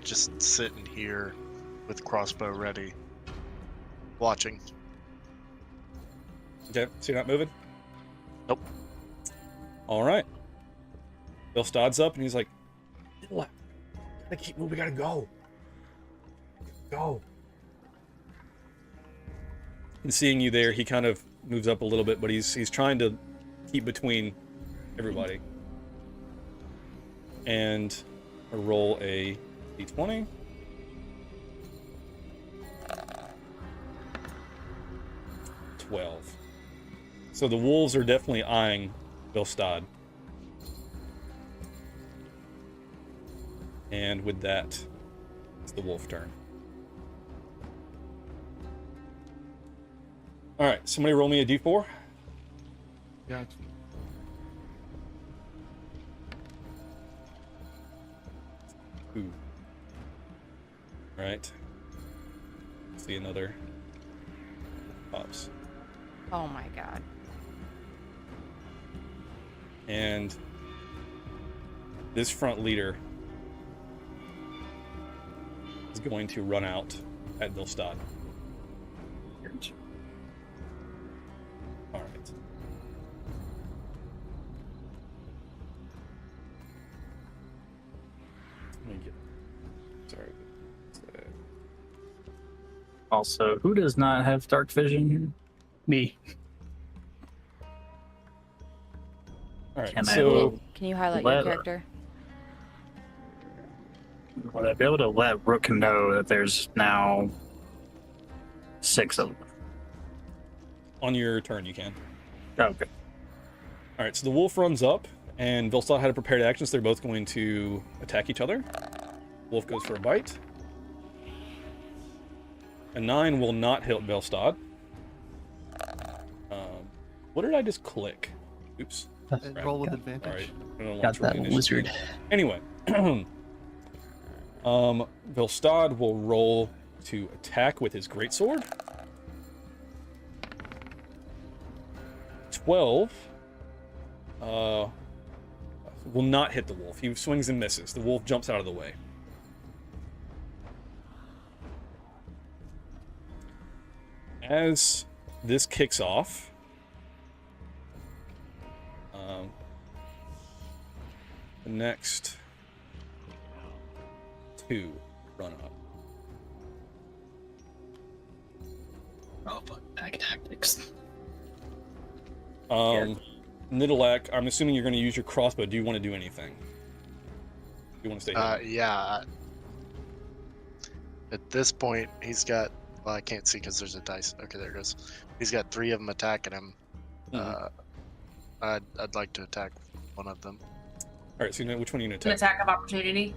just sitting here with crossbow ready, watching. Okay, so you're not moving? Nope. All right. Bill Stodd's up, and he's like, "Gotta keep moving. We gotta go. Go." And seeing you there, he kind of moves up a little bit, but he's trying to keep between everybody. And I roll a d20. $12. So the wolves are definitely eyeing Bill Stodd. And with that, it's the wolf turn. All right, somebody roll me a d4. Yeah. Ooh. All right. See another pops. Oh my god. And this front leader is going to run out at Bill Stodd. All right. Let me get. Sorry. Also, who does not have dark vision? Me. All right. Can I So Can you highlight your Let- character? Would I be able to let Rook know that there's now 6 of them? on your turn, you can. Okay. All right. So the wolf runs up, and Vilstad had a prepared action, so they're both going to attack each other. Wolf goes for a bite. A 9 will not hit Vilstad. What did I just click? Oops. And roll with All advantage. right. I don't know Got what's really that an issue. wizard. Anyway, Vilstad will roll to attack with his greatsword. 12 will not hit the wolf. He swings and misses. The wolf jumps out of the way. As this kicks off, the next 2 run up. Oh, fuck. Back tactics. Nidalak, I'm assuming you're going to use your crossbow. Do you want to do anything? Do you want to stay here? Yeah. At this point, he's got. Well, I can't see because there's a dice. Okay, there it goes. He's got 3 of them attacking him. I'd like to attack one of them. All right, so you know which one are you going An to attack? attack of opportunity.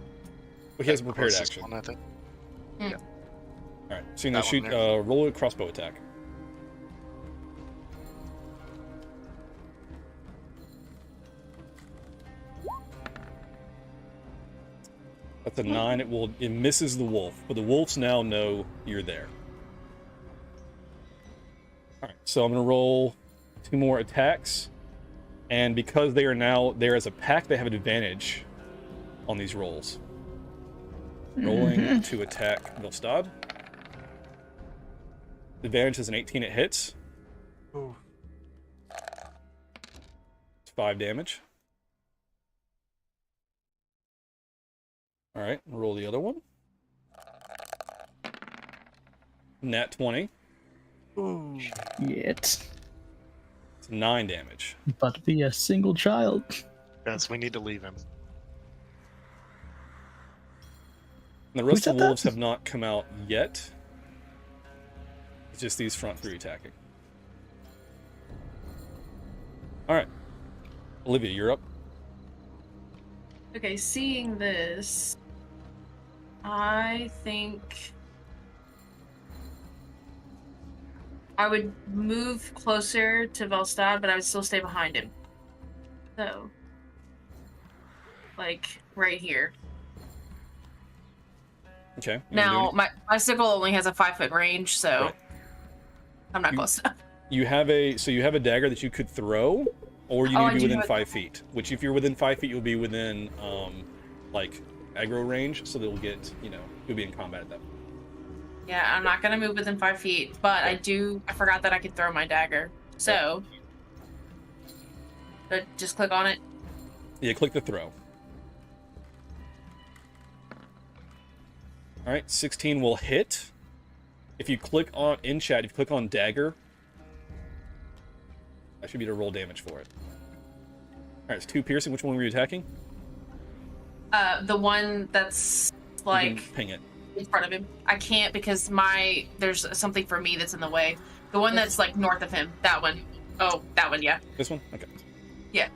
Well, he has a prepared Closest action. one, I think. All right, so you're going That to shoot, one there. roll a crossbow attack. That's a 9. It misses the wolf, but the wolves now know you're there. All right, so I'm going to roll 2 more attacks, and because they are now there as a pack, they have an advantage on these rolls. Rolling to attack Vilstad. The advantage is an 18. It hits. Ooh. It's 5 damage. All right, roll the other one. Nat 20. Ooh. Yet. It's 9 damage. But be a single child. Yes, we need to leave him. And the rest Who of said the wolves that? have not come out yet. It's just these front 3 attacking. All right. Olivia, you're up. Okay, seeing this, I think I would move closer to Velstad, but I would still stay behind him. So, like, right here. Okay. you Now, wanna my sickle only has a 5-foot range, so Right. I'm not You- close enough. You have a dagger that you could throw, or you Oh, need I to be do within have- 5 feet. Which, if you're within 5 feet, you'll be within like aggro range, so they'll get, you'll be in combat at that point. Yeah, I'm not gonna move within 5 feet, but I forgot that I could throw my dagger. So, just click on it. Yeah, click the throw. All right, 16 will hit. If you click on, in chat, if you click on dagger, that should be to roll damage for it. All right, it's 2 piercing. Which one were you attacking? The one that's You like can ping it. in front of him. I can't because there's something for me that's in the way. The one that's like north of him. That one. Oh, that one, yeah. This one? Okay. Yeah.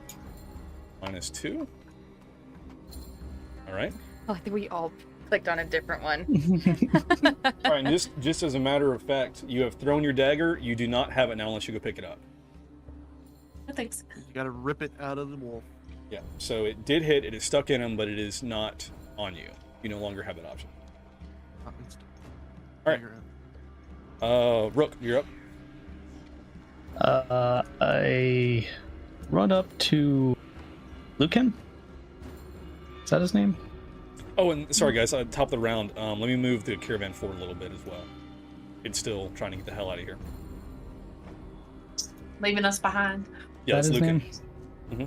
-2. All right. Oh, I think we all clicked on a different one. All right, and just as a matter of fact, you have thrown your dagger. You do not have it now unless you go pick it up. No thanks. You gotta rip it out of the wolf. Yeah, so it did hit. It is stuck in him, but it is not on you. You no longer have that option. All right. Rook, you're up. I run up to Lucan. Is that his name? Oh, and sorry guys, top of the round. Let me move the caravan forward a little bit as well. It's still trying to get the hell out of here. Leaving us behind. Yeah, Is it's that his Lucan. name?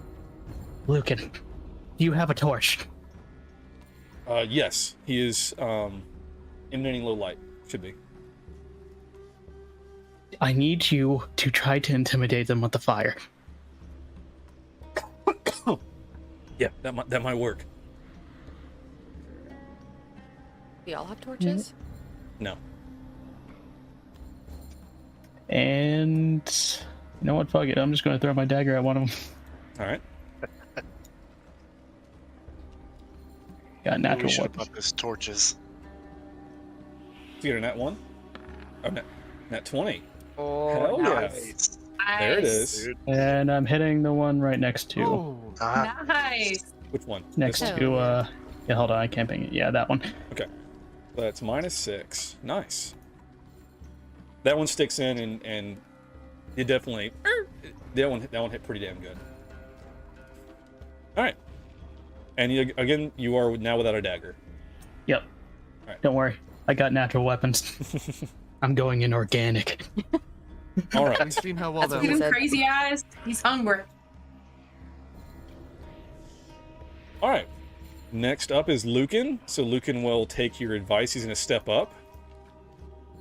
Mm-hmm. Lucan, do you have a torch? Yes, he is emanating low light. Should be. I need you to try to intimidate them with the fire. Yeah, that might work. We all have torches? No. And you know what? Fuck it. I'm just going to throw my dagger at one of them. All right. Got We natural should have weapons. put this torches. So you get a nat 1? Oh, nat 20. Oh, Hell nice. yeah. There it is. Dude. And I'm hitting the one right next to Oh, Nice. Which one? next This Oh, to yeah. yeah, hold on, I can't ping it. Yeah, that one. one? That's -6. Nice. That one sticks in, and it definitely that one hit pretty damn good. All right. And again, you are now without a dagger. Yep. Alright. Don't worry. I got natural weapons. I'm going in organic. All I've right. seen how well That's that what Give he him works. said. crazy eyes. He's hungry. All right. Next up is Lucan. So Lucan will take your advice. He's going to step up,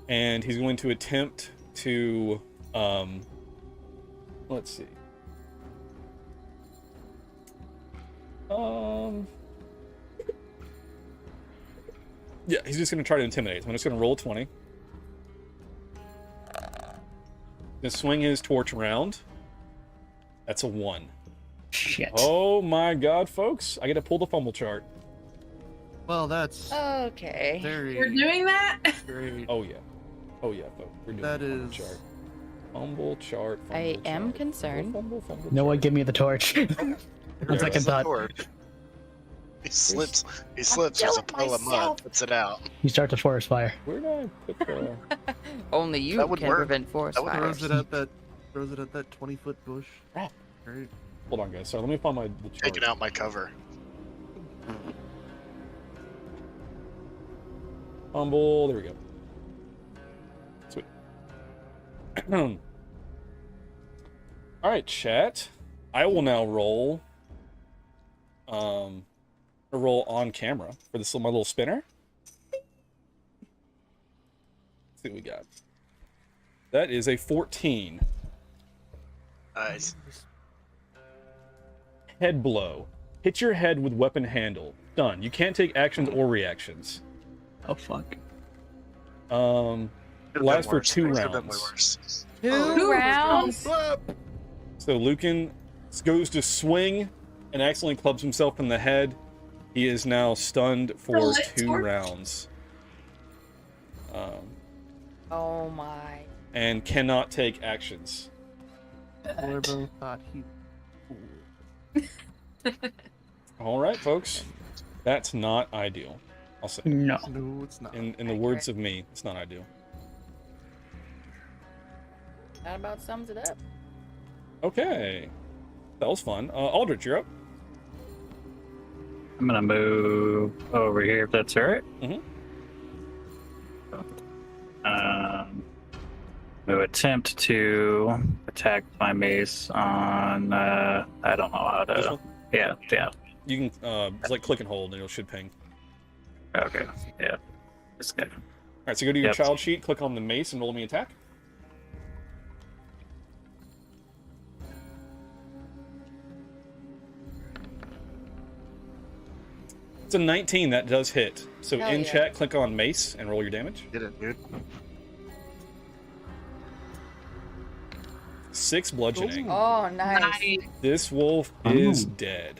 and he's going to attempt to, let's see. Yeah, he's just going to try to intimidate. So I'm just going to roll a 20. Gonna swing his torch around. That's a 1. Shit. Oh my god, folks. I get to pull the fumble chart. Well, that's Okay. very We're doing that? great. Oh yeah. Oh yeah, folks. We're doing That the fumble is- chart. Fumble chart. I Fumble am chart. concerned. Fumble No one chart. give me the torch. On There's second the thought, torch. He slips. He slips. do There's a it puddle of myself. mud. Puts it out. you start the forest fire. Where did I put the... Only you That would can work. prevent forest That would fires. Throws it at that 20-foot bush. Ah. Great. Hold on, guys. Sorry, let me find the chart. Taking out my cover. Fumble. There we go. Sweet. All right, chat. I will now roll. A roll on camera for this my little spinner. Let's see what we got. That is a 14. Nice. Head blow. Hit your head with weapon handle. Done. You can't take actions or reactions. Oh fuck. Could've been Lasts for worse. 2 Could've been rounds. worse. Two rounds? So Lucan goes to swing and accidentally clubs himself in the head. He is now stunned for lit 2 torch? rounds. Oh my. And cannot take actions. Orbo thought he. All right, folks. That's not ideal. I'll say. No. No, it's not. In the words of me, it's not ideal. That about sums it up. Okay. That was fun. Aldrich, you're up. I'm gonna move over here if that's all right. Mhm. We'll attempt to attack my mace on. I don't know how This to. one? Yeah. You can just like click and hold, and it should ping. Okay. Yeah. This guy. All right, so go to your Yep. child sheet, click on the mace, and roll me attack. It's a 19. That does hit. So Hell in yeah. chat, click on mace and roll your damage. Get it, dude. 6 bludgeoning. Oh, nice. Nice. This wolf is Oh. dead.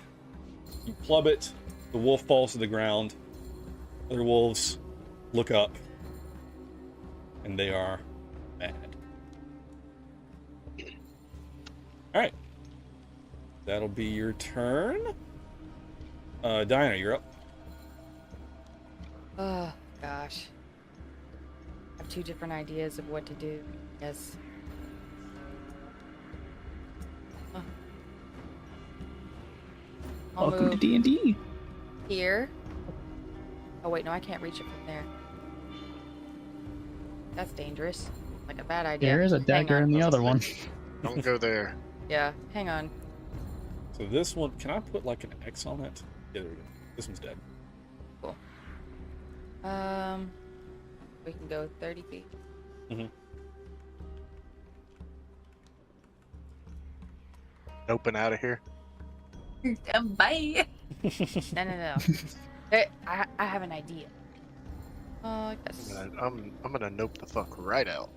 You club it. The wolf falls to the ground. Other wolves look up, and they are mad. All right, that'll be your turn. Diana, you're up. Oh, gosh. I have 2 different ideas of what to do. Yes. Oh. I'll Welcome to move D&D. here. Oh, wait, no, I can't reach it from there. That's dangerous. Like a bad idea. There is a Hang dagger on. in the other one. Don't go there. Yeah, hang on. So this one, can I put like an X on it? Yeah, there we go. This one's dead. We can go 30 feet. Open out of here. Bye. No. Hey, I have an idea. I guess I'm gonna nope the fuck right out.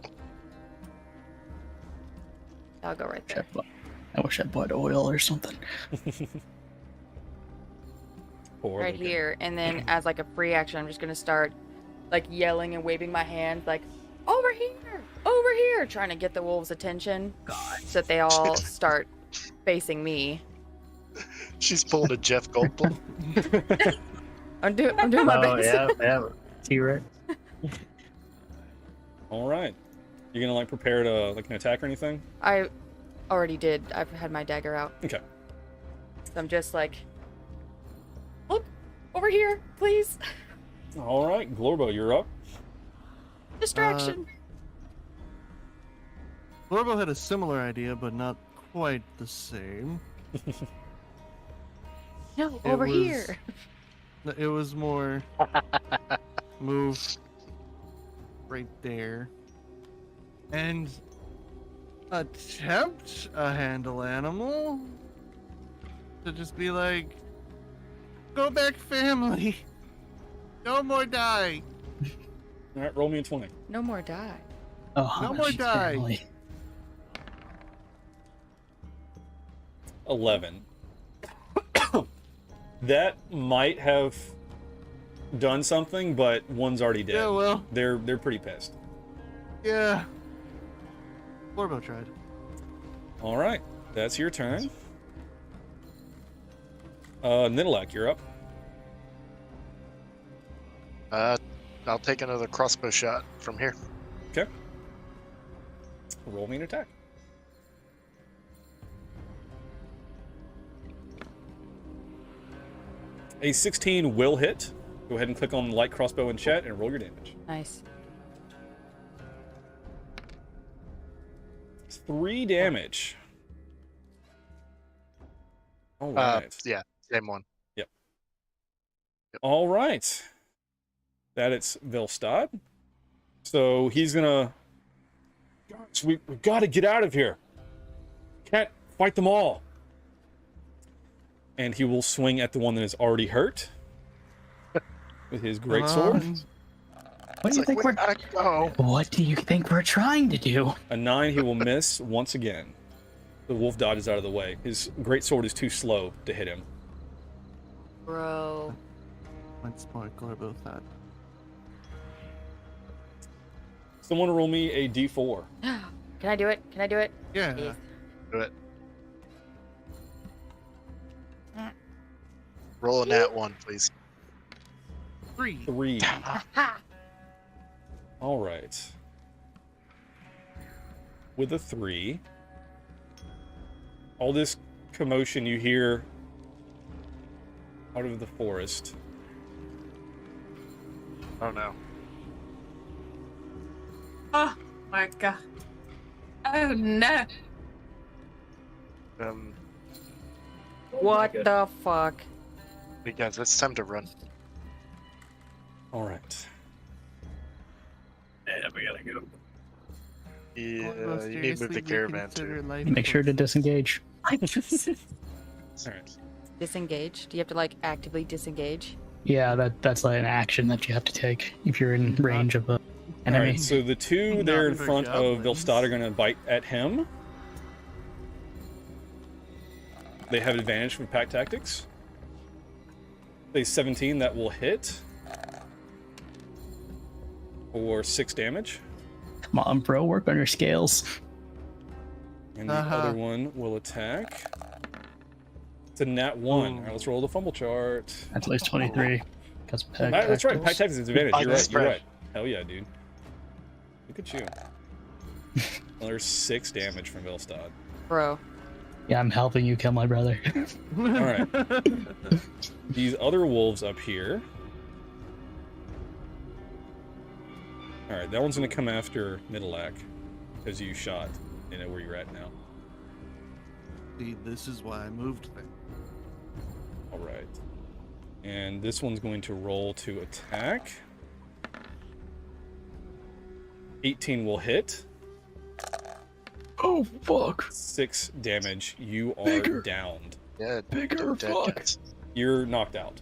I'll go right there. I wish I bought oil or something. Poor Right Lucan. here, and then as like a free action, I'm just gonna start like yelling and waving my hands like, over here, trying to get the wolves' attention. God. So that they all start facing me. She's pulled a Jeff Goldblum. I'm doing my Oh best. yeah. T-Rex. All right. You're gonna like prepare to like an attack or anything? I already did. I've had my dagger out. Okay. So I'm just like, look, over here, please. All right, Glorbo, you're up. Distraction. Glorbo had a similar idea, but not quite the same. No, It over was- here. It was more move right there and attempt a handle animal to just be like, go back, family. No more die. All right, roll me a 20. No more die. Oh, No more she's die. family. 11. That might have done something, but one's already dead. Yeah, well, They're pretty pissed. yeah. Glorbo tried. All right, that's your turn. Nidalak, you're up. I'll take another crossbow shot from here. Okay. Roll me an attack. A 16 will hit. Go ahead and click on light crossbow in chat and roll your damage. Nice. 3 damage. All right. Yeah, same one. All right. That it's Vilstad. So he's gonna. So we've got to get out of here. Can't fight them all. And he will swing at the one that is already hurt with his great sword. What do you think we we're? gotta go. What do you think we're trying to do? A 9, he will miss once again. The wolf dodges out of the way. His great sword is too slow to hit him. Bro. What's more Glorbo thought? Someone roll me a d4. Can I do it? Can I do it? Yeah. Please. Do it. Roll a nat 1, please. 3. 3. Ha! All right. With a 3, all this commotion you hear out of the forest. Oh no. Oh my god. Oh no. What the fuck? Hey guys, it's time to run. All right. Yeah, we gotta go. Yeah, Almost you need to move the seriously caravan reconsider too. life Make sure to choices. disengage. All right. Disengage? Do you have to like actively disengage? Yeah, that's like an action that you have to take if you're in range of a All enemy. right. So the two Not there in for front of goblins. Vilstad are going to bite at him. They have advantage from pack tactics. Say 17, that will hit for 6 damage. Come on, bro, work on your scales. And the Uh-huh. other one will attack. It's a nat 1. All right, let's roll the fumble chart. That's at least 23. Because That's right. Pack tactics is advantage. I You're right. just You're read. right. Hell yeah, dude. Look at you. Another 6 damage from Vilstad. Bro. Yeah, I'm helping you kill my brother. All right. These other wolves up here. All right, that one's gonna come after Middleac because you shot. You know where you're at now. See, this is why I moved there. All right. And this one's going to roll to attack. 18 will hit. Oh, fuck. 6 damage. You are Bigger. downed. Yeah, Bigger they're dead, fuck. guys. You're knocked out.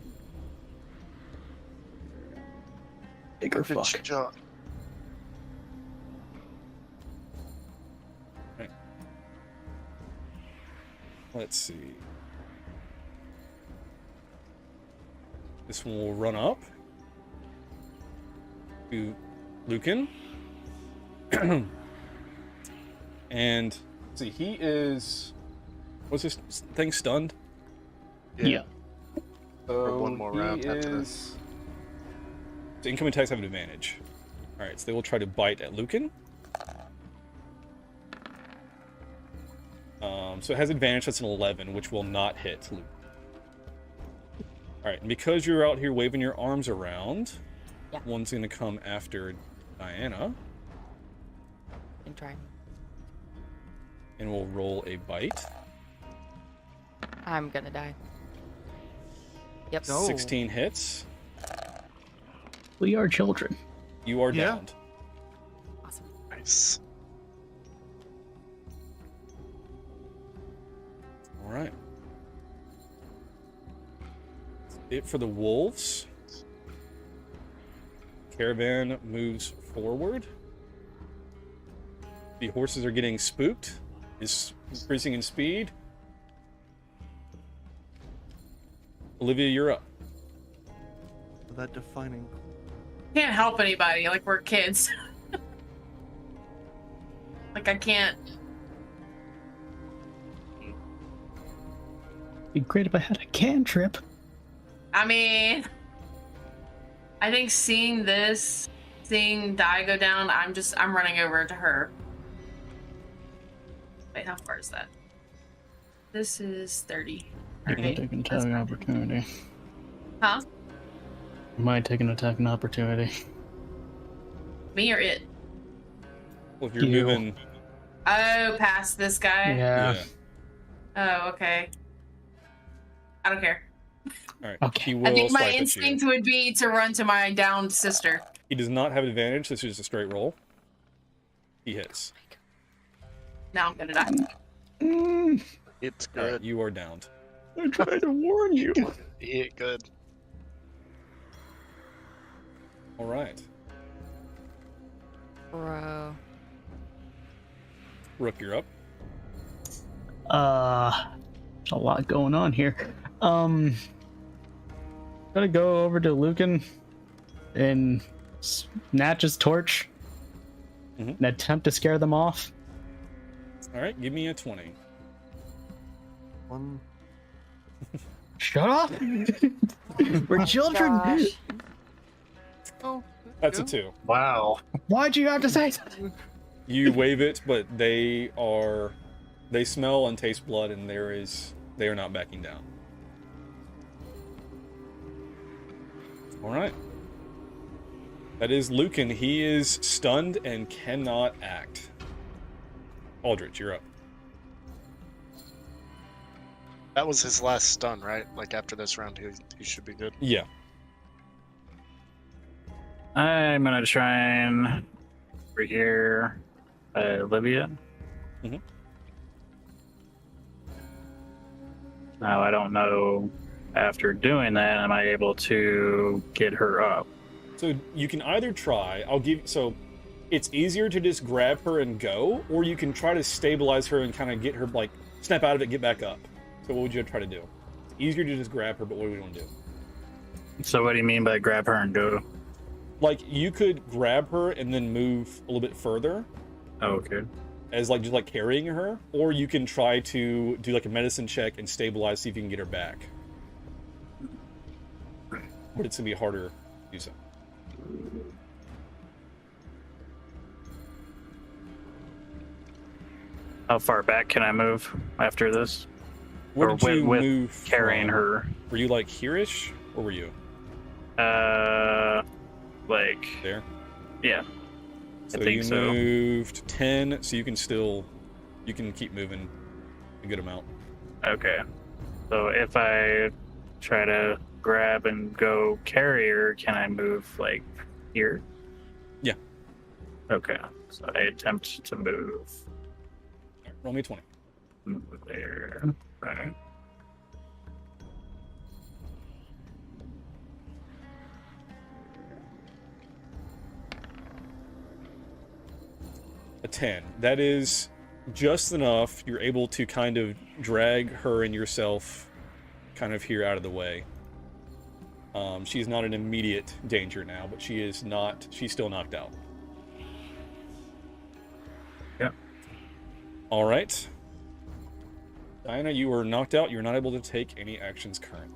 Bigger Good fuck. job. Let's see. This one will run up to Lucan. And see, he is. What's this thing, stunned? Yeah. So one more he round after is. So incoming attacks have an advantage. Alright, so they will try to bite at Lucan. So it has advantage, that's an 11, which will not hit Lucan. Alright, and because you're out here waving your arms around, Yeah. one's going to come after Diana, And try. and we'll roll a bite. I'm gonna die. Yep. No. 16 hits. We are children. You are Yeah. downed. Awesome. Nice. Alright. It for the wolves. Caravan moves forward. The horses are getting spooked. Is increasing in speed. Olivia, you're up. That defining. Can't help anybody. Like we're kids. Like I can't. Be great if I had a cantrip. I mean, I think seeing Di go down, I'm running over to her. Wait, how far is that? This is 30. You're gonna Okay. take an That's attacking fine. opportunity. Huh? You might take an attacking opportunity. Me or it? Well, if you're You. moving. Oh, past this guy? Yeah. Oh, okay. I don't care. Alright. Okay. He will I think my swipe at you. instinct would be to run to my downed sister. He does not have advantage. This is just a straight roll. He hits. Now I'm gonna die. It's Alright, good. you are downed. I tried to warn you. Yeah, good. Alright. Bro. Rook, you're up. There's a lot going on here. Gonna go over to Lucan and snatch his torch Mhm. and attempt to scare them off. Alright, give me a 20. One. Shut up! We're children. Gosh. Oh, That's go. a 2. Wow. Why'd you have to say that? You wave it, but they smell and taste blood, and they are not backing down. All right. That is Lucan. He is stunned and cannot act. Aldrich, you're up. That was his last stun, right? Like after this round, he should be good. Yeah. I'm gonna try and over here, Olivia. Mhm. Now I don't know. After doing that, am I able to get her up? So you can either try, so it's easier to just grab her and go, or you can try to stabilize her and kind of get her, like, snap out of it, get back up. So what would you try to do? It's easier to just grab her, but what do we want to do? So what do you mean by grab her and go? Like, you could grab her and then move a little bit further, Oh, okay. as like just like carrying her, or you can try to do like a medicine check and stabilize, see if you can get her back. But it's gonna be harder to do so. How far back can I move after this? Where Or did you with move carrying from? her? Were you like here-ish, or were you Like, there? yeah. So think you so. moved 10, so you can keep moving a good amount. Okay. So if I try to grab and go carry her, can I move like here? Yeah. Okay. So I attempt to move Roll me a 20. there. Right. A 10. That is just enough. You're able to kind of drag her and yourself kind of here out of the way. She's not in immediate danger now, but she's still knocked out. Yep. All right. Diana, you are knocked out. You're not able to take any actions current.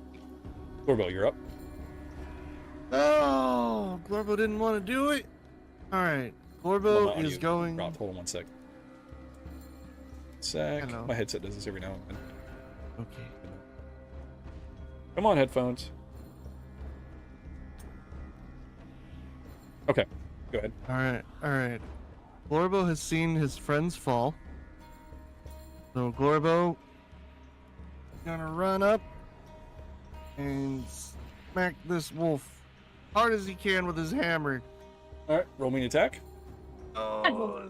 Corbo, you're up. Oh, Glorbo didn't want to do it. All right, Glorbo Well, is going. Dropped. Hold on one sec. Hello. My headset does this every now and then. Okay. Come on, headphones. Okay, go ahead. All right. All right. Glorbo has seen his friends fall. So Glorbo gonna run up and smack this wolf hard as he can with his hammer. All right, roll me an attack. Oh.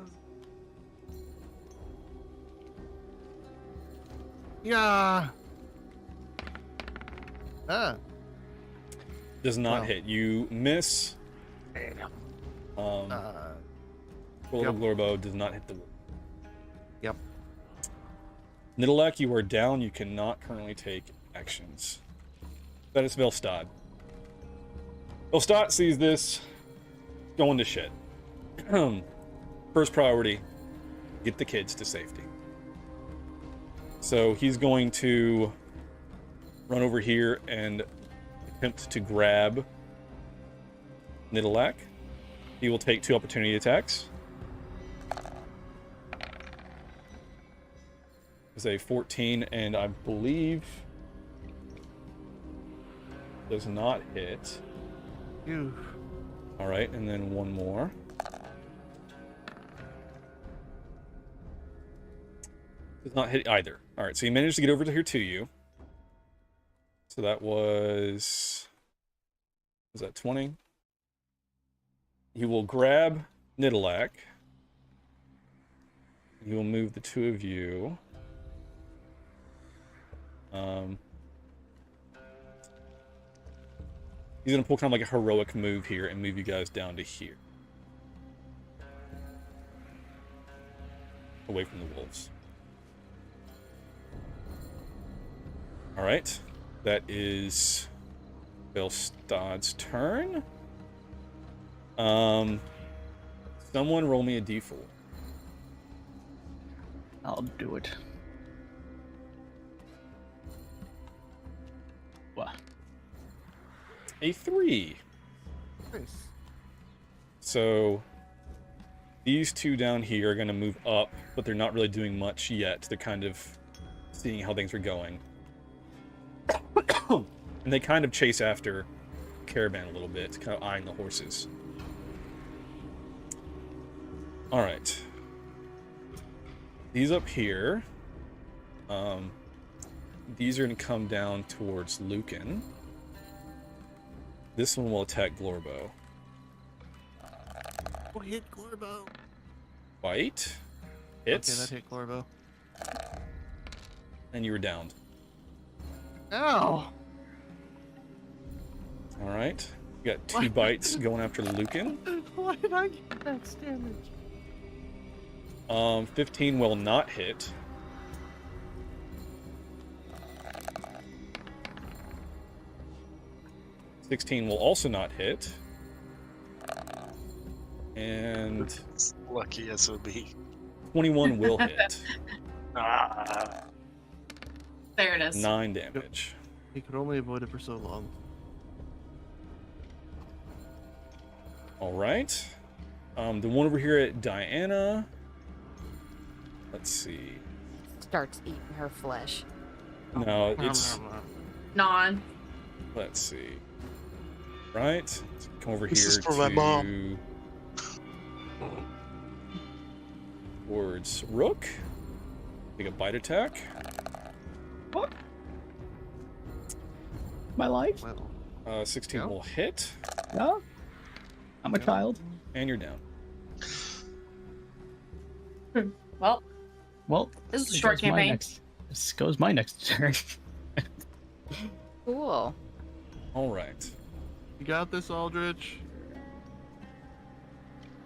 Yeah. Ah. Does not Wow. hit. You miss. Roll Yep. Glorbo does not hit the wolf. Yep. Nidalek, you are down. You cannot currently take actions. That is Velstad. Velstad sees this going to shit. First priority, get the kids to safety. So he's going to run over here and attempt to grab Nidalek. He will take 2 opportunity attacks. Is a 14, and I believe does not hit. Phew. All right, and then one more. Does not hit either. All right, so he managed to get over to here to you. So that was that 20? He will grab Nidalek. He will move the 2 of you. He's gonna pull kind of like a heroic move here and move you guys down to here. Away from the wolves. Alright. That is Velstad's turn. Someone roll me a d4. I'll do it. What? A 3. Nice. So these 2 down here are going to move up, but they're not really doing much yet. They're kind of seeing how things are going. And they kind of chase after caravan a little bit, kind of eyeing the horses. All right. These up here, these are going to come down towards Lucan. This one will attack Glorbo. Oh, hit Glorbo. Bite. Hits. Okay, that hit Glorbo. And you were downed. Ow! All right. You got 2 bites going after Lucan. Why did I get max damage? 15 will not hit. $16 will also not hit. And Lucky SOB. 21 will hit. There it is. 9 damage. He could only avoid it for so long. All right. The one over here at Diana. Let's see. Starts eating her flesh. No, it's. Non. Let's see. Right. Let's come over This here is for to my mom. towards Rook. Take a bite attack. What? My life? Well, 16 Yeah. will hit, Yeah. I'm a child. and you're down. Well, Well, this is a here short goes my campaign. This goes my next turn. Cool. All right. you got this, Aldrich.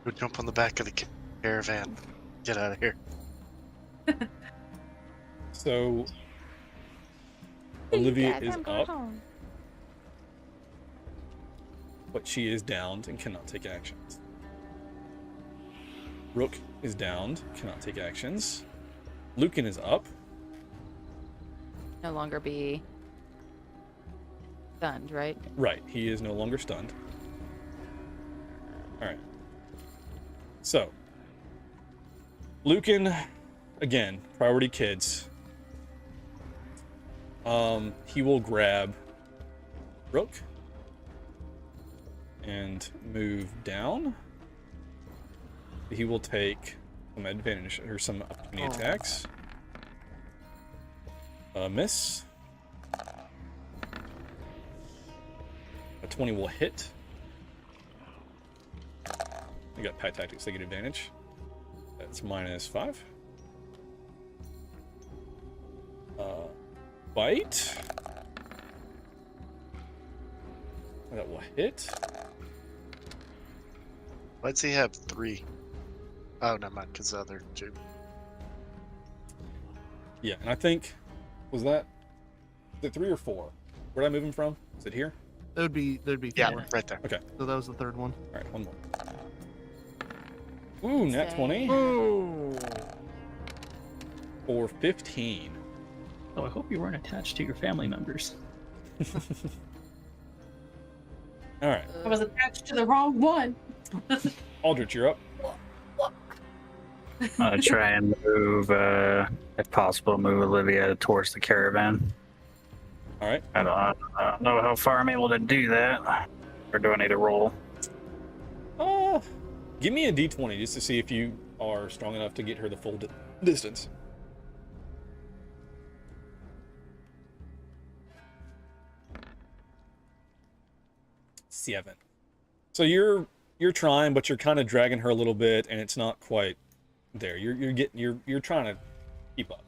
Go jump on the back of the caravan. Get out of here. So Olivia Dad, is I'm going up, home. but she is downed and cannot take actions. Rook is downed, cannot take actions. Lucan is up. No longer be stunned, right? Right, he is no longer stunned. Alright. So, Lucan, again, priority kids. He will grab Rook and move down. He will take some advantage or some opportunity attacks. Miss. A 20 will hit. You got Pat Tactics, they get advantage. That's -5. Bite. That will hit. Why does he have 3? Oh, never mind, because the other 2. Yeah, and I think, was that 3 or 4? Where did I move him from? Is it here? There'd be Yeah, 4. right there. Okay, So that was the third one. all right, one more. Ooh, nat 20 Oh. for 15. Oh, I hope you weren't attached to your family members. All right, I was attached to the wrong one. Aldrich, you're up. I'm gonna try and move, if possible, move Olivia towards the caravan. All right, I don't know how far I'm able to do that. Or do I need to roll? give me a d20 just to see if you are strong enough to get her the full distance. Seven. So you're trying, but you're kind of dragging her a little bit, and it's not quite there. You're trying to keep up.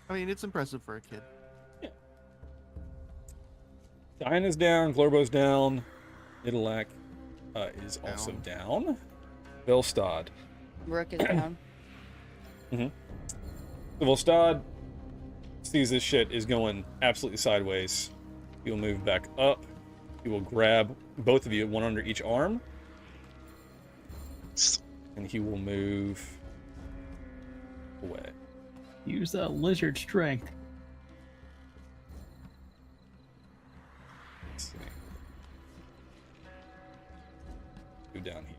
I mean, it's impressive for a kid. Diana's down, Glorbo's down, Nidalak is also down. Velstad. Rook is down. Velstad sees this shit is going absolutely sideways. He will move back up. He will grab both of you, one under each arm. And he will move away. Use that lizard strength. Let's see. Go down here.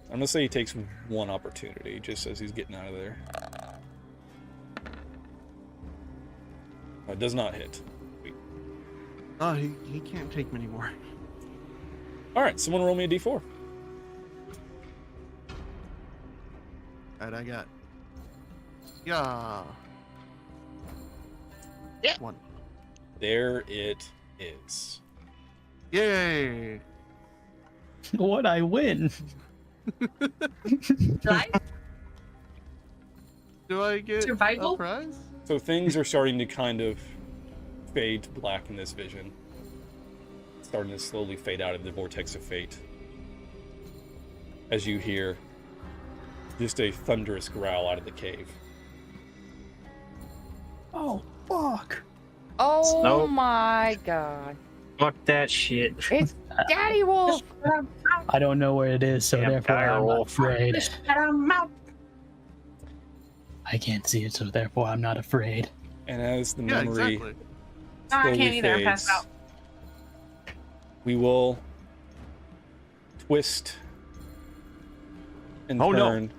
I'm gonna say he takes one opportunity just as he's getting out of there. It does not hit. Wait. Oh, he can't take many more. All right, someone roll me a d4. Alright, I got. Yeah. Yeah. 1. There it is. Yay! What I win? Life? Do I get Survival? a prize? So things are starting to kind of fade to black in this vision. Starting to slowly fade out of the vortex of fate. As you hear just a thunderous growl out of the cave. Oh, fuck. Oh Nope. my god. Fuck that shit. It's Daddy Wolf! I don't know where it is, so Damn therefore dire I'm not wolf. afraid. Shut 'em out. I can't see it, so therefore I'm not afraid. And as the Yeah, memory exactly. I slowly can't either. I'm passed fades, out. we will twist and Oh, no. turn.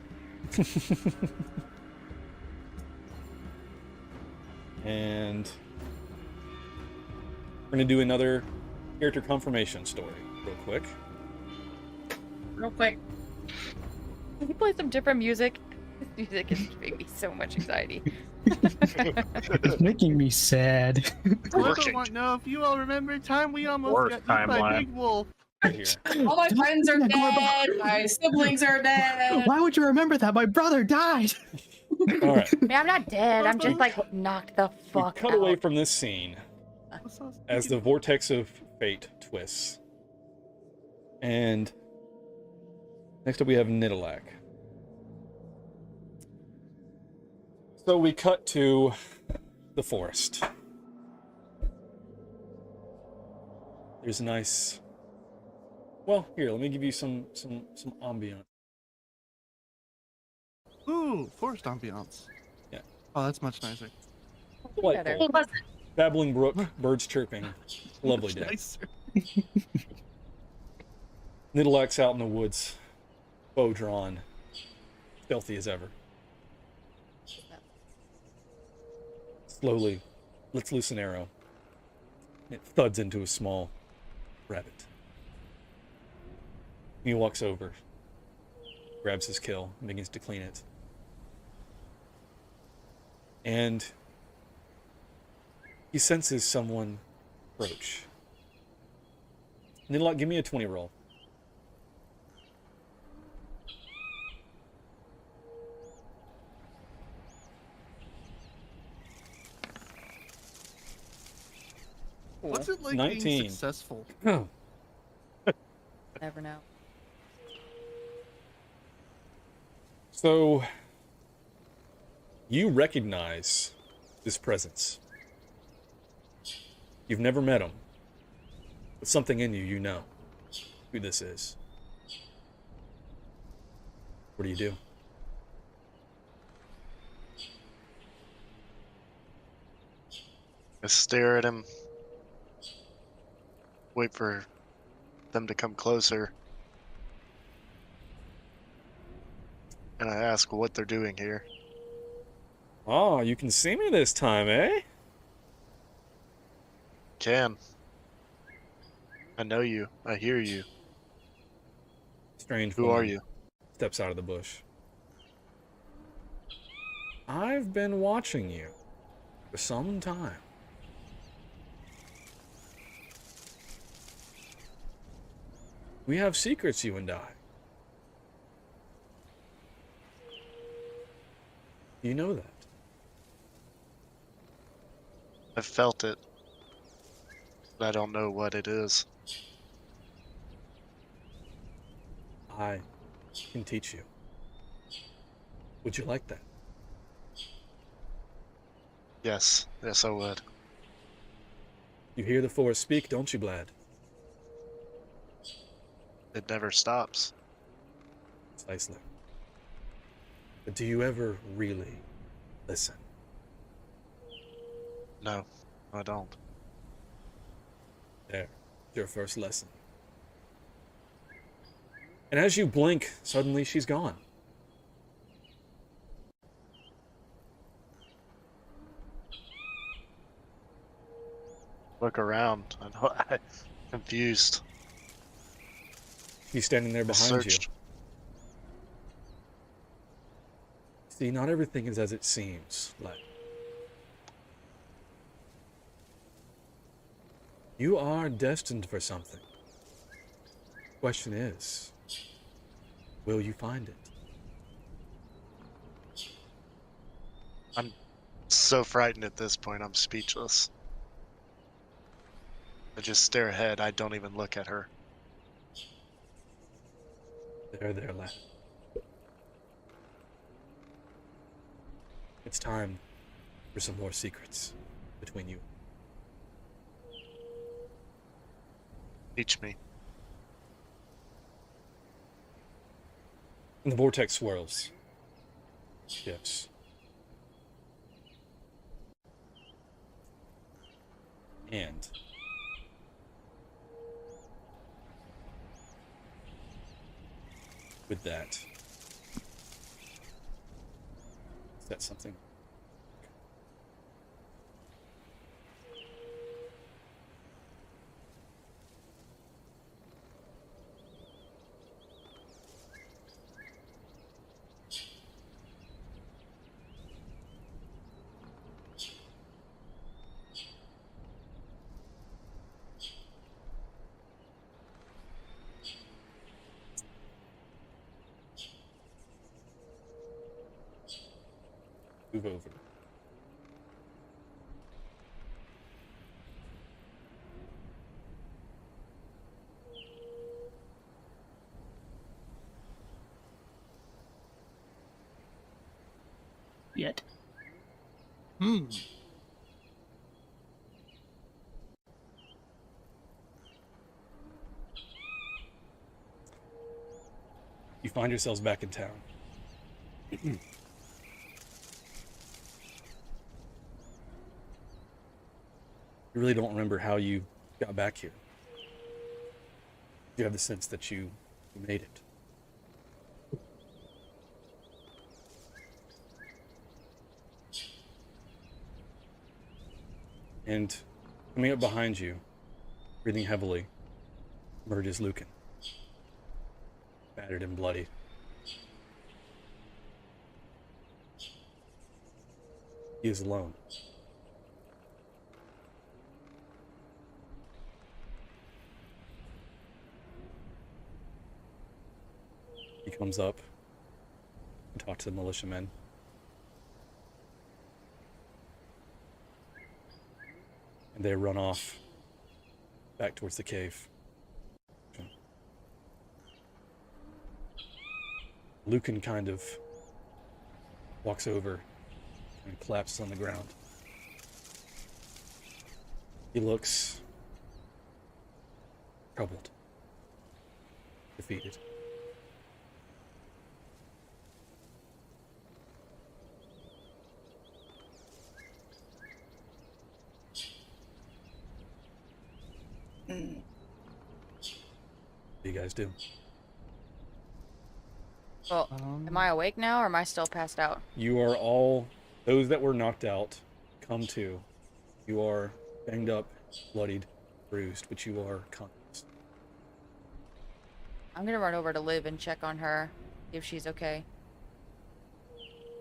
And we're going to do another character confirmation story real quick. Real quick. Can you play some different music? This music is giving me so much anxiety. It's making me sad. I Working. don't want to know if you all remember a time we almost Worst got eaten by timeline. Big Wolf. Right here. All my friends are Yeah, go dead. My siblings are dead. Why would you remember that? My brother died. All right. Man, I'm not dead. I'm just like knocked the We fuck cut out. away from this scene as the vortex of fate twists. And next up we have Nidalak. So we cut to the forest. There's a nice... Well, here, let me give you some ambiance. Ooh, forest ambiance. Yeah. Oh, that's much nicer. Better. Delightful. Babbling brook, birds chirping. Lovely day. Nicer. Nidalak's out in the woods, bow drawn, stealthy as ever. Slowly lets loose an arrow. It thuds into a small rabbit. He walks over, grabs his kill, and begins to clean it. And he senses someone approach. Nidalak, give me a 20 roll. What's it like 19. being successful? Never know. So, you recognize this presence. You've never met him, but something in you, you know who this is. What do you do? I stare at him. Wait for them to come closer. And I ask what they're doing here. Oh, you can see me this time, eh? Can. I know you. I hear you. Strange Who woman are you? steps out of the bush. I've been watching you for some time. We have secrets, you and I. You know that. I've felt it. But I don't know what it is. I can teach you. Would you like that? Yes. Yes, I would. You hear the forest speak, don't you, Blad? It never stops. Precisely. But do you ever really listen? No, I don't. There, your first lesson. And as you blink, suddenly she's gone. look around. I'm confused. He's standing there I behind you. searched. See, not everything is as it seems. Like, you are destined for something. Question is, will you find it? I'm so frightened at this point. I'm speechless. I just stare ahead. I don't even look at her. There, lad. It's time for some more secrets between you. Teach me. And the vortex swirls. Shifts. And with that, is that something? Move over. Yet. Hmm. You find yourselves back in town. You really don't remember how you got back here. You have the sense that you made it. And coming up behind you, breathing heavily, emerges Lucan. Battered and bloody. He is alone. He comes up and talks to the militiamen. And they run off back towards the cave. Lucan kind of walks over and collapses on the ground. He looks troubled, defeated. What do you guys do? Well, am I awake now or am I still passed out? You are all, those that were knocked out, come to. You are banged up, bloodied, bruised, but you are conscious. I'm gonna run over to Liv and check on her, see if she's okay.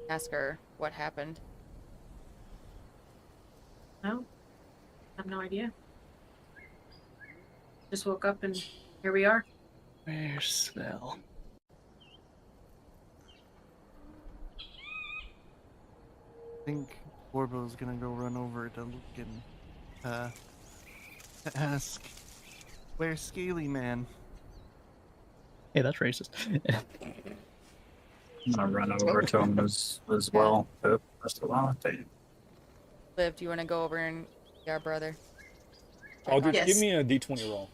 Ask her what happened. No, I have no idea. Just woke up and here we are. Where's Svel? I think Borbo's gonna go run over to Luke and to ask, where's Scaly Man? Hey, that's racist. I'm gonna run over to him as well. That's the one thing. Liv, do you want to go over and see our brother? Aldrich, Yes. give me a d20 roll.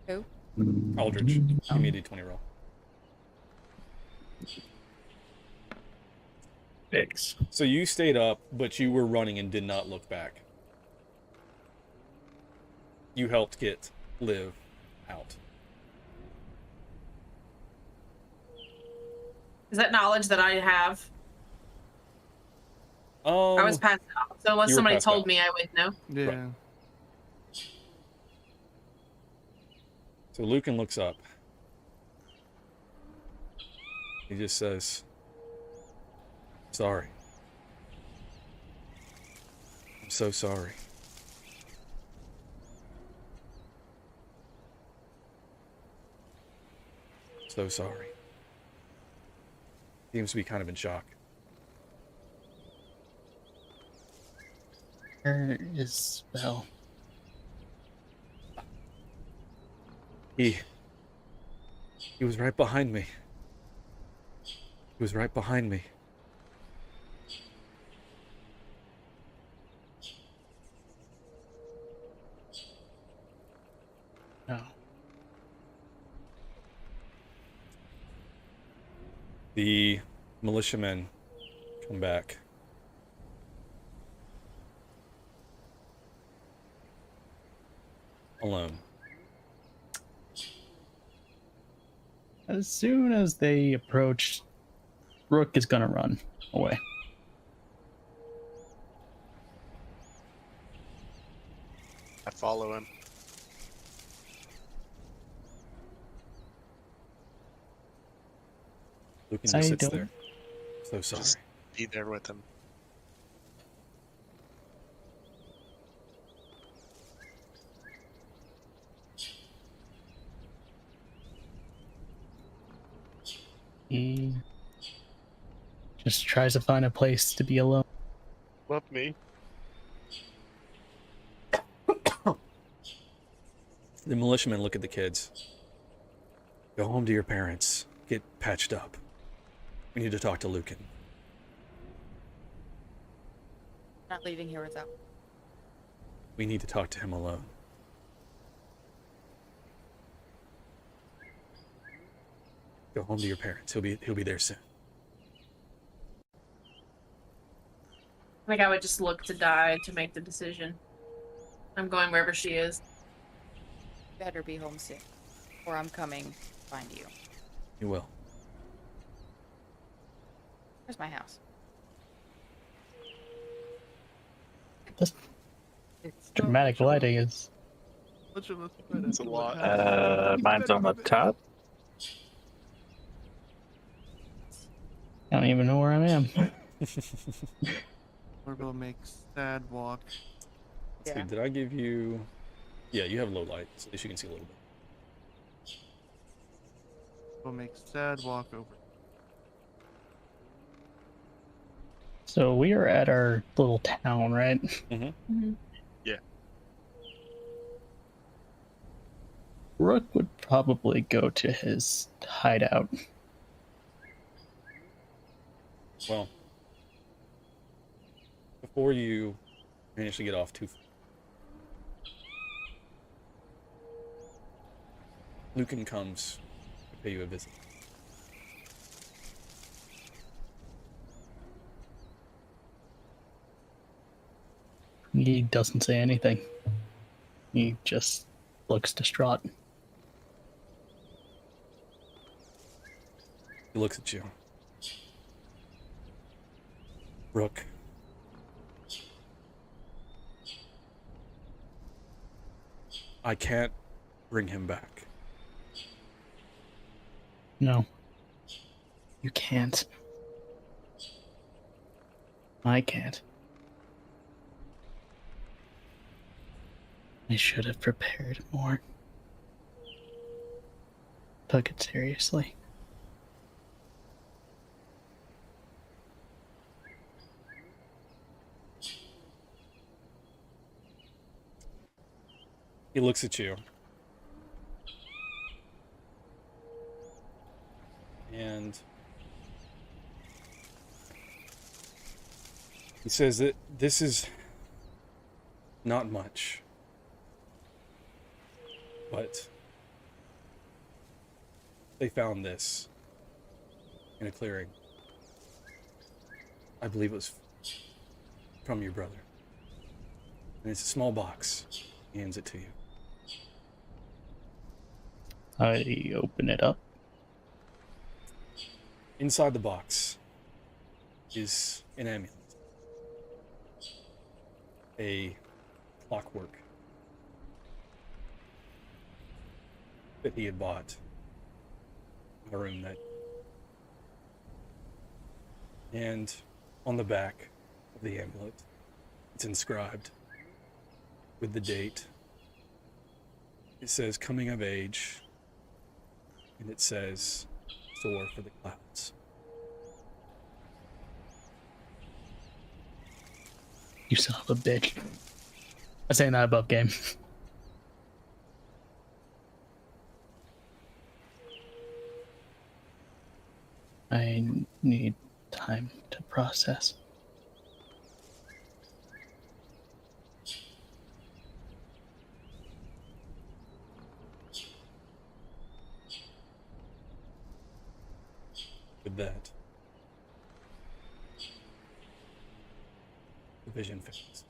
Who? Aldrich, give me a d20 roll. Six. So you stayed up, but you were running and did not look back. You helped get Liv out. Is that knowledge that I have? I was passed out, so unless You were somebody passed told out. me, I would know. Yeah. So Lucan looks up. He just says, "Sorry. I'm so sorry." So sorry. Seems to be kind of in shock. Where is Belle? He was right behind me. He was right behind me. No. The militiamen come back. Alone. As soon as they approach, Rook is gonna run away. I follow him. Lucan I just sits don't- there. So sorry. Just be there with him. He just tries to find a place to be alone. Love me. The militiamen look at the kids. Go home to your parents. Get patched up. We need to talk to Lucan. Not leaving here without. We need to talk to him alone. Go home to your parents. He'll be there soon. I think I would just look to die to make the decision. I'm going wherever she is. Better be home soon, or I'm coming to find you. You will. Where's my house? This dramatic lighting is. It's a lot. Mine's on the top. I don't even know where I am. Orbo makes sad walk. Let's see, did I give you... Yeah, you have low light, so at least you can see a little bit. Orbo makes sad walk over. So we are at our little town, right? Mm-hmm. Yeah. Rook would probably go to his hideout. Well, before you manage to get off too... Lucan comes to pay you a visit. He doesn't say anything. He just looks distraught. He looks at you. Rook. I can't bring him back. No. You can't. I can't. I should have prepared more. Took it seriously. He looks at you. And he says that this is not much, but they found this in a clearing. I believe it was from your brother. And it's a small box. He hands it to you. I open it up. Inside the box is an amulet. a clockwork that he had bought in a room that. And on the back of the amulet, it's inscribed with the date. It says coming of age, and it says soar for the clouds. You son of a bitch. I'm saying that above game. I need time to process. With that, the vision fades.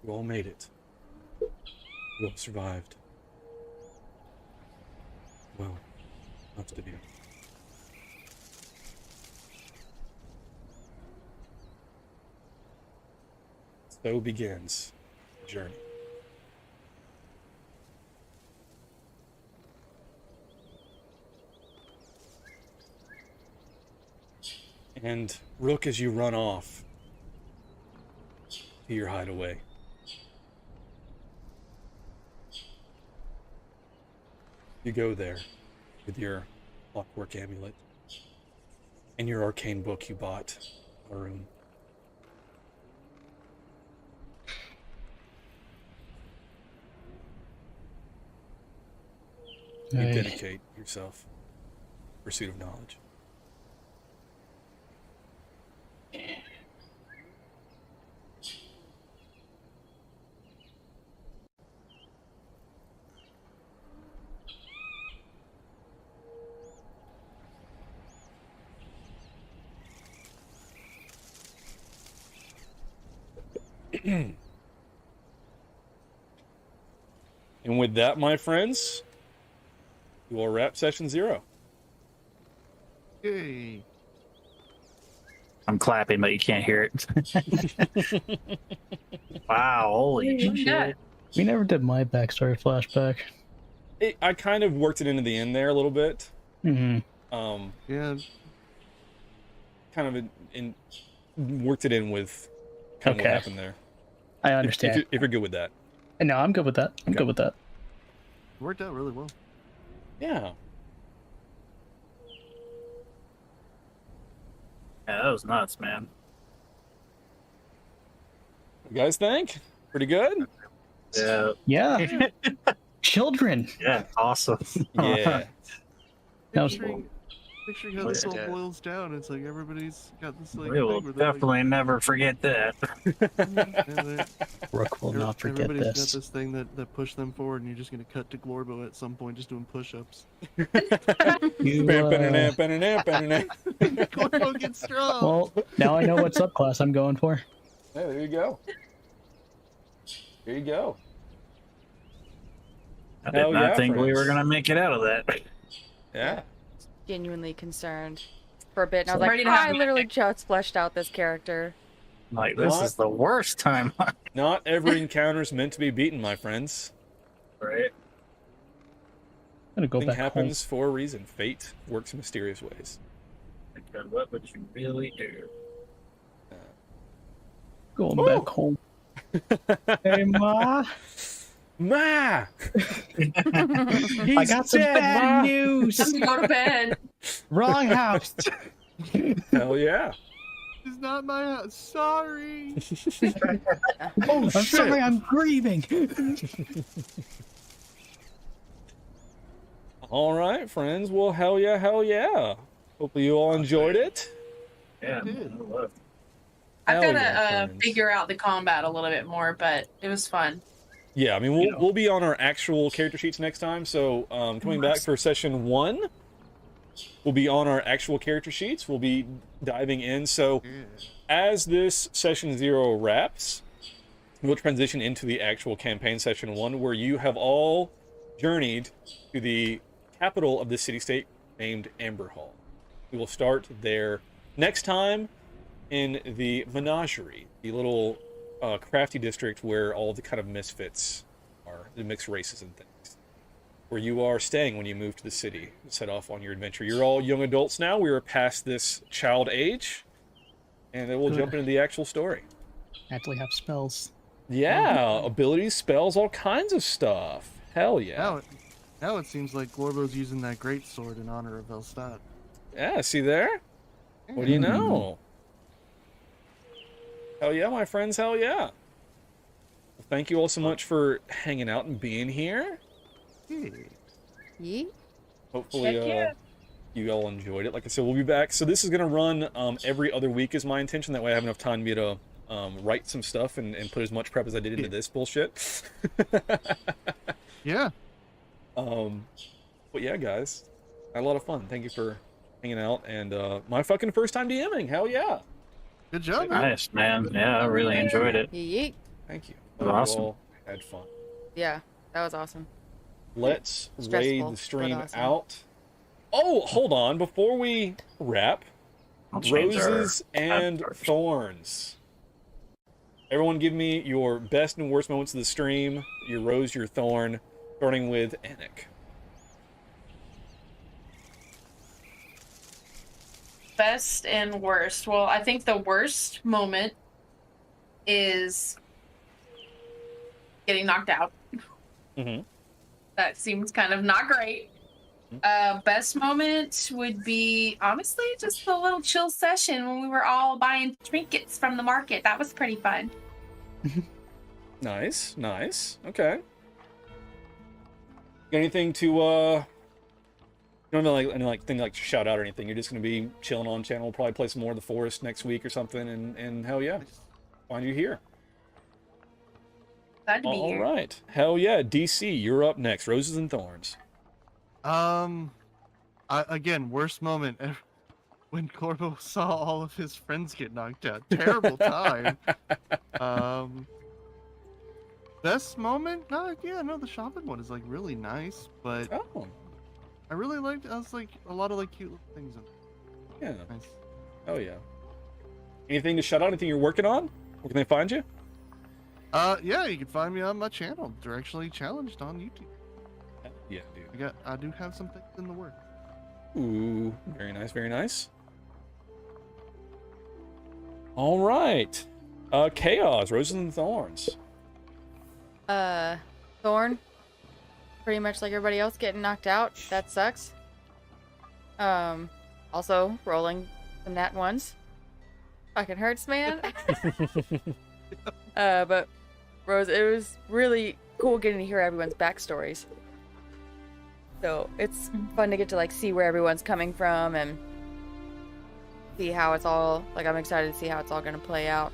You all made it. You all survived. Well, most of you. So begins the journey. And Rook, as you run off to your hideaway, you go there with your clockwork amulet and your arcane book you bought in a room. You dedicate yourself to pursuit of knowledge. And with that, my friends, we will wrap session 0. Yay. I'm clapping, but you can't hear it. Wow, holy shit. We never did my backstory flashback. I kind of worked it into the end there a little bit. Mm-hmm. Yeah. Kind of worked it in with kind of what happened there. I understand. If you're good with that. And no, I'm good with that. I'm good with that. It worked out really well. Yeah. Yeah, that was nuts, man. You guys think? Pretty good? Yeah. Yeah. Children. Yeah, awesome. Yeah. That was Picturing how this all Yeah. boils down, it's like everybody's got this like We will thing where they're definitely never forget that. like, Rook will not forget everybody's this. got this thing that pushed them forward, and you're just gonna cut to Glorbo at some point just doing push-ups. You, Glorbo gets strong. well, now I know what subclass I'm going for. Hey, there you go. There you go. I did Hell not yeah, think we friends. were gonna make it out of that. Yeah. Genuinely concerned for a bit, and I was I'm like, ready to have I a literally meeting. just fleshed out this character. Like, this What? is the worst time, Not every encounter is meant to be beaten, my friends. right? I'm gonna go Thing back happens for a reason. Fate works in mysterious ways. Because what would you really do? home. Going back home. Hey, Ma. Ma! I got some dead, bad Ma. news. Time to go to bed. Wrong house. Hell yeah. It's not my house. Sorry. Oh, I'm sorry, I'm grieving. All right, friends. Well, hell yeah, hell yeah. Hopefully you all enjoyed it. Yeah, did. I love I've Hell got to yeah, friends. figure out the combat a little bit more, but it was fun. Yeah, I mean, You know. we'll be on our actual character sheets next time. So coming back for session 1, we'll be on our actual character sheets. We'll be diving in. So Yeah. as this session 0 wraps, we'll transition into the actual campaign session 1, where you have all journeyed to the capital of the city-state named Amber Hall. We will start there next time in the Menagerie, the little crafty district where all the kind of misfits are, the mixed races and things, where you are staying when you move to the city to set off on your adventure. You're all young adults now. We are past this child age, and then we'll Good. jump into the actual story. Actually have spells. Yeah, abilities, spells, all kinds of stuff. Hell yeah. Now it seems like Gorbo's using that great sword in honor of Elstad. Yeah, see there? What do you know? Hell yeah, my friends, hell yeah. Well, thank you all so much for hanging out and being here. Yeet. Hopefully, Heck yeah. you all enjoyed it. Like I said, we'll be back. So this is going to run every other week is my intention. That way I have enough time to write some stuff and put as much prep as I did into this bullshit. Yeah. But yeah, guys, I had a lot of fun. Thank you for hanging out, and my fucking first time DMing. Hell yeah. Good job, man. Nice, man. Yeah, I really enjoyed it. Yeet. Thank you. That was You awesome. all had fun. Yeah, that was awesome. Let's raid Stressful, the stream but awesome. out. Oh, hold on. Before we wrap, I'll change our roses and avatar. thorns. Everyone give me your best and worst moments of the stream, your rose, your thorn, starting with Anik. Best and worst. Well, I think the worst moment is getting knocked out. Mm-hmm. That seems kind of not great. Best moment would be honestly just a little chill session when we were all buying trinkets from the market. That was pretty fun. Nice, nice. Okay. Got anything to you don't have any thing like to shout out or anything. You're just gonna be chilling on channel. We'll probably play some more of the forest next week or something, and hell yeah, find you here. Glad to be All here. right, hell yeah, DC, you're up next. Roses and thorns. Again, worst moment when Corvo saw all of his friends get knocked out. Terrible time. Best moment? The shopping one is like really nice, but Oh, I really liked. I was like a lot of like cute little things. yeah, Nice. hell yeah. Anything to shout out? Anything you're working on? Where can they find you? Yeah, you can find me on my channel, Directionally Challenged on YouTube. Yeah, dude. I do have some things in the works. Ooh, very nice, very nice. All right. Chaos, roses and thorns. Thorn. Pretty much like everybody else getting knocked out. That sucks. Also rolling the nat ones. Fucking hurts, man. But Rose, it was really cool getting to hear everyone's backstories. So it's fun to get to like see where everyone's coming from and see how it's all like. I'm excited to see how it's all gonna play out.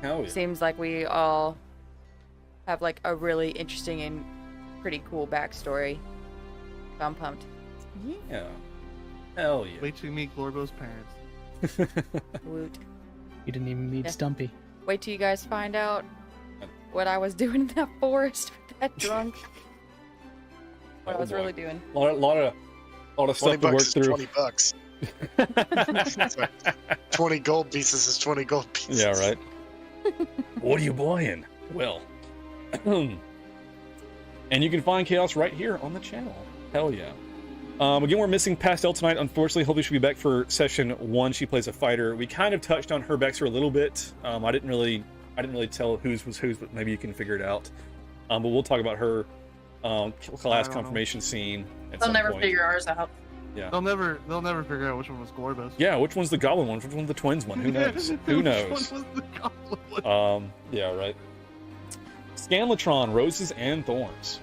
Hell yeah. Seems like we all have like a really interesting and pretty cool backstory. So I'm pumped. Yeah. Hell yeah. Wait till you meet Glorbo's parents. Woot. You didn't even meet Yeah. Stumpy. Wait till you guys find out what I was doing in that forest with that drunk. What I was boy. really doing. lot of 20 stuff to work bucks is through. 20 bucks. 20 gold pieces is 20 gold pieces. Yeah, right. What are you buying? Well, and you can find Chaos right here on the channel. Hell yeah. Again, we're missing Pastel tonight. Unfortunately, hopefully she'll be back for session 1. She plays a fighter. We kind of touched on her backstory a little bit. I didn't really tell whose was whose, but maybe you can figure it out. But we'll talk about her class know. confirmation scene at They'll some never point. figure ours out. They'll never figure out which one was Glorbo's. Yeah, which one's the goblin one? Which one's the twins one? Who knows? Who knows? Which one was the goblin one? Yeah, right. Scanlatron, roses and thorns.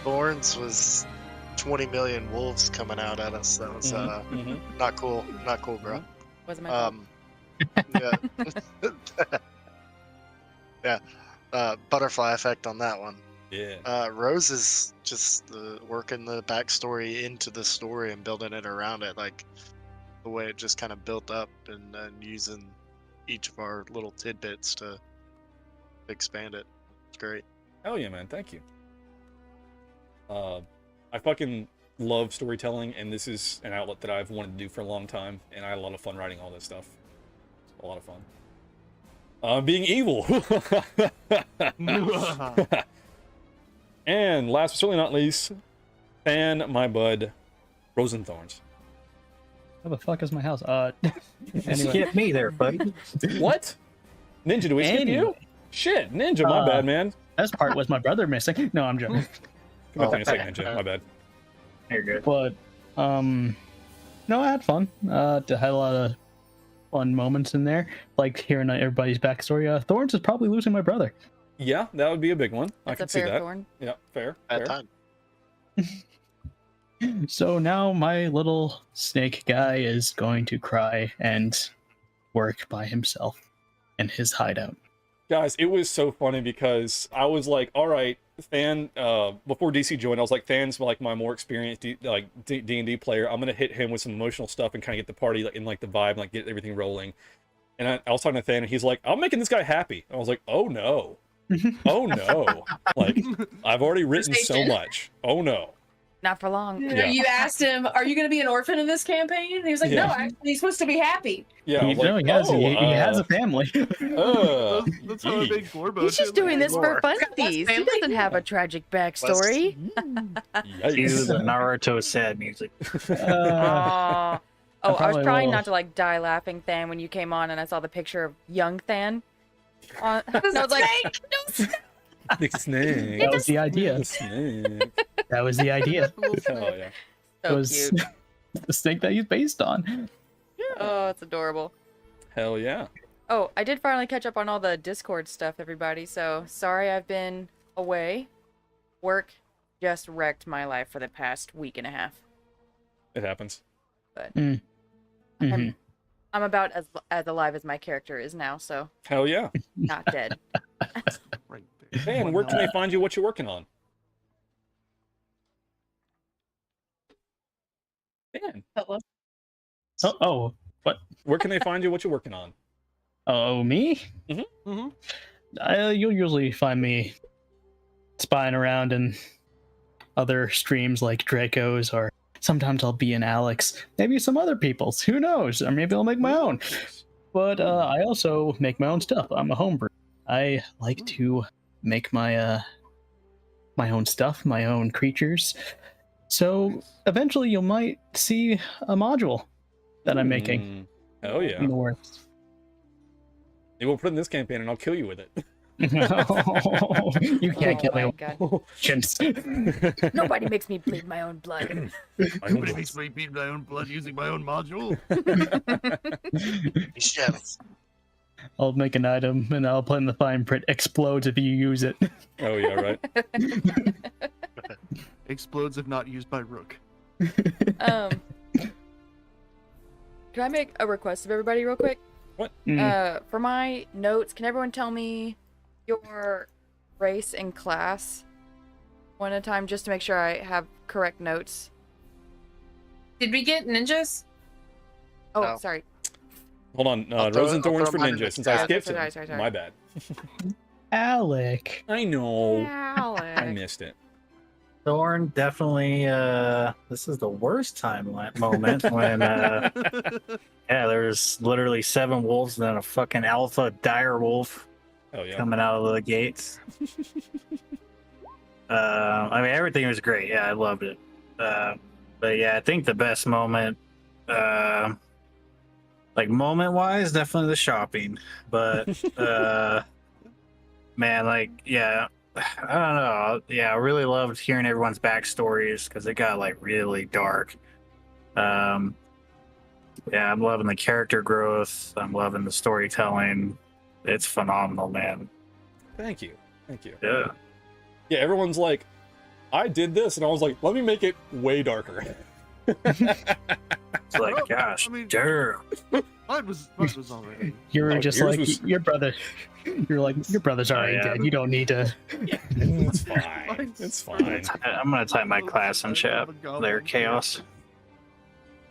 Thorns was 20 million wolves coming out at us. That was Mhm. not cool. Not cool, bro. Wasn't my fault. Yeah. Butterfly effect on that one. Yeah. Rose is just working the backstory into the story and building it around it, like the way it just kind of built up, and using each of our little tidbits to expand it. It's great. Hell yeah, man. Thank you. I fucking love storytelling, and this is an outlet that I've wanted to do for a long time, and I had a lot of fun writing all this stuff. It's a lot of fun. Being evil. And last but certainly not least, fan my bud, Rosenthorns. How the fuck is my house? Anyway. Skip me there, buddy. What? Ninja, do we skip you? Shit, Ninja, my bad, man. This part was my brother missing. No, I'm joking. Come back in a second, Ninja. My bad. You're good. But no, I had fun. Had a lot of fun moments in there, like hearing everybody's backstory. Thorns is probably losing my brother. Yeah, that would be a big one. I That's can a see fair that. thorn. Yeah, fair. Bad fair. time. So now my little snake guy is going to cry and work by himself in his hideout. Guys, it was so funny because I was like, all right, Than, before DC joined, I was like, Than's like my more experienced D&D player. I'm going to hit him with some emotional stuff and kind of get the party in like the vibe and like get everything rolling. And I was talking to Than and he's like, I'm making this guy happy. I was like, oh no. Oh no. Like, I've already written so much. Oh no. Not for long. Yeah. You asked him, "Are you going to be an orphan in this campaign?" And he was like, Yeah. "No, actually, he's supposed to be happy." Yeah. I was like, he has a family. That's how I gee. made Gorbo. He's just doing this for funsies. He family. doesn't have a tragic backstory. Cue Yikes. the Naruto sad music. Aw. Oh, I was probably trying will. not to like die laughing, Than, when you came on and I saw the picture of young Than. And I was like, no, The snake. That was the idea. The snake. That was the idea. Oh yeah. It so was cute. the snake that he's based on. Oh, it's adorable. Hell yeah. Oh, I did finally catch up on all the Discord stuff, everybody. So sorry I've been away. Work just wrecked my life for the past week and a half. It happens. But Mhm. I'm about as alive as my character is now, so Hell yeah. not dead. Right there. Man, where can they find you? What you're working on? Man, Oh, what? where can they find you? What you're working on? Oh, me? Mhm. You'll usually find me spying around in other streams like Draco's, or sometimes I'll be in Alex. Maybe some other people's. Who knows? Or maybe I'll make my own. But I also make my own stuff. I'm a homebrew. I like to make my my own stuff, my own creatures. So eventually you might see a module that I'm making Oh yeah. in the works. You will put it in this campaign and I'll kill you with it. You can't Oh kill my me. God. Chimps. Nobody makes me bleed my own blood. Nobody makes me beat my own blood using my own module. He's jealous. I'll make an item and I'll put in the fine print. Explodes if you use it. Oh yeah, right. Explodes if not used by Rook. Can I make a request of everybody real quick? What? For my notes, can everyone tell me your race and class one at a time, just to make sure I have correct notes? Did we get ninjas? Oh, No. sorry. Hold on. I'll throw Rosenthorns for mine in ninja. the Since I chat. skipped Sorry, it. sorry. My bad. Alec. I know. I Alex. missed it. Thorn definitely. This is the worst moment when. Yeah, there's literally 7 wolves and then a fucking alpha dire wolf Oh yeah. coming out of the gates. I mean, everything was great. Yeah, I loved it. But yeah, I think the best moment, like moment wise, definitely the shopping. But man, like, yeah, I don't know. Yeah, I really loved hearing everyone's backstories because it got like really dark. Yeah, I'm loving the character growth. I'm loving the storytelling. It's phenomenal, man. Thank you. Thank you. Yeah. Yeah, everyone's like, I did this, and I was like, let me make it way darker. It's like, gosh, I mean- damn. Mine was already. You were Oh, just yours like was- your brother. You're like your brother's already yeah. dead. You don't need to. It's fine. It's fine. I'm gonna type my class in chat. There, chaos.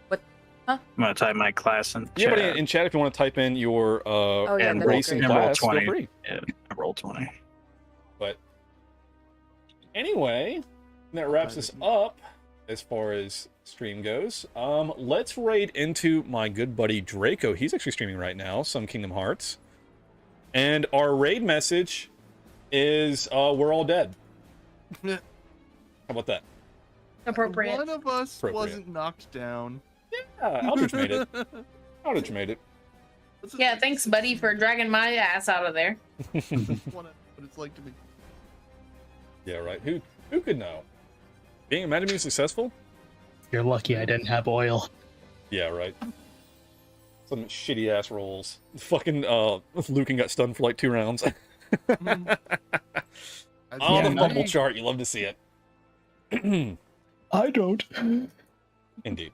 What? Huh? I'm gonna type my class in Yeah, but chat. in chat, if you want to type in your Oh yeah, and that'd be racing great. roll class, feel 20. free. Yeah, roll 20. But anyway, that wraps us up as far as stream goes. Let's raid into my good buddy Draco. He's actually streaming right now, some Kingdom Hearts. And our raid message is we're all dead. How about that? Appropriate. One of us Appropriate. wasn't knocked down. Yeah, Aldrich made it. Aldrich made it. Yeah, thanks, buddy, for dragging my ass out of there. What it's like to be. Yeah, right. Who could know? Imagine being successful? You're lucky I didn't have oil. Yeah, right. Some shitty ass rolls. Fucking Lucan got stunned for like 2 rounds. I Oh, the think- fumble chart. You love to see it. I don't. Indeed.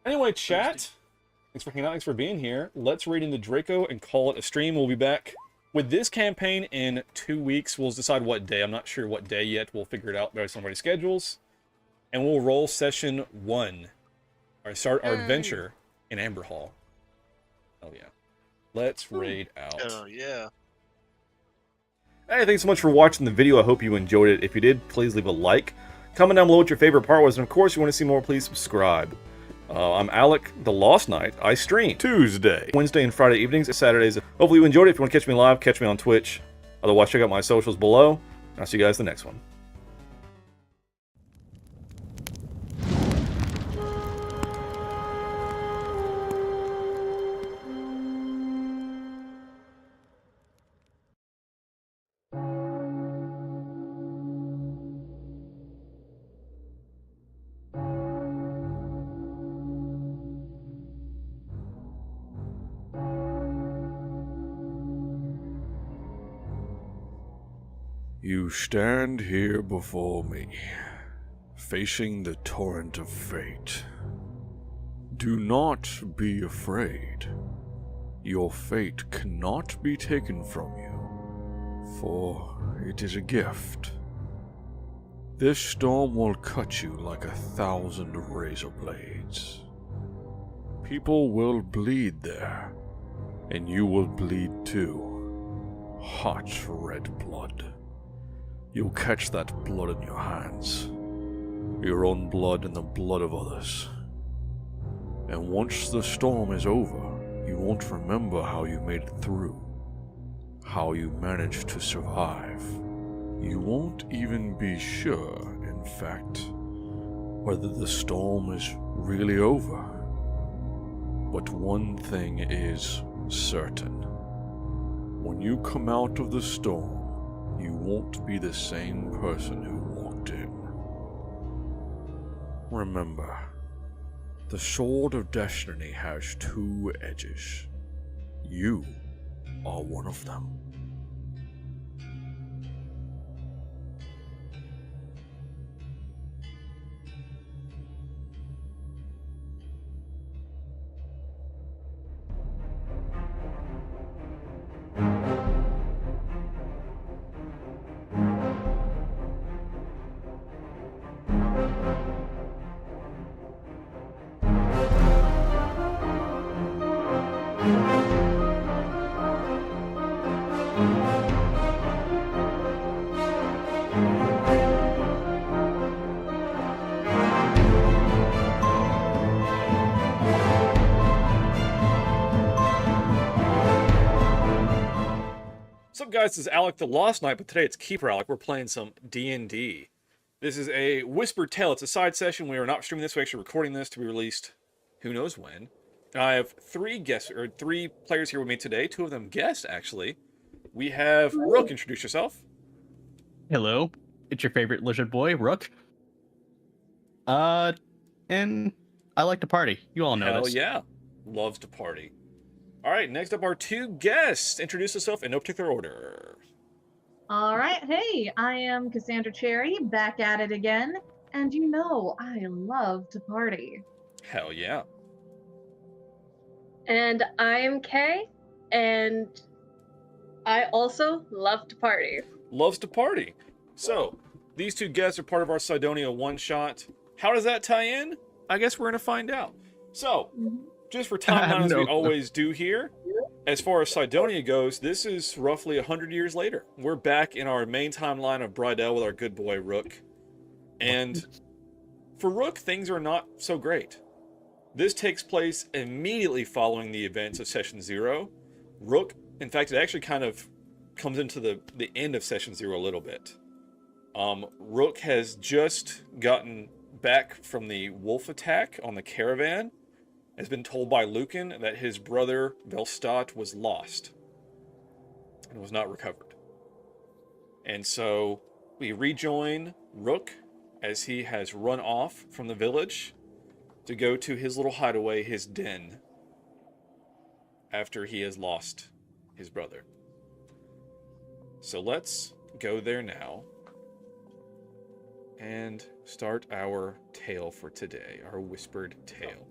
Anyway, chat. Thanks for hanging out. Thanks for being here. Let's raid into Draco and call it a stream. We'll be back with this campaign in 2 weeks. We'll decide what day. I'm not sure what day yet. We'll figure it out based on somebody's schedules. And we'll roll session 1. Or start our adventure in Amber Hall. Oh yeah. Let's raid out. Oh yeah. Hey, thanks so much for watching the video. I hope you enjoyed it. If you did, please leave a like. Comment down below what your favorite part was. And of course, if you want to see more, please subscribe. I'm Alec, the Lost Knight. I stream Tuesday, Wednesday, and Friday evenings, Saturdays. Hopefully you enjoyed it. If you want to catch me live, catch me on Twitch. Otherwise, check out my socials below. And I'll see you guys in the next one. You stand here before me, facing the torrent of fate. Do not be afraid. Your fate cannot be taken from you, for it is a gift. This storm will cut you like 1,000 razor blades. People will bleed there, and you will bleed too. Hot red blood. You'll catch that blood in your hands. Your own blood and the blood of others. And once the storm is over, you won't remember how you made it through. How you managed to survive. You won't even be sure, in fact, whether the storm is really over. But one thing is certain. When you come out of the storm, you won't be the same person who walked in. Remember, the sword of destiny has 2 edges. You are one of them. What's up, guys? This is Alec the Lost Knight, but today it's Keeper Alec. We're playing some D&D. This is a Whispered Tale. It's a side session. We are not streaming this. We're actually recording this to be released who knows when. And I have 3 players here with me today. 2 of them guests, actually. We have Rook. Introduce yourself. Hello, it's your favorite lizard boy, Rook. And I like to party. You all know Hell this. yeah. Loves to party. All right, next up are 2 guests. Introduce yourself in no particular order. All right. Hey, I am Cassandra Cherry, back at it again. And you know, I love to party. Hell yeah. And I'm Kay, and I also love to party. Loves to party. So, these two guests are part of our Sidonia one-shot. How does that tie in? I guess we're going to find out. So, just for I have timeline as we no clue. always do here, as far as Sidonia goes, this is roughly 100 years later. We're back in our main timeline of Brydell with our good boy Rook. And for Rook, things are not so great. This takes place immediately following the events of Session 0. Rook, in fact, it actually kind of comes into the end of Session 0 a little bit. Rook has just gotten back from the wolf attack on the caravan, has been told by Lucan that his brother Velstadt was lost and was not recovered. And so we rejoin Rook as he has run off from the village to go to his little hideaway, his den, after he has lost his brother. So let's go there now and start our tale for today, our whispered tale.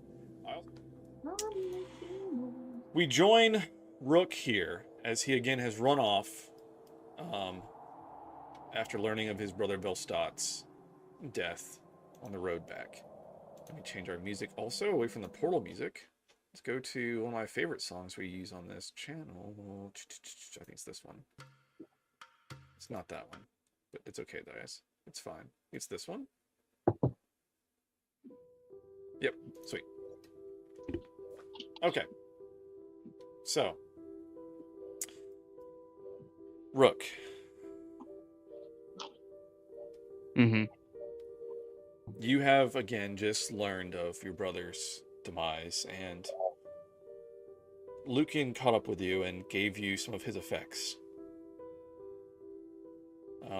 We join Rook here as he again has run off after learning of his brother Velstadt's death on the road back. Let me change our music also away from the portal music. Let's go to one of my favorite songs we use on this channel. I think it's this one. It's not that one, but it's okay, guys. It's fine. It's this one. Yep, sweet. Okay. So, Rook. Mm-hmm. You have, again, just learned of your brother's demise, and Lucan caught up with you and gave you some of his effects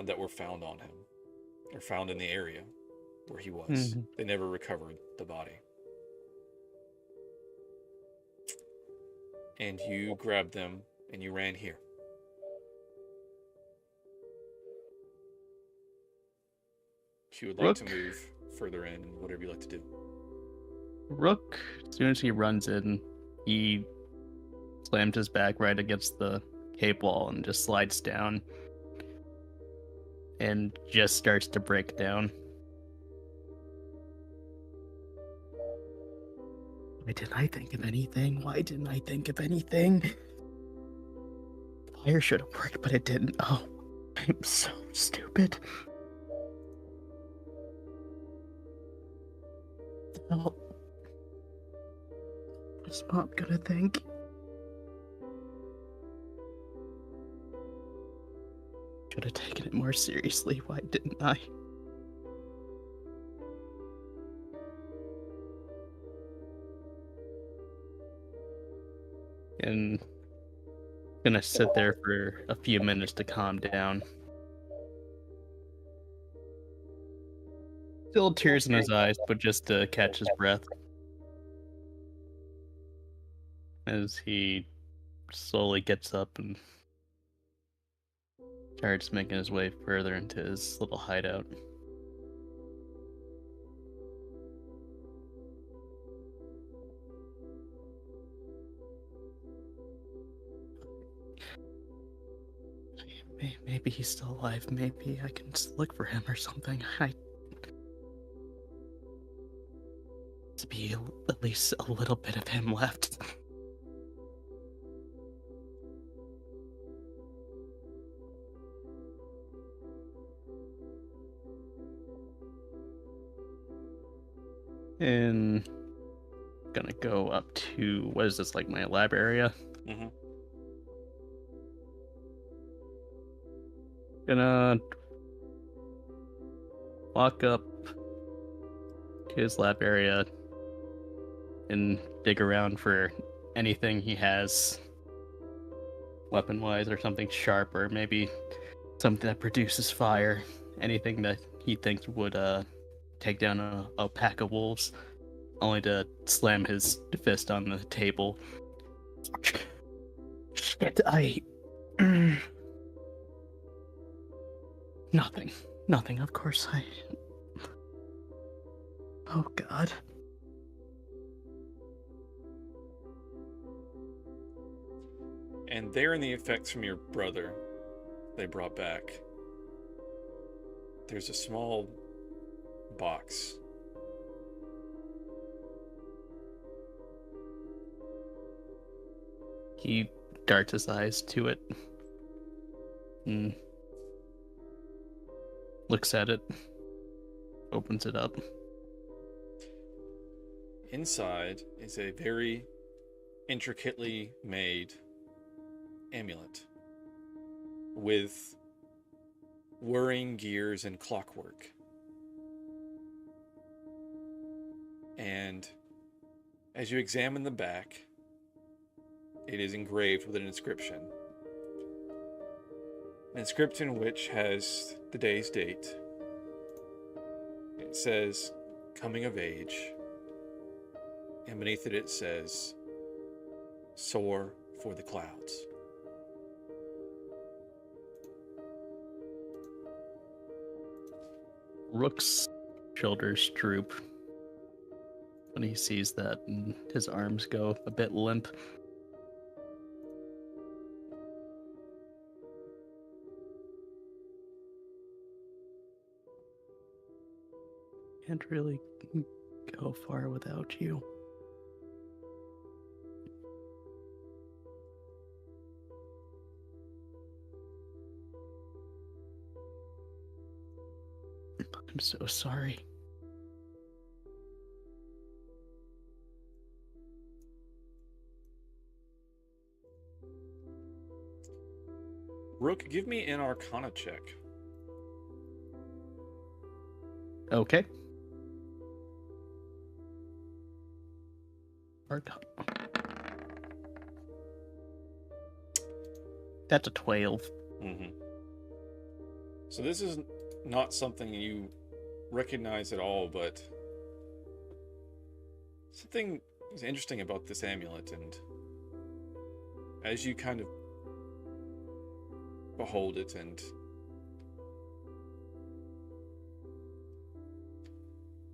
that were found on him, or found in the area where he was. Mm-hmm. They never recovered the body. And you grabbed them, and you ran here. If you would like to Rook. move further in, whatever you'd like to do. Rook, as soon as he runs in, he slams his back right against the cave wall and just slides down and just starts to break down. Why didn't I think of anything? Why didn't I think of anything? Fire should have worked, but it didn't. Oh, I'm so stupid. Oh. What's Mom gonna think? Should have taken it more seriously. Why didn't I? And gonna sit there for a few minutes to calm down. Still tears in his eyes, but just to catch his breath. As he slowly gets up and starts making his way further into his little hideout. Maybe he's still alive. Maybe I can just look for him or something. To be at least a little bit of him left. And gonna go up to, what is this, like my lab area? Mm-hmm. Gonna walk up to his lab area and dig around for anything he has weapon-wise, or something sharp, or maybe something that produces fire. Anything that he thinks would take down a pack of wolves, only to slam his fist on the table. Shit, Nothing, of course. Oh, God. And there in the effects from your brother they brought back, there's a small box. He darts his eyes to it and looks at it, opens it up. Inside is a very intricately made amulet with whirring gears and clockwork. And as you examine the back, it is engraved with an inscription. An inscription which has the day's date. It says, coming of age. And beneath it says, soar for the clouds. Rook's shoulders droop when he sees that, and his arms go a bit limp. Can't really go far without you. I'm so sorry. Rook, give me an Arcana check. Okay. That's a 12. Mm-hmm. So this is not something you recognize at all, but something is interesting about this amulet, and as you kind of behold it, and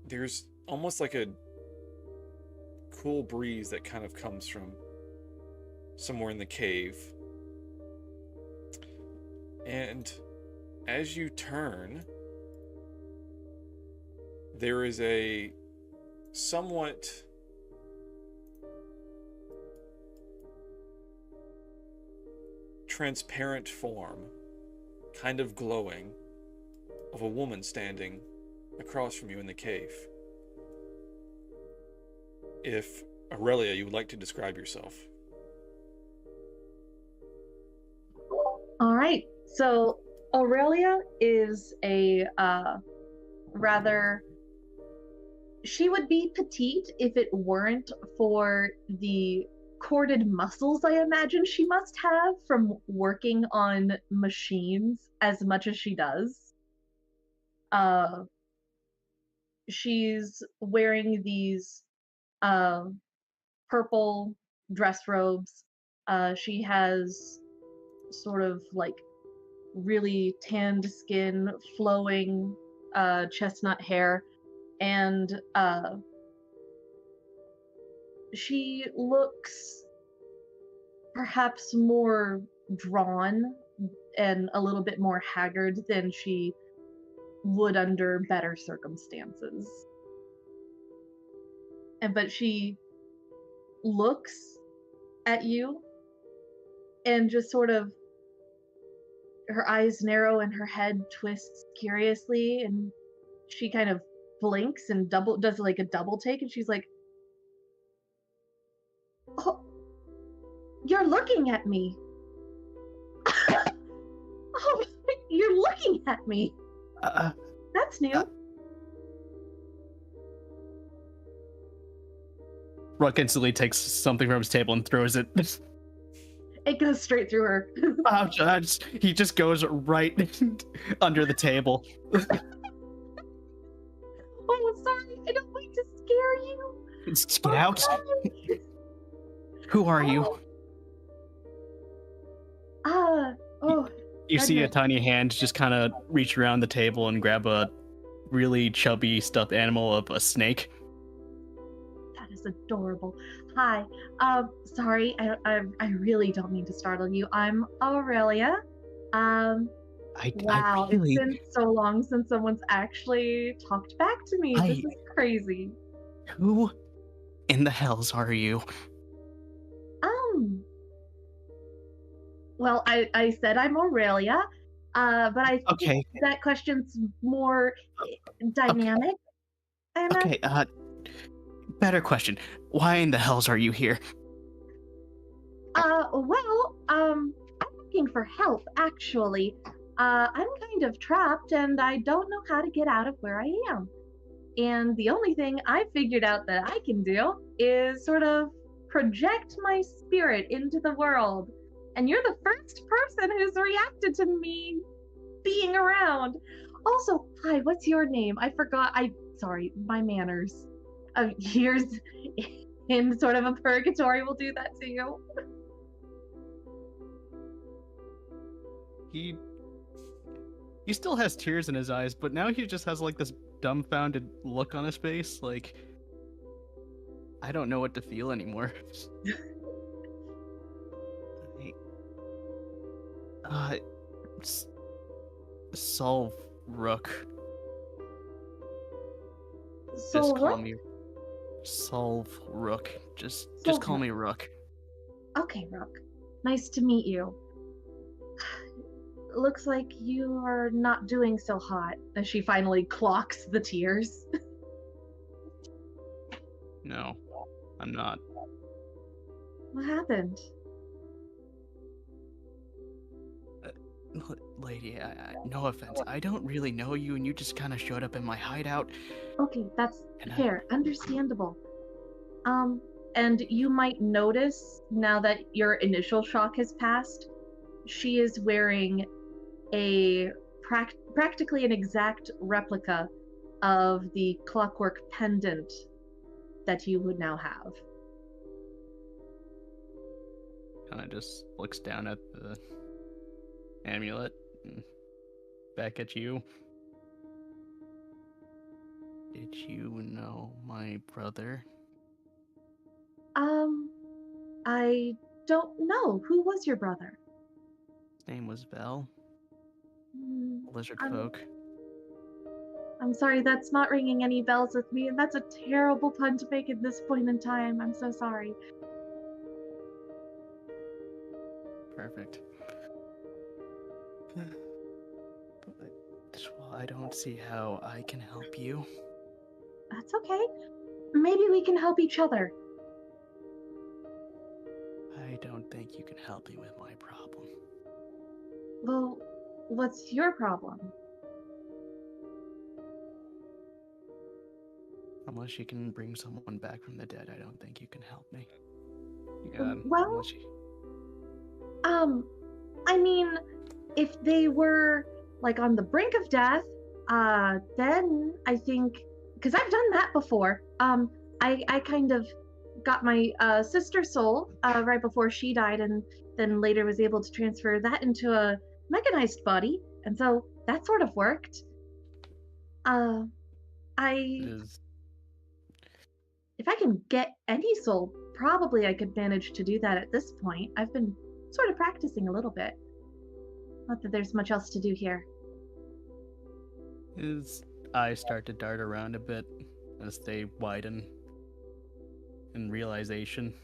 there's almost like a cool breeze that kind of comes from somewhere in the cave. And as you turn, there is a somewhat transparent form, kind of glowing, of a woman standing across from you in the cave. If, Aurelia, you would like to describe yourself. All right. So Aurelia is a rather. She would be petite if it weren't for the corded muscles I imagine she must have from working on machines as much as she does. She's wearing these purple dress robes. She has sort of like really tanned skin, flowing chestnut hair, and she looks perhaps more drawn and a little bit more haggard than she would under better circumstances. But she looks at you and just sort of, her eyes narrow and her head twists curiously, and she kind of blinks and does like a double take, and she's like, "Oh, you're looking at me." "Oh, you're looking at me. That's new." Rook instantly takes something from his table and throws it. It goes straight through her. He just goes right under the table. Oh, sorry. I don't mean to scare you. Get out. Who are you? You see a tiny hand just kind of reach around the table and grab a really chubby stuffed animal of a snake. that is adorable. Hi. Sorry, I really don't mean to startle you. I'm Aurelia. Wow, I really. it's been so long since someone's actually talked back to me. This is crazy. Who in the hells are you? Um, well, I said I'm Aurelia, but I think Okay. that question's more dynamic, I imagine. Okay. Better question. Why in the hells are you here? I'm looking for help, actually. I'm kind of trapped and I don't know how to get out of where I am. And the only thing I figured out that I can do is sort of project my spirit into the world. And you're the first person who's reacted to me being around. Also, hi, what's your name? I forgot. Sorry, my manners. Years in sort of a purgatory will do that to you. He still has tears in his eyes, but now he just has like this dumbfounded look on his face, like I don't know what to feel anymore. S- Solve Rook. So Just call what? me Solve Rook. Just Solve call Rook. me Rook. Okay, Rook. Nice to meet you. Looks like you are not doing so hot as she finally clocks the tears. No, I'm not. What happened? Lady, no offense. I don't really know you, and you just kind of showed up in my hideout. Okay, that's And fair, understandable. And you might notice now that your initial shock has passed, she is wearing a practically an exact replica of the clockwork pendant that you would now have. Kind of just looks down at the amulet and back at you. Did you know my brother? I don't know. Who was your brother? His name was Vel. Hmm, Lizard I'm, folk. I'm sorry, that's not ringing any bells with me, and that's a terrible pun to make at this point in time. I'm so sorry. Perfect. Well, I don't see how I can help you. That's okay. Maybe we can help each other. I don't think you can help me with my problem. Well, what's your problem? Unless you can bring someone back from the dead, I don't think you can help me. Well, Unless you... I mean, if they were like on the brink of death, then I think, because I've done that before. I kind of got my sister's soul right before she died, and then later was able to transfer that into a mechanized body, and so that sort of worked. Is... If I can get any soul, probably I could manage to do that at this point. I've been sort of practicing a little bit. Not that there's much else to do here. His eyes start to dart around a bit as they widen in realization.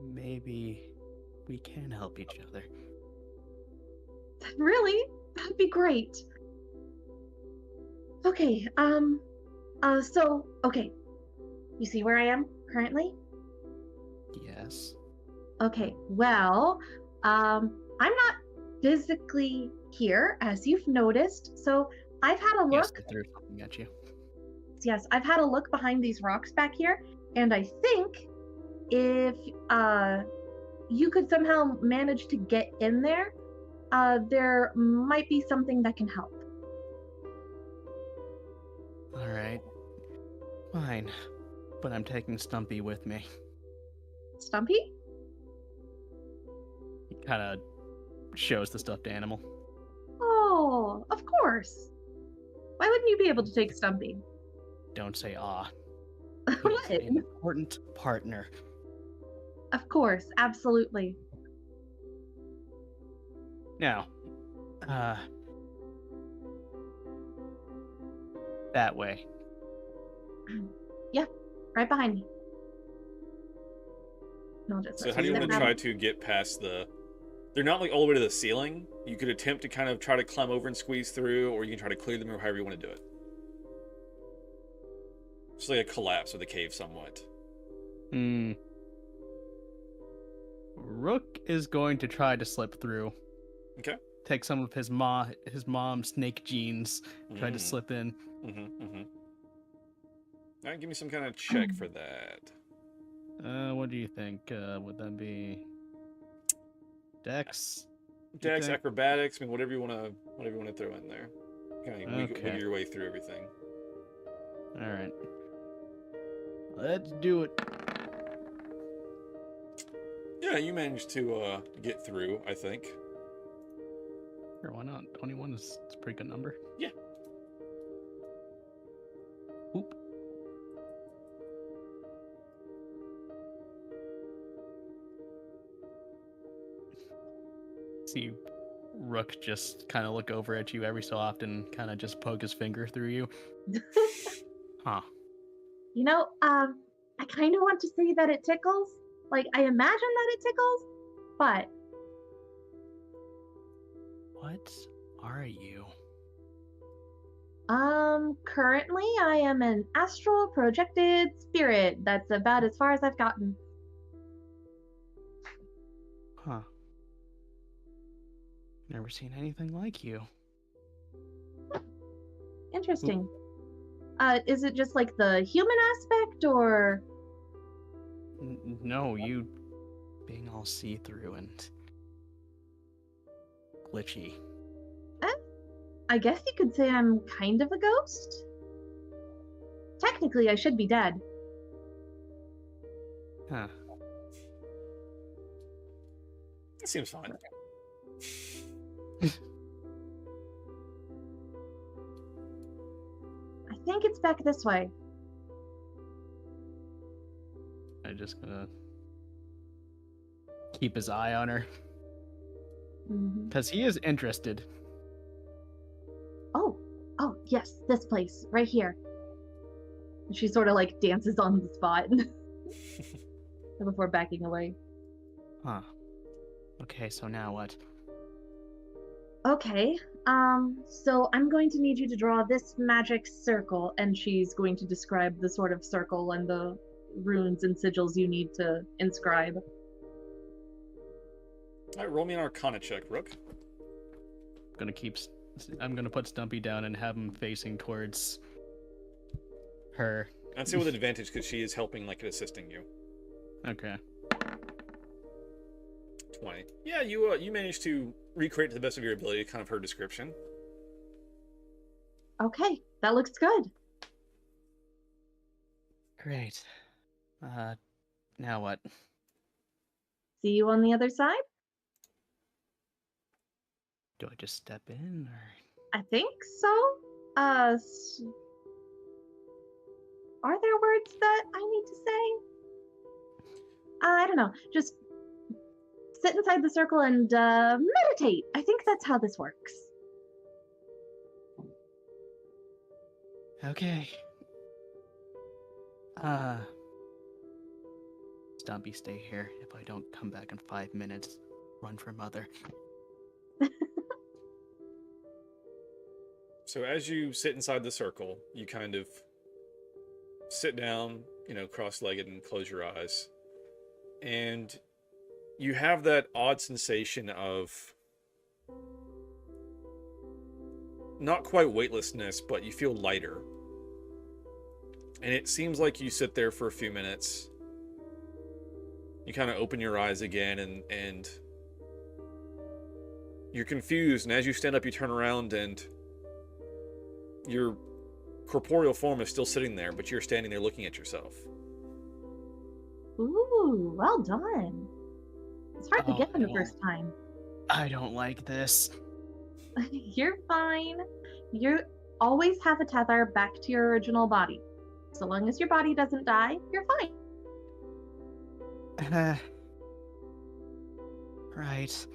Maybe we can help each other. Really? That'd be great. Okay, okay. You see where I am currently? Yes. Okay, well, I'm not physically here, as you've noticed, so I've had a Yes, look. I threw something at you. Yes, I've had a look behind these rocks back here, and I think if you could somehow manage to get in there, there might be something that can help. All right. Fine. But I'm taking Stumpy with me. Stumpy? He kind of shows the stuffed animal. Oh, of course. Why wouldn't you be able to take Stumpy? Don't say ah. What? He's an important partner. Of course, absolutely. Now, that way. Yeah, right behind me. And I'll just So how do you step want to out. try to get past the... They're not like all the way to the ceiling. You could attempt to kind of try to climb over and squeeze through, or you can try to clear them, or however you want to do it. It's like a collapse of the cave somewhat. Rook is going to try to slip through. Okay. Take some of his mom's snake genes, try to slip in. All right, give me some kind of check for that. What do you think? Would that be Dex? Dex, acrobatics, I mean, whatever you want to throw in there. Kind of wiggle your way through everything. All right. Let's do it. Yeah, you managed to get through, I think. Sure, why not? 21 is a pretty good number. Yeah. Oop. See Rook just kind of look over at you every so often, kind of just poke his finger through you. Huh. You know, I kind of want to say that it tickles. Like, I imagine that it tickles, but... What are you? Currently I am an astral projected spirit. That's about as far as I've gotten. Huh. Never seen anything like you. Interesting. Is it just like the human aspect, or... No, you being all see-through and glitchy. I guess you could say I'm kind of a ghost. Technically, I should be dead. Huh. That seems fine. I think it's back this way. I'm just gonna keep his eye on her. Because he is interested. Oh, yes, this place, right here. And she sort of like dances on the spot before backing away. Huh. Okay, so now what? Okay, so I'm going to need you to draw this magic circle, and she's going to describe the sort of circle and the runes and sigils you need to inscribe. Alright, roll me an Arcana check, Rook. I'm gonna put Stumpy down and have him facing towards her. I'd say with advantage because she is helping, like, assisting you. Okay. 20. Yeah, you managed to recreate to the best of your ability kind of her description. Okay, that looks good. Great. Now what? See you on the other side? Do I just step in, or? I think so. Are there words that I need to say? I don't know. Just sit inside the circle and meditate. I think that's how this works. Okay. Stumpy, stay here. If I don't come back in 5 minutes, run for mother. So as you sit inside the circle, you kind of sit down, cross-legged and close your eyes. And you have that odd sensation of not quite weightlessness, but you feel lighter. And it seems like you sit there for a few minutes. You kind of open your eyes again and you're confused. And as you stand up, you turn around and your corporeal form is still sitting there, but you're standing there looking at yourself. Ooh, well done. It's hard to get them the first time. I don't like this. You're fine. always have a tether back to your original body. So long as your body doesn't die, you're fine. Right.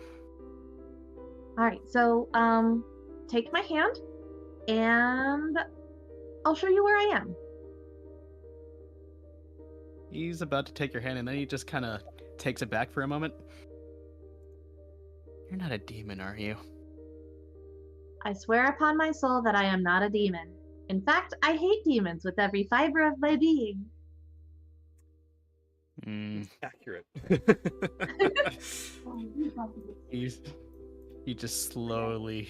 All right, so take my hand, and I'll show you where I am. He's about to take your hand, and then he just kind of takes it back for a moment. You're not a demon, are you? I swear upon my soul that I am not a demon. In fact, I hate demons with every fiber of my being. Accurate. He just slowly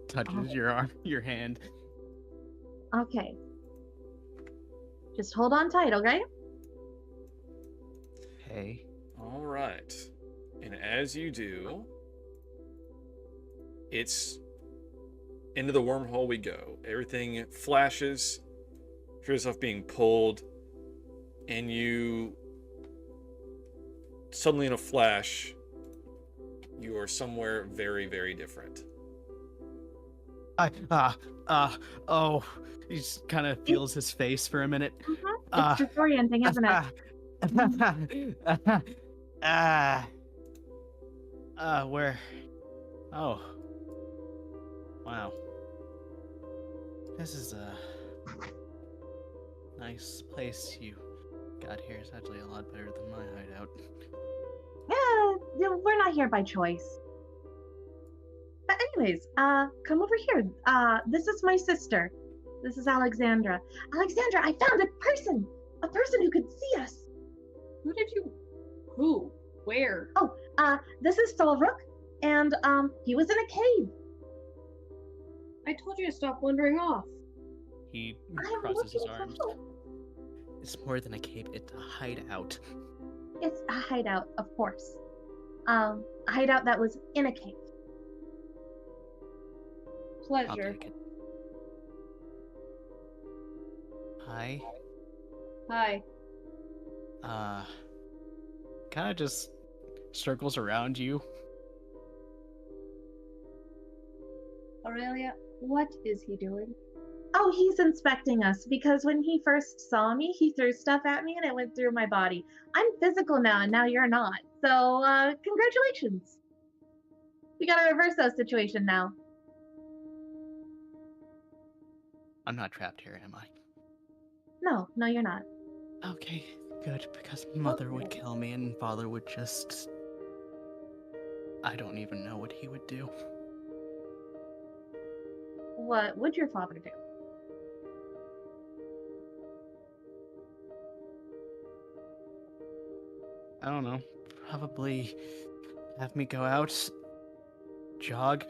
touches your arm, your hand. Okay. Just hold on tight, okay? Hey. All right. And as you do, it's into the wormhole we go. Everything flashes, feel yourself being pulled, and you suddenly in a flash, you are somewhere very, very different. Oh. He just kind of feels his face for a minute. It's disorienting, isn't it? Where? Oh. Wow. This is a nice place you got here. It's actually a lot better than my hideout. Yeah, we're not here by choice. But anyways, come over here. This is my sister. This is Alexandra. Alexandra, I found a person who could see us. Who? Where? Oh, this is Solrook, and he was in a cave. I told you to stop wandering off. He I'm crosses his looking for arms. help. It's more than a cave, it's a hideout. It's a hideout, of course. A hideout that was in a cave. I'll Pleasure. take it. Hi. Hi. Kind of just circles around you. Aurelia, what is he doing? Oh, he's inspecting us because when he first saw me, he threw stuff at me and it went through my body. I'm physical now, and now you're not. So, congratulations. We gotta reverse that situation now. I'm not trapped here, am I? No, you're not. Okay, good, because mother would kill me and father would just... I don't even know what he would do. What would your father do? I don't know. Probably have me go out, jog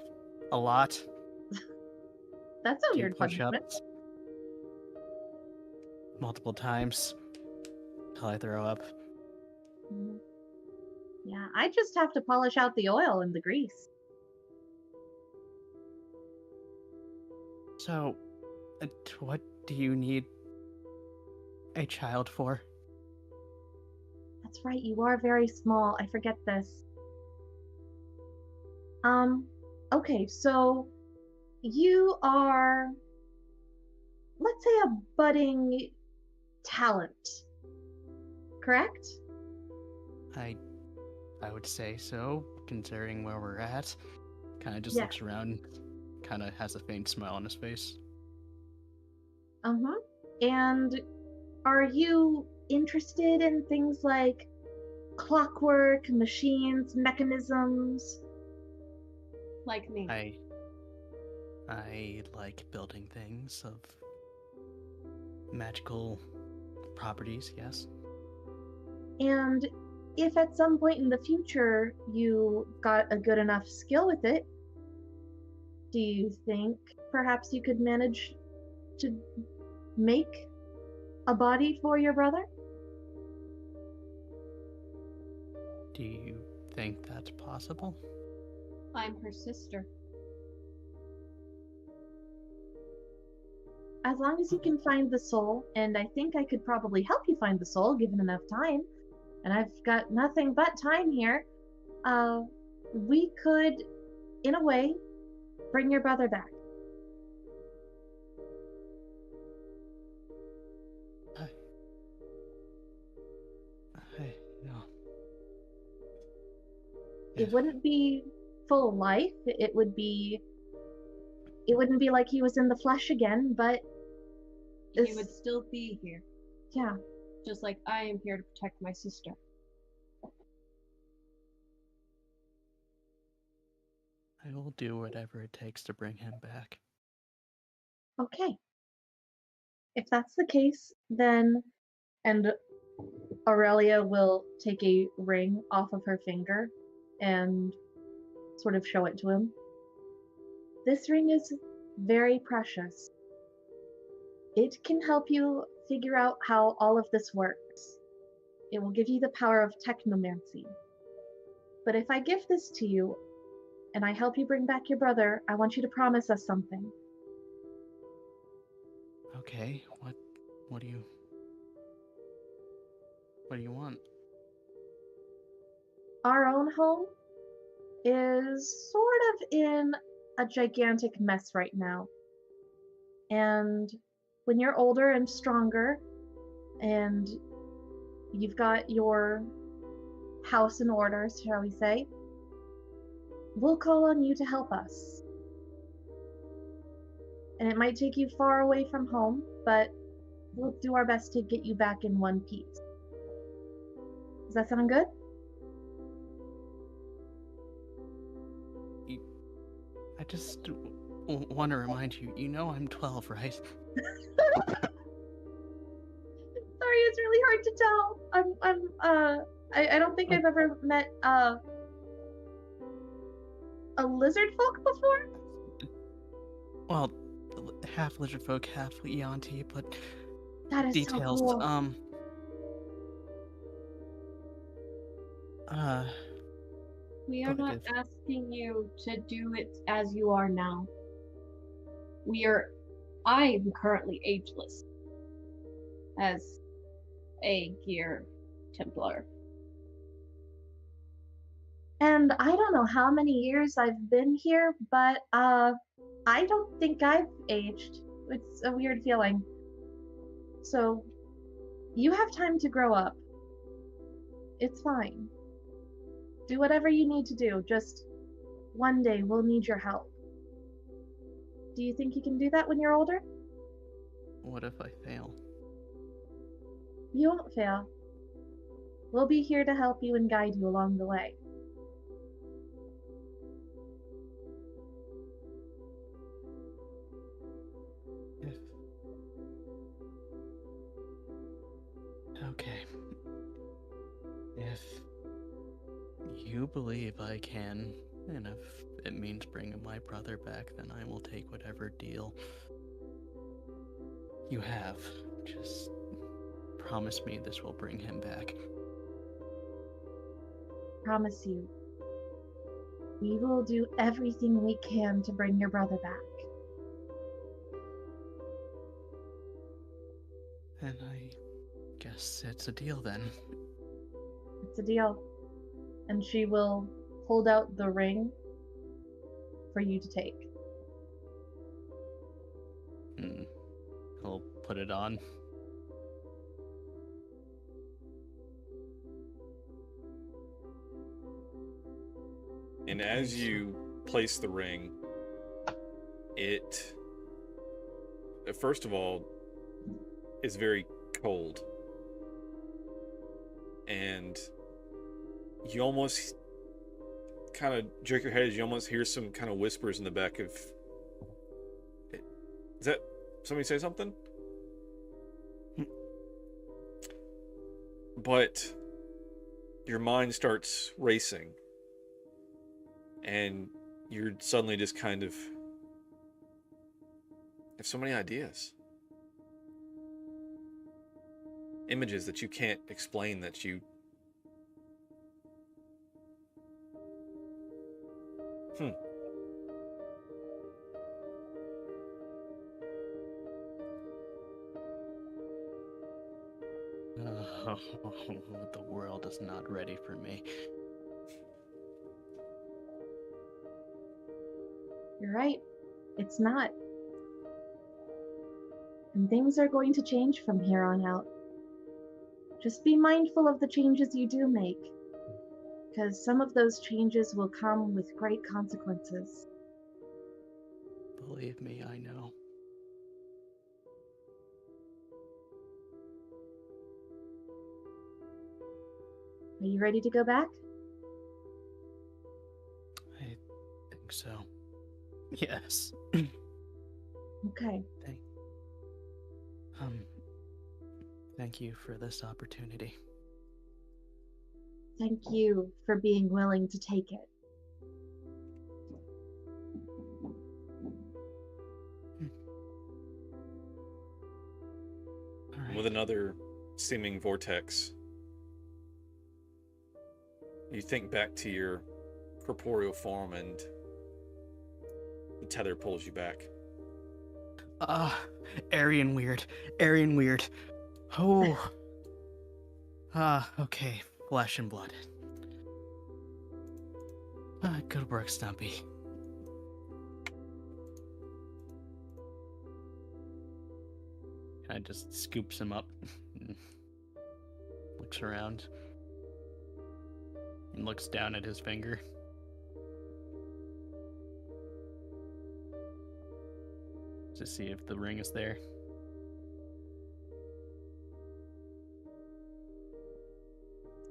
a lot, That's a do weird punishment. push-ups multiple times till I throw up. Mhm. Yeah, I just have to polish out the oil and the grease. So, what do you need a child for? That's right, you are very small. I forget this. Okay, so you are, let's say, a budding talent, correct? I would say so, considering where we're at. Kind of just Yeah. looks around, kind of has a faint smile on his face. And are you interested in things like clockwork, machines, mechanisms? Like me. I like building things of magical properties, yes. And if at some point in the future you got a good enough skill with it, do you think perhaps you could manage to make a body for your brother? Do you think that's possible? I'm her sister. As long as you can find the soul, and I think I could probably help you find the soul given enough time, and I've got nothing but time here, we could, in a way, bring your brother back. Hey, no. It wouldn't be full life. It wouldn't be like he was in the flesh again, but He would still be here, yeah. just like I am here to protect my sister. I will do whatever it takes to bring him back. Okay. If that's the case, then and Aurelia will take a ring off of her finger and sort of show it to him. This ring is very precious. It can help you figure out how all of this works. It will give you the power of technomancy. But if I give this to you and I help you bring back your brother, I want you to promise us something. Okay, what do you want? Our own home is sort of in a gigantic mess right now. And when you're older and stronger and you've got your house in order, shall we say, we'll call on you to help us. And it might take you far away from home, but we'll do our best to get you back in one piece. Does that sound good? I just want to remind you, you know I'm 12, right? Sorry, it's really hard to tell. I don't think I've ever met a lizard folk before. Well, half lizard folk, half Eonti, but That is details. so cool. We are Go not ahead. asking you to do it as you are now. I am currently ageless as a Gear Templar. And I don't know how many years I've been here, but I don't think I've aged. It's a weird feeling. So, you have time to grow up. It's fine. Do whatever you need to do. Just one day we'll need your help. Do you think you can do that when you're older? What if I fail? You won't fail. We'll be here to help you and guide you along the way. Okay. If you believe I can, and if it means bringing my brother back, then I will take whatever deal you have. Just promise me this will bring him back. Promise you. We will do everything we can to bring your brother back. And I guess it's a deal then. It's a deal. And she will hold out the ring for you to take. I'll put it on. And as you place the ring, it, first of all, is very cold. And you almost kind of jerk your head as you almost hear some kind of whispers in the back of it. Is that somebody say something? But your mind starts racing. And you're suddenly just kind of have so many ideas. Images that you can't explain, that you... The world is not ready for me. You're right. It's not. And things are going to change from here on out. just be mindful of the changes you do make, because some of those changes will come with great consequences. Believe me, I know. Are you ready to go back? I think so. Yes. Okay. Thank you for this opportunity. Thank you for being willing to take it. All right. With another seeming vortex, you think back to your corporeal form and the tether pulls you back. Aryan weird. Aryan weird. Oh. Okay. Flesh and blood. Good work, Stumpy. I just scoops him up. And looks around. And looks down at his finger. To see if the ring is there.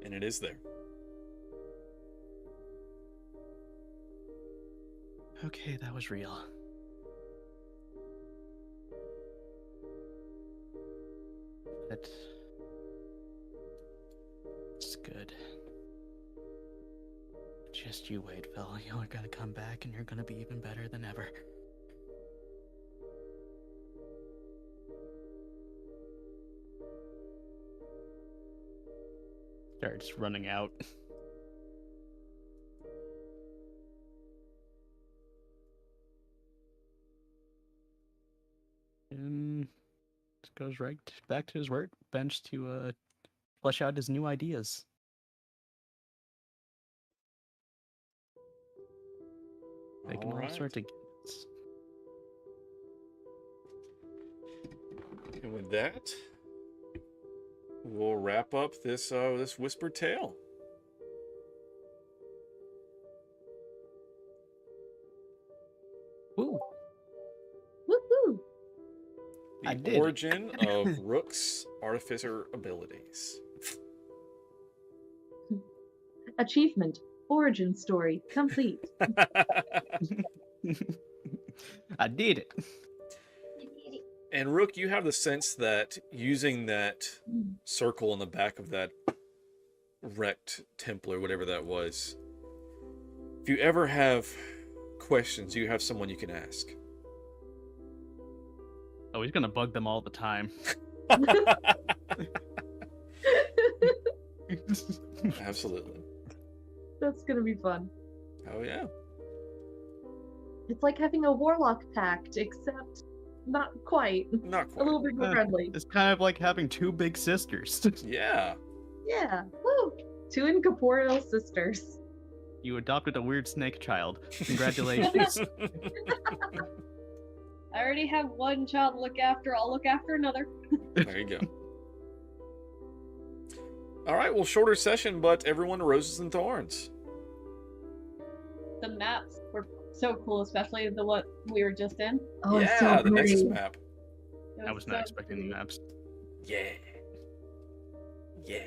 And it is there. Okay, that was real. But it's good. Just you wait, Phil. You're gonna come back and you're gonna be even better than ever. Starts running out. And goes right back to his work bench to flesh out his new ideas. Making all sorts of games. And with that, we'll wrap up this this whispered tale. Woo! Woohoo! The origin of Rook's artificer abilities. Achievement. Origin story complete. I did it. And Rook, you have the sense that using that circle in the back of that wrecked temple or whatever that was, if you ever have questions, you have someone you can ask. Oh, he's gonna bug them all the time. Absolutely. That's gonna be fun. Oh yeah. It's like having a warlock pact, except not quite. Not quite. A little bit more friendly. It's kind of like having two big sisters. Yeah. Yeah. Woo! Two incorporeal sisters. You adopted a weird snake child. Congratulations. I already have one child to look after. I'll look after another. There you go. All right, well, shorter session, but everyone roses and thorns. The maps were so cool, especially the one we were just in. Oh, it's Yeah, so the Nexus pretty. map. It I was not so expecting the pretty. maps. Yeah. Yeah.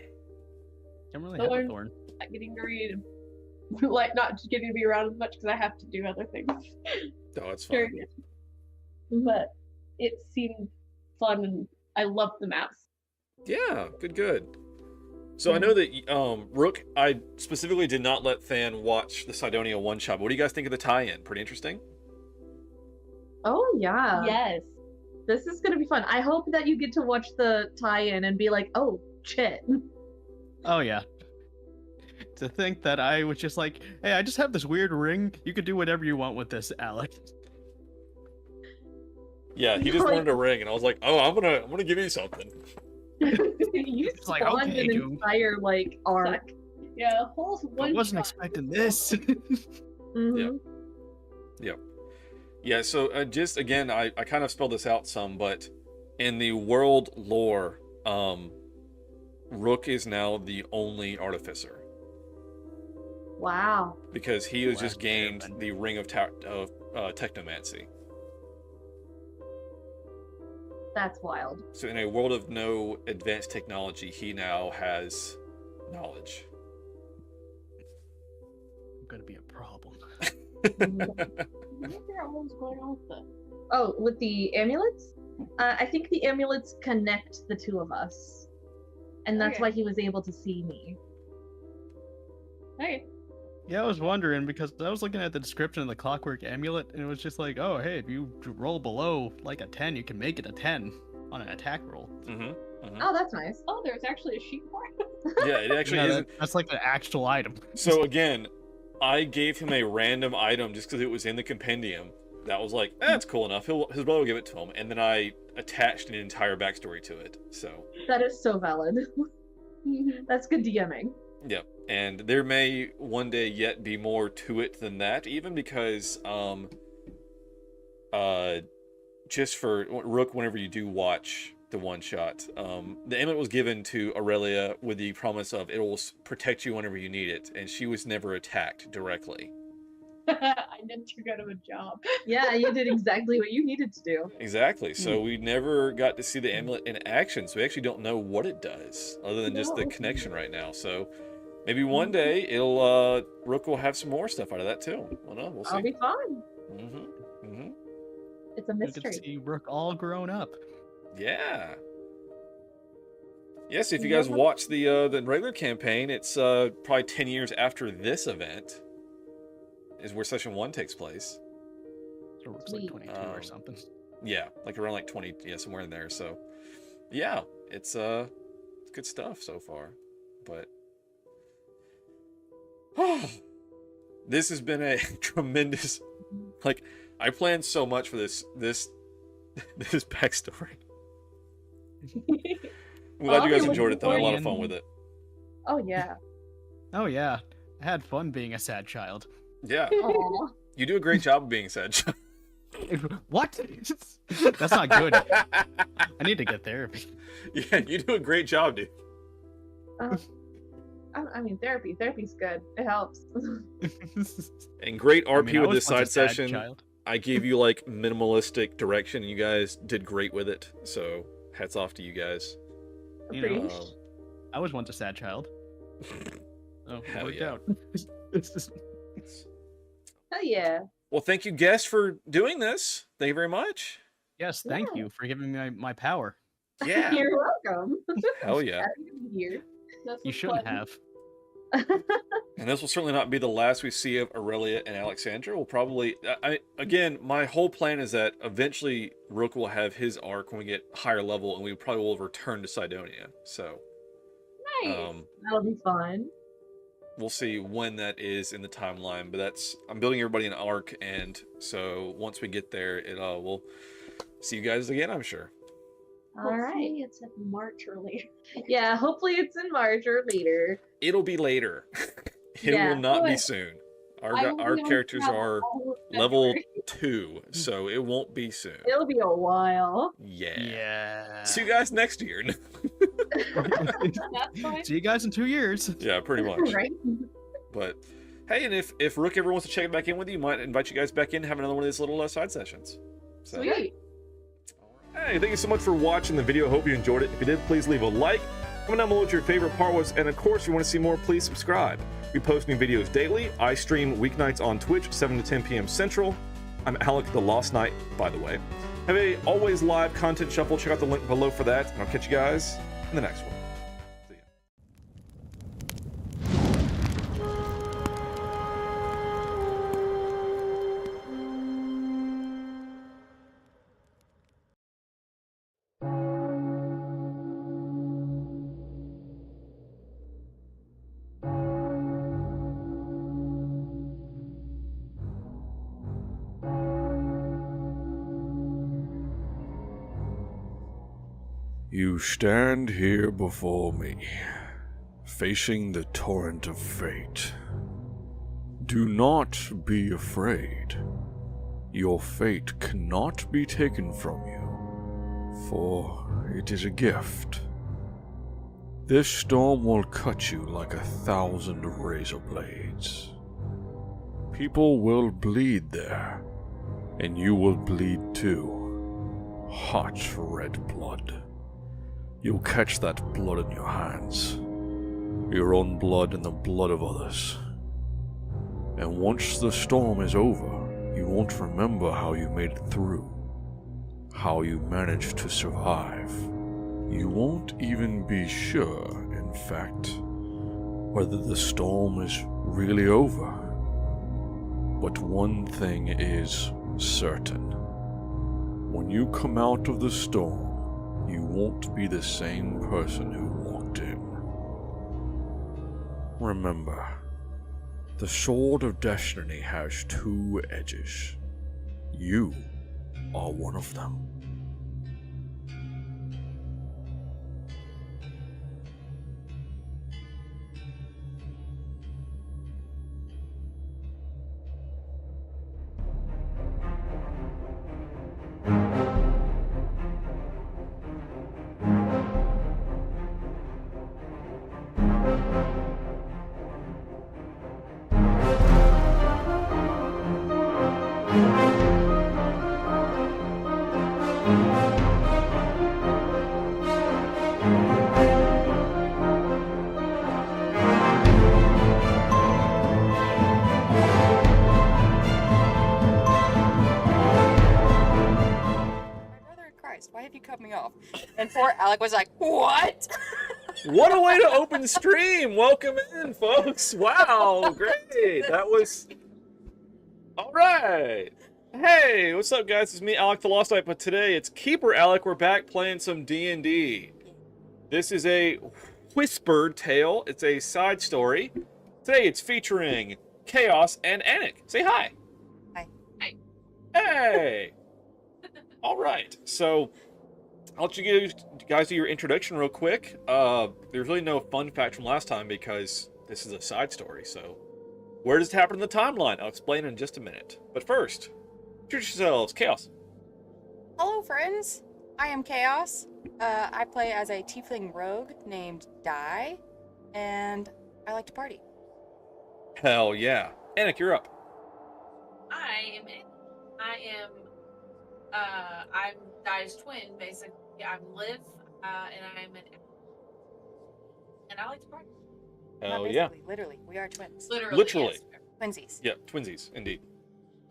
Don't really The have a one- thorn. Not getting to read, like not getting to be around as much because I have to do other things Oh, that's fine. during it. But it seemed fun, and I loved the maps. Yeah, good. So I know that Rook, I specifically did not let Than watch the Sidonia one-shot. What do you guys think of the tie-in? Pretty interesting? Oh yeah. Yes. This is gonna be fun. I hope that you get to watch the tie-in and be like, oh shit. Oh yeah. To think that I was just like, hey, I just have this weird ring. You could do whatever you want with this, Alec. Yeah, he just wanted a ring, and I was like, oh, I'm gonna give you something. You It's like, spawned okay, an dude. entire like arc. Yeah, a whole I one. wasn't shot. expecting this. Mhm. Yeah, so just, again, I kind of spelled this out some, but in the world lore, Rook is now the only artificer Wow. because he has just Last gained airbender. the ring of technomancy. That's wild. So in a world of no advanced technology, he now has knowledge. Gonna be a problem. I can't figure out what was going on with that. Oh, with the amulets? I think the amulets connect the two of us. And that's Okay. why he was able to see me. Okay. Yeah, I was wondering because I was looking at the description of the clockwork amulet, and it was just like, oh, hey, if you roll below like a 10, you can make it a 10 on an attack roll. Oh, that's nice. Oh, there's actually a sheet for it. Yeah, it actually Yeah, isn't. that's like the actual item. So again, I gave him a random item just because it was in the compendium. That was like, that's cool enough. His brother will give it to him, and then I attached an entire backstory to it. So, That is so valid. That's good DMing. yep. And there may one day yet be more to it than that, even because, just for Rook, whenever you do watch the one shot, the amulet was given to Aurelia with the promise of it will protect you whenever you need it, and she was never attacked directly. I did too good of a job. Yeah, you did exactly what you needed to do. Exactly. So we never got to see the amulet in action, so we actually don't know what it does, other than just the connection right now. So maybe one day it'll Rook will have some more stuff out of that too. Well, no, we'll see. I'll be fine. It's a You mystery. can see Rook all grown up. Yeah. Yes, if you guys watch the regular campaign, it's probably 10 years after this event is where session 1 takes place. So Rook's like 22 or something. Yeah, like around like 20, yeah, somewhere in there. So, yeah, it's good stuff so far. But this has been a tremendous, like, I planned so much for this backstory. I'm glad you guys enjoyed it though. I had a lot of fun with it. Oh yeah. Oh yeah, I had fun being a sad child. Yeah. Aw. You do a great job of being sad. What? That's not good. I need to get therapy. Yeah, you do a great job, dude. I mean, therapy's good. It helps. And great RP I mean, I with was this once a side sad session. child. I gave you like minimalistic direction, and you guys did great with it. So hats off to you guys. You know, Preach. I was once a sad child. Oh, it Hell worked yeah. out. Hell yeah. Well, thank you, guests, for doing this. Thank you very much. Yes, thank Yeah. you for giving me my power. Yeah. You're welcome. Hell yeah. Happy to be here. This You was shouldn't fun. have. And this will certainly not be the last we see of Aurelia and Alexandra. We'll probably, again, my whole plan is that eventually Rook will have his arc when we get higher level, and we probably will return to Cydonia. So, Nice. That'll be fun. we'll see when that is in the timeline. But I'm building everybody an arc, and so once we get there, we'll see you guys again, I'm sure. All right. Hopefully it's in March or later. Yeah, hopefully it's in March or later. It'll be later. It Yeah. will not be Good. soon. I Our will be on characters travel are all of level February. 2, so it won't be soon. It'll be a while. Yeah. Yeah. See you guys next year. That's fine. See you guys in 2 years. Yeah, pretty much. Right? But hey, and if Rook ever wants to check back in with you, might invite you guys back in and have another one of these little side sessions. So, Sweet. hey, thank you so much for watching the video. I hope you enjoyed it. If you did, please leave a like. Comment down below what your favorite part was, and of course, if you want to see more, please subscribe. We post new videos daily. I stream weeknights on Twitch, 7 to 10 p.m. Central. I'm Alec the Lost Knight, by the way. Have a always live content shuffle. Check out the link below for that, and I'll catch you guys in the next one. See ya. You stand here before me, facing the torrent of fate. Do not be afraid. Your fate cannot be taken from you, for it is a gift. This storm will cut you like 1,000 razor blades. People will bleed there, and you will bleed too. Hot red blood. You'll catch that blood in your hands. Your own blood and the blood of others. And once the storm is over, you won't remember how you made it through. How you managed to survive. You won't even be sure, in fact, whether the storm is really over. But one thing is certain. When you come out of the storm, you won't be the same person who walked in. Remember, the sword of destiny has two edges. You are one of them. Why have you cut me off? And poor Alec was like, what? What a way to open stream! Welcome in, folks. Wow, great. That was all right. Hey, what's up, guys? It's me, Alec the Lost Knight. But today it's Keeper Alec. We're back playing some D&D. This is a whispered tale. It's a side story. Today it's featuring Chaos and Anik. Say hi. Hi. Hi. Hey. All right. So I'll let you guys do your introduction real quick. There's really no fun fact from last time because this is a side story. So where does it happen in the timeline? I'll explain in just a minute. But first, introduce yourselves. Chaos. Hello, friends. I am Chaos. I play as a tiefling rogue named Dai, and I like to party. Hell yeah. Anik, you're up. I'm Dai's twin, basically. I'm Liv, and I like to party. Hell Not yeah. basically, literally, we are twins. Literally. Yes. Twinsies. Yeah, twinsies, indeed.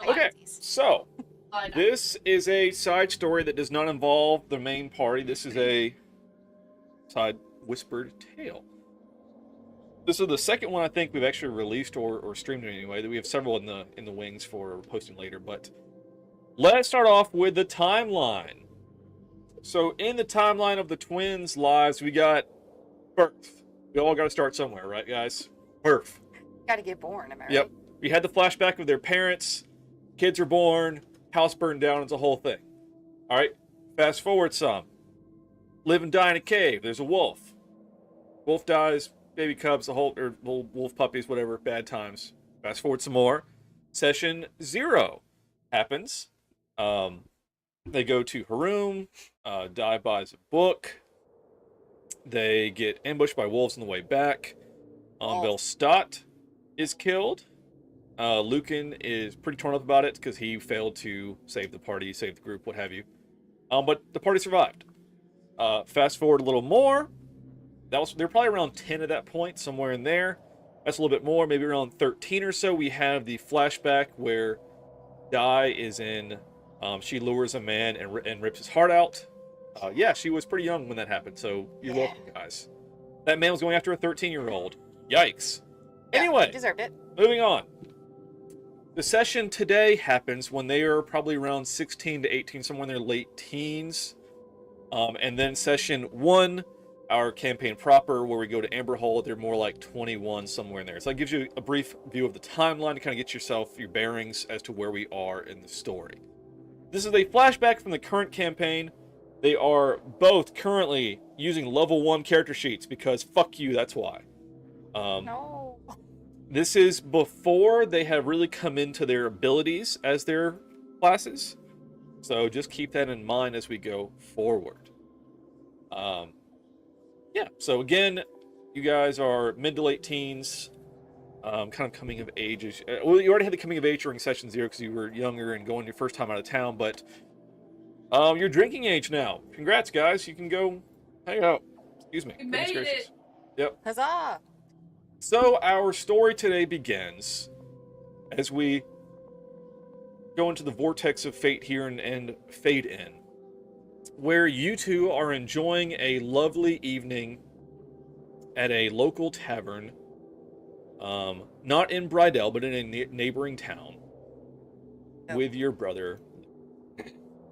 Oh, Okay, Twinsies. so I know. this is a side story that does not involve the main party. This is a side whispered tale. This is the second one I think we've actually released or streamed anyway. That we have several in the wings for posting later. But let's start off with the timeline. So in the timeline of the twins' lives, we got birth. We all got to start somewhere, right, guys? Birth. Gotta get born, am I right? Yep. We had the flashback of their parents. Kids are born. House burned down. It's a whole thing. All right. Fast forward some. Live and die in a cave. There's a wolf. Wolf dies. Baby cubs. The whole or little wolf puppies. Whatever. Bad times. Fast forward some more. Session 0 happens. They go to Harum. Dai buys a book. They get ambushed by wolves on the way back. Belstat is killed. Lucan is pretty torn up about it because he failed to save the party, save the group, what have you. But the party survived. Fast forward a little more. They're probably around 10 at that point, somewhere in there. That's a little bit more, maybe around 13 or so. We have the flashback where Dai is in. She lures a man and rips his heart out. Yeah, she was pretty young when that happened, so you're welcome, guys. That man was going after a 13-year-old. Yikes. Yeah, Anyway, he deserved it. moving on. The session today happens when they are probably around 16 to 18, somewhere in their late teens. And then session 1, our campaign proper, where we go to Amber Hall, they're more like 21, somewhere in there. So that gives you a brief view of the timeline to kind of get yourself your bearings as to where we are in the story. This is a flashback from the current campaign. They are both currently using level 1 character sheets because fuck you, that's why. No. This is before they have really come into their abilities as their classes. So just keep that in mind as we go forward. Yeah. So again, you guys are mid to late teens, kind of coming of age. Well, you already had the coming of age during session 0 because you were younger and going your first time out of town, but you're drinking age now. Congrats, guys. You can go hang out. Excuse me. We Goodness made gracious. it. Yep. Huzzah! So our story today begins as we go into the vortex of fate here and fade in, where you two are enjoying a lovely evening at a local tavern, not in Bridell, but in a neighboring town, with your brother.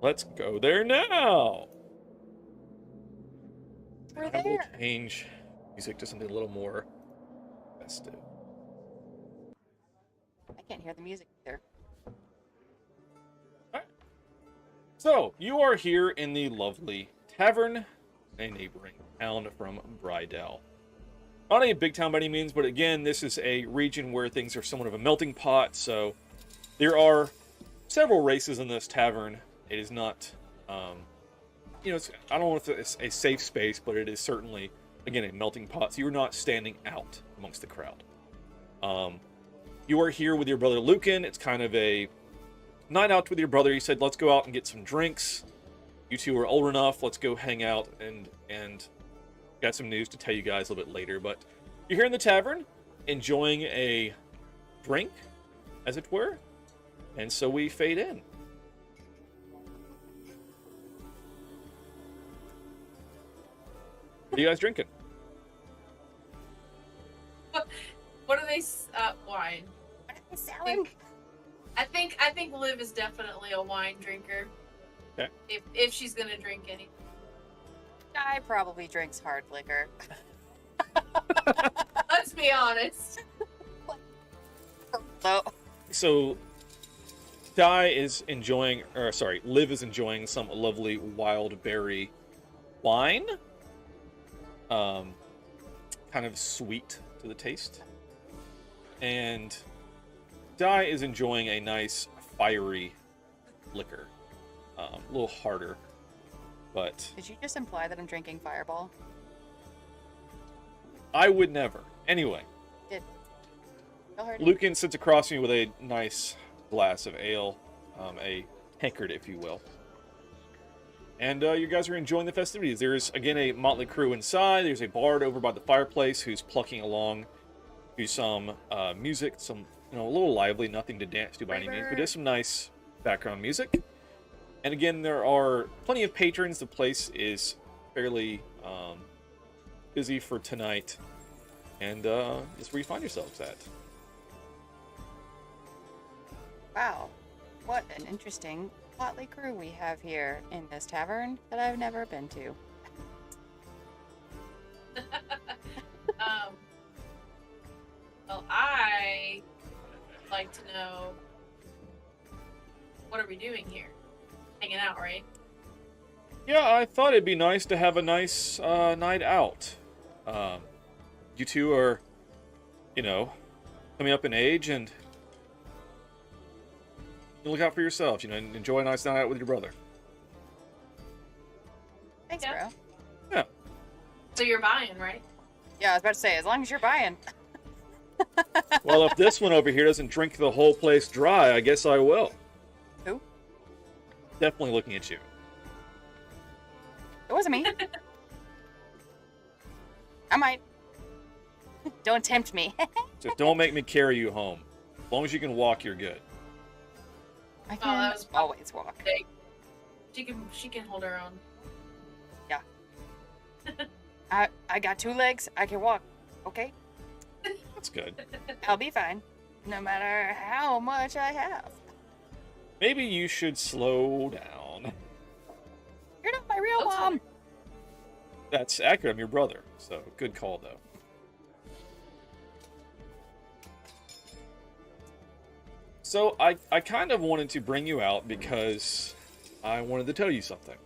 Let's go there now. We're I will there. change music to something a little more festive. I can't hear the music either. So, you are here in the lovely tavern, a neighboring town from Bridell. Not a big town by any means, but again, this is a region where things are somewhat of a melting pot, so there are several races in this tavern. It is not, you know, I don't know if it's a safe space, but it is certainly, again, a melting pot, so you're not standing out amongst the crowd. You are here with your brother Lucan. It's kind of a night out with your brother. He said, let's go out and get some drinks. You two are old enough. Let's go hang out and got some news to tell you guys a little bit later. But you're here in the tavern, enjoying a drink, as it were. And so we fade in. What are you guys drinking? What are they? Wine. What are they selling? I think Liv is definitely a wine drinker. Okay. If she's gonna drink any. I probably drinks hard liquor. Let's be honest. So, Liv is enjoying some lovely wild berry wine. Kind of sweet to the taste. And Di is enjoying a nice fiery liquor. A little harder, but Did you just imply that I'm drinking Fireball? I would never. Anyway, Go ahead. Lucan sits across me with a nice glass of ale, a tankard, if you will. And you guys are enjoying the festivities. There's, again, a motley crew inside. There's a bard over by the fireplace who's plucking along to some music, some, a little lively, nothing to dance to by any means, but there's some nice background music. And again, there are plenty of patrons. The place is fairly busy for tonight. And this is where you find yourselves at. Wow. What an interesting motley crew we have here in this tavern that I've never been to. Well, I like to know, what are we doing here? Hanging out, right? Yeah, I thought it'd be nice to have a nice night out. You two are, coming up in age, and you look out for yourselves. Enjoy a nice night out with your brother. Thanks, Yeah. bro. Yeah. So you're buying, right? Yeah, I was about to say, as long as you're buying. Well, if this one over here doesn't drink the whole place dry, I guess I will. Who? Definitely looking at you. It wasn't me. I might. Don't tempt me. Just don't make me carry you home. As long as you can walk, you're good. I that can was always walk. She can hold her own. I got 2 legs. I can walk. Okay? That's good. I'll be fine. No matter how much I have. Maybe you should slow down. You're not my real That's mom. That's accurate. I'm your brother. So, good call, though. So, I kind of wanted to bring you out because I wanted to tell you something.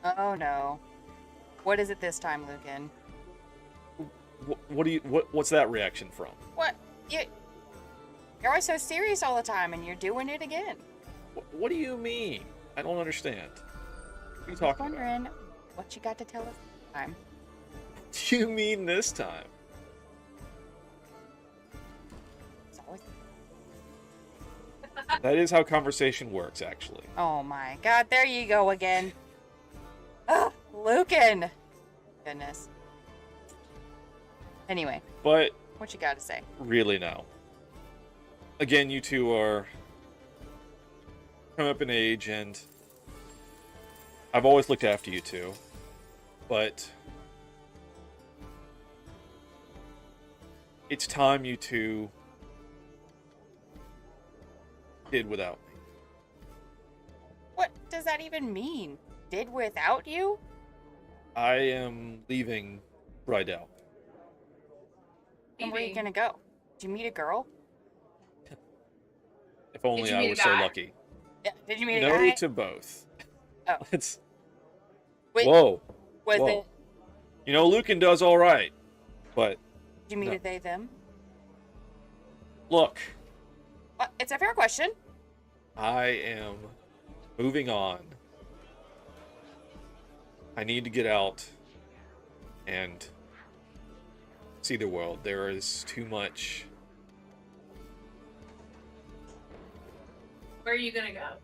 Oh no. What is it this time, Lucan? What's that reaction from? What? You're always so serious all the time, and you're doing it again. What do you mean? I don't understand. What are you Just talking about? wondering what you got to tell us this time. you mean this time? It's always- That is how conversation works, actually. Oh my god, there you go again. Ugh, Lucan! Goodness. Anyway, But what you gotta say? really now. Again, you two are come up in age, and I've always looked after you two, but it's time you two did without me. What does that even mean? Did without you? I am leaving Rydell. And where are you gonna go? Did you meet a girl? If only you I meet a was so guy? lucky. Yeah, did you meet a No guy? to both. Oh. Let's. Wait, Whoa. was whoa. it? You know, Lucan does all right, but Did you meet No. a they them? look, Well, it's a fair question. I am moving on. I need to get out and see the world. There is too much. Where are you gonna go?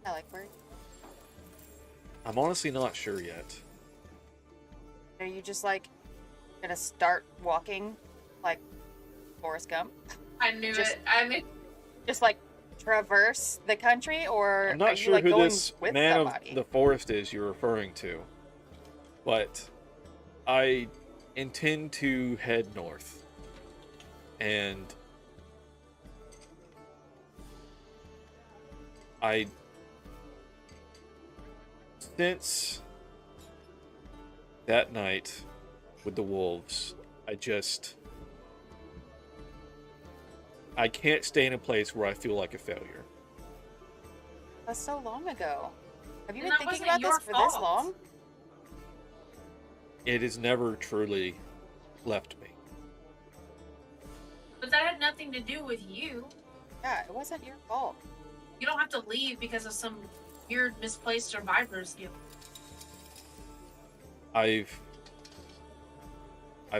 I like where. I'm honestly not sure yet. Are you just like gonna start walking like Forrest Gump? I knew Just- it. I knew. Just like traverse the country, or I'm are not you sure like who going this with man somebody? of the forest is you're referring to, but I intend to head north. And since that night with the wolves, I can't stay in a place where I feel like a failure. That's so long ago. Have you And been that thinking wasn't about this your for this fault. long? It has never truly left me. But that had nothing to do with you. Yeah, it wasn't your fault. You don't have to leave because of some weird misplaced survivor's guilt. I've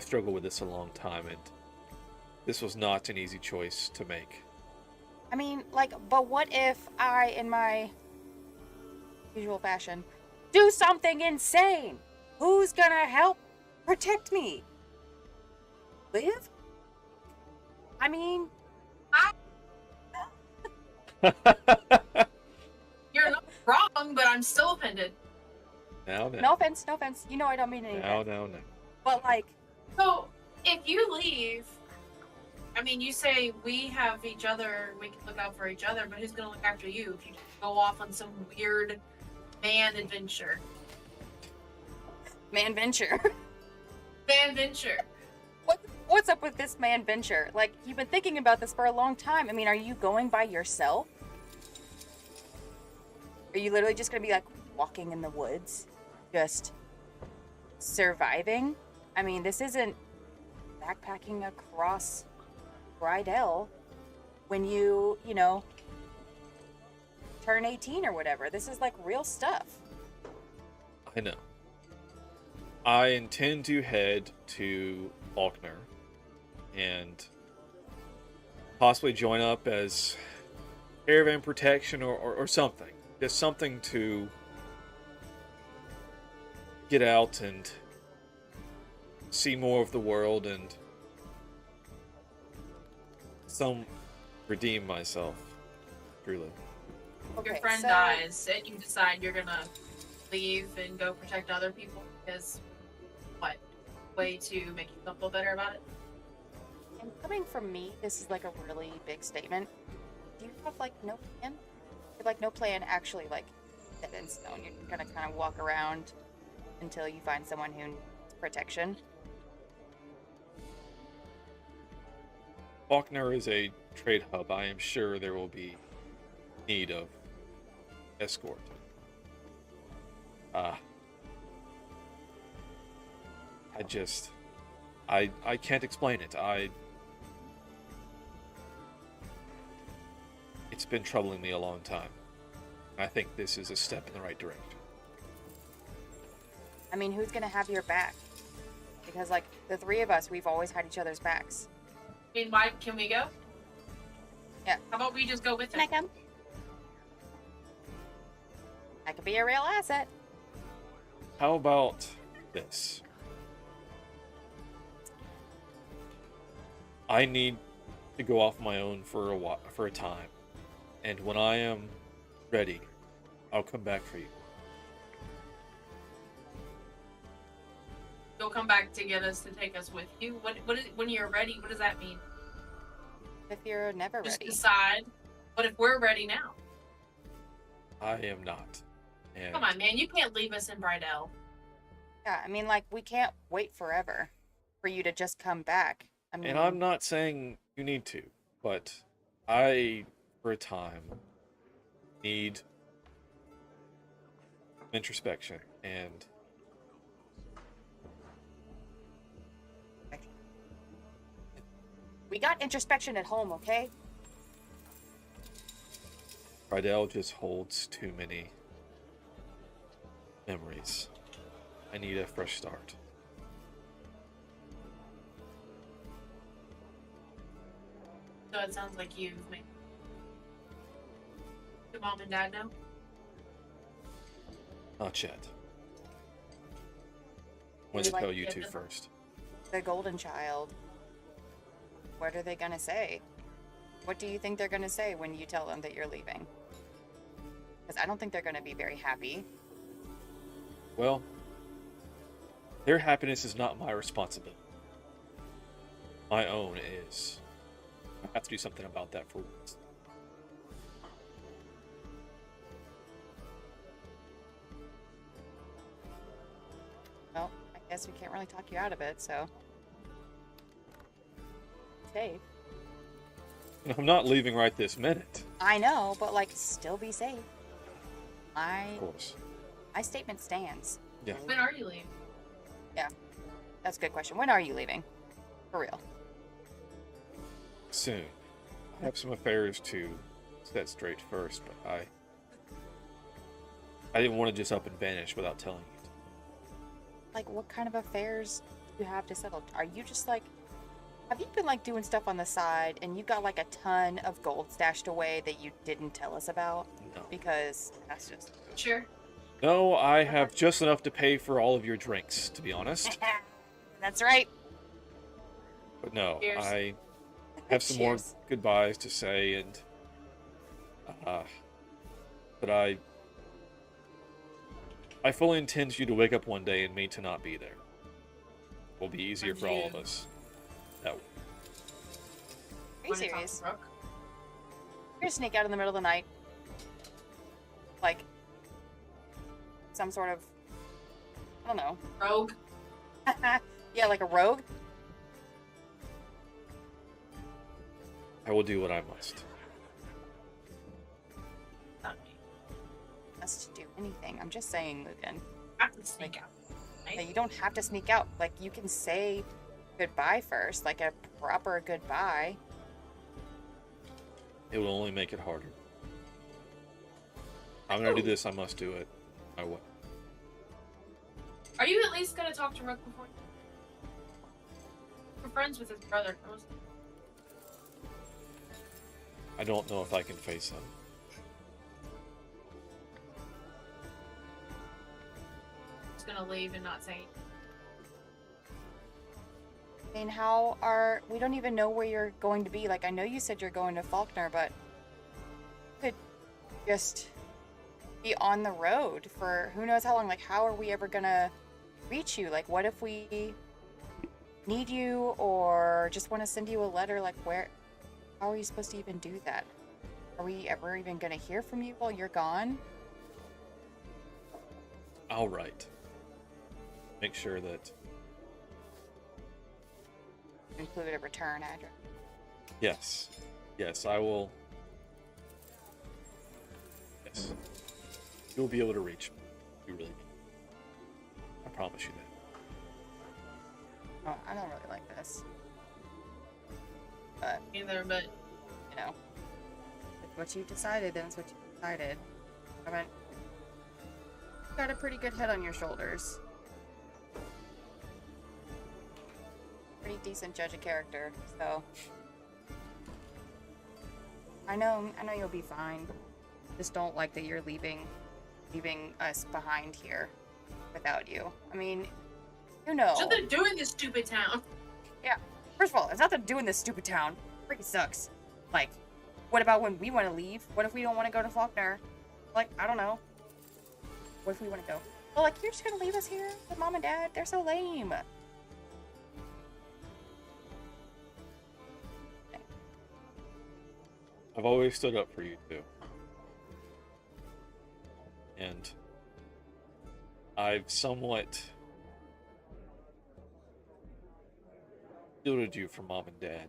struggled with this a long time, and this was not an easy choice to make. I mean, like, but what if I, in my usual fashion, do something insane? Who's gonna help protect me? Liv? I mean, You're not wrong, but I'm still offended. Now. no offense, no offense. You know I don't mean anything. No. But like, So, if you leave, I mean, you say we have each other, we can look out for each other, but who's gonna look after you if you go off on some weird man adventure? man venture. Man venture. What's up with this man venture? Like, you've been thinking about this for a long time. I mean, are you going by yourself? Are you literally just gonna be like walking in the woods, just surviving? I mean, this isn't backpacking across Rydell when you know, turn 18 or whatever. This is like real stuff. I know. I intend to head to Faulkner and possibly join up as caravan protection or something. Just something to get out and see more of the world and redeem myself, truly. If your Okay, friend so- dies and you decide you're gonna leave and go protect other people because what? Way to make you feel better about it? And coming from me, this is like a really big statement. Do you have like no plan? You have like no plan actually like set in stone. You're gonna kind of walk around until you find someone who needs protection. Faulkner is a trade hub. I am sure there will be need of escort. I can't explain it. It's been troubling me a long time. I think this is a step in the right direction. I mean, who's gonna have your back? Because, like, the three of us, we've always had each other's backs. I mean, why can we go? Yeah. How about we just go with Can I him? come? I could be a real asset. How about this? I need to go off my own for a time, and when I am ready, I'll come back for you. You'll come back to get us to take us with you. When you're ready? What does that mean? If you're never Just ready. decide. What if we're ready now? I am not. And Come on, man. You can't leave us in Bridell. Yeah, I mean, like, we can't wait forever for you to just come back. I mean, And I'm not saying you need to, but I, for a time, need introspection and we got introspection at home, okay? Rydell just holds too many memories. I need a fresh start. So it sounds like you've made. Your mom and dad know? Not yet. I'm going Maybe to like tell you give two them- first. The golden child. What are they gonna say? What do you think they're gonna say when you tell them that you're leaving? Because I don't think they're gonna be very happy. Well, their happiness is not my responsibility. My own is. I have to do something about that for once. Well, I guess we can't really talk you out of it, so. Safe. I'm not leaving right this minute. I know, but like, still be safe. Of course. My statement stands. Yeah. When are you leaving? That's a good question. When are you leaving? For real. Soon. I have some affairs to set straight first, but I didn't want to just up and vanish without telling you. Like, what kind of affairs do you have to settle? Are you just like, have you been like doing stuff on the side and you got like a ton of gold stashed away that you didn't tell us about? No. Because that's just. Sure. No, I have just enough to pay for all of your drinks, to be honest. That's right. But no, Cheers. I have some more Cheers. goodbyes to say, and but I fully intend you to wake up one day and me to not be there. It will be easier for all of us. That way. Are you Wanna talk serious? to Brooke? You're gonna sneak out in the middle of the night, like some sort of, I don't know. Rogue. Yeah, like a rogue. I will do what I must. Not me. Us to do anything. I'm just saying, Lucan. I have to sneak out. That you don't have to sneak out. Like, you can say goodbye first, like a proper goodbye. It will only make it harder. I'm gonna do this. I must do it. I will. Are you at least gonna talk to Rook before? We're friends with his brother. I don't know if I can face him. Just gonna leave and not say. I mean, we don't even know where you're going to be. Like, I know you said you're going to Faulkner, but you could just be on the road for who knows how long. Like, how are we ever gonna reach you? Like, what if we need you or just want to send you a letter? Like, how are you supposed to even do that? Are we ever even gonna hear from you while you're gone? I'll write. Make sure that. Include a return address. Yes. Yes, I will. Yes. You'll be able to reach me. You really will. I promise you that. Oh, I don't really like this. But, Either, but you know, if what you decided, then it's what you decided. I mean, you've got a pretty good head on your shoulders. pretty decent judge of character, so I know you'll be fine. Just don't like that you're leaving us behind here without you. I mean, you know. What they're doing this stupid town. Yeah. First of all, it's nothing to do in this stupid town. It freaking sucks. Like, what about when we want to leave? What if we don't want to go to Faulkner? Like, I don't know. What if we want to go? Well, like, you're just gonna leave us here with Mom and Dad? They're so lame. I've always stood up for you two. And I've somewhat shielded you from Mom and Dad.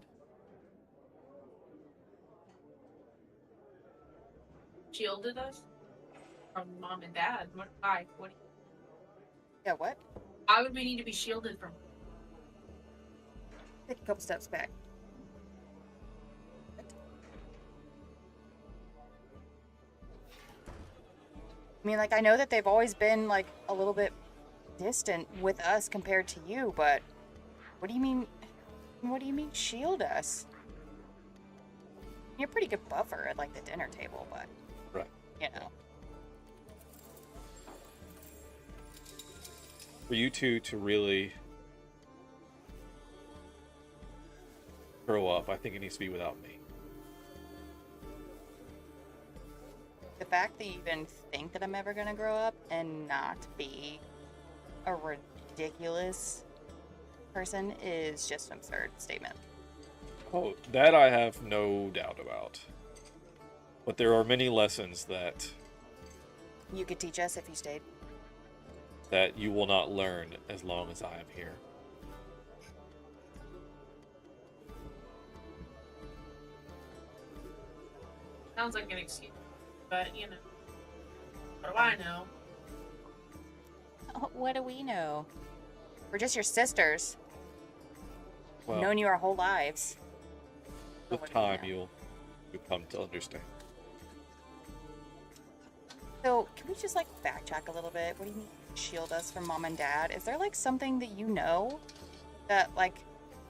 Shielded us from Mom and Dad. Why? What? Yeah, what? Why would we need to be shielded from? Take a couple steps back. I mean, like, I know that they've always been, like, a little bit distant with us compared to you, but what do you mean? What do you mean shield us? You're a pretty good buffer at, like, the dinner table, but, Right. you know. For you two to really grow up, I think it needs to be without me. The fact that you even think that I'm ever gonna grow up and not be a ridiculous person is just an absurd statement. Oh, that I have no doubt about. But there are many lessons that You could teach us if you stayed. you will not learn as long as I am here. Sounds like an excuse, but you know, what do I know? What do we know? We're just your sisters. Well, Known you our whole lives. with What do we time know? you'll come to understand. So, can we just like backtrack a little bit? What do you mean shield us from Mom and Dad? Is there like something that you know that like,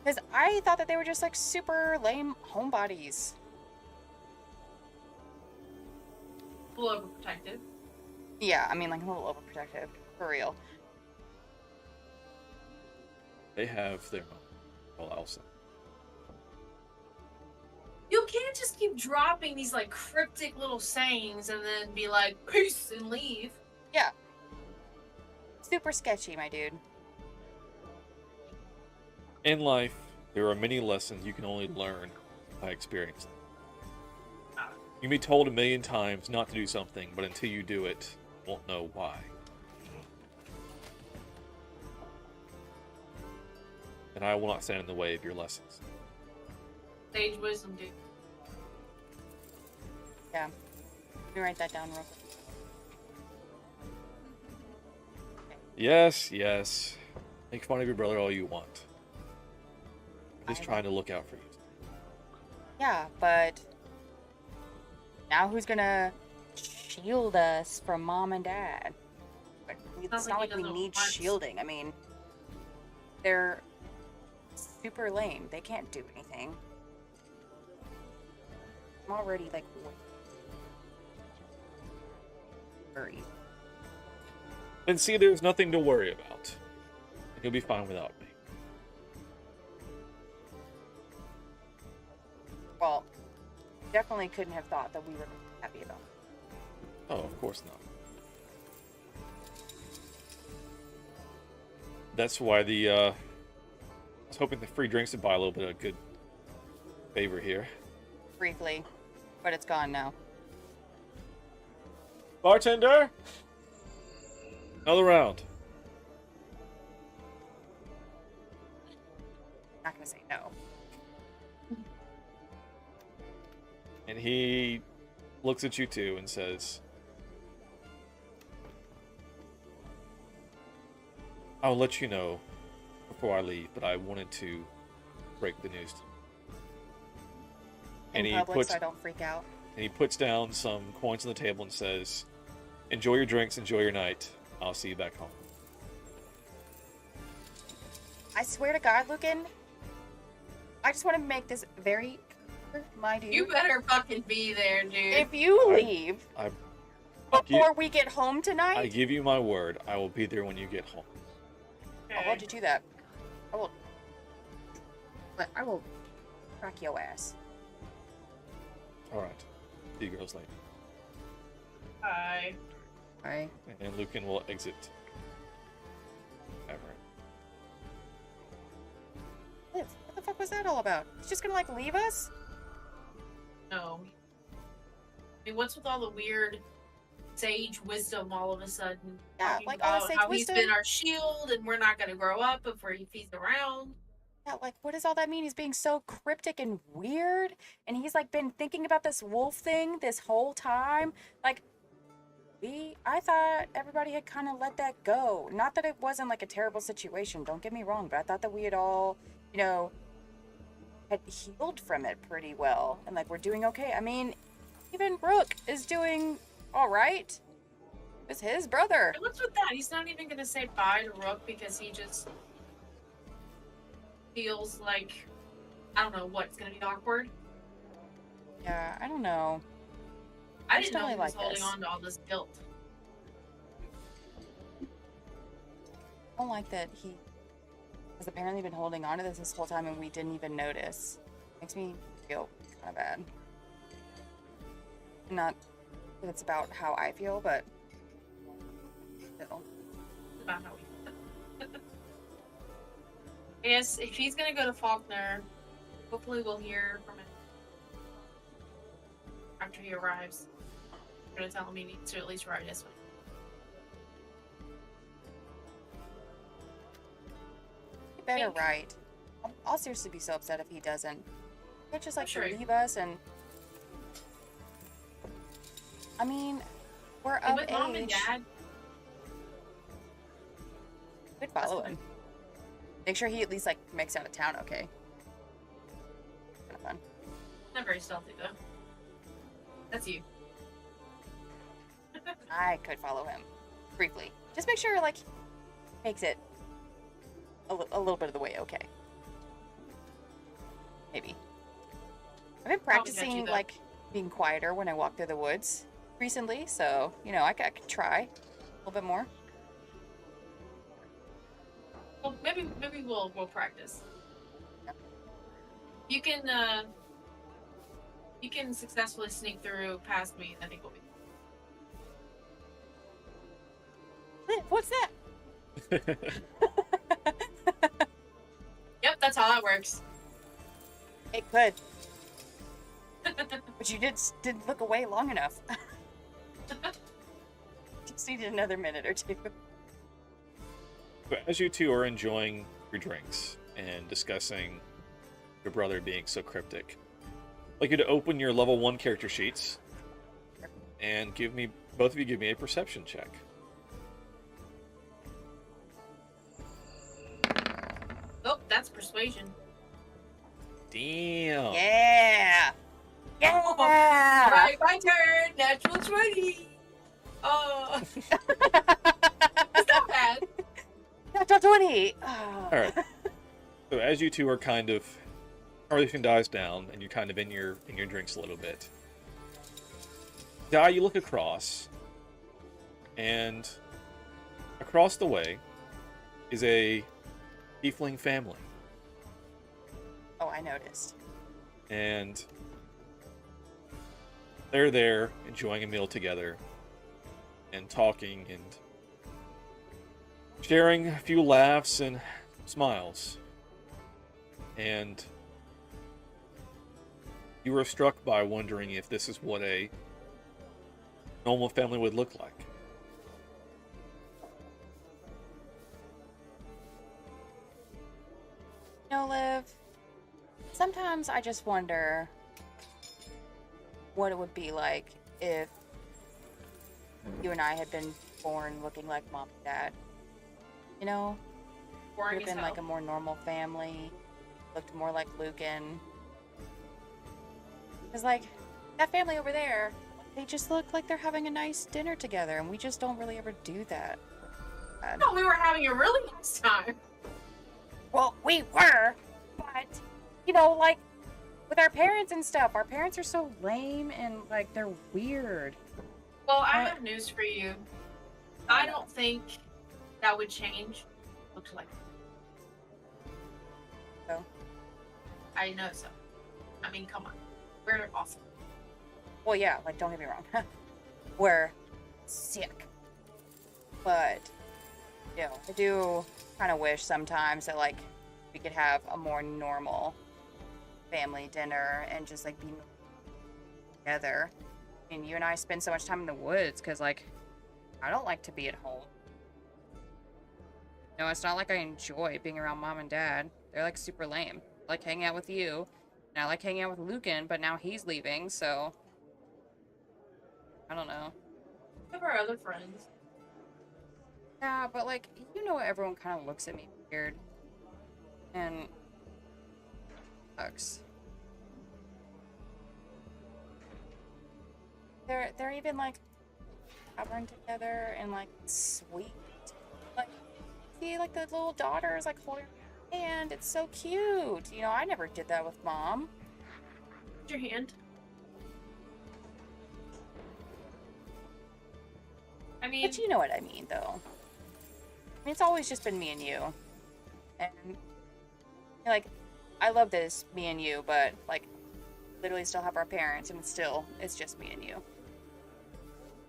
because I thought that they were just like super lame homebodies. A little overprotective. Yeah, I mean like a little overprotective, for real. They have their moment. Well, Elsa. You can't just keep dropping these like cryptic little sayings and then be like peace and leave. Yeah. Super sketchy, my dude. In life, there are many lessons you can only learn by experience. You can be told a million times not to do something, but until you do it, you won't know why. And I will not stand in the way of your lessons. Sage wisdom, dude. Yeah. Let me write that down real quick. Yes, yes. Make fun of your brother all you want. I'm just I trying to look out for you. Yeah, but now who's gonna shield us from Mom and Dad? But it's Sounds not like like he we doesn't need want- shielding. I mean, they're super lame. They can't do anything. I'm already like worried. And see, there's nothing to worry about. You'll be fine without me. Well, definitely couldn't have thought that we were happy about it. Oh, of course not. That's why I was hoping the free drinks would buy a little bit of good favor here. Briefly, but it's gone now. Bartender! Another round. Not gonna say no. And he looks at you two and says, I'll let you know before I leave, but I wanted to break the news to you. In And public, so I don't freak out. he puts down some coins on the table and says, enjoy your drinks, enjoy your night. I'll see you back home. I swear to God, Lucan, I just want to make this very clear, my dude. You better fucking be there, dude. If you leave before we get home tonight, I give you my word, I will be there when you get home. I'll hold you to that. I will crack your ass. Alright. See you girls later. Bye. Bye. And then Lucan will exit. Everett. Liv, what the fuck was that all about? He's just gonna, like, leave us? No. I mean, what's with all the weird sage wisdom all of a sudden? Yeah, Talking like all the about sage how wisdom. he's been our shield and we're not gonna grow up before he's around. Yeah, like, what does all that mean? He's being so cryptic and weird, and he's, like, been thinking about this wolf thing this whole time. Like, I thought everybody had kind of let that go. Not that it wasn't, like, a terrible situation, don't get me wrong, but I thought that we had all, you know, had healed from it pretty well, and, like, we're doing okay. I mean, even Brooke is doing all right. It's his brother. And what's with that? He's not even gonna say bye to Rook because he just feels like, I don't know, it's gonna be awkward. Yeah, I don't know. I just didn't know don't he was like holding this. on to all this guilt. I don't like that he has apparently been holding on to this whole time and we didn't even notice. Makes me feel kind of bad. Not that it's about how I feel, but still. About how we Yes, if he's gonna go to Faulkner, hopefully we'll hear from him after he arrives. I'm gonna tell him he needs to at least ride this one. He better write. I'll seriously be so upset if he doesn't. He can't just like sure. leave us and. I mean, we're Hey, of with Mom and age. Dad, We'd follow him. Make sure he at least like makes out of town, okay? Kind of fun. not very stealthy though. That's you. I could follow him briefly. Just make sure like makes it a little bit of the way okay. Maybe. I've been practicing though. like being quieter when I walk through the woods recently, so you know I could try a little bit more. Well, maybe we'll practice. Yeah. You can successfully sneak through past me, and I think we'll be. What's that? Yep, that's how that works. It could. But you didn't look away long enough. Just needed another minute or two. But as you two are enjoying your drinks and discussing your brother being so cryptic, I'd like you to open your level 1 character sheets and both of you give me a perception check. Oh, that's persuasion. Damn. Yeah. Yeah. All right, my turn. Natural 20. Oh, it's not bad. Natural 20. Oh. All right. So as you two are kind of, everything dies down, and you're kind of in your drinks a little bit. Di, you look across, and across the way is a tiefling family, Oh, I noticed. and they're there enjoying a meal together, and talking and sharing a few laughs and smiles. And you were struck by wondering if this is what a normal family would look like. You know, Liv, sometimes I just wonder what it would be like if you and I had been born looking like mom and dad. You know? Would Boring have as been hell. like a more normal family, looked more like Lucan. Because, like, that family over there, they just look like they're having a nice dinner together, and we just don't really ever do that. No, we were having a really nice time. Well, we were, but you know, like with our parents and stuff. Our parents are so lame and like they're weird. Well, I have news for you. I don't think that would change. Looks like. So, I know so. I mean, come on. We're awesome. well, yeah, like don't get me wrong, we're sick, but you know, I do kind of wish sometimes that like we could have a more normal family dinner and just like be together. And you and I spend so much time in the woods because like I don't like to be at home. No, it's not like I enjoy being around mom and dad. They're like super lame. I like hanging out with you, and I like hanging out with Lucan, but now he's leaving, so I don't know. We have our other friends. Yeah, but like you know, everyone kind of looks at me weird, and sucks. They're even like covering together and like sweet. Like see, like the little daughter is like holding her hand. It's so cute. You know, I never did that with mom. Put your hand. I mean, But you know what I mean, though. I mean, it's always just been me and you. And, like, I love this, me and you, but, like, literally still have our parents, and it's just me and you.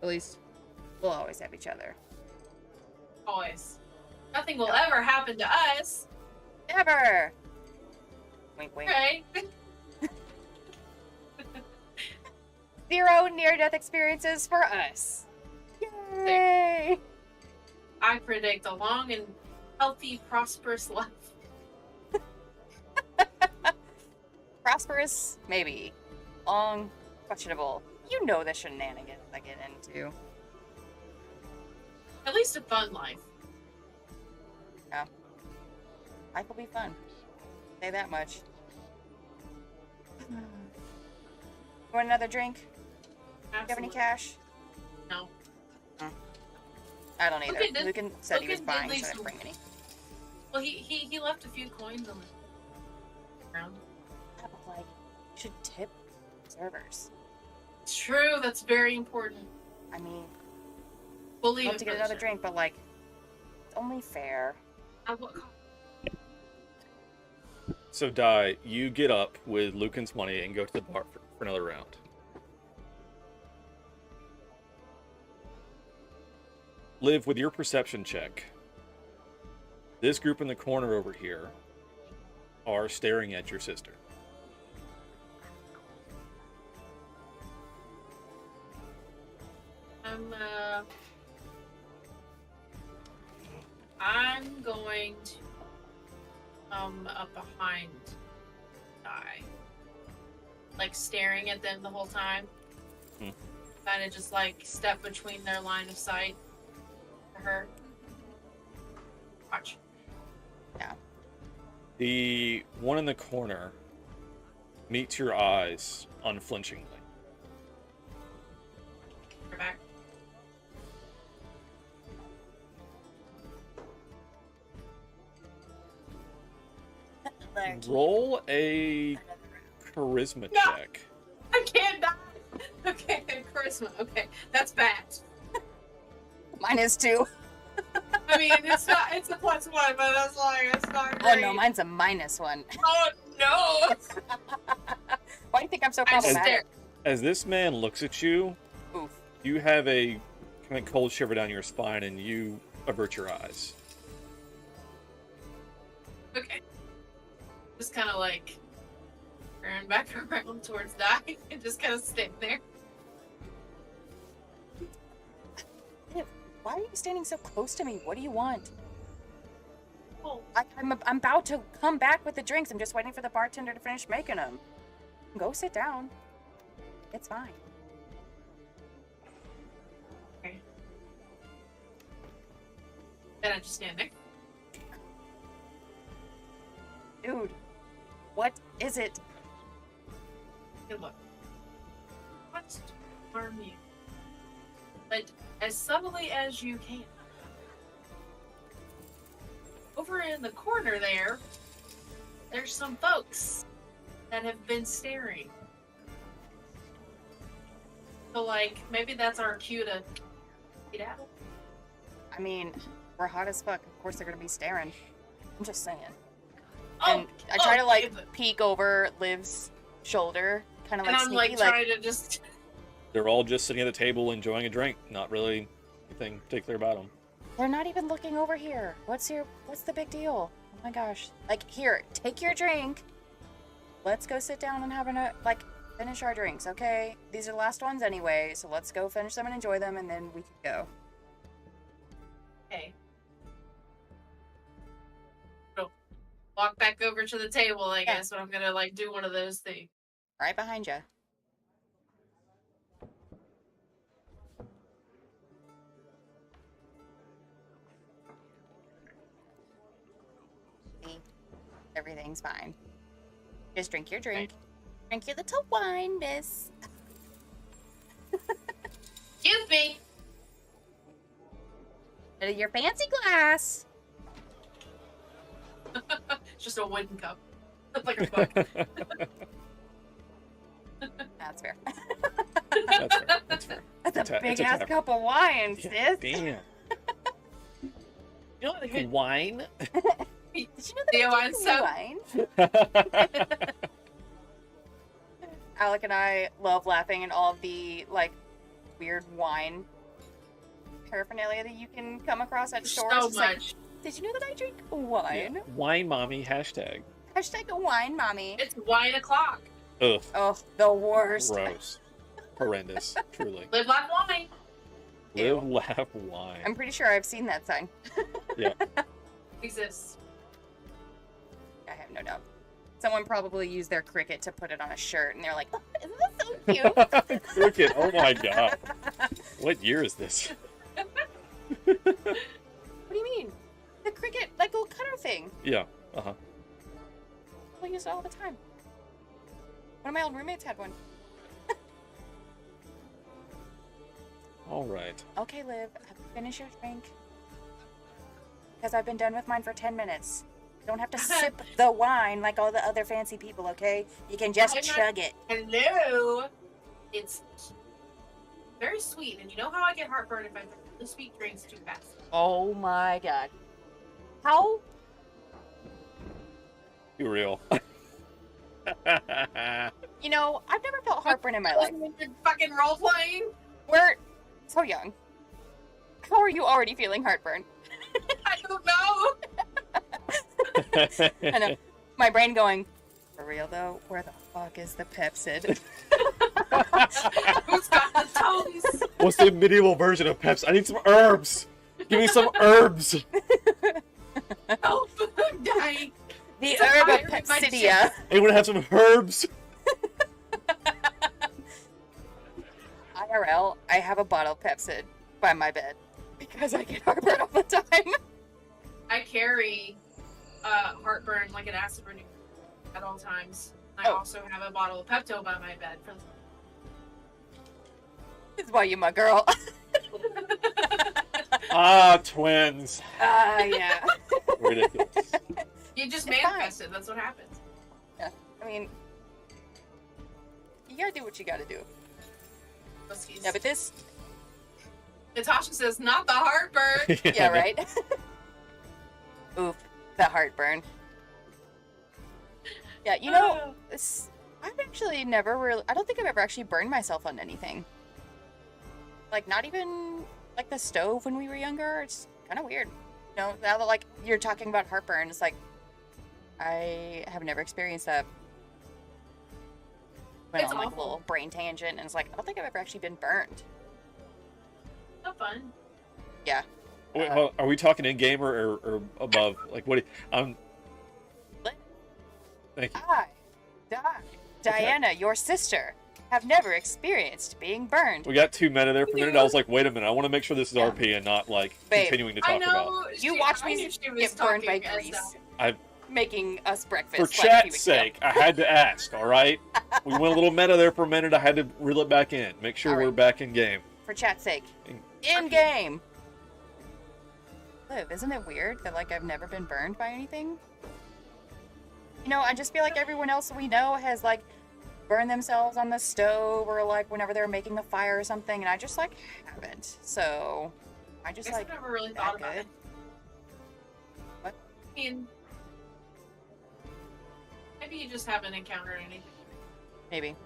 At least, we'll always have each other. always. Nothing will ever happen to us. Never! Wink, wink. Right? 0 near-death experiences for us. Yay! I predict a long and healthy, prosperous life. Prosperous? Maybe. Long? Questionable. You know the shenanigans I get into. At least a fun life. Yeah. Life will be fun. Say that much. You want another drink? Do you have any Absolutely. cash? No. I don't either. Lucan Lucan said he was Lucan did buying, leave so I didn't some- bring any. Well, he left a few coins on the ground. Yeah, but like, you should tip servers. It's true. That's very important. I mean, We'll I'd leave love it to for get the another show. drink, but like, it's only fair. At what cost? So, Di, you get up with Lucan's money and go to the bar for another round. Liv, with your perception check, this group in the corner over here are staring at your sister. I'm going to come up behind Di. Like staring at them the whole time. Hmm. Kind of just like step between their line of sight to her. Watch. The one in the corner meets your eyes unflinchingly. Her back. Roll a charisma No. check. I can't die. Okay, charisma. Okay, that's bad. Mine is too. I mean, it's not. It's a +1, but that's like it's not Oh great. no, mine's a -1. Oh no! Why do you think I'm so I just problematic? stare. As this man looks at you, Oof. you have a kind of cold shiver down your spine and you avert your eyes. Okay. Just kind of like turn back around towards Di and just kind of stand there. Why are you standing so close to me? What do you want? Oh, I'm about to come back with the drinks. I'm just waiting for the bartender to finish making them. Go sit down. It's fine. okay. Then I just stand there. Dude, what is it? Good look. What's to harm you? But as subtly as you can. Over in the corner there's some folks. that have been staring. So, like, maybe that's our cue to get out. I mean, we're hot as fuck. Of course they're gonna be staring. I'm just saying. Oh, And I try to like if- peek over Liv's shoulder, kind of and like I'm sneaky, like like trying to just. They're all just sitting at the table enjoying a drink. Not really anything particular about them. they're not even looking over here. What's the big deal? Oh my gosh! Like here, take your drink. Let's go sit down and have finish our drinks, okay? These are the last ones anyway, so let's go finish them and enjoy them, and then we can go. Okay. So, walk back over to the table, I guess, but I'm gonna like do one of those things. Right behind you. See? Everything's fine. Just drink your drink. Drink your little wine, miss. Excuse me. Out of your fancy glass. It's just a wooden cup. Like a book. That's fair. That's fair. That's fair. That's It's a a big ass tavern. cup of wine, Yeah, sis. damn. You know like wine? Did you know that Yeah, I wine, drink so- wine? Alec and I love laughing at all of the like weird wine paraphernalia that you can come across at stores. So It's like, much. did you know that I drink wine? Wine mommy hashtag. Hashtag a wine mommy. It's wine o'clock. Ugh. Oh, the worst. Gross. Horrendous. Truly. Live, laugh, wine. Live, laugh, wine. I'm pretty sure I've seen that sign. Yeah. Exists. I have no doubt. Someone probably used their cricket to put it on a shirt, and they're like, oh, "Isn't this so cute?" Cricket. Oh my god. What year is this? What do you mean? The cricket, like little cutter thing. Yeah. Uh-huh. We use it all the time. One of my old roommates had one. All right. Okay, Liv, finish your drink. Because I've been done with mine for 10 minutes. You don't have to sip the wine like all the other fancy people, okay? You can just I'm not- chug it. Hello. It's very sweet, and you know how I get heartburn if I drink the sweet drinks too fast. Oh my god. How? Be real. You know, I've never felt heartburn in my life. Fucking role playing. We're so young. How are you already feeling heartburn? I don't know. I know. My brain going, for real though, where the fuck is the Pepsid? Who's got the tones? What's the medieval version of Peps? I need some herbs. Give me some herbs. Help! I'm dying. The It's a herb of fire in my Pepsidia. Anyone have some herbs? IRL, I have a bottle of Pepsid by my bed because I get heartburn all the time. I carry heartburn like an acid renew at all times. I Oh. also have a bottle of Pepto by my bed. This is why you my girl. Ah, twins. Yeah. Ridiculous. You just It's manifest it. That's what happens. I mean, you gotta do what you gotta do. Whiskies. Yeah, but this, Natasha says, not the heartburn. yeah, right? Oof, the heartburn. Yeah, you know, this, I've actually never really, I don't think I've ever actually burned myself on anything. Like, not even, like, the stove when we were younger. It's kind of weird. You know, now that, like, you're talking about heartburn, it's like, I have never experienced that. Went It's on, like, a awful. little brain tangent, and it's like, I don't think I've ever actually been burned. Not fun. Yeah. Wait, hold on. Are we talking in game or above? Like, what? Thank you. Diana, your sister, have never experienced being burned. We got 2 men there for a minute. I was like, wait a minute. I want to make sure this is RP and not like Babe, continuing to I talk know. about. You she- watched I me knew she was get burned by talking as grease. I, Making us breakfast. for like, a few chat's weeks ago. sake, I had to ask. All right, we went a little meta there for a minute. I had to reel it back in. Make sure All we're right. back in game. For chat's sake. In- In game. Liv, isn't it weird that like I've never been burned by anything? You know, I just feel like everyone else we know has like burned themselves on the stove or like whenever they're making a fire or something, and I just like haven't. So I just Guess like I've never really that thought about good. it. What? I mean, maybe you just haven't encountered anything Maybe.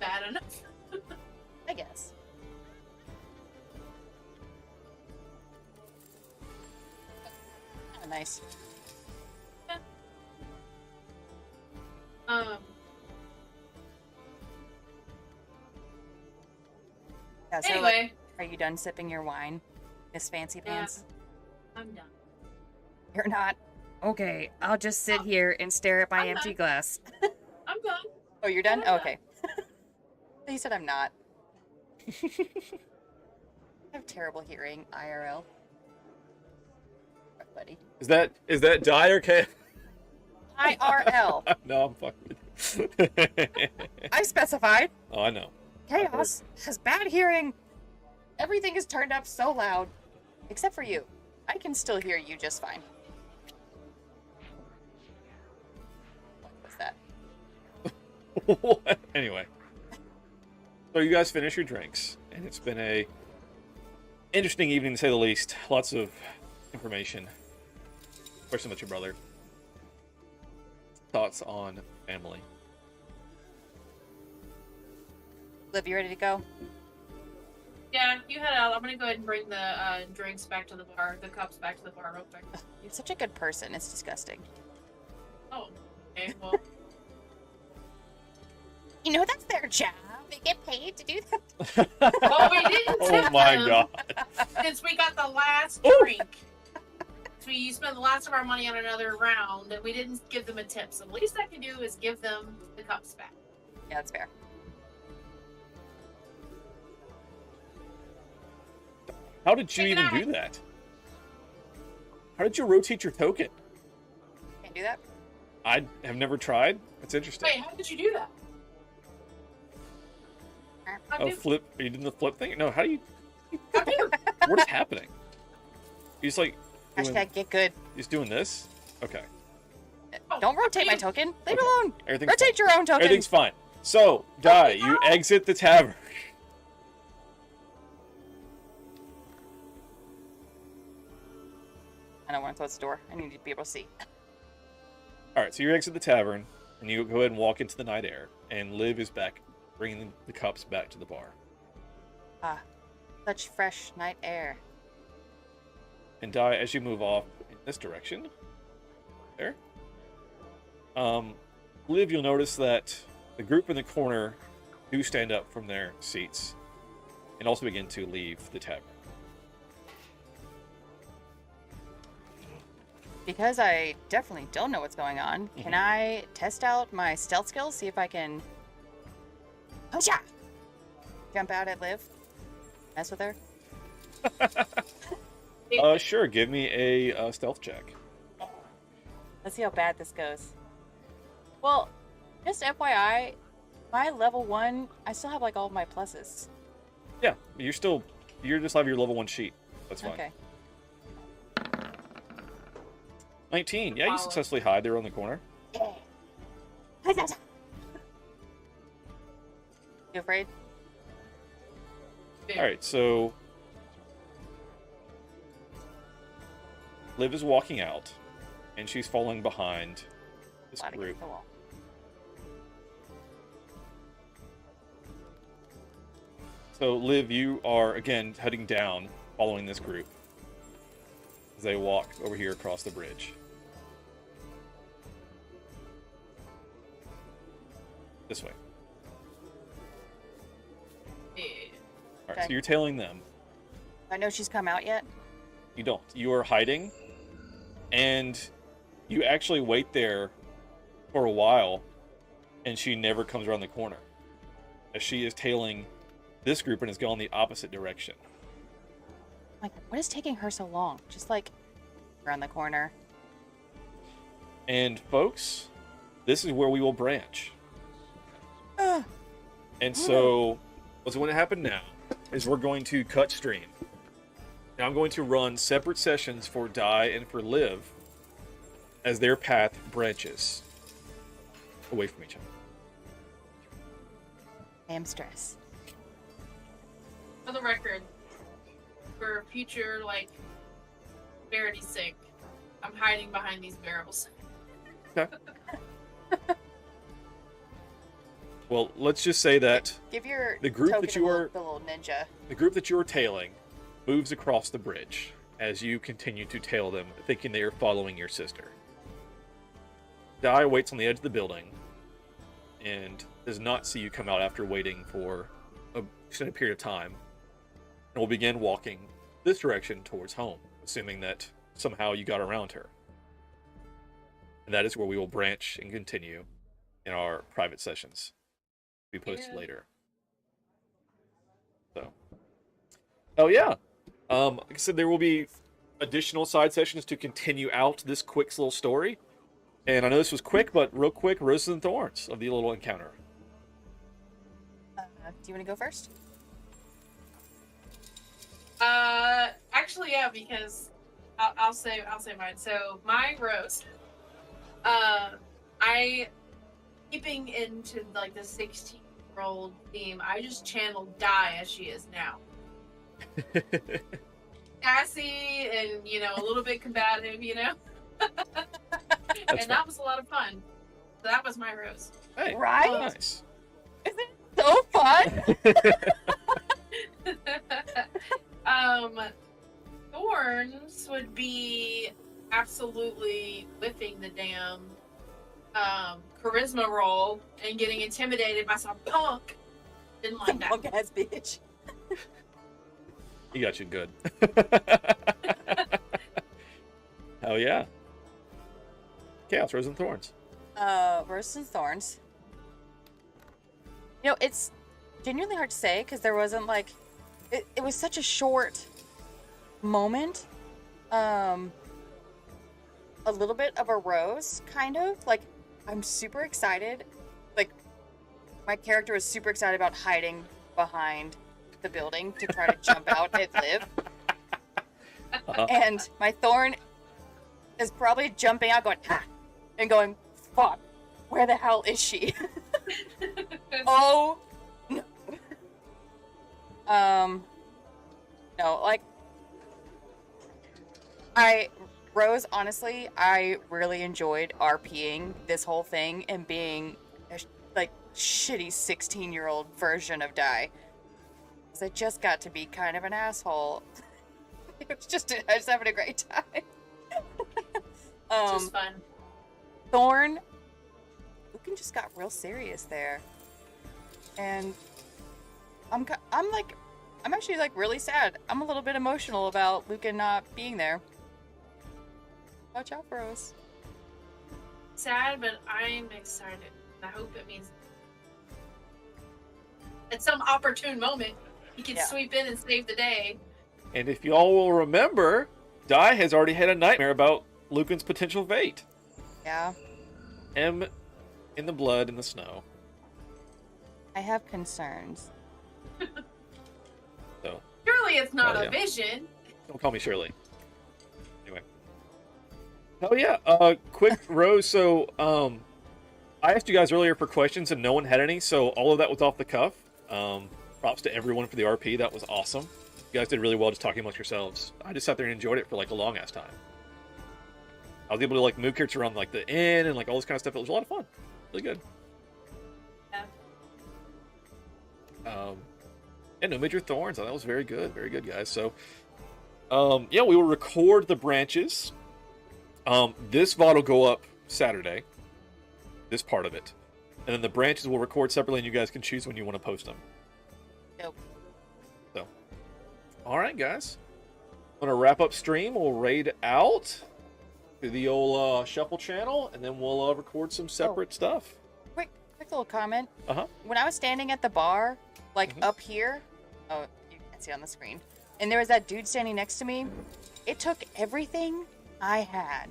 bad enough. I guess. Oh, nice. Um, Yeah, so anyway, like, are you done sipping your wine, Miss Fancy Yeah. Pants? I'm done. You're not. Okay, I'll just sit here and stare at my I'm empty not. glass. I'm done. Oh, you're done? I'm done. Okay. You said I'm not. I have terrible hearing, IRL. Alright, buddy. Is that die or K? IRL. No, I'm fucking with you. I specified. Oh, I know. Chaos has bad hearing. Everything is turned up so loud. Except for you. I can still hear you just fine. What was that? What? Anyway. So you guys finish your drinks, and it's been a interesting evening to say the least. Lots of information. Especially about your brother. Thoughts on family. Liv, you ready to go? Yeah, you head out. I'm gonna go ahead and bring the drinks back to the bar, the cups back to the bar real quick. You're such a good person. It's disgusting. Oh, okay, well. You know that's their job. They get paid to do that. Well, we didn't Oh tip my them god. since we got the last drink. So we spent the last of our money on another round, and we didn't give them a tip. So the least I can do is give them the cups back. Yeah, that's fair. How did you Take it even out. do that? How did you rotate your token? Can't do that. I have never tried. That's interesting. Wait, how did you do that? How Oh, do- flip. Are you doing the flip thing? No, how do you... how do- What is happening? You just like... Doing, Hashtag get good. just doing this? Okay. Don't rotate my token. Leave it Okay. alone. Everything's Rotate your own token. Everything's fine. So, Die, you exit the tavern. I don't want to close the door. I need to be able to see. Alright, so you exit the tavern, and you go ahead and walk into the night air, and Liv is back, bringing the cups back to the bar. Ah, such fresh night air. And Die, as you move off in this direction, there, Liv, you'll notice that the group in the corner do stand up from their seats, and also begin to leave the tavern. Because I definitely don't know what's going on, can I test out my stealth skills? See if I can... Hosha! Jump out at Liv? Mess with her? Sure, give me a stealth check. Let's see how bad this goes. Well, just FYI, my level 1, I still have like all of my pluses. Yeah, you just have your level 1 sheet. That's fine. Okay. 19. Yeah, you successfully hide there on the corner. You afraid? Alright, so Liv is walking out, and she's falling behind this Flat group. against the wall. So, Liv, you are, again, heading down, following this group, as they walk over here across the bridge. This way. Alright, so you're tailing them. I know she's come out yet. You don't. You are hiding, and you actually wait there for a while, and she never comes around the corner, as she is tailing this group and is going the opposite direction. Like, what is taking her so long? Just like around the corner. And folks, this is where we will branch. And so, what's going to happen now is we're going to cut stream. Now I'm going to run separate sessions for Die and for Liv as their path branches. away from each other. I am stressed. For the record, for future, like, verity's sake, I'm hiding behind these barrels. Okay. Well, let's just say that Give your the group token that you are the little ninja. the group that you are tailing moves across the bridge as you continue to tail them, thinking they are following your sister. Dai waits on the edge of the building and does not see you come out after waiting for a extended period of time, and will begin walking this direction towards home, assuming that somehow you got around her. And that is where we will branch and continue in our private sessions. Be posted later. So, oh yeah. Like I said, there will be additional side sessions to continue out this quick little story. And I know this was quick, but real quick, Roses and Thorns of the little encounter. Do you want to go first? Actually, yeah, because I'll say mine. So my rose, I keeping into like the 16-year-old theme. I just channeled Dai as she is now. Sassy and a little bit combative, and that was a lot of fun. So that was my rose. Hey, Right? nice. Isn't it so fun? Thorns would be absolutely whiffing the damn charisma roll and getting intimidated by some punk. Didn't like that. Punk ass bitch. He got you good. Hell yeah. Chaos, Roses and Thorns. Roses and Thorns. It's genuinely hard to say because there wasn't like it was such a short moment. A little bit of a rose, kind of. Like, I'm super excited. Like, my character was super excited about hiding behind the building to try to jump out and live. And my thorn is probably jumping out going, ah, and going, fuck, where the hell is she? Oh, no. No, like, Rose, honestly, I really enjoyed RPing this whole thing and being a, like, shitty 16-year-old version of Dai. Because I just got to be kind of an asshole. I was just having a great time. Just fun. Thorn, Lucan just got real serious there. And I'm actually, like, really sad. I'm a little bit emotional about Lucan not being there. Watch out for us. Sad, but I'm excited. I hope it means at some opportune moment he can sweep in and save the day. And if y'all will remember, Dai has already had a nightmare about Lucan's potential fate. Yeah. M in the blood in the snow. I have concerns. So. Surely it's not a vision. Don't call me Shirley. Anyway. Oh yeah, quick Rose, so I asked you guys earlier for questions and no one had any, so all of that was off the cuff. Props to everyone for the RP, that was awesome. You guys did really well just talking amongst yourselves. I just sat there and enjoyed it for like a long ass time. I was able to like move characters around like the inn and like all this kind of stuff. It was a lot of fun. Really good. Yeah, no major thorns. That was very good. Very good, guys. So, yeah, we will record the branches. This VOD will go up Saturday. This part of it. And then the branches will record separately and you guys can choose when you want to post them. Nope. So, alright, guys. I'm going to wrap up stream. We'll raid out to the old shuffle channel and then we'll record some separate stuff. Quick little comment. Uh-huh. When I was standing at the bar, like up here, oh, you can see on the screen, and there was that dude standing next to me, it took everything I had.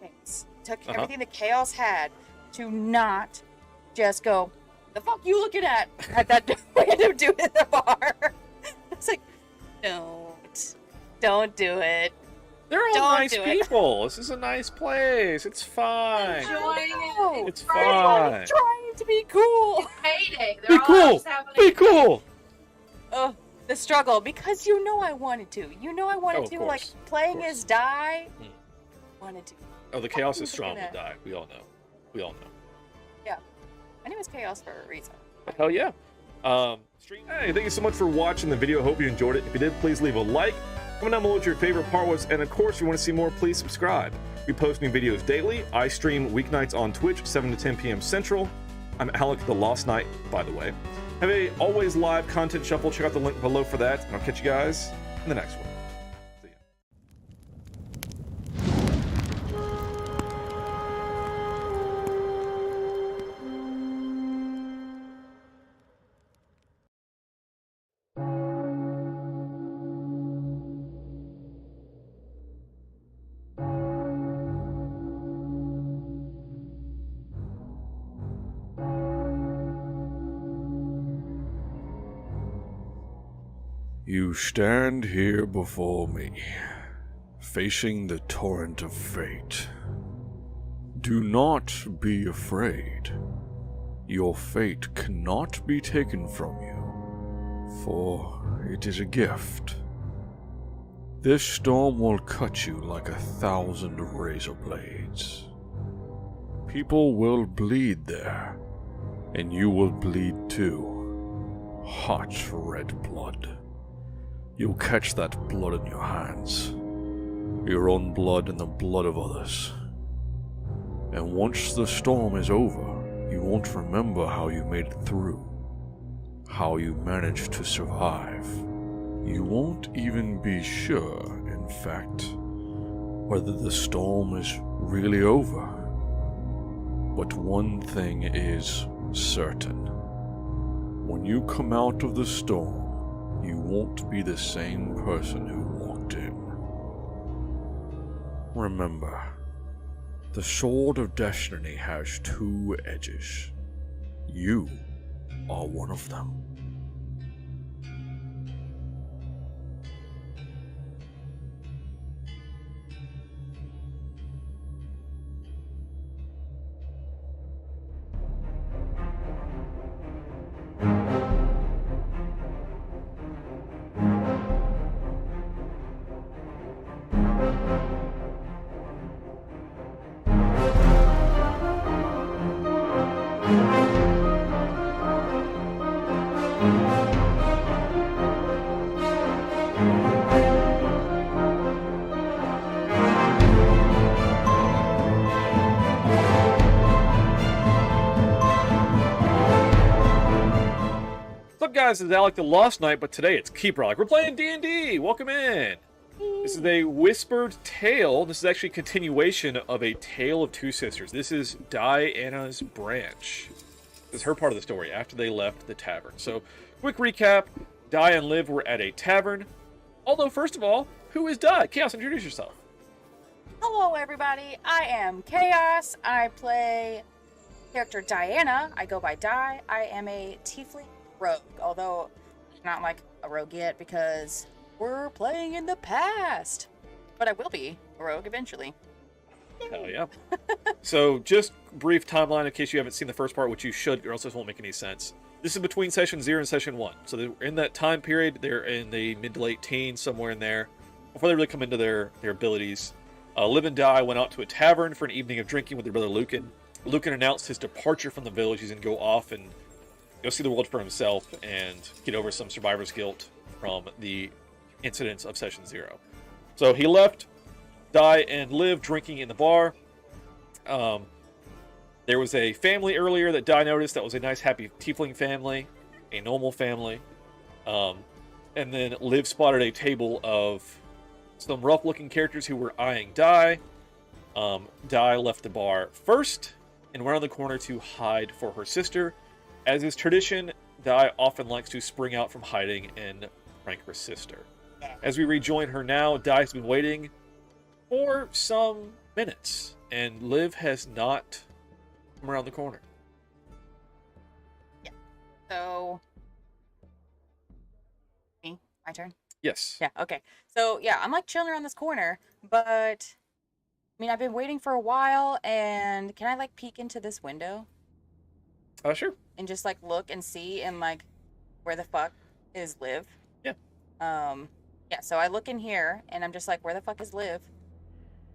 It took everything the Chaos had to not just go, the fuck you looking at that random dude at the bar. It's like, don't do it. They're all Don't nice do it. people. This is a nice place. It's fine. Enjoying No. it. It's Friday. fine. Trying to be cool. It's payday. Be They're all cool. just having a Be good day. cool. Oh, the struggle, because you know I wanted to. You know I wanted Oh, of to, course. like, playing Of course. as Die. Hmm. Wanted to. Oh, the chaos is Look at strong with that. die. We all know. We all know. My name is Chaos for a reason. Hell yeah. Hey, thank you so much for watching the video. Hope you enjoyed it. If you did, please leave a like. Comment down below what your favorite part was. And of course, if you want to see more, please subscribe. We post new videos daily. I stream weeknights on Twitch, 7 to 10 p.m. Central. I'm Alec the Lost Knight, by the way. Have a always live content shuffle. Check out the link below for that. And I'll catch you guys in the next one. See ya. You stand here before me, facing the torrent of fate. Do not be afraid. Your fate cannot be taken from you, for it is a gift. This storm will cut you like 1,000 razor blades. People will bleed there, and you will bleed too. Hot red blood. You'll catch that blood in your hands, your own blood and the blood of others. And once the storm is over, you won't remember how you made it through, how you managed to survive. You won't even be sure, in fact, whether the storm is really over. But one thing is certain. When you come out of the storm, you won't be the same person who walked in. Remember, the sword of destiny has two edges. You are one of them. What's up, guys? It's Alec the Lost Knight, but today it's Keep Relic. We're playing D&D. Welcome in. This is a whispered tale. This is actually a continuation of a tale of two sisters. This is Diana's branch. This is her part of the story after they left the tavern. So, quick recap. Di and Liv were at a tavern. Although, first of all, who is Di? Chaos, introduce yourself. Hello, everybody. I am Chaos. I play character Diana. I go by Di. I am a tiefling rogue, although not like a rogue yet because we're playing in the past. But I will be a rogue eventually. Hell yeah. So, just brief timeline in case you haven't seen the first part, which you should, or else this won't make any sense. This is between session 0 and session 1. So, they're in that time period, they're in the mid to late teens, somewhere in there, before they really come into their abilities. Liv and Di went out to a tavern for an evening of drinking with their brother Lucan. Lucan announced his departure from the village. He's going to go off and go see the world for himself and get over some survivor's guilt from the incidents of session 0. So he left Di and Liv drinking in the bar. There was a family earlier that Di noticed that was a nice, happy tiefling family, a normal family. And then Liv spotted a table of some rough-looking characters who were eyeing Di. Di left the bar first and went on the corner to hide for her sister. As is tradition, Di often likes to spring out from hiding and prank her sister. As we rejoin her now, Di has been waiting for some minutes, and Liv has not come around the corner. So, me, my turn. Yes. Yeah, okay. So, yeah, I'm like chilling around this corner, but I mean, I've been waiting for a while, and can I like peek into this window Sure. and just like look and see and like where the fuck is Liv? Yeah. Yeah, so I look in here and I'm just like, where the fuck is Liv?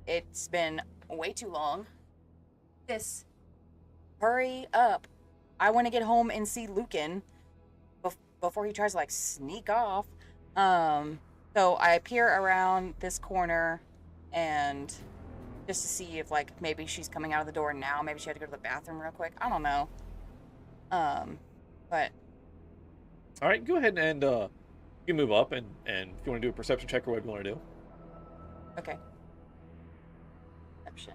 It's been way too long. Hurry up. I want to get home and see Lucan before he tries to like sneak off. So I peer around this corner and just to see if like maybe she's coming out of the door now. Maybe she had to go to the bathroom real quick. I don't know. But All right, go ahead and you move up, and if you want to do a perception check or whatever you want to do. okay. Perception.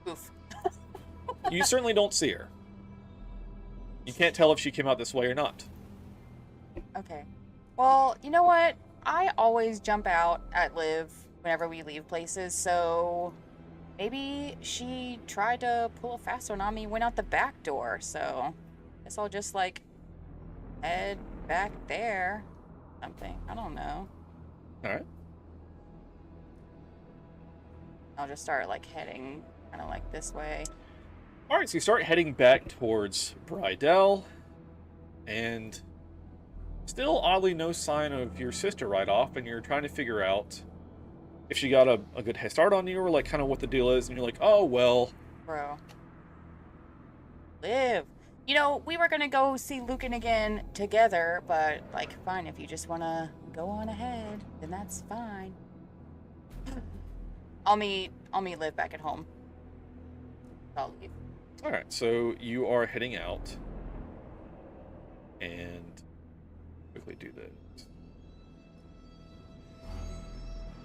Oof. You certainly don't see her. You can't tell if she came out this way or not. Okay. Well, you know what? I always jump out at Liv whenever we leave places, so maybe she tried to pull a fast one on me, went out the back door, so I guess I'll just like head back there. Something. I don't know. Alright. I'll just start like heading kind of like this way. Alright, so you start heading back towards Brydell, and still oddly no sign of your sister right off, and you're trying to figure out if she got a good head start on you, or like kind of what the deal is, and you're like, oh, well. Bro. Liv. You know, we were gonna go see Lucan again together, but like, fine, if you just wanna go on ahead, then that's fine. I'll meet Liv back at home. I'll leave. Alright, so you are heading out, and quickly do this.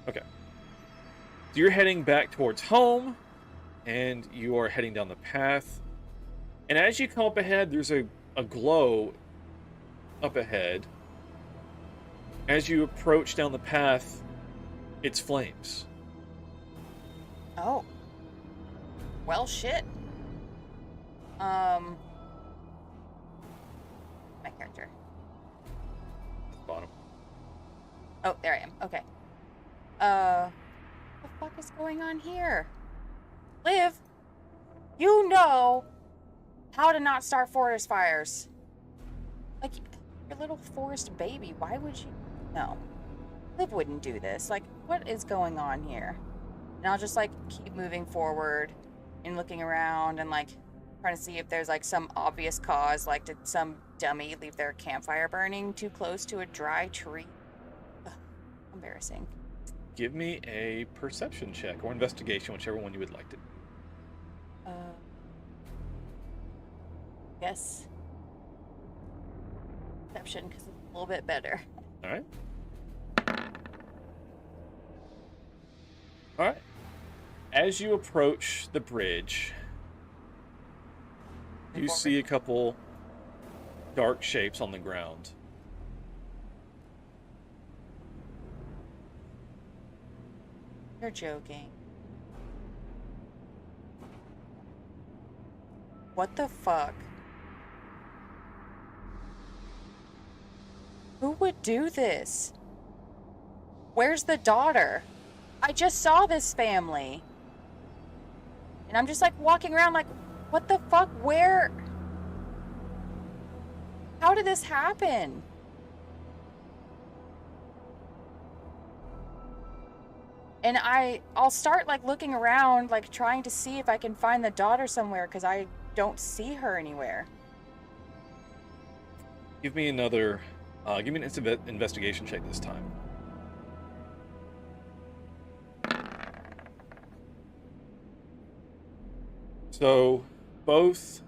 Okay. So you're heading back towards home, and you are heading down the path. And as you come up ahead, there's a glow up ahead. As you approach down the path, it's flames. Oh. Well, shit. My character. Bottom. Oh, there I am. Okay. What the fuck is going on here? Liv, you know how to not start forest fires. Like, your little forest baby, why would you? No. Liv wouldn't do this. Like, what is going on here? And I'll just, like, keep moving forward and looking around and, like, trying to see if there's, like, some obvious cause. Like, did some dummy leave their campfire burning too close to a dry tree? Ugh, embarrassing. Give me a perception check or investigation, whichever one you would like to. Yes. Perception, because it's a little bit better. All right. All right. As you approach the bridge, you see a couple dark shapes on the ground. You're joking. What the fuck? Who would do this? Where's the daughter? I just saw this family. And I'm just like walking around like, what the fuck? Where? How did this happen? And I'll start like looking around, like trying to see if I can find the daughter somewhere because I don't see her anywhere. Give me another. Give me an investigation check this time. So, both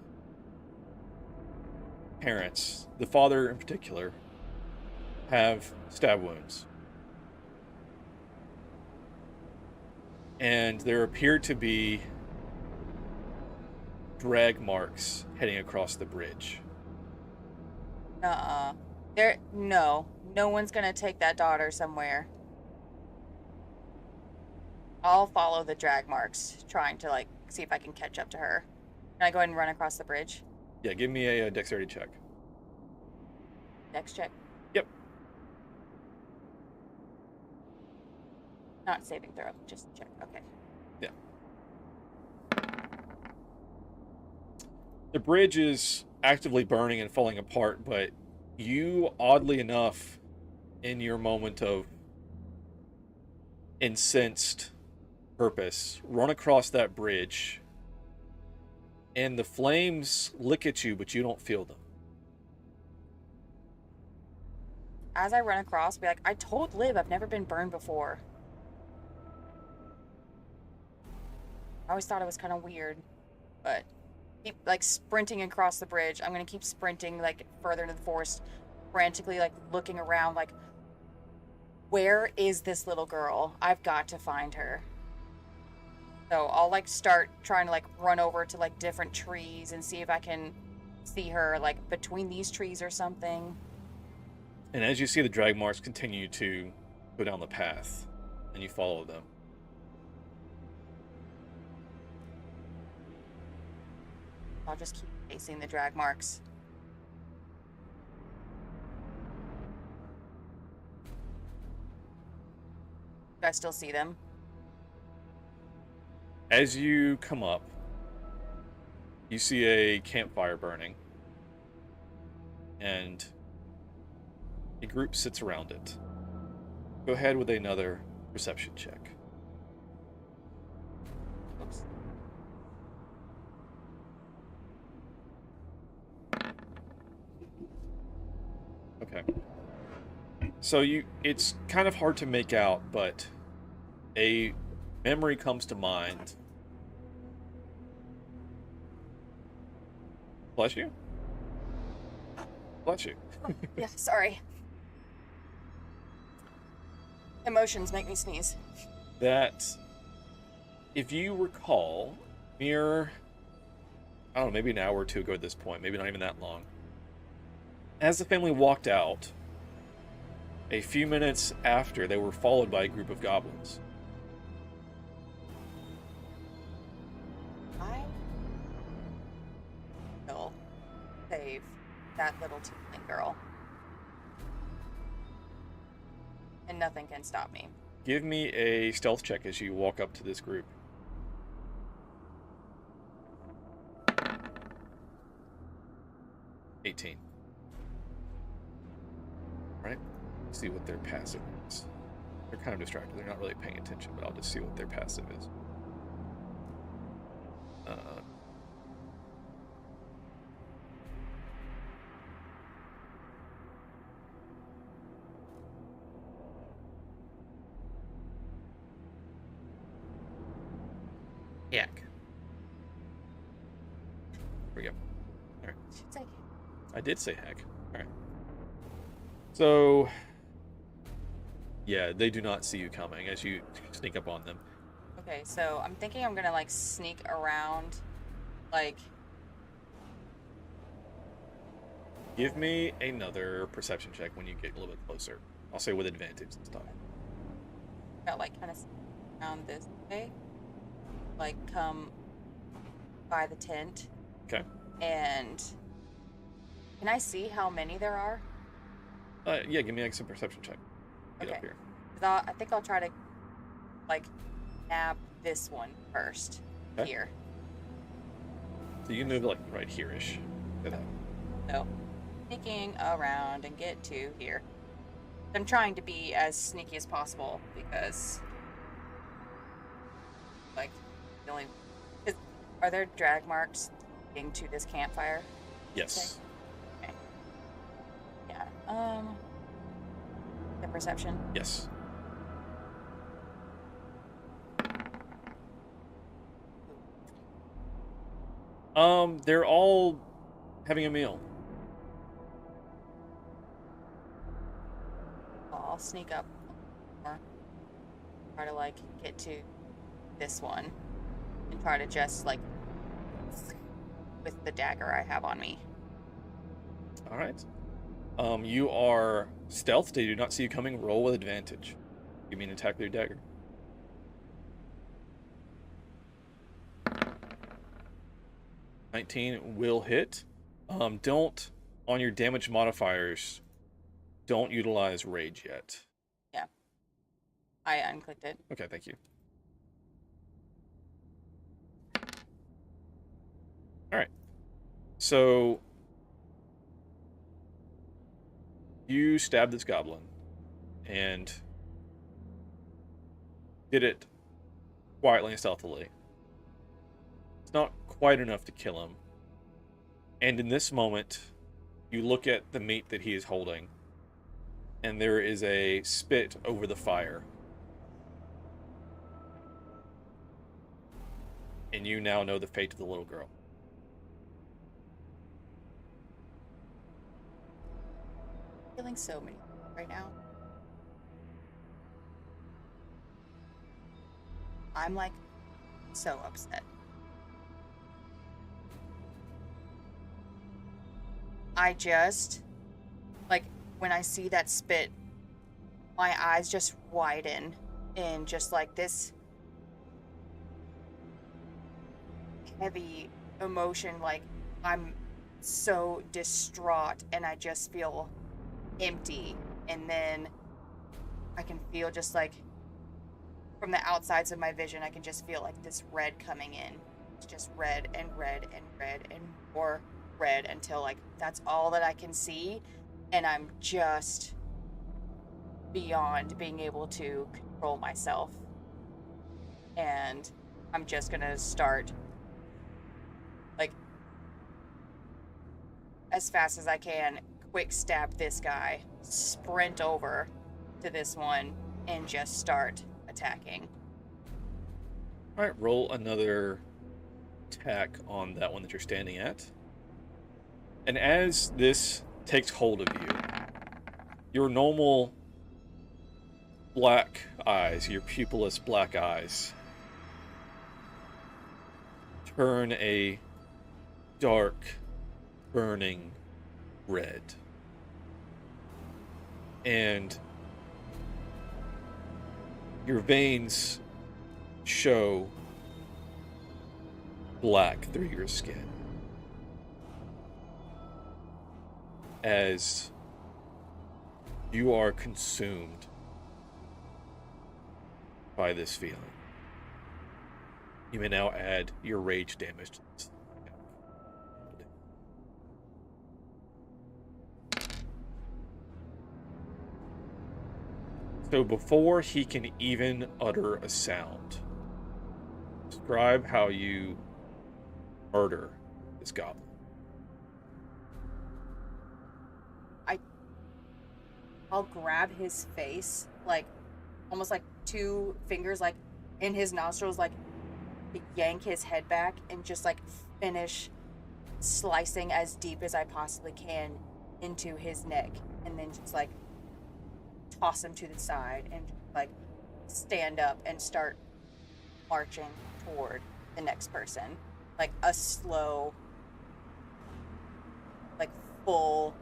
parents, the father in particular, have stab wounds. And there appear to be drag marks heading across the bridge. No one's gonna take that daughter somewhere. I'll follow the drag marks, trying to like see if I can catch up to her. Can I go ahead and run across the bridge? Yeah, give me a dexterity check. Dex check. Yep. Not saving throw, just check. Okay. Yeah. The bridge is actively burning and falling apart, but you, oddly enough, in your moment of incensed purpose, run across that bridge, and the flames lick at you, but you don't feel them. As I run across, be like, I told Liv I've never been burned before. I always thought it was kind of weird, but keep like sprinting across the bridge. I'm gonna keep sprinting like further into the forest, frantically like looking around, like, where is this little girl? I've got to find her. So I'll like start trying to like run over to like different trees and see if I can see her like between these trees or something. And as you see the drag marks continue to go down the path, and you follow them, I'll just keep facing the drag marks. Do I still see them? as you come up, you see a campfire burning, and a group sits around it. Go ahead with another perception check. Oops. Okay. So it's kind of hard to make out, but a memory comes to mind. Bless you? Bless you. Yeah, sorry. Emotions make me sneeze. That, if you recall, mere, I don't know, maybe an hour or two ago at this point, maybe not even that long, as the family walked out, a few minutes after, they were followed by a group of goblins. I will save that little tiefling girl. And nothing can stop me. Give me a stealth check as you walk up to this group. $18. Right? See what their passive is. They're kind of distracted. They're not really paying attention, but I'll just see what their passive is. Yak. There we go. Alright. Should say I did say heck. Alright. So, yeah, they do not see you coming as you sneak up on them. okay, so I'm thinking I'm gonna like sneak around, like, Give me another perception check when you get a little bit closer. I'll say with advantage this time. got like kind of around this way, like come by the tent. Okay. And can I see how many there are? Yeah, give me like some perception check. Get Okay. up here. 'Cause I think I'll try to like nab this one first. Okay. Here. So you can move like right here-ish. Get up. So sneaking around and get to here. I'm trying to be as sneaky as possible because, like, the only are there drag marks into this campfire? Yes. Okay. Yeah. The perception. Yes. They're all having a meal. I'll sneak up more. Try to like get to this one and try to just like with the dagger I have on me. All right. You are stealthed. They do not see you coming. Roll with advantage. You mean attack with your dagger. $19 will hit. Don't, on your damage modifiers, don't utilize rage yet. I unclicked it. Okay, thank you. All right. So you stabbed this goblin and did it quietly and stealthily. It's not quite enough to kill him. And in this moment, you look at the meat that he is holding, and there is a spit over the fire. And you now know the fate of the little girl. Feeling so many right now. I'm like so upset. I just like when I see that spit, my eyes just widen in just like this heavy emotion, like I'm so distraught and I just feel empty. And then I can feel just like from the outsides of my vision, I can just feel like this red coming in. It's just red and red and red and more red until like that's all that I can see. And I'm just beyond being able to control myself. And I'm just gonna start like as fast as I can, quick stab this guy, sprint over to this one, and just start attacking. All right, roll another attack on that one that you're standing at. And as this takes hold of you, your normal black eyes, your pupilless black eyes, turn a dark, burning red. And your veins show black through your skin as you are consumed by this feeling. You may now add your rage damage to this. So before he can even utter a sound, describe how you murder this goblin. I'll grab his face, like almost like two fingers, like in his nostrils, like yank his head back and just like finish slicing as deep as I possibly can into his neck, and then just like toss him to the side and like stand up and start marching toward the next person, like a slow, like full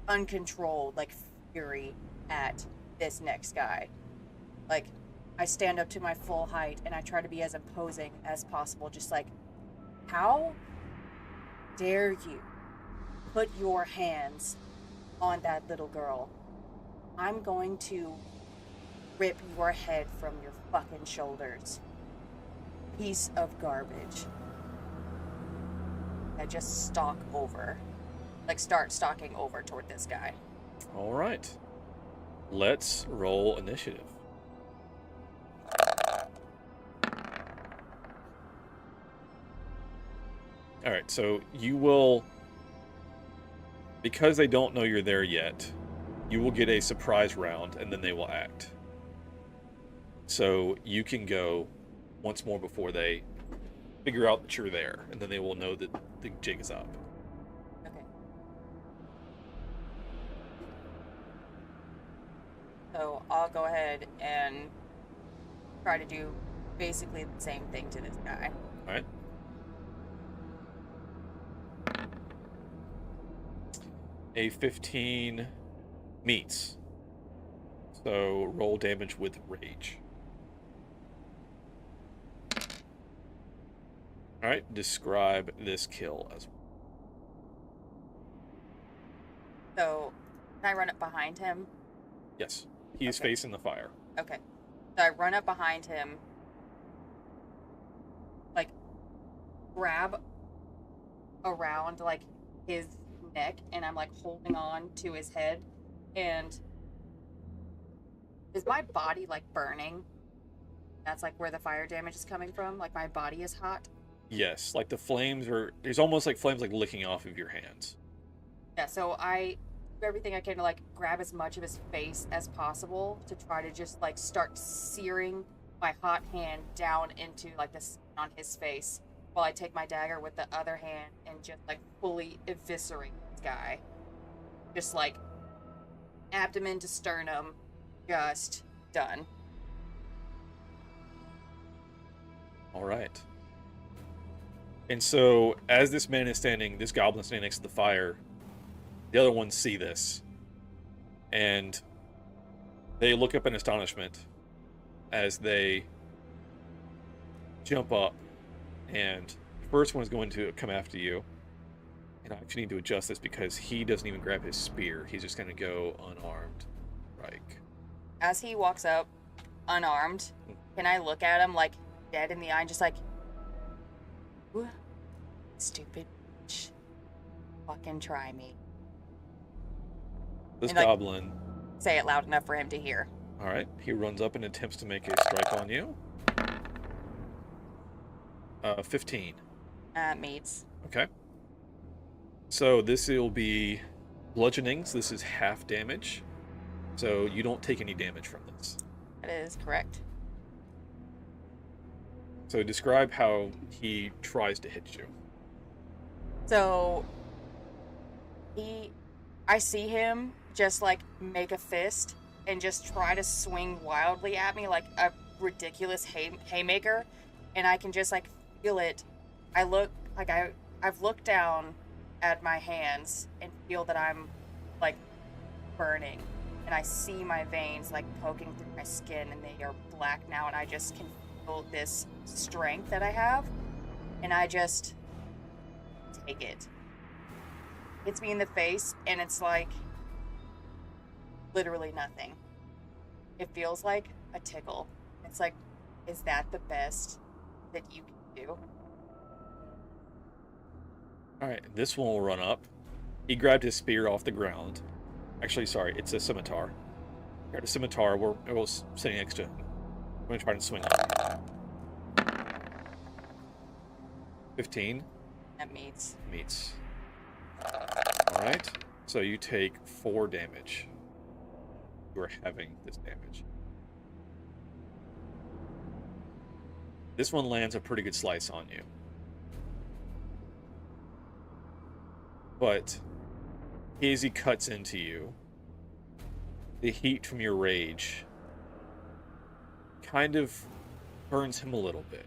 uncontrolled like fury at this next guy. Like I stand up to my full height and I try to be as imposing as possible, just like, how dare you put your hands on that little girl? I'm going to rip your head from your fucking shoulders. Piece of garbage. I just stalk over. Like start stalking over toward this guy. All right. Let's roll initiative. All right, so you will, because they don't know you're there yet, you will get a surprise round and then they will act. So you can go once more before they figure out that you're there, and then they will know that the jig is up. Okay. So I'll go ahead and try to do basically the same thing to this guy. All right. A 15 meets. So roll damage with rage. All right, describe this kill as well. So, can I run up behind him? Yes. He is Okay. facing the fire. Okay. So I run up behind him, like, grab around, like, his neck, and I'm, like, holding on to his head, and is my body, like, burning? That's, like, where the fire damage is coming from? Like, my body is hot? Yes, like the flames are. There's almost like flames like licking off of your hands. Yeah, so I do everything I can to, like, grab as much of his face as possible to try to just, like, start searing my hot hand down into, like, the skin on his face while I take my dagger with the other hand and just, like, fully eviscerate this guy. Just, like, abdomen to sternum, just done. All right. And so, as this man is standing, this goblin standing next to the fire, the other ones see this, and they look up in astonishment as they jump up, and the first one is going to come after you. And I actually need to adjust this because he doesn't even grab his spear. He's just going to go unarmed. Like, As he walks up, unarmed, can I look at him, like, dead in the eye and just, like, "Ooh, stupid bitch. Fucking try me." this And, like, goblin, say it loud enough for him to hear. all right, he runs up and attempts to make a strike on you. 15. Meets. Okay. So this will be bludgeoning. So this is half damage. So you don't take any damage from this. That is correct. So describe how he tries to hit you. So, I see him just, like, make a fist and just try to swing wildly at me like a ridiculous haymaker, and I can just, like, feel it. I've looked down at my hands and feel that I'm, like, burning, and I see my veins, like, poking through my skin, and they are black now, and I just can feel this strength that I have, and I just take it. Hits me in the face, and it's like literally nothing. It feels like a tickle. It's like, is that the best that you can do? All right, this one will run up. He grabbed his spear off the ground. Actually, sorry, it's a scimitar. Grabbed a scimitar. We're sitting next to him. I'm gonna try and swing on you. 15 That meets. meets. All right, so you take 4 damage. You are having this damage. This one lands a pretty good slice on you. But as he cuts into you, the heat from your rage kind of burns him a little bit.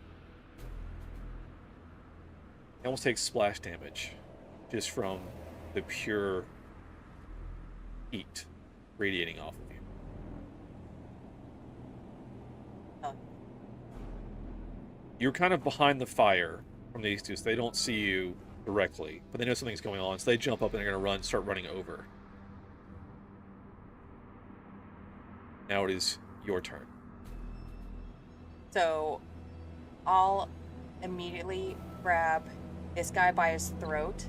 He almost takes splash damage just from the pure heat radiating off of you. Oh. You're kind of behind the fire from these two, so they don't see you directly, but they know something's going on, so they jump up and they're going to start running over. Now it is your turn. So, I'll immediately grab this guy by his throat.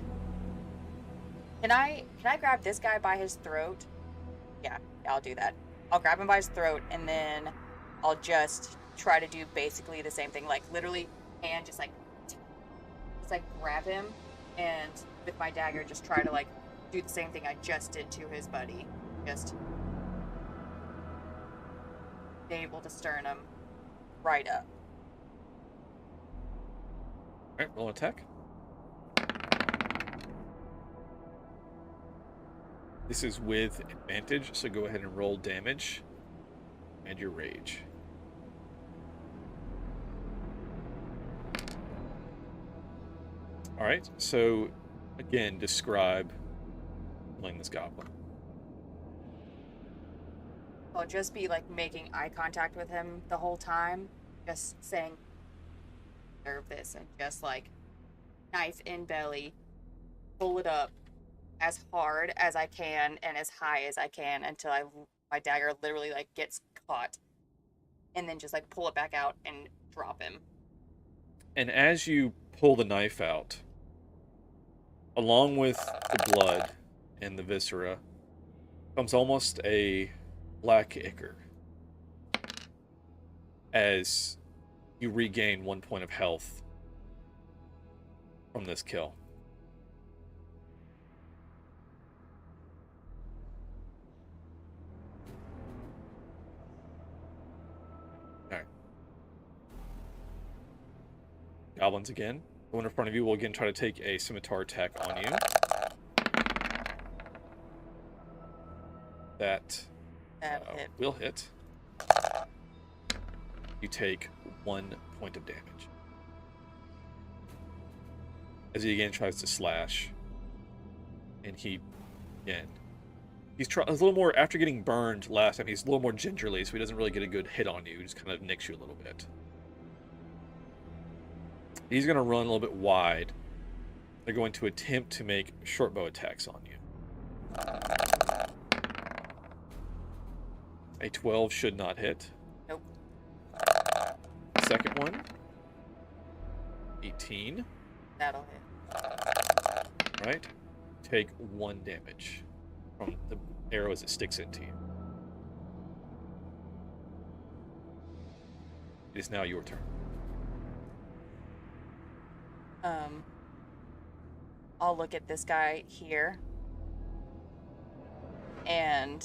Can I grab this guy by his throat? Yeah, I'll do that. I'll grab him by his throat, and then I'll just try to do basically the same thing, like literally, and just like grab him, and with my dagger just try to like do the same thing I just did to his buddy. Just able to sternum right up. Alright, roll an attack. This is with advantage, so go ahead and roll damage and your rage. Alright, so again, describe killing this goblin. I'll just be like making eye contact with him the whole time, just saying, "Serve this," and just like knife in belly, pull it up as hard as I can and as high as I can until my dagger literally like gets caught, and then just like pull it back out and drop him. And as you pull the knife out, along with the blood and the viscera, comes almost a black ichor as you regain 1 point of health from this kill. Alright. Goblins again. The one in front of you will again try to take a scimitar attack on you. That will hit. You take 1 point of damage. As he again tries to slash. And he, again, he's a little more, after getting burned last time, he's a little more gingerly, so he doesn't really get a good hit on you. He just kind of nicks you a little bit. He's going to run a little bit wide. They're going to attempt to make short bow attacks on you. A 12 should not hit. Nope. Second one. 18. That'll hit. Right. Take 1 damage from the arrow as it sticks into you. It is now your turn. I'll look at this guy here. And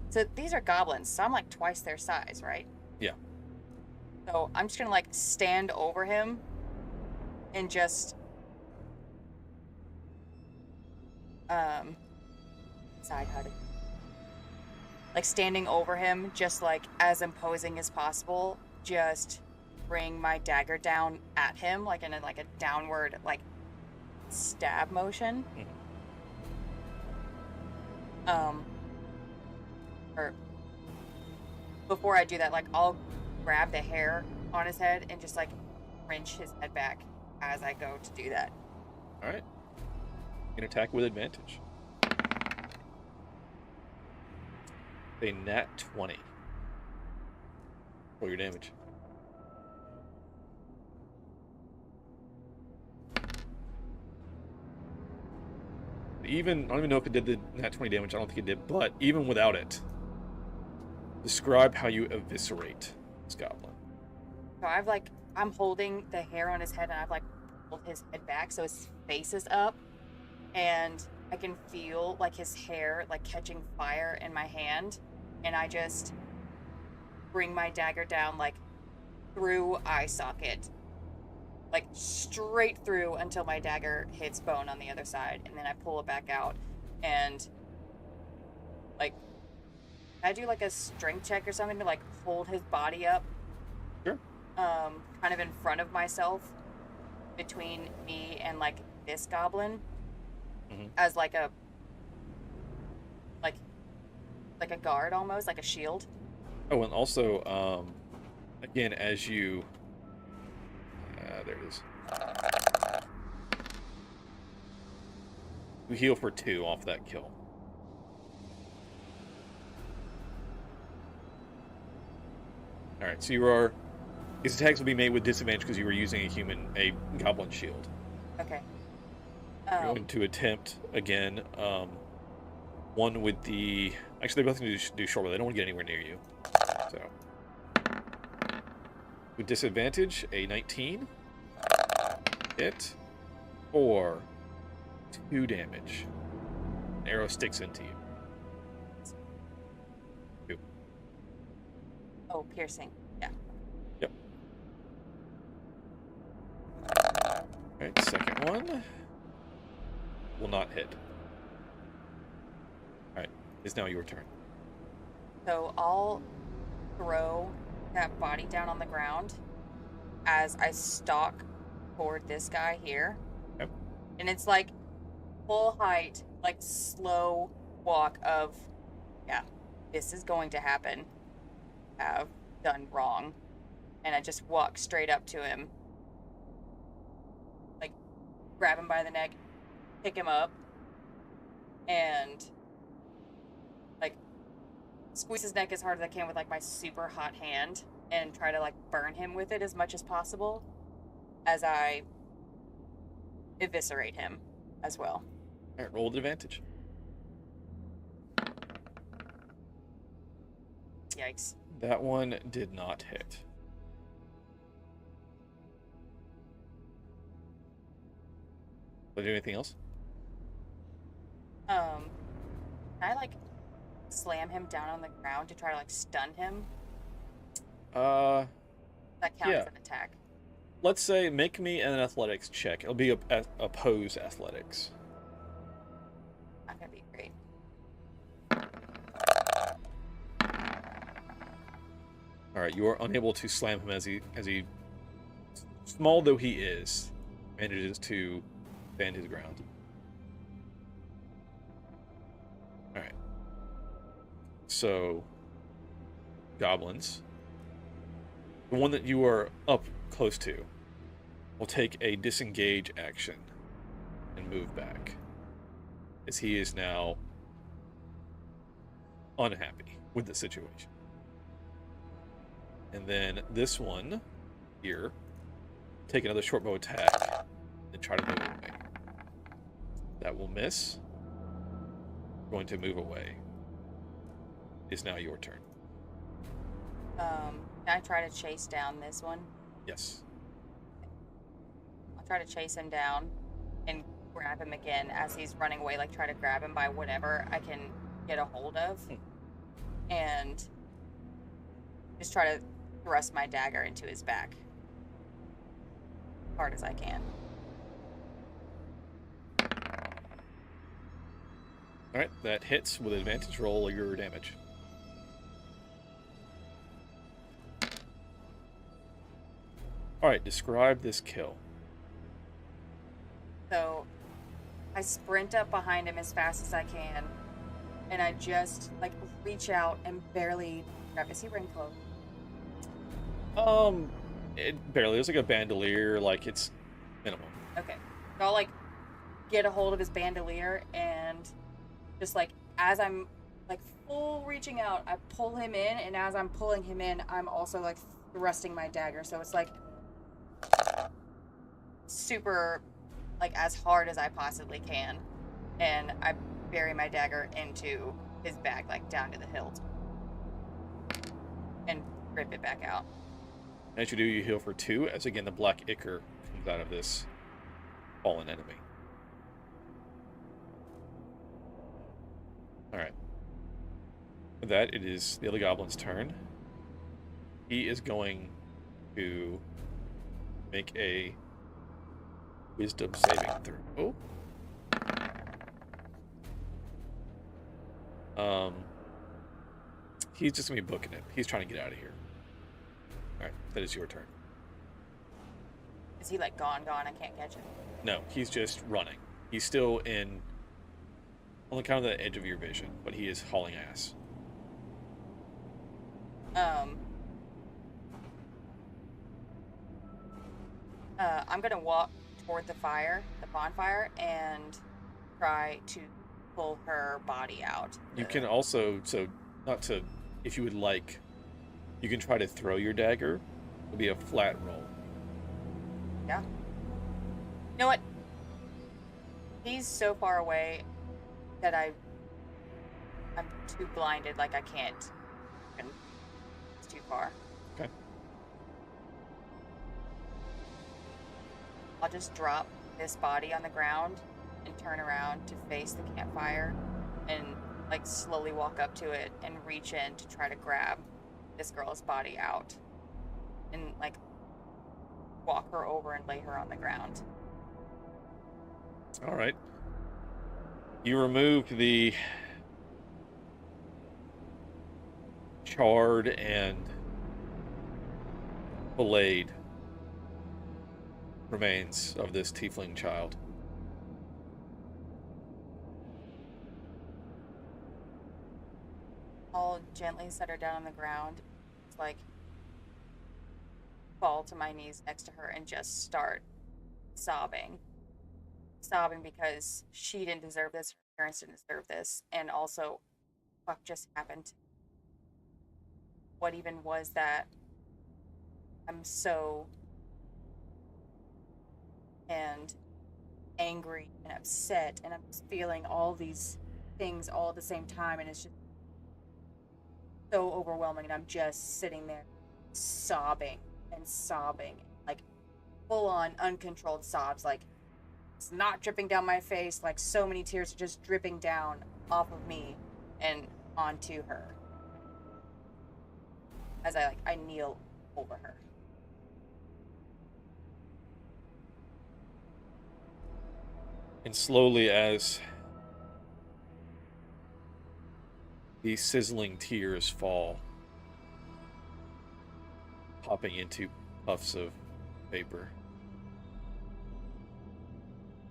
so these are goblins, so I'm like twice their size, right? Yeah. So I'm just gonna like stand over him and just decide how to, like, standing over him, just like as imposing as possible, just bring my dagger down at him, like in a downward like stab motion. Or before I do that, like I'll grab the hair on his head and just like wrench his head back as I go to do that. All right. You can attack with advantage. A nat 20. Roll your damage. Even, I don't even know if it did the nat 20 damage, I don't think it did, but even without it, describe how you eviscerate this goblin. So I'm holding the hair on his head, and I've like pulled his head back so his face is up, and I can feel like his hair like catching fire in my hand, and I just bring my dagger down like through eye socket, like straight through until my dagger hits bone on the other side, and then I pull it back out, and like I do like a strength check or something to like hold his body up. Sure. Kind of in front of myself, between me and like this goblin, as like a guard almost, like a shield. Oh, and also, again, as you, there it is. You heal for 2 off that kill. All right, so you are. These attacks will be made with disadvantage because you were using a goblin shield. Okay. You're going to attempt again. One with the. Actually, they both need to do short, but they don't want to get anywhere near you. So, with disadvantage, a 19 hit for 2 damage. An arrow sticks into you. 2. Oh, piercing. Yeah. Yep. Alright, second one. Will not hit. Alright, it's now your turn. So I'll throw that body down on the ground as I stalk toward this guy here. Yep. And it's like full height, like slow walk of, yeah, this is going to happen. Have done wrong. And I just walk straight up to him. Like grab him by the neck, pick him up, and like squeeze his neck as hard as I can with like my super hot hand and try to like burn him with it as much as possible as I eviscerate him as well. All right, roll with advantage. Yikes. That one did not hit. Did I do anything else? Can I like slam him down on the ground to try to like stun him? That counts yeah. as an attack. Let's say make me an athletics check. It'll be oppose athletics. Not gonna be great. All right, you are unable to slam him as he, small though he is, manages to stand his ground. All right. So, goblins. The one that you are up close to will take a disengage action and move back, as he is now unhappy with the situation. And then this one here, take another short bow attack and try to move away. That will miss. Going to move away. It's now your turn. Can I try to chase down this one? Yes. I'll try to chase him down and grab him again as he's running away, like try to grab him by whatever I can get a hold of. And just try to thrust my dagger into his back. As hard as I can. Alright, that hits with advantage. Roll your damage. Alright, describe this kill. So I sprint up behind him as fast as I can, and I just like reach out and barely grab. Is he wearing clothes? It barely. It's like a bandolier, like it's minimum. Okay. So I'll like get a hold of his bandolier and just like as I'm like full reaching out, I pull him in, and as I'm pulling him in, I'm also like thrusting my dagger. So it's like super like as hard as I possibly can, and I bury my dagger into his back like down to the hilt and rip it back out. As you do, you heal for 2, as again the black ichor comes out of this fallen enemy. Alright. With that, it is the other goblin's turn. He is going to make a wisdom saving throw. He's just gonna be booking it. He's trying to get out of here. Alright, that is your turn. Is he like gone? I can't catch him. No, he's just running. He's still on the kind of the edge of your vision, but he is hauling ass. I'm gonna walk toward the bonfire, and try to pull her body out. You can also, if you would like, you can try to throw your dagger. It'll be a flat roll. Yeah. You know what? He's so far away that I'm too blinded, like I can't. It's too far. Okay. I'll just drop this body on the ground and turn around to face the campfire and like slowly walk up to it and reach in to try to grab this girl's body out and like walk her over and lay her on the ground. All right. You removed the charred and filleted remains of this tiefling child. I'll gently set her down on the ground, like fall to my knees next to her and just start sobbing sobbing because she didn't deserve this, her parents didn't deserve this, and also, fuck just happened. What even was that? I'm so and angry and upset, and I'm just feeling all these things all at the same time, and it's just so overwhelming, and I'm just sitting there sobbing and sobbing, like full on uncontrolled sobs, like it's not dripping down my face, like so many tears are just dripping down off of me and onto her as I kneel over her. And slowly, as these sizzling tears fall, popping into puffs of vapor,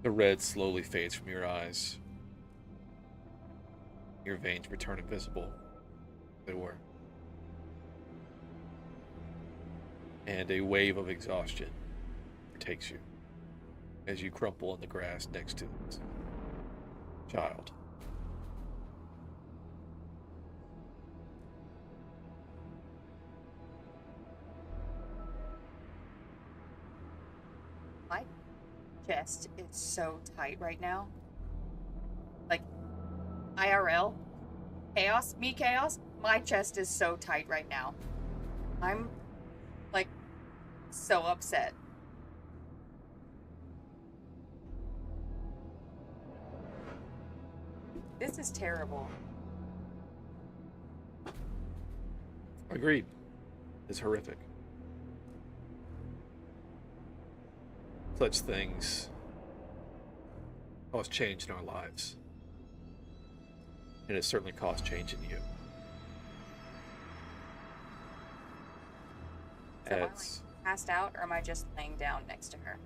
the red slowly fades from your eyes. Your veins return invisible. They were. And a wave of exhaustion takes you as you crumple in the grass next to this child. My chest is so tight right now. Like, IRL, chaos, me chaos, my chest is so tight right now. I'm, like, so upset. This is terrible. Agreed. It's horrific. Such things cause change in our lives. And it certainly caused change in you. So am I, As passed out, or am I just laying down next to her?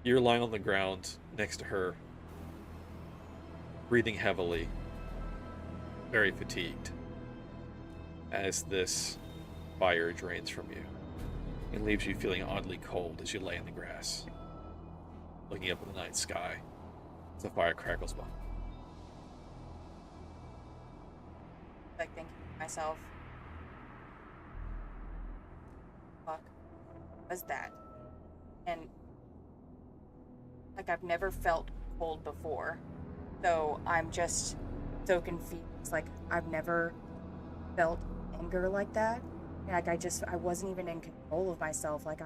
you're lying on the ground next to her, breathing heavily, very fatigued, as this fire drains from you and leaves you feeling oddly cold as you lay in the grass, looking up at the night sky as the fire crackles by. Like, thinking to myself, fuck, what was that? And, like, I've never felt cold before, so I'm just so confused. Like, I've never felt anger like that. Like, I wasn't even in control of myself. Like,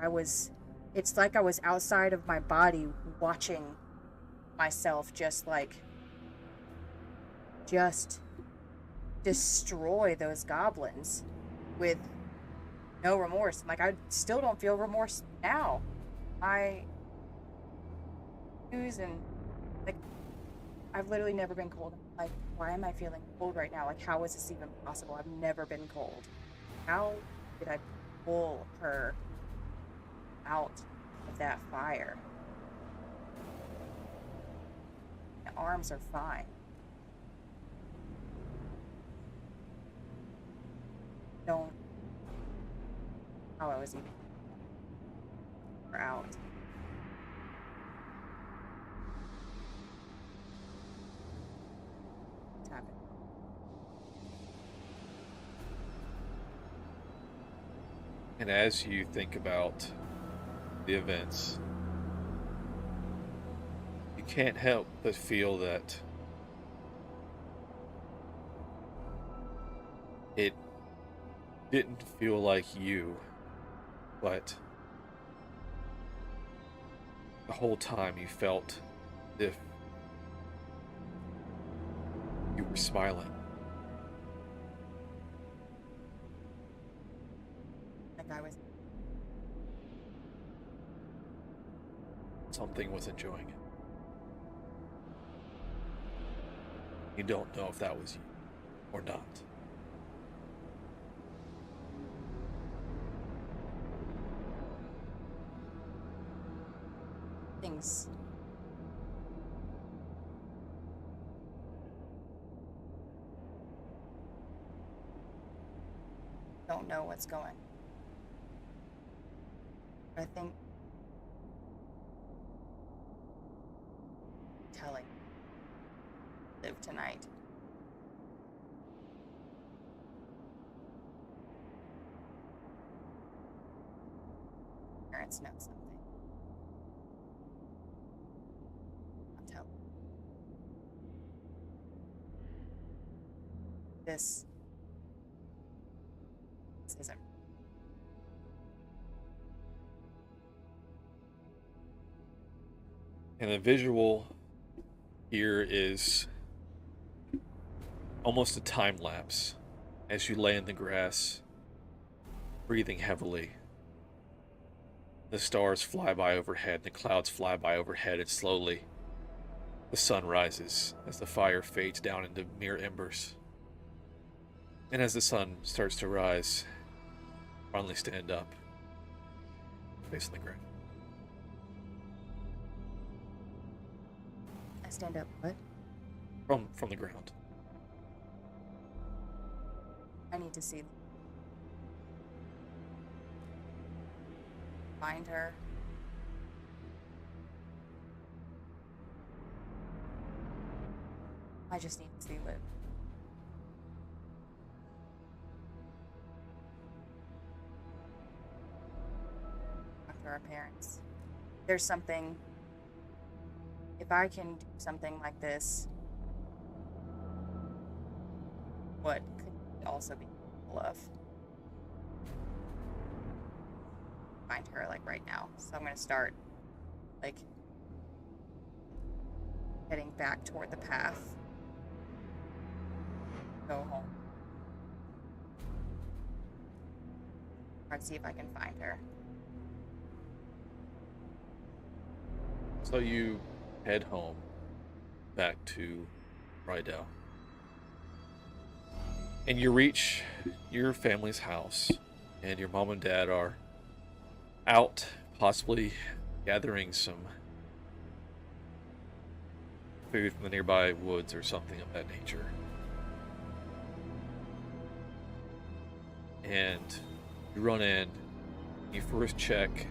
it's like I was outside of my body watching myself just destroy those goblins with no remorse. Like, I still don't feel remorse now. I use and, like, I've literally never been cold. Like, why am I feeling cold right now? Like, how is this even possible? I've never been cold. How did I pull her out of that fire? My arms are fine. Don't how I was even out. What's happened? And as you think about the events, you can't help but feel that it didn't feel like you, but the whole time you felt as if you were smiling. Like I was. Something was enjoying it. You don't know if that was you or not. Things. Don't know what's going. I think tonight. Parents know something. I'll tell. This isn't. And the visual here is almost a time lapse as you lay in the grass, breathing heavily. The stars fly by overhead, the clouds fly by overhead, and slowly the sun rises as the fire fades down into mere embers. And as the sun starts to rise, finally stand up, facing the ground. I stand up. What? From the ground. I need to see. Find her. I just need to see Liv. Talk to our parents. There's something. If I can do something like this, what could also be capable of? Find her like right now. So I'm gonna start like heading back toward the path. Go home. Try to see if I can find her. So you head home, back to Rydell. And you reach your family's house, and your mom and dad are out, possibly gathering some food from the nearby woods or something of that nature. And you run in, you first check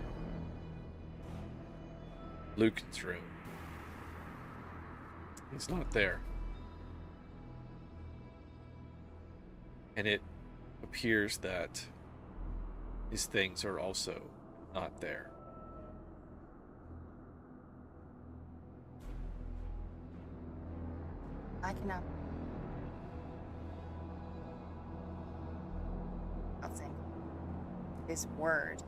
Lucan's room. He's not there. And it appears that his things are also not there. I cannot. I'll think. This word.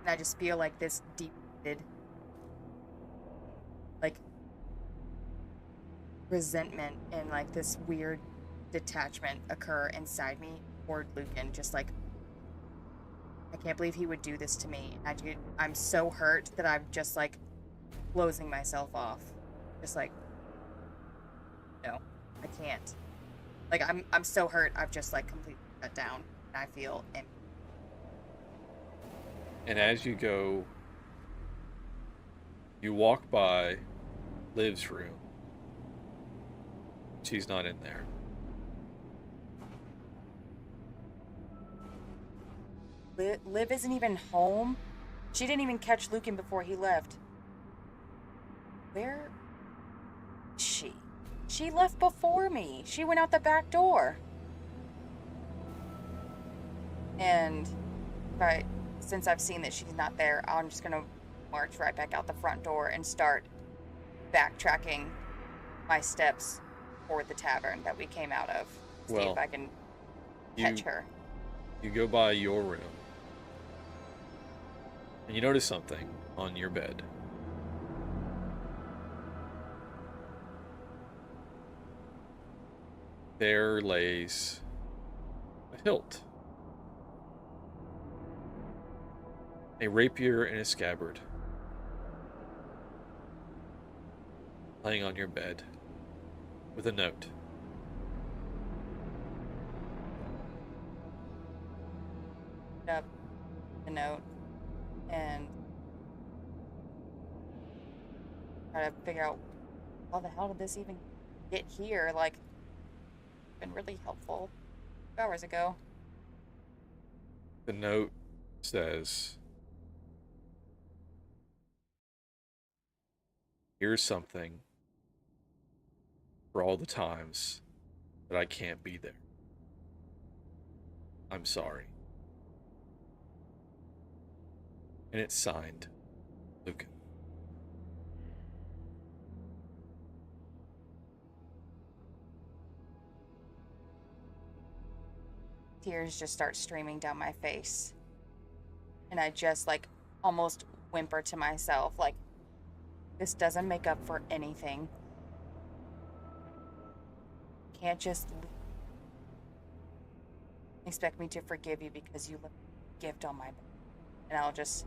And I just feel like this deep-rooted, like, resentment and like this weird detachment occur inside me toward Lucan. Just like, I can't believe he would do this to me. I'm so hurt that I'm just like closing myself off. Just like, no, I can't. Like, I'm so hurt. I've just like completely shut down, and I feel empty. And as you go, you walk by Liv's room. She's not in there. Liv isn't even home. She didn't even catch Lucan before he left. Where is she? She left before me. She went out the back door. And since I've seen that she's not there, I'm just gonna march right back out the front door and start backtracking my steps toward the tavern that we came out of. See if I can catch her. You go by your room, and you notice something on your bed. There lays a hilt. A rapier and a scabbard. Laying on your bed. With a note. Up the note and try to figure out how the hell did this even get here? Like, been really helpful 2 hours ago. The note says, Here's something for all the times that I can't be there. I'm sorry. And it's signed, Lucan. Tears just start streaming down my face. And I just like almost whimper to myself, like, this doesn't make up for anything. Can't just expect me to forgive you because you left a gift on my bed. And I'll just,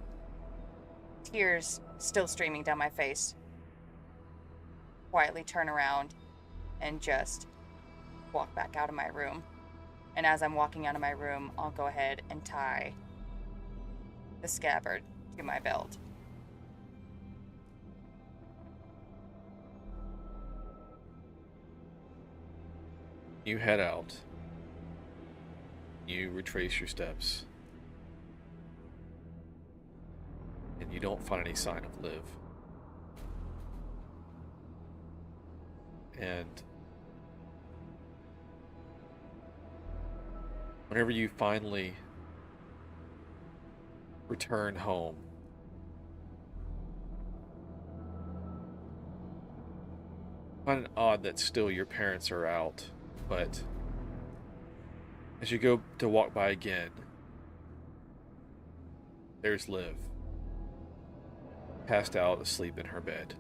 tears still streaming down my face, quietly turn around and just walk back out of my room. And as I'm walking out of my room, I'll go ahead and tie the scabbard to my belt. You head out. You retrace your steps. And you don't find any sign of Liv. And whenever you finally return home, find it odd that still your parents are out, but as you go to walk by again, there's Liv, passed out asleep in her bed.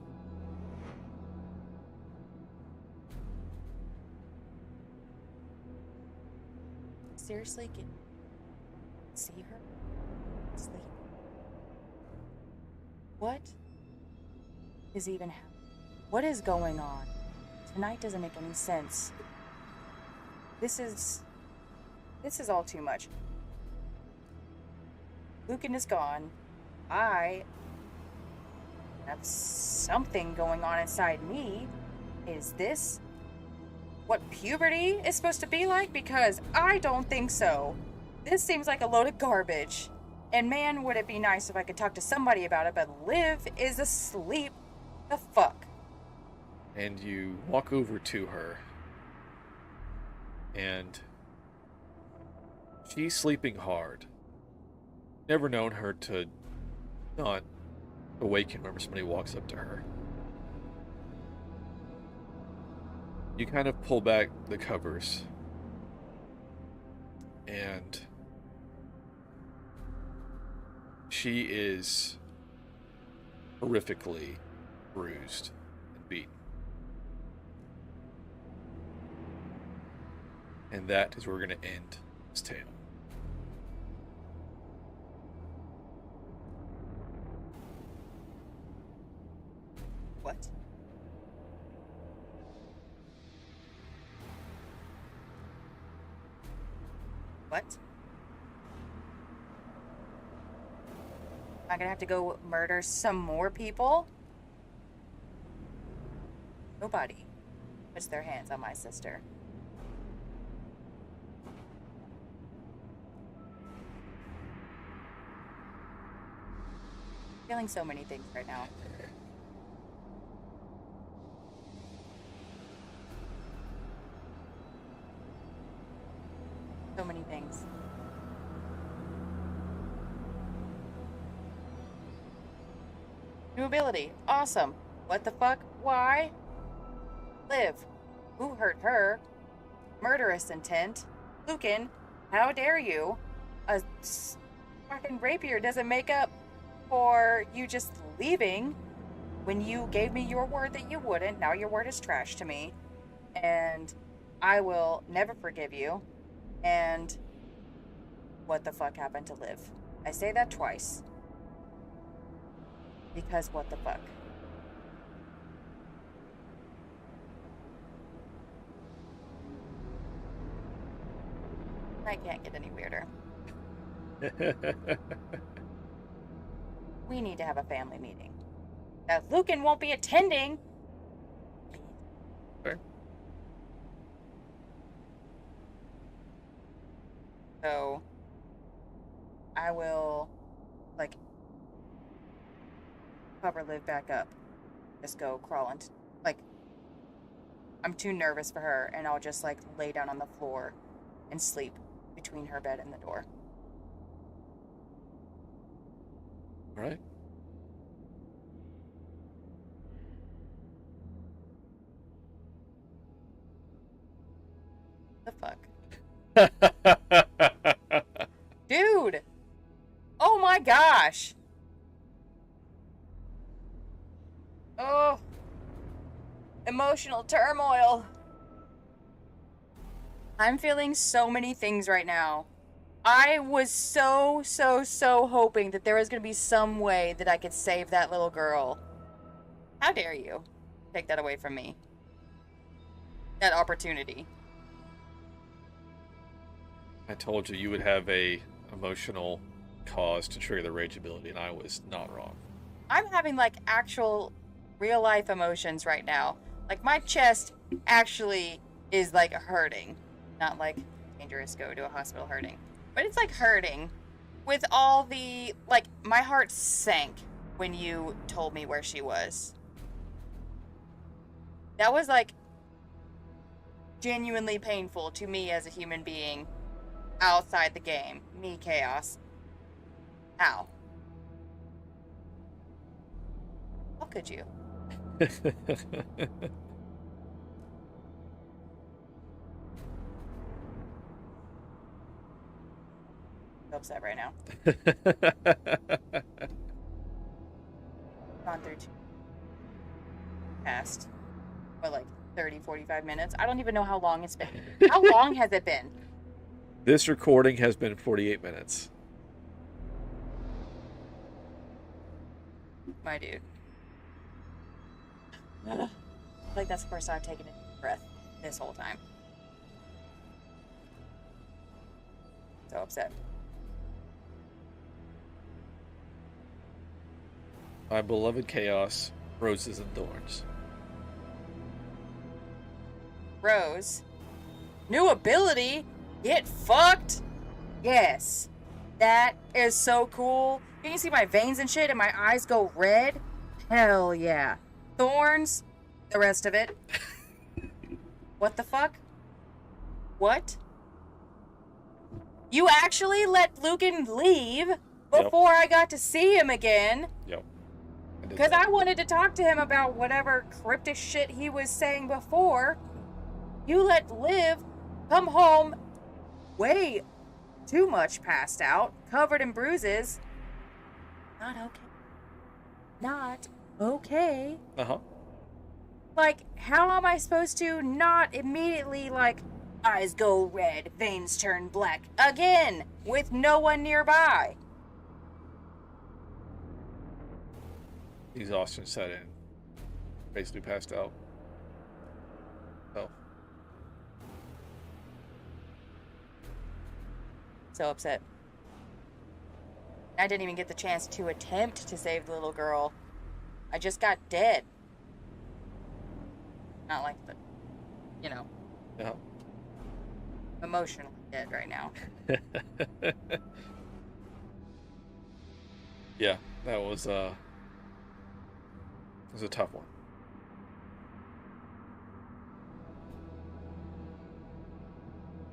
Seriously, can you see her sleep? What is even happening? What is going on? Tonight doesn't make any sense. This is all too much. Lucan is gone. I have something going on inside me. Is this what puberty is supposed to be like? Because I don't think so. This seems like a load of garbage. And man, would it be nice if I could talk to somebody about it, but Liv is asleep. The fuck? And you walk over to her, and she's sleeping hard. Never known her to not awaken whenever somebody walks up to her. You kind of pull back the covers, and she is horrifically bruised and beaten. And that is where we're going to end this tale. What? What? Am I gonna have to go murder some more people? Nobody puts their hands on my sister. Feeling so many things right now. So many things. New ability. Awesome. What the fuck? Why? Liv. Who hurt her? Murderous intent. Lucan. How dare you? A fucking rapier doesn't make up for you just leaving when you gave me your word that you wouldn't. Now your word is trash to me. And I will never forgive you. And what the fuck happened to Liv? I say that twice. Because what the fuck? I can't get any weirder. We need to have a family meeting. Now, Lucan won't be attending. Fair. So, I will, like, cover Liv back up just go crawling. Like, I'm too nervous for her, and I'll just like lay down on the floor and sleep between her bed and the door. All right. The fuck? Dude! Oh my gosh! Oh. Emotional turmoil. I'm feeling so many things right now. I was so hoping that there was going to be some way that I could save that little girl. How dare you take that away from me? That opportunity. I told you you would have a emotional cause to trigger the rage ability, and I was not wrong. I'm having like actual real life emotions right now. Like my chest actually is like hurting. Not like dangerous go to a hospital hurting. But it's like hurting with all the, like, my heart sank when you told me where she was. That was like genuinely painful to me as a human being outside the game. Me, Chaos. How? How could you? I'm upset right now. Gone through past, what, like 30, 45 minutes? I don't even know how long it's been. How long has it been? This recording has been 48 minutes. My dude. Like that's the first time I've taken a deep breath this whole time. So upset. My beloved Chaos, Roses and Thorns. Rose. New ability? Get fucked? Yes. That is so cool. Can you see my veins and shit and my eyes go red? Hell yeah. Thorns? The rest of it. What the fuck? What? You actually let Lucan leave before I got to see him again? Yep. Because I wanted to talk to him about whatever cryptic shit he was saying before. You let Liv come home way too much passed out, covered in bruises. Not okay. Not okay. Uh-huh. Like, how am I supposed to not immediately, like, eyes go red, veins turn black again with no one nearby? Exhaustion set in. Basically passed out. Oh. So upset. I didn't even get the chance to attempt to save the little girl. I just got dead. Not like the, you know, Yeah. emotionally dead right now. Yeah, that was a tough one.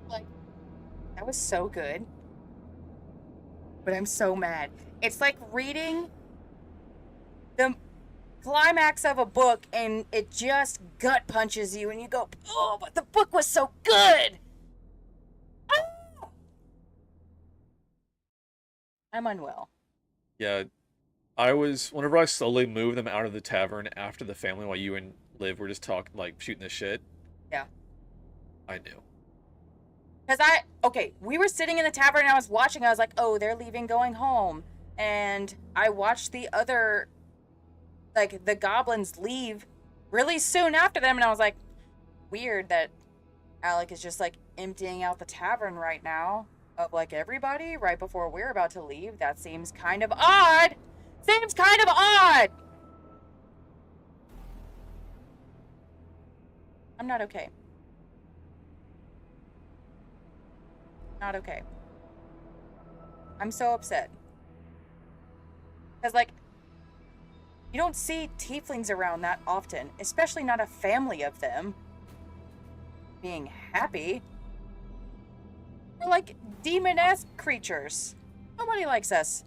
Like, that was so good. But I'm so mad. It's like reading the climax of a book and it just gut punches you and you go, oh, but the book was so good. Ah! I'm unwell. Yeah, whenever I slowly moved them out of the tavern after the family while you and Liv were just talking, like, shooting the shit. Yeah. I knew. Because we were sitting in the tavern and I was watching, I was like, oh, they're leaving, going home. And I watched the other, like, the goblins leave really soon after them, and I was like, weird that Alec is just, like, emptying out the tavern right now of, like, everybody right before we're about to leave. That seems kind of odd. Seems kind of odd. I'm not okay. Not okay. I'm so upset. Because, like, You don't see tieflings around that often, especially not a family of them being happy. We're like demon-esque creatures. Nobody likes us.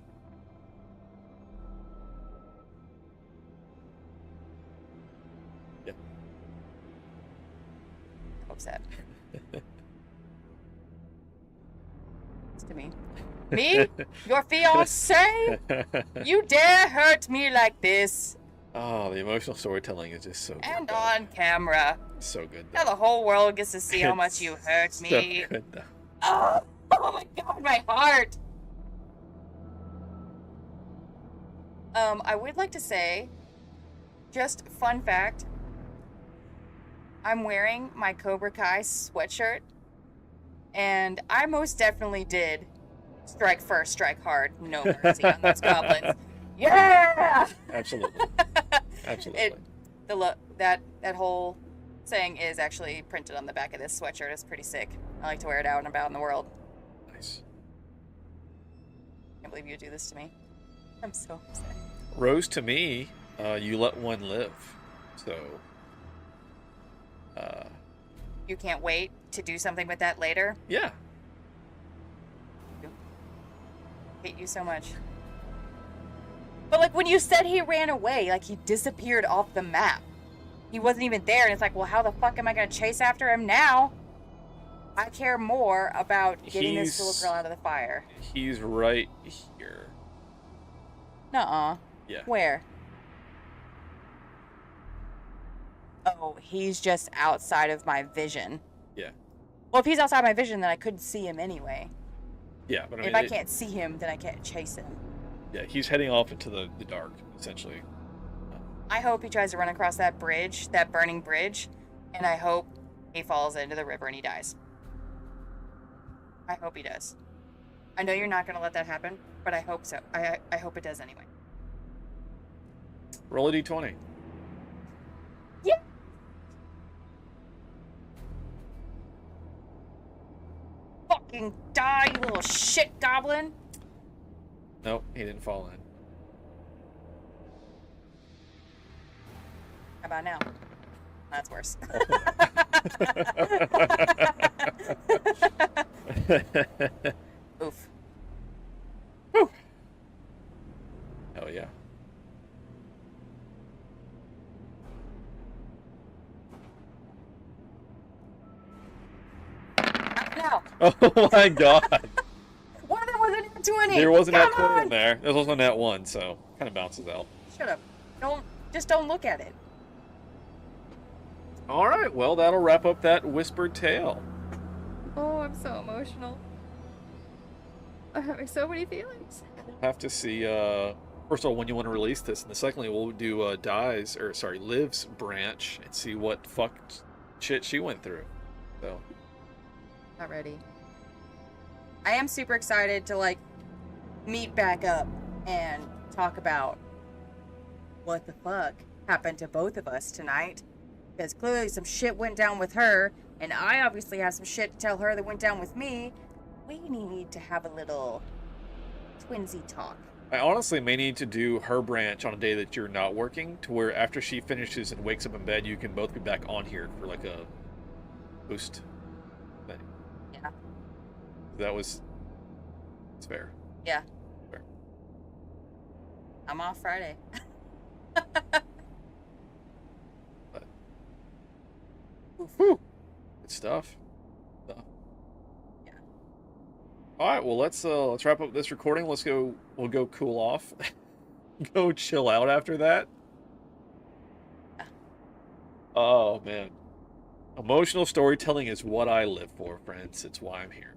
Yep. Upset. It's to me. Me? Your fiance? You dare hurt me like this? Oh, the emotional storytelling is just so good. And on camera. So good. Now the whole world gets to see how much you hurt me. So good, though. Oh my god, my heart! I would like to say, just fun fact, I'm wearing my Cobra Kai sweatshirt, and I most definitely did strike first, strike hard, no mercy on those goblins. Yeah! Absolutely. Absolutely. That whole saying is actually printed on the back of this sweatshirt. It's pretty sick. I like to wear it out and about in the world. Nice. Can't believe you would do this to me. I'm so upset. Rose, to me, you let one live. So, You can't wait to do something with that later? yeah. I hate you so much. But like when you said he ran away, like he disappeared off the map. He wasn't even there, and it's like, well, how the fuck am I gonna chase after him now? I care more about getting this little girl out of the fire. He's right here. Nuh-uh. Yeah. Where? Oh, he's just outside of my vision. Yeah. Well, if he's outside my vision, then I couldn't see him anyway. Yeah, but I mean, If I can't see him, then I can't chase him. Yeah, he's heading off into the dark, essentially. I hope he tries to run across that bridge, that burning bridge, and I hope he falls into the river and he dies. I hope he does. I know you're not going to let that happen, but I hope so. I hope it does anyway. Roll a d20. Yeah. Fucking die, you little shit goblin. Nope, he didn't fall in. How about now? That's worse. Oof. Whew. Hell yeah. Now. Oh my god. One of them was a nat 20. There wasn't that Come 20 in on! there. There was also that one, so kind of bounces out. Shut up. Don't look at it. All right, well, that'll wrap up that whispered tale. Oh, I'm so emotional. I'm having so many feelings. Have to see, first of all, when you want to release this, and the secondly, we'll do Liv's branch and see what fuck shit she went through. So. Not ready. I am super excited to like meet back up and talk about what the fuck happened to both of us tonight. Because clearly some shit went down with her, and I obviously have some shit to tell her that went down with me. We need to have a little twinsy talk. I honestly may need to do her branch on a day that you're not working, to where after she finishes and wakes up in bed, you can both be back on here for like a boost thing. Yeah. It's fair. Yeah. Fair. I'm off Friday. Whew. Good stuff. Yeah. All right, well let's wrap up this recording. We'll go cool off. Go chill out after that. Yeah. Oh man. Emotional storytelling is what I live for, friends. It's why I'm here.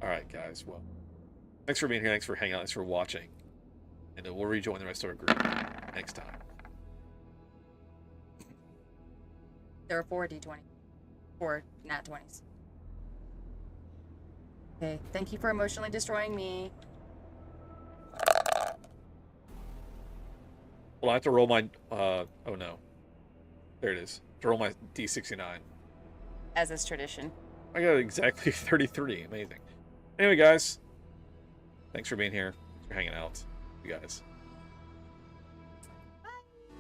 All right, guys. Well, thanks for being here. Thanks for hanging out. Thanks for watching. And we'll rejoin the rest of our group next time. There were 4 D20. 4 nat 20s. Okay, thank you for emotionally destroying me. Well, I have to roll my, oh no. There it is. To roll my D69. As is tradition. I got exactly 33. Amazing. Anyway, guys. Thanks for being here. for hanging out, you guys.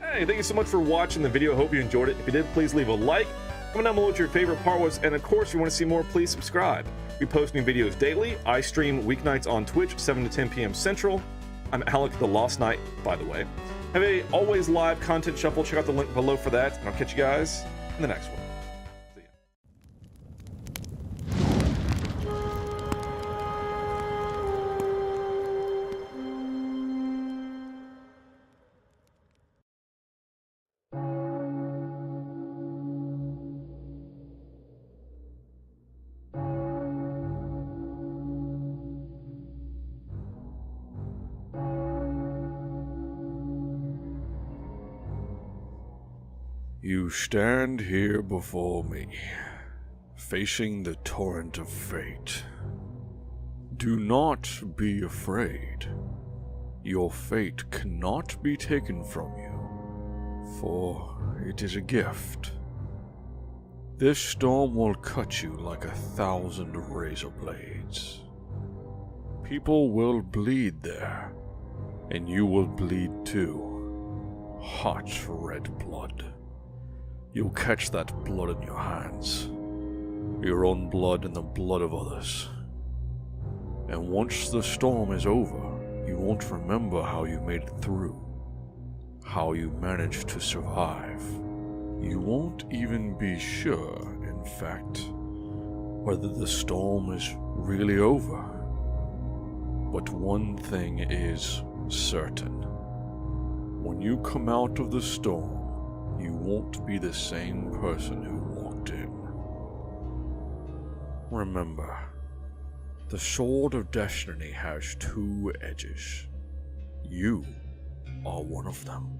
Hey, thank you so much for watching the video. I hope you enjoyed it. If you did, please leave a like. Comment down below what your favorite part was. And of course, if you want to see more, please subscribe. We post new videos daily. I stream weeknights on Twitch, 7 to 10 p.m. Central. I'm Alec the Lost Knight, by the way. Have a always live content shuffle. Check out the link below for that. And I'll catch you guys in the next one. See ya. You stand here before me, facing the torrent of fate. Do not be afraid. Your fate cannot be taken from you, for it is a gift. This storm will cut you like 1,000 razor blades. People will bleed there, and you will bleed too. Hot red blood. You'll catch that blood in your hands, your own blood and the blood of others. And once the storm is over, you won't remember how you made it through, how you managed to survive. You won't even be sure, in fact, whether the storm is really over. But one thing is certain. When you come out of the storm, you won't be the same person who walked in. Remember, the sword of destiny has two edges. You are one of them.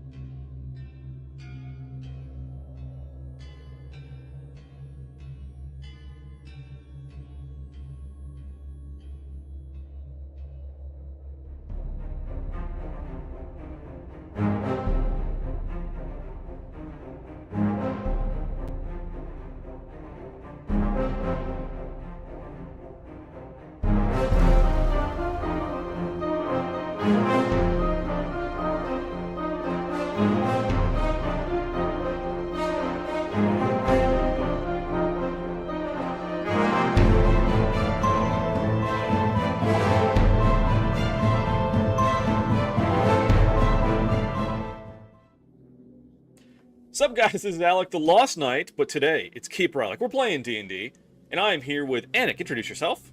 Sup guys, this is Alec the Lost Knight, but today it's Keeper Alec. We're playing D&D, and I am here with Anik. Introduce yourself.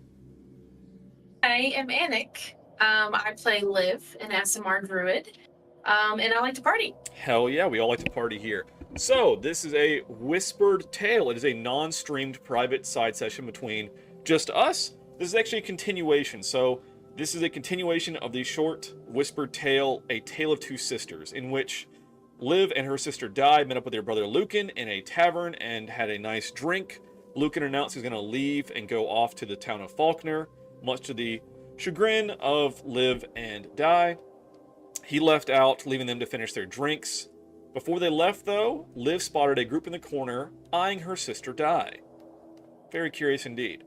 I am Anik. I play Liv, an SMR druid, and I like to party. Hell yeah, we all like to party here. So, this is a whispered tale. It is a non-streamed private side session between just us. This is actually a continuation. So, this is a continuation of the short whispered tale, A Tale of Two Sisters, in which Liv and her sister Di met up with their brother Lucan in a tavern and had a nice drink. Lucan announced he's going to leave and go off to the town of Faulkner, much to the chagrin of Liv and Di. He left out, leaving them to finish their drinks. Before they left, though, Liv spotted a group in the corner eyeing her sister Di. Very curious indeed.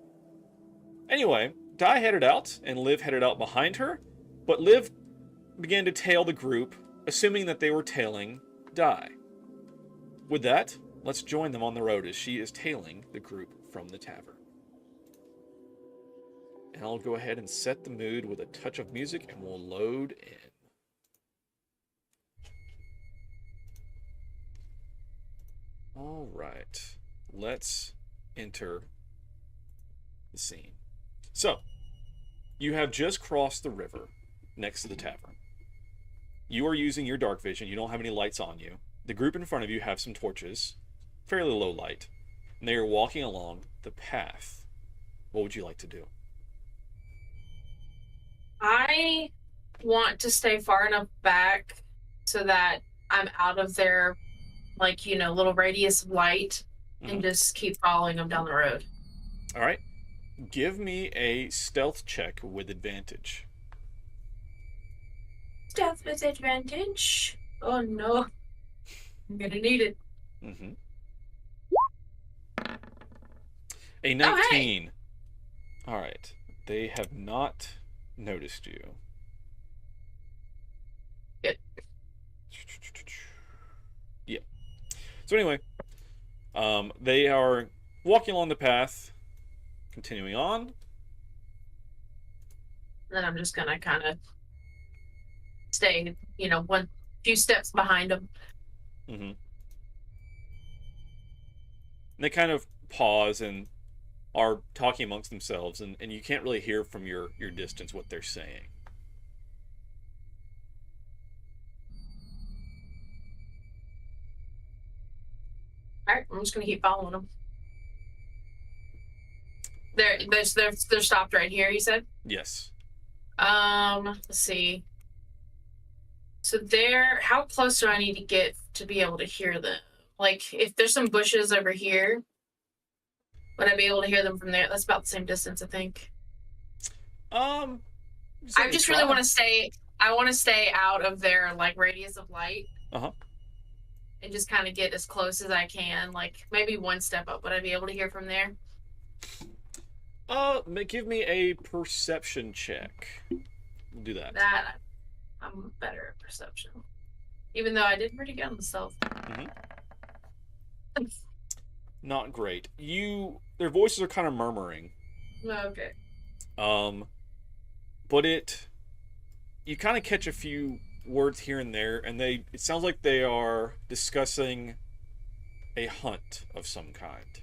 Anyway, Di headed out, and Liv headed out behind her, but Liv began to tail the group, assuming that they were tailing Di. With that, let's join them on the road as she is tailing the group from the tavern. And I'll go ahead and set the mood with a touch of music, and we'll load in. All right, let's enter the scene. So, you have just crossed the river next to the tavern. You are using your dark vision. You don't have any lights on you. The group in front of you have some torches, fairly low light, and they are walking along the path. What would you like to do? I want to stay far enough back so that I'm out of their, like, you know, little radius of light and just keep following them down the road. All right. Give me a stealth check with advantage. Stealth with advantage. Oh no. I'm gonna need it. A 19. Oh, hey. All right. They have not noticed you. So anyway, they are walking along the path, continuing on. Then I'm just gonna kind of stay, one few steps behind them. Mm-hmm. They kind of pause and are talking amongst themselves, and you can't really hear from your distance what they're saying. All right, I'm just gonna keep following them. They're stopped right here. You said. Yes. Let's see. So how close do I need to get to be able to hear them? Like, if there's some bushes over here, would I be able to hear them from there? That's about the same distance, I think. I just really want to stay. I want to stay out of their radius of light. And just kind of get as close as I can. Like maybe one step up. Would I be able to hear from there? Give me a perception check. We'll do that. I'm better at perception. Even though I did pretty good on the stealth. Mm-hmm. Not great. Their voices are kind of murmuring. Okay. But you kind of catch a few words here and there, and it sounds like they are discussing a hunt of some kind.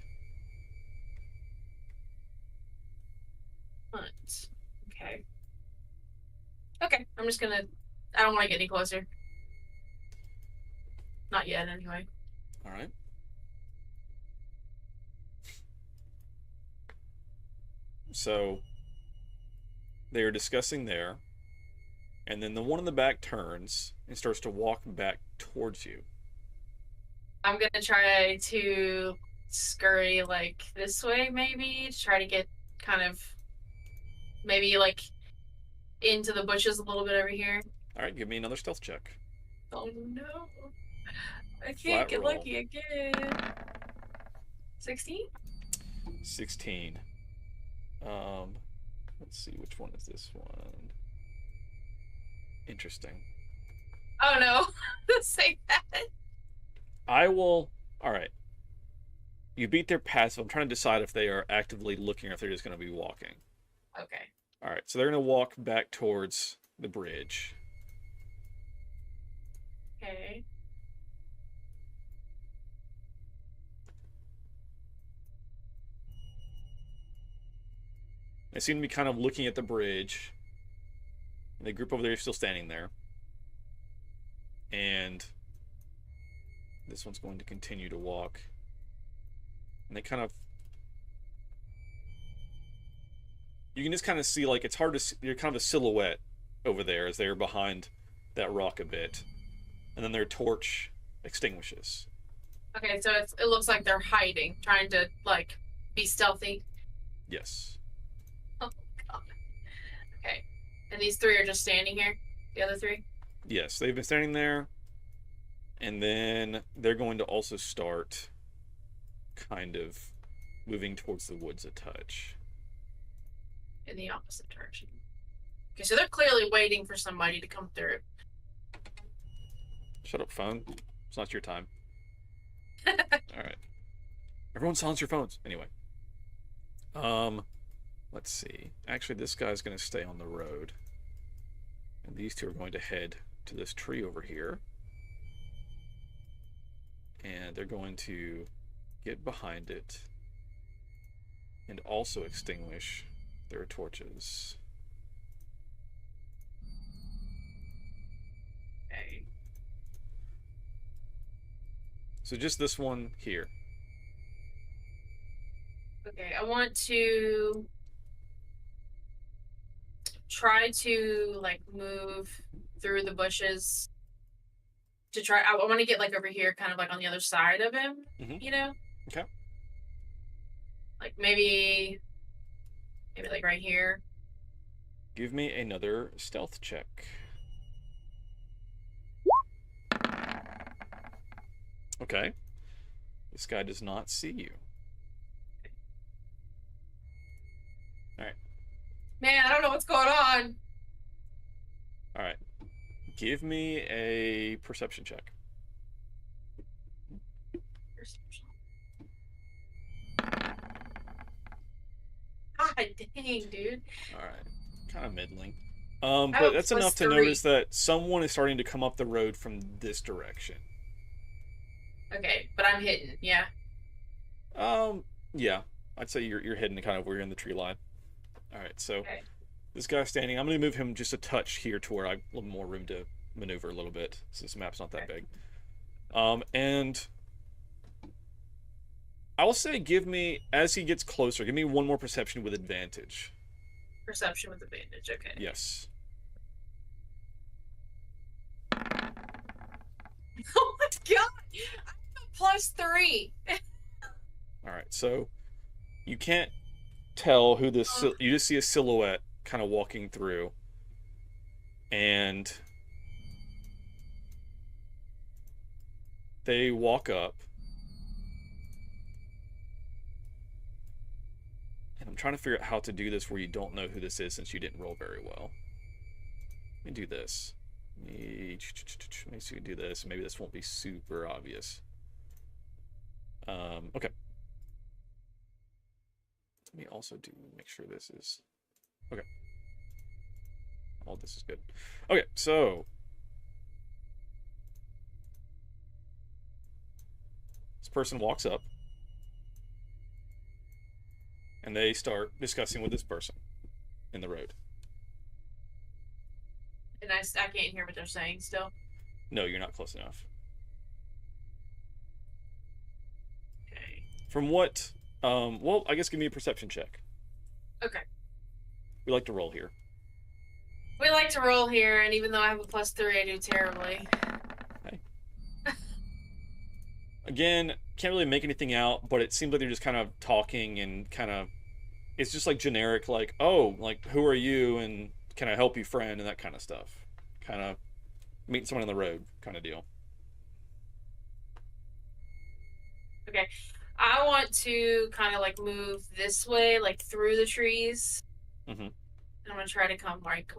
Hunt. Okay. Okay, I'm just gonna... I don't want to get any closer. Not yet, anyway. Alright. So, they are discussing there, and then the one in the back turns and starts to walk back towards you. I'm gonna try to scurry, this way, maybe, to try to get kind of... maybe, into the bushes a little bit over here. Alright, give me another stealth check. Oh no. I can't get lucky again. 16? 16. Let's see, which one is this one? Interesting. Oh no. Don't say that. Alright. You beat their passive. I'm trying to decide if they are actively looking or if they're just going to be walking. Okay. Alright, so they're going to walk back towards the bridge. Okay. They seem to be kind of looking at the bridge. And the group over there is still standing there. And this one's going to continue to walk. And they kind of... You can just kind of see, it's hard to see. You're kind of a silhouette over there as they're behind that rock a bit. And then their torch extinguishes. Okay, so it looks like they're hiding, trying to, be stealthy. Yes. Oh, God. Okay. And these three are just standing here? The other three? Yes, they've been standing there. And then they're going to also start kind of moving towards the woods a touch. In the opposite direction. Okay, so they're clearly waiting for somebody to come through. Shut up, phone. It's not your time. Alright. Everyone silence your phones. Anyway. Let's see. Actually, this guy's going to stay on the road. And these two are going to head to this tree over here. And they're going to get behind it and also extinguish their torches. Okay. So just this one here. Okay, I want to try to move through the bushes to try. I want to get over here, kind of on the other side of him. Mm-hmm. Okay. Maybe right here. Give me another stealth check. Okay. This guy does not see you. Alright. Man, I don't know what's going on. Alright. Give me a perception check. Perception. God dang, dude. All right, kind of middling. I But have that's plus enough to 3. notice that someone is starting to come up the road from this direction. Okay, but I'm hidden. Yeah. Yeah, I'd say you're hidden kind of where you're in the tree line. All right, so Okay. this guy's standing. I'm going to move him just a touch here to where I have a little more room to maneuver a little bit since the map's not that big. And I will say, give me, as he gets closer, give me one more perception with advantage. Perception with advantage. Okay. Yes. Oh my god! I have a plus 3. All right, so you can't tell who this. You just see a silhouette kind of walking through, and they walk up. And I'm trying to figure out how to do this where you don't know who this is since you didn't roll very well. Let me do this. Let me see you do this. Maybe this won't be super obvious. Okay. Let me also make sure this is okay. All this is good. Okay, so this person walks up and they start discussing with this person in the road. And I can't hear what they're saying still. No, you're not close enough. Okay. From what well, I guess give me a perception check. Okay. We like to roll here. We like to roll here, and even though I have a plus 3, I do terribly. Okay. Again, can't really make anything out, but it seems like they're just kind of talking and kind of, it's just like generic, like, oh, like, who are you, and can I help you, friend, and that kind of stuff. Kind of meet someone on the road kind of deal. Okay. I want to kind of like move this way, like through the trees. Mm-hmm. I'm gonna try to come like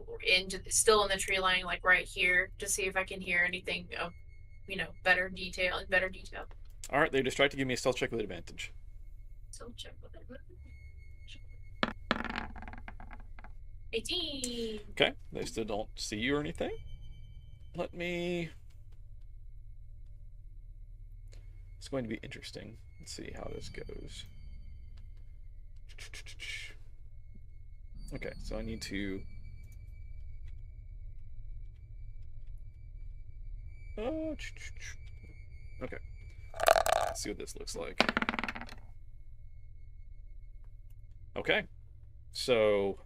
still in the tree line, like right here, to see if I can hear anything of, better detail. All right, they're distracted. Give me a stealth check with advantage. Stealth check with it. 18. Okay, they still don't see you or anything. Let me. It's going to be interesting. Let's see how this goes. Okay, so I need to. Okay. Let's see what this looks like. Okay. So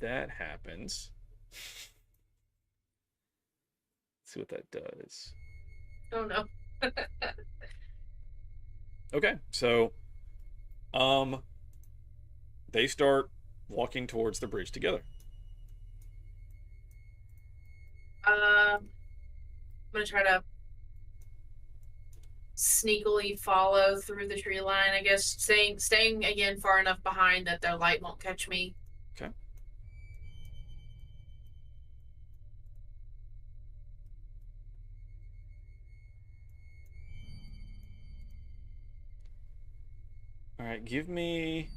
that happens. Let's see what that does. Oh no. Okay, so they start walking towards the bridge together. I'm gonna try to sneakily follow through the tree line, I guess, staying again far enough behind that their light won't catch me. Okay. All right, give me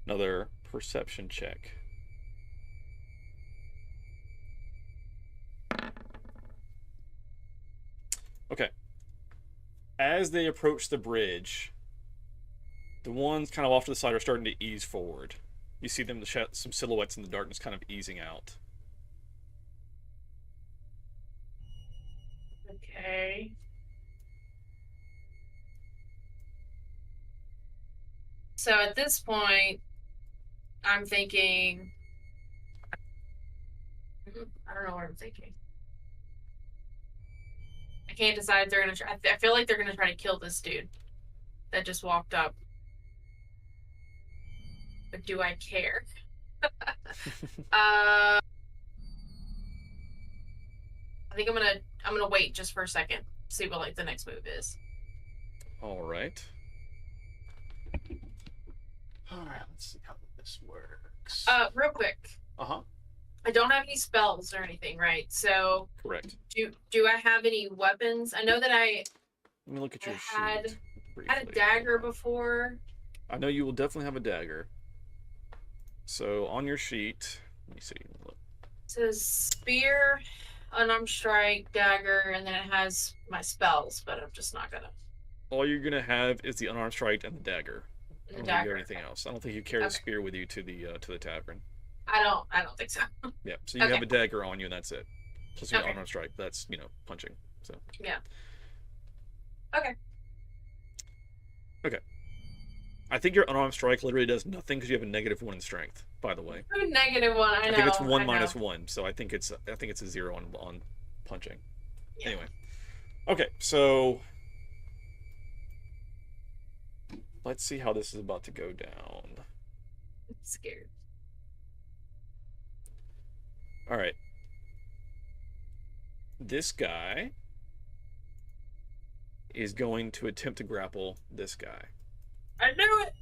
another perception check. Okay. As they approach the bridge, the ones kind of off to the side are starting to ease forward. You see them, some silhouettes in the darkness kind of easing out. Okay. So at this point, I'm thinking, I don't know what I'm thinking. I can't decide if they're gonna try. I feel like they're gonna try to kill this dude that just walked up. But do I care? I think I'm gonna wait just for a second, see what like the next move is. All right. All right. Let's see how this works. Real quick. Uh-huh. I don't have any spells or anything, right? So Correct. do I have any weapons? I know that I Let me look at your had sheet had a briefly. dagger before. I know you will definitely have a dagger. So on your sheet, let me see. Look. It says spear, unarmed strike, dagger, and then it has my spells, but I'm just not gonna. All you're gonna have is the unarmed strike and the dagger. I The don't think you dagger. have anything else. I don't think you carry a Okay. spear with you to the tavern. I don't think so. Yeah. So you Okay. have a dagger on you, and that's it. Plus your Okay. unarmed strike. That's punching. So. Yeah. Okay. Okay. I think your unarmed strike literally does nothing because you have a -1 in strength. By the way. -1. I know. I think it's 1 I minus know. 1, so I think it's a 0 on punching. Yeah. Anyway. Okay, so let's see how this is about to go down. I'm scared. All right. This guy is going to attempt to grapple this guy. I knew it.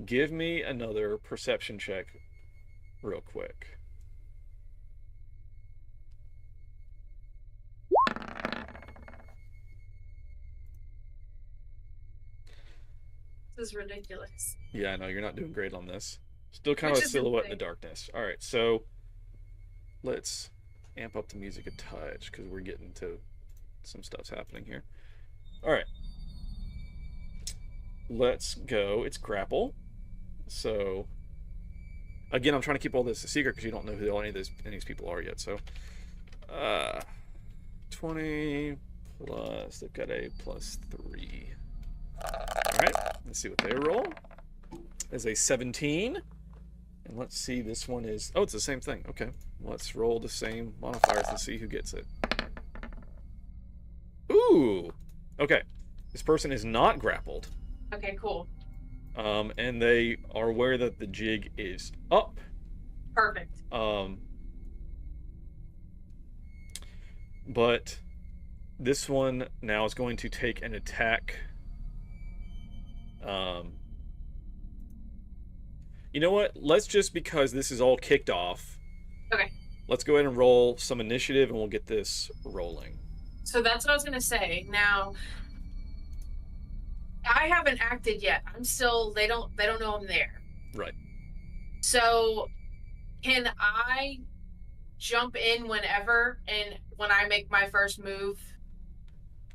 Give me another perception check real quick. This is ridiculous. Yeah, I know you're not doing great on this. Still kind Which of a is silhouette in insane. the darkness. All right, so let's amp up the music a touch because we're getting to some stuff's happening here. All right, let's go. It's grapple. So again, I'm trying to keep all this a secret because you don't know who any of these people are yet. So 20 plus, they've got a +3. All right, let's see what they roll. Is a 17. And let's see, this one is, oh, it's the same thing. Okay, let's roll the same modifiers to see who gets it. Ooh, okay. This person is not grappled. Okay, cool. And they are aware that the jig is up. Perfect. But this one now is going to take an attack. You know what? Let's just, because this is all kicked off. Okay. Let's go ahead and roll some initiative, and we'll get this rolling. So that's what I was gonna say. Now, I haven't acted yet. I'm still. They don't know I'm there. Right. So, can I jump in whenever, and when I make my first move,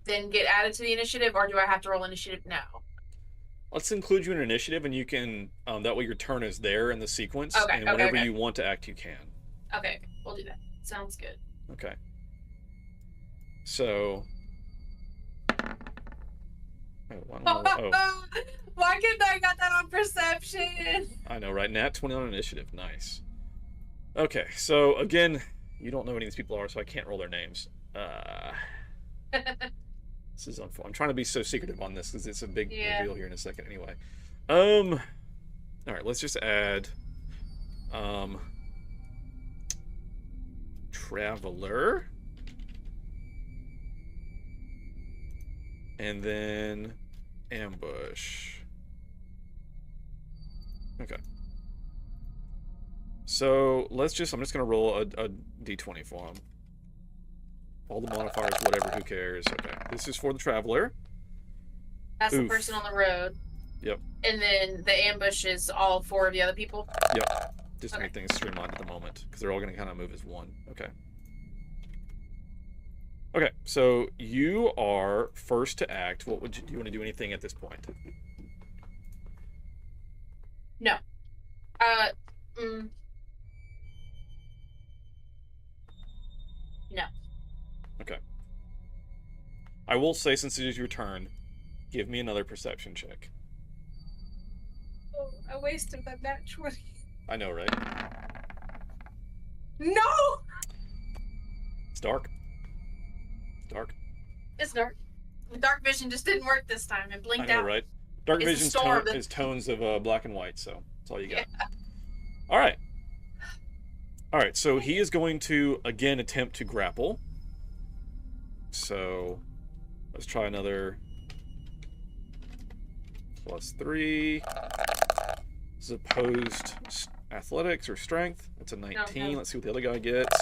then get added to the initiative, or do I have to roll initiative now? Let's include you in initiative, and you can. That way, your turn is there in the sequence, Okay, and okay, whenever okay. you want to act, you can. Okay, we'll do that. Sounds good. Okay. So. Oh, Why couldn't I got that on perception? I know, right? Nat 20 on initiative. Nice. Okay, so again, you don't know who any of these people are, so I can't roll their names. This is unfortunate. I'm trying to be so secretive on this because it's a big reveal here in a second. Anyway, all right, let's just add Traveler, and then Ambush. Okay. So I'm just gonna roll a d20 for him. All the modifiers, whatever, who cares? Okay, this is for the Traveler. That's the Oof. person on the road. Yep. And then the ambush is all 4 of the other people? Yep. Just to make things streamlined at the moment, because they're all gonna kind of move as one. Okay. Okay, so you are first to act. What would you do? You want to do anything at this point? No. No. Okay. I will say, since it is your turn, give me another perception check. Oh, I wasted my nat 20. I know, right? No! It's dark. Dark. It's dark. The dark vision just didn't work this time. It I blinked know, out. right? Dark It's a vision's storm. is tones of black and white, so that's all you got. Yeah. All right. All right, so he is going to, again, attempt to grapple. So let's try another +3. This is opposed athletics or strength. That's a 19. no. Let's see what the other guy gets.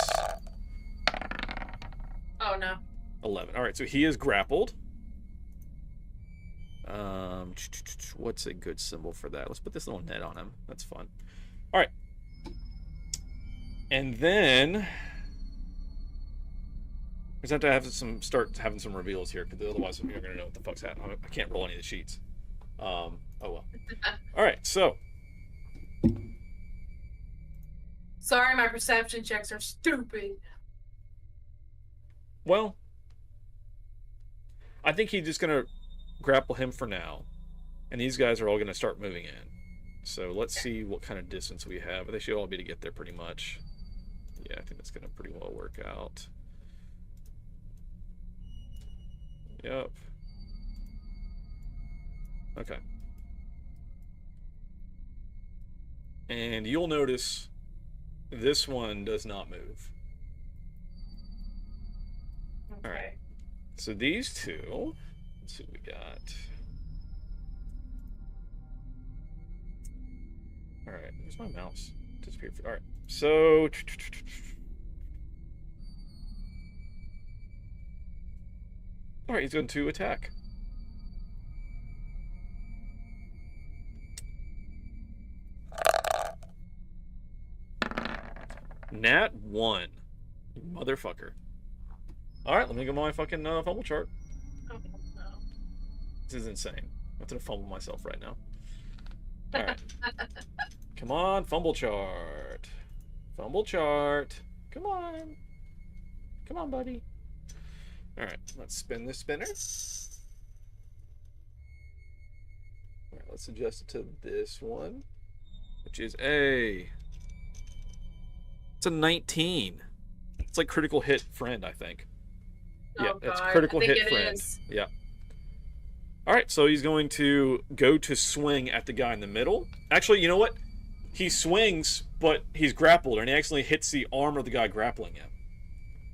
Oh no. 11. All right, so he is grappled. What's a good symbol for that? Let's put this little net on him. That's fun. All right. And then we have to have start having some reveals here, because otherwise you're gonna know what the fuck's happening. I can't roll any of the sheets. Oh well. All right, so Sorry, my perception checks are stupid. well, I think he's just gonna grapple him for now, and these guys are all gonna start moving in. So let's see what kind of distance we have. They should all be to get there pretty much. Yeah, I think that's gonna pretty well work out. Yep. Okay. And you'll notice this one does not move. Okay. All right. So these two, let's see what we got. All right, where's my mouse? Disappeared. All right. So all right, he's going to attack. Nat 1. You motherfucker. Alright, let me go my fucking fumble chart. Oh, no. This is insane. I'm gonna fumble myself right now. Alright. Come on, fumble chart. Fumble chart. Come on. Come on, buddy. Alright, let's spin this spinner. Alright, let's adjust it to this one, which is a... It's a 19. It's like critical hit friend, I think. Yeah, Oh, it's God. critical I think hit it friend. is. Yeah. All right, so he's going to go to swing at the guy in the middle. Actually, you know what? He swings, but he's grappled, and he accidentally hits the arm of the guy grappling him.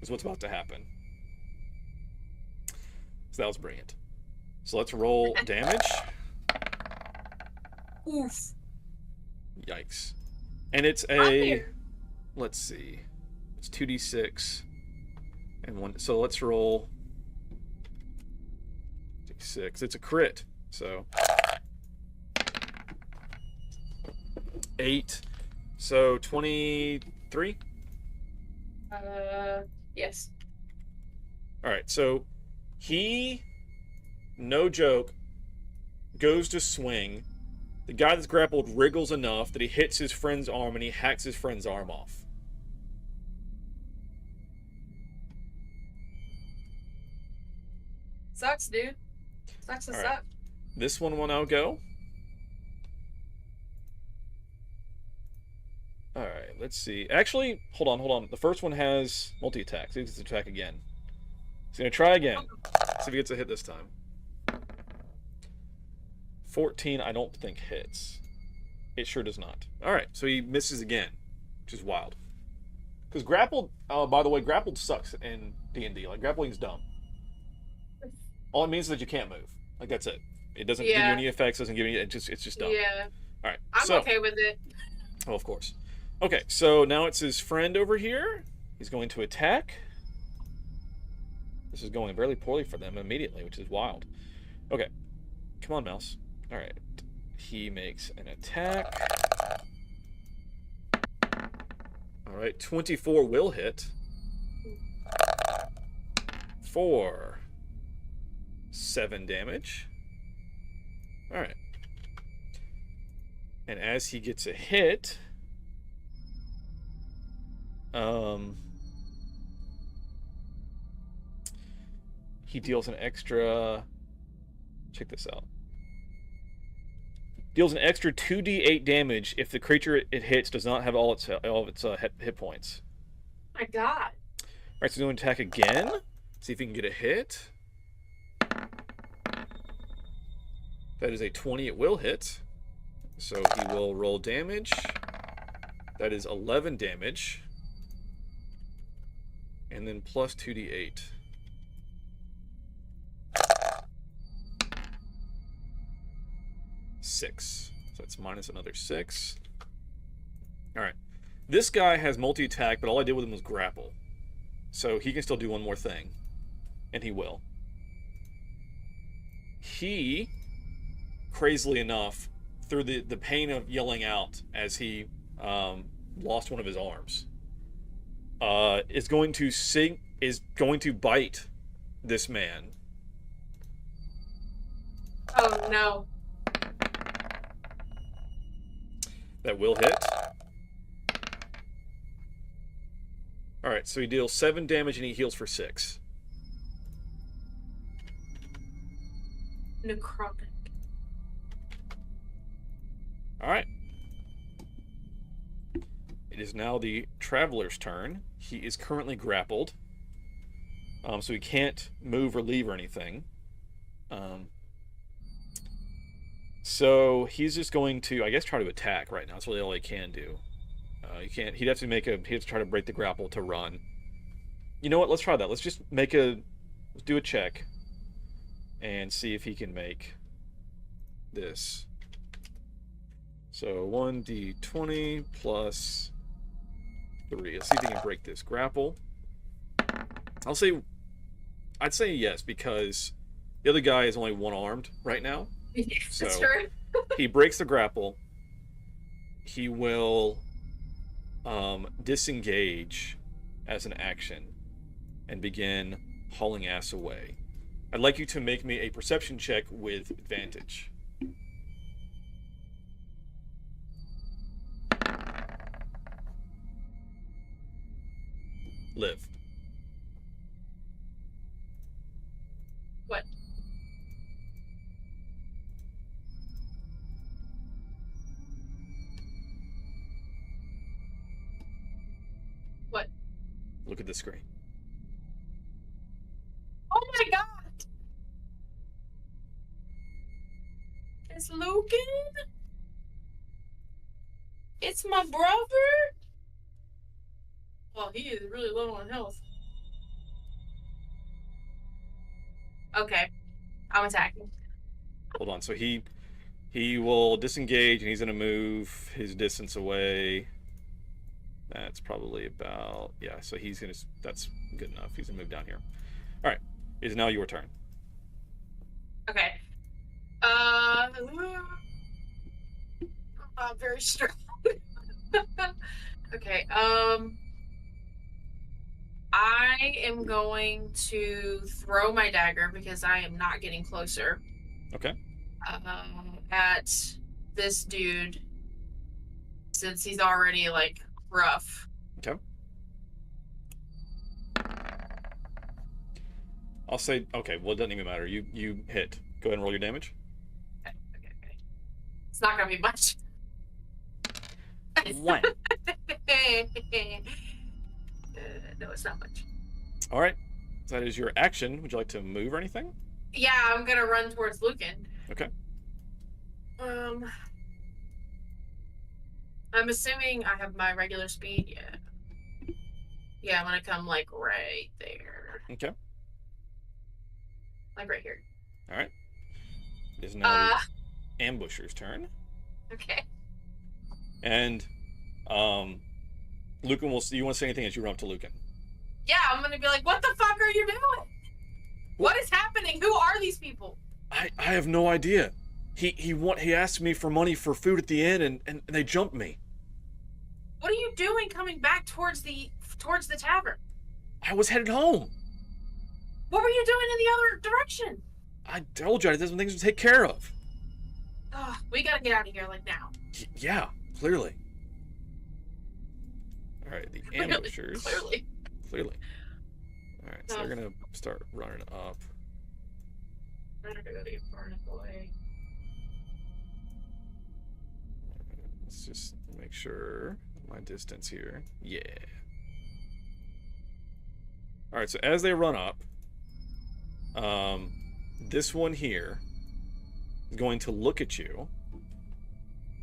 Is what's about to happen. So that was brilliant. So let's roll damage. Oof. Yikes. And it's I'm a... here. Let's see. It's 2d6 and 1. So let's roll d6. It's a crit. So 8. So 23. Yes. All right. So he, no joke, goes to swing. The guy that's grappled wriggles enough that he hits his friend's arm and he hacks his friend's arm off. Sucks, dude. Sucks to All right. suck. This one will now go. All right, let's see. Actually, hold on. The first one has multi-attack. So he gets to attack again. He's going to try again. See if he gets a hit this time. 14, I don't think hits. It sure does not. All right, so he misses again, which is wild. Because grappled, by the way, grappled sucks in D&D. Like, grappling's dumb. All it means is that you can't move. Like, that's it. It doesn't give you any effects, doesn't give you, it's just dumb. Yeah. All right, I'm so, okay with it. oh, of course. Okay, so now it's his friend over here. He's going to attack. This is going very poorly for them immediately, which is wild. Okay, come on, mouse. All right, he makes an attack. All right, 24 will hit. 4. 7 damage. All right. And as he gets a hit, he deals an extra, check this out. Deals an extra 2d8 damage if the creature it hits does not have all of its hit points. My God. All right, so he's going to attack again. See if he can get a hit. That is a 20. It will hit. So he will roll damage. That is 11 damage. And then plus 2d8. Six. So that's minus another 6. All right. This guy has multi-attack, but all I did with him was grapple. So he can still do one more thing. And he will. He, crazily enough, through the pain of yelling out as he lost one of his arms, is going to bite this man. Oh no. That will hit. Alright, so he deals 7 damage and he heals for 6. Necrotic. Alright. It is now the Traveler's turn. He is currently grappled. So he can't move or leave or anything. So he's just going to, I guess, try to attack right now. That's really all he can do. He can't. He'd have to try to break the grapple to run. You know what? Let's try that. Let's do a check and see if he can make this. So 1d20 plus 3. Let's see if he can break this grapple. I'd say yes, because the other guy is only one-armed right now. So That's true. he breaks the grapple. He will disengage as an action and begin hauling ass away. I'd like you to make me a perception check with advantage. Live. What? What? Look at the screen. Oh my god! It's Lucan? It's my brother? Well, he is really low on health. Okay. I'm attacking. Hold on. So he will disengage and he's going to move his distance away. That's probably about, yeah, so he's going to, that's good enough. He's going to move down here. All right. It is now your turn. Okay. I'm very strong. Okay, I am going to throw my dagger because I am not getting closer. Okay. At this dude, since he's already like rough. Okay. I'll say, okay, well, it doesn't even matter. You hit. Go ahead and roll your damage. Okay. It's not gonna be much. One. No, it's not much. All right. That is your action. Would you like to move or anything? Yeah, I'm gonna run towards Lucan. Okay. I'm assuming I have my regular speed. Yeah. Yeah, I'm gonna come like right there. Okay. Like right here. All right. It is now the ambusher's turn. Okay. And Lucan will see. You want to say anything as you run up to Lucan? Yeah, I'm gonna be like, what the fuck are you doing? What is happening? Who are these people? I have no idea. He asked me for money for food at the inn and they jumped me. What are you doing coming back towards the tavern? I was headed home. What were you doing in the other direction? I told you I had some things to take care of. Ugh, we gotta get out of here like now. Yeah, clearly. All right, the ambushers. Clearly. All right, so they're gonna start running up. Better go to far enough away. Let's just make sure my distance here. Yeah. All right, so as they run up, this one here is going to look at you,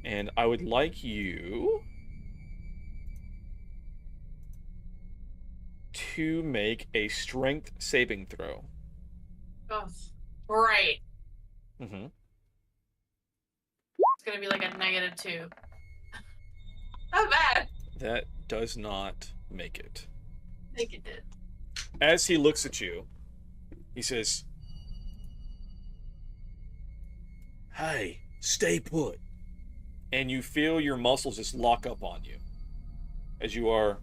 and I would like you to make a strength saving throw. Oh, right. Mm-hmm. It's gonna be like a -2. Not bad. That does not make it. I think it did. As he looks at you, he says, "Hey, stay put." And you feel your muscles just lock up on you as you are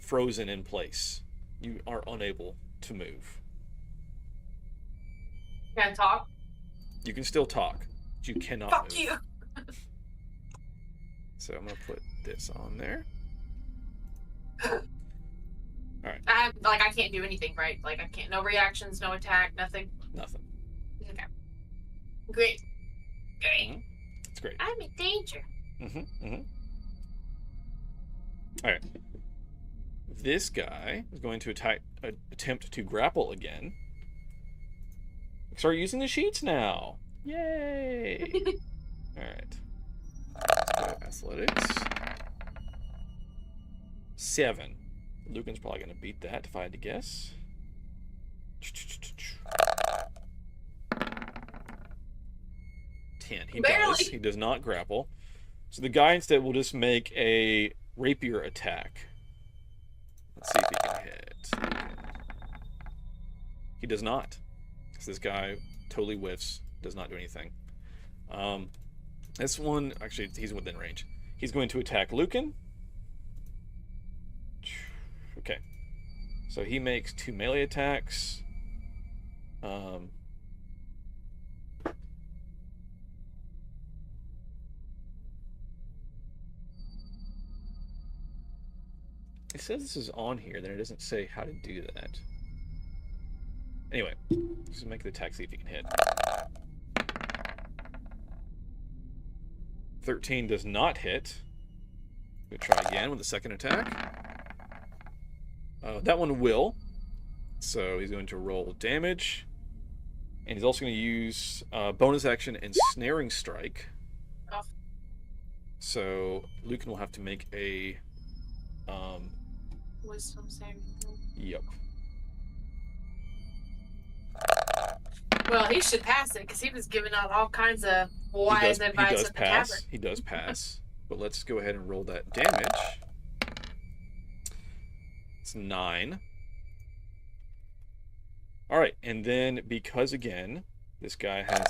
frozen in place. You are unable to move. Can I talk? You can still talk, but you cannot Fuck move. you. So I'm going to put this on there. Alright. I can't do anything, right? Like, I can't. No reactions, no attack, nothing. Nothing. Okay. Great. Great. That's great. I'm in danger. Alright. This guy is going to attempt to grapple again. Start using the sheets now. Yay! Alright. Let's go athletics. 7. Lucan's probably going to beat that if I had to guess. 10. He Barely. does. He does not grapple. So the guy instead will just make a rapier attack. Let's see if he can hit. He does not. Because this guy totally whiffs. Does not do anything. This one, actually, he's within range. He's going to attack Lucan. Okay. So he makes 2 melee attacks. It says this is on here, then it doesn't say how to do that. Anyway, just make the attack, see if you can hit. 13 does not hit. We'll try again with the second attack. That one will. So he's going to roll damage. And he's also going to use bonus action and snaring strike. Oh. So Lucan will have to make a... Wisdom saving. Yep. Well, he should pass it because he was giving out all kinds of wise advice at the tavern. He does pass. But let's go ahead and roll that damage. It's 9. Alright, and then because again, this guy has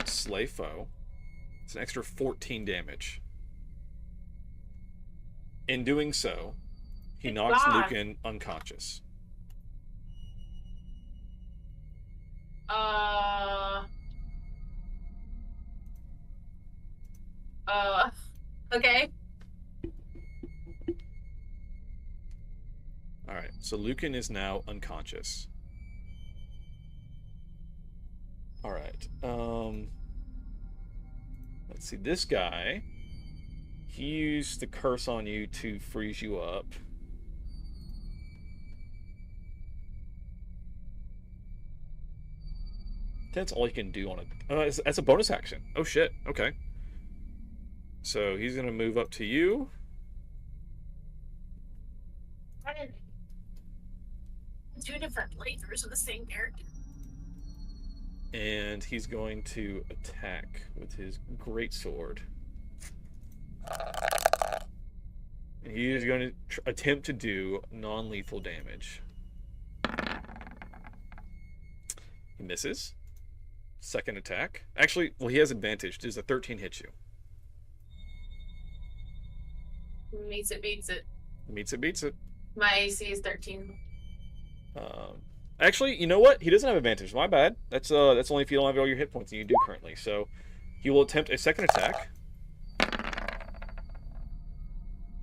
Slay Foe, it's an extra 14 damage. In doing so, he knocks Lucan unconscious. Okay. Alright, so Lucan is now unconscious. Alright, let's see, this guy, he used the curse on you to freeze you up. That's all you can do on it. That's a bonus action. Oh shit, okay. So he's gonna move up to you. Two different playthroughs of the same character. And he's going to attack with his greatsword. And he is going to attempt to do non-lethal damage. He misses. Second attack. Actually, well, he has advantage. Does a 13 hit you? Meets it, beats it. Meets it, beats it. My AC is 13. Actually, you know what? He doesn't have advantage. My bad. That's only if you don't have all your hit points, and you do currently. So, he will attempt a second attack.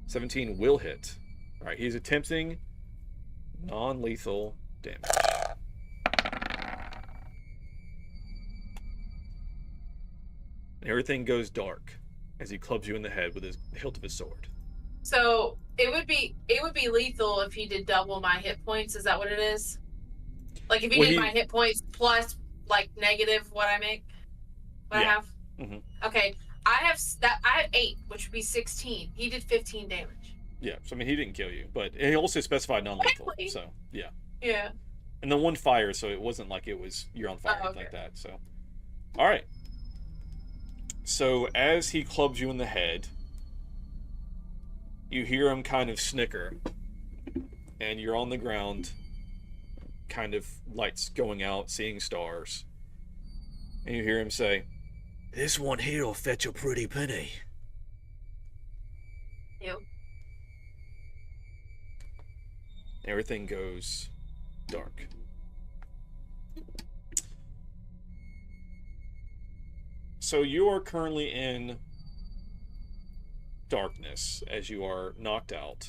17 will hit. All right, he's attempting non-lethal damage. And everything goes dark as he clubs you in the head with the hilt of his sword. So it would be lethal if he did double my hit points. Is that what it is? Like if he did my hit points plus like negative what I make, what I have. Mm-hmm. Okay, I have 8, which would be 16. He did 15 damage. Yeah, so I mean he didn't kill you, but he also specified non-lethal. Really? So yeah. Yeah. And then one fire, so it wasn't like it was you're on fire or anything like that. So, all right. So as he clubs you in the head, you hear him kind of snicker, and you're on the ground, kind of lights going out, seeing stars. And you hear him say, "This one here'll fetch a pretty penny." Ew. Everything goes dark. So you are currently in darkness as you are knocked out.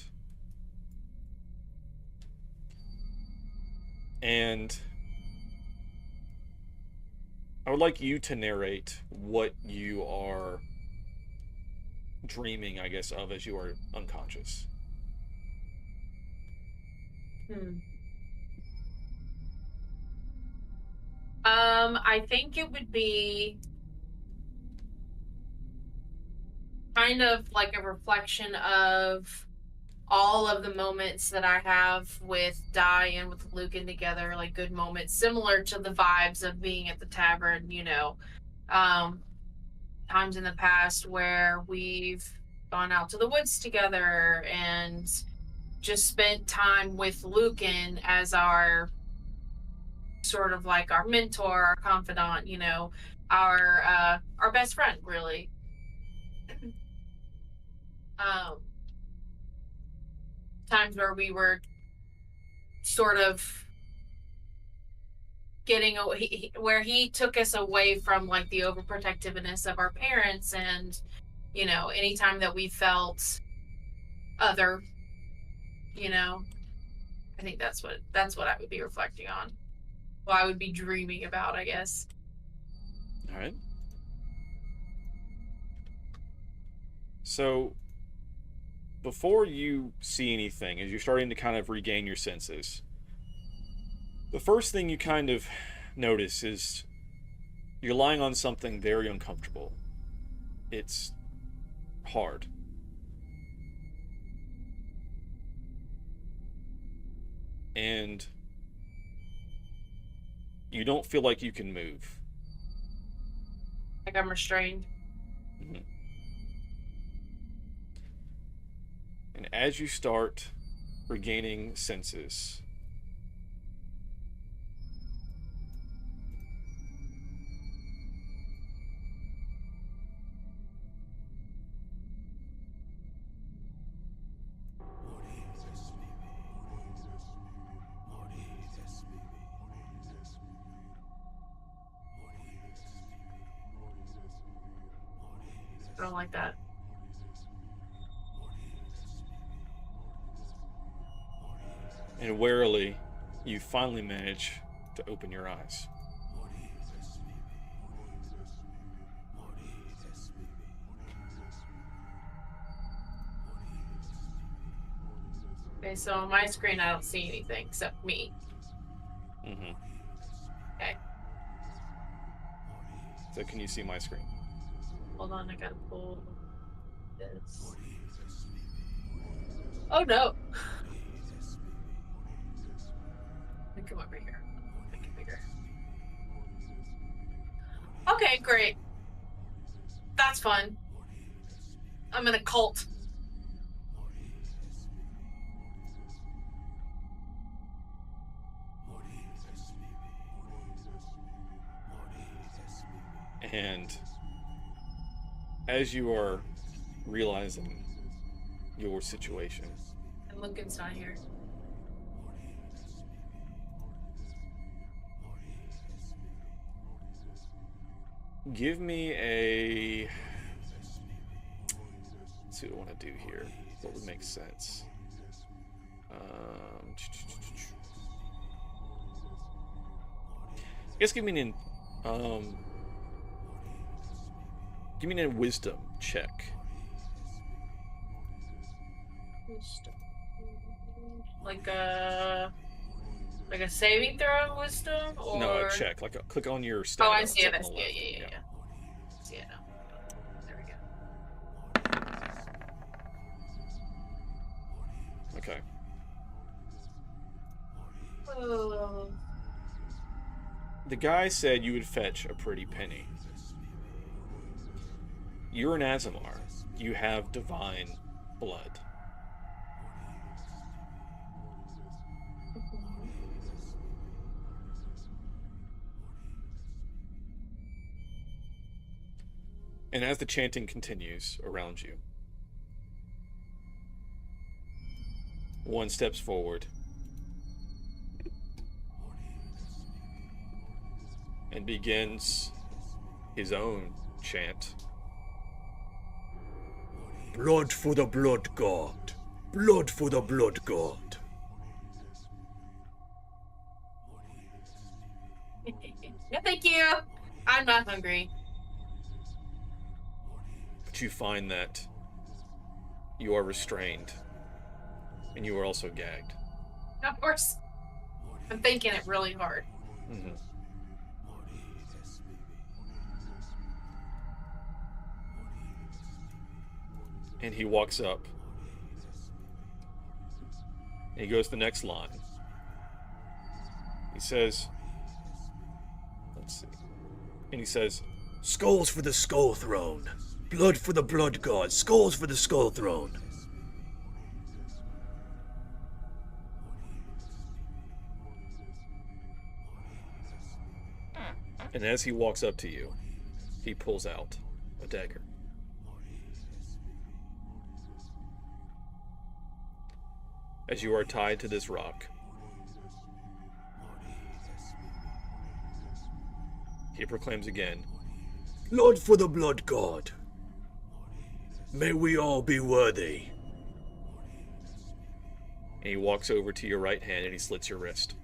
And I would like you to narrate what you are dreaming, I guess, of as you are unconscious. I think it would be kind of like a reflection of all of the moments that I have with Di and with Lucan together, like good moments, similar to the vibes of being at the tavern, you know. Times in the past where we've gone out to the woods together and just spent time with Lucan as our sort of like our mentor, our confidant, you know, our best friend, really. Times where we were sort of getting away, where he took us away from like the overprotectiveness of our parents, and you know, anytime that we felt other, you know, I think that's what I would be reflecting on. Well, I would be dreaming about, I guess. All right. So, before you see anything, as you're starting to kind of regain your senses, the first thing you kind of notice is you're lying on something very uncomfortable. It's hard. And you don't feel like you can move. Like I'm restrained. Mm-hmm. And as you start regaining senses, I don't like that. and warily, you finally manage to open your eyes. Okay, so on my screen I don't see anything except me. Mm-hmm. Okay. So can you see my screen? Hold on, I gotta pull this. Oh no! Let me come over here. Make it bigger. Okay, great. That's fun. I'm in a cult. And as you are realizing your situation, And Lucan's not here. give me a... Let's see what I want to do here. What would make sense? I guess give me a wisdom check. Like a saving throw wisdom, or No, a check. Like click on your stat. Oh, I see it. on the left. Yeah. See it now. There we go. Okay. Oh. The guy said you would fetch a pretty penny. You're an Azamar. You have divine blood. And as the chanting continues around you, one steps forward and begins his own chant. Blood for the blood god. Blood for the blood god. No, thank you. I'm not hungry. But you find that you are restrained and you are also gagged. Of course. I'm thinking it really hard. Mm-hmm. And he walks up. And he goes to the next line. He says, let's see. And he says, Skulls for the skull throne. Blood for the blood god. Skulls for the skull throne. and as he walks up to you, he pulls out a dagger. As you are tied to this rock, he proclaims again, Blood for the blood god. May we all be worthy. and he walks over to your right hand and he slits your wrist.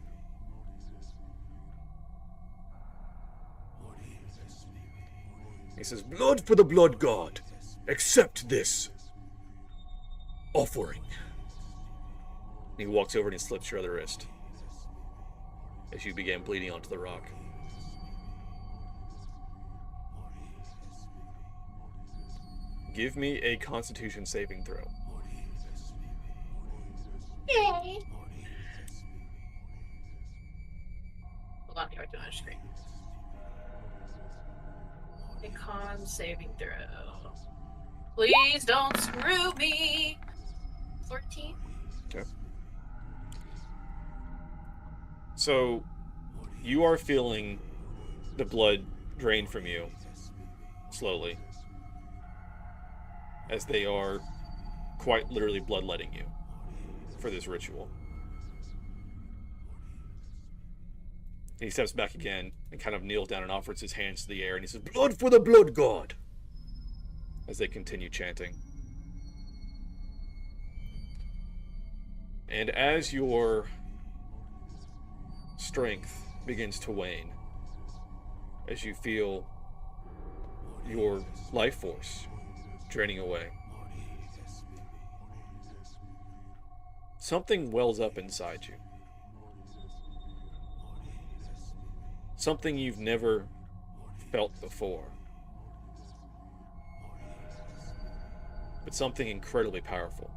He says, Blood for the blood god. Accept this offering. And he walks over and he slips your other wrist as you begin bleeding onto the rock. Give me a Constitution saving throw. Yay! Hold on, here, I do on the screen. A con saving throw. Please don't screw me. 14. Okay. So, you are feeling the blood drain from you slowly, as they are quite literally bloodletting you for this ritual. He steps back again and kind of kneels down and offers his hands to the air, and he says, Blood for the blood god. as they continue chanting. And as your strength begins to wane, as you feel your life force draining away, something wells up inside you. Something you've never felt before. But something incredibly powerful.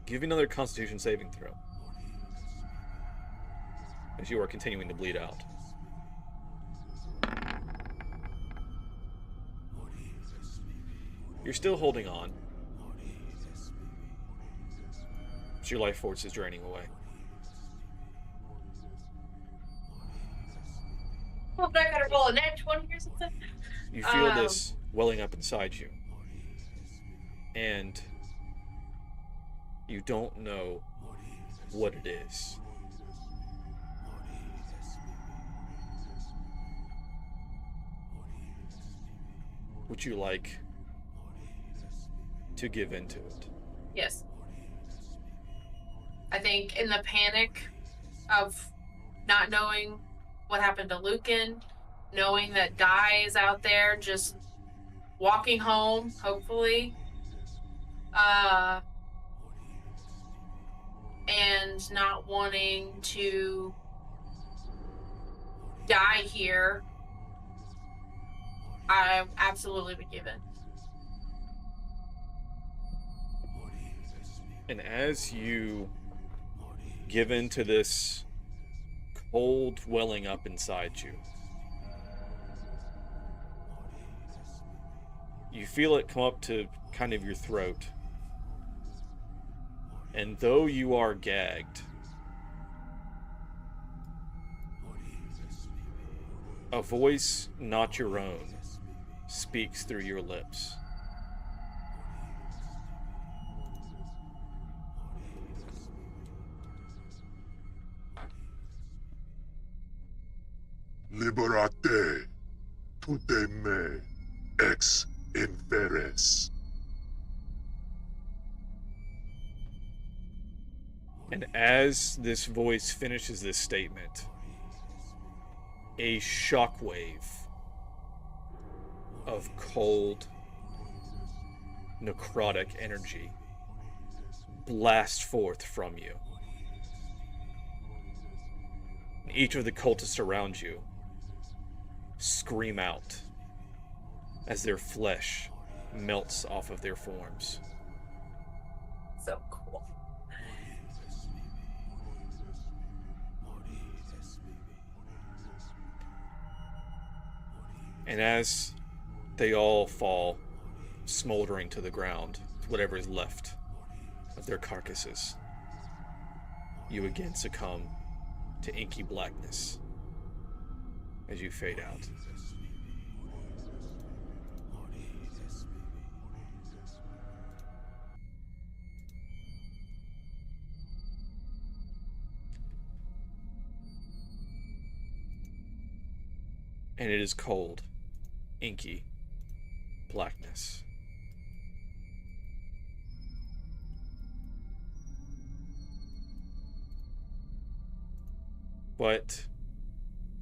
Give me another Constitution saving throw, as you are continuing to bleed out. You're still holding on, but your life force is draining away. Oh, but I gotta roll a nat 20 or something. You feel this welling up inside you, and you don't know what it is. Would you like to give into it? Yes. I think in the panic of not knowing what happened to Lucan, knowing that Guy is out there just walking home, hopefully, and not wanting to die here, I absolutely would give in. And as you give in to this cold welling up inside you, you feel it come up to kind of your throat. And though you are gagged, a voice not your own speaks through your lips. Liberate tutte me ex inferes. And as this voice finishes this statement, a shockwave of cold, necrotic energy blasts forth from you. And each of the cultists around you scream out as their flesh melts off of their forms. So cool. And as they all fall smoldering to the ground, whatever is left of their carcasses, you again succumb to inky blackness as you fade out. And it is cold, inky blackness. But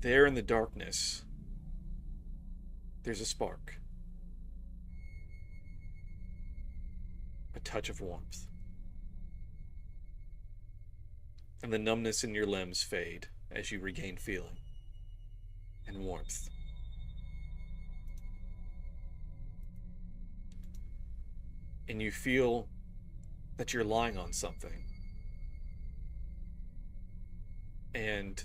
there in the darkness, there's a spark. A touch of warmth. And the numbness in your limbs fade as you regain feeling and warmth. And you feel that you're lying on something. And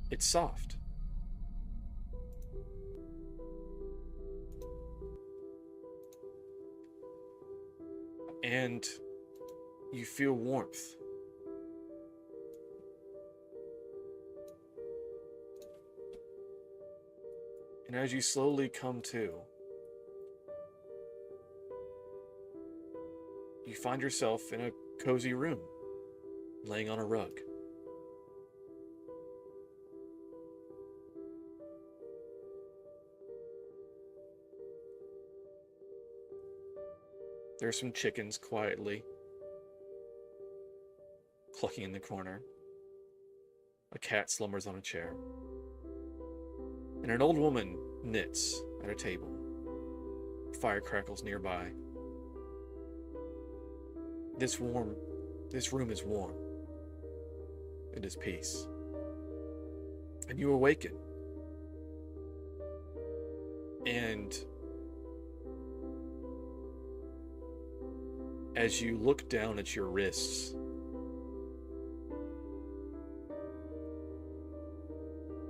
it's soft. And you feel warmth. And as you slowly come to, you find yourself in a cozy room, laying on a rug. There are some chickens quietly clucking in the corner. A cat slumbers on a chair. And an old woman knits at a table. Fire crackles nearby. This room is warm. It is peace. And you awaken. And as you look down at your wrists,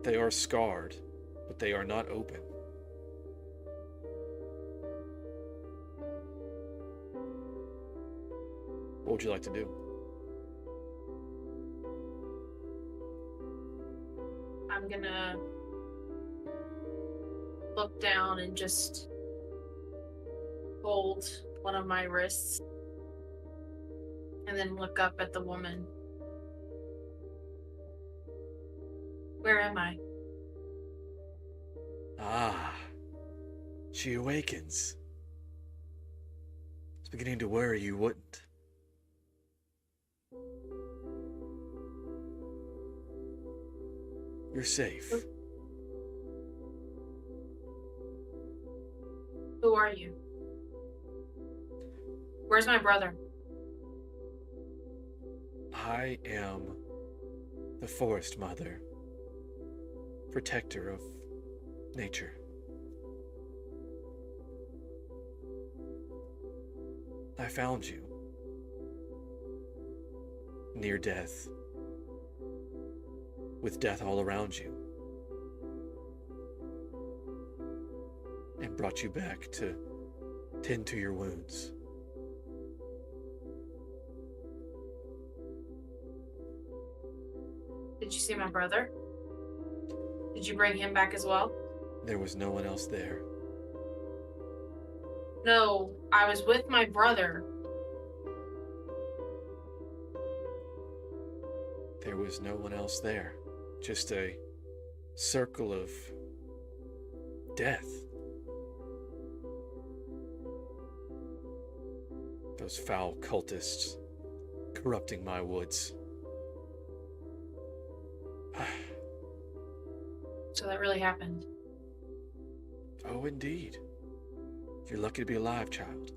they are scarred, but they are not open. What would you like to do? I'm gonna look down and just hold one of my wrists and then look up at the woman. Where am I? Ah, she awakens. It's beginning to worry you wouldn't. You're safe. Who are you? Where's my brother? I am the Forest Mother, protector of nature. I found you. Near death. With death all around you. And brought you back to tend to your wounds. Did you see my brother? Did you bring him back as well? There was no one else there. No, I was with my brother. There was no one else there. Just a circle of death. Those foul cultists corrupting my woods. So that really happened. Oh, indeed. You're lucky to be alive, child.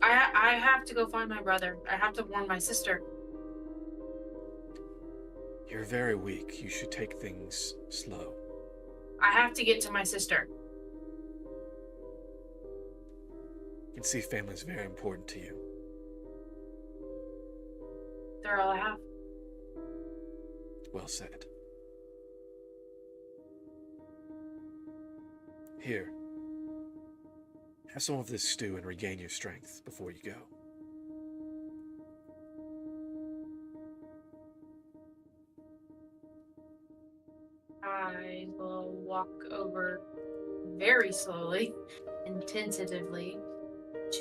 I have to go find my brother. I have to warn my sister. You're very weak. You should take things slow. I have to get to my sister. You can see family's very important to you. They're all I have. Well said. Here. Have some of this stew and regain your strength before you go. I will walk over very slowly and tentatively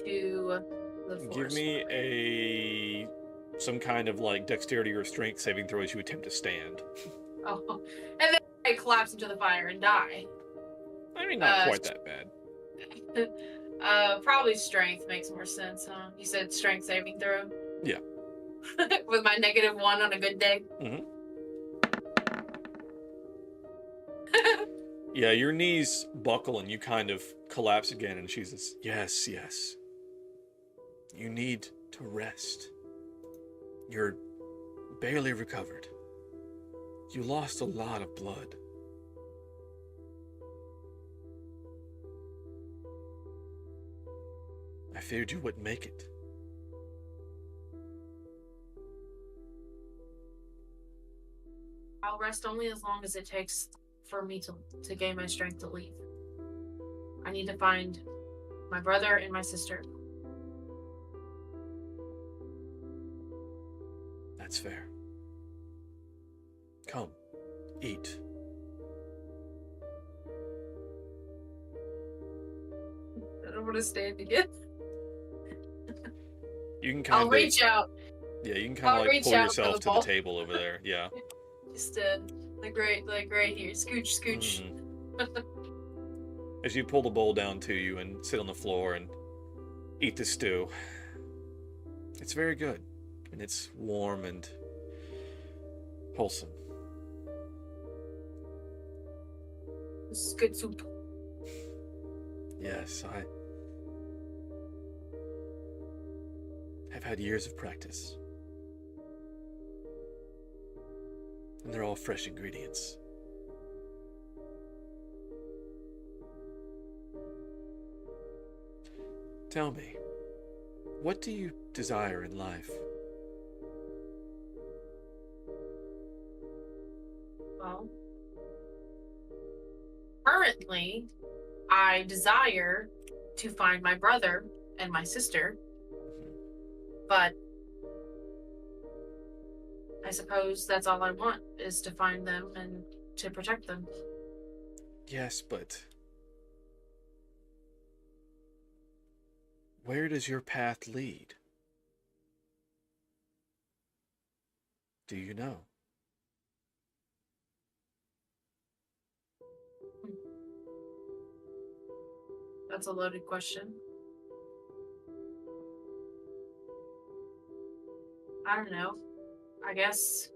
to the forest. Give me some kind of like dexterity or strength saving throw as you attempt to stand. Oh, and then I collapse into the fire and die. I mean, not quite that bad. Probably strength makes more sense, huh? You said strength saving throw? Yeah. With my -1 on a good day? Mm-hmm. Yeah, your knees buckle and you kind of collapse again, and she says, yes, yes. You need to rest. You're barely recovered. You lost a lot of blood. I feared you wouldn't make it. I'll rest only as long as it takes for me to gain my strength to leave. I need to find my brother and my sister. That's fair. Come, eat. I don't want to stand again. You can kind I'll of reach out. Yeah, you can kind of like reach pull out for yourself the to the ball. table over there. Yeah. Just like right here. Scooch, scooch. As you pull the bowl down to you and sit on the floor and eat the stew. It's very good. And it's warm and wholesome. This is good soup. Yes, I have had years of practice. And they're all fresh ingredients. Tell me, what do you desire in life? Well, currently, I desire to find my brother and my sister, but I suppose that's all I want, is to find them and to protect them. Yes, but where does your path lead? Do you know? That's a loaded question. I don't know. I guess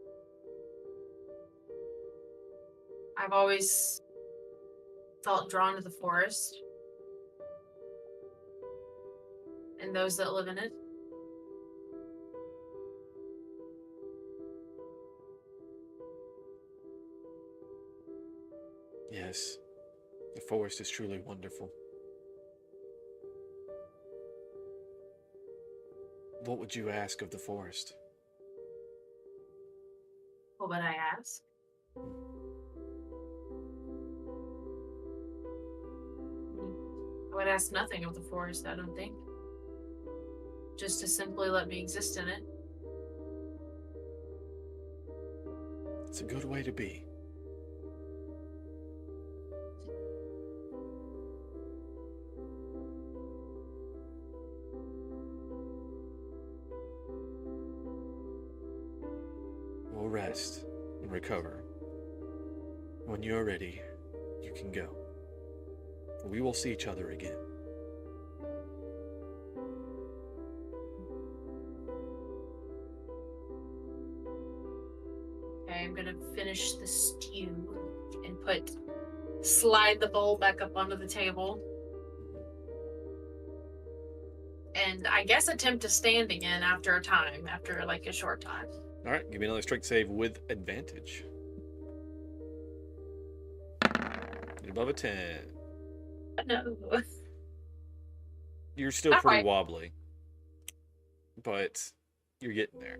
I've always felt drawn to the forest and those that live in it. Yes, Yes, the forest is truly wonderful. What would you ask of the forest? What would I ask? I would ask nothing of the forest, I don't think. Just to simply let me exist in it. It's a good way to be. We'll rest and recover. When you're ready, you can go. We will see each other again. Okay, I'm gonna finish the stew and slide the bowl back up onto the table. And I guess attempt to stand again after like a short time. All right, give me another strength save with advantage. Get above a 10. No. You're still pretty wobbly, but you're getting there.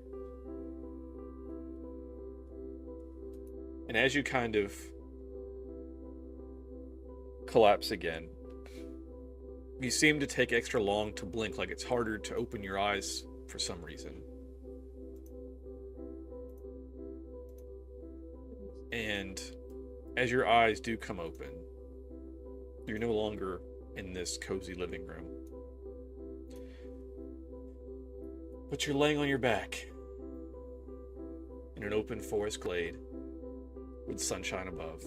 And as you kind of collapse again, you seem to take extra long to blink, like it's harder to open your eyes for some reason. And as your eyes do come open, you're no longer in this cozy living room. But you're laying on your back in an open forest glade with sunshine above.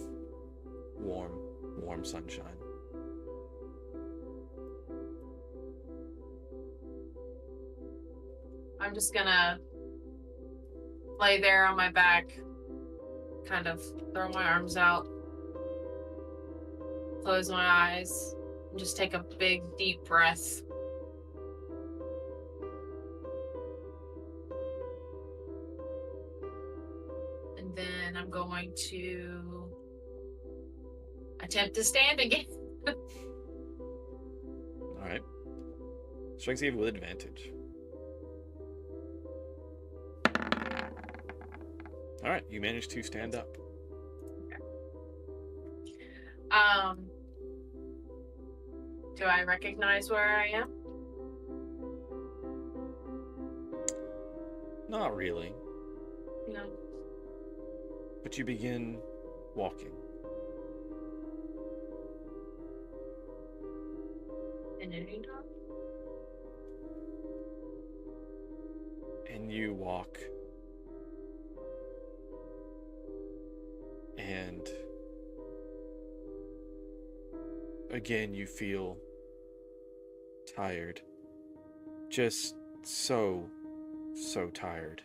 Warm, warm sunshine. I'm just gonna lay there on my back, kind of throw my arms out, close my eyes, and just take a big, deep breath. And then I'm going to attempt to stand again. Alright. Strength save with advantage. Alright, you managed to stand up. Do I recognize where I am? Not really. No. But you begin walking. In any dog? And you walk. And again, you feel tired. Just so tired.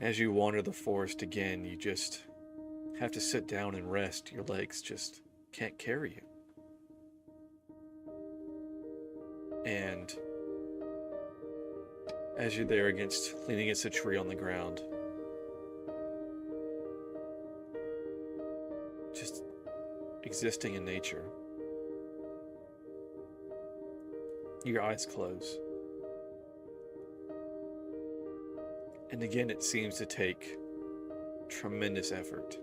As you wander the forest again, you just have to sit down and rest. Your legs just can't carry you. And as you're there leaning against a tree on the ground, just existing in nature, your eyes close. And again, it seems to take tremendous effort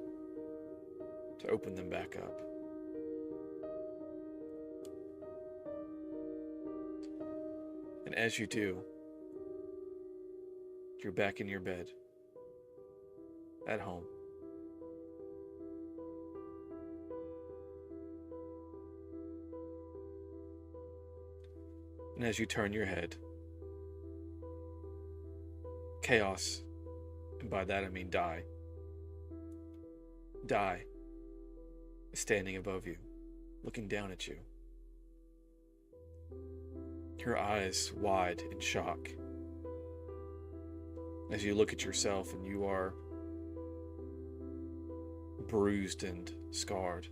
to open them back up. And as you do, you're back in your bed, at home. And as you turn your head, chaos, and by that I mean die, is standing above you, looking down at you. Her eyes wide in shock as you look at yourself, and you are bruised and scarred.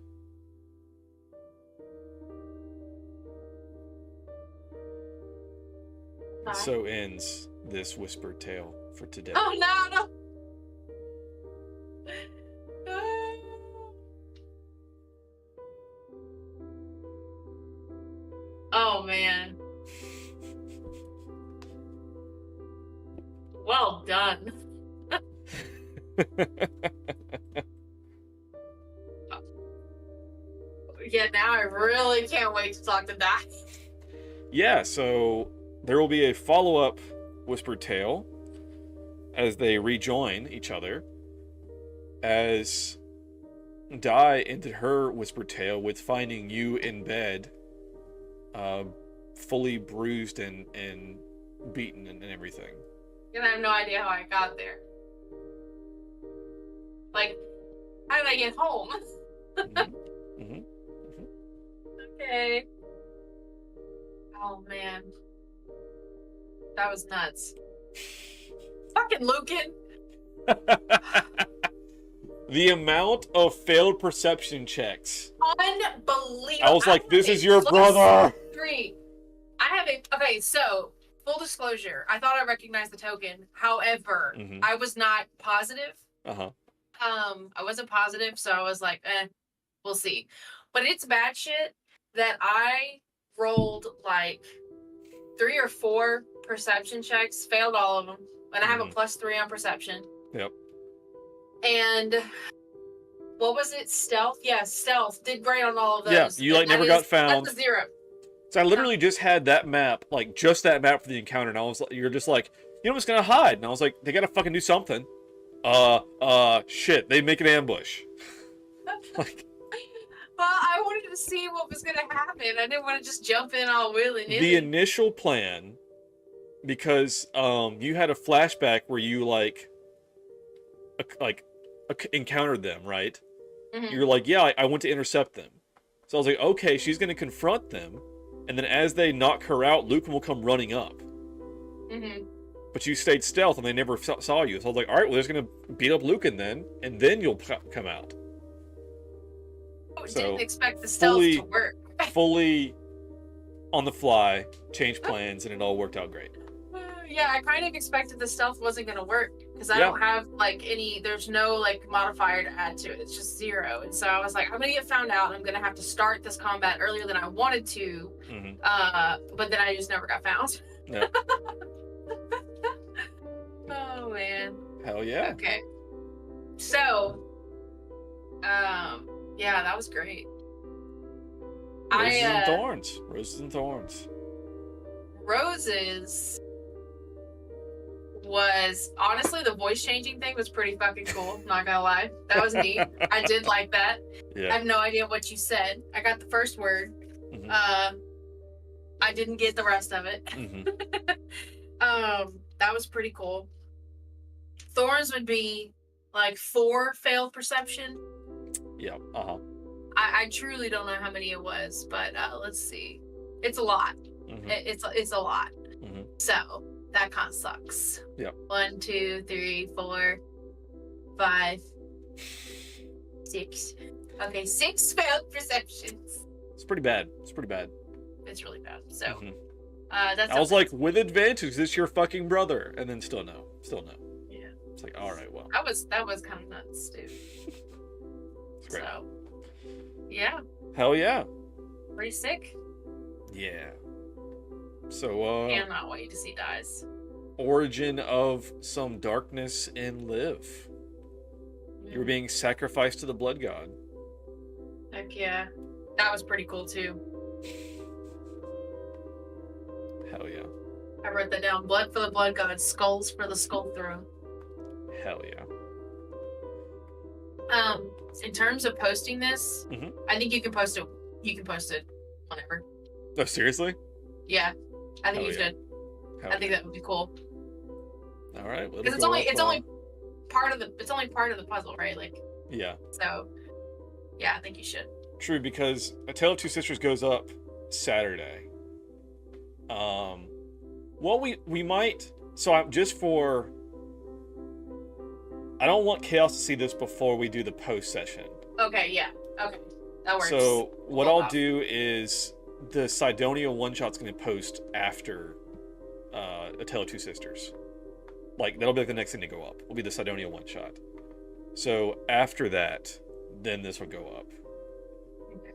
And so ends this whispered tale for today. Oh no! Well done. Yeah, now I really can't wait to talk to Di. Yeah, so there will be a follow-up Whispered Tale as they rejoin each other, as Di ended her Whispered Tale with finding you in bed, fully bruised and beaten and everything. And I have no idea how I got there. Like, how did I get home? Mm-hmm. Okay. Oh man. That was nuts. Fucking Lucan. The amount of failed perception checks. Unbelievable. I was like, this is your plus brother. 3. I have a okay, so full disclosure, I thought I recognized the token. However, I was not positive. Uh-huh. I wasn't positive, so I was like, we'll see. But it's bad shit that I rolled like 3 or 4 perception checks, failed all of them, and I have a +3 on perception. Yep. And what was it? Stealth? Yeah, stealth. Did great on all of those. Yeah, you like never got found. That's a 0. So I literally just had that map, like just that map for the encounter, and I was like, you're just like, you know what's gonna hide? And I was like, they gotta fucking do something. Shit, they make an ambush. Like, well, I wanted to see what was gonna happen. I didn't want to just jump in all willy-nilly. the initial plan, because you had a flashback where you encountered them, right? You're like, yeah, I went to intercept them. So I was like, okay, she's gonna confront them, and then as they knock her out, Lucan will come running up. But you stayed stealth, and they never saw you. So I was like, all right, well, they're just gonna beat up Lucan then, and then you'll come out. So didn't expect the stealth to work. Fully on the fly, changed plans, and it all worked out great. Yeah, I kind of expected the stealth wasn't gonna work because I don't have like any. There's no like modifier to add to it. It's just 0. And so I was like, I'm gonna get found out. I'm gonna have to start this combat earlier than I wanted to. But then I just never got found. Yeah. Oh man. Hell yeah. Okay. So, yeah, that was great. Roses and thorns. Roses and thorns. Roses was honestly the voice changing thing was pretty fucking cool. Not gonna lie, that was neat. I did like that. Yeah. I have no idea what you said. I got the first word. I didn't get the rest of it. That was pretty cool. Thorns would be like 4 failed perception. Yeah. I truly don't know how many it was, but let's see. It's a lot. It's a lot. So that kind of sucks. Yep. 1, 2, 3, 4, 5, 6. Okay, 6 failed perceptions. It's pretty bad. It's pretty bad. It's really bad. So that's. I was like, with advantage, is this your fucking brother? And then still no. Yeah. It's like, all right, well. That was kind of nuts, dude. It's great. So, yeah. Hell yeah. Pretty sick. Yeah. So, Cannot wait to see Dies. origin of some darkness in Liv. You were being sacrificed to the blood god. Heck yeah. That was pretty cool too. Hell yeah. I wrote that down. Blood for the blood god, skulls for the skull throne. Hell yeah. In terms of posting this, I think you can post it. You can post it whenever. Oh, seriously? Yeah, I think Hell you yeah. should. Hell I think that would be cool. All right. Because it's only part of the puzzle, right? Like. Yeah. So, yeah, I think you should. True, because A Tale of Two Sisters goes up Saturday. Well, we might. So I don't want Chaos to see this before we do the post session. Okay. Yeah. Okay. That works. So what I'll do is the Sidonia one shot's going to post after A Tale of Two Sisters. Like that'll be like the next thing to go up. Will be the Sidonia one shot. So after that, then this will go up. Okay.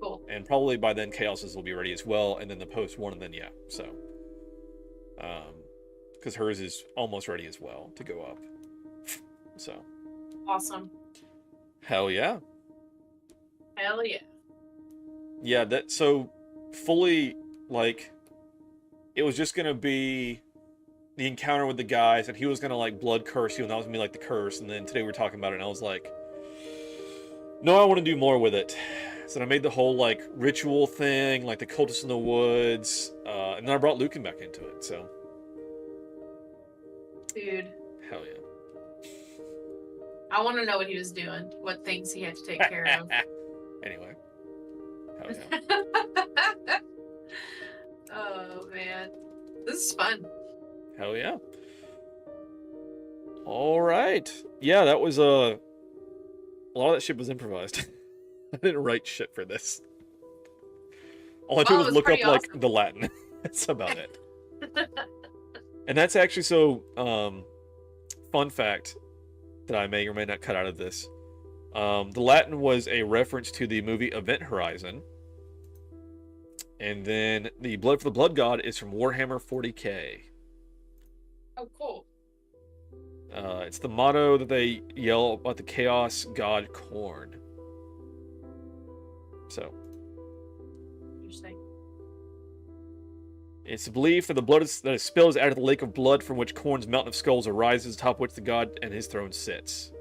Cool. And probably by then Chaos's will be ready as well, and then the post one, and then yeah. So, because hers is almost ready as well to go up. So. Awesome. Hell yeah. Hell yeah. Yeah, that so fully like it was just gonna be the encounter with the guys, and he was gonna like blood curse you, and that was gonna be like the curse. And then today we were talking about it, and I was like, no, I want to do more with it. So I made the whole like ritual thing, like the cultists in the woods, and then I brought Lucan back into it. So, Dude, hell yeah. I want to know what he was doing, what things he had to take care of. Anyway, hell yeah. Oh man, this is fun. Hell yeah. All right. Yeah, that was a lot of that shit was improvised. I didn't write shit for this. All I did was look up like the Latin. That's about it. And that's actually so fun fact that I may or may not cut out of this. The Latin was a reference to the movie Event Horizon. And then the Blood for the Blood God is from Warhammer 40k. Oh, cool. It's the motto that they yell about the chaos god Khorne. So. Interesting. It's a belief that the blood that is spilled is out of the lake of blood from which Khorne's mountain of skulls arises, atop which the god and his throne sits.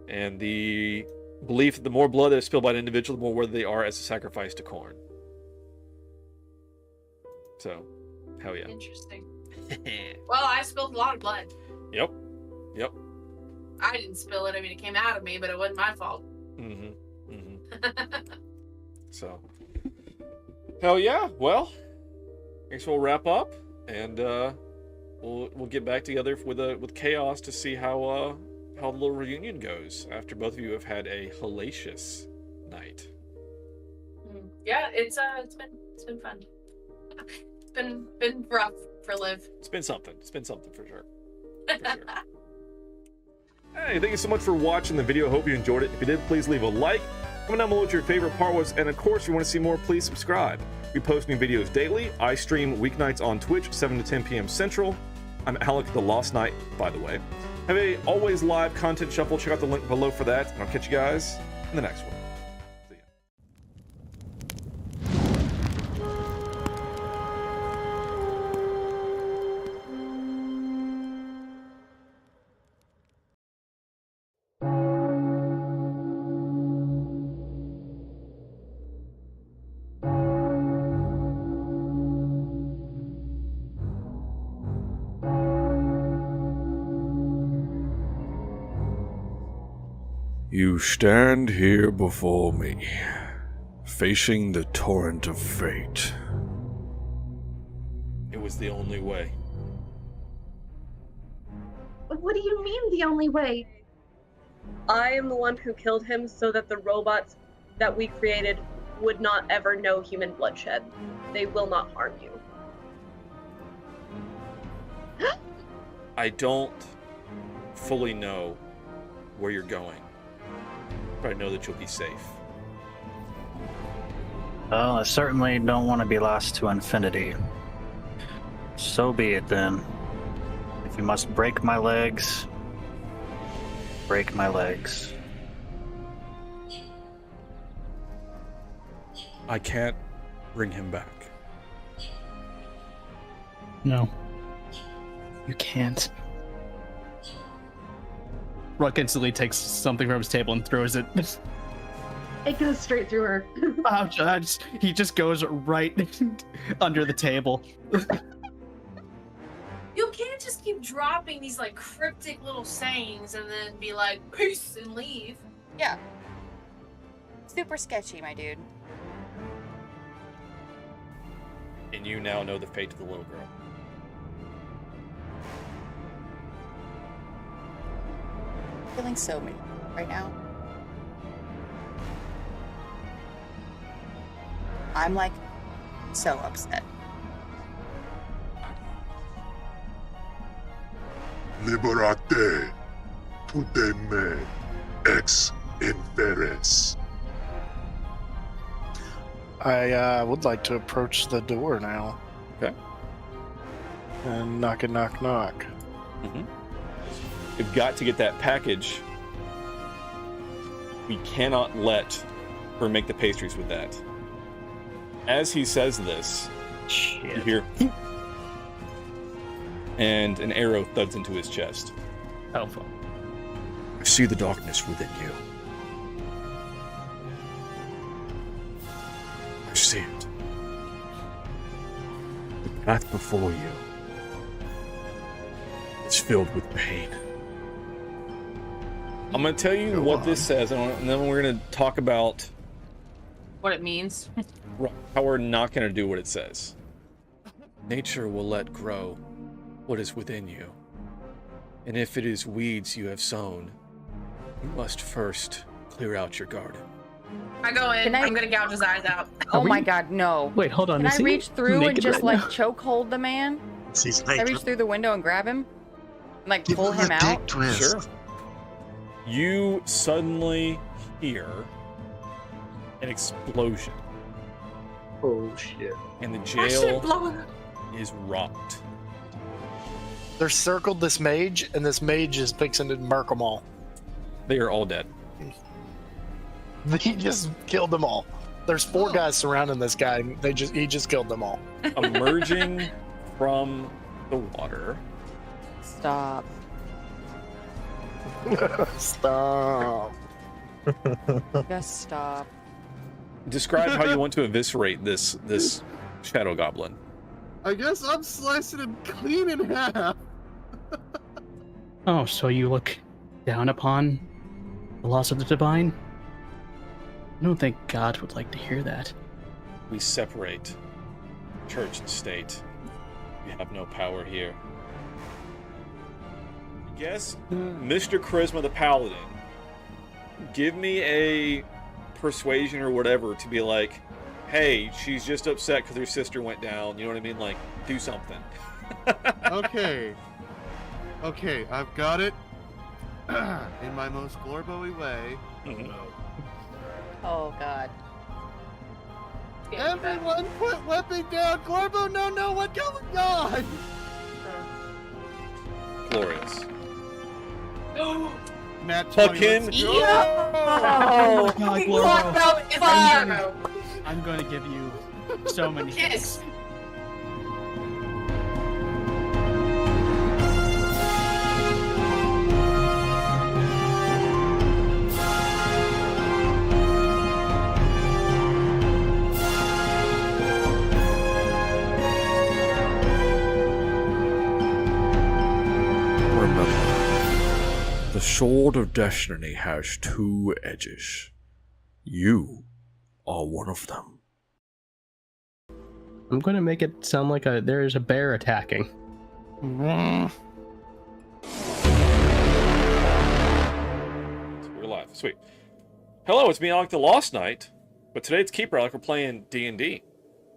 And the belief that the more blood that is spilled by an individual, the more worthy they are as a sacrifice to Khorne. So, hell yeah. Interesting. Well, I spilled a lot of blood. Yep. Yep. I didn't spill it. I mean, it came out of me, but it wasn't my fault. Mm-hmm. Mm-hmm. So, hell yeah. Well, I guess we'll wrap up, and we'll get back together with Chaos to see how the little reunion goes after both of you have had a hellacious night. Yeah, it's been fun. It's been rough for Liv. It's been something. It's been something for sure. For sure. Hey, thank you so much for watching the video. Hope you enjoyed it. If you did, please leave a like. Comment down below what your favorite part was, and of course, if you want to see more, please subscribe. We post new videos daily. I stream weeknights on Twitch, 7 to 10 p.m. Central. I'm Alec the Lost Knight, by the way. Have a always live content shuffle. Check out the link below for that, and I'll catch you guys in the next one. You stand here before me, facing the torrent of fate. It was the only way. What do you mean the only way? I am the one who killed him so that the robots that we created would not ever know human bloodshed. They will not harm you. I don't fully know where you're going, but I know that you'll be safe. Well, I certainly don't want to be lost to infinity. So be it then. If you must break my legs, break my legs. I can't bring him back. No. You can't. Ruck instantly takes something from his table and throws it. It goes straight through her. He just goes right under the table. You can't just keep dropping these like cryptic little sayings and then be like, peace, and leave. Yeah. Super sketchy, my dude. And you now know the fate of the little girl. Feeling so mean right now. I'm like so upset. Liberate tutte me ex inferes. I would like to approach the door now. Okay. And knock, knock. We've got to get that package. We cannot let her make the pastries with that. As he says this, you hear, and an arrow thuds into his chest. Oh, fuck. I see the darkness within you. I see it. The path before you is filled with pain. I'm going to tell you what this says, and then we're going to talk about What it means. how we're not going to do what it says. Nature will let grow what is within you. And if it is weeds you have sown, you must first clear out your garden. I go in. I'm gonna gouge his eyes out. Oh my god, no. Wait, hold on. Can is I he reach through and naked just right like now? chokehold the man? He's Can I reach through the window and grab him? And, like pull him out? Sure. You suddenly hear an explosion. Oh shit. And the My shit jail blowing up. is rocked. They're circled this mage, and this mage is fixing to murk them all. They are all dead. He just killed them all. There's 4 guys surrounding this guy. And he just killed them all. Emerging from the water. Stop. Stop. Just stop. Describe how you want to eviscerate this shadow goblin. I guess I'm slicing him clean in half. Oh, so you look down upon the loss of the divine? I don't think God would like to hear that. We separate church and state. We have no power here. Yes, Mr. Charisma the Paladin, give me a persuasion or whatever to be like, hey, she's just upset because her sister went down. You know what I mean? Like, do something. Okay. Okay, I've got it. In my most Glorbo-y way. Oh god. Everyone put weapon down! Glorbo, no, what's going on? Glorious. Nat 20, Fucking let's go. Oh my god, Glorbo. Glorbo is a hero. I'm going to give you so many hits. Remember, the sword of destiny has 2 edges. You are one of them. I'm going to make it sound like there is a bear attacking. We're live. Sweet. Hello, it's me, Alec the Lost Knight. But today it's Keeper Alec. We're playing D&D.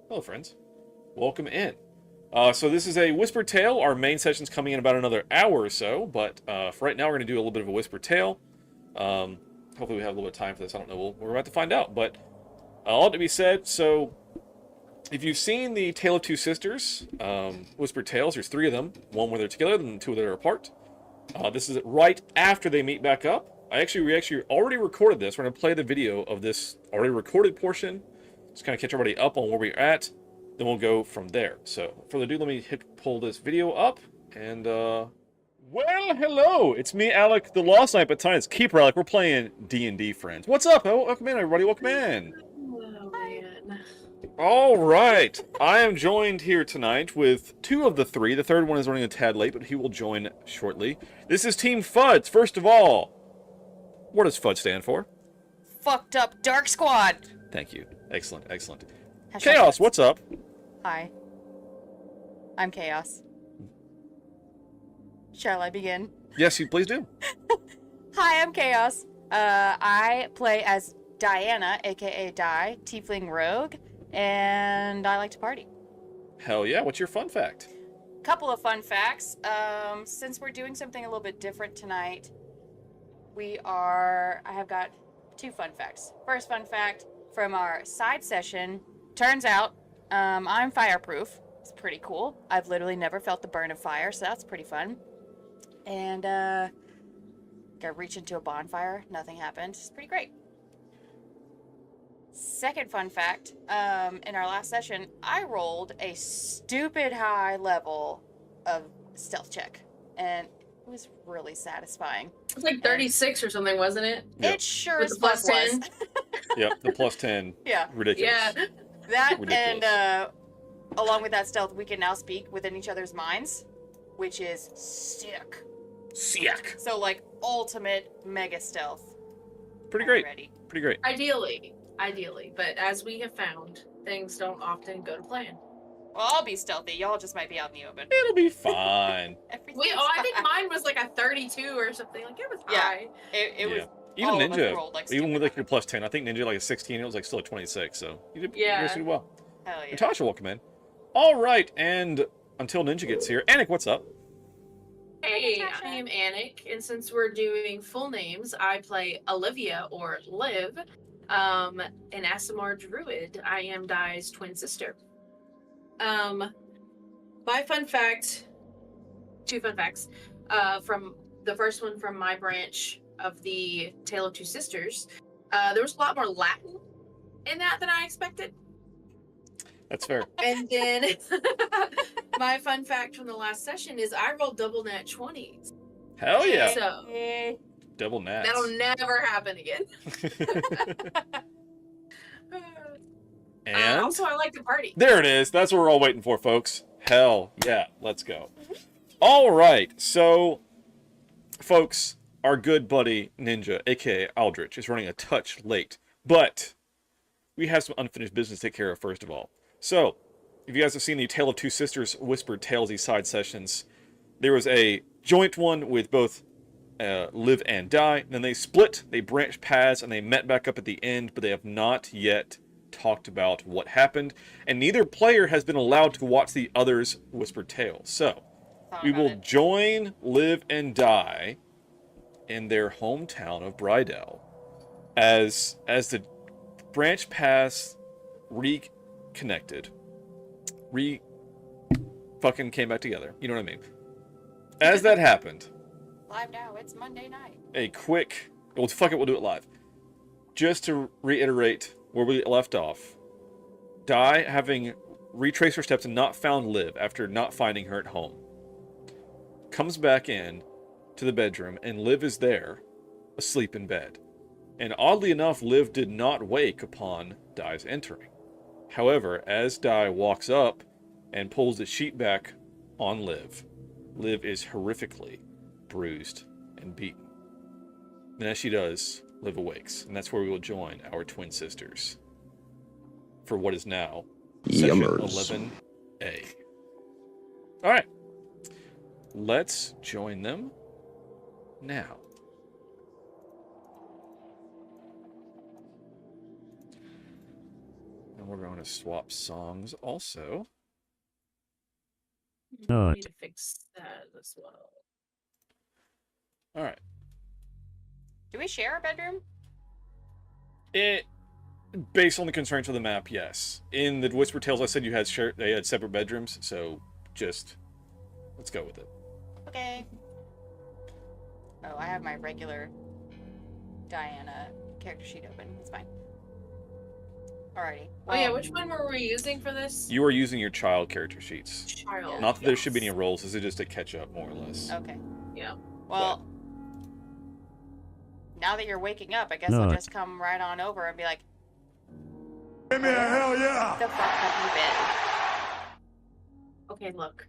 Hello, friends. Welcome in. So this is a Whispered Tale. Our main session's coming in about another hour or so. But for right now, we're going to do a little bit of a Whispered Tale. Hopefully we have a little bit of time for this. I don't know. We're about to find out. But all to be said, so if you've seen the Tale of Two Sisters, Whispered Tales, there's 3 of them. 1 where they're together and 2 that are apart. This is right after they meet back up. We actually already recorded this. We're going to play the video of this already recorded portion. Just kind of catch everybody up on where we're at. Then we'll go from there. So, for further ado, let me pull this video up. And, well, hello! It's me, Alec, the Lost Knight, but tonight it's Keeper Alec. We're playing D&D, friends. What's up? Welcome in, everybody. Welcome in. Oh, man. All right. I am joined here tonight with 2 of the 3. The third one is running a tad late, but he will join shortly. This is Team FUDS. First of all, what does FUD stand for? Fucked up Dark Squad. Thank you. Excellent, excellent. Hashtag Chaos, FUDS. what's up? Hi. I'm Chaos. Shall I begin? Yes, you please do. Hi, I'm Chaos. I play as Diana, aka Di, Tiefling Rogue, and I like to party. Hell yeah. What's your fun fact? Couple of fun facts. Since we're doing something a little bit different tonight, I have got 2 fun facts. First fun fact from our side session, turns out I'm fireproof. pretty cool. I've literally never felt the burn of fire, so that's pretty fun. And got reach into a bonfire. Nothing happened. It's pretty great. Second fun fact, in our last session, I rolled a stupid high level of stealth check, and it was really satisfying. It was like 36 or something, wasn't it? Yep. It sure With as the fuck plus 10. was. Yep, the plus 10. Yeah. Ridiculous. Yeah. That Ridiculous. and along with that stealth, we can now speak within each other's minds, which is sick. Sick. So like ultimate mega stealth. Pretty great. Ready. Pretty great. Ideally, but as we have found, things don't often go to plan. Well, I'll be stealthy. Y'all just might be out in the open. It'll be fine. I think mine was like a 32 or something. Like it was high. It was. Even all of us Ninja, rolled like even with like your plus 10, I think Ninja like a 16, it was like still a 26, so you did pretty well. Hell yeah. Natasha, welcome in. All right, and until Ninja gets here, Anik, what's up? Hey, I am Anik, and since we're doing full names, I play Olivia or Liv, an Aasimar druid. I am Dai's twin sister. My fun fact, 2 fun facts, from the first one from my branch of the Tale of Two Sisters. There was a lot more Latin in that than I expected. That's fair. And then my fun fact from the last session is I rolled double nat 20s. Hell yeah. So Double nats. that'll never happen again. And also, I like to party. there it is. That's what we're all waiting for, folks. Hell yeah. Let's go. All right. So, folks, our good buddy Ninja, aka Aldrich, is running a touch late. But we have some unfinished business to take care of first of all. So, if you guys have seen the Tale of Two Sisters Whispered Talesy side sessions, there was a joint one with both Liv and Dai. Then they split, they branched paths, and they met back up at the end, but they have not yet talked about what happened. And neither player has been allowed to watch the other's whispered tales. So, we will join Liv and Dai in their hometown of Brydell as the branch paths reconnected, fucking came back together. You know what I mean? As that happened, Live now. It's Monday night. a quick, well, fuck it, we'll do it live. Just to reiterate where we left off, Dai, having retraced her steps and not found Liv after not finding her at home, comes back in to the bedroom, and Liv is there, asleep in bed. And oddly enough, Liv did not wake upon Dai's entering. However, as Dai walks up and pulls the sheet back on Liv, Liv is horrifically bruised and beaten. And as she does, Liv awakes, and that's where we will join our twin sisters for what is now session 11A. All right, let's join them now. And we're going to swap songs also. I need to fix that as well. All right. Do we share a bedroom? Based on the constraints of the map, yes. In the Whisper Tales, I said they had separate bedrooms, so just let's go with it. Okay. Oh, I have my regular Diana character sheet open. It's fine. Alrighty. Oh yeah, which one were we using for this? You are using your child character sheets. Child. Not that there should be any rolls. This is just a catch up, more or less. Okay. Yeah. Well, now that you're waking up, I guess I'll just come right on over and be like, Give me a hell yeah! the fuck have you been? Okay, look.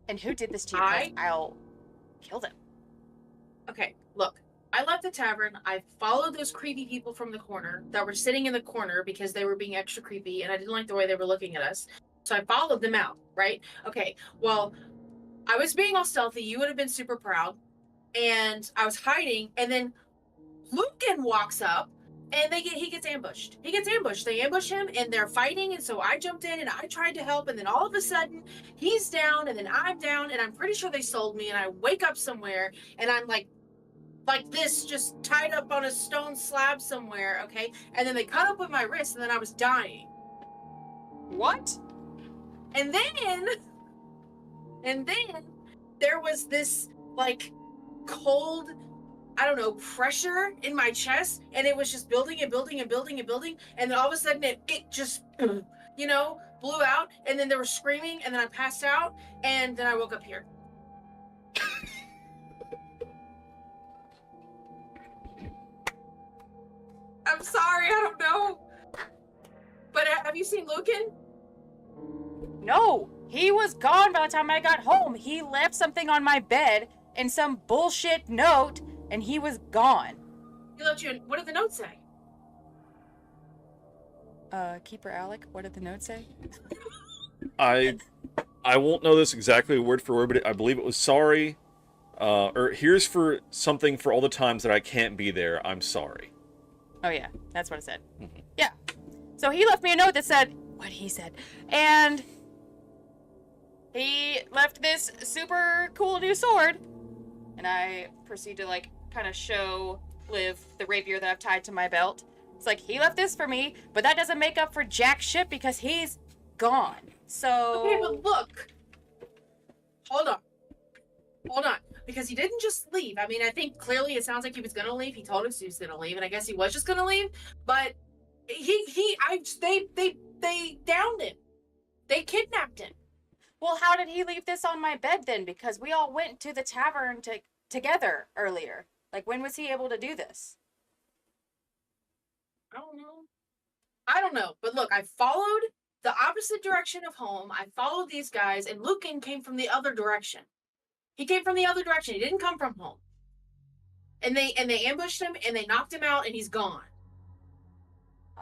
And who did this to you? 'Cause I'll kill them. Okay, look. I left the tavern. I followed those creepy people from the corner that were sitting in the corner because they were being extra creepy and I didn't like the way they were looking at us. So I followed them out, right? Okay, well, I was being all stealthy. You would have been super proud. And I was hiding, and then Lucan walks up and he gets ambushed. He gets ambushed. They ambush him and they're fighting, and so I jumped in and I tried to help, and then all of a sudden he's down and then I'm down, and I'm pretty sure they sold me, and I wake up somewhere and I'm like this, just tied up on a stone slab somewhere, okay? And then they cut up with my wrist, and then I was dying. What? And then there was this like cold, I don't know, pressure in my chest, and it was just building and building and building and building, and then all of a sudden it just you know, blew out, and then they were screaming, and then I passed out, and then I woke up here. I'm sorry, I don't know. But have you seen Lucan? No, he was gone by the time I got home. He left something on my bed and some bullshit note, and he was gone. He left you. What did the note say? Keeper Alec, what did the note say? I won't know this exactly word for word, but I believe it was sorry. Or here's for something for all the times that I can't be there. I'm sorry. Oh yeah, that's what it said. Yeah. So he left me a note that said what he said, and he left this super cool new sword, and I proceed to like kind of show Liv the rapier that I've tied to my belt. It's like, he left this for me, but that doesn't make up for jack shit because he's gone. So okay, but look, hold on, because he didn't just leave. I mean, I think clearly it sounds like he was gonna leave. He told us he was gonna leave, and I guess he was just gonna leave. But they downed him. They kidnapped him. Well, how did he leave this on my bed then? Because we all went to the tavern together earlier. Like, when was he able to do this? I don't know. But look, I followed the opposite direction of home. I followed these guys, and Lucan came from the other direction. He came from the other direction. He didn't come from home. And they ambushed him, and they knocked him out, and he's gone.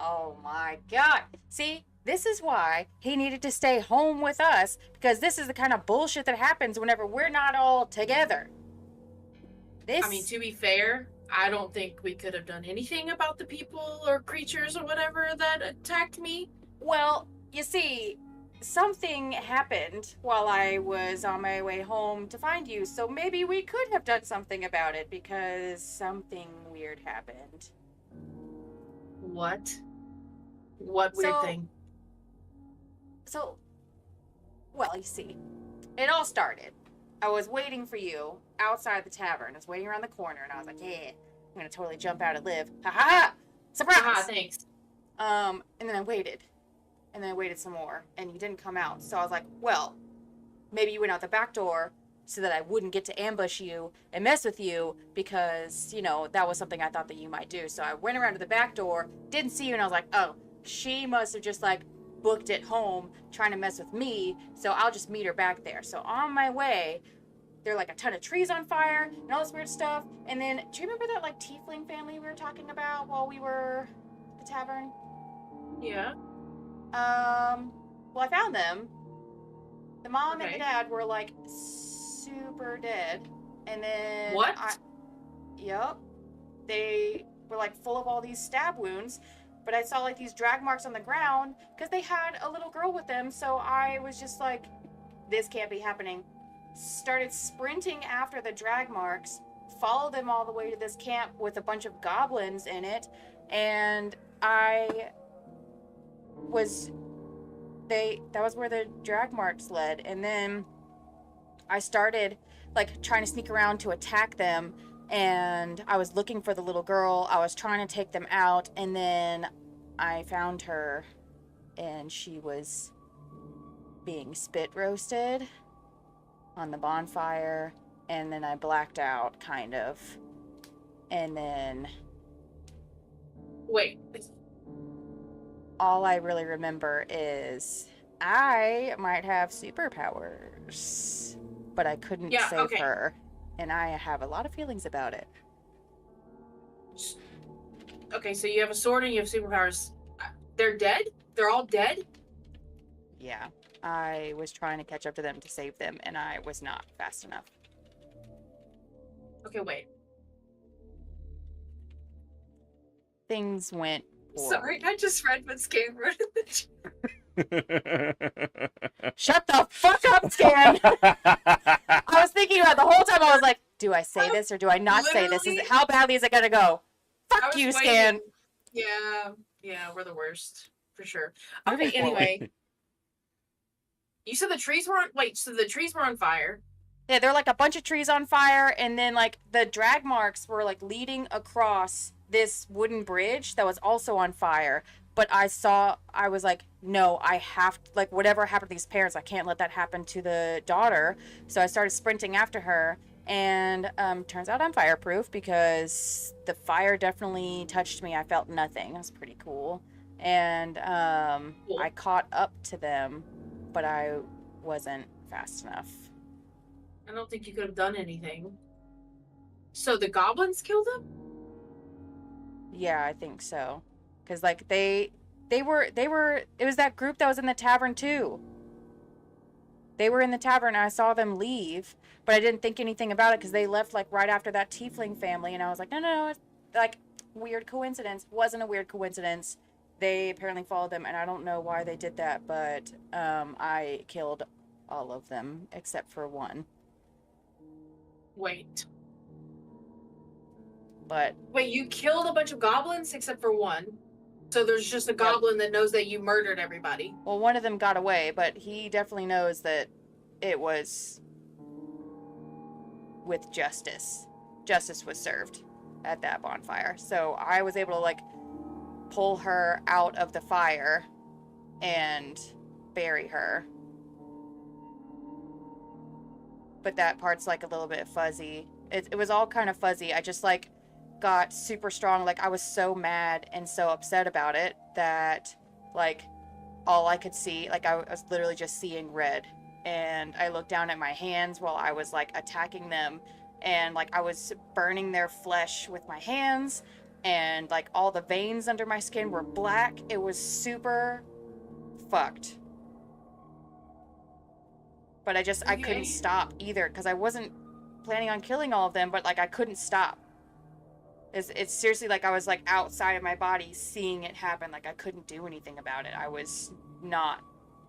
Oh my god. See, this is why he needed to stay home with us, because this is the kind of bullshit that happens whenever we're not all together. I mean, to be fair, I don't think we could have done anything about the people or creatures or whatever that attacked me. Well, you see, something happened while I was on my way home to find you, so maybe we could have done something about it, because something weird happened. What? What weird thing? Well, you see, it all started. I was waiting for you outside the tavern. I was waiting around the corner, and I was like, yeah, I'm gonna totally jump out and live. Ha ha ha! Surprise! Ha, thanks. And then I waited. And then I waited some more, and you didn't come out. So I was like, well, maybe you went out the back door so that I wouldn't get to ambush you and mess with you, because, you know, that was something I thought that you might do. So I went around to the back door, didn't see you, and I was like, oh, she must have just, like, booked it home trying to mess with me, so I'll just meet her back there. So on my way, there were like a ton of trees on fire and all this weird stuff. And then, do you remember that like tiefling family we were talking about while we were at the tavern? Yeah. Well, I found them. The mom and the dad were like super dead. And then Yep. They were like full of all these stab wounds. But I saw like these drag marks on the ground because they had a little girl with them. So I was just like, this can't be happening. Started sprinting after the drag marks, followed them all the way to this camp with a bunch of goblins in it. And that was where the drag marks led. And then I started like trying to sneak around to attack them. And I was looking for the little girl. I was trying to take them out, and then I found her, and she was being spit roasted on the bonfire, and then I blacked out, kind of. And then... Wait. All I really remember is I might have superpowers, but I couldn't save her. And I have a lot of feelings about it. Okay, so you have a sword and you have superpowers. They're dead? They're all dead? Yeah. I was trying to catch up to them to save them, and I was not fast enough. Okay, wait. Things went poorly. Sorry, I just read what Scan wrote in the chat. Shut the fuck up, Scan! I was thinking about it the whole time. I was like, do I say this or do I not say this? How badly is it gonna go? Fuck you, Scan! Yeah, we're the worst. For sure. Okay, anyway. You said the trees were on. Wait, so the trees were on fire. Yeah, there were like a bunch of trees on fire, and then like the drag marks were like leading across this wooden bridge that was also on fire. But I was like, no, I have to, like, whatever happened to these parents, I can't let that happen to the daughter. So I started sprinting after her, and turns out I'm fireproof because the fire definitely touched me. I felt nothing. It was pretty cool. And I caught up to them, but I wasn't fast enough. I don't think you could have done anything. So the goblins killed him? Yeah, I think so. Cause like they were it was that group that was in the tavern too. They were in the tavern and I saw them leave, but I didn't think anything about it because they left like right after that tiefling family, and I was like, no, it's like weird coincidence. Wasn't a weird coincidence. They apparently followed them, and I don't know why they did that, but I killed all of them except for one. Wait. But wait, you killed a bunch of goblins except for one. So there's just a goblin that knows that you murdered everybody. Well, one of them got away, but he definitely knows that it was with justice. Justice was served at that bonfire. So I was able to like pull her out of the fire and bury her. But that part's like a little bit fuzzy. It was all kind of fuzzy. I just like got super strong. Like I was so mad and so upset about it that like all I could see, like I was literally just seeing red. And I looked down at my hands while I was like attacking them, and like I was burning their flesh with my hands, and like all the veins under my skin were black. It was super fucked. But I couldn't stop either because I wasn't planning on killing all of them, but like I couldn't stop. It's seriously like I was like outside of my body seeing it happen. Like I couldn't do anything about it. I was not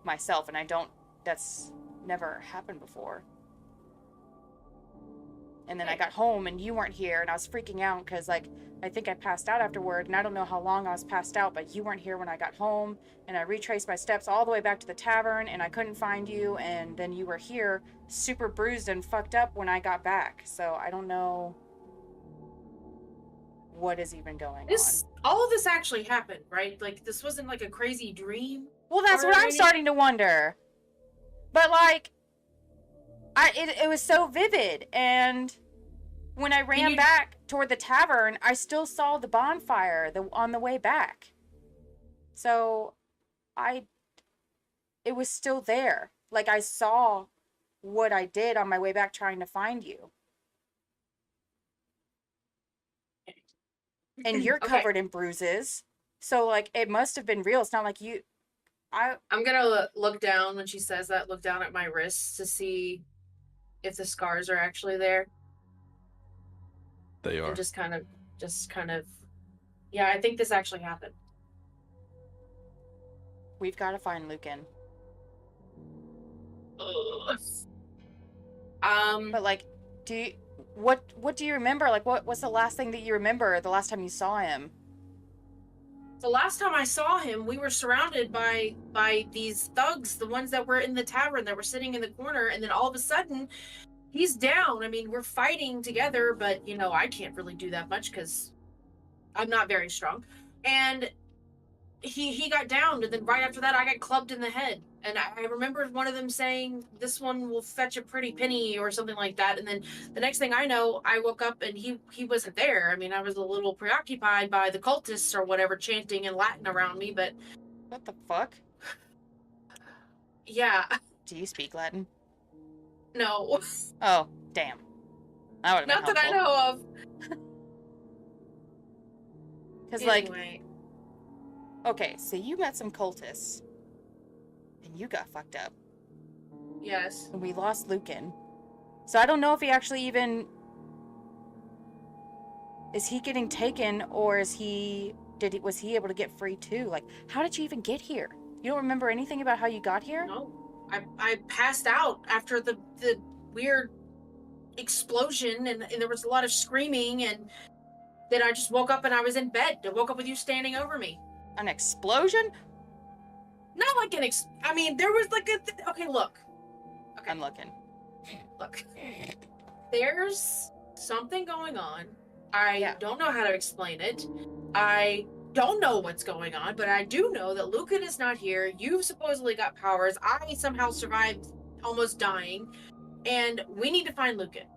myself, and that's never happened before. And then I got home and you weren't here, and I was freaking out because like I think I passed out afterward, and I don't know how long I was passed out, but you weren't here when I got home, and I retraced my steps all the way back to the tavern, and I couldn't find you, and then you were here super bruised and fucked up when I got back. So I don't know what is even going on. All of this actually happened, right? Like this wasn't like a crazy dream. Well, that's what I'm starting to wonder. But like it was so vivid, and when I ran back toward the tavern, I still saw the bonfire on the way back. So it was still there. Like I saw what I did on my way back trying to find you. And you're covered in bruises. So like it must have been real. It's not like you I'm gonna look down when she says that, look down at my wrists to see if the scars are actually there. They are. And just kind of yeah, I think this actually happened. We've got to find Lucan. But like, what do you remember? Like, what's the last thing that you remember? The last time you saw him? The last time I saw him, we were surrounded by these thugs, the ones that were in the tavern that were sitting in the corner, and then all of a sudden, he's down. I mean, we're fighting together, but you know, I can't really do that much because I'm not very strong. And he got downed, and then right after that, I got clubbed in the head. And I remember one of them saying, "This one will fetch a pretty penny," or something like that. And then the next thing I know, I woke up and he wasn't there. I mean, I was a little preoccupied by the cultists or whatever chanting in Latin around me, but what the fuck? Yeah. Do you speak Latin? No. Oh, damn. That would have been Not that I know of. Because anyway. Okay, so you met some cultists. And you got fucked up. Yes. And we lost Lucan. So I don't know if he actually even... Is he getting taken, or was he able to get free too? Like, how did you even get here? You don't remember anything about how you got here? No. I passed out after the weird explosion, and there was a lot of screaming, and then I just woke up and I was in bed. I woke up with you standing over me. An explosion? not like I mean, there was like okay, look. Okay. I'm looking. Look. There's something going on. I don't know how to explain it. I don't know what's going on, but I do know that Lucan is not here. You've supposedly got powers. I somehow survived almost dying. And we need to find Lucan.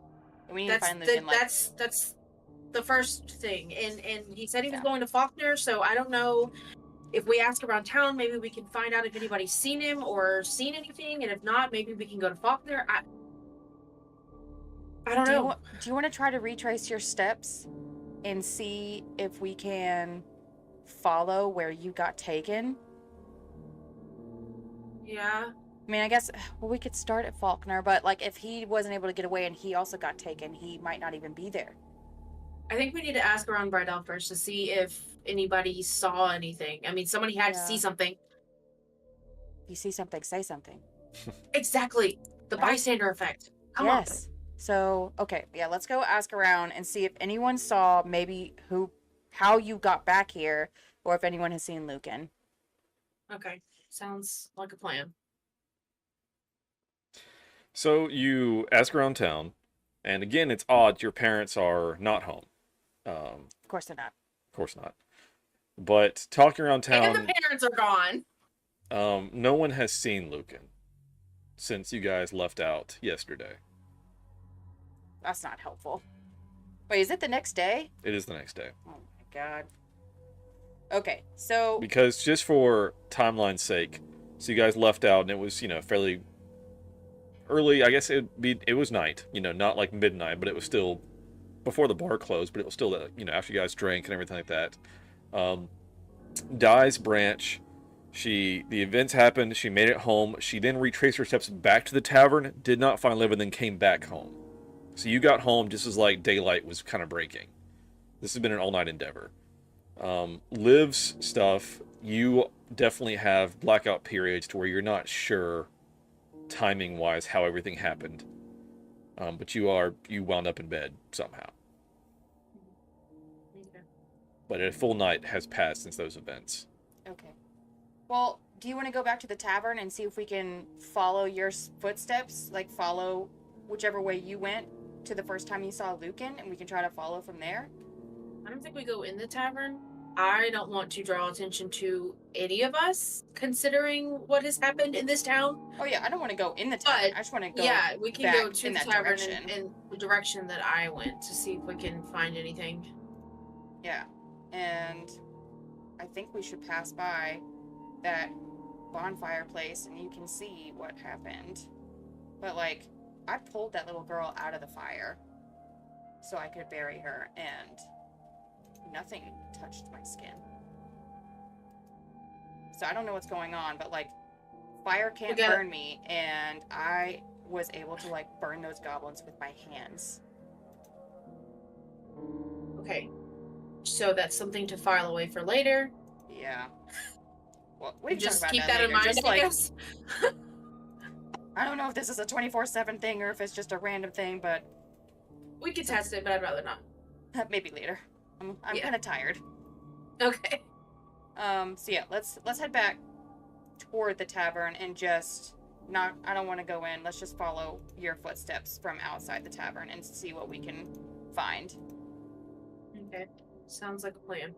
We need to find Lucan. That's the first thing. And he said he was going to Faulkner, so I don't know if we ask around town, maybe we can find out if anybody's seen him or seen anything, and if not, maybe we can go to Faulkner. I don't know. Do you want to try to retrace your steps and see if we can follow where you got taken? Yeah. I mean, I guess, well, we could start at Faulkner, but, like, if he wasn't able to get away and he also got taken, he might not even be there. I think we need to ask around Brydell first to see if anybody saw anything. I mean, somebody had to see something. If you see something, say something. Exactly. The bystander effect. Come on. So, okay, yeah, let's go ask around and see if anyone saw maybe how you got back here, or if anyone has seen Lucan. Okay, sounds like a plan. So you ask around town, and again, it's odd. Your parents are not home. Of course they're not. Of course not. But talking around town, And the parents are gone. no one has seen Lucan since you guys left out yesterday. That's not helpful. Wait, is it the next day? It is the next day. Oh my god. Okay, so... Because just for timeline's sake, so you guys left out, and it was, fairly early. I guess it was night, not like midnight, but it was still before the bar closed, but it was still, after you guys drank and everything like that. Di's branch, the events happened, she made it home, she then retraced her steps back to the tavern, did not find Liv, and then came back home. So you got home just as, daylight was kind of breaking. This has been an all-night endeavor. Liv's stuff, you definitely have blackout periods to where you're not sure, timing-wise, how everything happened. But you wound up in bed somehow. Okay. But a full night has passed since those events. Okay. Well, do you want to go back to the tavern and see if we can follow your footsteps? Like, follow whichever way you went to the first time you saw Lucan, and we can try to follow from there? I don't think we go in the tavern. I don't want to draw attention to any of us, considering what has happened in this town. Oh yeah, I don't want to go in the tavern. I just want to go. Yeah, we can go to in the that tavern direction. in the direction that I went to see if we can find anything. Yeah, and I think we should pass by that bonfire place, and you can see what happened. But I pulled that little girl out of the fire so I could bury her, and nothing touched my skin. So I don't know what's going on, but fire can't burn me, and I was able to burn those goblins with my hands. Okay, so that's something to file away for later. Yeah. Well, we can just talk about keep that in mind, Just I guess. I don't know if this is a 24/7 thing or if it's just a random thing, but we could test it, but I'd rather not. Maybe later. I'm kind of tired. Okay. So yeah, let's head back toward the tavern and just not. I don't want to go in. Let's just follow your footsteps from outside the tavern and see what we can find. Okay. Sounds like a plan.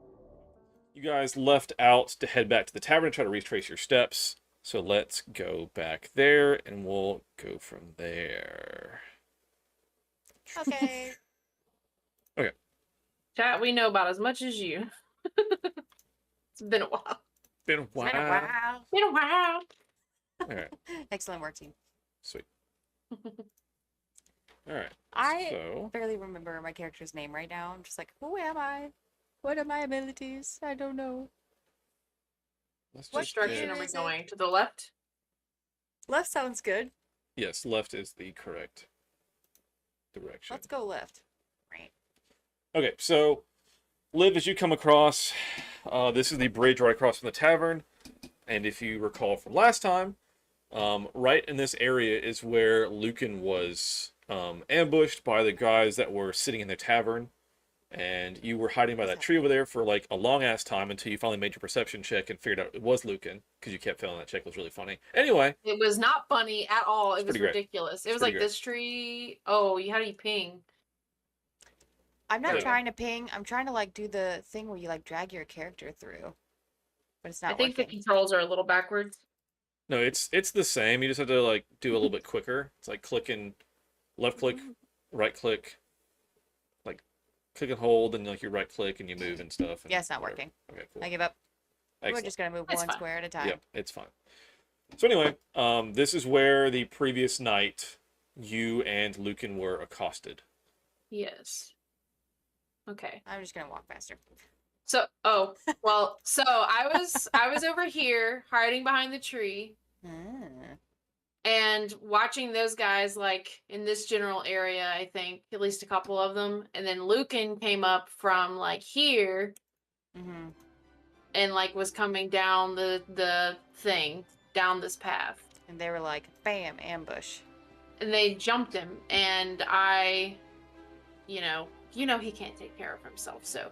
You guys left out to head back to the tavern and try to retrace your steps. So let's go back there, and we'll go from there. Okay. Okay. Chat, we know about as much as you. It's been a while. Been a while. Been a while. All right. Excellent work, team. Sweet. All right. I barely remember my character's name right now. I'm just like, who am I? What are my abilities? I don't know. What direction are we going? To the left? Left sounds good. Yes, left is the correct direction. Let's go left. Right. Okay, so Liv, as you come across, this is the bridge right across from the tavern, and if you recall from last time, right in this area is where Lucan was ambushed by the guys that were sitting in the tavern, and you were hiding by that tree over there for like a long ass time until you finally made your perception check and figured out it was Lucan because you kept failing that check. It was really funny. Anyway, It was not funny at all. It was pretty great. ridiculous. It It's was pretty like great. this tree. Oh, how do you ping? I'm not Yeah. trying to ping. I'm trying to like do the thing where you like drag your character through, but it's not I think the working. controls are a little backwards. No, it's the same. You just have to like do a little bit quicker. It's like clicking, left click, right click, like click and hold, and like you right click and you move and stuff. And Yeah, it's not whatever. working. Okay, cool. I give up. We're Excellent. just gonna move It's one fine. square at a time. Yep, it's fine. So anyway, this is where the previous night you and Lucan were accosted. Yes. Okay. I'm just gonna walk faster. So, so I was over here hiding behind the tree and watching those guys like in this general area, I think, at least a couple of them. And then Lucan came up from like here and like was coming down the thing, down this path. And they were like, bam, ambush. And they jumped him, and I, you know he can't take care of himself, so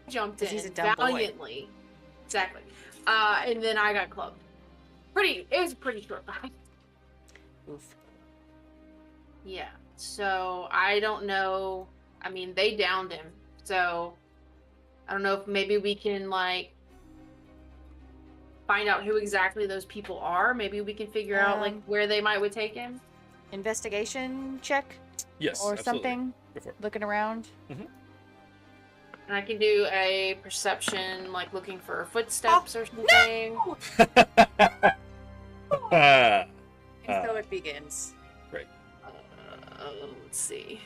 I jumped 'Cause in he's a dumb boy. valiantly. Exactly. And then I got clubbed. It was a pretty short fight. Oof. Yeah. So I don't know. I mean, they downed him. So I don't know if maybe we can like find out who exactly those people are. Maybe we can figure out like where they would take him. Investigation check? Yes, Or absolutely. something? Go for it. Looking around? And I can do a perception, like looking for footsteps or something. And so it begins. Great. Let's see.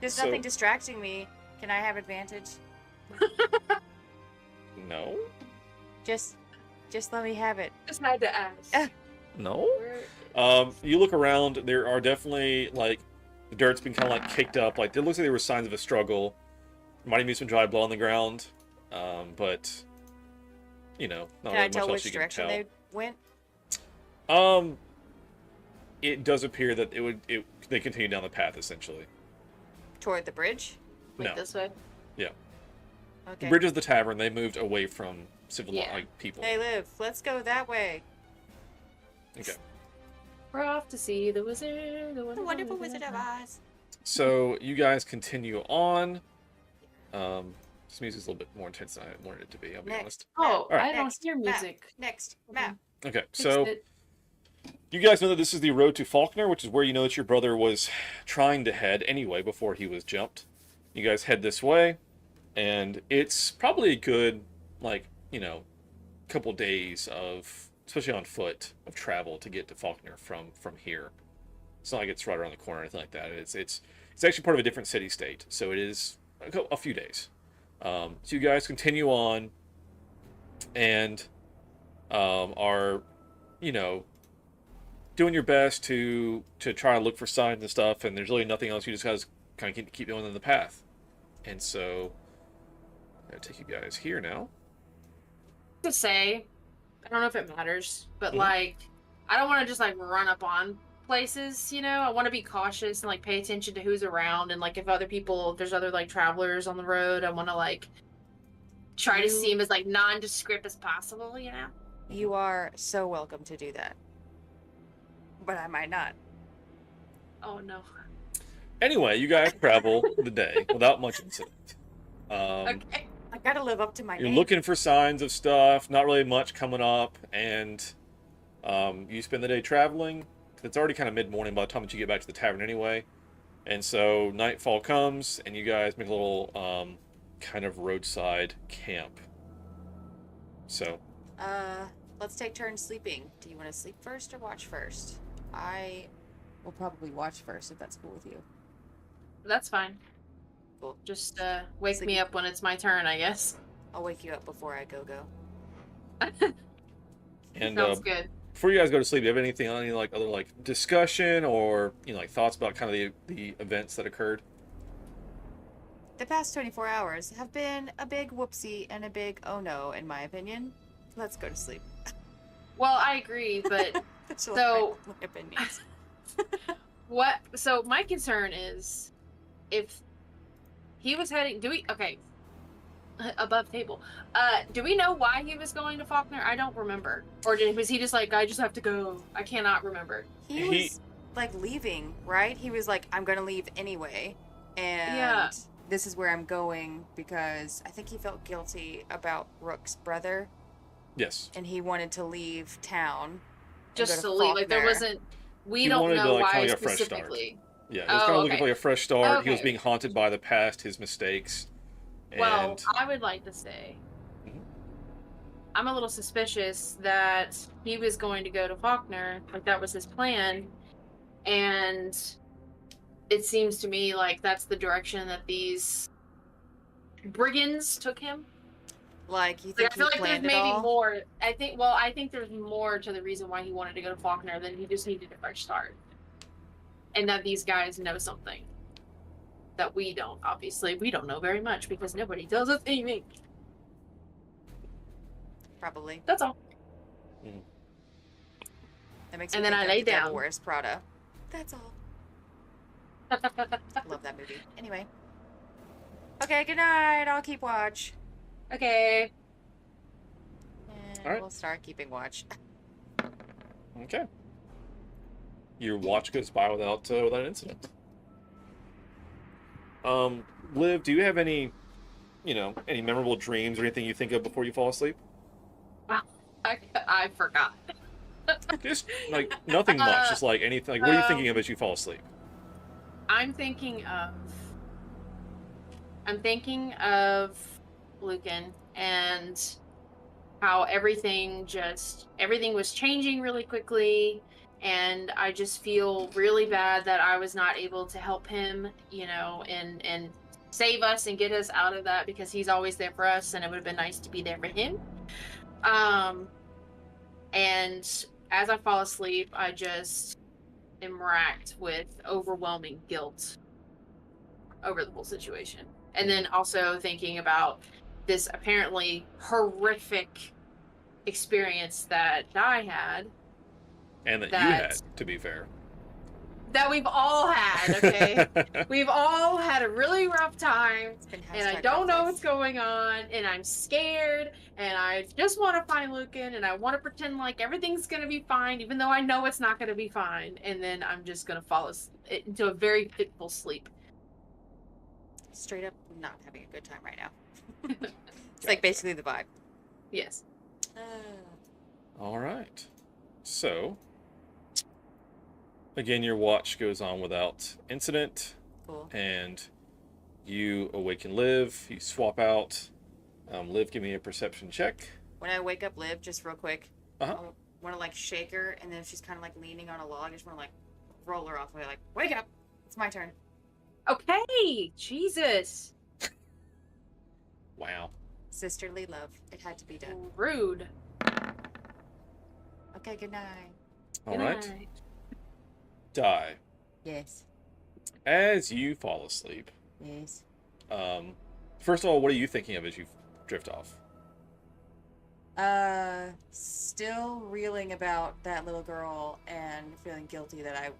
There's So- nothing distracting me. Can I have advantage? No? Just let me have it. Just had to ask. No? You look around, there are definitely, like, the dirt's been kind of, like, caked up. Like, it looks like there were signs of a struggle. Might even be some dry blood on the ground. But, you know, not Can I really tell much which else you can direction tell. they went? It does appear that they continue down the path, essentially. Toward the bridge? No. This way. Yeah. Okay. The bridge is the tavern. They moved away from civil Yeah. like people. Hey, Liv, let's go that way. Okay. We're off to see the wizard. The wonderful Wizard of Oz. So you guys continue on. This music's a little bit more intense than I wanted it to be, I'll be honest. Oh, All right. I don't hear music. Next map. Okay, Fixed so it. you guys know that this is the road to Faulkner, which is where you know that your brother was trying to head anyway before he was jumped. You guys head this way, and it's probably a good, like, you know, couple days of, especially on foot, of travel to get to Faulkner from here. It's not like it's right around the corner or anything like that. It's actually part of a different city-state, so it is a few days. So you guys continue on, and are, you know, doing your best to try to look for signs and stuff, and there's really nothing else. You just guys kind of keep going on the path. And so I'm gonna take you guys here now. To say, I don't know if it matters, but Mhm. like, I don't want to just like run up on places, you know. I want to be cautious and like pay attention to who's around, and like if there's other like travelers on the road, I want to like try to seem as like nondescript as possible, you know. You are so welcome to do that. But I might not. Oh no. Anyway, you guys travel the day without much incident. Okay. I gotta live up to my You're name. looking for signs of stuff, not really much coming up, and you spend the day traveling. It's already kind of mid-morning by the time that you get back to the tavern anyway. And so nightfall comes, and you guys make a little kind of roadside camp. So, Let's take turns sleeping. Do you want to sleep first or watch first? I will probably watch first if that's cool with you. That's fine. Cool. Just wake me up when it's my turn, I guess. I'll wake you up before I go. and Sounds good. before you guys go to sleep, do you have anything on any like other like discussion or like thoughts about kind of the events that occurred? The past 24 hours have been a big whoopsie and a big oh no, in my opinion. Let's go to sleep. Well, I agree, but so my opinions. So my concern is if he was heading. Do we? Okay. Above table. Do we know why he was going to Faulkner? I don't remember. Or was he just like, I just have to go? I cannot remember. He was like leaving, right? He was like, I'm gonna leave anyway, and Yeah. this is where I'm going because I think he felt guilty about Rook's brother. Yes. And he wanted to leave town. Just to leave. Like there wasn't. We don't wanted know to, like, why kinda like a fresh start. specifically. Yeah, he was kind of looking for like a fresh start. He was Okay. being haunted by the past, his mistakes. Well, And I would like to say, I'm a little suspicious that he was going to go to Faulkner, like that was his plan, and it seems to me like that's the direction that these brigands took him. Like, you Like, think I feel he like there's planned it maybe all? more. I think there's more to the reason why he wanted to go to Faulkner than he just needed a fresh start, and that these guys know something that we don't. Obviously, we don't know very much because nobody tells us anything. Probably. That's all. That makes And me then think I of lay The Devil down. Wears Prada. That's all. Love that movie. Anyway. Okay, good night. I'll keep watch. Okay. And All right. we'll start keeping watch. okay, your watch goes by without incident. Liv, do you have any, any memorable dreams or anything you think of before you fall asleep? I forgot. Just like nothing much, just like anything. Like, what are you thinking of as you fall asleep? I'm thinking of Lucan and how everything was changing really quickly, and I just feel really bad that I was not able to help him, and save us and get us out of that, because he's always there for us and it would have been nice to be there for him. And as I fall asleep, I just am racked with overwhelming guilt over the whole situation. And then also thinking about this apparently horrific experience that I had. And that you had, to be fair. That we've all had, okay? We've all had a really rough time, and I don't know what's going on, and I'm scared, and I just want to find Lucan, and I want to pretend like everything's going to be fine, even though I know it's not going to be fine, and then I'm just going to fall into a very fitful sleep. Straight up not having a good time right now. It's like basically the vibe. Yes. All right. So, again, your watch goes on without incident. Cool. And you awaken Liv. You swap out. Liv, give me a perception check. When I wake up Liv, just real quick, Uh-huh. I want to like shake her, and then if she's kind of like leaning on a log, I just want to like roll her off. Like, wake up! It's my turn. Okay, Jesus. Wow. Sisterly love. It had to be done. Rude. Okay, good night. All right. Die. Yes. As you fall asleep. Yes. First of all, what are you thinking of as you drift off? Still reeling about that little girl and feeling guilty that I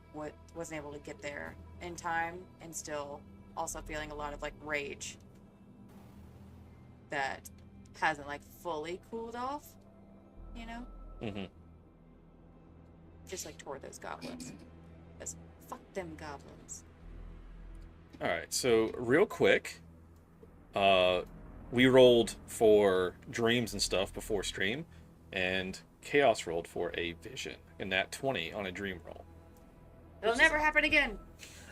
wasn't able to get there in time, and still also feeling a lot of like rage that hasn't like fully cooled off, you know? Mm-hmm. Just like toward those goblins. Because fuck them goblins. All right, so real quick, we rolled for dreams and stuff before stream, and Chaos rolled for a vision, and that 20 on a dream roll. It'll never happen again.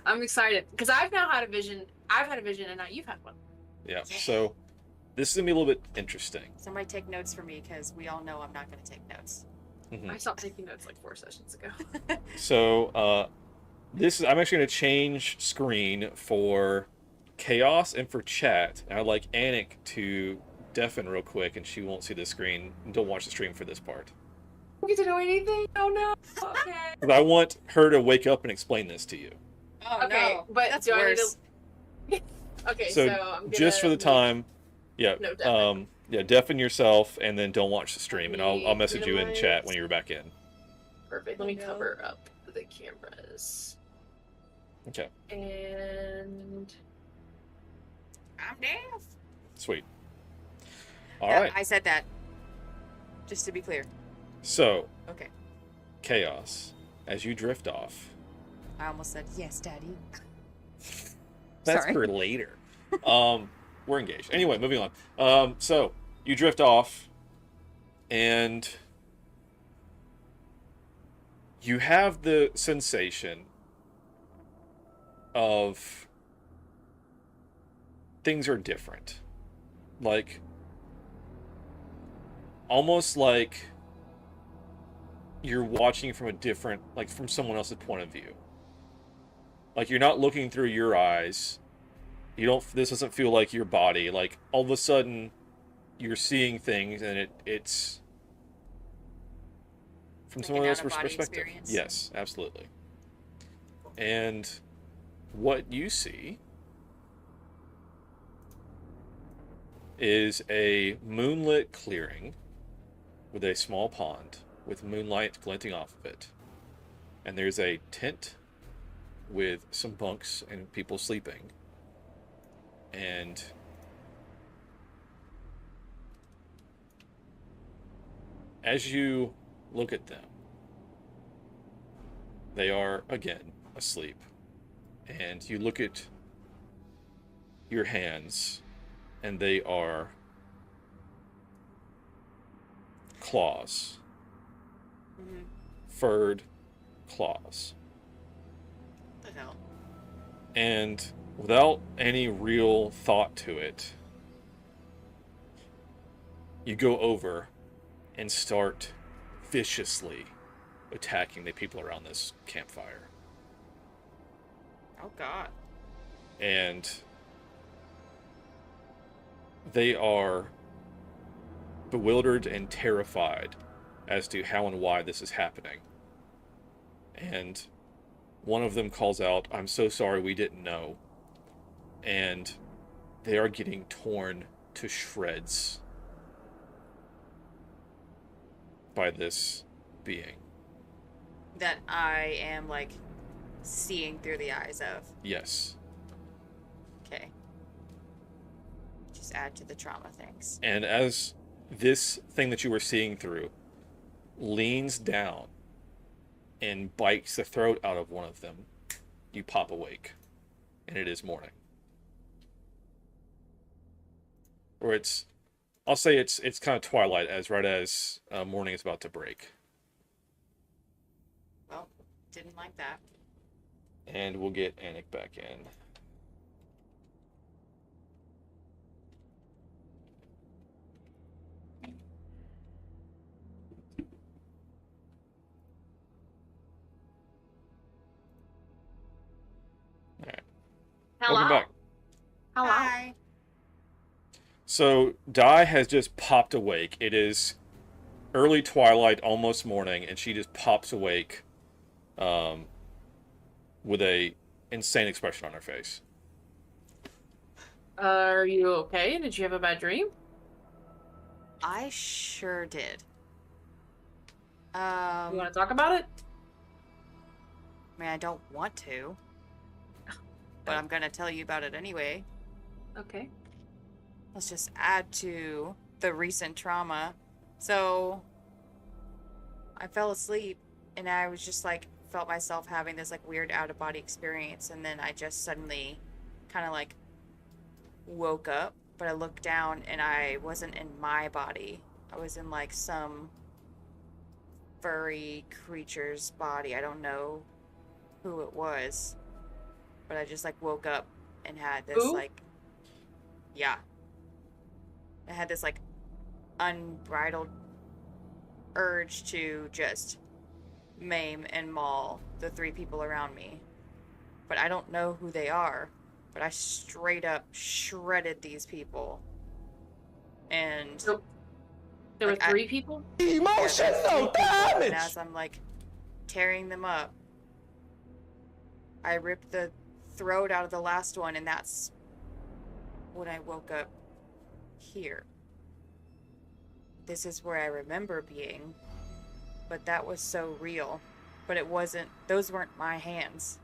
I'm excited because I've now had a vision. I've had a vision, and now you've had one. Yeah, so this is gonna be a little bit interesting. Somebody take notes for me, because we all know I'm not going to take notes. Mm-hmm. I stopped taking notes like 4 sessions ago. So I'm actually gonna change screen for Chaos and for chat. And I'd like Anik to deafen real quick, and she won't see the screen. Don't watch the stream for this part. don't get to know anything. Oh no. Okay. 'Cause I want her to wake up and explain this to you. Oh okay, no. but That's do worse. I need to? Okay, So, I'm gonna just for the time, yeah, No, deafen. deafen yourself, and then don't watch the stream, and I'll message you in minimize. chat when you're back in. Perfect. Let me cover up the cameras. Okay. And I'm deaf. Sweet. All right. I said that. Just to be clear. So, Okay. Chaos, as you drift off. I almost said yes, Daddy. That's Sorry. for later. We're engaged. Anyway, moving on. So you drift off, and you have the sensation of things are different. Like, almost like you're watching from a different, like from someone else's point of view. Like, you're not looking through your eyes. This doesn't feel like your body. Like, all of a sudden, you're seeing things, and it's from Like someone an else's out-of-body perspective. experience. Yes, absolutely. And what you see is a moonlit clearing with a small pond with moonlight glinting off of it. And there's a tent with some bunks and people sleeping. And as you look at them, they are again asleep. And you look at your hands, and they are claws. Mm-hmm. Furred claws. What the hell? And without any real thought to it, you go over and start viciously attacking the people around this campfire. Oh, God. And they are bewildered and terrified as to how and why this is happening. And one of them calls out, "I'm so sorry, we didn't know." And they are getting torn to shreds by this being. That I am, like, seeing through the eyes of. Yes. Okay. Just add to the trauma things. And as this thing that you were seeing through leans down and bites the throat out of one of them, you pop awake. And it is morning. Or I'll say it's kind of twilight, as right as morning is about to break. Well, didn't like that. And we'll get Anik back in. Alright. Hello. Welcome back. Hello. Hi. So, Di has just popped awake. It is early twilight, almost morning, and she just pops awake with a insane expression on her face. Are you okay? Did you have a bad dream? I sure did. You want to talk about it? I mean, I don't want to. But I'm gonna tell you about it anyway. Okay. Let's just add to the recent trauma. So, I fell asleep, and I was just like, felt myself having this like weird out-of-body experience, and then I just suddenly kind of like woke up, but I looked down and I wasn't in my body. I was in like some furry creature's body. I don't know who it was, but I just like woke up and had this Who? like, yeah, I had this like unbridled urge to just maim and maul the 3 people around me. But I don't know who they are. But I straight up shredded these people. And So, there like, were 3 people? Emotional damage! And as I'm like tearing them up, I ripped the throat out of the last one, and that's when I woke up here. This is where I remember being, but that was so real. But it wasn't, those weren't my hands.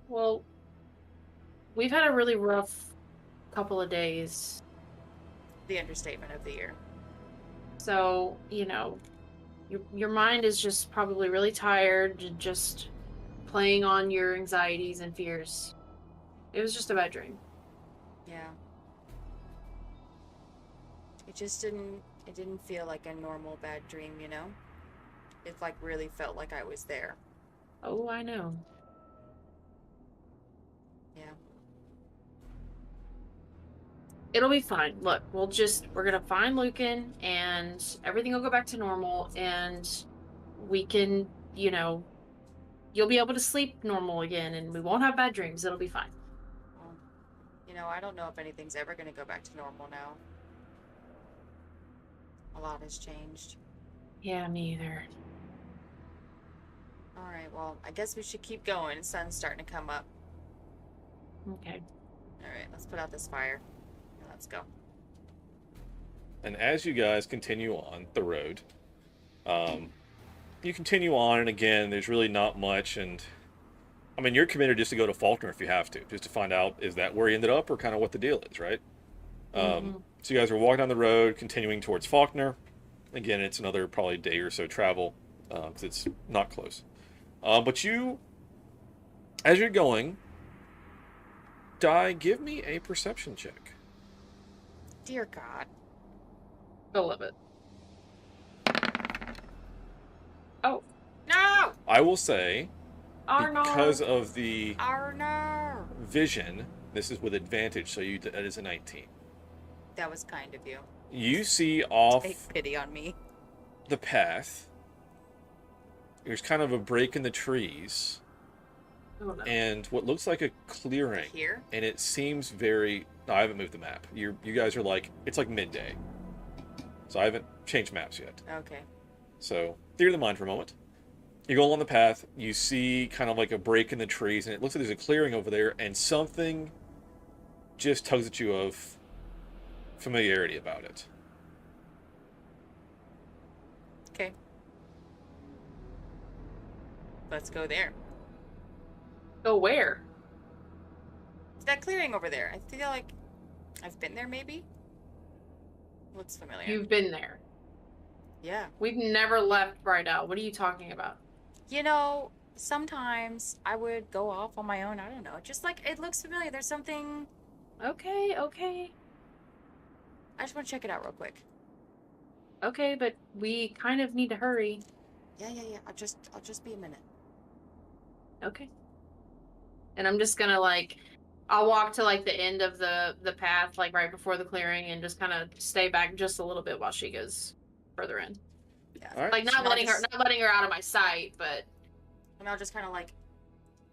Well, we've had a really rough couple of days. The understatement of the year. So, your mind is just probably really tired, just playing on your anxieties and fears. It was just a bad dream. Yeah. It didn't feel like a normal bad dream, you know? It like really felt like I was there. Oh, I know. Yeah. It'll be fine. Look, we're gonna find Lucan and everything will go back to normal and we can, you'll be able to sleep normal again and we won't have bad dreams. It'll be fine. Well, I don't know if anything's ever gonna go back to normal now. A lot has changed. Yeah, me either. Alright, well, I guess we should keep going. The sun's starting to come up. Okay. Alright, let's put out this fire. And let's go. And as you guys continue on the road, you continue on, and again, there's really not much, and I mean, you're committed just to go to Faulkner if you have to, just to find out, is that where he ended up, or kind of what the deal is, right? So you guys are walking down the road, continuing towards Faulkner. Again, it's another probably day or so travel, because it's not close. But you, as you're going, give me a perception check. Dear God. I love it. Oh. No! I will say, Arno! because of the Arno! vision, this is with advantage, so that is a 19. That was kind of you. You see off Take pity on me. the path, there's kind of a break in the trees, and what looks like a clearing. Here? And it seems very... No, I haven't moved the map. You guys are like... It's like midday. So I haven't changed maps yet. Okay. So, theory of the mind for a moment. You go along the path, you see kind of like a break in the trees, and it looks like there's a clearing over there, and something just tugs at you of familiarity about it. Okay. Let's go there. Go where? That clearing over there. I feel like I've been there, maybe? Looks familiar. You've been there. Yeah. We've never left Brightell. What are you talking about? Sometimes I would go off on my own. I don't know. Just like, it looks familiar. There's something... Okay. I just want to check it out real quick. Okay, but we kind of need to hurry. Yeah. I'll just be a minute. Okay. And I'm just gonna I'll walk to the end of the path, right before the clearing, and just kind of stay back just a little bit while she goes further in. Yeah. All right. Not letting her out of my sight, but. And I'll just kind of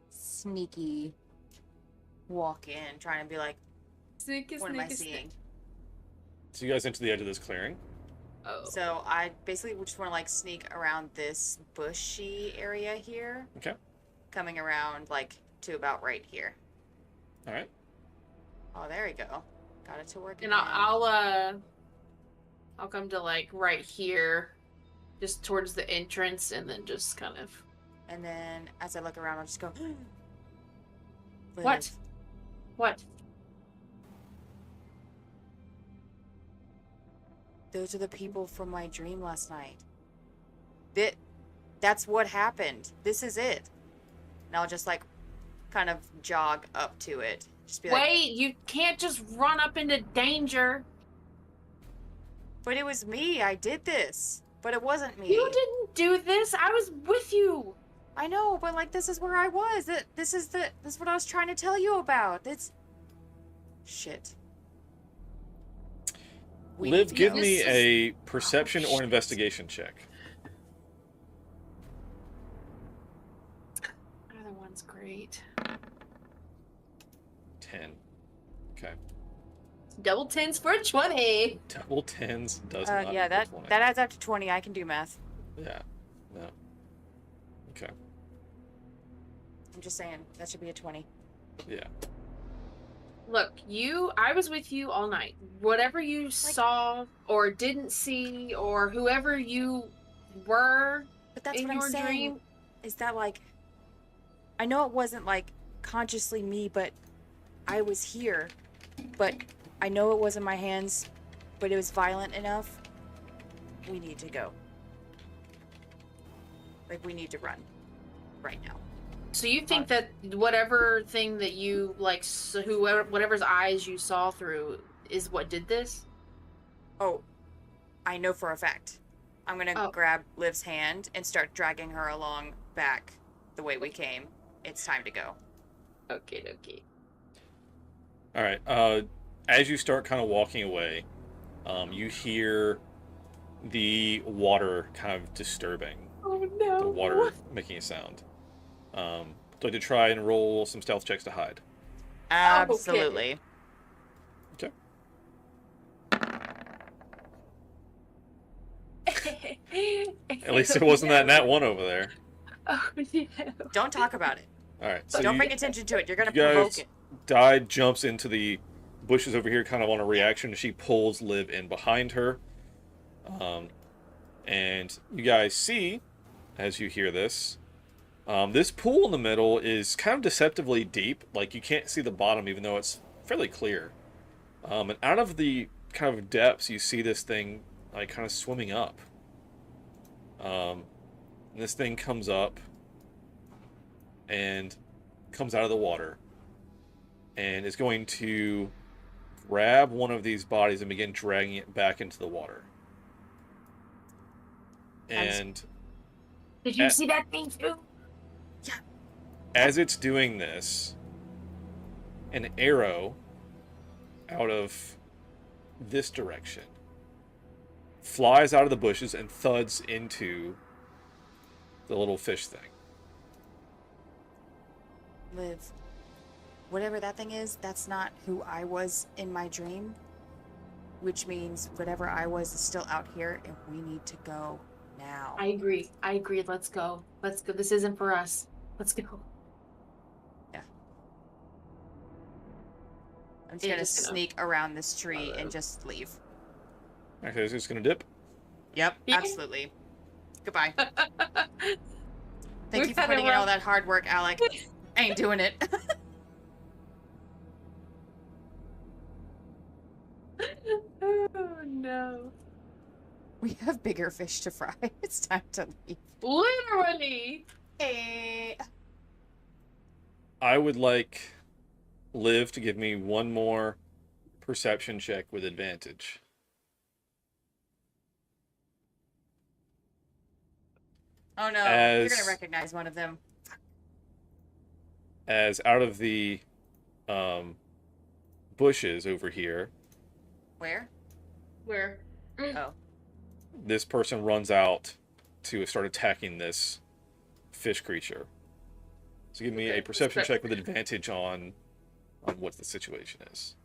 sneaky walk in, trying to be like, what am I seeing? So you guys enter the edge of this clearing. Oh. So I basically just want to sneak around this bushy area here. Okay. Coming around to about right here. All right. Oh, there we go. Got it to work. And I'll come to right here, just towards the entrance, and then just kind of. And then as I look around, I'll just go. What? What? Those are the people from my dream last night. That's what happened. This is it. And I'll just kind of jog up to it. Just be Wait, you can't just run up into danger. But it was me. I did this. But it wasn't me. You didn't do this. I was with you. I know, but this is where I was. This is what I was trying to tell you about. Shit. Liv, give me a perception or investigation check. Either one's great. 10. Okay. Double 10s for a 20. Double 10s does not yeah, equal 20. that adds up to 20. I can do math. Yeah. No. Okay. I'm just saying, that should be a 20. Yeah. Look, I was with you all night. Whatever you saw or didn't see, or whoever you were but that's in what I'm your saying, dream. is that I know it wasn't consciously me, but I was here, but I know it wasn't my hands, but it was violent enough. We need to go. Like, we need to run right now. So you think that whatever thing that you like, whatever's eyes you saw through, is what did this? Oh, I know for a fact. I'm gonna grab Liv's hand and start dragging her along back the way we came. It's time to go. Okay. All right. As you start kind of walking away, you hear the water kind of disturbing. Oh no! The water making a sound. Do you like to try and roll some stealth checks to hide? Absolutely. Okay. At least it wasn't that nat one over there. Oh no! Don't talk about it. All right. So don't bring attention to it. You're gonna you guys provoke it. Di jumps into the bushes over here, kind of on a reaction. She pulls Liv in behind her. And you guys see, as you hear this, this pool in the middle is kind of deceptively deep. Like, you can't see the bottom, even though it's fairly clear. And out of the kind of depths, you see this thing, like, kind of swimming up. And this thing comes up and comes out of the water and is going to grab one of these bodies and begin dragging it back into the water. And did you see that thing too? Yeah. As it's doing this, an arrow out of this direction flies out of the bushes and thuds into the little fish thing. Liv, whatever that thing is, that's not who I was in my dream. Which means whatever I was is still out here, and we need to go now. I agree. Let's go. This isn't for us. Let's go. Yeah. I'm just gonna sneak around this tree and just leave. Okay, so it's gonna dip? Yep, absolutely. Goodbye. Thank you for putting in all that hard work, Alec. I ain't doing it. Oh no. We have bigger fish to fry. It's time to leave. Literally. I would like Liv to give me one more perception check with advantage. Oh no, you're gonna recognize one of them. As out of the bushes over here, Where? Oh. this person runs out to start attacking this fish creature. So give me a perception check with advantage on what the situation is.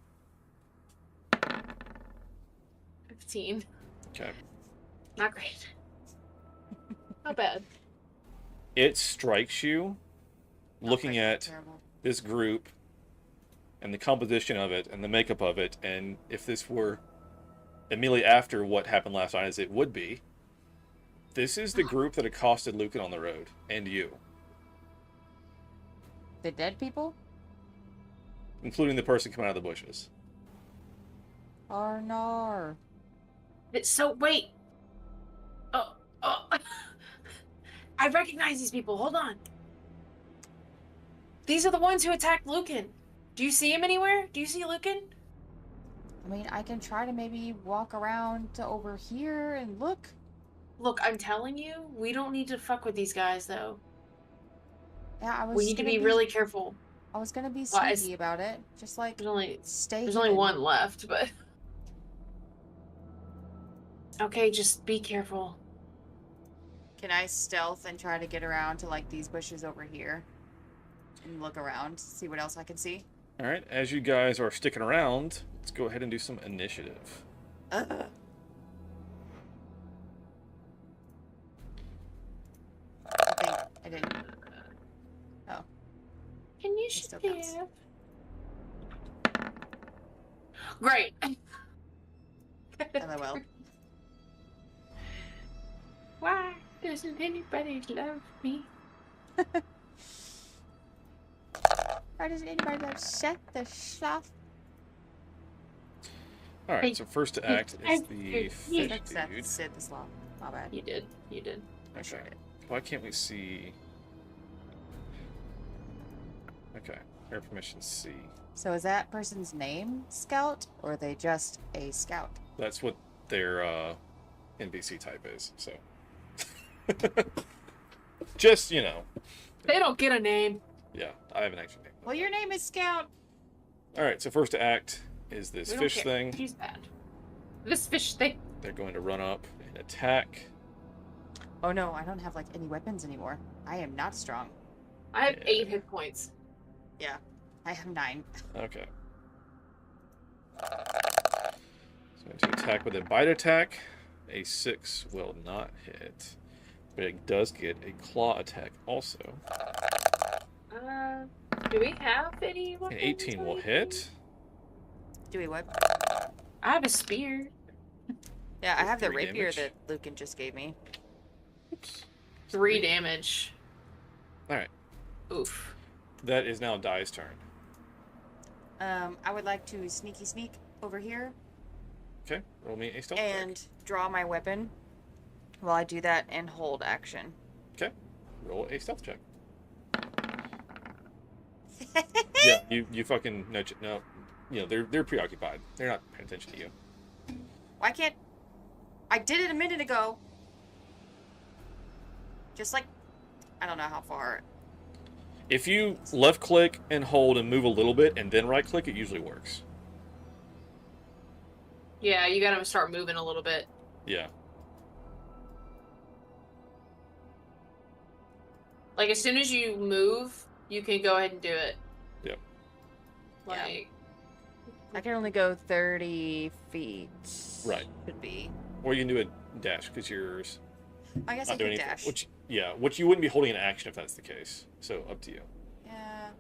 15. Okay. Not great. Not bad. It strikes you looking at this group and the composition of it and the makeup of it, and if this were immediately after what happened last night, as it would be, this is the group that accosted Lucan on the road, and you. The dead people? Including the person coming out of the bushes. Arnar. So, wait. Oh. I recognize these people. Hold on. These are the ones who attacked Lucan. Do you see him anywhere? Do you see Lucan? I mean, I can try to maybe walk around to over here and look. Look, I'm telling you, we don't need to fuck with these guys, though. Yeah, we need to be really careful. I was gonna be sneaky about it. Just like, there's only hidden. one left, but... Okay, just be careful. Can I stealth and try to get around to, like, these bushes over here? And look around, see what else I can see? Alright, as you guys are sticking around, let's go ahead and do some initiative. I think I didn't. Oh. Initiative. Great. LOL. Why doesn't anybody love me? Why doesn't anybody like shut the shop? All right. So first to act is the fish Seth dude. said this law. My bad. You did. You did. I sure Okay. did. Why can't we see? Okay. Air permission C. So is that person's name Scout, or are they just a Scout? That's what their NPC type is. So. Just, you know. They don't get a name. Yeah, I have an actual name. Well, your name is Scout. All right, so first to act is this We don't fish care. thing. She's bad. This fish thing. They're going to run up and attack. Oh no, I don't have like any weapons anymore. I am not strong. I have 8 hit points. Yeah, I have 9. Okay. So going to attack with a bite attack. A 6 will not hit, but it does get a claw attack also. Do we have any An weapons? 18 will hit. Do we what? I have a spear. Yeah, I have the 3 rapier damage. that Lucan just gave me. 3 damage. All right. Oof. That is now Dai's turn. I would like to sneaky sneak over here Okay, roll me a stealth check. and draw my weapon while I do that and hold action. Okay, roll a stealth check. Yeah, you fucking no, you know they're preoccupied. They're not paying attention to you. Why can't... I did it a minute ago. Just like... I don't know how far... If you left click and hold and move a little bit and then right click, it usually works. Yeah, you gotta start moving a little bit. Yeah. Like, as soon as you move, you can go ahead and do it. Yep. Like, I can only go 30 feet. Right. Should be. Or you can do a dash because you're I guess not I doing can anything. dash. Which you wouldn't be holding an action if that's the case. So up to you. Yeah.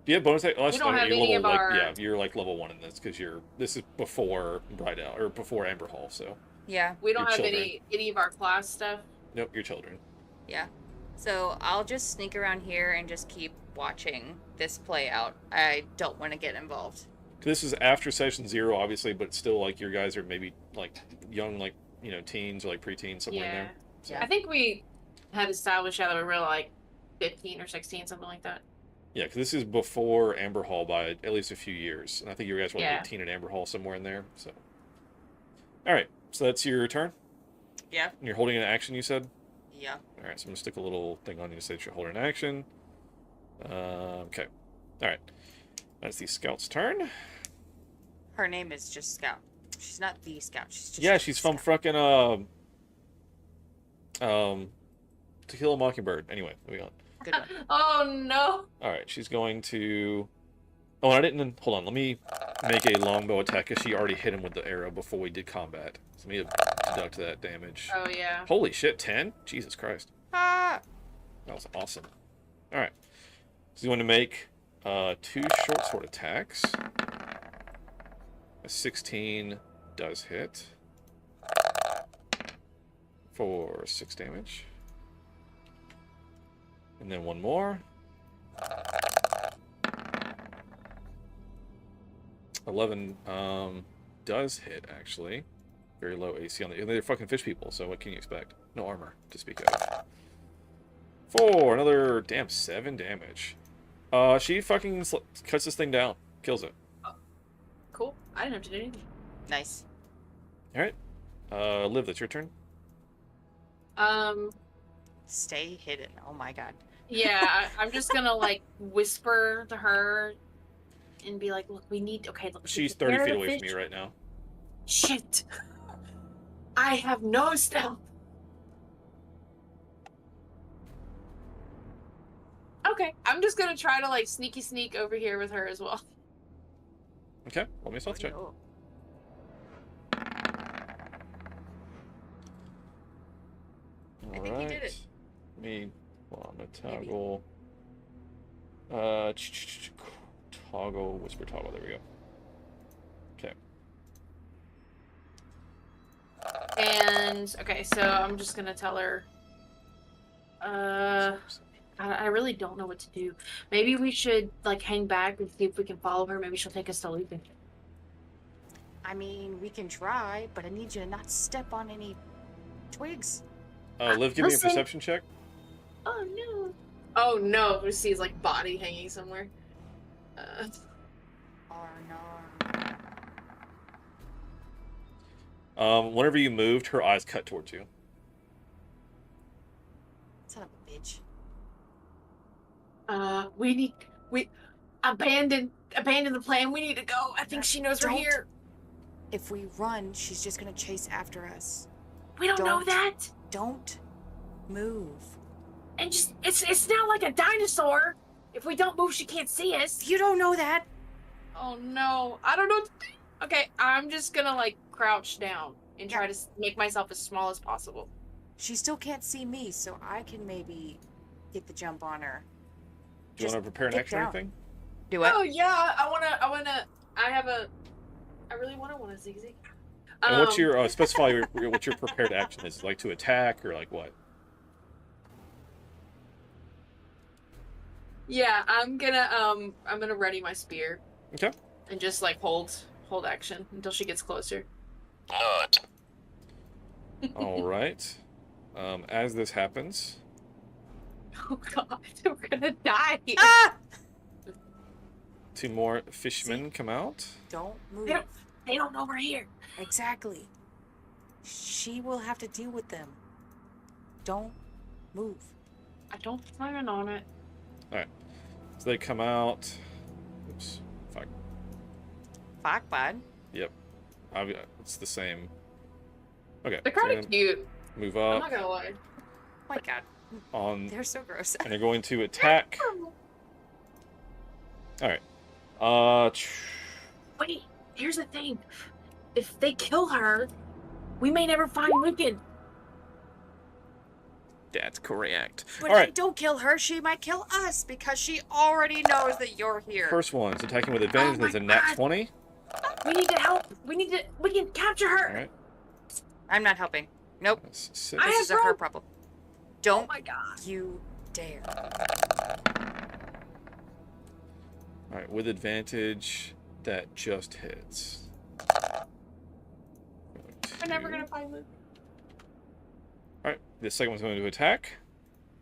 Do you have bonus attack? Oh, We don't have you're any level, of our- yeah, you're like level 1 in this because this is before Bright Owl or before Amber Hall. So Yeah. we don't Your have children. any of our class stuff. nope, your children. Yeah. So I'll just sneak around here and just keep watching this play out. I don't want to get involved. This is after session 0, obviously, but still, like, your guys are maybe, like, young, like, you know, teens or, like, preteens, somewhere in there. So. I think we had established that we were like 15 or 16, something like that. Yeah, because this is before Amber Hall by at least a few years. And I think you guys were like Yeah. 18 at Amber Hall, somewhere in there. So, all right, so that's your turn? Yeah. And you're holding an action, you said? Yeah. All right, so I'm going to stick a little thing on you to say that you're holding an action. Okay. All right. That's the scout's turn. Her name is just Scout. She's not the Scout. She's just Yeah, she's from fucking To Kill a Mockingbird. Anyway, moving on. Good one. Oh no! All right, she's going to. Oh, and I didn't. Hold on. Let me make a longbow attack because she already hit him with the arrow before we did combat. So let me deduct that damage. Oh yeah. Holy shit! 10. Jesus Christ. Ah! That was awesome. All right. So you want to make 2 short sword attacks. A 16 does hit for 6 damage. And then one more. 11 does hit, actually. Very low AC on the... They're fucking fish people, so what can you expect? No armor to speak of. 4, another damn 7 damage. She fucking cuts this thing down. Kills it. Cool. I didn't have to do anything. Nice. Alright. Liv, that's your turn. Stay hidden. Oh my god. Yeah, I'm just gonna like whisper to her and be like, "Look, we need. Okay, look." She's take 30 care of feet the away from fish. you right now. Shit. I have no stealth. Okay, I'm just gonna try to like sneaky sneak over here with her as well. Okay, roll me a stealth check. I think you did it. I'm gonna toggle. Toggle, whisper toggle, there we go. Okay. And okay, so I'm just gonna tell her. I really don't know what to do. Maybe we should like hang back and see if we can follow her. Maybe she'll take us to Lupin. I mean, we can try, but I need you to not step on any twigs. Liv, give me a Listen. perception check. Oh no. Oh no, we see his like body hanging somewhere. Whenever you moved, her eyes cut towards you. Son of a bitch. We abandon the plan. We need to go. I think she knows we're here. If we run, she's just gonna chase after us. We don't know that. Don't move. And just it's not like a dinosaur. If we don't move, she can't see us. You don't know that. Oh no, I don't know what to do. Okay, I'm just gonna like crouch down and try to make myself as small as possible. She still can't see me, so I can maybe get the jump on her. Do you want to prepare an action or anything? Do it. Oh yeah, I really want a zigzag. And what's your specify what your prepared action is? Like to attack or like what? Yeah, I'm gonna ready my spear. Okay. And just like hold action until she gets closer. All right. As this happens, Oh god, we're gonna die. Ah! 2 more fishmen come out. Don't move. They don't know we're here. Exactly. She will have to deal with them. Don't move. I don't plan on it. All right. So they come out. Oops. Fuck. Fuck, bud. Yep. It's the same. Okay. They're kind and of cute. Move I'm up not gonna lie. Oh my god. on. They're so gross. And they're going to attack. All right. Wait, here's the thing. If they kill her, we may never find Lincoln. That's correct. But All if right. they don't kill her, she might kill us because she already knows that you're here. First one's attacking with advantage. There's a nat 20. We need to help. We can capture her. All right. I'm not helping. Nope. Six. This is a her problem. Don't Oh my god. you dare. All right, with advantage, that just hits. We're never gonna find Luke. All right, the second one's going to attack,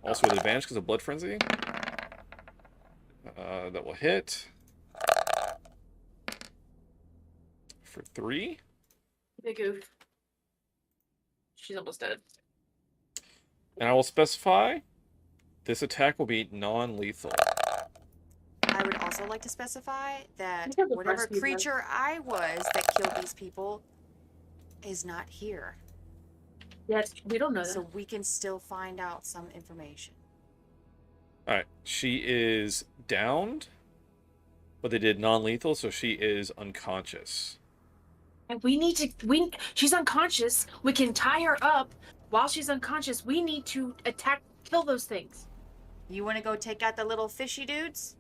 also with advantage because of blood frenzy. That will hit for 3. Big oof. She's almost dead. And I will specify this attack will be non-lethal. I would also like to specify that Look at the whatever breast you creature I was that killed these people is not here. Yes, we don't know that. So we can still find out some information. All right, she is downed, but they did non-lethal, so she is unconscious. And she's unconscious. We can tie her up while she's unconscious. We need to kill those things. You want to go take out the little fishy dudes?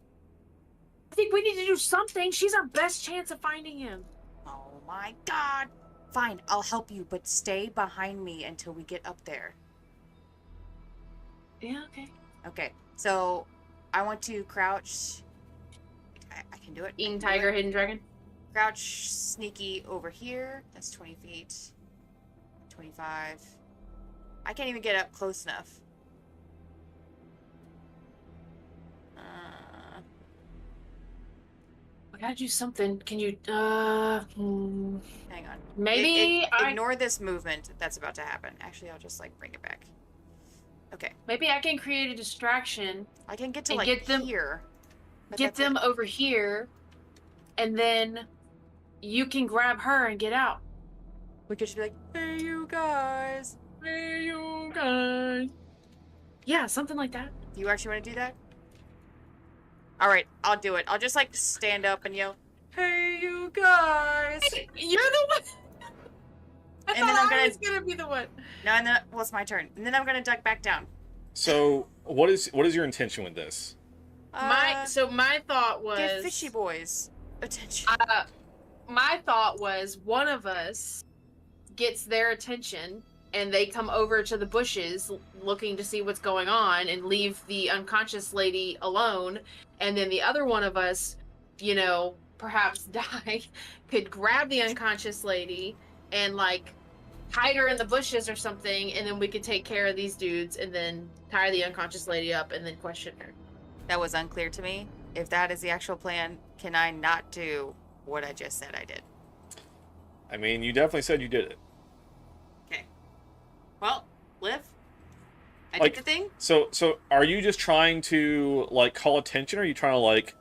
I think we need to do something. She's our best chance of finding him. Oh my god. Fine, I'll help you, but stay behind me until we get up there. Yeah, okay. Okay, so I want to crouch. I can do it. Eating tiger, hidden dragon. Crouch sneaky over here. That's 20 feet. 25. I can't even get up close enough. I gotta do something. Can you, Hang on. Maybe ignore this movement that's about to happen. Actually, I'll just like bring it back. Okay. Maybe I can create a distraction. I can get to and like get them here. but Get that's them it. over here, and then you can grab her and get out. We could just be like, hey, you guys. Hey, you guys. Yeah, something like that. Do you actually want to do that? All right, I'll do it. I'll just like stand up and yell, "Hey, you guys!" You're the one. And then I'm I was gonna be the one. No, and then well, it's my turn. And then I'm gonna duck back down. So, what is your intention with this? My thought was Give fishy boys attention. My thought was one of us gets their attention and they come over to the bushes looking to see what's going on and leave the unconscious lady alone, and then the other one of us, you know, perhaps die, could grab the unconscious lady and like hide her in the bushes or something, and then we could take care of these dudes and then tie the unconscious lady up and then question her. That was unclear to me. If that is the actual plan, can I not do what I just said I did? I mean, you definitely said you did it. Okay. Well, Liv, I Like, did the thing. So are you just trying to like call attention, or are you trying to like?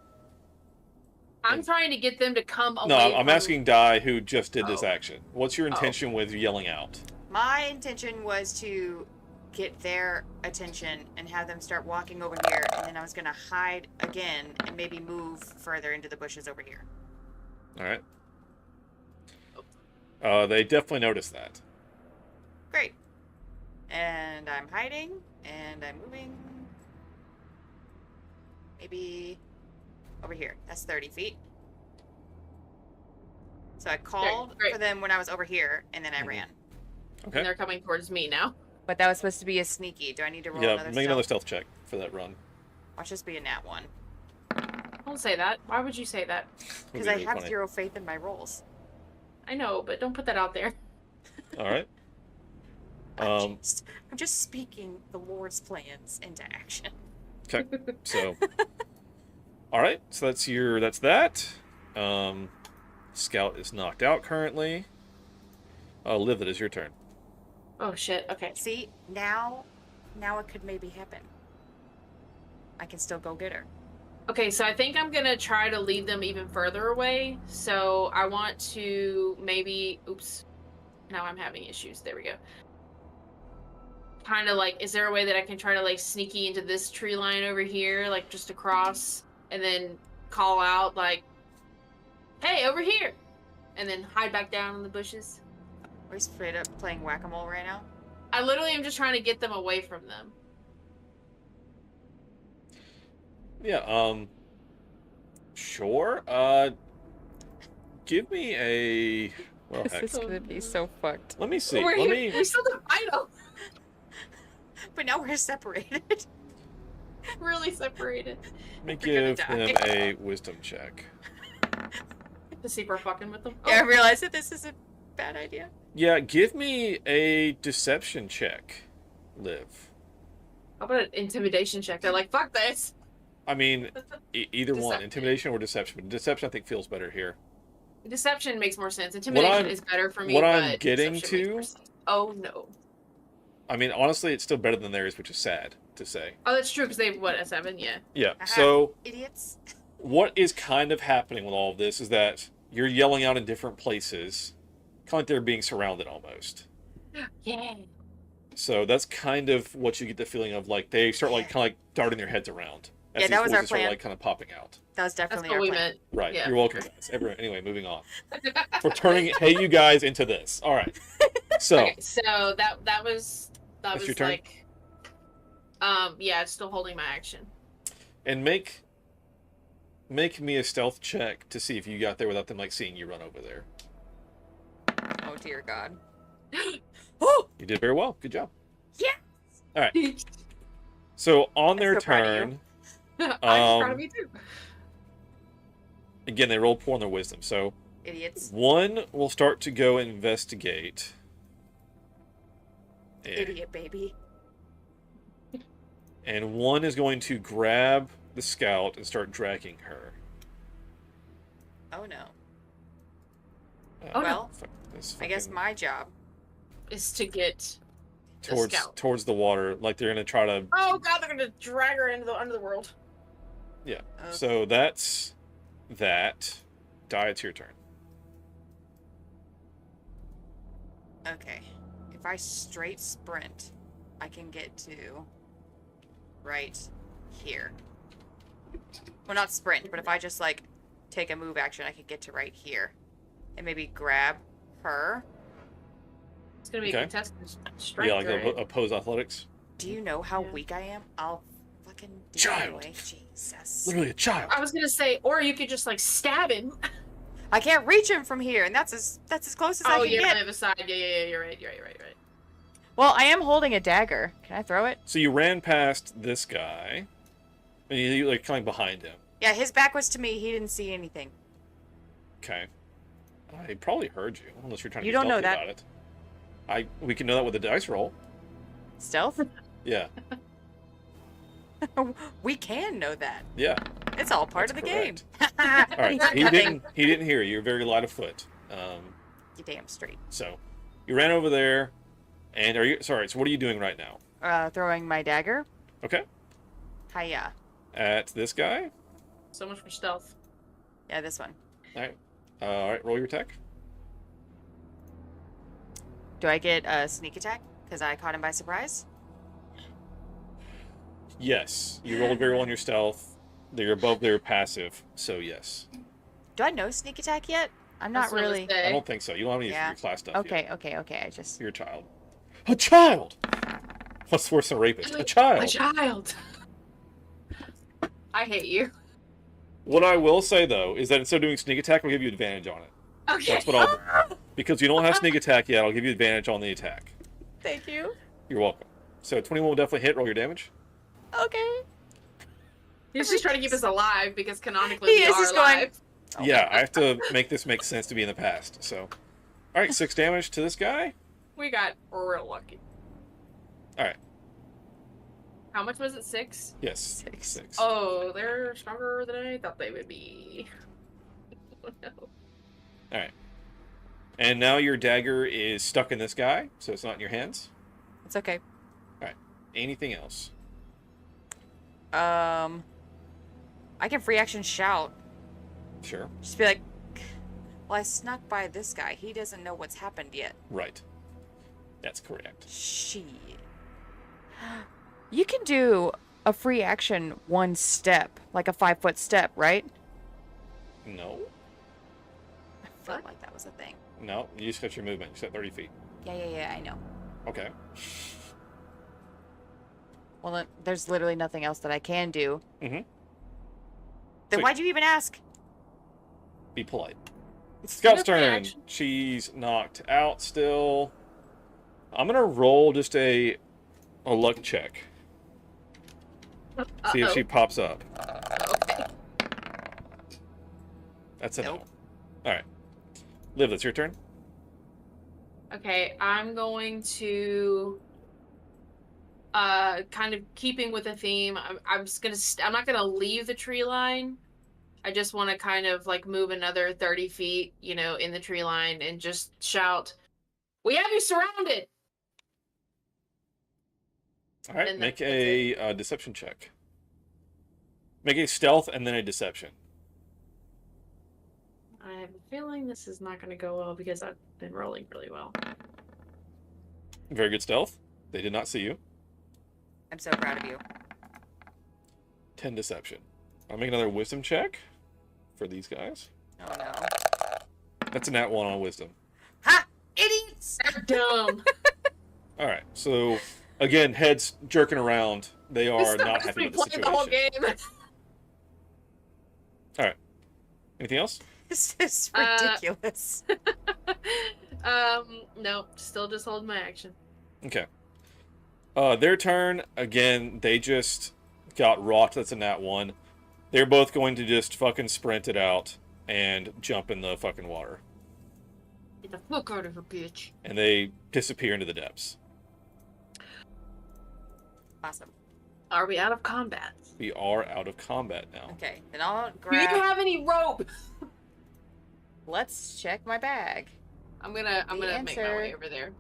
I'm trying to get them to come away. No, I'm from... asking Dai, who just did this action. What's your Oh. intention with yelling out? My intention was to get their attention and have them start walking over here, and then I was gonna hide again and maybe move further into the bushes over here. All right. They definitely noticed that. Great. And I'm hiding, and I'm moving. Maybe over here. That's 30 feet. So I called Great. for them when I was over here, and then I ran. Okay. And they're coming towards me now. But that was supposed to be a sneaky. Do I need to roll Yeah, another make another stealth check for that run. Watch this be a nat 1. Don't say that. Why would you say that? Because I have zero faith in my rolls. I know, but don't put that out there. All right. I'm just speaking the Lord's plans into action. Okay. So. All right. So that's that. Scout is knocked out currently. Liv, it is your turn. Oh shit. Okay. See, now it could maybe happen. I can still go get her. Okay, so I think I'm gonna try to lead them even further away. So I want to maybe, oops, now I'm having issues. There we go. Kind of like, is there a way that I can try to like sneaky into this tree line over here, like just across, and then call out like, hey, over here, and then hide back down in the bushes? Are we straight up playing whack-a-mole right now? I literally am just trying to get them away from them. Yeah, sure. Give me a... Well, This heck. is gonna be so fucked. Let me see. We still have item. But now we're separated. Really separated. Let me We're give gonna him die. a wisdom check. To see if we're fucking with them. Yeah, I realized that this is a bad idea. Yeah, give me a deception check, Liv. How about an intimidation check? They're like, fuck this. I mean, either one, Deception. intimidation or deception. But deception, I think, feels better here. Deception makes more sense. Intimidation is better for me. What I'm but getting deception makes to, more sense. Oh no. I mean, honestly, it's still better than theirs, which is sad to say. Oh, that's true because they have what, a 7? Yeah. Yeah. So, Idiots. what is kind of happening with all of this is that you're yelling out in different places, kind of like they're being surrounded almost. Yeah. So that's kind of what you get the feeling of, like they start like kind of like darting their heads around. As Yeah, these that was our voices start, plan. like kind of popping out. That was That's definitely what our we plan. meant. Right. Yeah. You're welcome, guys. Everyone. Anyway, moving on. We're turning hey you guys into this. All right. So Okay, so that was That's your was turn? like, yeah, it's still holding my action. and make me a stealth check to see if you got there without them like seeing you run over there. Oh dear God. You did very well. Good job. Yeah. All right. So on their so proud of turn, I'm proud of me too. again they roll poor on their wisdom. So Idiots. one will start to go investigate. Idiot baby. And one is going to grab the scout and start dragging her. Oh no. Oh, Well, fuck this I guess fucking- my job Is to get the towards scout. towards the water, like they're gonna try to. Oh God, they're gonna drag her into the underworld. Yeah. Okay. So that's that. Dai, it's your turn. Okay. If I straight sprint, I can get to right here. Well, not sprint, but if I just like take a move action, I could get to right here and maybe grab her. It's gonna be Okay. a contested strength, Yeah, like right? oppose athletics. Do you know how Yeah. weak I am? I'll fucking do Child. it anyway. Jesus. Literally a child. I was gonna say, or you could just like stab him. I can't reach him from here, and that's as close as I Oh, can you're on get. the other side. Yeah, you're right. Well, I am holding a dagger. Can I throw it? So you ran past this guy, and you like kind of behind him. Yeah, his back was to me. He didn't see anything. Okay. I probably heard you, unless you're trying to You be don't know stealthy that. about it. We can know that with a dice roll. Stealth? Yeah. We can know that. Yeah. It's all part of the correct. game. All right. He didn't hear you. You're very light of foot. You damn straight. So, you ran over there, and sorry? So what are you doing right now? Throwing my dagger. Okay. Hiya. At this guy. So much for stealth. Yeah, this one. All right. All right. Roll your attack. Do I get a sneak attack? Because I caught him by surprise? Yes. You rolled very well on your stealth. You're above their passive, so yes. Do I know sneak attack yet? I'm not really. I don't think so. You don't have any Yeah. of your class stuff Okay, yet. okay. I just. You're a child. A child! What's worse than a rapist? A child! A child. I hate you. What I will say, though, is that instead of doing sneak attack, I'll give you advantage on it. Okay. That's what I'll do. Because you don't have sneak attack yet, I'll give you advantage on the attack. Thank you. You're welcome. So 21 will definitely hit. Roll your damage. Okay. He's just trying to keep us alive because canonically He we is are just going- alive. Yeah, I have to make this make sense to be in the past. So, all right, 6 damage to this guy. We got real lucky. All right. How much was it? 6? Yes. 6. Oh, they're stronger than I thought they would be. Oh, no. All right. And now your dagger is stuck in this guy, so it's not in your hands. It's okay. All right. Anything else? I can free action shout. Sure. Just be like, well, I snuck by this guy. He doesn't know what's happened yet. Right. That's correct. Shit. You can do a free action 1 step, like a 5-foot step, right? No. I felt like that was a thing. No, you just got your movement. You said 30 feet. Yeah, I know. Okay. Well, then, there's literally nothing else that I can do. Mm-hmm. Then So- why'd you even ask? Be polite. Scout's Free turn. action. She's knocked out still. I'm gonna roll just a luck check. See if she pops up. Okay. That's a no. Nope. Alright. Liv, that's your turn. Okay, I'm going to kind of keeping with the theme. I'm just gonna I'm not gonna leave the tree line. I just want to kind of like move another 30 feet, you know, in the tree line and just shout, "We have you surrounded!" Alright, And make that's a deception check. Make a stealth and then a deception. I have a feeling this is not going to go well because I've been rolling really well. Very good stealth. They did not see you. I'm so proud of you. 10 deception. I'll make another wisdom check for these guys. Oh no. That's a nat 1 on wisdom. Ha! Idiots! Dumb. Alright, so again, heads jerking around. They This are is not supposed to happy be with the playing the whole situation. game. Alright. Anything else? This is ridiculous. No, still just holding my action. Okay. Their turn, again, they just got rocked. That's a nat 1. They're both going to just fucking sprint it out and jump in the fucking water. Get the fuck out of here, bitch. And they disappear into the depths. Awesome. Are we out of combat? We are out of combat now. Okay, then I'll Do you grab. have any rope? Let's check my bag. I'm gonna make my answer. way over there.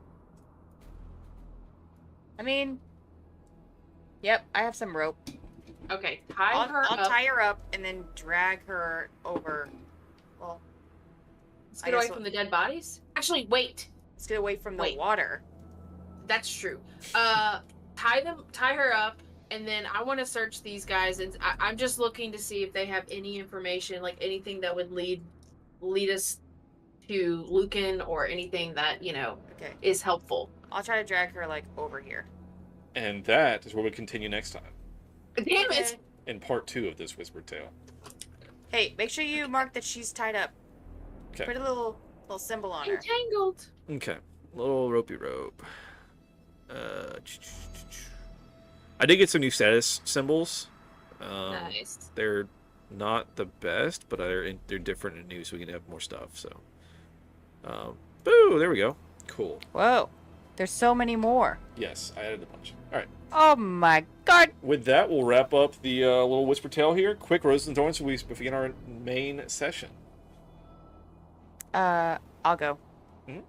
I mean, yep, I have some rope. Okay, tie her I'll up. tie her up and then drag her over. Well, Let's I get away guess from the dead bodies. Actually, wait. let's get away from the Wait. water. That's true. Tie her up, and then I want to search these guys, and I'm just looking to see if they have any information, like anything that would lead us to Lucan or anything that Okay, is helpful. I'll try to drag her like over here. And that is where we continue next time. Damn it! In part 2 of this Whispered Tale. Hey, make sure you mark that she's tied up. Okay. Put a little symbol on her. Entangled. Okay. Little ropey rope. I did get some new status symbols. Nice. They're not the best, but they're different and new, so we can have more stuff. So, boo! There we go. Cool. Whoa, there's so many more. Yes, I added a bunch. All right. Oh my god. With that, we'll wrap up the little whisper tale here. Quick roses and thorns, so we begin our main session. I'll go. Mm-hmm.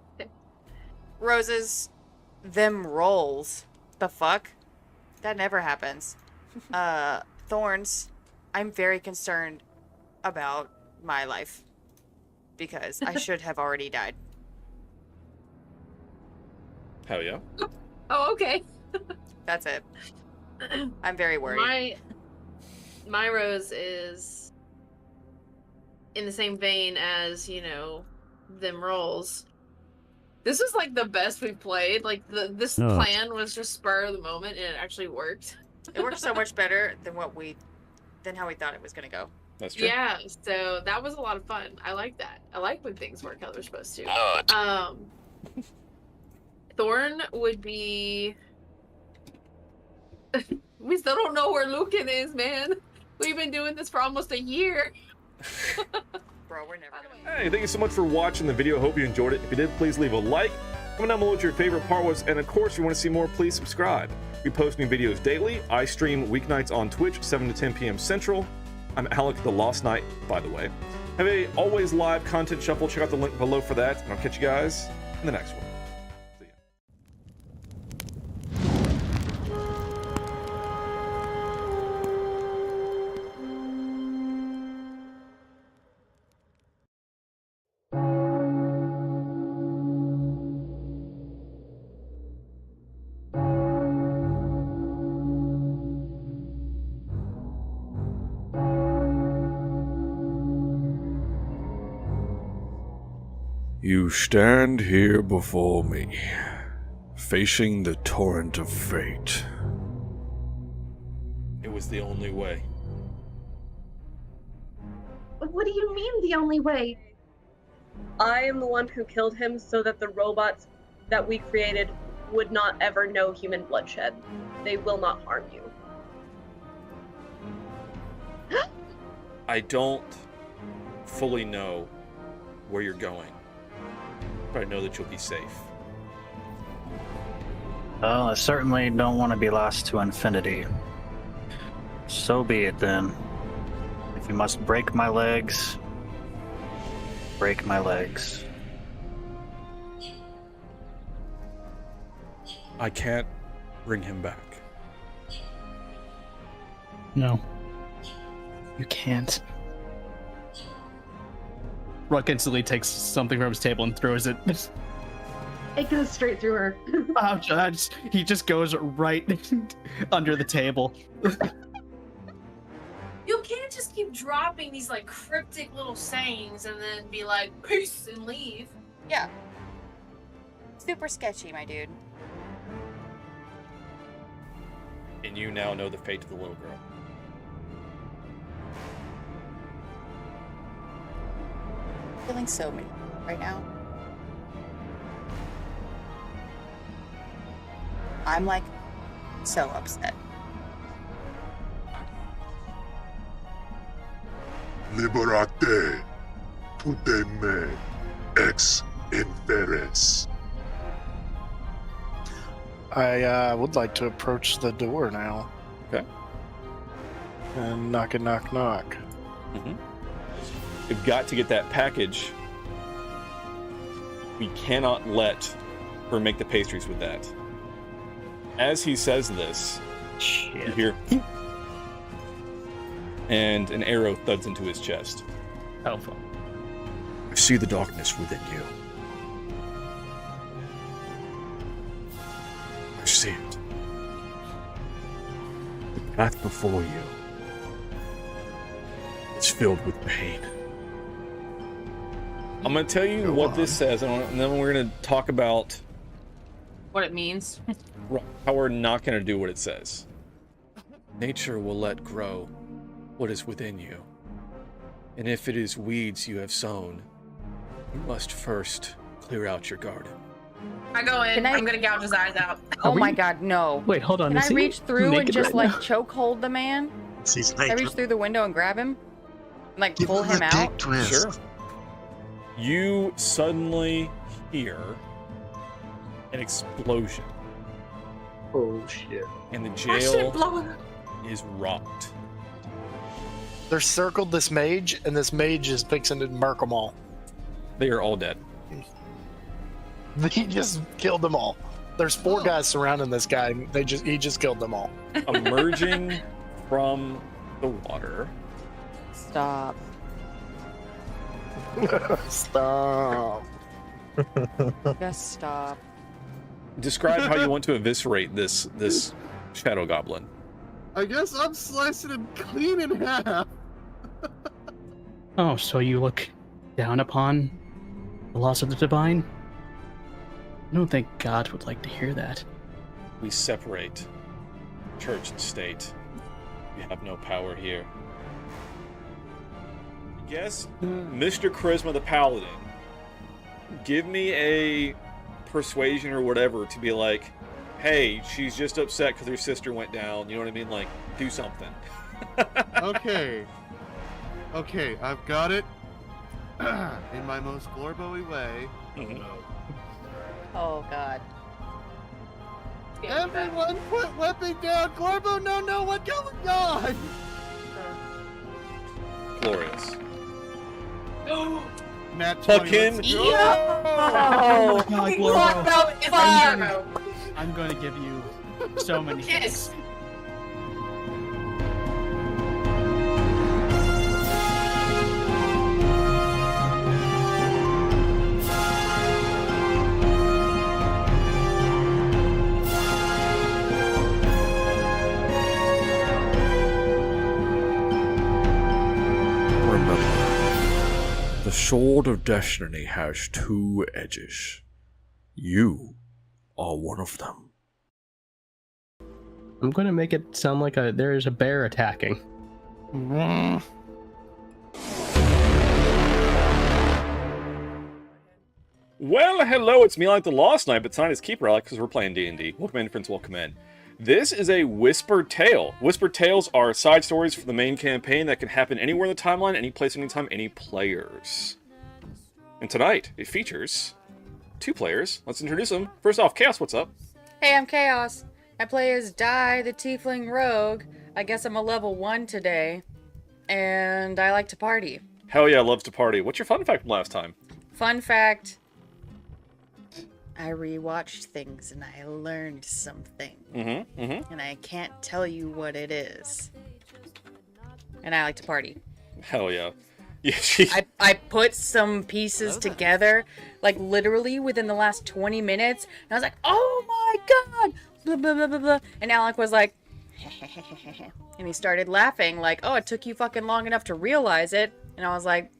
Roses, them rolls. The fuck? That never happens. Thorns, I'm very concerned about my life because I should have already died. Hell yeah. Oh, okay. That's it. I'm very worried. My rose is in the same vein as, them rolls. This is like the best we've played. Like this plan was just spur of the moment and it actually worked. It worked so much better than how we thought it was gonna go. That's true. Yeah, so that was a lot of fun. I like that. I like when things work how they're supposed to. Thorn would be we still don't know where Lucan is, man. We've been doing this for almost a year. Bro, we're never gonna... Hey, thank you so much for watching the video. Hope you enjoyed it. If you did, please leave a like. Comment down below what your favorite part was. And of course, if you want to see more, please subscribe. We post new videos daily. I stream weeknights on Twitch, 7 to 10 p.m. Central. I'm Alec the Lost Knight, by the way. Have a always live content shuffle. Check out the link below for that. And I'll catch you guys in the next one. You stand here before me, facing the torrent of fate. It was the only way. What do you mean the only way? I am the one who killed him so that the robots that we created would not ever know human bloodshed. They will not harm you. I don't fully know where you're going, but I know that you'll be safe. Well, I certainly don't want to be lost to infinity. So be it then. If you must break my legs, break my legs. I can't bring him back. No. You can't. Ruck instantly takes something from his table and throws it. It goes straight through her. He just goes right under the table. You can't just keep dropping these like cryptic little sayings and then be like, peace, and leave. Yeah. Super sketchy, my dude. And you now know the fate of the little girl. Feeling so many right now. I'm like so upset. Liberate tutte me ex inferes. I would like to approach the door now. Okay. And knock. Mm-hmm. We've got to get that package. We cannot let her make the pastries with that. As he says this, you hear, and an arrow thuds into his chest. Alpha. I see the darkness within you. I see it. The path before you is filled with pain. I'm going to tell you what this says, and then we're going to talk about What it means. how we're not going to do what it says. Nature will let grow what is within you. And if it is weeds you have sown, you must first clear out your garden. I go in. Can I- I'm gonna gouge his eyes out. Oh my god, no. Wait, hold on. Can is I he reach through and naked just right like choke hold the man? He's Can I reach through the window and grab him? Like Give pull him him a out? dick twist. Sure. You suddenly hear an explosion, Oh shit. and the I should jail blow it up. is rocked. They're circled this mage, and this mage is fixing to murk them all. They are all dead. He just killed them all. There's 4 guys surrounding this guy, and he just killed them all. Emerging from the water. Stop. Stop. Just stop. Describe how you want to eviscerate this shadow goblin. I guess I'm slicing him clean in half. Oh, so you look down upon the loss of the divine? I don't think God would like to hear that. We separate church and state. We have no power here. Yes, Mr. Charisma the Paladin, give me a persuasion or whatever to be like, hey, she's just upset because her sister went down. You know what I mean? Like, do something. Okay. Okay, I've got it. In my most Glorbo-y way. Oh god. Everyone put weapon down! Glorbo, no, what's going on? Glorious. Nat 20, Fucking let's go. Oh my God, What the fuck? I'm going to give you so many hits. Kiss. Remember, the sword of destiny has 2 edges. You are one of them. I'm going to make it sound like there is a bear attacking. Well, hello, it's me, like the Lost Knight, but tonight is Keeper Alec because we're playing D&D. Welcome in, friends, welcome in. This is a Whispered Tale. Whispered Tales are side stories for the main campaign that can happen anywhere in the timeline, any place, anytime, any players. And tonight, it features 2 players. Let's introduce them. First off, Chaos, what's up? Hey, I'm Chaos. I play as Dai, the Tiefling Rogue. I guess I'm a level 1 today. And I like to party. Hell yeah, loves to party. What's your fun fact from last time? Fun fact, I rewatched things and I learned something. And I can't tell you what it is. And I like to party. Hell yeah. Yeah, I put some pieces together, like literally within the last 20 minutes. And I was like, oh my god! Blah, blah, blah, blah, blah. And Alec was like, and he started laughing like, oh, it took you fucking long enough to realize it. And I was like,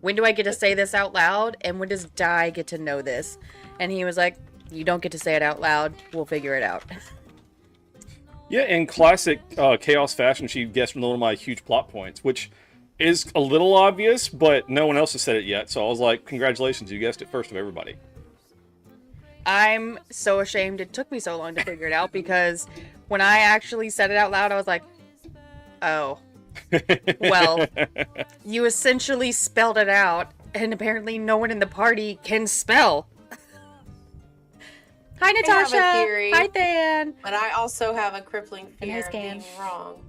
when do I get to say this out loud? And when does Dai get to know this? And he was like, you don't get to say it out loud. We'll figure it out. Yeah, in classic Chaos fashion, she guessed from one of my huge plot points, which is a little obvious, but no one else has said it yet. So I was like, congratulations, you guessed it first of everybody. I'm so ashamed it took me so long to figure it out because when I actually said it out loud, I was like, oh. Well, you essentially spelled it out, and apparently no one in the party can spell. Hi, Natasha. I have a theory, Hi, Than. but I also have a crippling And fear hi, of Scan. being wrong.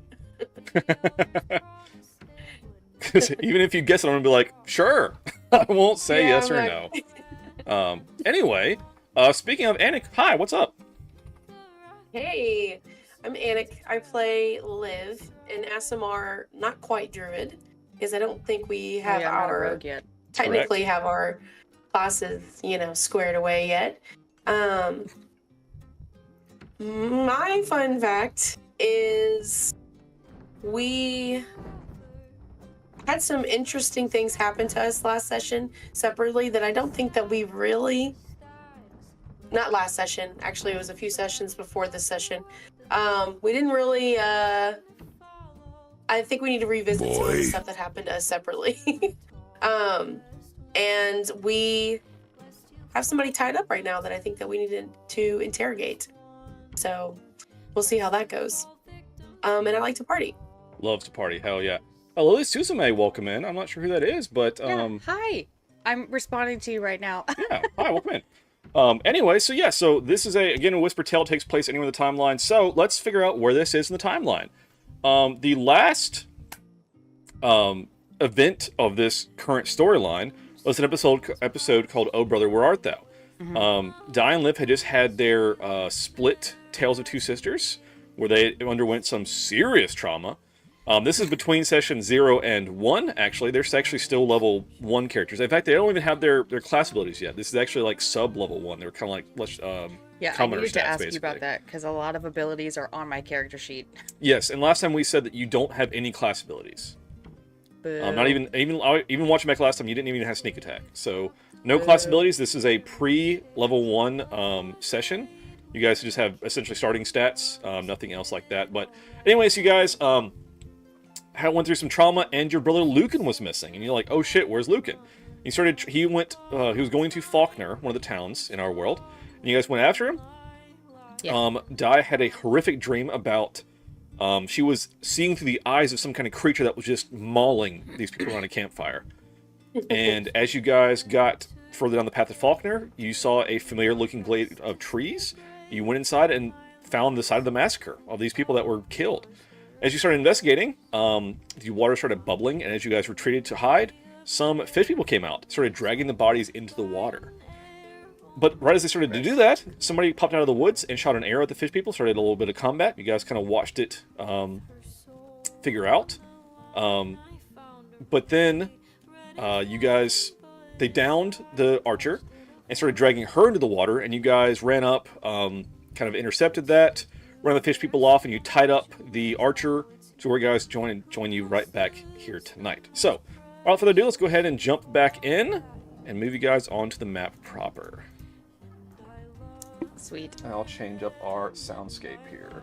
Because even if you guess it, I'm going to be like, sure. I won't say Yeah, yes I'm or like- no. Anyway, speaking of Anik, hi, what's up? Hey, I'm Anik. I play Liv, an SMR, not quite druid, because I don't think we have Yeah, I'm not a our rogue yet. technically have our classes, squared away yet. My fun fact is we had some interesting things happen to us last session separately that I don't think that we really, not last session, actually it was a few sessions before this session. We didn't really, I think we need to revisit some of the stuff that happened to us separately. And we have somebody tied up right now that I think that we need to interrogate. So we'll see how that goes. And I like to party. Loves to party. Hell yeah. Oh, Lily Suzume, welcome in. I'm not sure who that is, but Yeah, hi. I'm responding to you right now. yeah, hi, welcome in. Anyway, so this is again, a Whisper Tale takes place anywhere in the timeline. So let's figure out where this is in the timeline. The last event of this current storyline was an episode called "Oh Brother, Where Art Thou?" Di and Liv had just had their split Tales of Two Sisters, where they underwent some serious trauma. This is between session 0 and 1, actually. They're actually still level 1 characters. In fact, they don't even have their class abilities yet. This is actually like sub-level 1. They're kind of like, yeah, I needed to ask you about that, because a lot of abilities are on my character sheet. Yes, and last time we said that you don't have any class abilities. Not even watching back last time, you didn't even have sneak attack. So, no class abilities. This is a pre-level 1 session. You guys just have essentially starting stats, nothing else like that. But anyways, you guys... went through some trauma, and your brother Lucan was missing, and you're like, oh shit, where's Lucan? He was going to Faulkner, one of the towns in our world, and you guys went after him. Yeah. Di had a horrific dream about she was seeing through the eyes of some kind of creature that was just mauling these people around a campfire. And as you guys got further down the path of Faulkner, you saw a familiar looking glade of trees. You went inside and found the site of the massacre of these people that were killed. As you started investigating, the water started bubbling, and as you guys retreated to hide, some fish people came out, started dragging the bodies into the water. But right as they started to do that, somebody popped out of the woods and shot an arrow at the fish people, started a little bit of combat. You guys kind of watched it figure out. But then they downed the archer and started dragging her into the water, and you guys ran up, kind of intercepted that, run the fish people off, and you tied up the archer to where you guys join you right back here tonight. So, without further ado, let's go ahead and jump back in and move you guys onto the map proper. Sweet. I'll change up our soundscape here.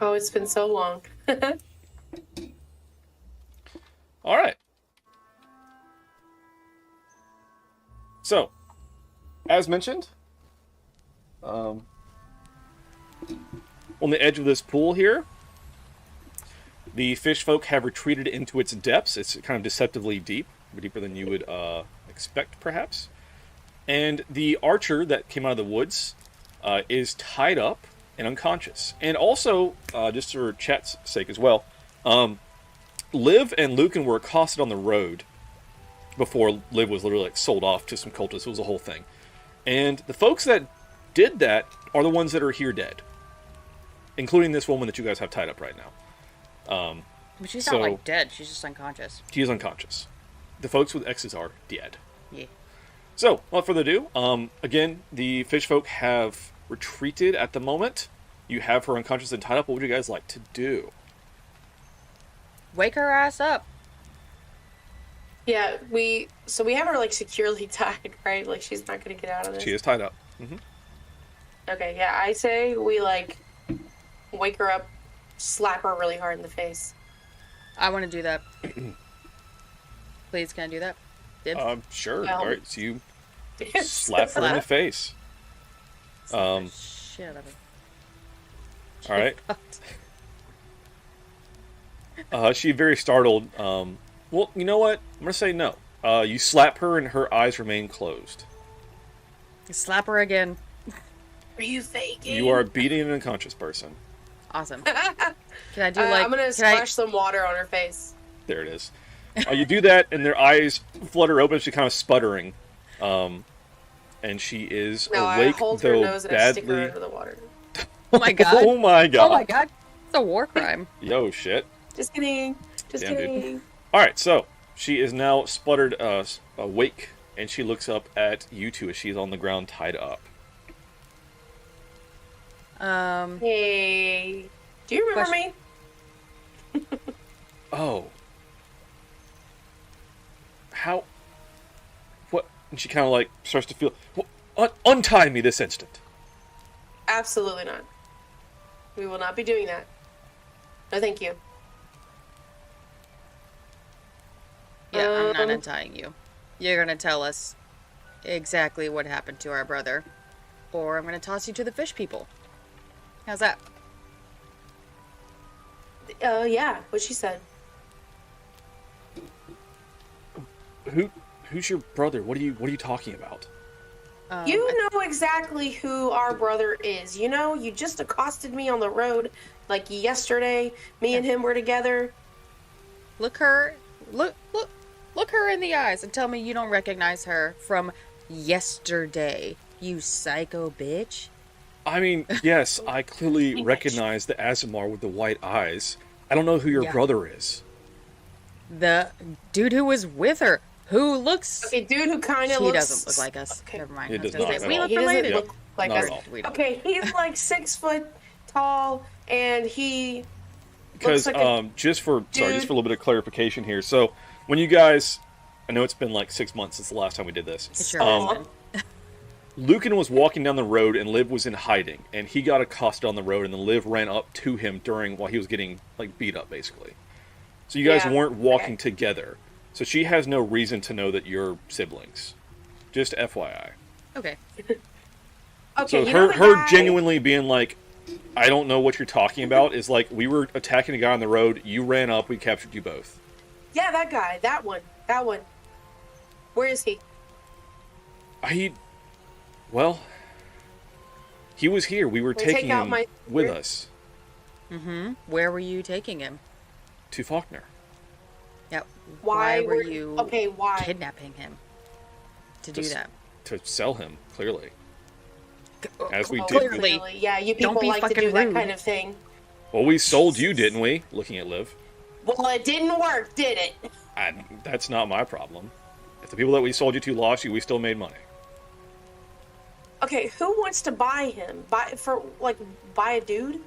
Oh, it's been so long. All right. So, as mentioned, on the edge of this pool here, the fish folk have retreated into its depths. It's kind of deceptively deep, deeper than you would expect, perhaps. And the archer that came out of the woods is tied up and unconscious. And also, just for chat's sake as well, Liv and Lucan were accosted on the road before Liv was literally sold off to some cultists. It was a whole thing. And the folks that did that are the ones that are here dead, including this woman that you guys have tied up right now. But she's not like dead. She's just unconscious. She is unconscious. The folks with X's are dead. Yeah. So, without further ado, again, the fish folk have retreated at the moment. You have her unconscious and tied up. What would you guys like to do? Wake her ass up. Yeah, we have her like securely tied, right? Like she's not gonna get out of this. She is tied up. Okay, yeah, I say we like wake her up, slap her really hard in the face. I want to do that. Please, can I do that? Dibs? Sure. Well, all right, so you slap her in the face. Shit out of it. All right. She's very startled. Well, you know what? I'm gonna say no. You slap her, and her eyes remain closed. Slap her again. Are you faking? You are beating an unconscious person. Awesome. Can I do like? I'm gonna splash some water on her face. There it is. You do that, and their eyes flutter open. She's kind of sputtering, and she is No, awake, I hold though her nose and I stick her badly. under the water. Oh my god. Oh my god. Oh my god. It's a war crime. Yo, shit. Just kidding. Just Damn, kidding. dude. All right, so she is now sputtered awake, and she looks up at you two as she's on the ground tied up. Hey, do you remember me? Oh. How? What? And she kind of like starts to feel. Untie me this instant. Absolutely not. We will not be doing that. No, thank you. Yeah, I'm not untying you. You're gonna tell us exactly what happened to our brother, or I'm gonna toss you to the fish people. How's that? Yeah, what she said. Who's your brother? What are you talking about? You know exactly who our brother is. You know, you just accosted me on the road like yesterday. Me and him were together. Look her in the eyes and tell me you don't recognize her from yesterday, you psycho bitch. I mean, yes, I clearly recognize the Azamar with the white eyes. I don't know who your brother is. The dude who was with her, who looks... Okay, dude who kind of He looks... doesn't look like us. Okay. Never mind. He does I was gonna not say, at we all. look He doesn't related. look like Not us. at all. We don't. Okay, he's like 6 foot tall, and he Because looks like just for a little bit of clarification here. So when you guys, I know it's been like 6 months since the last time we did this. It sure has been. Lucan was walking down the road and Liv was in hiding, and he got accosted on the road, and then Liv ran up to him while he was getting like beat up, basically. So you guys weren't walking together. So she has no reason to know that you're siblings. Just FYI. Okay. So her genuinely being like, I don't know what you're talking about, is like, we were attacking a guy on the road, you ran up, we captured you both. Yeah, that guy. That one. Where is he? Well, he was here. We were taking him with spear? us. Mm-hmm. Where were you taking him? To Faulkner. Yeah. Why were you why? kidnapping him to do that? To sell him, clearly. As we did. Clearly. Yeah, you people like to do that kind of thing. Well, we sold you, didn't we? Looking at Liv. Well, it didn't work, did it? That's not my problem. If the people that we sold you to lost you, we still made money. Okay, who wants to buy him? Buy a dude?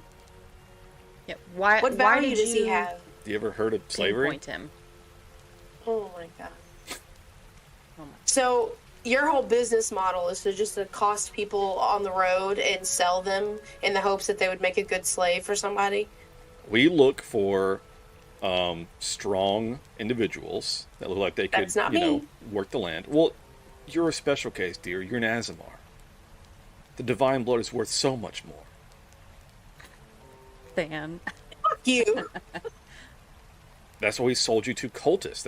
Yeah. What value does he have? You ever heard of slavery? Pinpoint him. Oh my god. So your whole business model is to just accost people on the road and sell them in the hopes that they would make a good slave for somebody? We look for strong individuals that look like they could, work the land. Well, you're a special case, dear. You're an Azamar. The divine blood is worth so much more. Fan. Fuck you. That's why we sold you to cultists.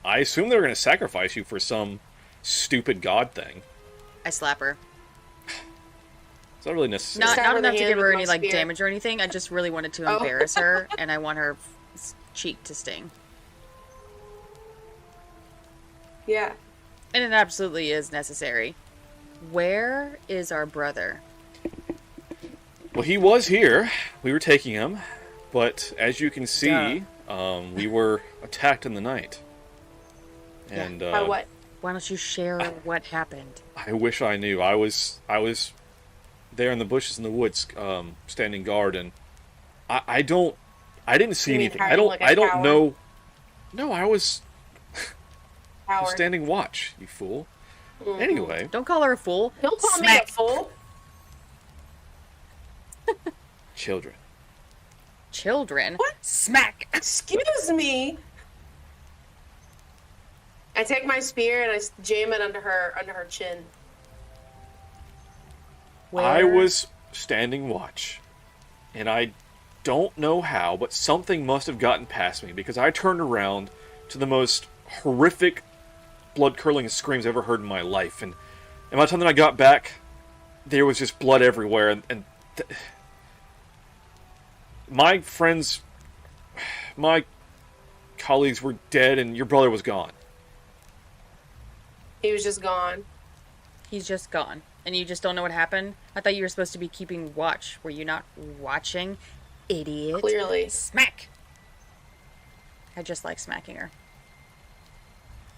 I assume they were going to sacrifice you for some stupid god thing. I slap her. It's not really necessary. Not enough to give her any damage or anything. I just really wanted to embarrass her, and I want her cheek to sting. Yeah. And it absolutely is necessary. Where is our brother? Well, he was here. We were taking him, but as you can see, we were attacked in the night. And by what? Why don't you share what happened? I wish I knew. I was there in the bushes in the woods, standing guard, and I didn't see anything. I don't know. No, I was standing watch. You fool. Mm-hmm. Anyway, don't call her a fool. Don't call me a fool. Children. What? Smack. Excuse me. I take my spear and I jam it under her chin. I was standing watch, and I don't know how, but something must have gotten past me, because I turned around to the most horrific, blood-curdling screams I've ever heard in my life, and by the time that I got back, there was just blood everywhere, and my friends, my colleagues were dead, and your brother was gone. He was just gone. He's just gone. And you just don't know what happened? I thought you were supposed to be keeping watch. Were you not watching? Idiot. Clearly. Smack! I just like smacking her.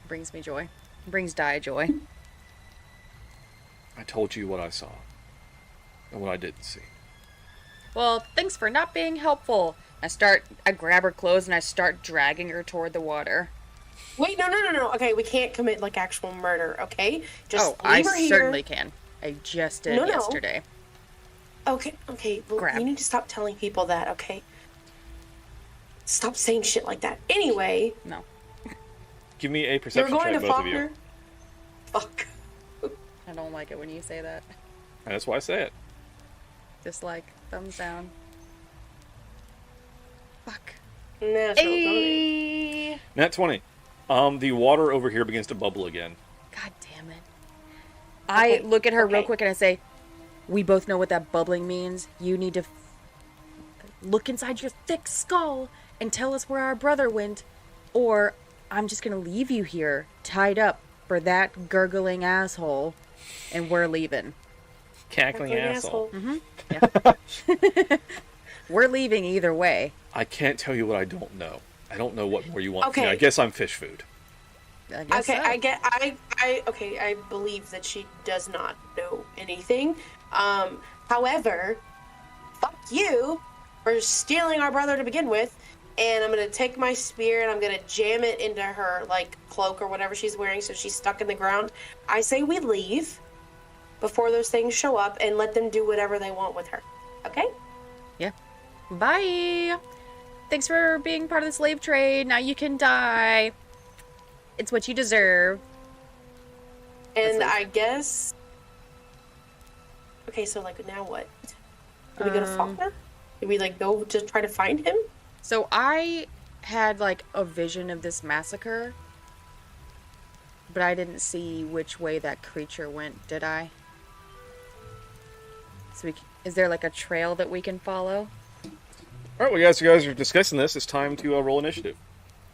It brings me joy. It brings Di joy. I told you what I saw. And what I didn't see. Well, thanks for not being helpful. I grab her clothes and I start dragging her toward the water. Wait, no. Okay, we can't commit actual murder, okay? Just leave her here. I certainly can. I just did yesterday. Okay. Well, you need to stop telling people that, okay? Stop saying shit like that. Anyway. No. Give me a perception check, both of you. Fuck. I don't like it when you say that. And that's why I say it. Just like thumbs down. Fuck. Natural 20. Nat 20. The water over here begins to bubble again. God damn it. I look at her real okay. quick and I say, we both know what that bubbling means. You need to look inside your thick skull and tell us where our brother went, or I'm just gonna leave you here, tied up for that gurgling asshole, and we're leaving. Cackling asshole. Mm-hmm. Yeah. We're leaving either way. I can't tell you what I don't know. I don't know what more you want from me. Okay. I guess I'm fish food. I guess Okay, so. I believe that she does not know anything. However, fuck you for stealing our brother to begin with, and I'm gonna take my spear and I'm gonna jam it into her like cloak or whatever she's wearing, so she's stuck in the ground. I say we leave before those things show up and let them do whatever they want with her. Okay? Yeah. Bye. Thanks for being part of the slave trade. Now you can die. It's what you deserve. And I guess. Okay, so like now what? Do we go to Faulkner? Do we like go to try to find him? So I had like a vision of this massacre, but I didn't see which way that creature went, did I? So is there like a trail that we can follow? All right, well, guys, you guys are discussing this. It's time to roll initiative.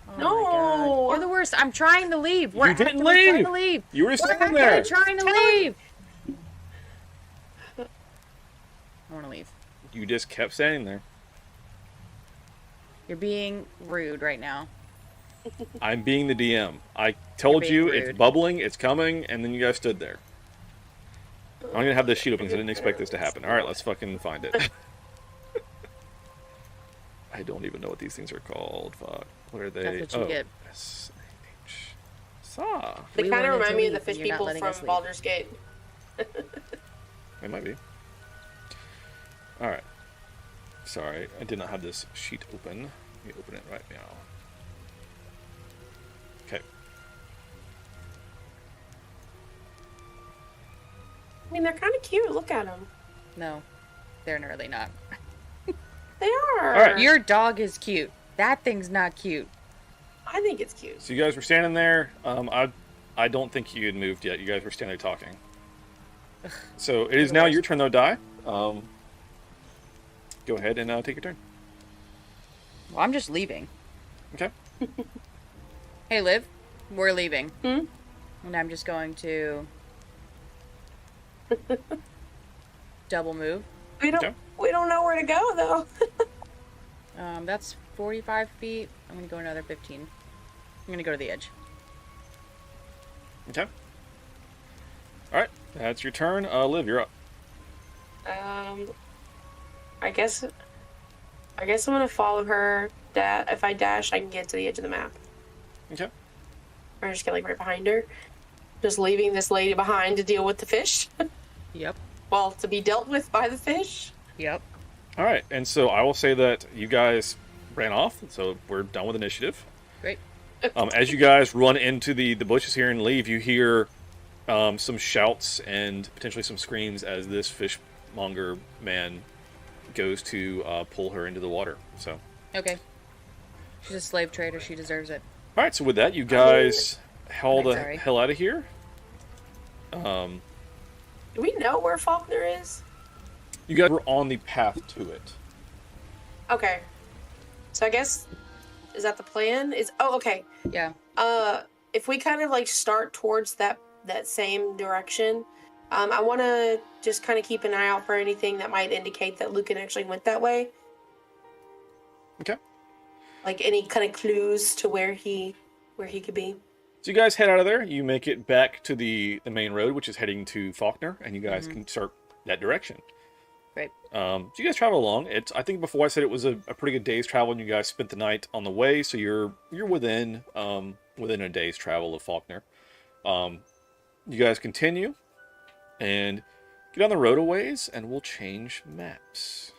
Oh no! You're the worst. I'm trying to leave. You didn't I'm leave. trying to leave. You were We're standing there. trying to leave. I want to leave. You just kept standing there. You're being rude right now. I'm being the DM. I told being you rude. it's bubbling, it's coming, and then you guys stood there. I'm gonna have this sheet open because I didn't expect this to happen. All right, let's fucking find it. I don't even know what these things are called. Fuck. What are they? That's what you get. S-H. Saw. They We kind of wanted remind to me of the leave, fish and you're not people letting from us leave. Baldur's Gate. It might be. All right. Sorry, I did not have this sheet open. Let me open it right now. Okay. I mean, they're kind of cute. Look at them. No, they're really not. They are. All right. Your dog is cute. That thing's not cute. I think it's cute. So you guys were standing there. I don't think you had moved yet. You guys were standing there talking. So it is now your turn, though, Di. Go ahead and take your turn. Well, I'm just leaving. Okay. Hey, Liv, we're leaving. Hmm? And I'm just going to double move. We don't know where to go though. That's 45 feet. I'm gonna go another 15. I'm gonna go to the edge. Okay. All right, that's your turn. Liv, you're up. I guess I'm gonna follow her. If I dash, I can get to the edge of the map. Okay. Or just get like right behind her. Just leaving this lady behind to deal with the fish. Yep. Well, to be dealt with by the fish. Yep. All right, and so I will say that you guys ran off, so we're done with initiative. Great. As you guys run into the bushes here and leave, you hear some shouts and potentially some screams as this fishmonger man goes to pull her into the water. So. Okay. She's a slave trader. She deserves it. All right, so with that, you guys held the sorry. hell out of here. Do we know where Faulkner is? You guys were on the path to it. Okay. So I guess is that the plan? Okay. Yeah. If we kind of like start towards that same direction, I want to just kind of keep an eye out for anything that might indicate that Lucan actually went that way. Okay. Like any kind of clues to where he could be. So you guys head out of there. You make it back to the main road, which is heading to Faulkner, and you guys can start that direction. Great. So you guys travel along. I think before I said it was a pretty good day's travel, and you guys spent the night on the way, so you're within a day's travel of Faulkner. You guys continue and get on the road a ways, and we'll change maps.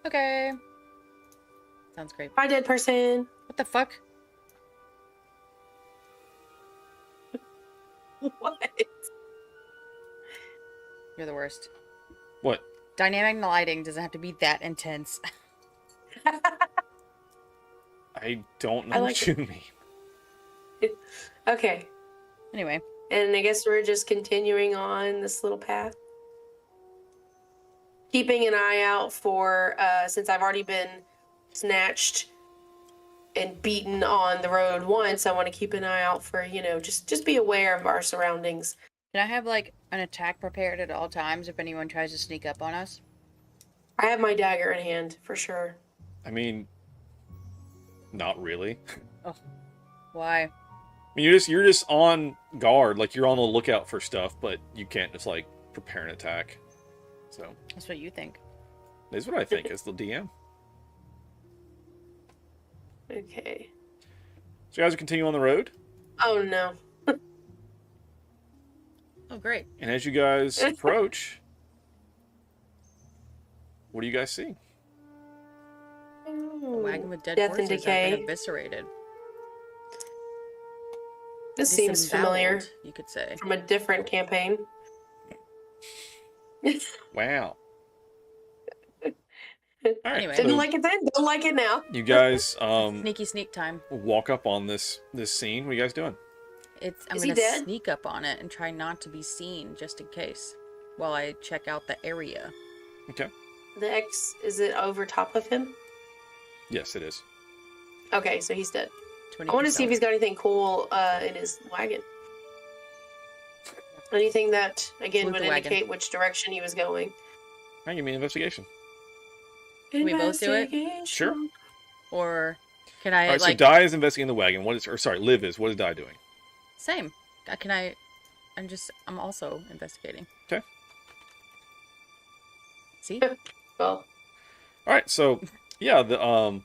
Okay. Sounds great. Bye, dead person. What the fuck? What? You're the worst. What? Dynamic lighting doesn't have to be that intense. I don't know I what like you it. mean. Okay. Anyway. And I guess we're just continuing on this little path. Keeping an eye out for, since I've already been snatched and beaten on the road once, I want to keep an eye out for, just be aware of our surroundings. Can I have, like, an attack prepared at all times if anyone tries to sneak up on us? I have my dagger in hand, for sure. I mean, not really. Oh, why? I mean, you're just on guard, like you're on the lookout for stuff, but you can't just like prepare an attack. So That's what you think. that's what I think as the DM. Okay. So you guys continue on the road, Oh no. Oh, great. and as you guys approach, what do you guys see? A wagon with dead Death and horses that have decay. been eviscerated. This seems familiar. Disemboweled, you could say. From a different campaign. Wow. Anyway. Didn't so like it then, don't like it now. you guys Sneaky sneak time. walk up on this scene. What are you guys doing? I'm Is he gonna dead? sneak up on it and try not to be seen, just in case, while I check out the area. Okay. The X, is it over top of him? Yes, it is. Okay, so he's dead. 20%. I want to see if he's got anything cool in his wagon. Anything that, again, Move would the wagon. indicate which direction he was going. All right, give me an investigation. Can we both do it? Sure. Or can I, All right, like... so Di is investigating the wagon. Liv is. What is Di doing? Same. Can I... I'm also investigating. Okay. See? Well. All right, so yeah, the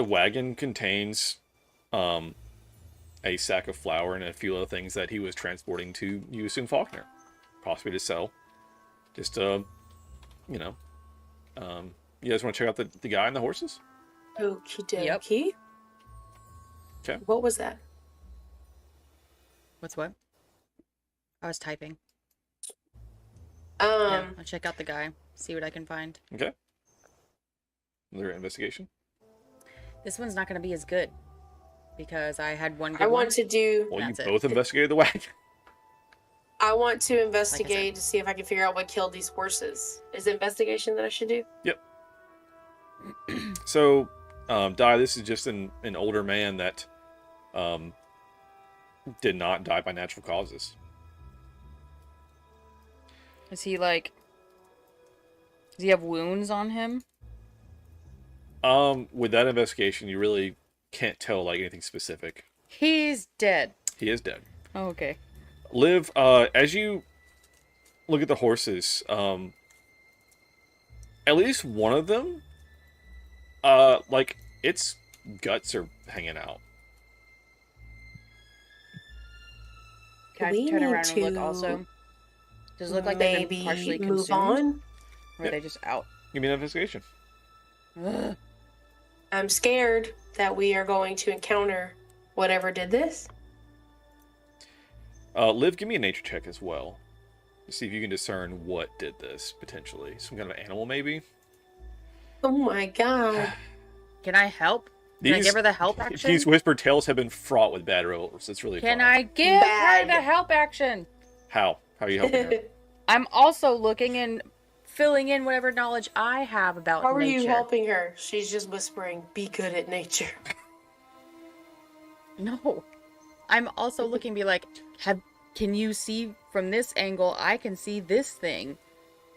wagon contains a sack of flour and a few other things that he was transporting to, you assume, Faulkner, possibly to sell. Just you guys want to check out the guy and the horses? Okie dokie. Yep. Okay. What was that? What's what? I was typing. Um, Yeah, I'll check out the guy, see what I can find. Okay. Another investigation. This one's not going to be as good because I had one good I one. want to do. Well, That's you it. both investigated the wagon. I want to investigate to see if I can figure out what killed these horses. Is it investigation that I should do? Yep. So, Di, this is just an older man that did not die by natural causes. Is he like... Does he have wounds on him? With that investigation, you really can't tell like anything specific. He's dead. He is dead. Oh, okay. Liv, as you look at the horses, at least one of them, like its guts are hanging out. Can We I turn need around and look to also? Does it look like they've been maybe partially move consumed? on? Or are they just out? Give me an investigation. Ugh. I'm scared that we are going to encounter whatever did this. Liv, give me a nature check as well. To see if you can discern what did this, potentially. Some kind of animal, maybe? Oh my god. Can I help? Can I give her the help action? These whispered tales have been fraught with bad rolls. It's really Can fun. I give her Bad. the help action? How? How are you helping her? I'm also looking and filling in whatever knowledge I have about How are nature. you helping her? She's just whispering, be good at nature. No. I'm also looking, be like, can you see from this angle? I can see this thing.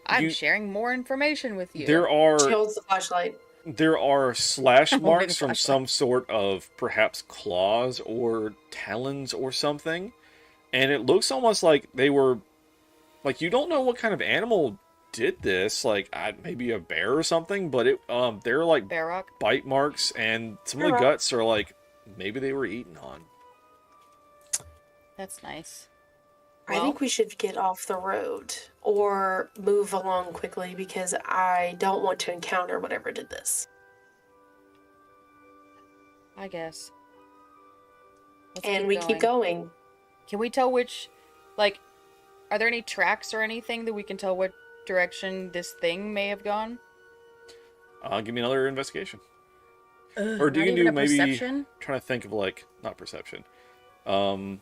I'm sharing more information with you. There are She holds the flashlight. There are slash Holding marks a from flashlight. some sort of perhaps claws or talons or something. And it looks almost like they were... Like, you don't know what kind of animal did this. Like, maybe a bear or something. But they're like Bear rock? bite marks. And some of Bear the rock. guts are like... Maybe they were eaten on. That's nice. I think we should get off the road or move along quickly because I don't want to encounter whatever did this. I guess. Let's And we keep going. Can we tell which, like, Are there any tracks or anything that we can tell what direction this thing may have gone? Give me another investigation. Ugh, Or do not you even do a maybe perception? trying to think of like not perception. Well,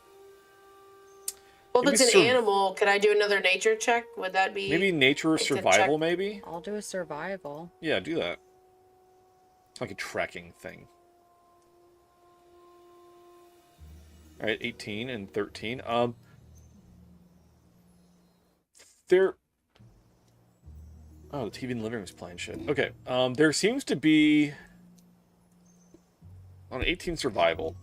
if maybe it's an animal, could I do another nature check? Would that be maybe nature or like to survival? check- Maybe. I'll do a survival. Yeah, do that. It's like a tracking thing. All right, 18 and 13. There. Oh, the TV in the living room is playing shit. Okay. There seems to be on 18 survival.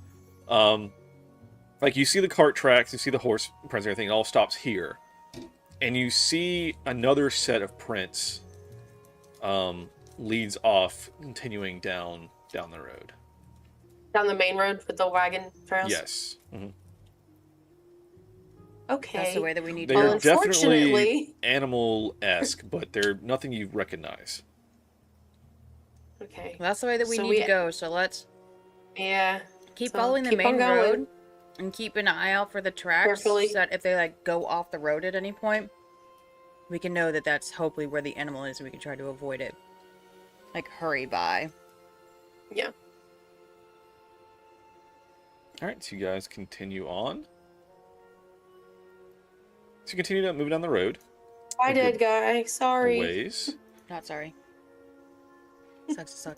Like you see the cart tracks, you see the horse prints, and everything. It all stops here, and you see another set of prints. Leads off, continuing down the road. down the main road with the wagon trails? Yes. Mm-hmm. Okay. That's the way that we need They to are go. definitely animal-esque, but they're nothing you recognize. Okay. Well, that's the way that we So need we- to go. So let's keep So following the keep on main going. road and keep an eye out for the tracks. Carefully. So that if they like go off the road at any point, we can know that that's hopefully where the animal is. And we can try to avoid it. Like hurry by. Yeah. All right, so you guys continue on. So you continue moving down the road. I did, guy. Sorry. A ways. Not sorry. Sucks to suck.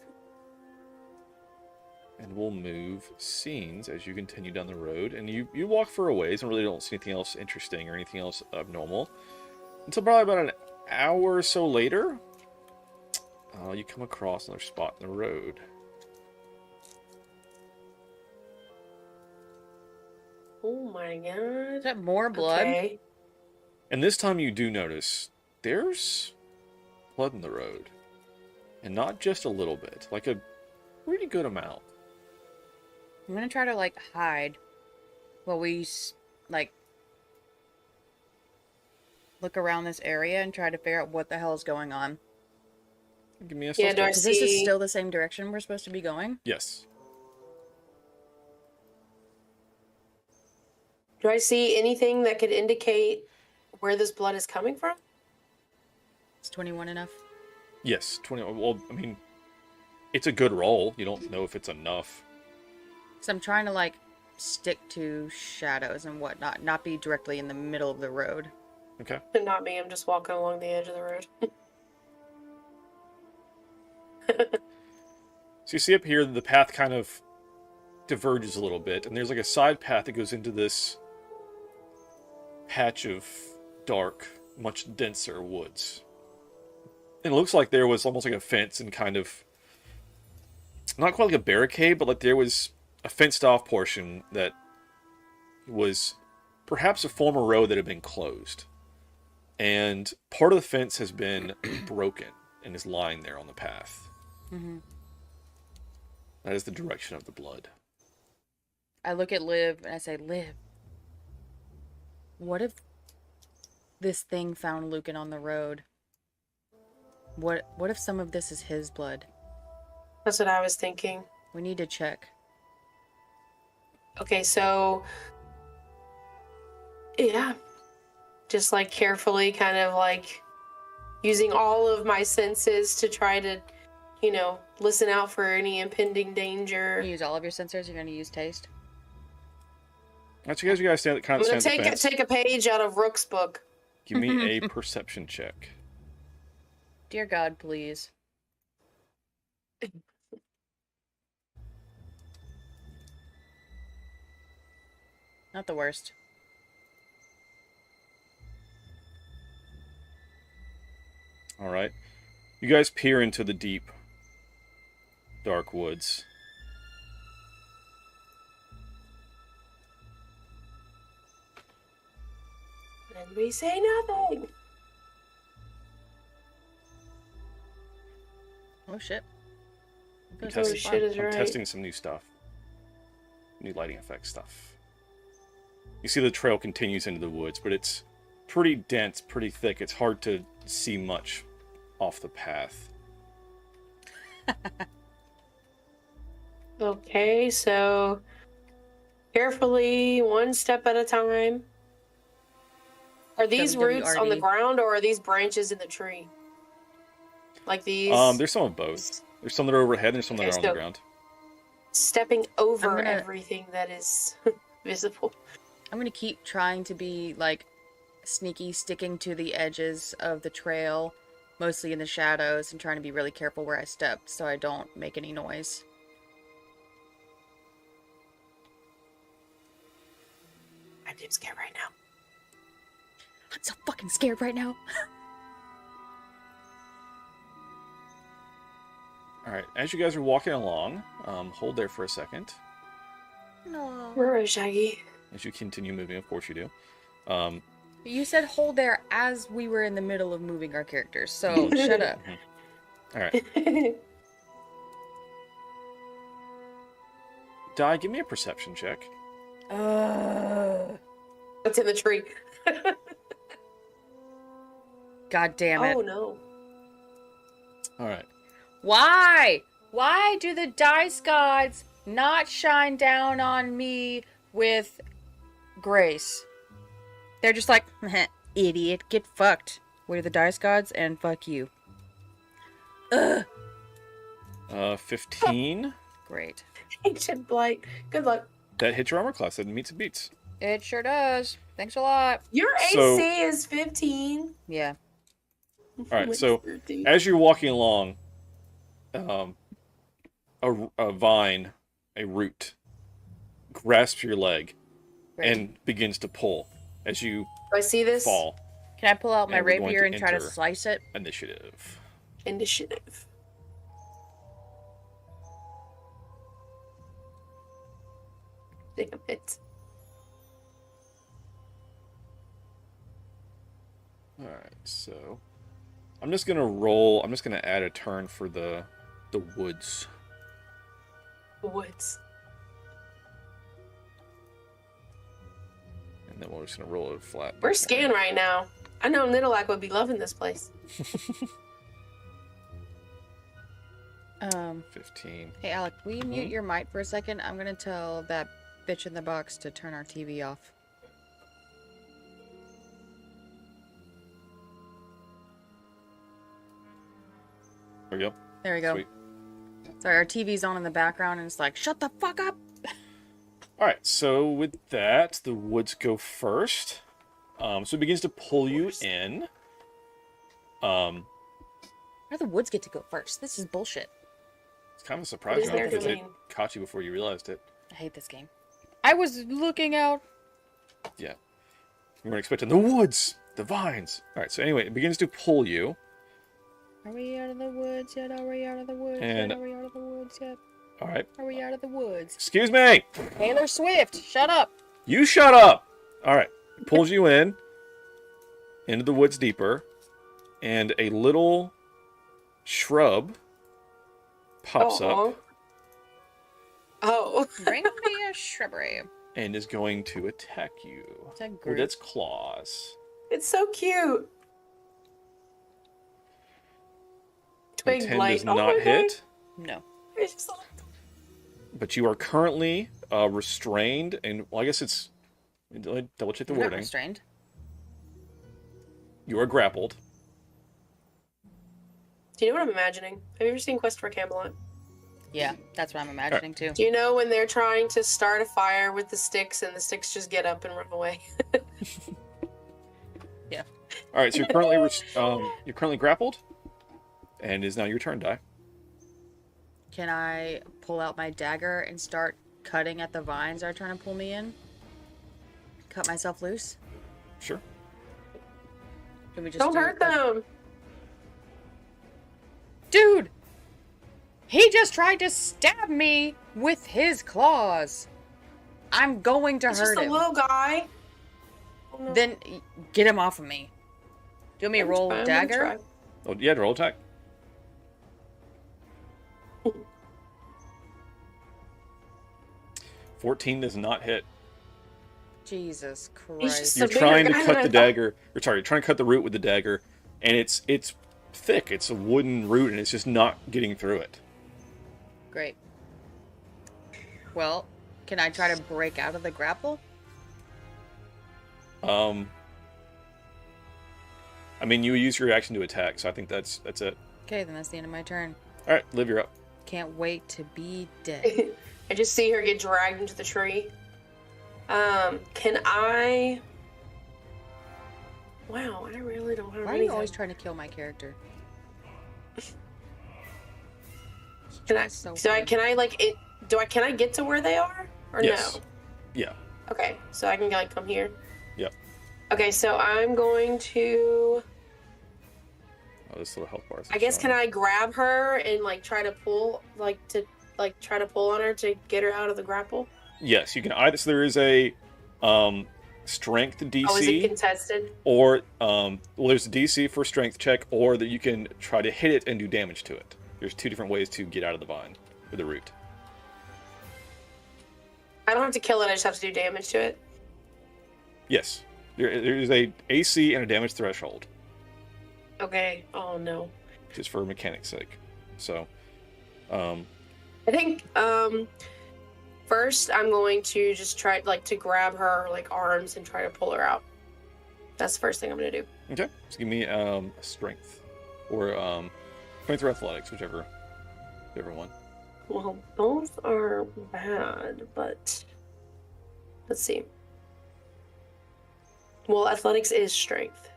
And we'll move scenes as you continue down the road. And you walk for a ways and really don't see anything else interesting or anything else abnormal. Until probably about an hour or so later, you come across another spot in the road. Oh my god. Is that more blood? Okay. And this time you do notice there's blood in the road. And not just a little bit, like a pretty good amount. I'm gonna try to like hide while we like look around this area and try to figure out what the hell is going on. Give me a Yeah, do I Because this is see- still the same direction we're supposed to be going. Yes. Do I see anything that could indicate where this blood is coming from? Is 21 enough? Yes, 20. Well, I mean, it's a good roll. You don't know if it's enough. So I'm trying to like stick to shadows and whatnot, not be directly in the middle of the road. Okay. Not me. I'm just walking along the edge of the road. So you see up here, the path kind of diverges a little bit, and there's like a side path that goes into this patch of dark, much denser woods. And it looks like there was almost like a fence and kind of, not quite like a barricade, but like there was a fenced off portion that was perhaps a former road that had been closed. And part of the fence has been broken and is lying there on the path. Mm-hmm. That is the direction of the blood. I look at Liv and I say, Liv, what if this thing found Lucan on the road? What if some of this is his blood? That's what I was thinking. We need to check. Okay, so yeah, just like carefully kind of like using all of my senses to try to, you know, listen out for any impending danger. You use all of your sensors. You're going to use taste. That's you guys stand kind I'm of gonna stand the fence. take a page out of Rook's book. Give me a perception check. Dear God, please. Not the worst. All right. You guys peer into the deep, dark woods. And we say nothing. Oh shit. I'm, Oh, shit is I'm right. testing some new stuff. New lighting effect stuff. You see the trail continues into the woods, but it's pretty dense, pretty thick. It's hard to see much off the path. Okay, so carefully, one step at a time. Are these roots on the WWRD. ground or are these branches in the tree? Like these? There's some of both. There's some that are overhead and there's some that Okay, are on the so- ground. Stepping over gonna- everything that is visible. I'm gonna keep trying to be like sneaky, sticking to the edges of the trail, mostly in the shadows, and trying to be really careful where I step so I don't make any noise. I'm scared right now. I'm so fucking scared right now. All right, as you guys are walking along, hold there for a second. No. Where is Shaggy? As you continue moving, of course you do. You said hold there as we were in the middle of moving our characters, so shut up. All right. Di, give me a perception check. What's in the tree? God damn it. Oh no. All right. Why? Why do the dice gods not shine down on me with grace? They're just like, idiot, get fucked. We're the dice gods, and fuck you. Ugh. 15. Great. Ancient Blight. Good luck. That hits your armor class. That meets and beats. It sure does. Thanks a lot. Your So- AC is 15. Yeah. All right. So as you're walking along, a vine, a root, grasps your leg and begins to pull as you Do I see this? fall. Can I pull out my And we're going rapier to and try to enter slice it? Initiative. Initiative. Damn it. Alright, so I'm just gonna roll. I'm just gonna add a turn for the woods. Woods. And then we're just gonna roll it flat. We're scan right now. I know Nidalak would be loving this place. 15. Hey, Alec, will you mute your mic for a second? I'm gonna tell that bitch in the box to turn our TV off. There we go. There we go. Sweet. Sorry, our TV's on in the background, and it's like, shut the fuck up! Alright, so with that, the woods go first. So it begins to pull you in. Why do the woods get to go first? This is bullshit. It's kind of a surprise What is round their because it domain? caught you before you realized it. I hate this game. I was looking out. Yeah. You weren't expecting the woods, the vines. Alright, so anyway, it begins to pull you. Are we out of the woods yet? Are we out of the woods And- yet? Are we out of the woods yet? Alright. Are we out of the woods? Excuse me! Taylor Swift, shut up! You shut up! Alright. It pulls you in. Into the woods deeper. And a little shrub pops up Oh. Bring me a shrubbery. and is going to attack you It's a with group. its claws. It's so cute. The Twig 10 blight. does Oh not my God. hit, No. It's just like- but you are currently restrained, and well, I guess it's double check the I'm not wording. restrained. You are grappled. Do you know what I'm imagining? Have you ever seen Quest for Camelot? Yeah, that's what I'm imagining too. Do you know when they're trying to start a fire with the sticks and the sticks just get up and run away? Yeah. All right, so you're currently grappled, and it is now your turn, Di. Can I pull out my dagger and start cutting at the vines that are trying to pull me in? Cut myself loose? Sure. Can we just Don't do hurt it like- them. Dude! He just tried to stab me with his claws. I'm going to It's hurt just a him. little guy. Oh, no. Then get him off of me. Do you want me to I'm roll trying, I'm dagger? trying. Oh, yeah, roll attack. Oh. 14 does not hit. Jesus Christ. just You're a bigger trying to guy cut than I the thought. dagger. Or sorry, you're trying to cut the root with the dagger, and it's thick. It's a wooden root, and it's just not getting through it. Great. Well, can I try to break out of the grapple? I mean, you use your action to attack, so I think that's it. Okay, then that's the end of my turn. All right, Liv, you're up. Can't wait to be dead. I just see her get dragged into the tree. Can I? Wow, I really don't have Why are anything. you always trying to kill my character? Can I? Can I like it? Can I get to where they are or Yes. no? Yeah. Okay, so I can like come here. Yep. Okay, so I'm going to. Oh, this little health bar. I guess can I grab her and like try to pull try to pull on her to get her out of the grapple? Yes, you can either. So there is a strength DC. Oh, is it contested? Or well, there's a DC for strength check, or that you can try to hit it and do damage to it. There's two different ways to get out of the vine or the root. I don't have to kill it. I just have to do damage to it. Yes, there is a AC and a damage threshold, Okay. Oh no. just for mechanics' sake. So, I think first I'm going to just try like to grab her like arms and try to pull her out. That's the first thing I'm gonna do. okay, just give me a strength or strength or athletics, whichever one. Well, both are bad, but let's see. Well, athletics is strength.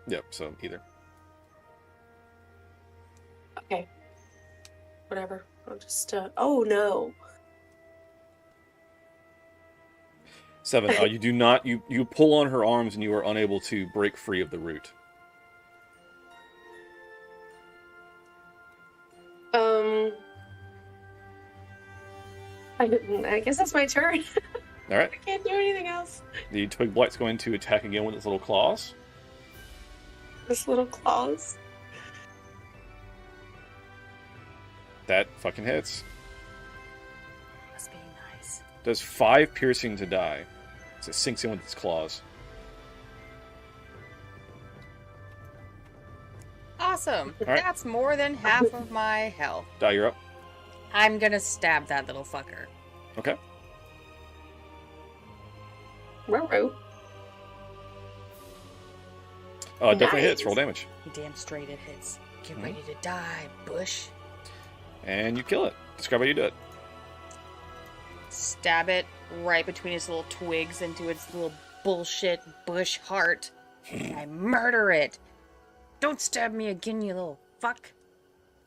Yep. So either. Okay. Whatever. I'll just. Oh no. 7. You do not. You pull on her arms and you are unable to break free of the root. I guess that's my turn. All right. I can't do anything else. The twig blight's going to attack again with its little claws. This little claws. That fucking hits. Must be nice. Does 5 piercing to die. So it sinks in with its claws. Awesome. All right. That's more than half of my health. Die, you're up. I'm gonna stab that little fucker. Okay. Ruh-roh. Definitely hits. Roll damage. You damn straight it hits. Get Mhm. ready to die, Bush. And you kill it. Describe how you do it. Stab it right between its little twigs into its little bullshit bush heart. And I murder it. Don't stab me again, you little fuck.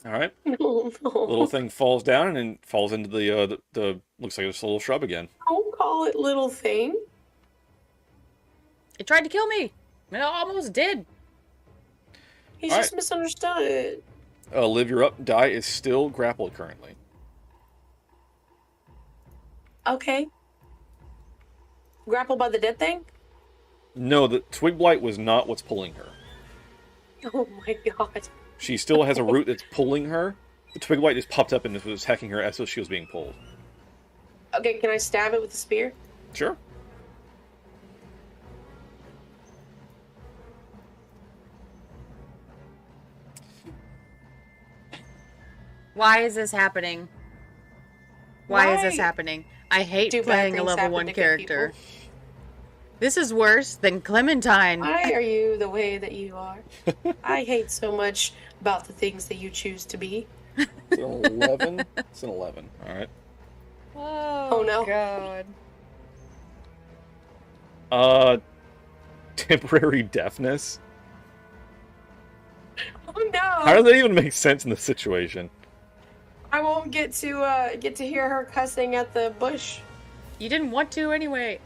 All right. No. Little thing falls down and then falls into the looks like it's a little shrub again. Don't call it little thing. It tried to kill me. It almost did. He's All just misunderstood. Liv, you're up. Die is still grappled currently. Okay. Grappled by the dead thing? No, the twig blight was not what's pulling her. Oh my god. She still has a root that's pulling her. The twig blight just popped up and was attacking her as though she was being pulled. Okay, can I stab it with a spear? Sure. Why is this happening? Why is this happening? I hate Do bad playing a things level happen 1 to good character. people? This is worse than Clementine. Why are you the way that you are? I hate so much about the things that you choose to be. It's an 11. It's an 11. All right. Oh no. God. Temporary deafness. Oh no. How does that even make sense in the situation? I won't get to hear her cussing at the bush. You didn't want to anyway.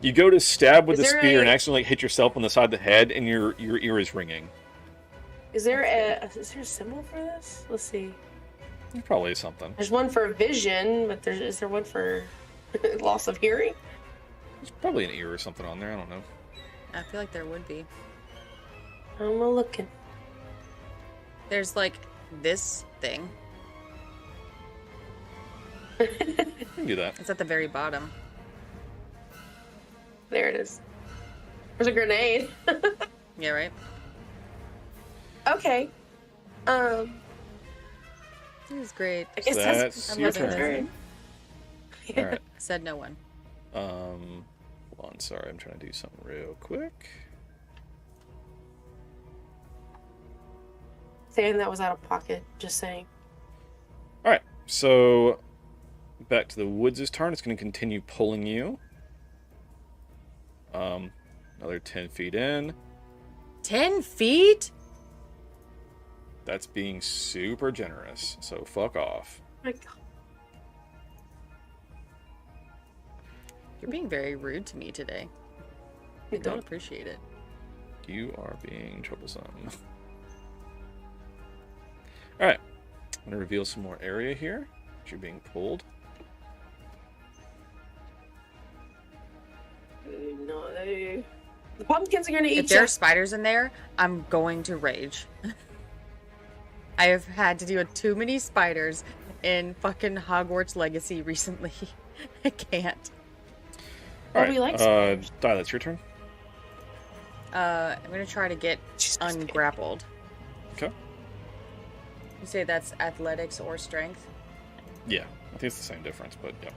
You go to stab with Is the there spear a- and accidentally hit yourself on the side of the head, and your ear is ringing. Is there a symbol for this? Let's see. There probably is something. There's one for vision, but is there one for loss of hearing? There's probably an ear or something on there. I don't know. I feel like there would be. I'm looking. There's like this thing. You can do that. It's at the very bottom. There it is. There's a grenade. Yeah, right? Okay. This is great. I guess That's I'm your loving turn. this. All right. Said no one. Hold on. Sorry, I'm trying to do something real quick. saying that was out of pocket. Just saying. All right, so back to the woods' turn. It's going to continue pulling you. Another 10 feet in. 10 feet? That's being super generous, so fuck off. Oh my God. You're being very rude to me today. I don't appreciate it. You are being troublesome. Alright. I'm going to reveal some more area here. You're being pulled. No, the pumpkins are going to eat If there you. are spiders in there, I'm going to rage. I have had to deal with too many spiders in fucking Hogwarts Legacy recently. I can't. Alright, Di, that's your turn. I'm gonna try to get ungrappled. Okay. You say that's athletics or strength? Yeah, I think it's the same difference, but yeah.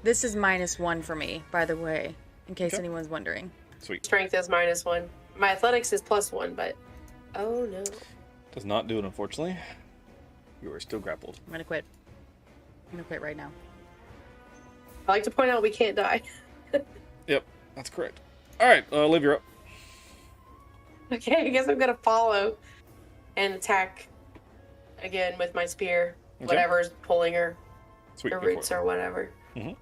This is -1 for me, by the way, in case anyone's wondering. Sweet. Strength is -1. My athletics is +1, but oh no. Does not do it, unfortunately. You are still grappled. I'm gonna quit. I'm gonna quit right now. I like to point out we can't die. Yep, that's correct. Alright, Liv, you're up. Okay, I guess I'm gonna follow and attack again with my spear. Okay. Whatever's pulling her. Sweet, Her go for roots it. or whatever. Mm-hmm.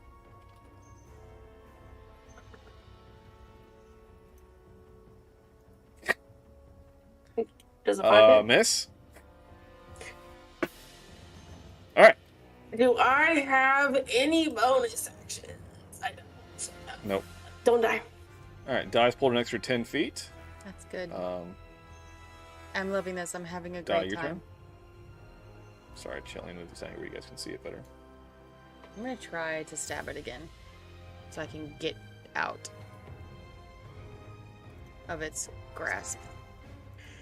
Does it find it? Miss? Alright. Do I have any bonus actions? I don't. Nope. Don't die. Alright, Di's pulled an extra 10 feet. That's good. I'm loving this. I'm having a Di, great your time. turn. Sorry, Shelly, move this angle where you guys can see it better. I'm gonna try to stab it again, so I can get out of its grasp.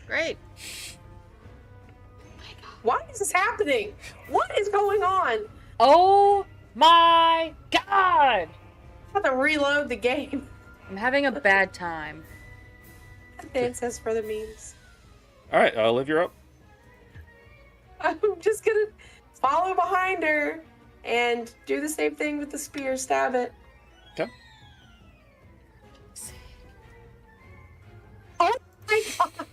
Great. Why is this happening? What is going on? Oh my god! I have to reload the game. I'm having a bad time. Dan says for the memes. Alright, Liv, you're up. I'm just gonna follow behind her and do the same thing with the spear. Stab it. Okay. Oh my god!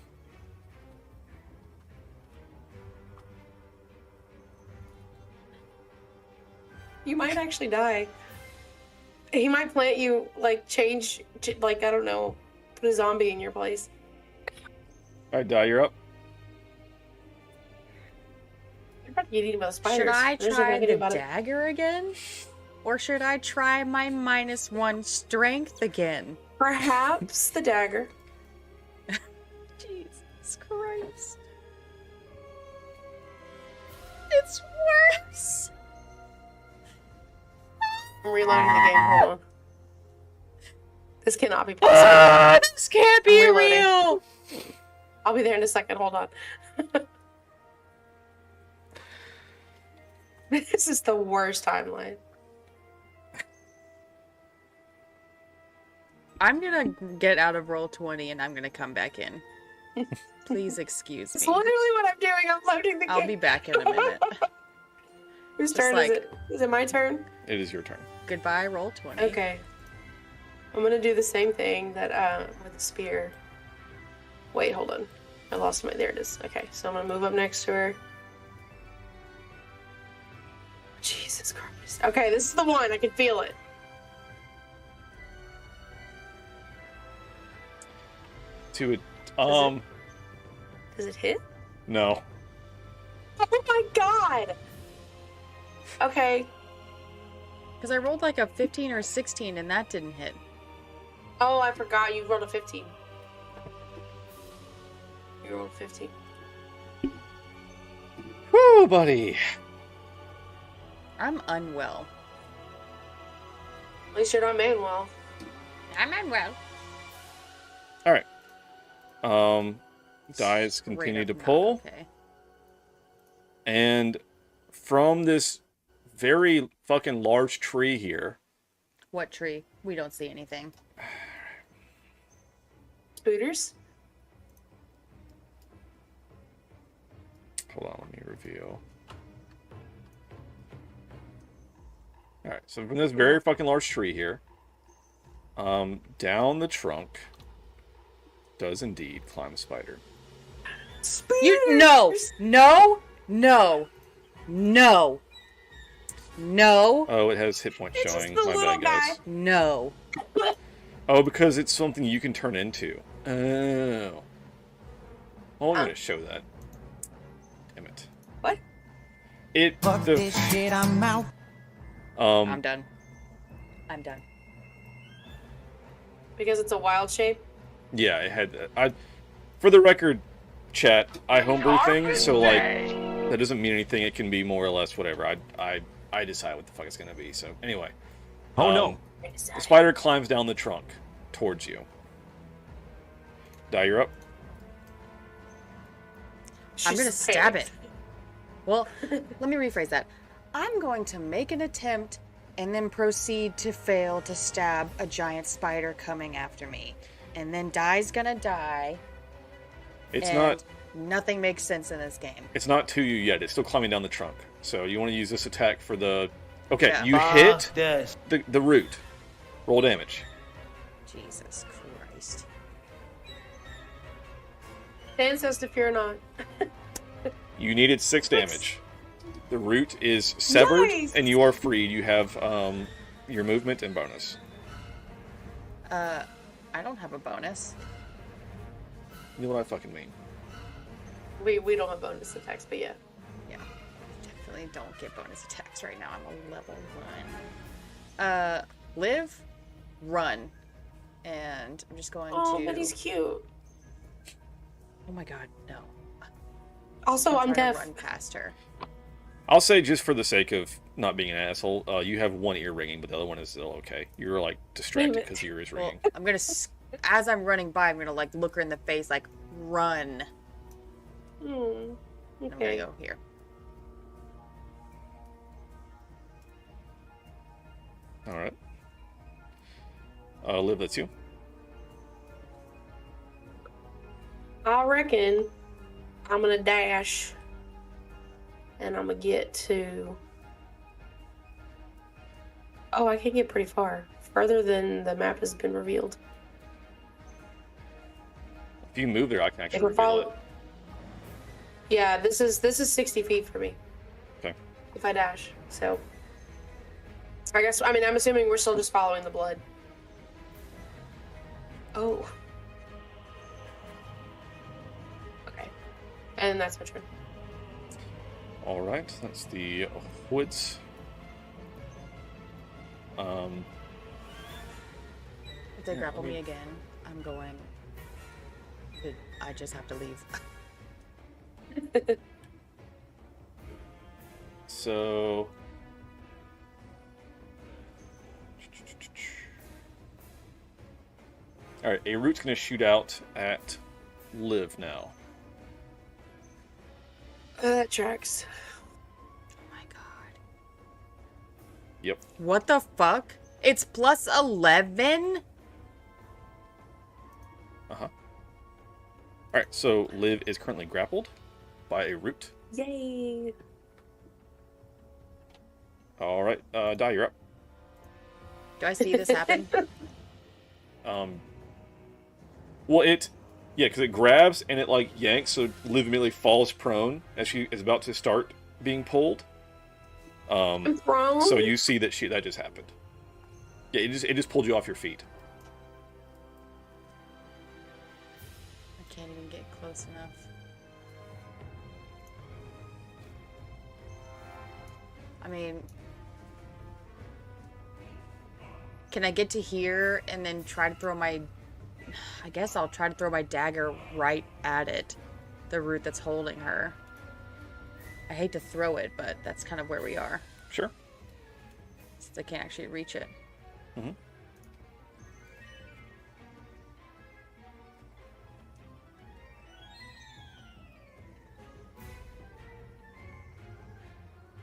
You might actually die. He might plant you, like, change, like, I don't know, put a zombie in your place. Alright, Di, you're up. You're about to get eaten by the spiders. Should I There's try nothing I can do the about it. dagger again? Or should I try my -1 strength again? Perhaps the dagger. Jesus Christ. It's worse. I'm reloading the game. Hold on. This cannot be possible. This can't be I'm reloading. real. I'll be there in a second. Hold on. This is the worst timeline. I'm gonna get out of Roll20 and I'm gonna come back in. Please excuse It's me. literally what I'm doing. I'm loading the game. I'll be back in a minute. Whose Just turn like- is it? Is it my turn? It is your turn. Goodbye, Roll20. Okay. I'm gonna do the same thing that with the spear. Wait, hold on. I lost my. There it is. Okay, so I'm gonna move up next to her. Jesus Christ. Okay, this is the one. I can feel it. To it. Does it hit? No. Oh my god! Okay. Because I rolled like a 15 or 16 and that didn't hit. Oh, I forgot you rolled a 15. You rolled 15. Whoo, buddy. I'm unwell. At least you're not Manuel. I'm unwell. Alright. Dies continue to pull. Okay. And from this very fucking large tree here. What tree? We don't see anything. Spooters. Hold on, let me reveal. Alright, so from this very fucking large tree here, down the trunk does indeed climb a spider. You no. No. Oh, it has hit points It's showing. just the My little bad, guy. guys. No. Oh, because it's something you can turn into. Oh. Well, I'm gonna show that. Damn it. What? Fuck this shit, I'm out. I'm done. Because it's a wild shape. Yeah, it had. For the record, chat, I homebrew things, so like that doesn't mean anything. It can be more or less whatever. I decide what the fuck it's gonna be. So anyway. Oh no! The spider climbs down the trunk towards you. Die, you're up. I'm gonna stab it. Well, let me rephrase that. I'm going to make an attempt and then proceed to fail to stab a giant spider coming after me. And then Die's gonna die. It's and not. Nothing makes sense in this game. It's not to you yet. It's still climbing down the trunk. So you want to use this attack for the. Okay, Yeah. you hit the root. Roll damage. Jesus Christ. Dan says to fear not. You needed 6 damage. The root is severed, Nice! and you are freed. You have your movement and bonus. I don't have a bonus. You know what I fucking mean. We don't have bonus attacks, but yeah. Yeah. Definitely don't get bonus attacks right now. I'm a level 1. Live, run. And I'm just going Oh, to... but he's cute. Oh my god, no. Also, I'm trying deaf. to run past her. I'll say, just for the sake of not being an asshole, you have one ear ringing, but the other one is still okay. You're like distracted because your ear is ringing. I'm gonna, as I'm running by, I'm gonna like look her in the face, like run. Okay. I'm gonna go here. All right. Liv, that's you. I reckon I'm gonna dash. And I'm gonna get to... Oh, I can get pretty far. Further than the map has been revealed. If you move there, I can If actually we're reveal it. follow... Yeah, this is 60 feet for me. Okay. If I dash, so... I guess, I mean, I'm assuming we're still just following the blood. Oh. Okay. And that's my turn. All right, that's the woods. If they Yeah, grapple let me- me again, I'm going. I just have to leave. So. All right, a root's gonna shoot out at Liv now. That tracks. Yep. What the fuck? It's plus 11? All right, so Liv is currently grappled by a root. Yay! All right, Die, you're up. Do I see this happen? Well, because it grabs and it like yanks, so Liv immediately falls prone as she is about to start being pulled. I'm prone. So you see that that just happened. Yeah, it just pulled you off your feet. I can't even get close enough. I mean, can I get to here and then try to throw my... I guess I'll try to throw my dagger right at it. The root that's holding her. I hate to throw it, but that's kind of where we are. Sure. Since I can't actually reach it. Mm-hmm.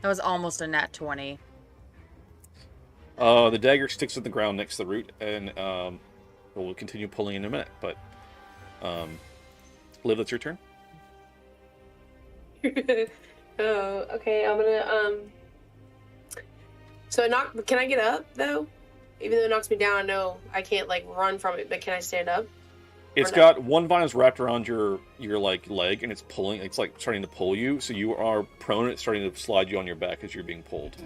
That was almost a nat 20. The dagger sticks to the ground next to the root, and we'll continue pulling in a minute. But Liv, that's your turn. Oh, okay. I'm gonna So can I get up though? Even though it knocks me down, I know I can't like run from it. But can I stand up? It's got one vine is wrapped around your like leg, and it's pulling. It's like starting to pull you, so you are prone. It's starting to slide you on your back as you're being pulled.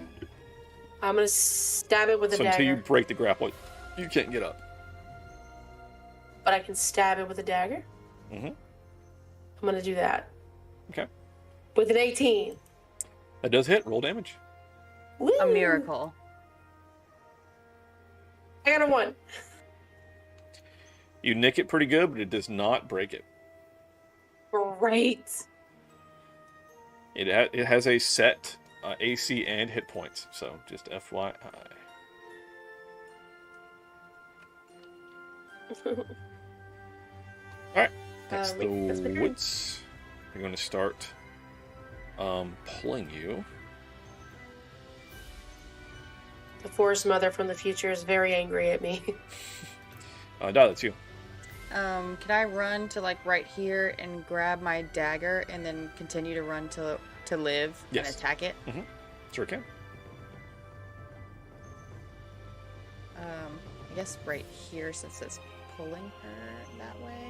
I'm gonna stab it with a So dagger. until you break the grapple, you can't get up. But I can stab it with a dagger. Mm-hmm. I'm gonna do that. Okay. With an 18. That does hit. Roll damage. Woo! A miracle. I got a 1. You nick it pretty good, but it does not break it. Great. It has a set AC and hit points, so just FYI. Alright, that's the woods. We're going to start pulling you. The forest mother from the future is very angry at me. That's you. Can I run to like right here and grab my dagger and then continue to run to live and attack it? Mm-hmm. Sure can. I guess right here since it's pulling her that way.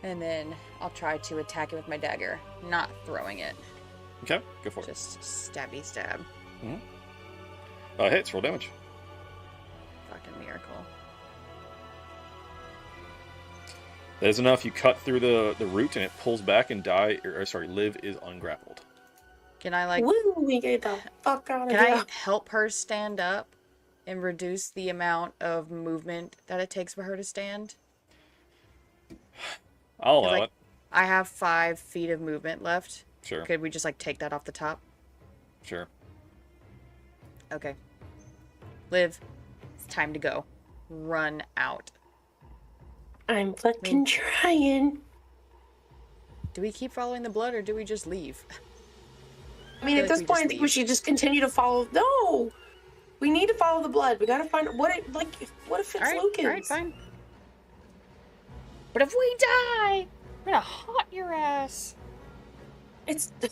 And then I'll try to attack it with my dagger, not throwing it. Okay, go for it. Just stabby stab. Mm-hmm. Hits, roll damage. Fucking miracle. That is enough. You cut through the root and it pulls back and Liv is ungrappled. Can I like... Woo, we get the fuck out of Can here. I help her stand up and reduce the amount of movement that it takes for her to stand? I'll allow it. I have 5 feet of movement left. Sure. Could we just like take that off the top? Sure. Okay. Liv, it's time to go. Run out. I'm fucking trying. Do we keep following the blood or do we just leave? I mean, at this point, I think we should just continue to follow. No, we need to follow the blood. We gotta find what if it's Lucas? Alright, fine. But if we die, we're gonna haunt your ass.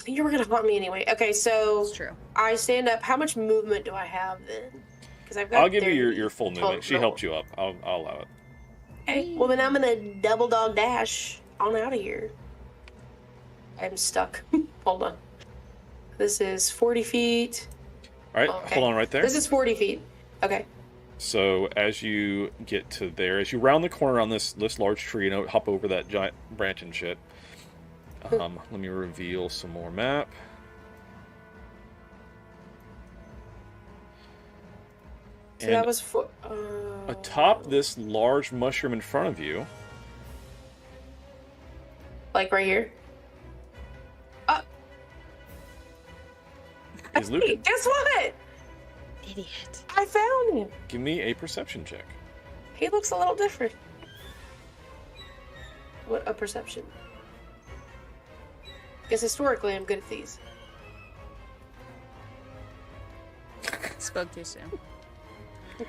You were gonna haunt me anyway. Okay, so it's true. I stand up. How much movement do I have then? Because I've got. I'll give you your full movement. She helped you up. I'll allow it. Okay. Well, then I'm gonna double dog dash on out of here. I'm stuck. Hold on. This is 40 feet. All right, Okay. hold on right there. This is 40 feet. Okay. So as you get to there, as you round the corner on this large tree and hop over that giant branch and shit, let me reveal some more map. So that was atop this large mushroom in front of you. Like right here. Is Luke. Hey, guess what? Idiot. I found him. Give me a perception check. He looks a little different. What a perception. Because historically, I'm good at these. Spoke too soon.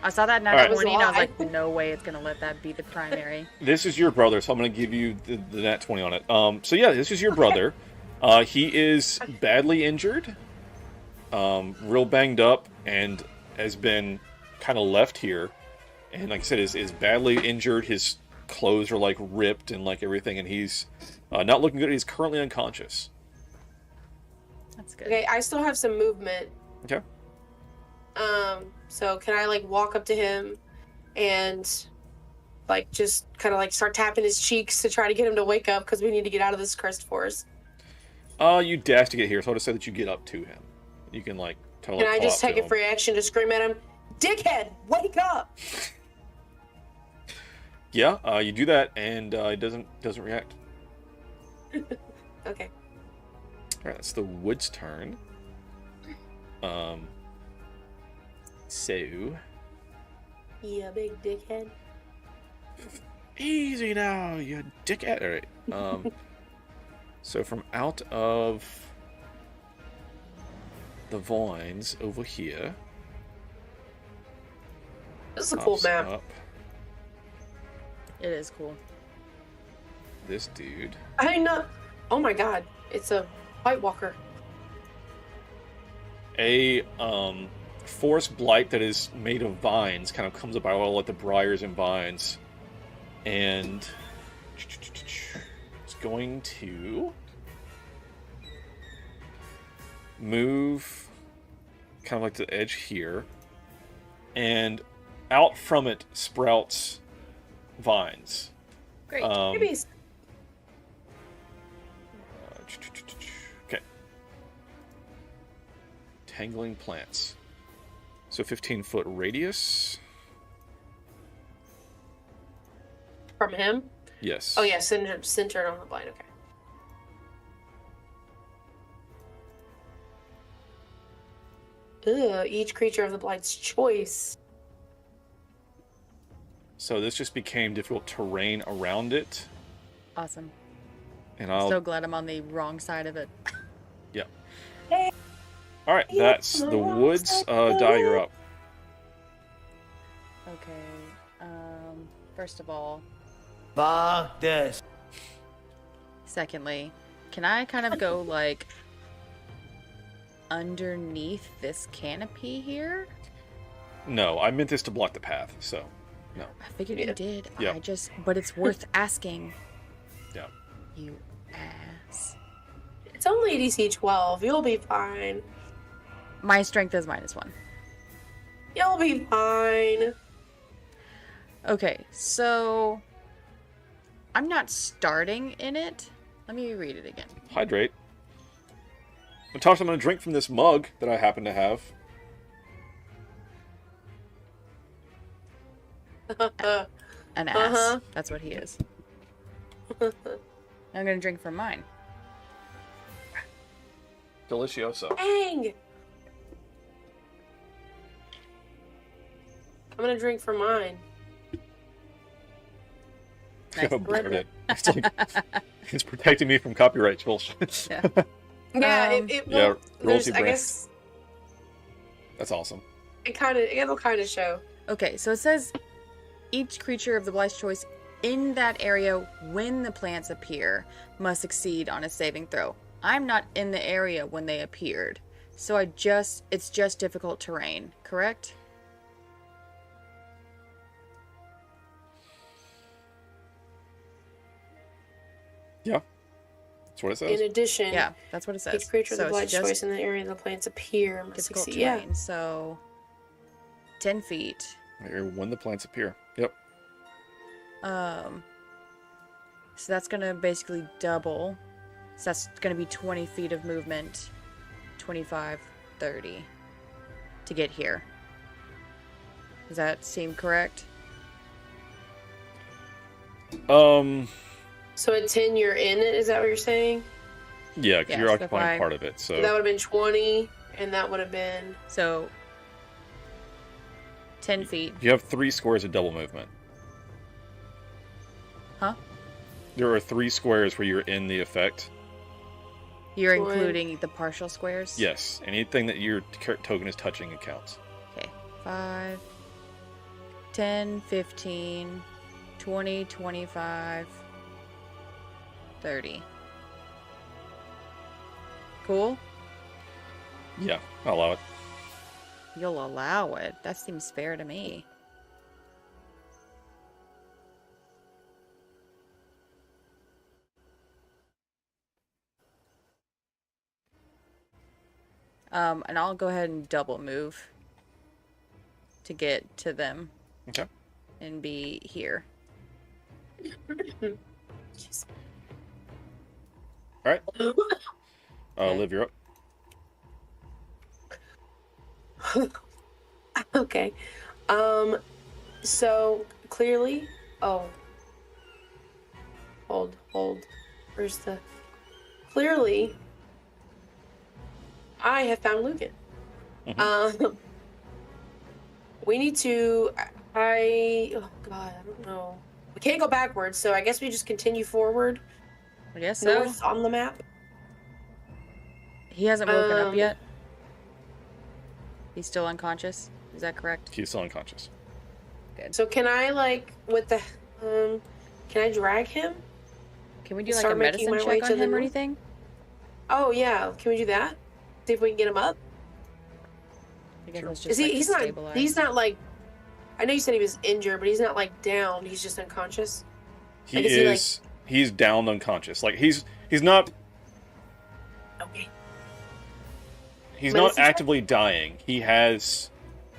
I saw that Alright. 20 and I was like, no way it's gonna let that be the primary. This is your brother, so I'm going to give you the nat 20 on it. So yeah, this is your brother. He is badly injured, real banged up, and has been kind of left here. And like I said, is badly injured. His clothes are like ripped and like everything, and he's not looking good. He's currently unconscious. That's good. Okay, I still have some movement. Okay. So can I like walk up to him and like just kind of like start tapping his cheeks to try to get him to wake up because we need to get out of this cursed forest? You dash to get here, so I'll just say that you get up to him. You can like totally. Can I just call out take to a free action to scream at him, "Dickhead, wake up!" Yeah, you do that, and it doesn't react. Okay. All right, that's the wood's turn. So Yeah, big dickhead. easy now, you dickhead. All right. So from out of the vines over here. This is a cool pops map. up It is cool. This dude. I know. Oh my god, it's a White Walker. A forest blight that is made of vines kind of comes up out of like the briars and vines, and it's going to move kind of like the edge here, and out from it sprouts vines. Great. Babies. Okay. Tangling plants. So 15-foot radius. From him? Yes. Oh yeah, centered on the blind. Okay. Ugh, each creature of the blind's choice. So this just became difficult terrain around it. Awesome. And I'm I'll... so glad I'm on the wrong side of it. Yeah. All right, that's the woods. Die, you're up. Okay. First of all. Fuck this. Secondly, can I kind of go like underneath this canopy here? No, I meant this to block the path, so no. I figured you did. Yeah. But it's worth asking. Yeah. You ass. It's only DC 12. You'll be fine. My strength is -1. You'll be fine. Okay, so I'm not starting in it. Let me read it again. Hydrate. I'm going to drink from this mug that I happen to have. An ass. That's what he is. I'm gonna drink from mine. Delicioso. Dang! I'm gonna drink from mine. Nice. Burn it. It's like it's protecting me from copyright bullshit. Yeah. Yeah, yeah, there's, royalty I brand. guess That's awesome. it'll kind of show. Okay, so it says each creature of the Blight's choice in that area when the plants appear must succeed on a saving throw. I'm not in the area when they appeared, so it's just difficult terrain, correct? Yeah. That's what it says. In addition, Yeah, that's what it says. each creature of So the it's Blight's just choice in the area the plants appear must difficult succeed. Yeah. terrain, so 10 feet. When the plants appear. Yep. So that's gonna basically double. So that's gonna be 20 feet of movement, 25, 30 to get here. Does that seem correct? So at 10, you're in it. Is that what you're saying? Yeah, because Yeah, you're so if occupying I- part of it. So That would have been 20, and that would have been. So 10 feet. you have 3 squares of double movement. Huh? There are 3 squares where you're in the effect. You're One. including the partial squares? Yes, anything that your token is touching counts. Okay. 5, 10, 15, 20, 25, 30. Cool? Yeah, I'll allow it. You'll allow it. That seems fair to me. And I'll go ahead and double move to get to them. Okay. And be here. All right. Liv, you're up. Okay. So clearly. Oh. Hold. Where's the. Clearly. I have found Lucan. We need to. Oh god, I don't know. We can't go backwards, so I guess we just continue forward. I guess so. North on the map. He hasn't woken up yet. He's still unconscious. Is that correct? He's still unconscious. Good. So can I with the Can I drag him? Can we do And like a start making medicine my way check to on the him or north? anything? Oh yeah, can we do that? See if we can get him up. I guess that's Is just he? like He's to not. stabilize. He's not like. I know you said he was injured, but he's not like down. He's just unconscious. He Like, is. He's down unconscious. Like he's not. Okay. He's Medicine not check? actively dying. He has,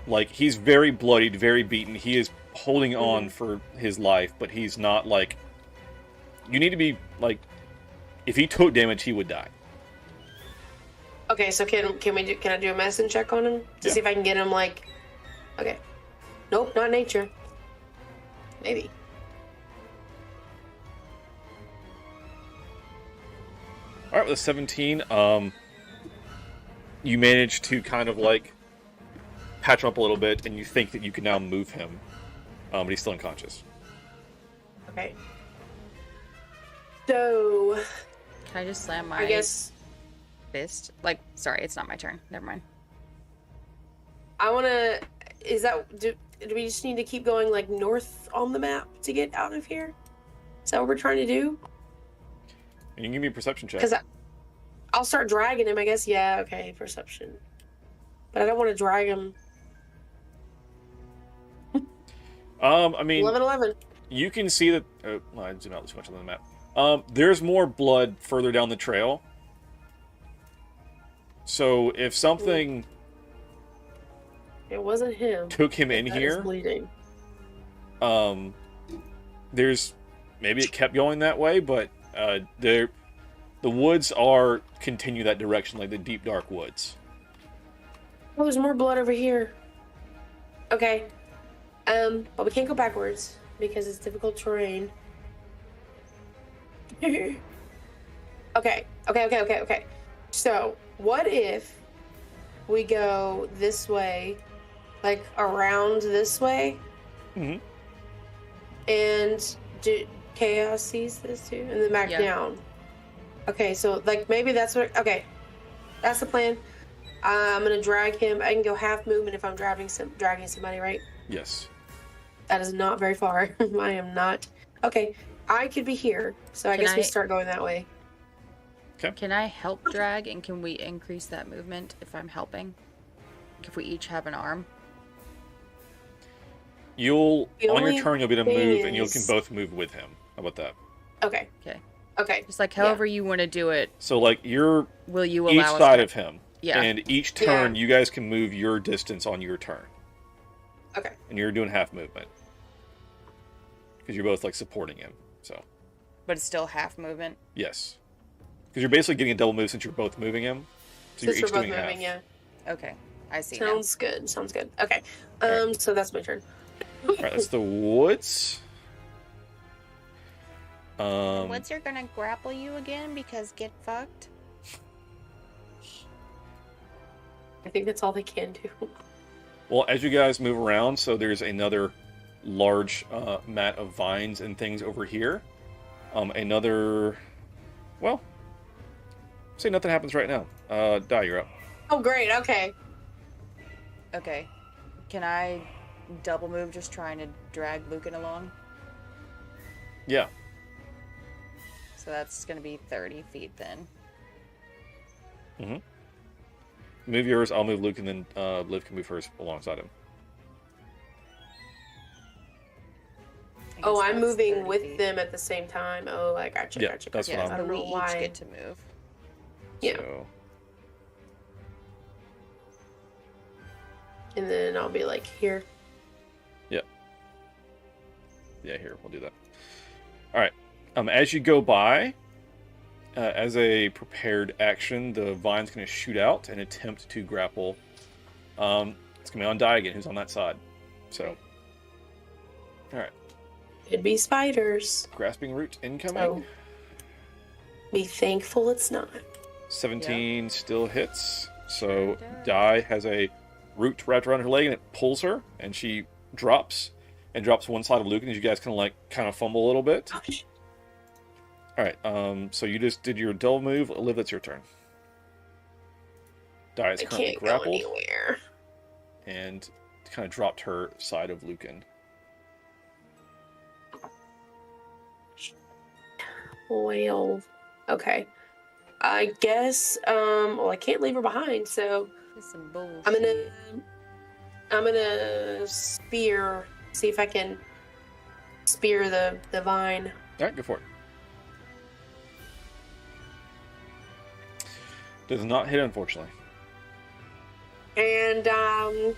like, he's very bloodied, very beaten. He is holding on for his life, but he's not like. You need to be like, if he took damage, he would die. Okay, so can I do a medicine check on him to see if I can get him like? Okay. Nope, not nature. Maybe. All right, with a 17, you manage to kind of like patch him up a little bit, and you think that you can now move him, but he's still unconscious. Okay. So. Can I just slam my I guess. fist? Like, sorry, it's not my turn. Never mind. I want to. Is that? Do we just need to keep going like north on the map to get out of here? Is that what we're trying to do? And you can give me a perception check. Because I'll start dragging him, I guess. Yeah, okay, perception. But I don't want to drag him. I mean, 11. You can see that. Oh, well, I zoom out too much on the map. There's more blood further down the trail. So if something It wasn't him. took him in That is here, bleeding. there's maybe it kept going that way, but the woods are continue that direction, like the deep dark woods. Oh, there's more blood over here. Okay. But we can't go backwards because it's difficult terrain. Okay. So, what if we go this way, like around this way, Mm-hmm. and Chaos sees this too, and then back Yeah. down? Okay, so like maybe that's what. Okay, that's the plan. I'm gonna drag him. I can go half movement if I'm dragging somebody, right? Yes. That is not very far. I am not. Okay, I could be here, so I Can guess we I- start going that way. Can I help drag, and can we increase that movement if I'm helping? If we each have an arm? You'll The on only your turn you'll be able to thing move, and you can is- both move with him. How about that? Okay. Okay. Just like however you want to do it. So like you're Will you each allow us side to- of him. Yeah. And each turn you guys can move your distance on your turn. Okay. And you're doing half movement. Because you're both like supporting him. So But it's still half movement. yes. Because you're basically getting a double move since you're both moving him. So Since you're we're each both doing moving, half. yeah. Okay. I see Sounds good. Sounds good. Okay. So that's my turn. Alright, that's the woods. Woods are gonna grapple you again because get fucked. I think that's all they can do. Well, as you guys move around, so there's another large mat of vines and things over here. Another, well, say nothing happens right now. Die, you're up. Oh, great. Okay. Okay. Can I double move just trying to drag Lucan along? Yeah. So that's going to be 30 feet then. Mm-hmm. Move yours, I'll move Luke, and then Liv can move hers alongside him. Oh, I'm that's moving 30 with feet. them at the same time. Oh, I gotcha. Yeah, Gotcha. that's Gotcha. what I'm I don't we know each why. get to move. Yeah. So, And then I'll be like here. yeah. Yeah, here, we'll do that. Alright. As you go by, as a prepared action, the vine's going to shoot out and attempt to grapple. It's going to be on Die again, who's on that side. So, alright. It'd be spiders. Grasping Root incoming. So be thankful it's not. 17 still hits. So Die has a root wrapped around her leg and it pulls her, and she drops one side of Luke, and you guys kind of fumble a little bit. All right. So you just did your double move. Liv, that's your turn. Die is I currently can't go grappled anywhere. and kind of dropped her side of Lucan. 12. Okay. I guess, well, I can't leave her behind, so This is some bullshit. I'm gonna spear, see if I can spear the vine. Alright, go for it. Does not hit, unfortunately. And, I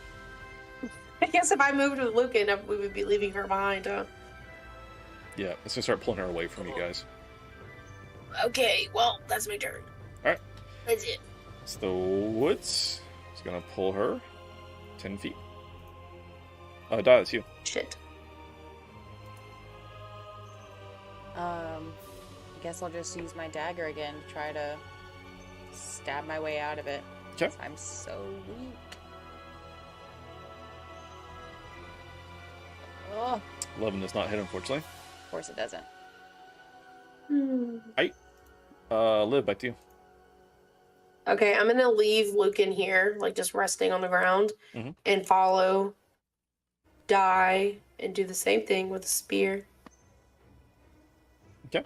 guess if I moved with Lucan, we would be leaving her behind, huh? Yeah, it's gonna start pulling her away from you guys. Okay, well, that's my turn. Alright. That's it. It's the woods. It's gonna pull her 10 feet. That's you. Shit. I guess I'll just use my dagger again to try to stab my way out of it. Okay. I'm so weak. Oh, 11 does not hit, unfortunately. of course it doesn't. Liv, back to you. Okay, I'm gonna leave Lucan here, like just resting on the ground, Mhm. and follow Die and do the same thing with a spear. Okay.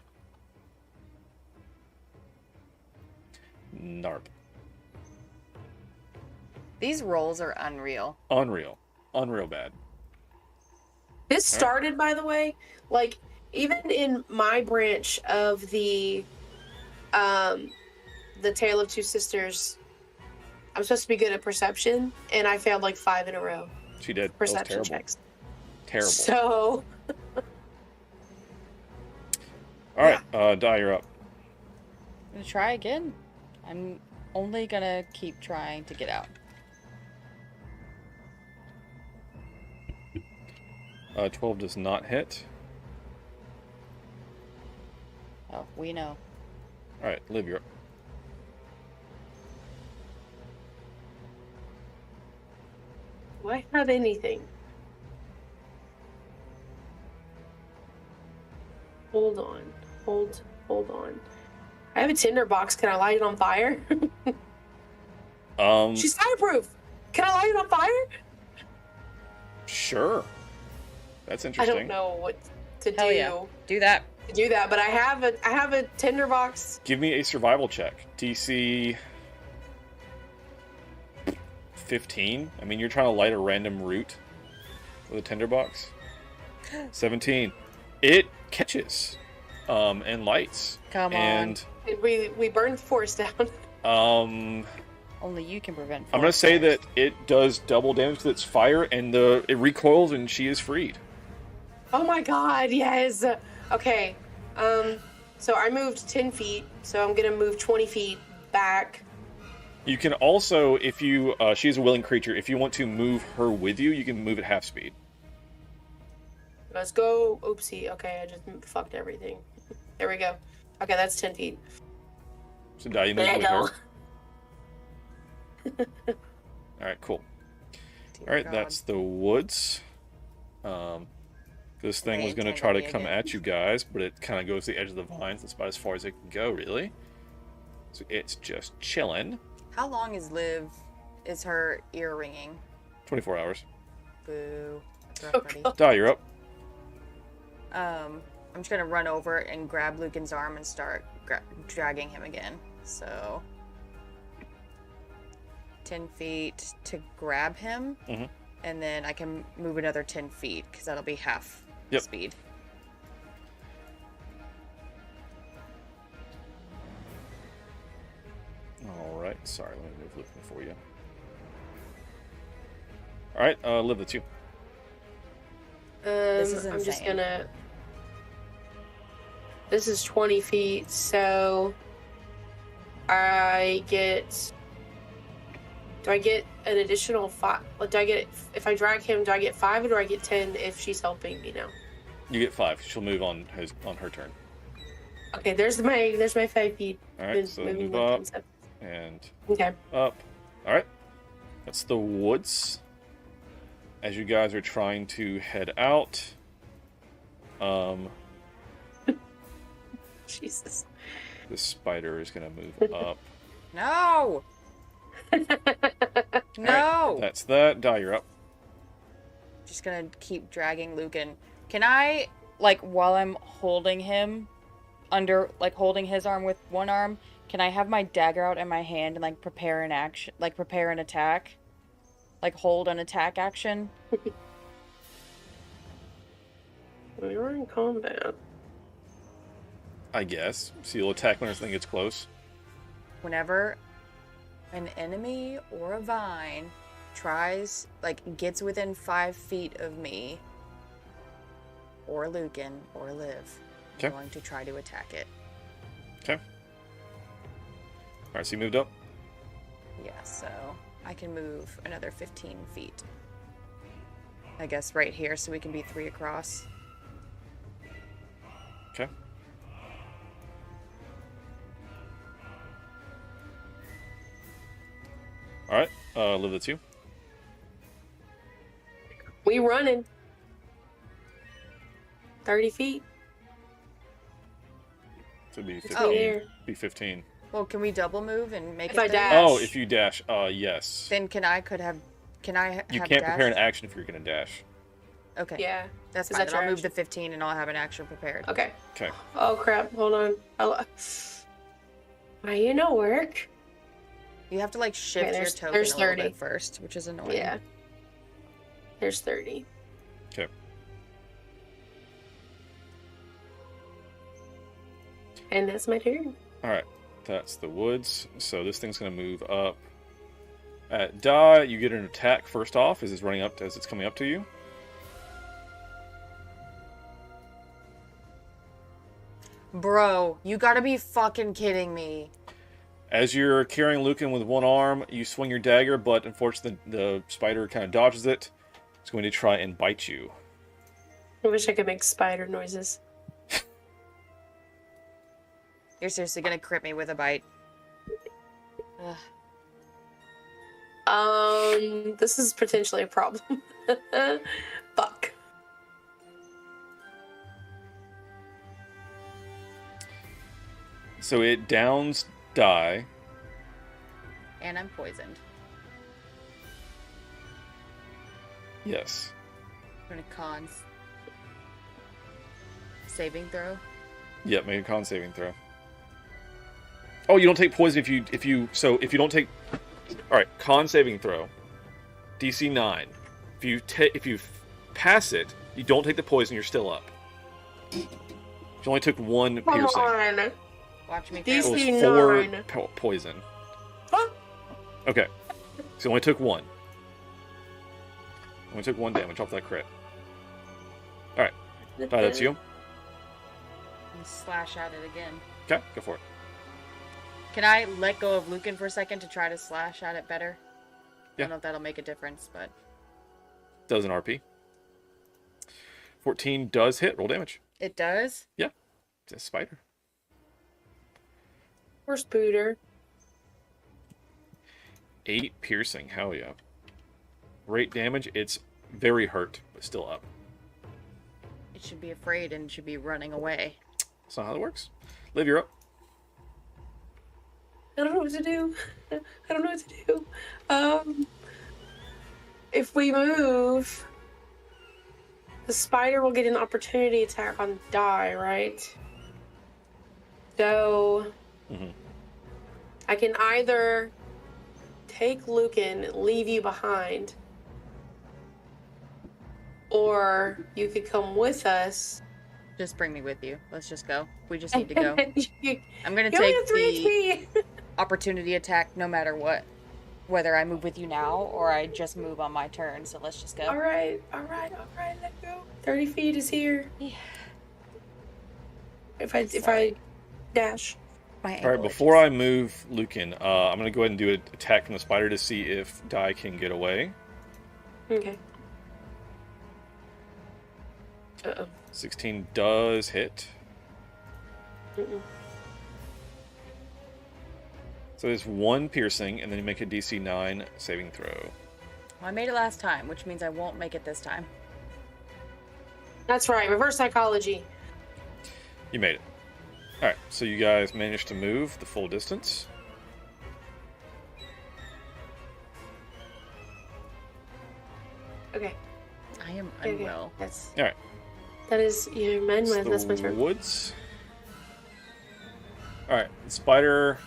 Narp. These rolls are unreal. Unreal. Unreal bad. This started, by the way, like even in my branch of the Tale of Two Sisters, I'm supposed to be good at perception, and I failed like 5 in a row. She did. That was Perception terrible. checks. Terrible. So Alright, Die, you're up. I'm gonna try again. I'm only gonna keep trying to get out. 12 does not hit. Oh, we know. Alright, Liv, you're up. do I have anything? Hold on. Hold on. I have a tinder box. Can I light it on fire? She's fireproof. Can I light it on fire? Sure. That's I interesting. don't know what to Hell do. yeah. Do that. To do that, but I have a tinder box. Give me a survival check. DC 15. I mean, you're trying to light a random root with a tinderbox. 17. It catches and lights. Come and And we burned the forest down. Only you can prevent. I'm gonna say that it does double damage to its fire, and it recoils, and she is freed. Oh my god, yes. Okay. So I moved 10 feet, so I'm gonna move 20 feet back. You can also, if you, she's a willing creature, if you want to move her with you, you can move at half speed. Let's go. Oopsie. Okay, I just fucked everything. There we go. Okay, that's 10 feet. So Die, you move There with you go. her. Alright, cool. Alright, that's the woods. This thing was going to try to come at you guys, but it kind of goes to the edge of the vines. That's about as far as it can go, really. So it's just chilling. How long is her ear ringing? 24 hours. Boo. That's rough, buddy. Die, you're up. I'm just gonna run over and grab Lucan's arm and start dragging him again. So 10 feet to grab him, and then I can move another 10 feet because that'll be half speed. All right. Sorry, let me move Lucan for you. All right, Liv, that's you. This is I'm just insane. gonna. This is 20 feet, so I get. Do I get an additional 5? Do I get, if I drag him, do I get 5 or do I get 10 if she's helping me now? You get 5. She'll move on her turn. Okay, there's my 5 feet. All right, so Moving move with up consent. and Okay. up. All right, that's the woods. As you guys are trying to head out, Jesus. the spider is going to move up. No. No. All right, that's that. Die, you're up. Just gonna keep dragging Lucan. Can I, like, while I'm holding him, under, like, holding his arm with one arm, can I have my dagger out in my hand and, like, prepare an action, like, prepare an attack? Like, hold an attack action? We were in combat. I guess. So you'll attack when everything gets close. Whenever an enemy or a vine tries, like, gets within 5 feet of me, or Lucan, or Liv, Okay. I'm going to try to attack it. Okay. Alright, so you moved up? Yeah, so I can move another 15 feet. I guess right here, so we can be 3 across. Okay. Alright, Liv, that's you. We running. 30 feet. So it'd be It's 15. there. Be 15. Well, can we double move and make If it I 30? dash. Oh, if you dash, yes. Then can I have You dash? can't prepare an action if you're gonna dash. Okay. Yeah. That's Is fine. that Then I'll your move the 15 and I'll have an action prepared. Okay. Okay. Oh crap! Hold on. Why you no work? You have to, like, shift your token there's a little 30 bit first, which is annoying. Yeah. There's 30. Okay. And that's my turn. Alright. That's the woods. So this thing's gonna move up. At die, you get an attack first off as it's running up as it's coming up to you. Bro, you gotta be fucking kidding me. As you're carrying Lucan with one arm, you swing your dagger, but unfortunately the spider kind of dodges it. It's going to try and bite you. I wish I could make spider noises. You're seriously gonna crit me with a bite. Ugh. This is potentially a problem. Fuck. So it downs die. And I'm poisoned. Yes. I'm gonna cons. Saving throw. Yep, make a con saving throw. Oh, you don't take poison if you don't take. All right, con saving throw. DC 9. If you pass it, you don't take the poison. You're still up. You only took 1 piercing. On. Watch me. It was DC 4 9. poison. Huh? Okay, so you only took 1. Only took 1 damage off that crit. All right, that's you. Slash at it again. Okay, go for it. Can I let go of Lucan for a second to try to slash at it better? I Yeah. don't know if that'll make a difference, but Does an RP. 14 does hit. Roll damage. it does. Yeah, it's a spider. Where's Booter? 8 piercing. Hell yeah. Rate damage. It's very hurt, but still up. It should be afraid and should be running away. That's not how that works. Liv, you're up. I don't know what to do. I don't know what to do. If we move, the spider will get an opportunity attack on die, right? So I can either take Lucan, leave you behind, or you could come with us. Just bring me with you. Let's just go. We just need to go. You I'm gonna only take have 3 the opportunity attack no matter what. Whether I move with you now or I just move on my turn. So let's just go. All right, let's go. 30 feet is here. Yeah. If I dash. My All right, before I move Lucan, I'm going to go ahead and do an attack from the spider to see if Dai can get away. Okay. Uh-oh. 16 does hit. Mm-mm. So there's 1 piercing, and then you make a DC 9 saving throw. Well, I made it last time, which means I won't make it this time. That's right. Reverse psychology. You made it. Alright, so you guys managed to move the full distance. Okay. I am Okay. unwell. That's Alright. that is that's my turn. Woods. All right, the spider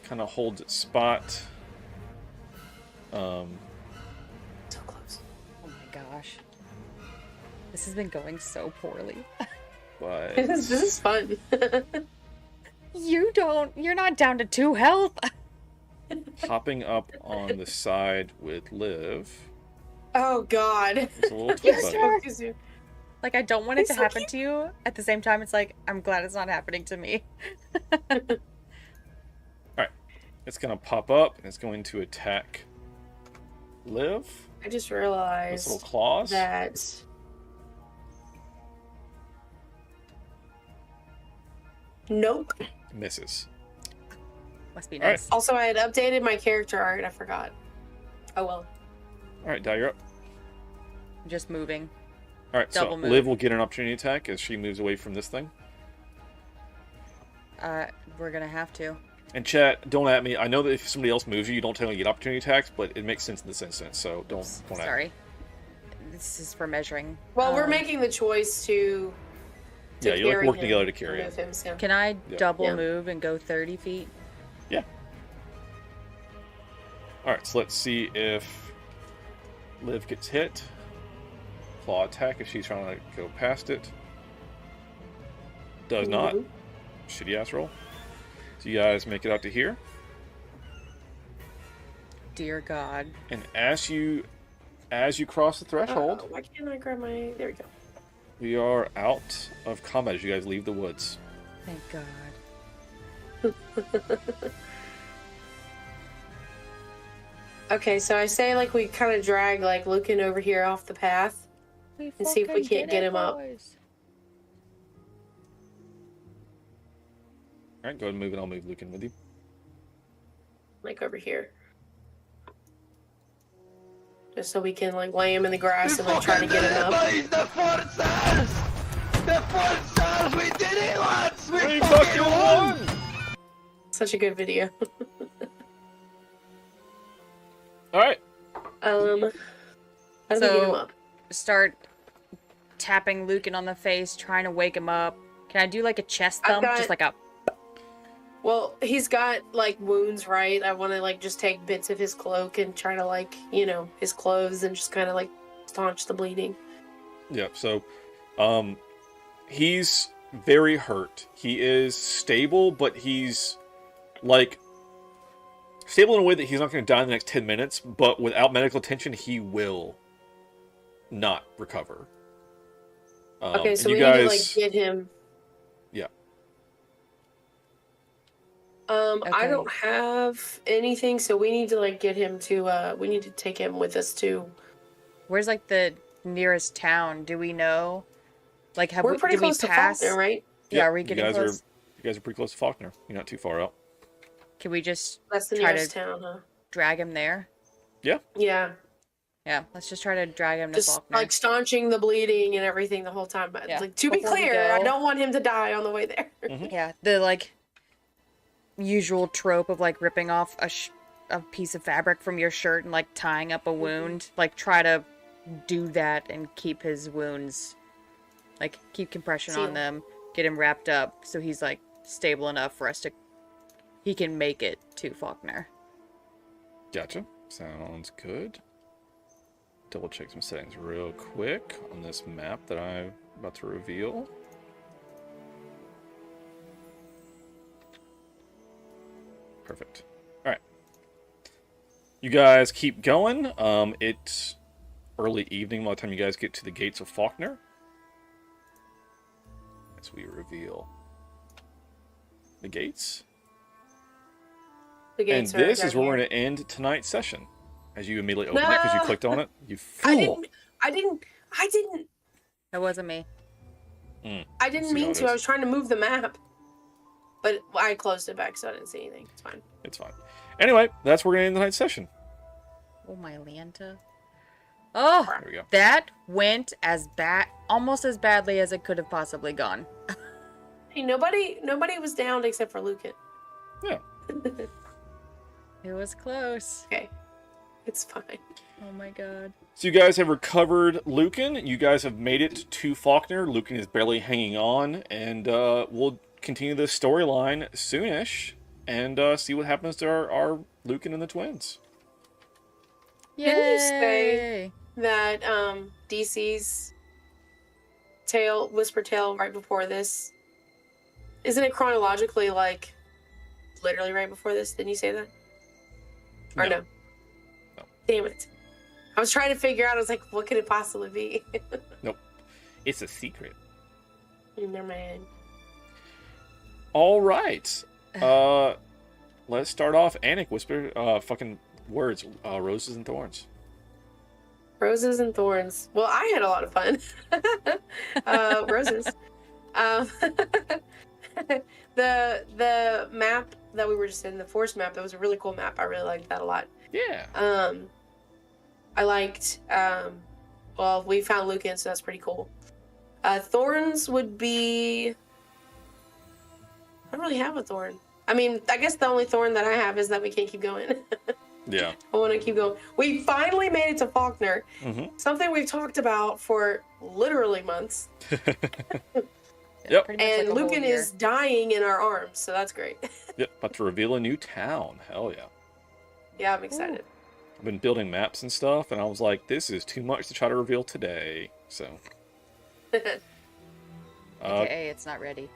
kind of holds its spot. So close. Oh my gosh. This has been going so poorly. But This is fun. You're not down to 2 health. hopping up on the side with Liv. Oh God. It's a little Yes, twist sir. Like, I don't want it It's to so happen to you. At the same time, it's like, I'm glad it's not happening to me. Alright. It's going to pop up, and it's going to attack Liv. I just realized little claws. that nope. Misses. Must be All right. nice. Also, I had updated my character art. I forgot. Oh well. Alright, Di, you're up. Just moving. Alright, so Double move. Liv will get an opportunity attack as she moves away from this thing. We're gonna have to. And chat, don't at me. I know that if somebody else moves you, you don't technically get opportunity attacks, but it makes sense in this instance, so don't at me. Sorry. This is for measuring. Well, we're making the choice to Yeah, you're like carry working him, together to carry move him. him. So. Can I Yeah. double Yeah. move and go 30 feet? Yeah. Alright, so let's see if Liv gets hit. Claw attack if she's trying to go past it. Does not. Mhm. Shitty ass roll. So you guys make it out to here. Dear God. And as you cross the threshold, Why can't I grab my? There we go. we are out of combat as you guys leave the woods. Thank God. Okay, so I say like we kind of drag like Lucan over here off the path and see if we can't get him up. Alright, go ahead and move, and I'll move Lucan with you. Like over here. Just so we can like lay him in the grass and like try to get him up. The forces! The forces! We did it once! We fucking won! Such a good video. Alright. How do we get him So, up? start tapping Lucan on the face, trying to wake him up. Can I do like a chest I've thump? got- Just like a... Well, he's got like wounds, right? I want to like just take bits of his cloak and try to like, you know, his clothes and just kind of like staunch the bleeding. Yep, so he's very hurt. He is stable, but he's like stable in a way that he's not going to die in the next 10 minutes, but without medical attention, he will not recover. Okay, so you we guys, need to like get him. yeah. I Okay. don't have anything, so we need to like get him to. We need to take him with us to. Where's like the nearest town? Do we know? Like, have We're we, pretty did we close to pass? Faulkner, right? Yeah, Yep, are we getting you guys close? you guys are pretty close to Faulkner. You're not too far out. Can we just That's the try nearest to town, huh? drag him there? Yeah. Yeah, Yeah, let's just try to drag him to just Faulkner. like staunching the bleeding and everything the whole time. But Yeah. like to be Before we clear, I go- don't want him to die on the way there. Yeah, the like usual trope of like ripping off a piece of fabric from your shirt and like tying up a wound. Like, try to do that and keep his wounds, like keep compression on Sealed. them, get him wrapped up so he's like stable enough for us to, he can make it to Faulkner. Gotcha. Sounds good. Double check some settings real quick on this map that I'm about to reveal. Perfect. Alright. You guys keep going. It's early evening by the time you guys get to the gates of Faulkner. As we reveal the gates. The And gates are this down is where we're here. going to end tonight's session. As you immediately open it because you No! clicked on it. You I fool! didn't. That wasn't me. I didn't See how mean it to. I is. was trying to move the map, but I closed it back, so I didn't see anything. It's fine. It's fine. Anyway, that's where we're going to end tonight's session. Oh my Lanta. Oh, There we go. that went as bad, almost as badly as it could have possibly gone. Hey, nobody was downed except for Lucan. Yeah. It was close. Okay, it's fine. Oh my god. So you guys have recovered Lucan. You guys have made it to Faulkner. Lucan is barely hanging on, and we'll continue this storyline soonish and see what happens to our Lucan and the twins. Didn't you say that DC's Whisper Tale right before this? Isn't it chronologically like literally right before this? Didn't you say that? Or no? Damn it. I was trying to figure out, I was like, what could it possibly be? Nope. It's a secret. Never mind. All right. Let's start off. Anik, whisper fucking words. Roses and thorns. Roses and thorns. Well, I had a lot of fun. Roses. The map that we were just in, the forest map, that was a really cool map. I really liked that a lot. Yeah. I liked, well, we found Lucan, so that's pretty cool. Thorns would be, I don't really have a thorn. I mean, I guess the only thorn that I have is that we can't keep going. Yeah. I want to keep going. We finally made it to Faulkner. Mm-hmm. Something we've talked about for literally months. Yep. And Lucan is dying in our arms, so that's great. Yep. About to reveal a new town. Hell yeah. Yeah, I'm excited. I've been building maps and stuff, and I was like, this is too much to try to reveal today. So. AKA, it's not ready.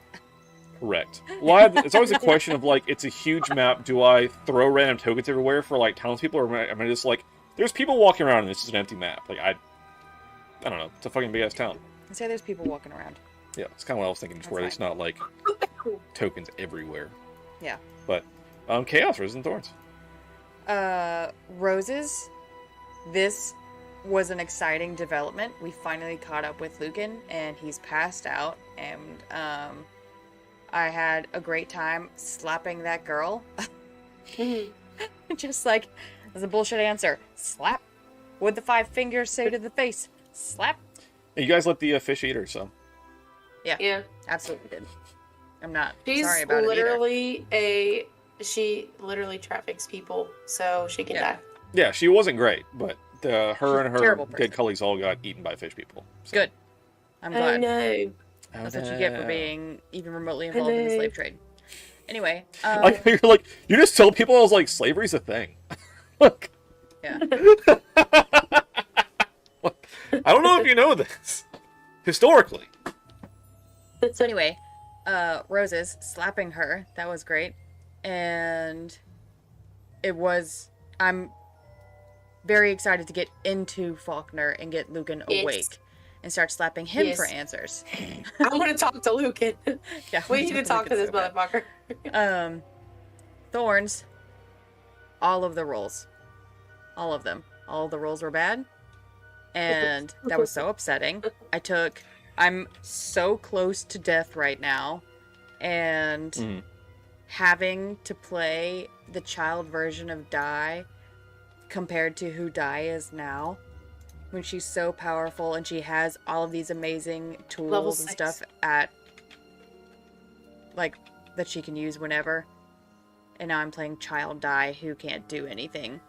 Correct. Well, it's always a question of, like, it's a huge map. Do I throw random tokens everywhere for, like, townspeople, or am I just like, there's people walking around and this is an empty map? Like, I don't know. It's a fucking big-ass town. I say there's people walking around. Yeah, it's kind of what I was thinking, just where it's not, like, tokens everywhere. Yeah. But, Chaos, Roses and Thorns. Roses. This was an exciting development. We finally caught up with Lucan, and he's passed out, and, I had a great time slapping that girl. Just like, as a bullshit answer. Slap. What'd the 5 fingers say to the face? Slap. You guys let the fish eat her, so. Yeah. Absolutely did. I'm not She's sorry about literally she literally traffics people, so she can die. Yeah, she wasn't great, but her and her terrible dead colleagues all got eaten by fish people. So. Good. I'm glad. I know. That's what you get for being even remotely involved in the slave trade. Anyway, you just told people I was like, slavery's a thing. Look. Yeah. I don't know if you know this. Historically. So anyway, Roses slapping her, that was great. And I'm very excited to get into Faulkner and get Lucan awake and start slapping him for answers. I want to talk to Lucan. Yeah, we need to talk to this motherfucker. Thorns. All of the rolls. All of them. All of the rolls were bad. And that was so upsetting. I'm so close to death right now. And having to play the child version of Dai compared to who Dai is now, when she's so powerful and she has all of these amazing tools and stuff that she can use whenever. And now I'm playing child Dai who can't do anything.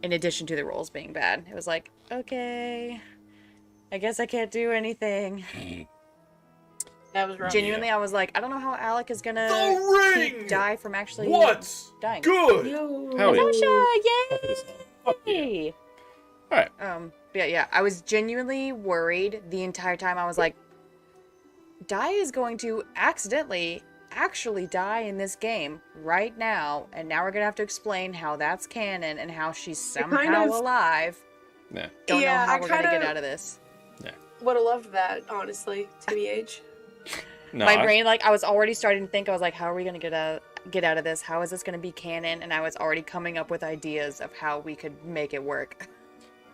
In addition to the rolls being bad. It was like, okay, I guess I can't do anything. That was rough. Genuinely, I was like, I don't know how Alec is gonna keep Dai from actually dying. Good? Hell yeah. Yay! Alright. Yeah, I was genuinely worried the entire time. I was like, Dai is going to accidentally actually die in this game right now, and now we're gonna have to explain how that's canon and how she's somehow alive. Yeah. Don't know how we're gonna get out of this. Yeah. Would have loved that, honestly, TBH. No, My brain, I was already starting to think. I was like, how are we gonna get out of this? How is this gonna be canon? And I was already coming up with ideas of how we could make it work.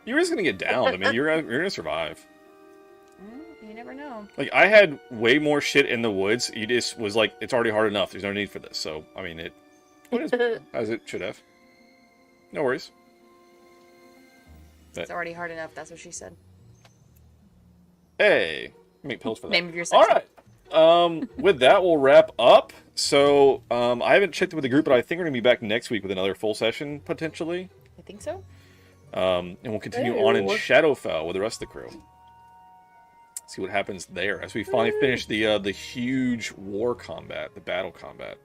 You're just gonna get down. I mean, you're gonna survive. You never know. Like, I had way more shit in the woods. You just was like, it's already hard enough. There's no need for this. So, I mean, it went as it should have. No worries. It's already hard enough. That's what she said. Hey, make pills for that. Name of your section. All right. With that, we'll wrap up. So, I haven't checked with the group, but I think we're gonna be back next week with another full session potentially. I think so. And we'll continue on in Shadowfell with the rest of the crew. See what happens there as we finally finish the huge war combat, the battle combat.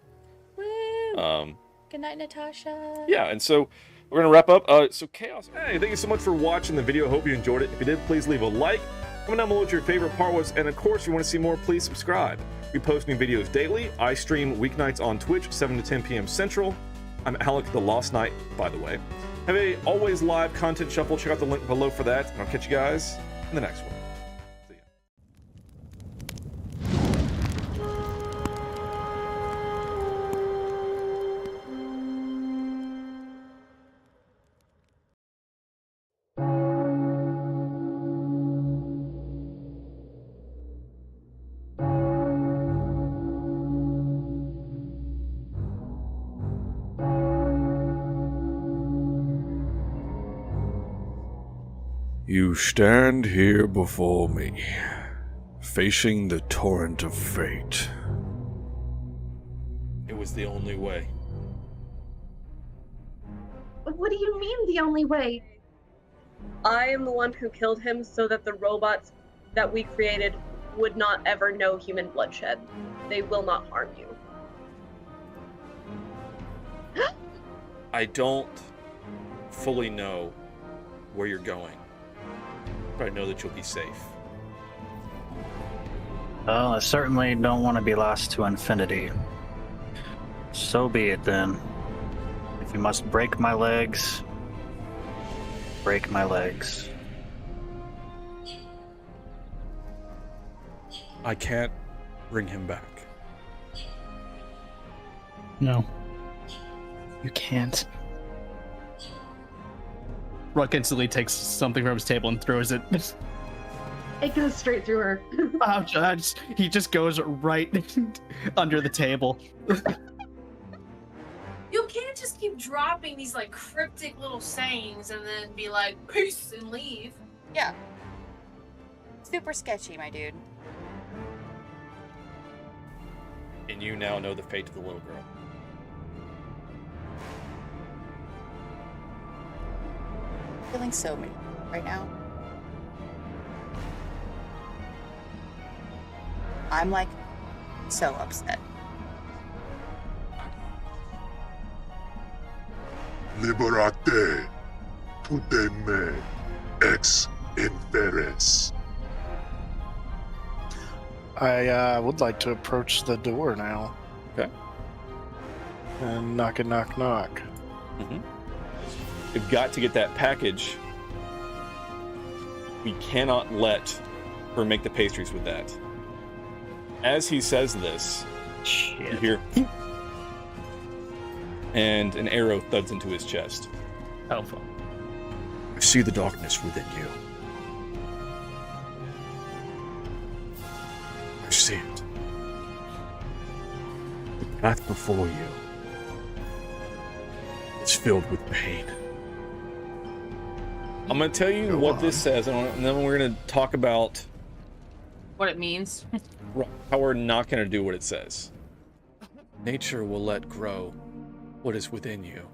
Woo! Good night, Natasha. Yeah, and so we're gonna wrap up. So Chaos, hey, thank you so much for watching the video. I hope you enjoyed it. If you did, please leave a like. Comment down below what your favorite part was, and of course, if you want to see more, please subscribe. We post new videos daily. I stream weeknights on Twitch, 7 to 10 p.m. Central. I'm Alec the Lost Knight, by the way. Have a always live content shuffle. Check out the link below for that, and I'll catch you guys in the next one. You stand here before me, facing the torrent of fate. It was the only way. What do you mean the only way? I am the one who killed him so that the robots that we created would not ever know human bloodshed. They will not harm you. I don't fully know where you're going, but I know that you'll be safe. Well, I certainly don't want to be lost to infinity. So be it then. If you must break my legs, break my legs. I can't bring him back. No. You can't. Ruck instantly takes something from his table and throws it. It goes straight through her. He just goes right under the table. You can't just keep dropping these like cryptic little sayings and then be like, peace, and leave. Yeah. Super sketchy, my dude. And you now know the fate of the little girl. Feeling so many right now. I'm like so upset. Liberate tutte me ex inferes. I would like to approach the door now. Okay. And knock. Mm-hmm. We've got to get that package. We cannot let her make the pastries with that. As he says this, you hear, and an arrow thuds into his chest. Alpha. I see the darkness within you. I see it. The path before you is filled with pain. I'm going to tell you what this says, and then we're going to talk about What it means. how we're not going to do what it says. Nature will let grow what is within you.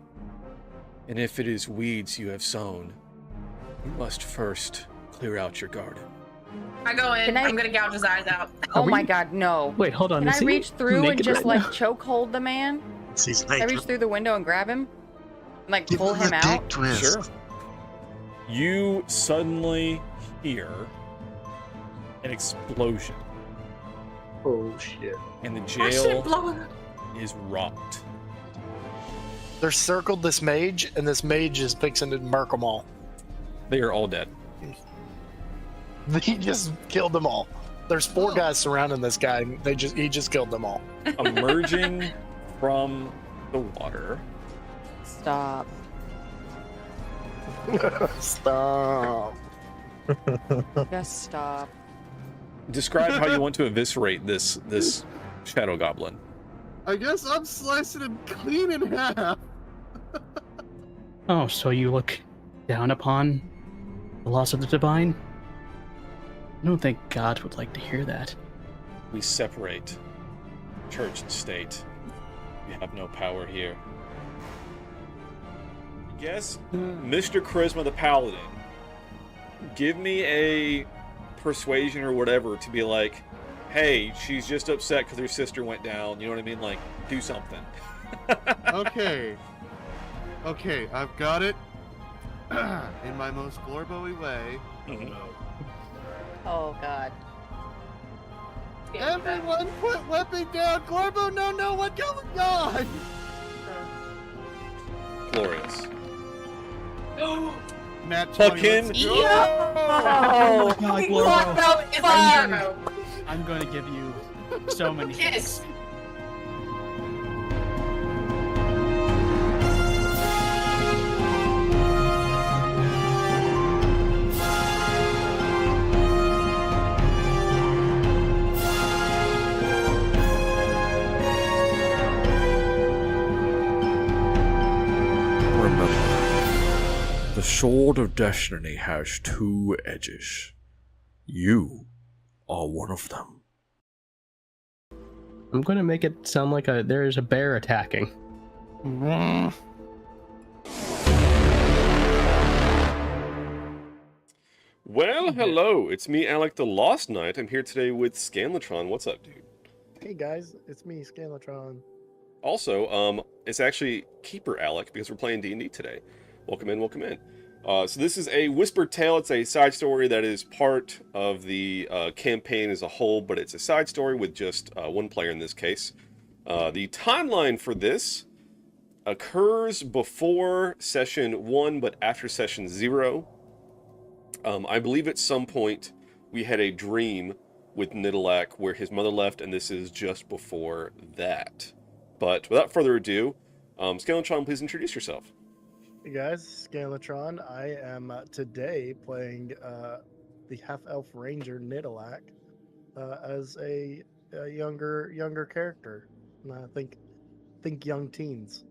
And if it is weeds you have sown, you must first clear out your garden. I go in. I'm gonna gouge his eyes out. Oh my god, no. Wait, hold on. Can I reach through and just like now? chokehold the man? He's Can I reach through the window and grab him? And like pull him the out? dick twist. Sure. You suddenly hear an explosion, Oh shit. and the That shit jail blowing up. is rocked. They're circled this mage, and this mage is fixing to murk them all. They are all dead. He just killed them all. There's 4 guys surrounding this guy. And he just killed them all. Emerging from the water. Stop. Stop. Just stop. Describe how you want to eviscerate this shadow goblin. I guess I'm slicing him clean in half. Oh, so you look down upon the loss of the divine? I don't think God would like to hear that. We separate church and state. We have no power here. Yes, Mr. Charisma the Paladin, give me a persuasion or whatever to be like, hey, she's just upset because her sister went down. You know what I mean? Like, do something. Okay. Okay, I've got it. In my most Glorbo-y way. Oh god. Everyone put weapon down! Glorbo, no, what's going on? Glorious. Nat 20, Fucking let's go. Oh my god, Glorbo. Glorbo, I'm going to give you so many Kiss. hits. Remember, the sword of destiny has two edges. You are one of them. I'm going to make it sound like there is a bear attacking. Well, hello. It's me, Alec the Lost Knight. I'm here today with Scanlatron. What's up, dude? Hey guys, it's me, Scanlatron. Also, it's actually Keeper Alec because we're playing D&D today. Welcome in, welcome in. So this is a Whispered Tale. It's a side story that is part of the campaign as a whole, but it's a side story with just one player in this case. The timeline for this occurs before session 1, but after session 0. I believe at some point we had a dream with Nidalak where his mother left, and this is just before that. But without further ado, Scanlatron, please introduce yourself. Hey guys, Scanlatron. I am today playing the half-elf ranger Nidalak as a younger character. I think young teens.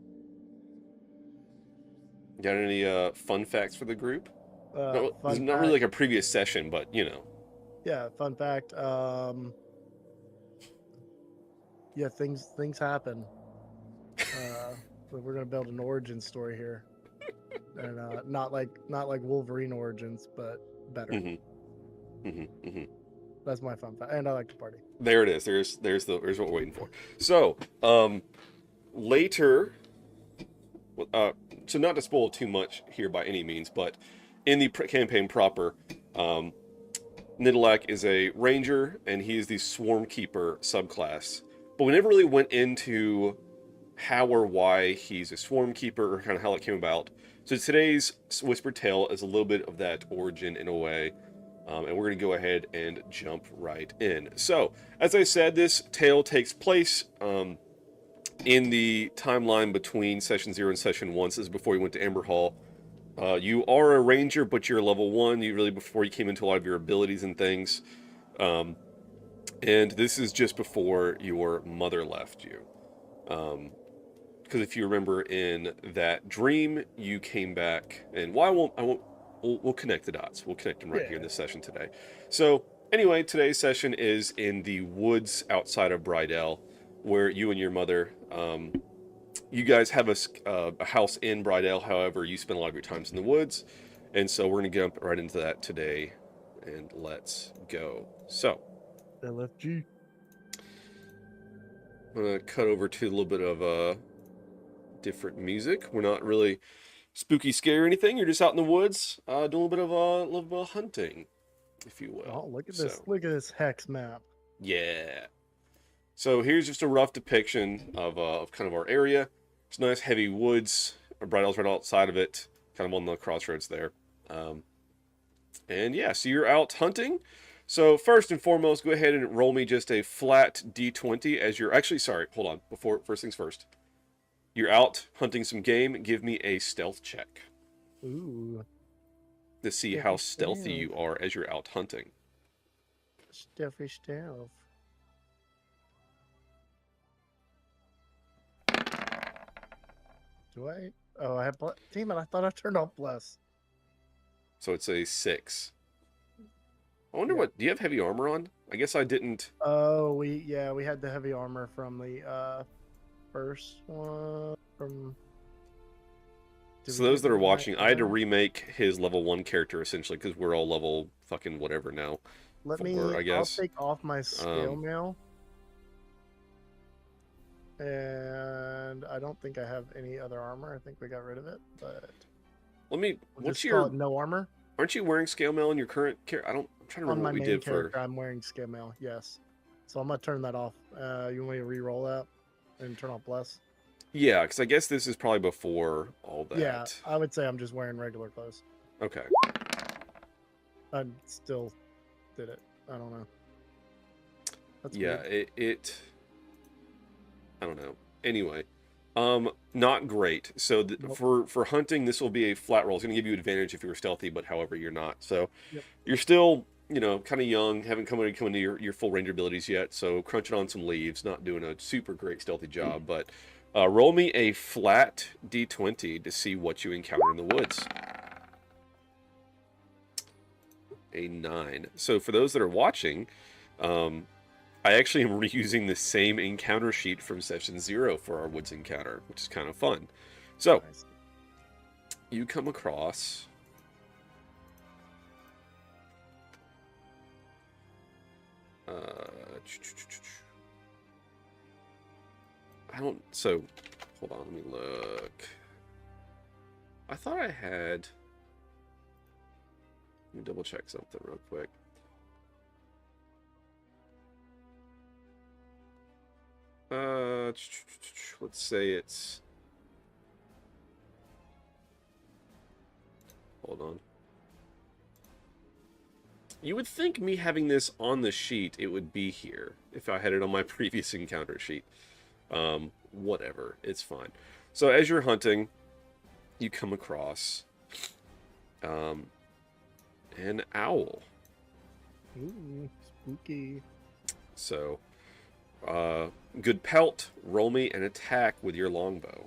Got any fun facts for the group? No, Fun it's not really like a previous session, but you know. Yeah, fun fact. Yeah, things happen. But we're gonna build an origin story here, and not like Wolverine origins, but better. That's my fun fact, and I like to party. There it is. There's what we're waiting for. So later, so not to spoil too much here by any means, but in the campaign proper, Nidalak is a ranger, and he is the Swarm Keeper subclass. But we never really went into how or why he's a Swarm Keeper, or kind of how it came about. So today's Whispered Tale is a little bit of that origin in a way, and we're going to go ahead and jump right in. So, as I said, this tale takes place in the timeline between Session 0 and Session 1. This is before you went to Amber Hall. You are a ranger, but you're level 1. You really before you came into a lot of your abilities and things. And this is just before your mother left you. Because if you remember in that dream, you came back, and we'll connect the dots. We'll connect them right here in this session today. So anyway, today's session is in the woods outside of Brydell, where you and your mother, you guys have a house in Brydell. However, you spend a lot of your times in the woods, and so we're gonna jump right into that today, and let's go. So, LFG. I'm gonna cut over to a little bit of different music. We're not really spooky, scary or anything. You're just out in the woods, doing a little bit of hunting, if you will. Oh, look at this! Look at this hex map. Yeah. So here's just a rough depiction of kind of our area. It's nice heavy woods. Bridal's right outside of it, kind of on the crossroads there. And yeah, so you're out hunting. So first and foremost, go ahead and roll me just a flat D20 as you're... Actually, sorry, hold on. First things first. You're out hunting some game. Give me a stealth check. Ooh. To see how stealthy you are as you're out hunting. Stealthy stealth. Do I? Oh, I have. Damn it! I thought I turned off bless. So it's a 6. I wonder what. Do you have heavy armor on? I guess I didn't. Oh, we had the heavy armor from the first one. So those that are watching, I had to remake his level 1 character essentially because we're all level fucking whatever now. Let 4, me. I I'll guess. take off my scale Um, mail. And I don't think I have any other armor. I think we got rid of it, but Let me. we'll What's just call your? it no armor. Aren't you wearing scale mail in your current I'm trying to On remember my what we main did character, for. I'm wearing scale mail. Yes, so I'm gonna turn that off. You want me to re-roll that and turn off bless? Yeah, because I guess this is probably before all that. Yeah, I would say I'm just wearing regular clothes. Okay. I still did it. I don't know. That's Yeah, weird. it. I don't know. Anyway, not great. So Nope. for hunting, this will be a flat roll. It's going to give you advantage if you were stealthy, but however, you're not. So Yep. you're still, kind of young, haven't come into your full range abilities yet. So crunching on some leaves, not doing a super great stealthy job. But roll me a flat d20 to see what you encounter in the woods. A 9. So for those that are watching, I actually am reusing the same encounter sheet from session 0 for our woods encounter, which is kind of fun. So, you come across so, hold on, let me look. I thought I had, let me double check something real quick. Let's say it's, hold on. You would think me having this on the sheet, it would be here if I had it on my previous encounter sheet. Whatever, it's fine. So as you're hunting, you come across an owl. Ooh, spooky. So, good pelt. Roll me an attack with your longbow.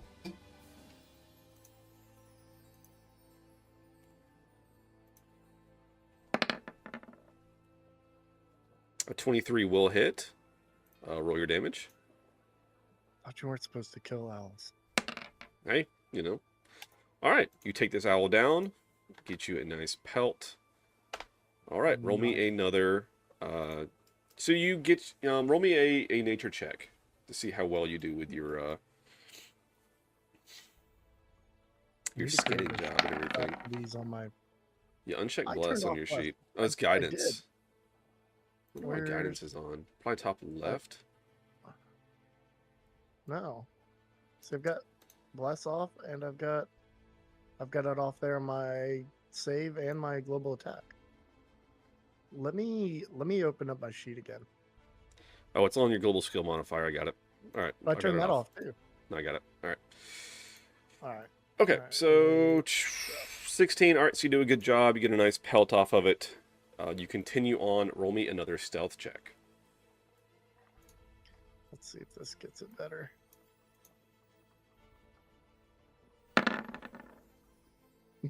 A 23 will hit. Roll your damage. Thought you weren't supposed to kill owls. Hey, All right, you take this owl down. Get you a nice pelt. All right, roll me another. So you get roll me a nature check to see how well you do with your skinning job and everything. These on my. Yeah, uncheck I bless turned on off your bless. sheet. Oh, it's I guidance. did. I wonder why guidance is on. Probably top left. No. So I've got bless off, and I've got it off there. My save and my global attack. Let me open up my sheet again. Oh, it's on your global skill modifier. I got it. All right. I turned that off too. I got it. All right. All right. Okay, All right. so 16. All right, so you do a good job. You get a nice pelt off of it. You continue on. Roll me another stealth check. Let's see if this gets it better.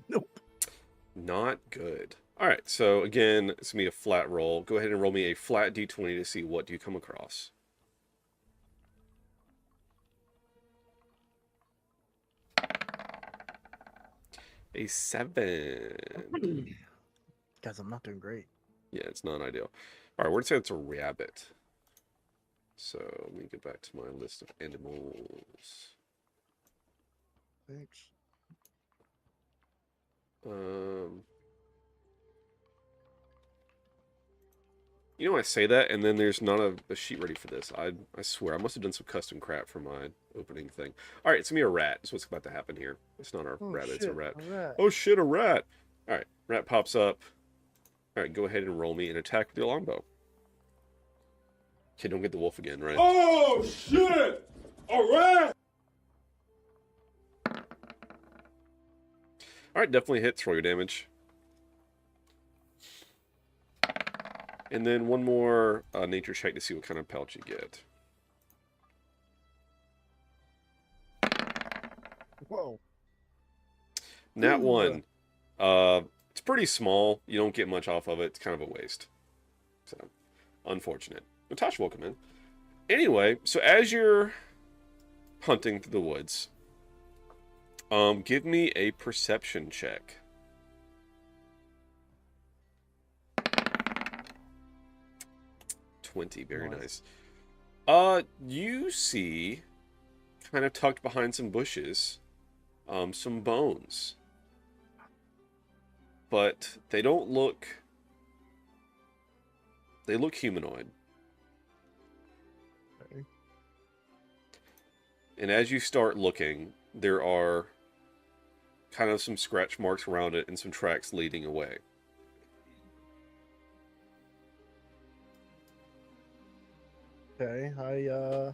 Nope. Not good. All right, so again, it's going to be a flat roll. Go ahead and roll me a flat d20 to see what you come across. A 7. Guys, I'm not doing great. Yeah, it's not ideal. All right, we're going to say it's a rabbit. So let me get back to my list of animals. Thanks. I say that, and then there's not a sheet ready for this. I swear, I must have done some custom crap for my opening thing. All right, it's going to be a rat. That's what's about to happen here. It's not a rabbit, it's a rat. Oh, shit, a rat. All right, rat pops up. All right, go ahead and roll me an attack with your longbow. Okay, don't get the wolf again, right? Oh shit! A rat! All right, definitely hits. Roll your damage. And then one more nature check to see what kind of pelt you get. Whoa. Nat 1. It's pretty small. You don't get much off of it. It's kind of a waste. So, unfortunate. Natasha, welcome in. Anyway, so as you're hunting through the woods, give me a perception check. 20. Very Nice. nice. You see, kind of tucked behind some bushes, some bones. But they don't look... They look humanoid. Okay. And as you start looking, there are kind of some scratch marks around it and some tracks leading away. Okay, I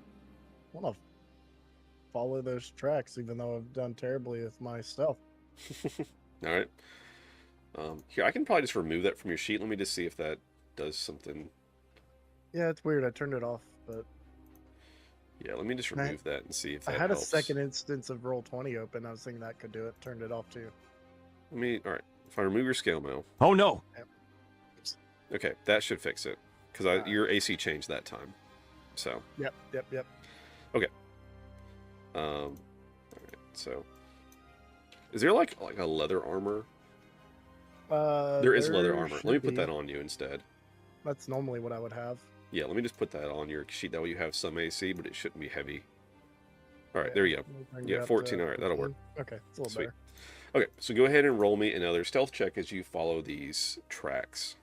want to follow those tracks, even though I've done terribly with my stealth. All right. Here, I can probably just remove that from your sheet. Let me just see if that does something. Yeah, it's weird. I turned it off, but Yeah, let me just remove that and see if I that had helps. a second instance of Roll20 open. I was thinking that could do it. Turned it off too. All right. If I remove your scale mail. Oh no. Okay, that should fix it because your AC changed that time. So. Yep. Okay. All right. So, is there like a leather armor? There is leather armor. Let me put that on you instead. That's normally what I would have. Yeah, let me just put that on your sheet. That way you have some AC, but it shouldn't be heavy. All right, there you go. Yeah, 14. All right, that'll work. Okay, it's a little Sweet. better. Okay, so go ahead and roll me another stealth check as you follow these tracks.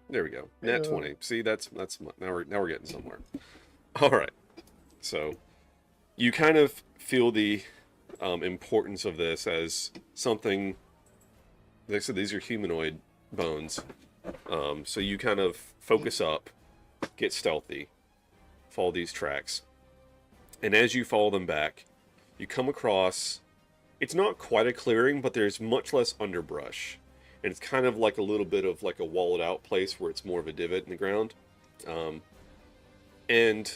There we go. Nat 20. See, that's now we're getting somewhere. All right. So you kind of feel the importance of this as something. Like I said, these are humanoid bones. So you kind of focus up, get stealthy, follow these tracks, and as you follow them back, you come across. It's not quite a clearing, but there's much less underbrush. And it's kind of like a little bit of like a walled out place where it's more of a divot in the ground. And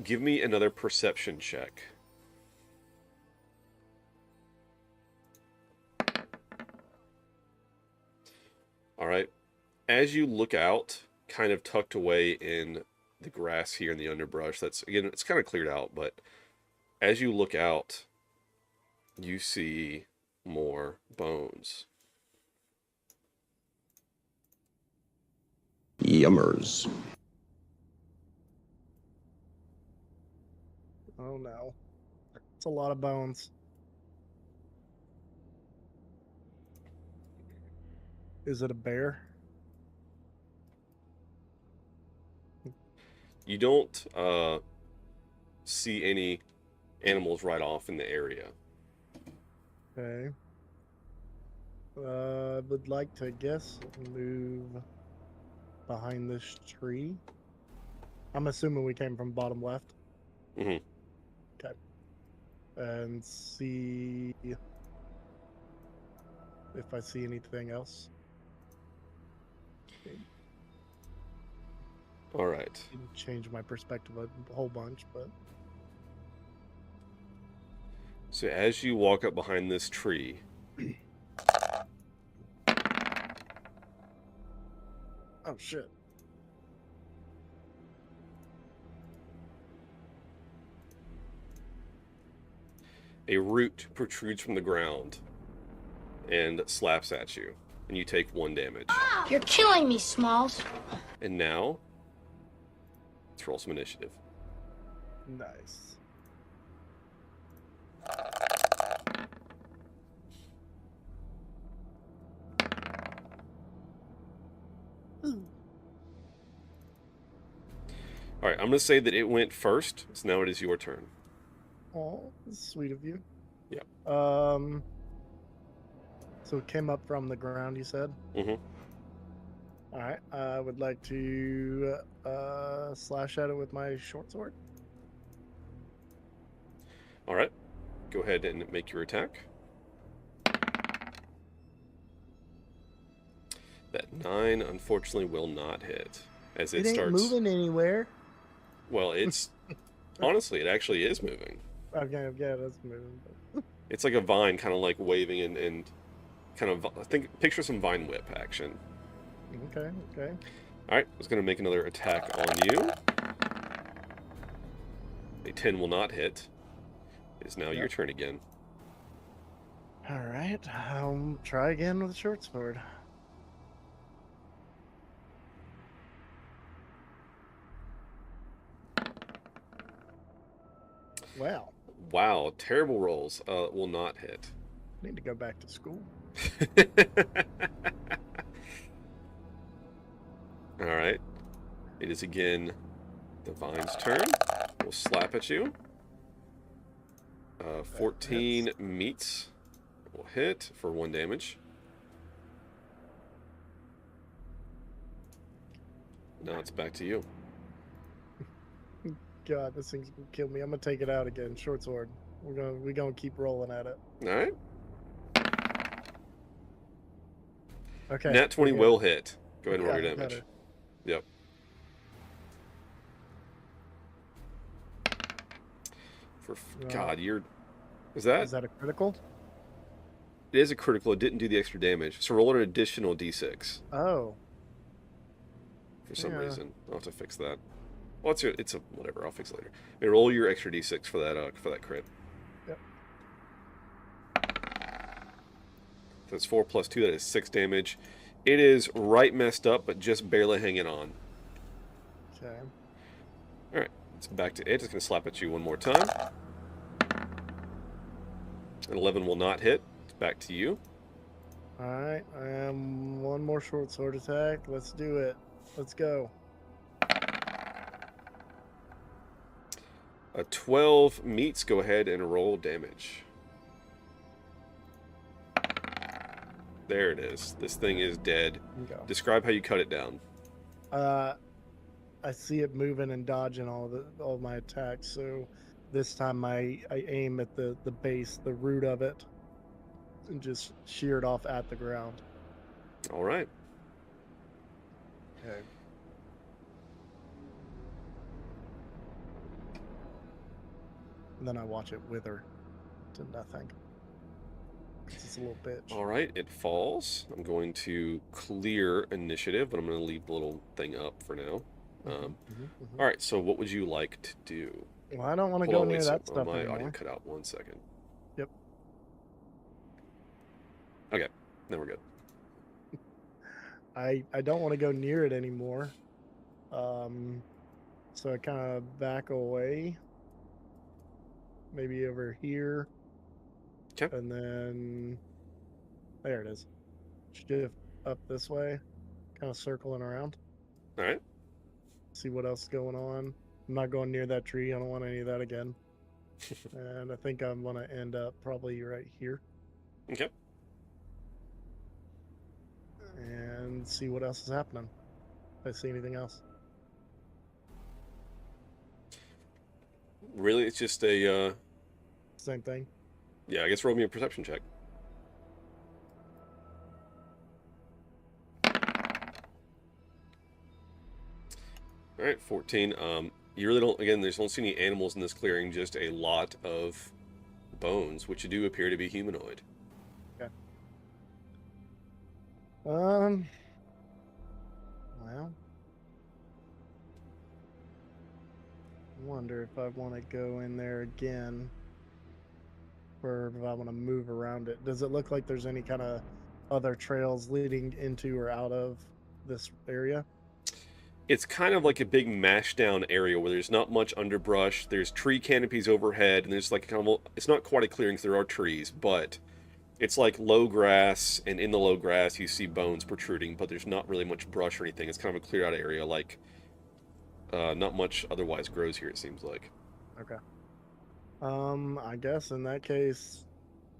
give me another perception check. All right. As you look out, kind of tucked away in the grass here in the underbrush, that's, again, it's kind of cleared out, but as you look out, you see more bones. Yummers. Oh no. It's a lot of bones. Is it a bear? You don't see any animals right off in the area. Okay. I would like to move behind this tree. I'm assuming we came from bottom left. Mm-hmm. Okay. And see if I see anything else. All right. Didn't change my perspective a whole bunch, but so as you walk up behind this tree, oh shit. a root protrudes from the ground and slaps at you, and you take 1 damage. You're killing me, Smalls. And now, let's roll some initiative. Nice. All right, I'm going to say that it went first, so now it is your turn. Oh, that's sweet of you. Yeah. So it came up from the ground, you said? Mm-hmm. All right. I would like to slash at it with my short sword. All right. Go ahead and make your attack. That 9, unfortunately, will not hit. As it It ain't starts moving anywhere. Well, it's honestly, it actually is moving. Okay, yeah, that's moving. It's like a vine, kind of like waving and kind of. I think picture some vine whip action. Okay. All right, I was going to make another attack on you. A 10 will not hit. It is now your turn again. All right. I'll try again with the short sword. Wow. Wow, terrible rolls. Will not hit. Need to go back to school. All right. It is again Divine's turn. We'll slap at you. 14 meets. Will hit for 1 damage. Now it's back to you. God, this thing's gonna kill me. I'm gonna take it out again. Short sword. We're gonna keep rolling at it. All right. Okay. Nat 20 okay. will hit. Go ahead and roll Got your it, damage. Yep. God, you're. Is that? Is that a critical? It is a critical. It didn't do the extra damage. So roll an additional d6 Oh. for some Yeah. reason. I'll have to fix that. Well, it's a whatever. I'll fix it later. Hey, roll your extra d6 for that crit. Yep. So it's 4 plus 2. That is 6 damage. It is right messed up, but just barely hanging on. Okay. All right. It's back to it. It's going to slap at you one more time. An 11 will not hit. It's back to you. All right. One more short sword attack. Let's do it. Let's go. A 12 meets. Go ahead and roll damage. There it is. This thing is dead. Go. Describe how you cut it down. I see it moving and dodging all my attacks. So this time I aim at the base, the root of it, and just shear it off at the ground. All right. Okay. And then I watch it wither to nothing. It's a little bitch. All right. It falls. I'm going to clear initiative, but I'm going to leave the little thing up for now. All right. So what would you like to do? Well, I don't want to Hold go on, near wait, that so stuff my anymore. audio cut out 1 second. Yep. Okay. Now we're good. I don't want to go near it anymore. So I kind of back away. Maybe over here. Okay. And then there it is. Shift up this way, kind of circling around. All right. See what else is going on. I'm not going near that tree. I don't want any of that again. And I think I'm going to end up probably right here. Okay. And see what else is happening. If I see anything else. Really, it's just a. Same thing. Yeah, I guess roll me a perception check. All right, 14. You really don't. Again, there's don't see any animals in this clearing. Just a lot of bones, which do appear to be humanoid. Okay. Well, I wonder if I want to go in there again, or if I want to move around it. Does it look like there's any kind of other trails leading into or out of this area? It's kind of like a big mashed down area where there's not much underbrush. There's tree canopies overhead, and there's like kind of it's not quite a clearing because there are trees, but it's like low grass, and in the low grass you see bones protruding, but there's not really much brush or anything. It's kind of a cleared out area, like not much otherwise grows here. It seems like. Okay. I guess in that case,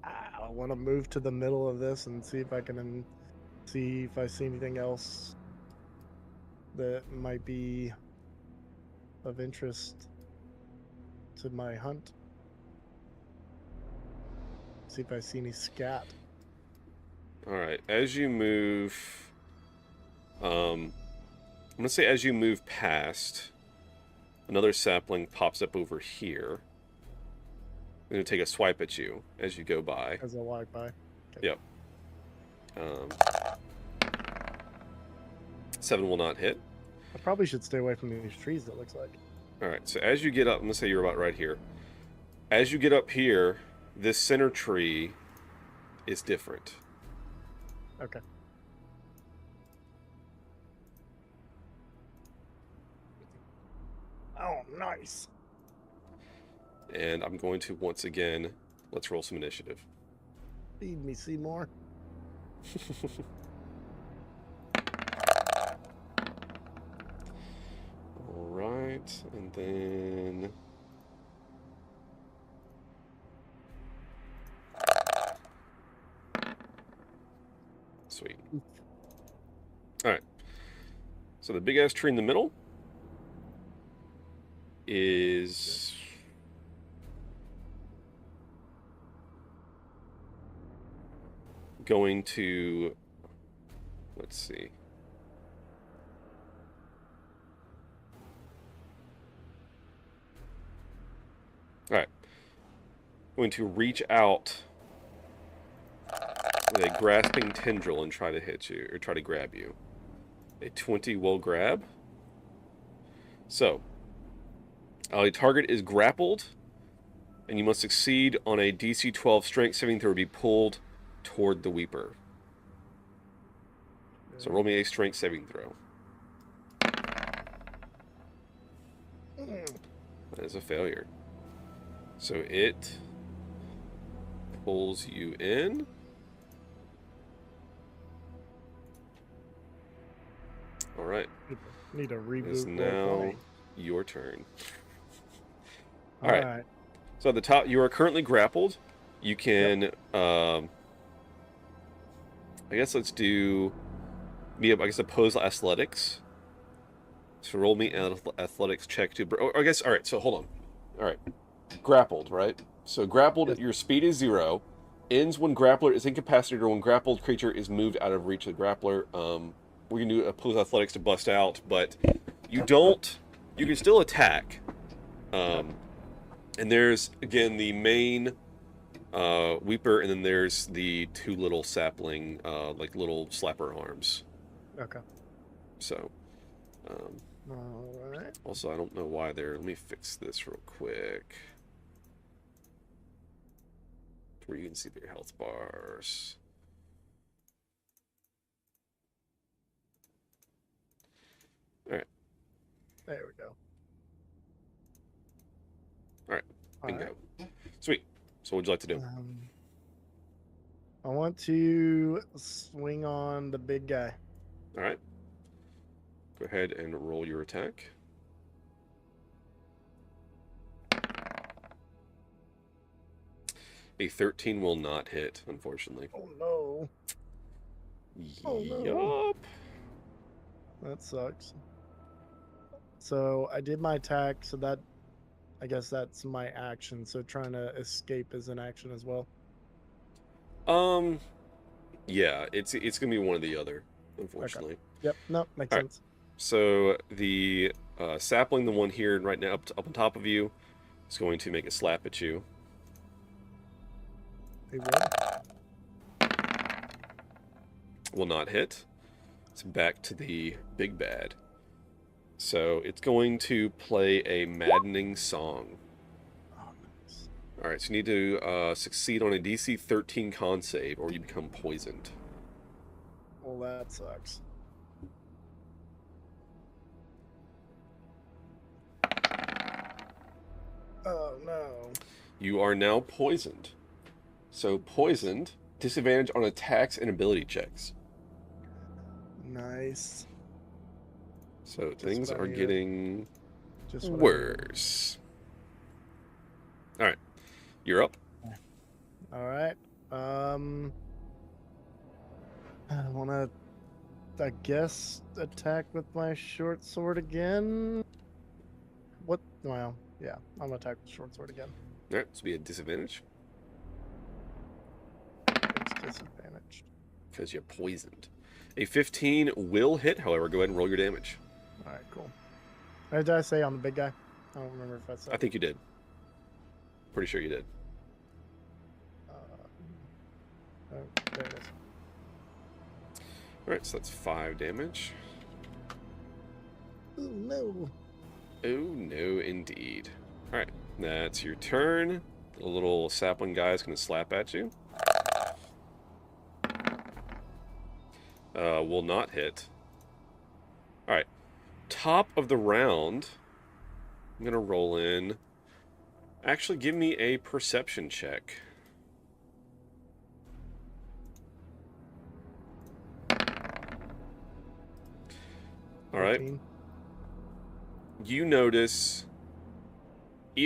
I want to move to the middle of this and see if I can see if I see anything else that might be of interest to my hunt. See if I see any scat. All right, as you move, I'm gonna say as you move past, another sapling pops up over here. I'm gonna take a swipe at you as you go by. As I walk by. Okay. Yep. 7 will not hit. I probably should stay away from these trees, it looks like. All right, so as you get up, I'm gonna say you're about right here. As you get up here, this center tree is different. Okay. Oh, nice. And I'm going to once again, let's roll some initiative. Feed me, Seymour. All right, and then sweet. All right. So the big ass tree in the middle is going to, let's see. All right. Going to reach out with a grasping tendril and try to hit you, or try to grab you. A 20 will grab. So, a target is grappled, and you must succeed on a DC 12 strength saving throw to be pulled toward the Weeper. So roll me a strength saving throw. That is a failure. So it pulls you in. All right. Need a reboot. It's now your turn. All right. right. So at the top, you are currently grappled. You can, I guess let's do, oppose athletics. So roll me an athletics check to, or I guess, all right, so hold on. All right. Grappled, right? So grappled, your speed is 0. Ends when grappler is incapacitated or when grappled creature is moved out of reach of the grappler. We're going to do oppose athletics to bust out, but you can still attack. And there's, again, the main Weeper, and then there's the 2 little sapling, like little slapper arms. Okay. So, all right. Also, I don't know why they're, let me fix this real quick. Where you can see their health bars. All right. There we go. All right. Bingo. Right. Sweet. So what would you like to do? I want to swing on the big guy. All right. Go ahead and roll your attack. A 13 will not hit, unfortunately. Oh no. Oh no. Yup. That sucks. So I did my attack, so that, I guess that's my action. So trying to escape is an action as well. Yeah, it's gonna be one or the other, unfortunately. Okay. Yep. No, makes All sense. Right. So the sapling, the one here right now up on top of you, is going to make a slap at you. They will. Will not hit. It's back to the big bad. So it's going to play a maddening song. Oh, nice. All right, so you need to succeed on a DC 13 con save, or you become poisoned. Well, that sucks. Oh no. You are now poisoned. So poisoned, disadvantage on attacks and ability checks. Nice. So things are getting Just worse. All right, you're up. All right. I want to, I guess, attack with my short sword again. What? Well, yeah, I'm gonna attack with short sword again. All right, this will be a disadvantage It's disadvantaged. because you're poisoned. A 15 will hit, however. Go ahead and roll your damage. All right, cool. Did I say on the big guy? I don't remember if I said. I think you did. Pretty sure you did. Oh, there it is. All right, so that's 5 damage. Oh no. Oh no, indeed. All right, that's your turn. The little sapling guy is going to slap at you. Will not hit. All right, top of the round. I'm going to roll in Actually, give me a perception check. All right. 14. You notice.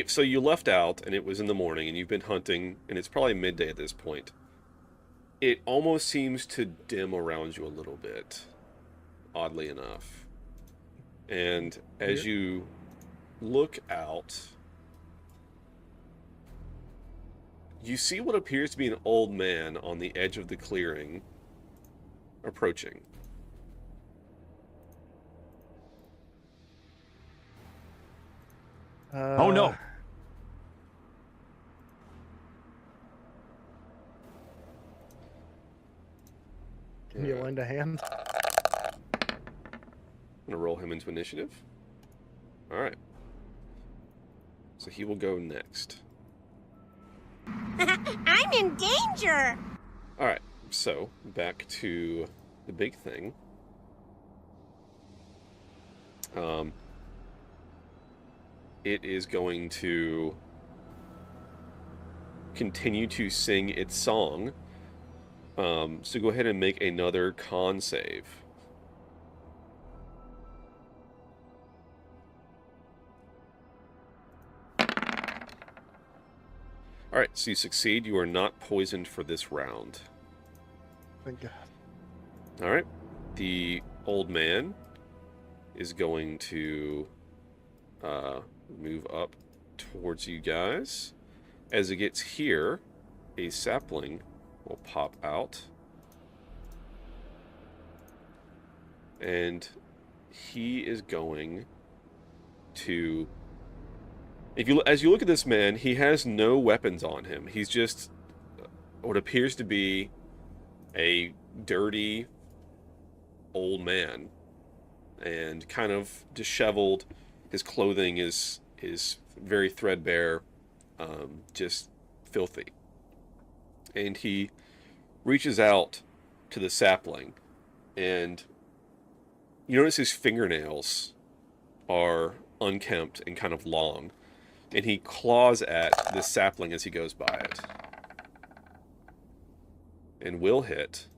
So you left out, and it was in the morning, and you've been hunting, and it's probably midday at this point. It almost seems to dim around you a little bit, oddly enough. And as you look out, you see what appears to be an old man on the edge of the clearing approaching. Oh no. Can you lend a hand? I'm gonna roll him into initiative. Alright. So he will go next. I'm in danger! Alright, so back to the big thing. It is going to continue to sing its song. So go ahead and make another con save. Alright, so you succeed. You are not poisoned for this round. Thank God. Alright. The old man is going to move up towards you guys. As it gets here, a sapling will pop out. And he is going to... As you look at this man, he has no weapons on him. He's just what appears to be a dirty old man, and kind of disheveled. His clothing is very threadbare, just filthy. And he reaches out to the sapling, and you notice his fingernails are unkempt and kind of long. And he claws at this sapling as he goes by it. And will hit.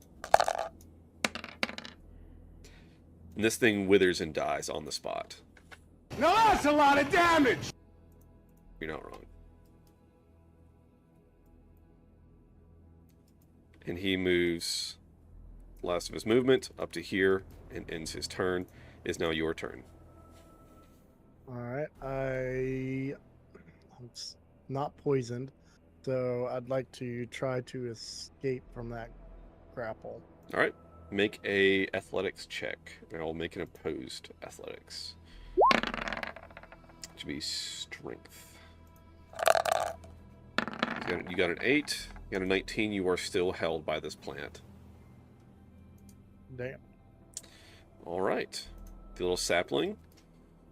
And this thing withers and dies on the spot. Now that's a lot of damage! You're not wrong. And he moves last of his movement up to here and ends his turn. It is now your turn. Alright, I'm not poisoned, so I'd like to try to escape from that grapple. Alright. Make a athletics check. I'll make an opposed athletics. It should be strength. You got an 8. You got a 19. You are still held by this plant. Damn. Alright. The little sapling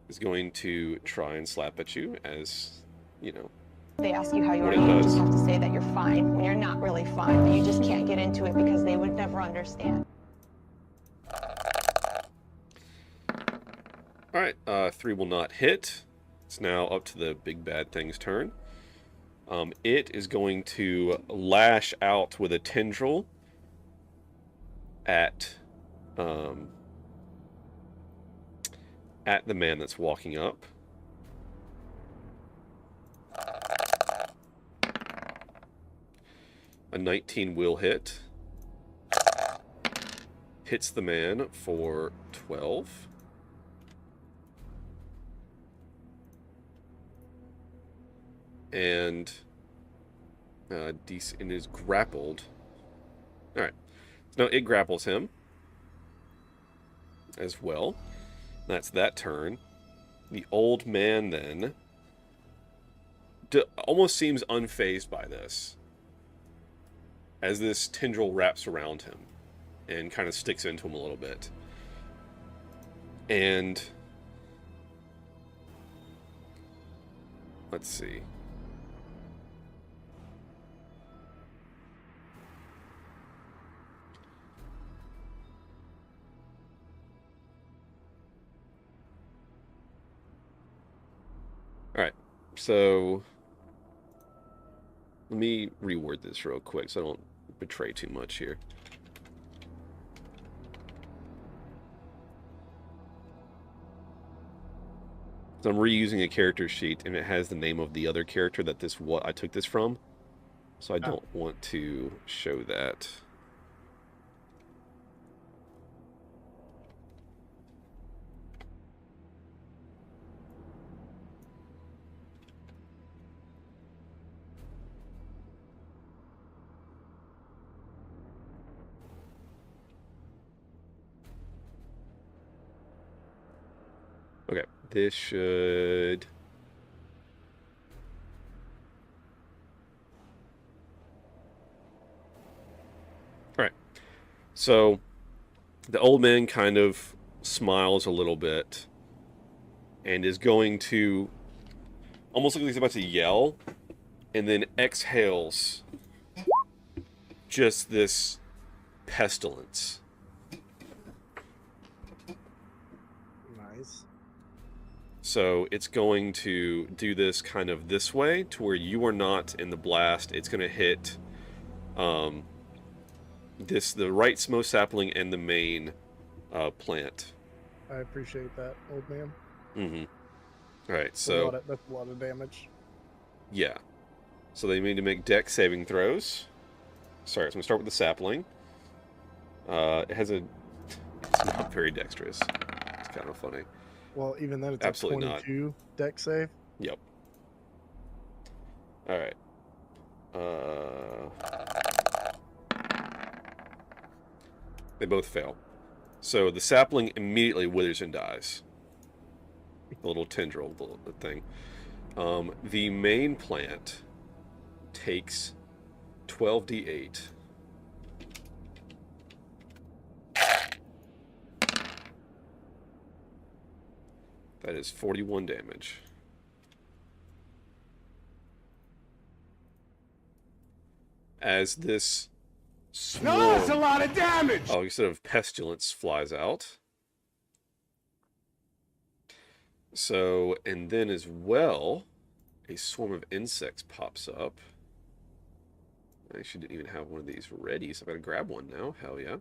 is going to try and slap at you as, you know, They ask you how you what are, it you does. just have to say that you're fine when you're not really fine, but you just can't get into it because they would never understand. Alright, 3 will not hit. It's now up to the big bad thing's turn. It is going to lash out with a tendril at the man that's walking up. A 19 will hit. Hits the man for 12. And is grappled. Alright. So now it grapples him as well. That's that turn. The old man then almost seems unfazed by this, as this tendril wraps around him and kind of sticks into him a little bit. And let's see. Alright, so Let me reword this real quick so I don't betray too much here. So I'm reusing a character sheet, and it has the name of the other character that I took this from. So I don't want to show that. Okay, this should... Alright, so the old man kind of smiles a little bit and is going to almost look like he's about to yell, and then exhales just this pestilence. Nice. So it's going to do this kind of this way to where you are not in the blast. It's going to hit the rightmost sapling and the main plant. I appreciate that, old man. Mm-hmm. All right, That's so that's a lot of damage. yeah. So they need to make dex saving throws. Sorry, so I'm going to start with the sapling. It has it's not very dexterous. It's kind of funny. Well, even then, it's Absolutely a 22 deck save. Yep. All right. They both fail. So the sapling immediately withers and dies. The little tendril, the thing. The main plant takes 12d8. That is 41 damage. As this swarm... No, that's a lot of damage! Oh, instead of pestilence flies out. So, and then as well, a swarm of insects pops up. I actually didn't even have one of these ready, so I've got to grab one now. Hell yeah.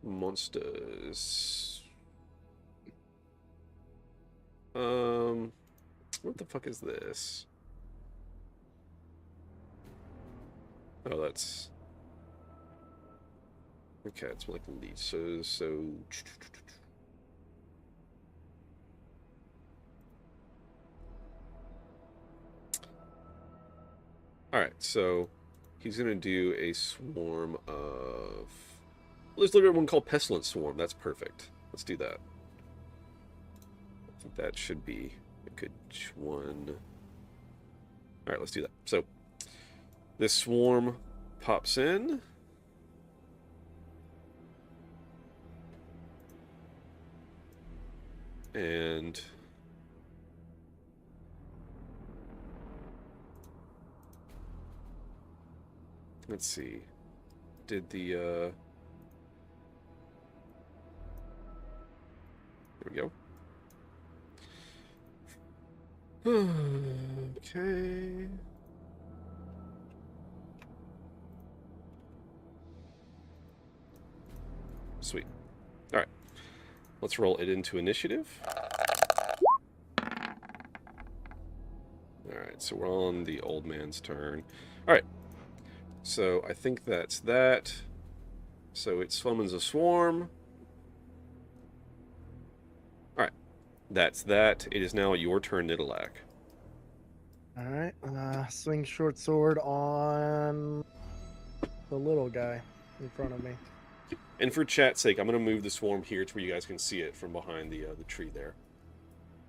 Monsters. What the fuck is this? Oh, that's... Okay, it's like leeches, so... Alright, so he's going to do a swarm of... Let's look at one called Pestilence Swarm. That's perfect. Let's do that. I think that should be a good one. Alright, let's do that. So, this swarm pops in. And... let's see. Did the, There we go. Okay. Sweet. Alright. Let's roll it into initiative. Alright, so we're on the old man's turn. Alright. So I think that's that. So it summons a swarm. Alright. That's that. It is now your turn, Nidalak. Alright, swing short sword on the little guy in front of me. And for chat's sake, I'm going to move the swarm here to where you guys can see it from behind the tree there.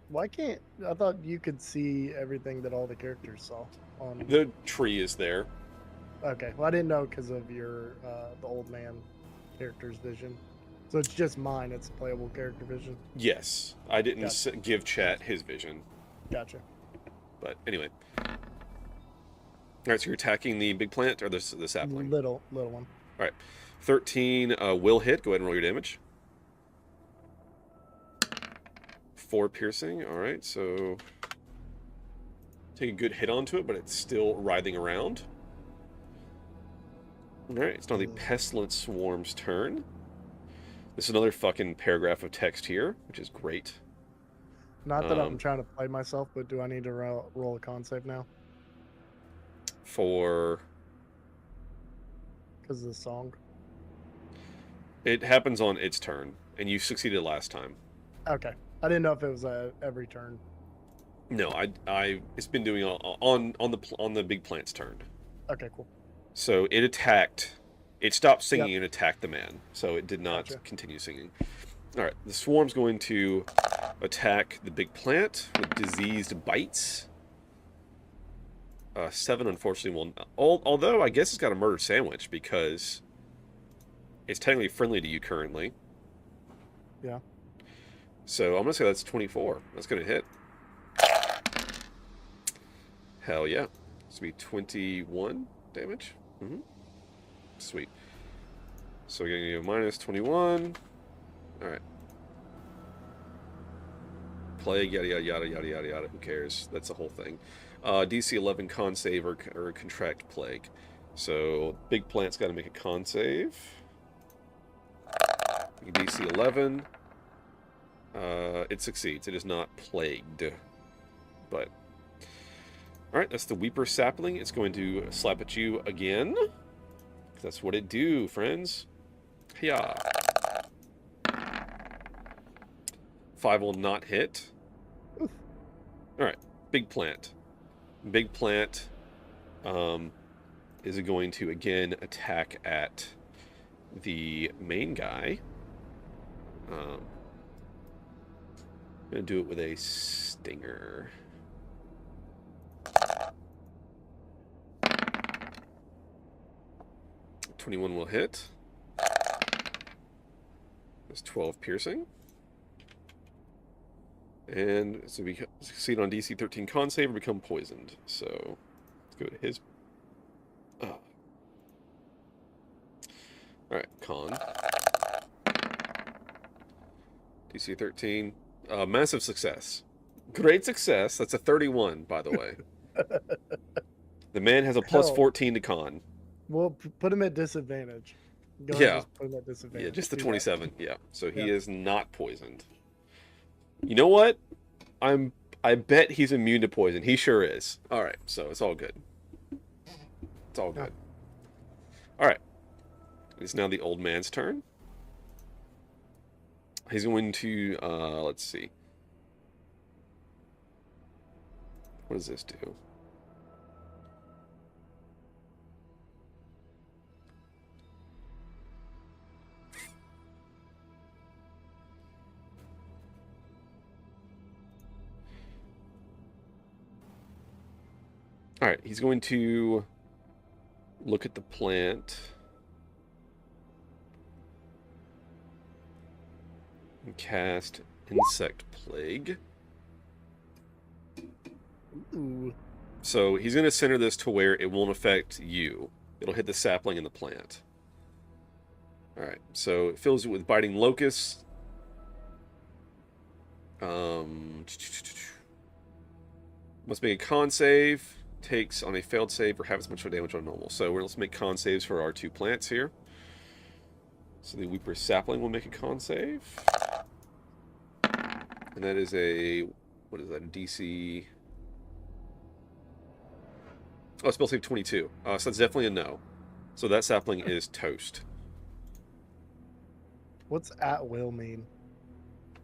Why can't... I thought you could see everything that all the characters saw on... The tree is there. Okay, well I didn't know because of your, the old man character's vision. So it's just mine, it's playable character vision? Yes. I didn't Gotcha. give chat his vision. Gotcha. But anyway. Alright, so you're attacking the big plant or the sapling? Little one. Alright. 13 will hit. Go ahead and roll your damage. 4 piercing. All right, so take a good hit onto it, but it's still writhing around. All right, it's now the Pestilent Swarm's turn. This is another fucking paragraph of text here, which is great. Not that I'm trying to play myself, but do I need to roll a con save now? For... Because of the song? It happens on its turn, and you succeeded last time. Okay. I didn't know if it was every turn. No, it's been doing on the big plant's turn. Okay, cool. So it attacked. It stopped singing and attacked the man. So it did not continue singing. All right, the swarm's going to attack the big plant with diseased bites. 7, unfortunately, will. Although I guess it's got a murder sandwich because it's technically friendly to you currently. Yeah. So I'm gonna say that's 24. That's gonna hit. Hell yeah. It's gonna be 21 damage. Mm-hmm. Sweet. So we're gonna go minus 21. All right. Plague, yada yada yada yada yada yada. Who cares? That's the whole thing. DC 11 con save or contract plague. So big plant's got to make a con save. DC 11. It succeeds. It is not plagued. But all right, that's the Weeper Sapling. It's going to slap at you again. That's what it do, friends. Yeah. 5 will not hit. All right, big plant. Big plant is going to again attack at the main guy. I'm gonna do it with a stinger. .21 will hit. That's 12 piercing. And so we succeed on DC 13 con save or become poisoned. So let's go to his. Alright, con. DC 13. Massive success. Great success. That's a 31, by the way. The man has a plus 14 to con. We'll put him at disadvantage. Go Yeah. just put him at disadvantage. Yeah, just the Do 27. Yeah. So he Yeah. is not poisoned. You know what? I bet he's immune to poison. He sure is. All right, so it's all good. It's all good. All right. It's now the old man's turn. He's going to let's see. What does this do? All right, he's going to look at the plant and cast Insect Plague. Ooh. So he's going to center this to where it won't affect you. It'll hit the sapling and the plant. All right, so it fills it with biting locusts. Must make a con save. Takes on a failed save or have as much damage on normal. So let's make con saves for our 2 plants here. So the Weeper Sapling will make a con save. And that is a, what is that, a DC? Oh, spell save 22. So that's definitely a no. So that sapling is toast. What's at will mean?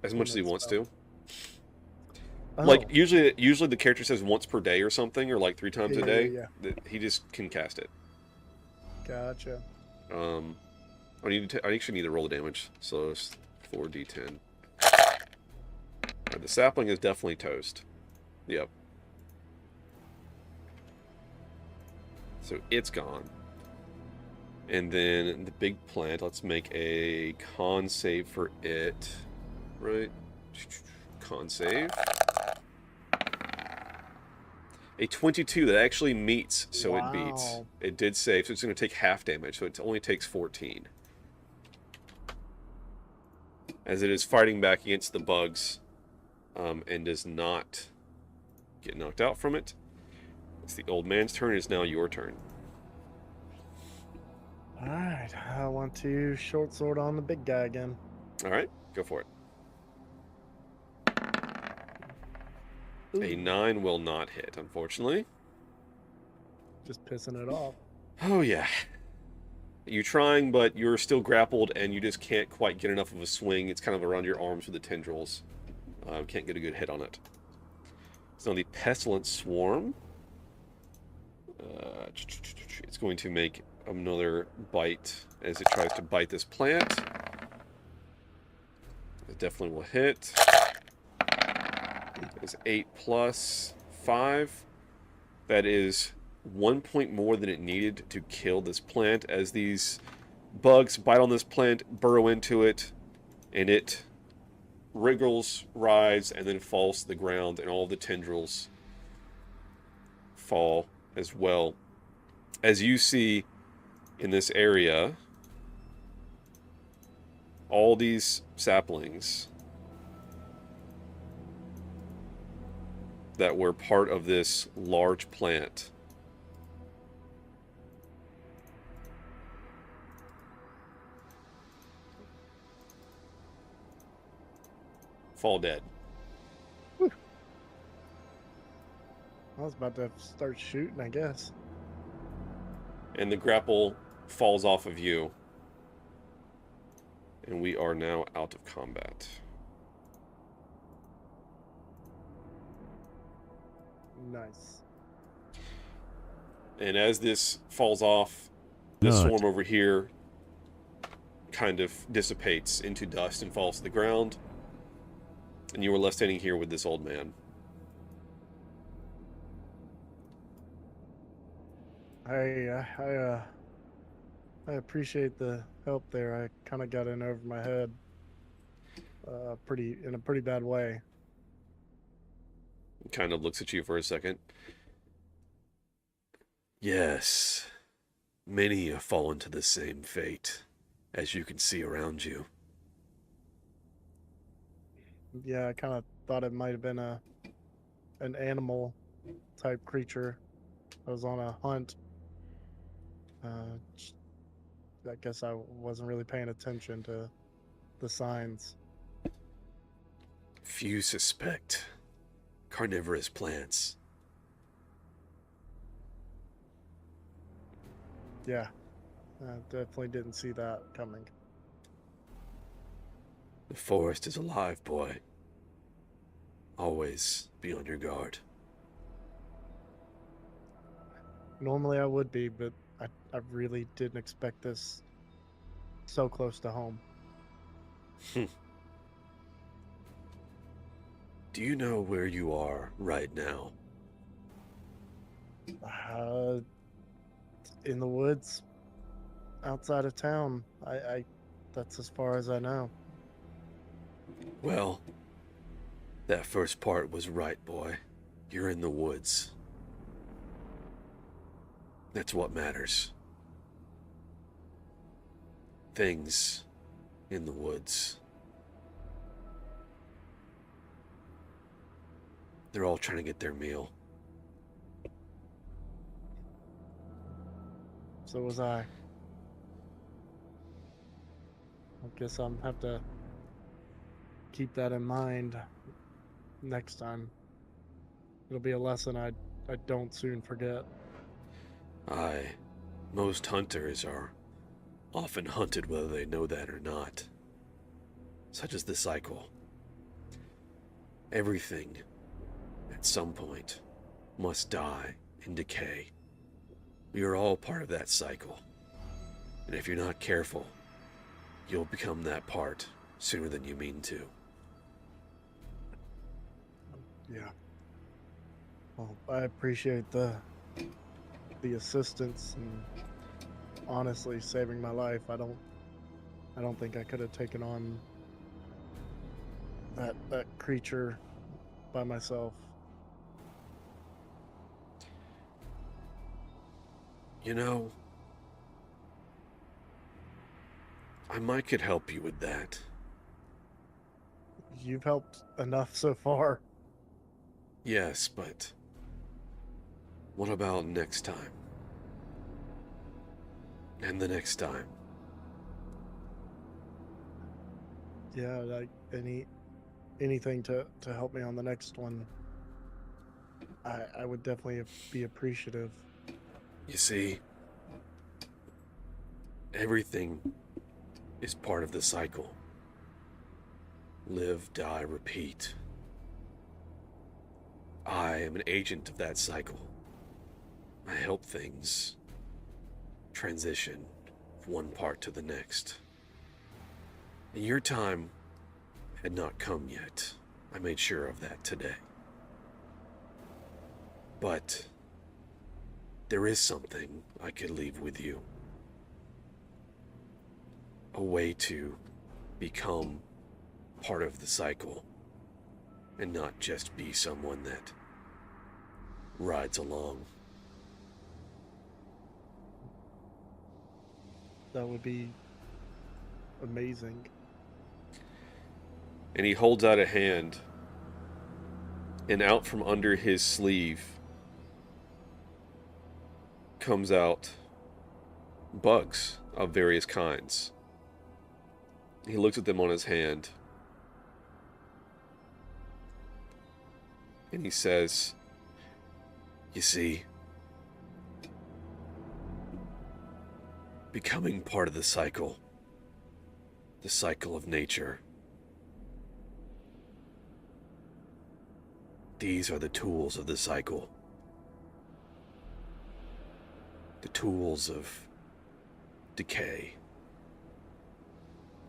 As much as he wants to. Oh. Like, usually the character says once per day or something, or like 3 times a day. Yeah. He just can cast it. Gotcha. I actually need to roll the damage, so it's 4d10. Right, the sapling is definitely toast. Yep. So it's gone. And then the big plant, let's make a con save for it. Right? Con save. A 22, that actually meets, so it beats. Wow. It did save, so it's going to take half damage, so it only takes 14. As it is fighting back against the bugs and does not get knocked out from it. It's the old man's turn. It's now your turn. Alright, I want to short sword on the big guy again. All right, go for it. A 9 will not hit, unfortunately. Just pissing it off. Oh, yeah. You're trying, but you're still grappled, and you just can't quite get enough of a swing. It's kind of around your arms with the tendrils. Can't get a good hit on it. So now the Pestilent Swarm. It's going to make another bite as it tries to bite this plant. It definitely will hit. It's 8 plus 5. That is 1 point more than it needed to kill this plant, as these bugs bite on this plant, burrow into it, and it wriggles, writhes, and then falls to the ground, and all the tendrils fall as well. As you see in this area, all these saplings that were part of this large plant fall dead. I was about to start shooting, I guess. And the grapple falls off of you. And we are now out of combat. Nice. And as this falls off, the swarm over here kind of dissipates into dust and falls to the ground. And you are left standing here with this old man. I appreciate the help there. I kind of got in over my head, in a pretty bad way. He kind of looks at you for a second. Yes, many have fallen to the same fate, as you can see around you. Yeah, I kind of thought it might have been an animal type creature. I was on a hunt. I guess I wasn't really paying attention to the signs. Few suspect carnivorous plants. Yeah, I definitely didn't see that coming. The forest is alive, boy. Always be on your guard. Normally I would be, but I really didn't expect this so close to home. Do you know where you are right now? In the woods, outside of town. That's as far as I know. Well, that first part was right, boy. You're in the woods. That's what matters. Things in the woods. They're all trying to get their meal. So was I. I guess I'll have to keep that in mind next time. It'll be a lesson I don't soon forget. Aye, most hunters are often hunted whether they know that or not. Such is the cycle. Everything, at some point, must die and decay. We are all part of that cycle. And if you're not careful, you'll become that part sooner than you mean to. Yeah. Well, I appreciate the assistance and honestly saving my life. I don't think I could have taken on that creature by myself. You know, I might could help you with that. you've helped enough so far. Yes, but what about next time? And the next time? Yeah, like anything to help me on the next one. I would definitely be appreciative. You see, everything is part of the cycle. Live, die, repeat. I am an agent of that cycle. I help things transition from one part to the next. And your time had not come yet. I made sure of that today. But there is something I could leave with you. A way to become part of the cycle and not just be someone that rides along. That would be amazing. And he holds out a hand, and out from under his sleeve comes out bugs of various kinds. He looks at them on his hand, and he says, "You see, becoming part of the cycle of nature, these are the tools of the cycle. The tools of decay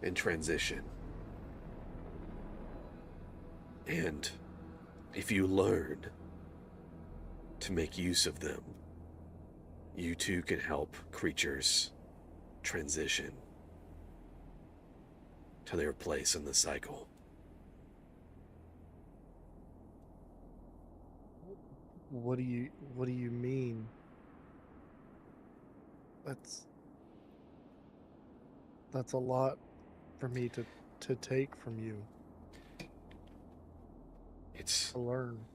and transition. And if you learn to make use of them, you too can help creatures transition to their place in the cycle." What do you mean? That's a lot for me to take from you. It's to learn.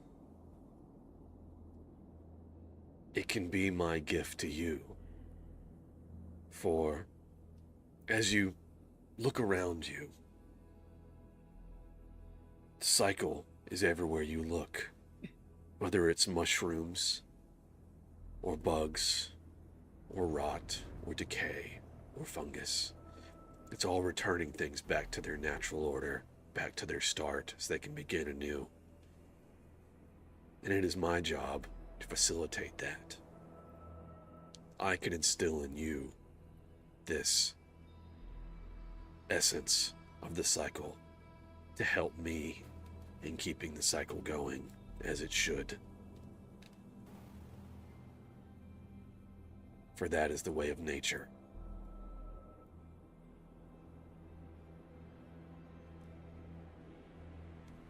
It can be my gift to you. For as you look around you, the cycle is everywhere you look. Whether it's mushrooms, or bugs, or rot, or decay, or fungus. It's all returning things back to their natural order, back to their start, so they can begin anew. And it is my job to facilitate that. I can instill in you this essence of the cycle to help me in keeping the cycle going as it should. For that is the way of nature.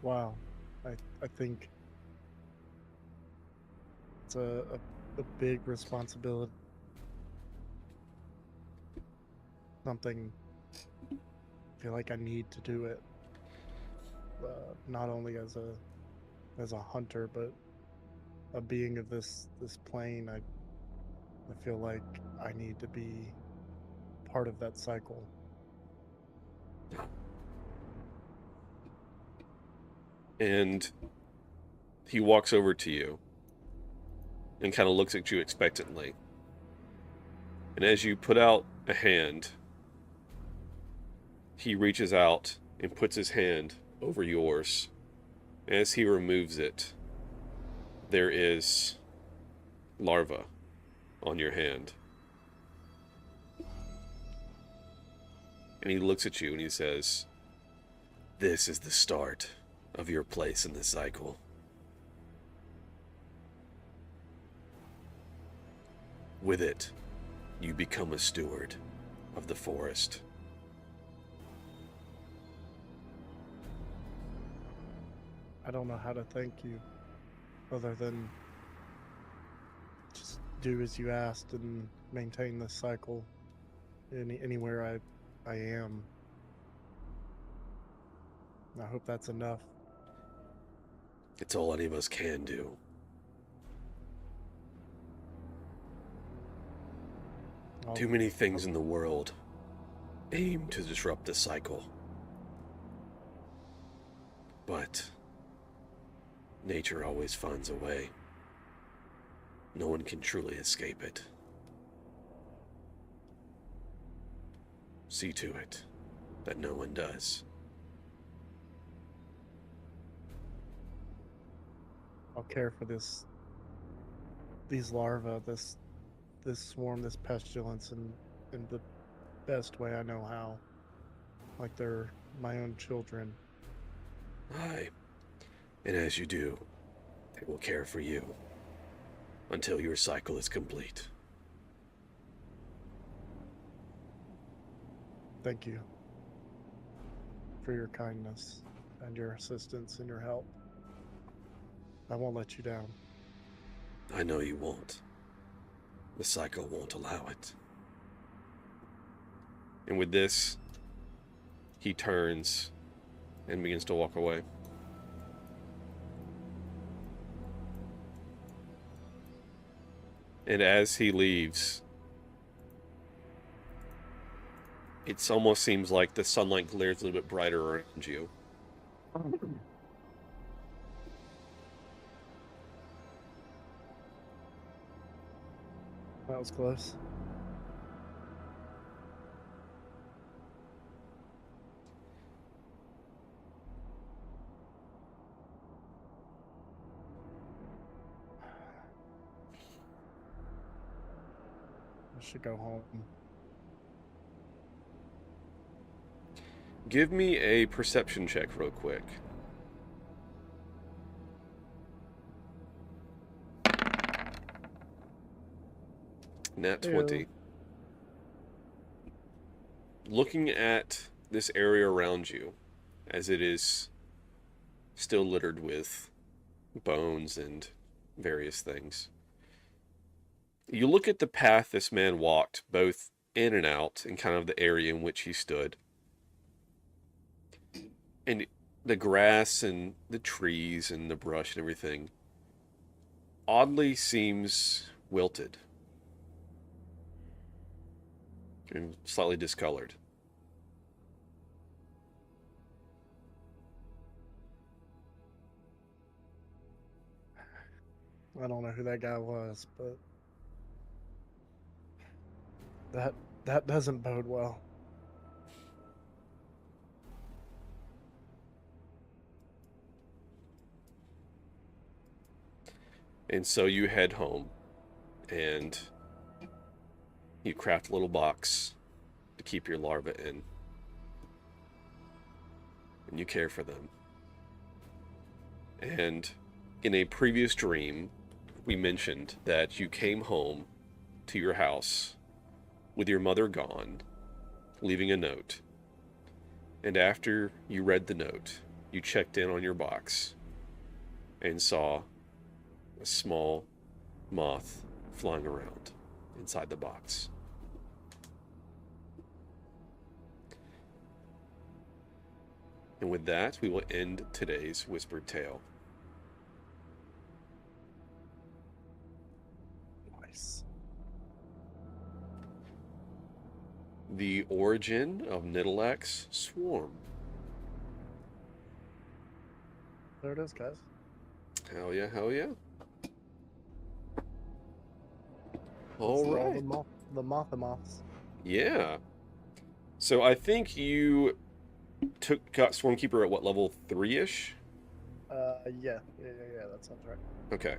Wow. I think it's a big responsibility. Something I feel like I need to do it. Not only as a hunter, but a being of this plane. I feel like I need to be part of that cycle. And he walks over to you and kind of looks at you expectantly. And as you put out a hand, he reaches out and puts his hand over yours. As he removes it, there is larva on your hand. And he looks at you and he says, "This is the start of your place in the cycle." With it, you become a steward of the forest. I don't know how to thank you other than just do as you asked and maintain this cycle anywhere I am. I hope that's enough. It's all any of us can do. Too many things in the world aim to disrupt the cycle. But nature always finds a way. No one can truly escape it. See to it that no one does. I'll care for these larvae, this swarm, this pestilence, in the best way I know how. Like they're my own children. Aye. And as you do, they will care for you until your cycle is complete. Thank you for your kindness and your assistance and your help. I won't let you down. I know you won't. The cycle won't allow it. And with this, he turns and begins to walk away. And as he leaves, it almost seems like the sunlight glares a little bit brighter around you. That was close. I should go home. Give me a perception check real quick. Nat 20. Looking at this area around you, as it is still littered with bones and various things, you look at the path this man walked, both in and out, and kind of the area in which he stood. And the grass and the trees and the brush and everything oddly seems wilted and slightly discolored. I don't know who that guy was, but that doesn't bode well. And so you head home, and you craft a little box to keep your larvae in. And you care for them. And in a previous dream, we mentioned that you came home to your house with your mother gone, leaving a note. And after you read the note, you checked in on your box and saw a small moth flying around inside the box. And with that, we will end today's Whispered Tale. Nice. The origin of Nidalak's swarm. There it is, guys. Hell yeah, hell yeah. This All is right. The moths. Yeah. So I think you got Swarmkeeper at what, level 3-ish? Yeah, that sounds right. Okay.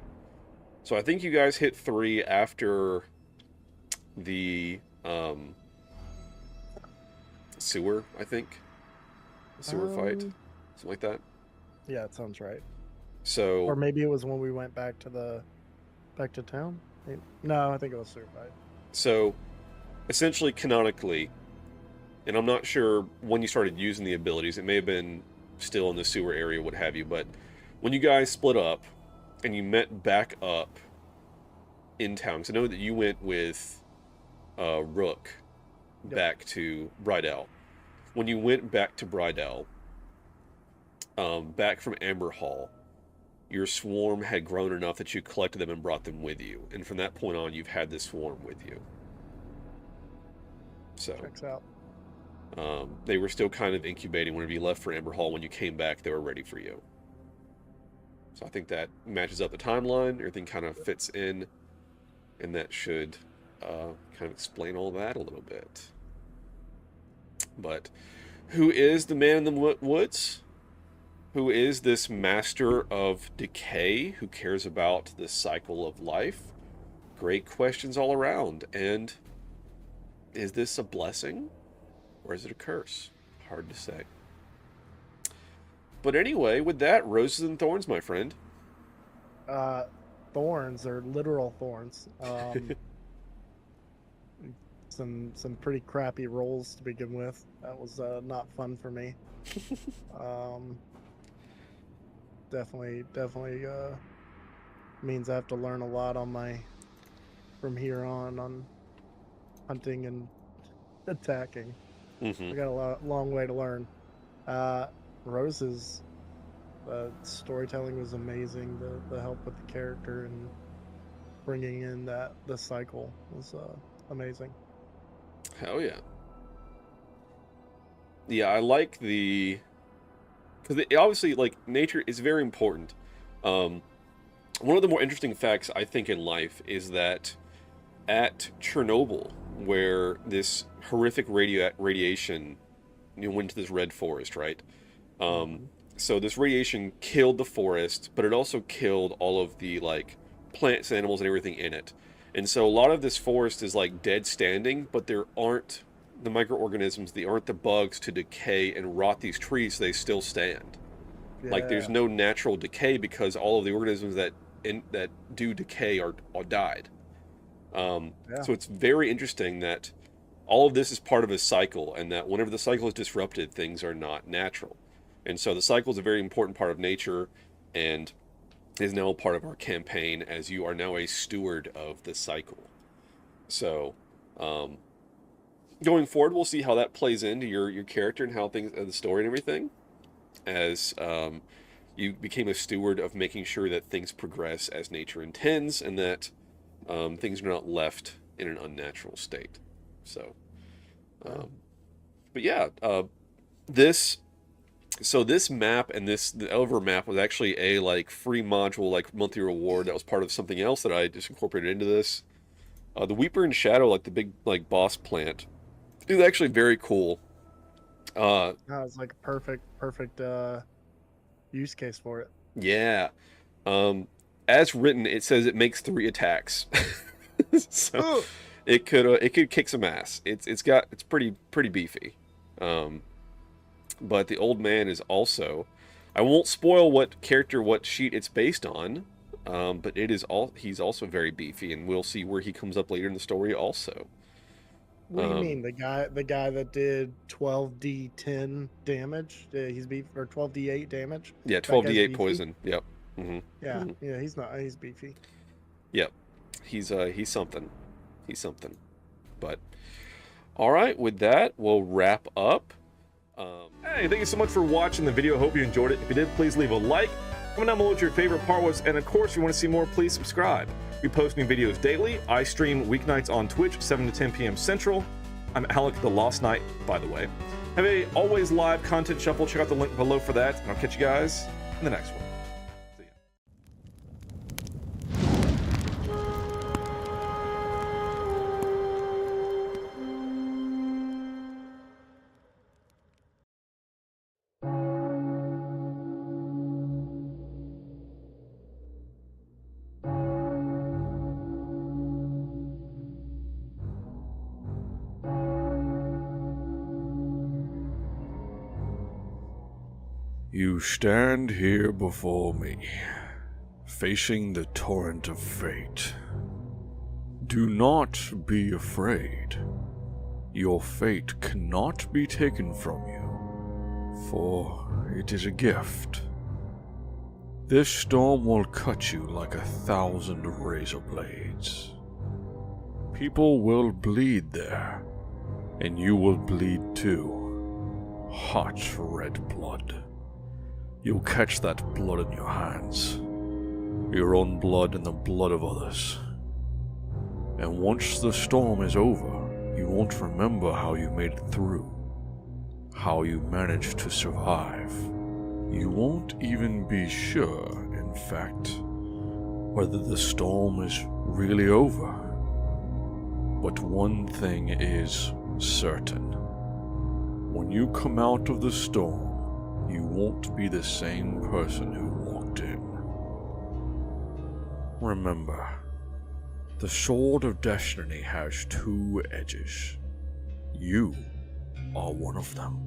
So I think you guys hit 3 after the sewer, I think. The sewer fight. Something like that. Yeah, it sounds right. So Or maybe it was when we went back to town. No, I think it was sewer fight. So essentially, canonically, and I'm not sure when you started using the abilities, it may have been still in the sewer area, what have you, but when you guys split up and you met back up in town, because I know that you went with Rook back to Brydell. When you went back to Brydell, back from Amber Hall, your swarm had grown enough that you collected them and brought them with you. And from that point on, you've had this swarm with you. So, Checks out. they were still kind of incubating whenever you left for Amber Hall. When you came back, they were ready for you. So I think that matches up the timeline. Everything kind of fits in. And that should kind of explain all that a little bit. But who is the man in the woods? Who is this master of decay who cares about the cycle of life? Great questions all around. And is this a blessing or is it a curse? Hard to say. But anyway, with that, roses and thorns, my friend. Thorns are literal thorns. Some pretty crappy rolls to begin with. That was not fun for me. Definitely means I have to learn a lot on from here on hunting and attacking. I got a long way to learn. Rose's storytelling was amazing. The help with the character and bringing in the cycle was amazing. Hell yeah. Yeah, I like because obviously, like, nature is very important. One of the more interesting facts, I think, in life is that at Chernobyl, where this horrific radiation went into this red forest, right? So this radiation killed the forest, but it also killed all of the, like, plants and animals and everything in it. And so a lot of this forest is, like, dead standing, but there aren't the microorganisms, there aren't the bugs to decay and rot these trees, so they still stand. Yeah. Like, there's no natural decay because all of the organisms that do decay are died. So it's very interesting that all of this is part of a cycle, and that whenever the cycle is disrupted, things are not natural. And so the cycle is a very important part of nature, and is now a part of our campaign, as you are now a steward of the cycle. So, going forward, we'll see how that plays into your character and how things, the story and everything, as you became a steward of making sure that things progress as nature intends, and that things are not left in an unnatural state. So, but yeah, this map and the over map was actually a, like, free module, like, monthly reward that was part of something else that I just incorporated into this. The Weeper in Shadow, like the big, like, boss plant, is actually very cool. It's like a perfect use case for it. Yeah. As written, it says it makes 3 attacks. So it could kick some ass. It's pretty beefy. But the old man is also, I won't spoil what sheet it's based on, but he's also very beefy, and we'll see where he comes up later in the story also. What do you mean? The guy that did 12d10 damage? He's beefy, or 12d8 damage? Yeah, 12d8 poison. Yep. Yeah, he's beefy. Yep. He's something. He's something. But all right, with that, we'll wrap up. Hey, thank you so much for watching the video. I hope you enjoyed it. If you did, please leave a like. Comment down below what your favorite part was, and of course, if you want to see more, please subscribe. We post new videos daily. I stream weeknights on Twitch, 7 to 10 p.m. Central. I'm Alec the Lost Knight, by the way. Have a always live content shuffle. Check out the link below for that, and I'll catch you guys in the next one. You stand here before me, facing the torrent of fate. Do not be afraid. Your fate cannot be taken from you, for it is a gift. This storm will cut you like 1,000 razor blades. People will bleed there, and you will bleed too. Hot red blood. you'll catch that blood in your hands. Your own blood and the blood of others. And once the storm is over, you won't remember how you made it through. How you managed to survive. You won't even be sure, in fact, whether the storm is really over. But one thing is certain. When you come out of the storm, you won't be the same person who walked in. Remember, the sword of destiny has two edges. You are one of them.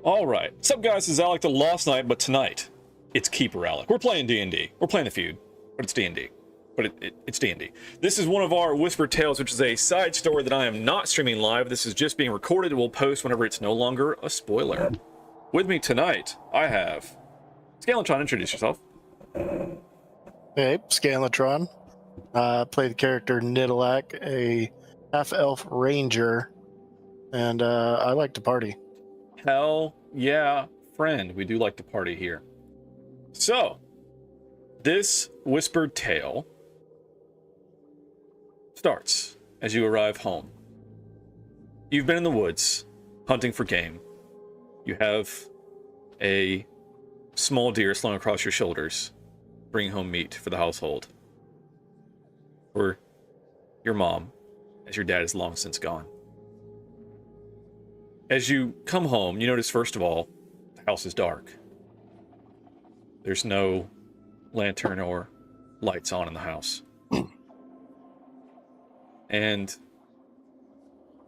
Alright, what's up guys, this is Alec the Lost Knight, but tonight, it's Keeper Alec. We're playing D&D. We're playing the feud, but it's D&D. But it's D&D. This is one of our Whispered Tales, which is a side story that I am not streaming live. This is just being recorded and we'll post whenever it's no longer a spoiler. With me tonight, I have... Scalatron, introduce yourself. Hey, Scalatron. Play the character Nidalak, a half-elf ranger, and I like to party. Hell yeah, friend. We do like to party here. So, this Whispered Tale starts as you arrive home. You've been in the woods, hunting for game. You have a small deer slung across your shoulders, bringing home meat for the household. For your mom, as your dad is long since gone. As you come home, you notice, first of all, the house is dark. There's no lantern or lights on in the house. And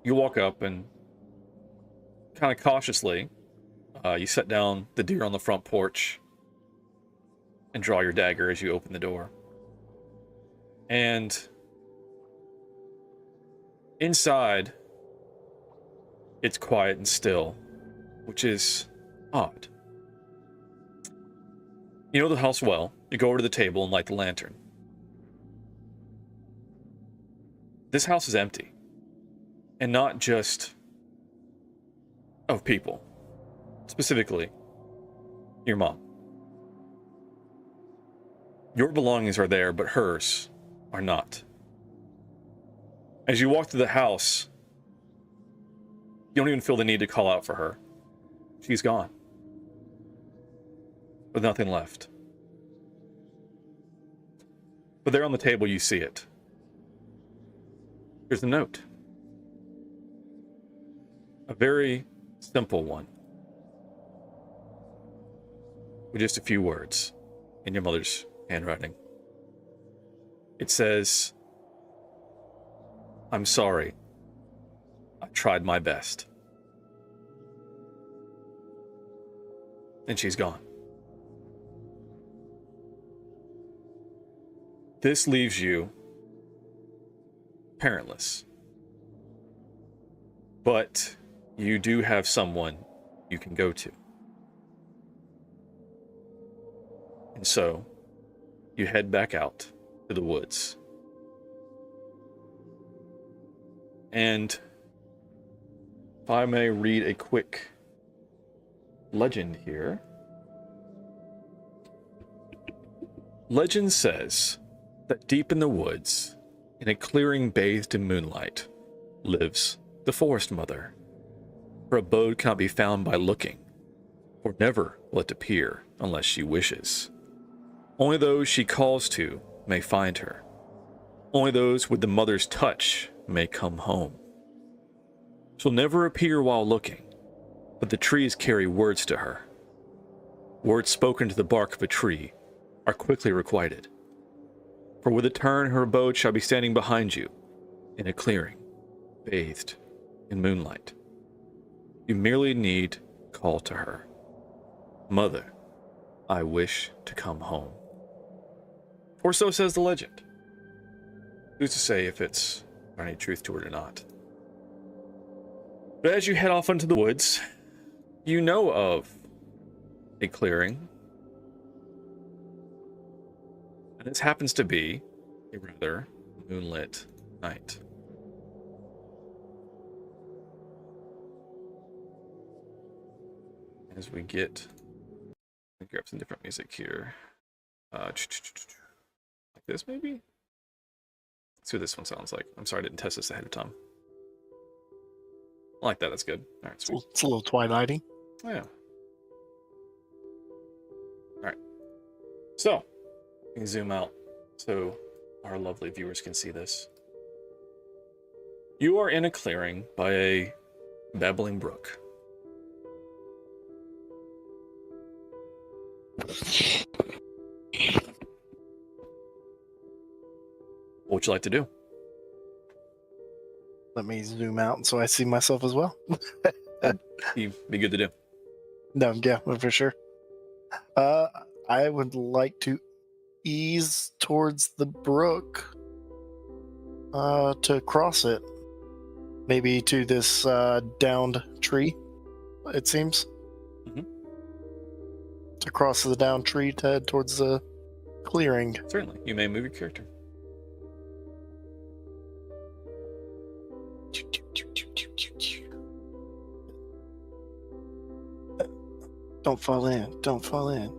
you walk up and kind of cautiously, you set down the deer on the front porch and draw your dagger as you open the door. And inside, it's quiet and still, which is odd. You know the house well. You go over to the table and light the lantern. This house is empty. And not just of people. Specifically, your mom. Your belongings are there, but hers are not. As you walk through the house, you don't even feel the need to call out for her. She's gone. With nothing left. But there on the table, you see it. Here's a note. A very simple one. With just a few words in your mother's handwriting. It says, "I'm sorry. I tried my best." And she's gone. This leaves you parentless. But you do have someone you can go to. And so, you head back out to the woods. And if I may read a quick legend here. Legend says that deep in the woods, in a clearing bathed in moonlight, lives the Forest Mother. Her abode cannot be found by looking, for never will it appear unless she wishes. Only those she calls to may find her. Only those with the mother's touch may come home. She'll never appear while looking, but the trees carry words to her. Words spoken to the bark of a tree are quickly requited. For with a turn her abode shall be standing behind you, in a clearing, bathed in moonlight. You merely need call to her, Mother, I wish to come home. Or so says the legend. Who's to say if it's any truth to it or not? But as you head off into the woods, you know of a clearing. And this happens to be a rather moonlit night. As we get, let me grab some different music here. Like this, maybe? Let's see what this one sounds like. I'm sorry I didn't test this ahead of time. I like that, that's good. All right, sweet. It's a little twilighting. Oh, yeah. All right. So, you can zoom out so our lovely viewers can see this. You are in a clearing by a babbling brook. What would you like to do? Let me zoom out so I see myself as well. Be good to do. No, yeah, for sure. I would like to ease towards the brook to cross it. Maybe to this downed tree, it seems. Mhm. To cross the downed tree to head towards the clearing. Certainly. You may move your character. Don't fall in. Don't fall in.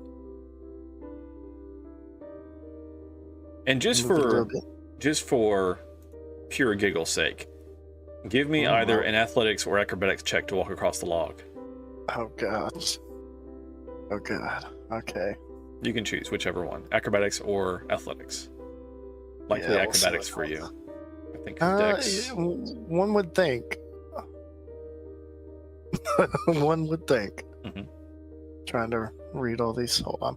And just Move it a little for pure giggle's sake, give me either wow. an athletics or acrobatics check to walk across the log. Oh god. Oh god. Okay. You can choose whichever one, acrobatics or athletics. Likely Yeah, we'll acrobatics see for what you. I think Dex. One would think. One would think. Mhm. Trying to read all these. Hold on.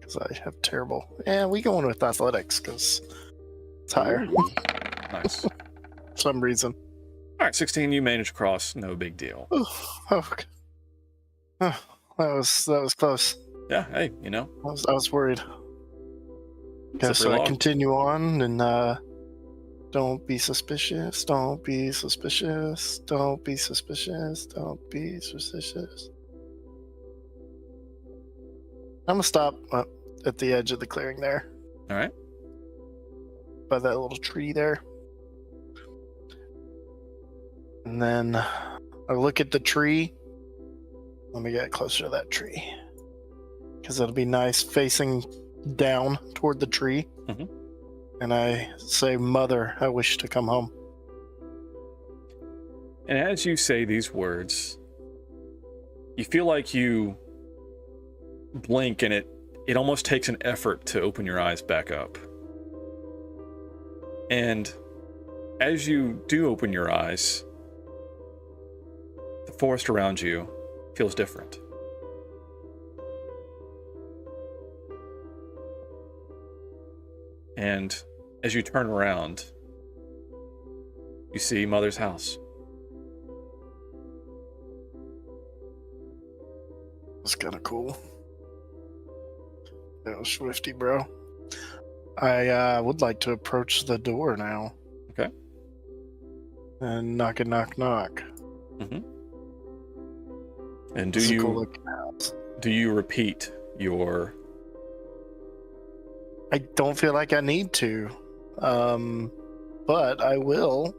Because I have terrible. Yeah, we going with athletics because it's higher. Ooh. Nice. For some reason. All right, 16. You managed to cross. No big deal. Okay. That was close. Yeah. Hey, you know. I was worried. Okay, so I log. continue on and don't be suspicious. Don't be suspicious. Don't be suspicious. Don't be suspicious. I'm gonna stop at the edge of the clearing there. All right. By that little tree there. And then I look at the tree. Let me get closer to that tree. Because it'll be nice facing down toward the tree. Mhm. And I say, Mother, I wish to come home. And as you say these words, you feel like you blink and it almost takes an effort to open your eyes back up. And as you do open your eyes, the forest around you feels different. And as you turn around, you see Mother's house. That's kind of cool. That was swifty, bro. I would like to approach the door now. Okay. And knock. Mm-hmm. And It's a cool looking house. do you repeat your? I don't feel like I need to, but I will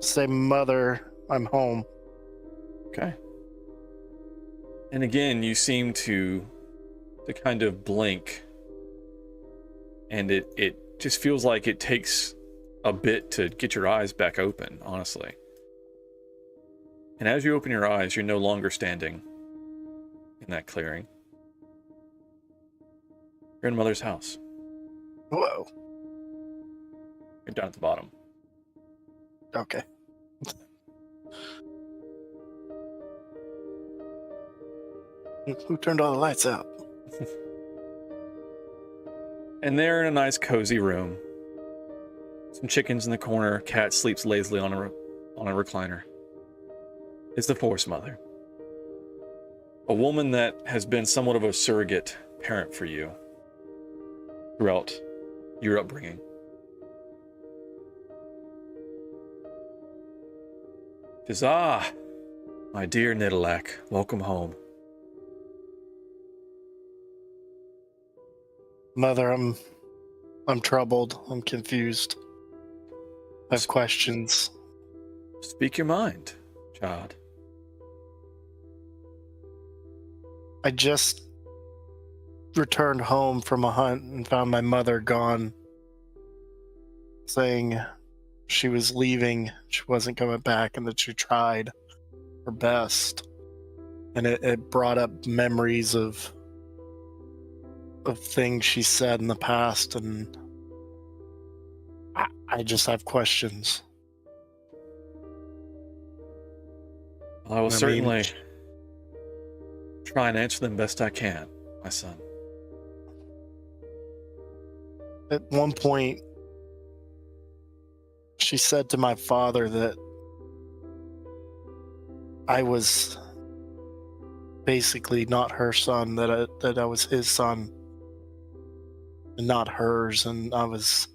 say, Mother, I'm home. Okay. And again, you seem to kind of blink, and it just feels like it takes a bit to get your eyes back open, honestly. And as you open your eyes, you're no longer standing in that clearing. You're in Mother's house. Whoa. You're down at the bottom. Okay. Who turned all the lights out? And they're in a nice cozy room. Some chickens in the corner. Cat sleeps lazily on a recliner. It's the Force Mother. A woman that has been somewhat of a surrogate parent for you throughout your upbringing. Says, my dear Nidalak, welcome home. Mother, I'm troubled. I'm confused. I have questions. Speak your mind, child. I just returned home from a hunt and found my mother gone, saying she was leaving, she wasn't coming back, and that she tried her best. And it brought up memories of things she said in the past, and I just have questions. I will certainly try and answer them best I can, my son. At one point, she said to my father that I was basically not her son, that I was his son and not hers, and I was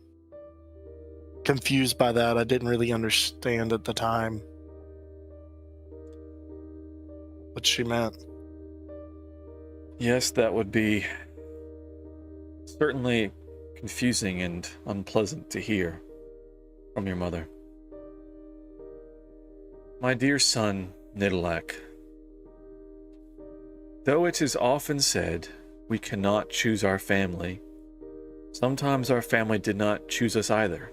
confused by that. I didn't really understand at the time what she meant. Yes, that would be certainly confusing and unpleasant to hear from your mother. My dear son, Nidalak, though it is often said we cannot choose our family, sometimes our family did not choose us either.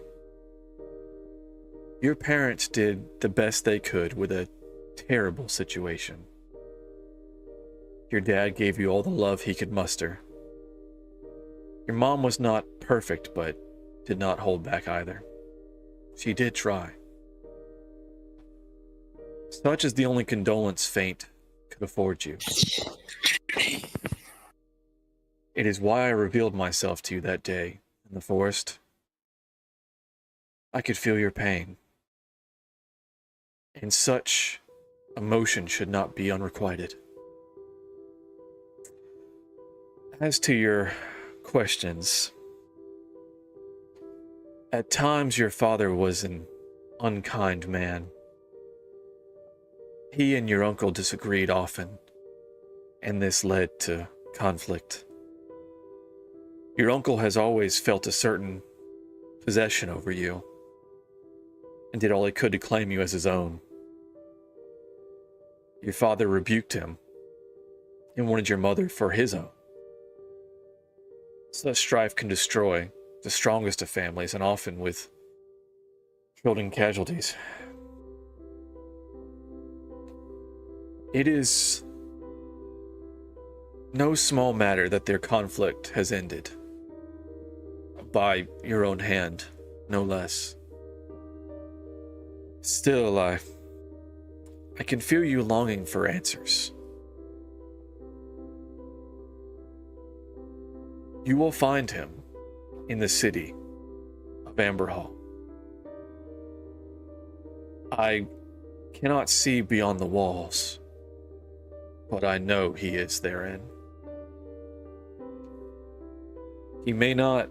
Your parents did the best they could with a terrible situation. Your dad gave you all the love he could muster. Your mom was not perfect, but did not hold back either. She did try. Such is the only condolence fate could afford you. It is why I revealed myself to you that day in the forest. I could feel your pain. And such emotion should not be unrequited. As to your questions, at times your father was an unkind man. He and your uncle disagreed often, and this led to conflict. Your uncle has always felt a certain possession over you, and did all he could to claim you as his own. Your father rebuked him, and wanted your mother for his own. Such strife can destroy the strongest of families, and often with children casualties. It is no small matter that their conflict has ended. By your own hand, no less. Still, I can feel you longing for answers. You will find him in the city of Amber Hall. I cannot see beyond the walls, but I know he is therein. He may not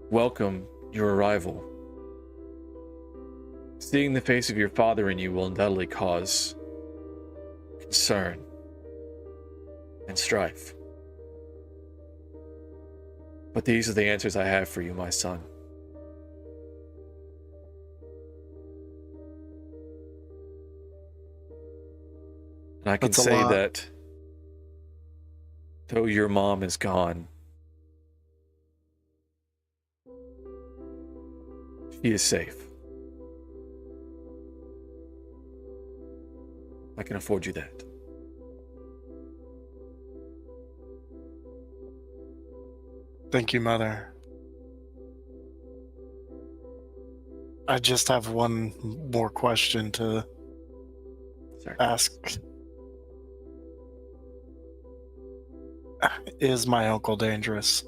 welcome your arrival. Seeing the face of your father in you will undoubtedly cause concern and strife. But these are the answers I have for you, my son. And I can say that though your mom is gone, she is safe. I can afford you that. Thank you, Mother. I just have one more question to ask. Is my uncle dangerous?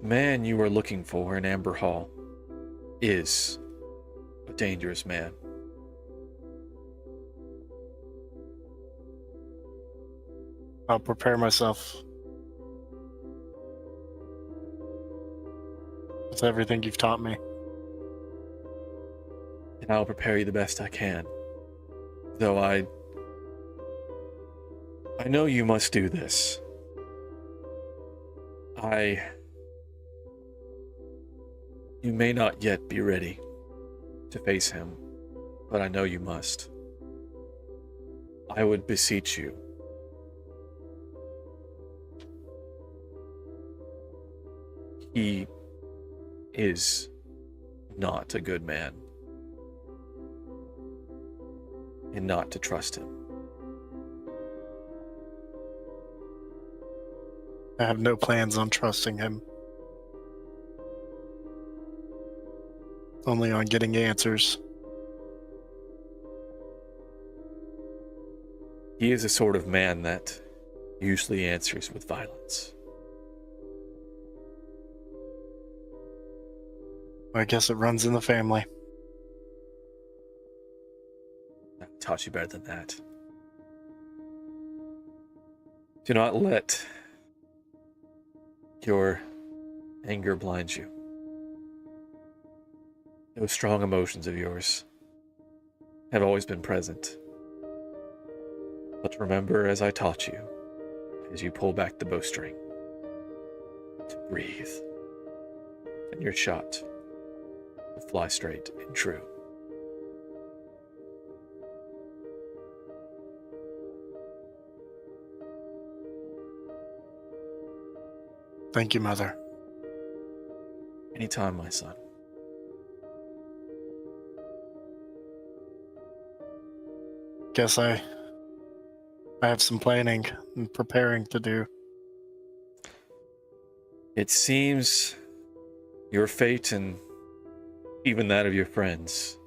Man you are looking for in Amber Hall is a dangerous man. I'll prepare myself with everything you've taught me. And I'll prepare you the best I can. Though I know you must do this. You may not yet be ready to face him, but I know you must. I would beseech you. He is not a good man. And not to trust him. I have no plans on trusting him. Only on getting answers. He is a sort of man that usually answers with violence. I guess it runs in the family. I taught you better than that. Do not let your anger blind you. Those strong emotions of yours have always been present. But remember, as I taught you, as you pull back the bowstring, to breathe, and your shot will fly straight and true. Thank you, Mother. Anytime, my son. Guess I have some planning and preparing to do. It seems your fate and even that of your friends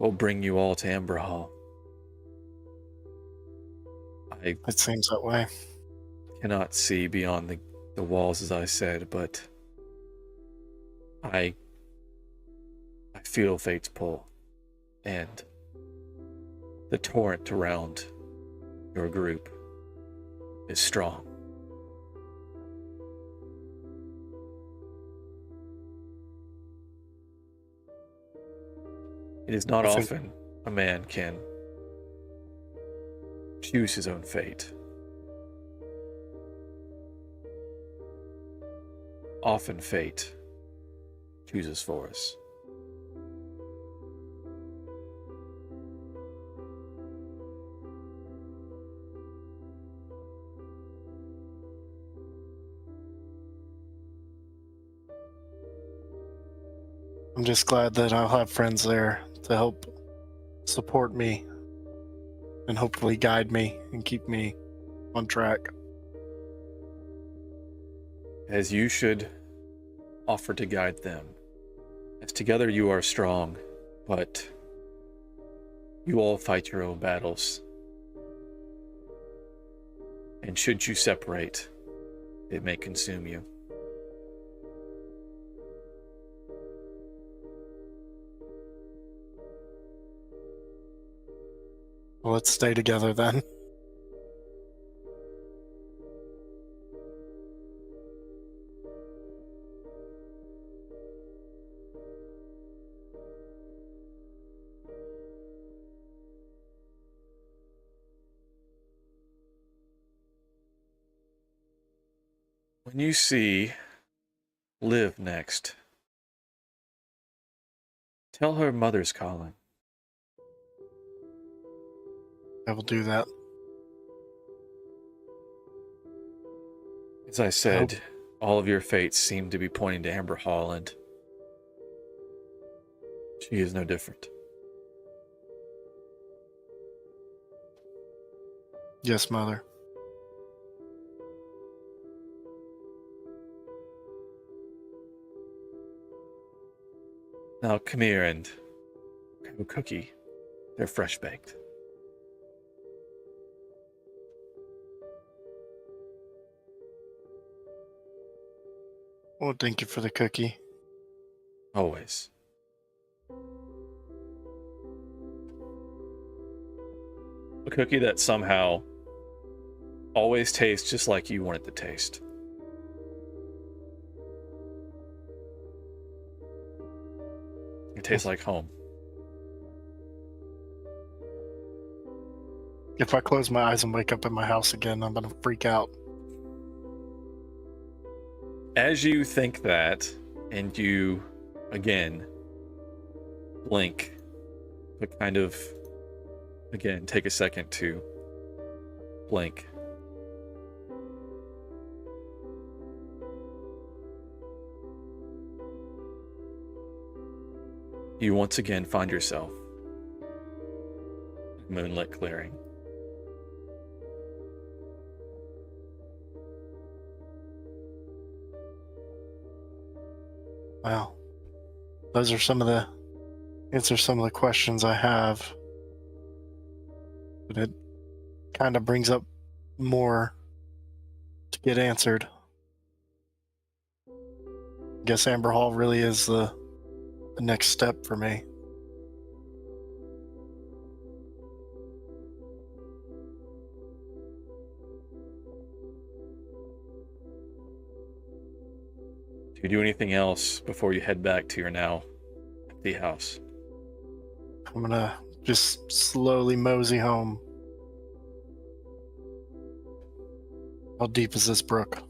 will bring you all to Amber Hall. It seems that way. Cannot see beyond the walls, as I said, but I feel fate's pull, and the torrent around your group is strong. It is not often a man can choose his own fate. Often fate chooses for us. I'm just glad that I'll have friends there to help support me and hopefully guide me and keep me on track. As you should offer to guide them. As together you are strong, but you all fight your own battles. And should you separate, it may consume you. Well, let's stay together then. When you see Liv next, tell her mother's calling. I will do that. As I said, all of your fates seem to be pointing to Amber Hall, and she is no different. Yes, Mother. Now come here and to a cookie. They're fresh baked. Well, thank you for the cookie. Always. A cookie that somehow always tastes just like you want it to taste. It tastes like home. If I close my eyes and wake up in my house again, I'm gonna freak out. As you think that, and you, again, blink, but kind of, again, take a second to blink. You once again find yourself in moonlit clearing. Well, those are some of the answer some of the questions I have. But it kind of brings up more to get answered. I guess Amber Hall really is the next step for me. Do you do anything else before you head back to your now empty house? I'm gonna just slowly mosey home. How deep is this brook?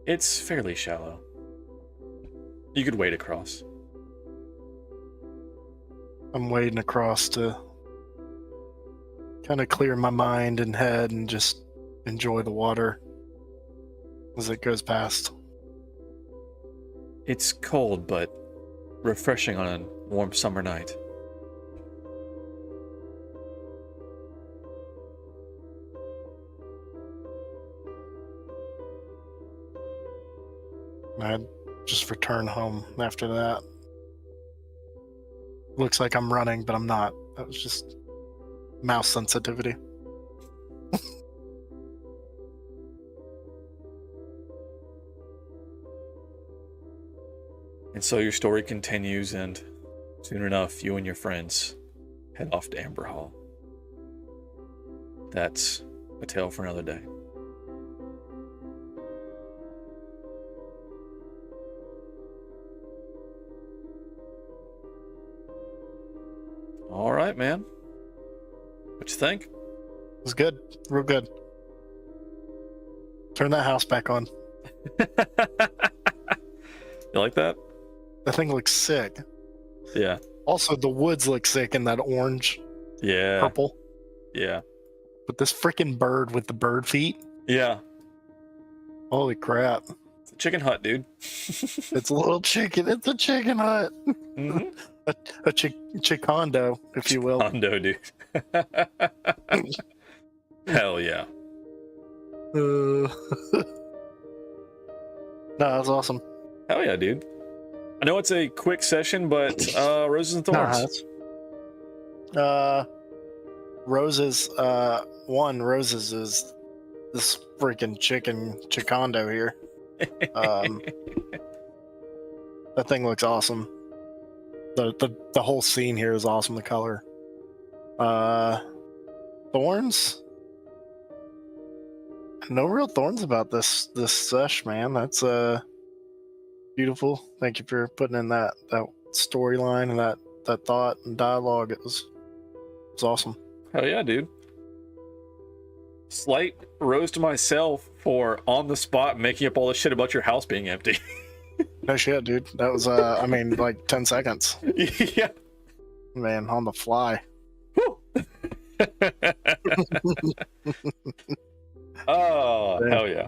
It's fairly shallow. You could wade across. I'm wading across to kind of clear my mind and head and just enjoy the water as it goes past. It's cold, but refreshing on a warm summer night. I'd just return home after that. Looks like I'm running, but I'm not. That was just mouse sensitivity. And so your story continues, and soon enough, you and your friends head off to Amber Hall. That's a tale for another day. All right, man. What you think? It was good. Real good. Turn that house back on. You like that? That thing looks sick. Yeah. Also, the woods look sick in that orange, Yeah. purple. Yeah. But this freaking bird with the bird feet. Yeah. Holy crap. It's a chicken hut, dude. It's a little chicken. It's a chicken hut. Mm-hmm. a chicondo, if you will. Condo, dude. Hell yeah. No, that was awesome. Hell yeah, dude. I know it's a quick session, but roses and thorns. Roses. Roses is this freaking chicondo here. That thing looks awesome. The whole scene here is awesome. The color. Thorns. No real thorns about this sesh, man. That's beautiful. Thank you for putting in that storyline and that thought and dialogue. It was awesome. Hell yeah, dude. Slight rose to myself for on the spot making up all this shit about your house being empty. No shit, dude. That was I mean, like 10 seconds. Yeah. Man, on the fly. Oh, hell yeah.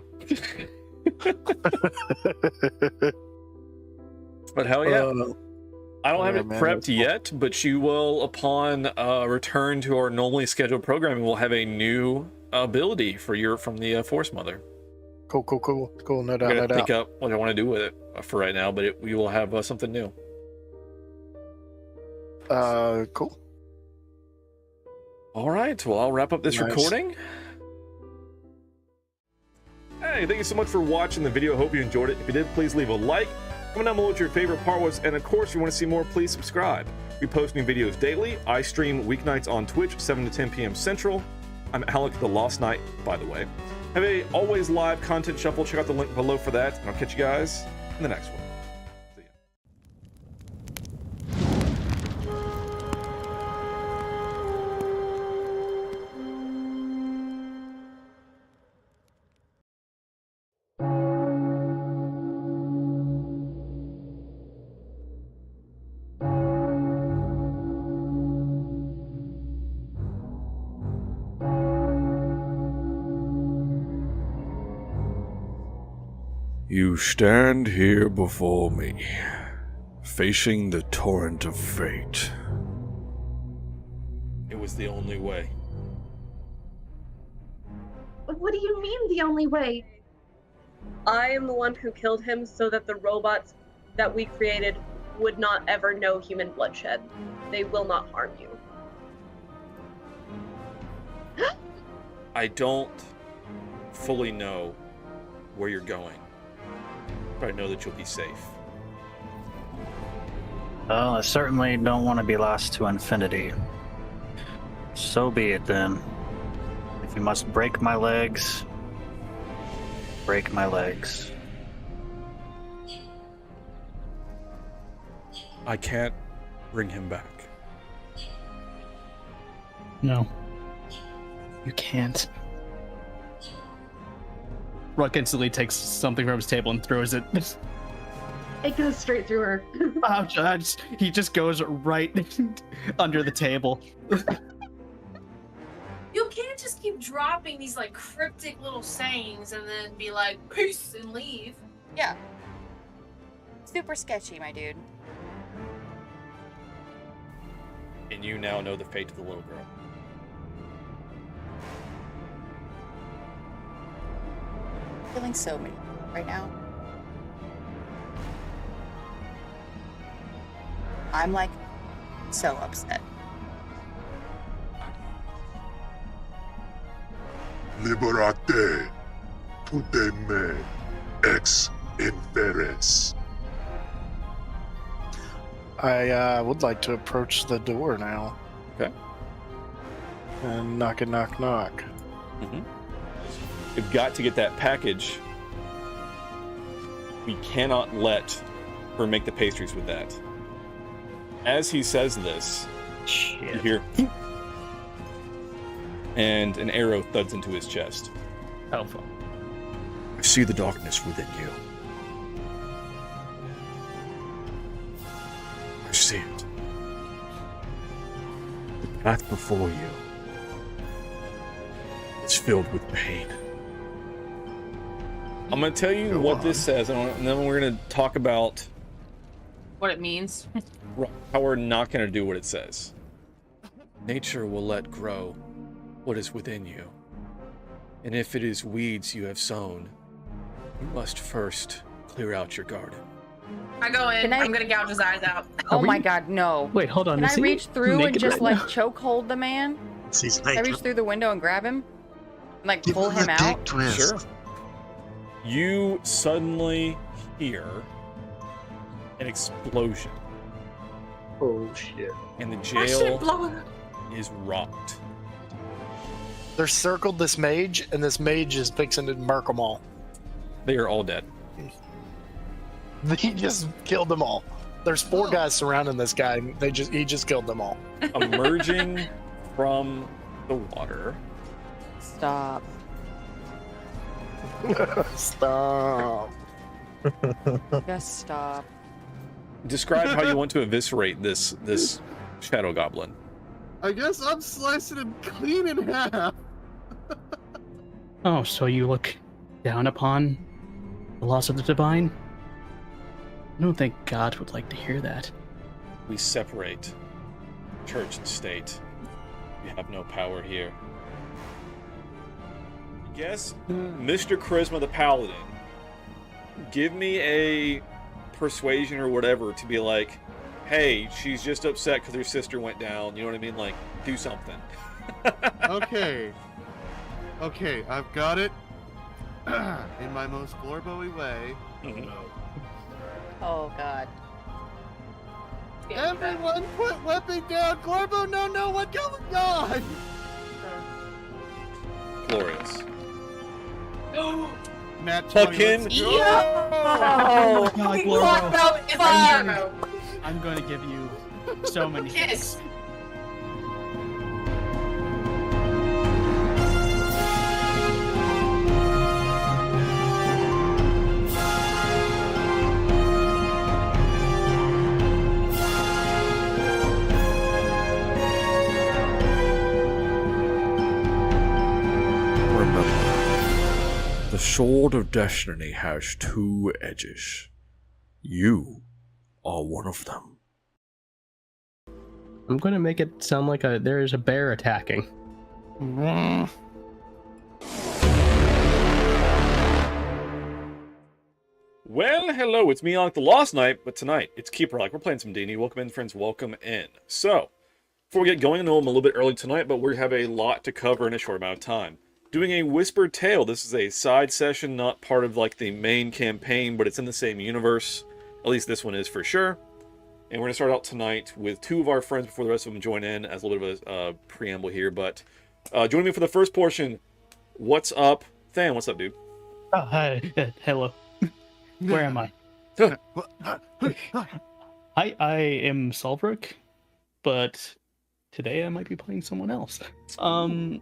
But hell yeah. I don't have it prepped yet, but you will, upon return to our normally scheduled programming, we'll have a new ability for from the Force Mother. Cool. No doubt, I'm no gonna think doubt. up what I want to do with it for right now, but we will have something new. Cool. All right, well, I'll wrap up this Nice. recording. Hey, thank you so much for watching the video. Hope you enjoyed it. If you did, please leave a like. Comment down below what your favorite part was. And of course, if you want to see more, please subscribe. We post new videos daily. I stream weeknights on Twitch, 7 to 10 p.m. Central. I'm Alec the Lost Knight, by the way. Have a always live content shuffle. Check out the link below for that. And I'll catch you guys in the next one. You stand here before me, facing the torrent of fate. It was the only way. What do you mean the only way? I am the one who killed him so that the robots that we created would not ever know human bloodshed. They will not harm you. I don't fully know where you're going, but I know that you'll be safe. Well, I certainly don't want to be lost to infinity. So be it then. If you must break my legs, break my legs. I can't bring him back. No. You can't. Ruck instantly takes something from his table and throws it. It goes straight through her. He just goes right under the table. You can't just keep dropping these like cryptic little sayings and then be like, peace, and leave. Yeah. Super sketchy, my dude. And you now know the fate of the little girl. Feeling so many right now. I'm like so upset. Liberate tutte me ex inferes. I would like to approach the door now. Okay. And knock. Mm-hmm. We've got to get that package. We cannot let her make the pastries with that. As he says this, you hear, and an arrow thuds into his chest. Alpha. I see the darkness within you. I see it. The path before you is filled with pain. I'm going to tell you what this says, and then we're going to talk about What it means. how we're not going to do what it says. Nature will let grow what is within you. And if it is weeds you have sown, you must first clear out your garden. I go in. I'm gonna gouge his eyes out. Oh my god, no. Wait, hold on. Can is I he reach through and naked just right like now? chokehold the man? He's Can I reach through the window and grab him? And, like pull him a out? dick twist. Sure. You suddenly hear an explosion, Oh shit. and the That shit jail blowing. is rocked. They're circled this mage, and this mage is fixing to murk them all. They are all dead. He just killed them all. There's 4 guys surrounding this guy. And he just killed them all. Emerging from the water. Stop. Stop. Just stop. Describe how you want to eviscerate this shadow goblin. I guess I'm slicing him clean in half. Oh, so you look down upon the loss of the divine? I don't think God would like to hear that. We separate church and state. We have no power here. Yes, Mr. Charisma the Paladin, give me a persuasion or whatever to be like, hey, she's just upset because her sister went down. You know what I mean? Like, do something. Okay. Okay, I've got it. In my most Glorbo-y way. Oh god. Everyone put weapon down! Glorbo, no, what's going on? Glorious. Nat 20, Fucking let's go! Oh my God, Gloro. Fuck! I'm going to give you so many Kiss. hits. Remember, the sword of destiny has two edges. You are one of them. I'm going to make it sound like there is a bear attacking. Well, hello, it's me, Alec the Lost Knight, but tonight, it's Keeper Alec. We're playing some D&D. Welcome in, friends, welcome in. So, before we get going, I know I'm a little bit early tonight, but we have a lot to cover in a short amount of time. Doing a Whispered Tale. This is a side session, not part of, like, the main campaign, but it's in the same universe. At least this one is for sure. And we're going to start out tonight with two of our friends before the rest of them join in, as a little bit of a preamble here. But joining me for the first portion, what's up? Than, what's up, dude? Oh, hi. Hello. Where am I? I am Solbrook, but today I might be playing someone else. Do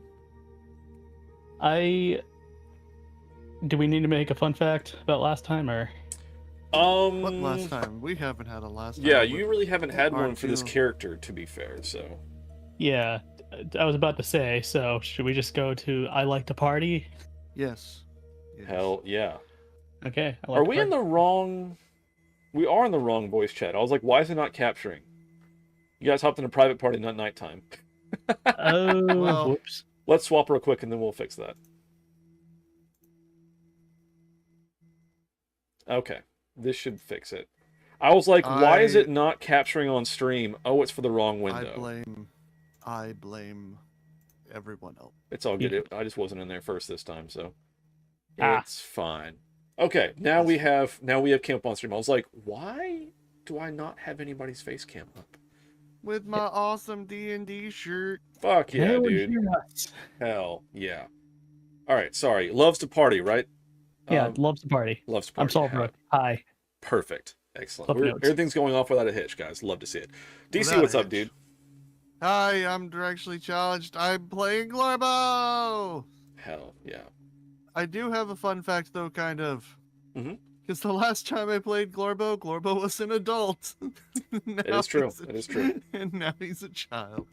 we need to make a fun fact about last time, or? What last time? We haven't had a last time. Yeah, you really haven't had one Aren't for this you? character, to be fair, so... Yeah, I was about to say, so should we just go to I like to party? Yes. Hell, yeah. Okay. I like Are to we in party. the wrong... We are in the wrong voice chat. I was like, why is it not capturing? You guys hopped in a private party, not nighttime. Oh, Well- whoops. Let's swap real quick, and then we'll fix that. Okay. This should fix it. I was like, why is it not capturing on stream? Oh, it's for the wrong window. I blame everyone else. It's all good. I just wasn't in there first this time, so Ah. it's fine. Okay, now we have cam up on stream. I was like, why do I not have anybody's face cam up? With my awesome D&D shirt. Fuck yeah, Hell dude. yes. Hell yeah. All right, sorry. Loves to party, right? Yeah, loves to party. Loves to I'm party. Solbrook. Hi. Perfect. Excellent. Love notes. Everything's going off without a hitch, guys. Love to see it. DC, Without a what's up, hitch. dude? Hi, I'm directionally challenged. I'm playing Glorbo! Hell yeah. I do have a fun fact, though, kind of. Mhm. Because the last time I played Glorbo was an adult. It is true. It is true. And now he's a child.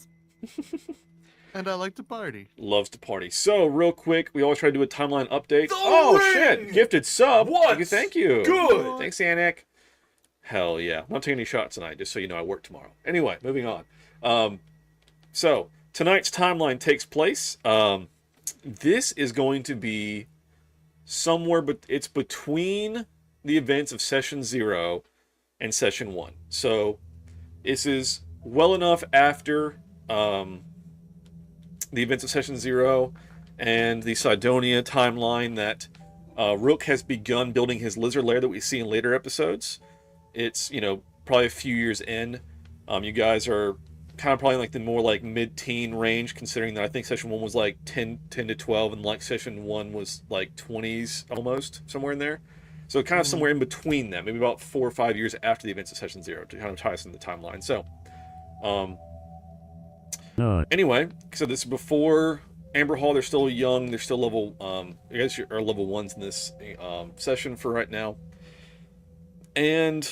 And I like to party. Loves to party. So, real quick, we always try to do a timeline update. The Oh, ring! shit! Gifted sub! What? Thank you. Good! Thanks, Anik. Hell yeah. I'm not taking any shots tonight, just so you know I work tomorrow. Anyway, moving on. So, tonight's timeline takes place. This is going to be somewhere, but it's between the events of Session 0 and Session 1. So, this is well enough after the events of Session 0 and the Sidonia timeline that Rook has begun building his lizard lair that we see in later episodes. It's, probably a few years in. You guys are kind of probably like the more like mid-teen range, considering that I think Session 1 was like 10 to 12, and like Session 1 was like 20s almost, somewhere in there. So kind of somewhere in between them, maybe about 4 or 5 years after the events of Session 0 to kind of tie us in the timeline. So, anyway, so this is before Amber Hall. They're still young. They're still level, I guess are level 1s in this session for right now. And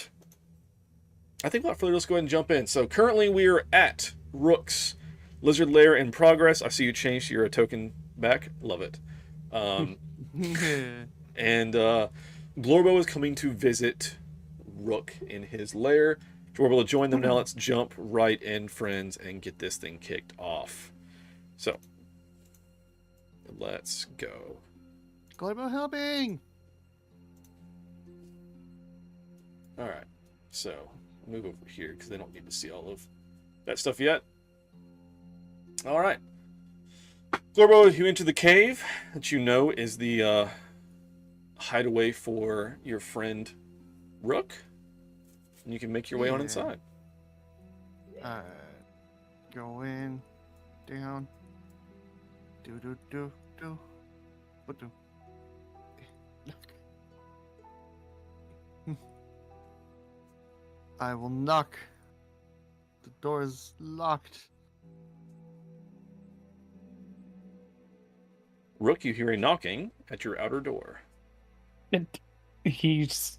I think without further ado, let's go ahead and jump in. So currently we are at Rook's Lizard Lair in progress. I see you changed your token back. Love it. And Glorbo is coming to visit Rook in his lair. We're able to join them now. Let's jump right in, friends, and get this thing kicked off. So, let's go. Glorbo helping! All right. So, move over here because they don't need to see all of that stuff yet. All right. Glorbo, you enter the cave that you know is the hideaway for your friend Rook. And you can make your way on Yeah. inside. Go in, down, do. What do? I will knock. The door is locked. Rook, you hear a knocking at your outer door. He's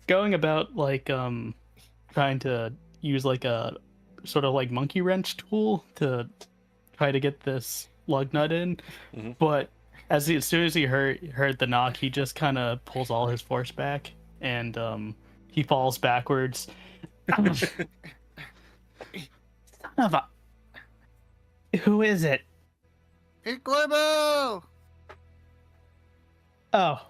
going about like trying to use like a sort of like monkey wrench tool to try to get this lug nut in, but as soon as he heard the knock, he just kind of pulls all his force back and he falls backwards. Son of a... Who is it? Hey, Glorbo! Oh.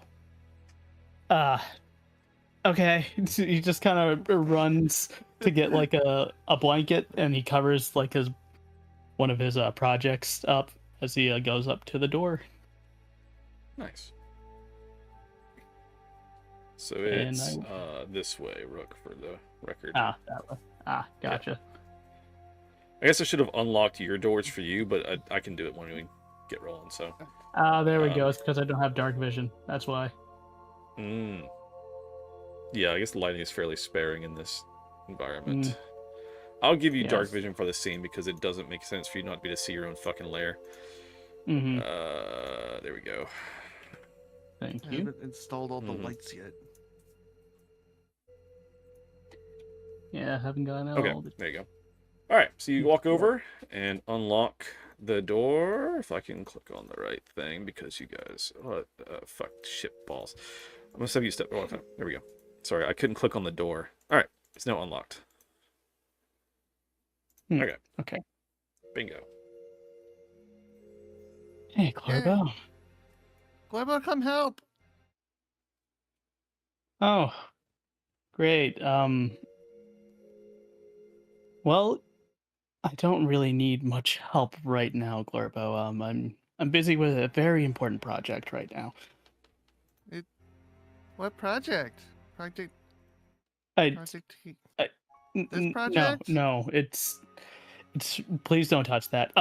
Okay. He just kind of runs to get like a blanket, and he covers like one of his projects up as he goes up to the door. Nice. So it's this way, Rook, for the record. Ah, that way. Ah, gotcha. I guess I should have unlocked your doors for you, but I can do it when we get rolling, so. There we go. It's because I don't have dark vision. That's why. Yeah, I guess the lighting is fairly sparing in this environment. I'll give you dark vision for the scene because it doesn't make sense for you not to be able to see your own fucking lair. There we go. Thank I you. haven't installed all the lights yet. Yeah, I haven't gotten out Okay, all the... there you go. All right, so you walk over and unlock the door. If I can click on the right thing, because you guys, fuck, shit balls. I'm gonna save you a step. Oh, okay, there we go. Sorry, I couldn't click on the door. All right, it's now unlocked. Okay. Okay. Bingo. Hey, Glorbo. Glorbo, come help! Oh, great. Well, I don't really need much help right now, Glorbo. I'm busy with a very important project right now. What project? Project This project? No, it's please don't touch that.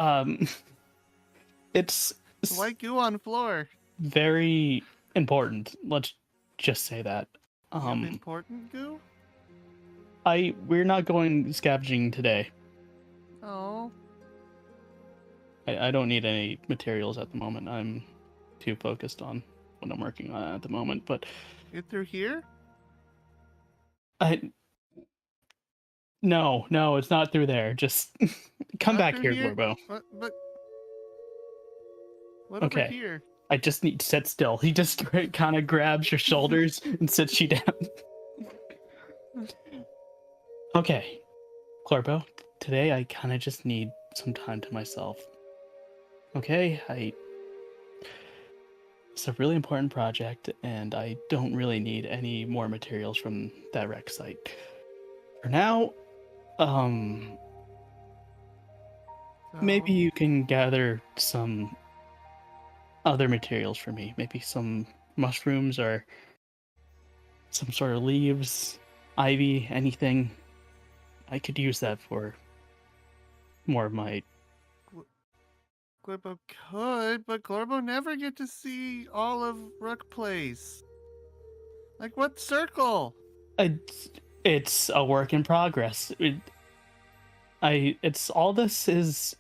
It's White goo on floor. very important. Let's just say that. Important goo? We're not going scavenging today. Oh. I don't need any materials at the moment. I'm too focused on what I'm working on at the moment. But Get through here? No, it's not through there. Just come Not back through here, Glorbo. What Okay. over here? I just need to sit still. He just kind of grabs your shoulders and sits you down. Okay, Glorbo, today I kind of just need some time to myself. Okay, it's a really important project, and I don't really need any more materials from that wreck site. For now, maybe you can gather some other materials for me. Maybe some mushrooms or some sort of leaves, ivy, anything. I could use that for more of my... Glorbo could, but Glorbo never get to see all of Rook Place. Like, what circle? It's a work in progress. It's all this is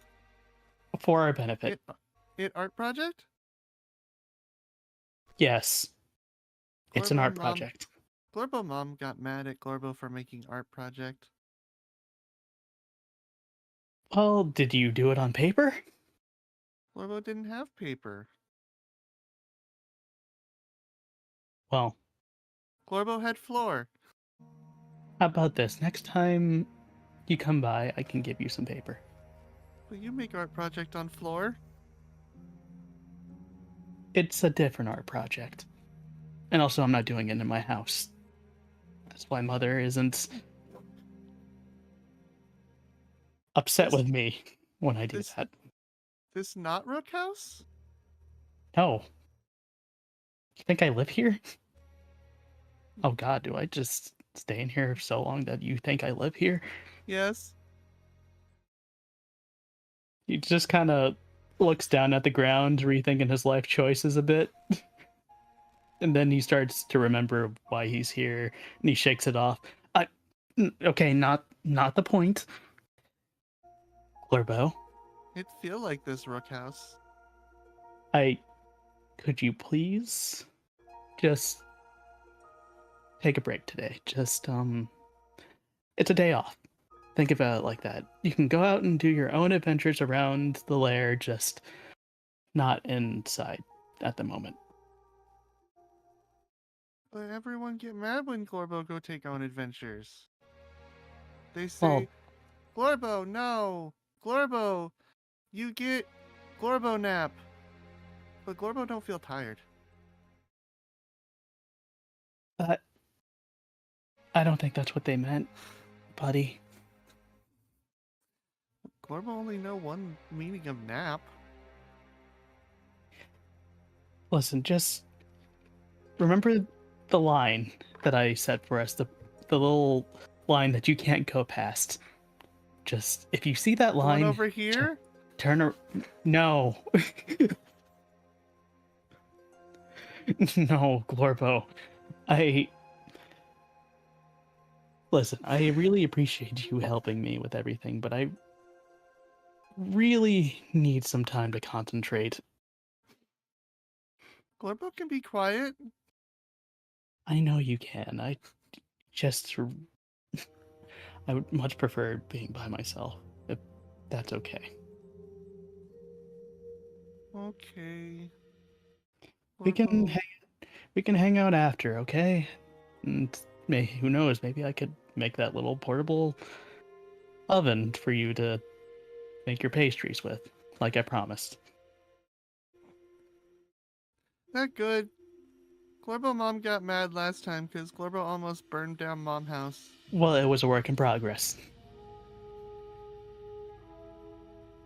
for our benefit. It art project? Yes. It's an Glorbo art Mom- project. Glorbo Mom got mad at Glorbo for making art project. Well, did you do it on paper? Glorbo didn't have paper. Well, Glorbo had floor. how about this? Next time you come by, I can give you some paper. Will you make art project on floor? It's a different art project. And also, I'm not doing it in my house. That's why Mother isn't upset with me when I do that. This not Rook House? No. You think I live here? Oh god, do I just stay in here so long that you think I live here? Yes. He just kind of looks down at the ground, rethinking his life choices a bit. And then he starts to remember why he's here, and he shakes it off. Okay, not the point. Glurbo, It feel like this Rook House. could you please just take a break today? Just, it's a day off. Think about it like that. You can go out and do your own adventures around the lair, just not inside at the moment. But everyone get mad when Glorbo go take on adventures. They Well- say, Glorbo, no! Glorbo, you get Glorbo nap. But Glorbo don't feel tired. I don't think that's what they meant, buddy. Glorbo only know one meaning of nap. Listen, just remember the line that I set for us, the little line that you can't go past. Just, if you see that One line... over here? Turn around. No. No, Glorbo. Listen, I really appreciate you helping me with everything, but I really need some time to concentrate. Glorbo can be quiet. I know you can. I would much prefer being by myself, if that's okay. Okay. We can hang out after, okay? And who knows, maybe I could make that little portable oven for you to make your pastries with, like I promised. That good. Glorbo mom got mad last time because Glorbo almost burned down mom house. Well, it was a work in progress.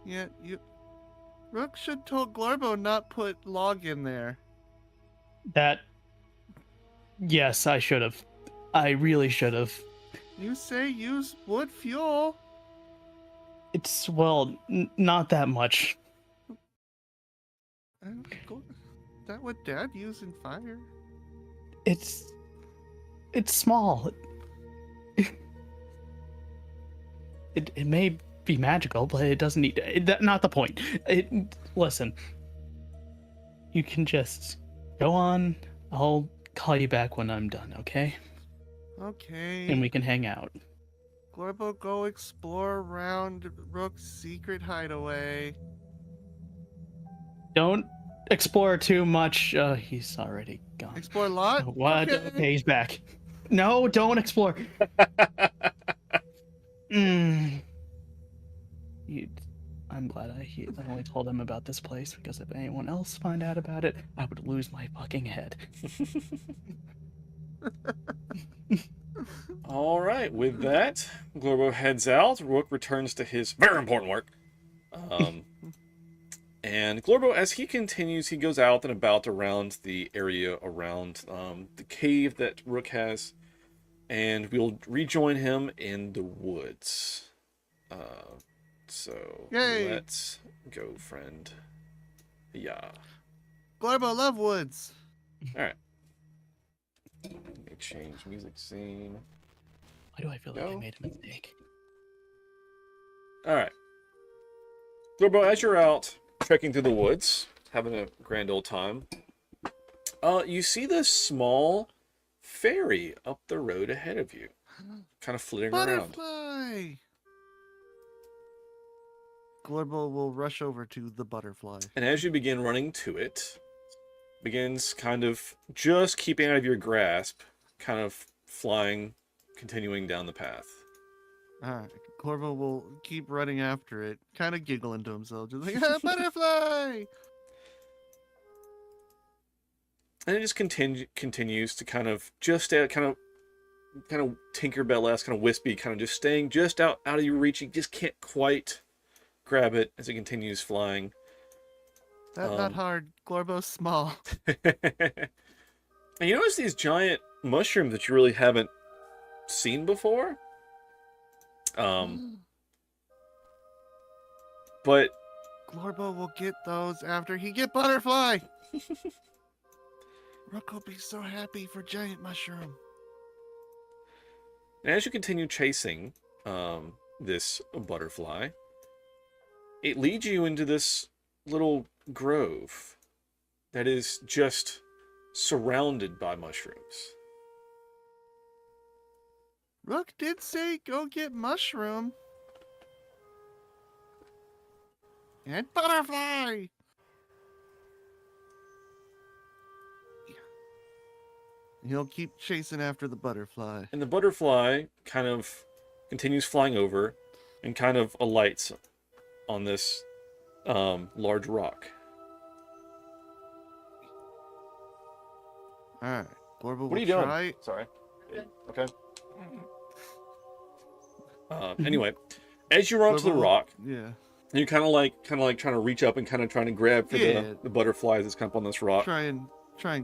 Yeah, Rook should told Glorbo not put log in there. Yes, I should have. I really should have. You say use wood fuel. It's, well, not that much. That what Dad used in fire? It's small. It may be magical, but it doesn't need... not the point. Listen. You can just go on. I'll call you back when I'm done, okay? Okay. And we can hang out. Glorbo, go explore around Rook's secret hideaway. Don't explore too much. He's already gone. Explore a lot? What? Okay, he's back. No, don't explore. I'm glad I only told him about this place, because if anyone else find out about it, I would lose my fucking head. All right, with that, Glorbo heads out. Rook returns to his very important work. And Glorbo, as he continues, he goes out and about around the area around the cave that Rook has, and we'll rejoin him in the woods. So Yay. Let's go, friend. Yeah. Glorbo love woods. All right. Let me change music scene. Why do I feel like I made a mistake? All right. Glorbo, as you're out trekking through the woods, having a grand old time, you see this small fairy up the road ahead of you, kind of flitting around. Butterfly! Glorbo will rush over to the butterfly. And as you begin running to it, begins kind of just keeping out of your grasp, kind of flying, continuing down the path. Glorbo will keep running after it, kind of giggling to himself, just like, ah, butterfly! And it just continues to kind of just kind of kind of Tinkerbell-esque, kind of wispy, kind of just staying just out of your reach. You just can't quite grab it as it continues flying. Not hard. Glorbo's small. And you notice these giant mushrooms that you really haven't seen before. But Glorbo will get those after he get butterfly. Rook will be so happy for giant mushroom. and as you continue chasing this butterfly, it leads you into this little grove that is just surrounded by mushrooms. Rook did say go get mushroom. And butterfly! He'll keep chasing after the butterfly. And the butterfly kind of continues flying over and kind of alights on this large rock. Alright, Glorbo What are you will doing? try. Sorry. Okay. Anyway, as you run to the Glorbo will- rock, Yeah. you kind of like trying to reach up and kind of trying to grab for Yeah. the butterfly that's kind of up on this rock. Try and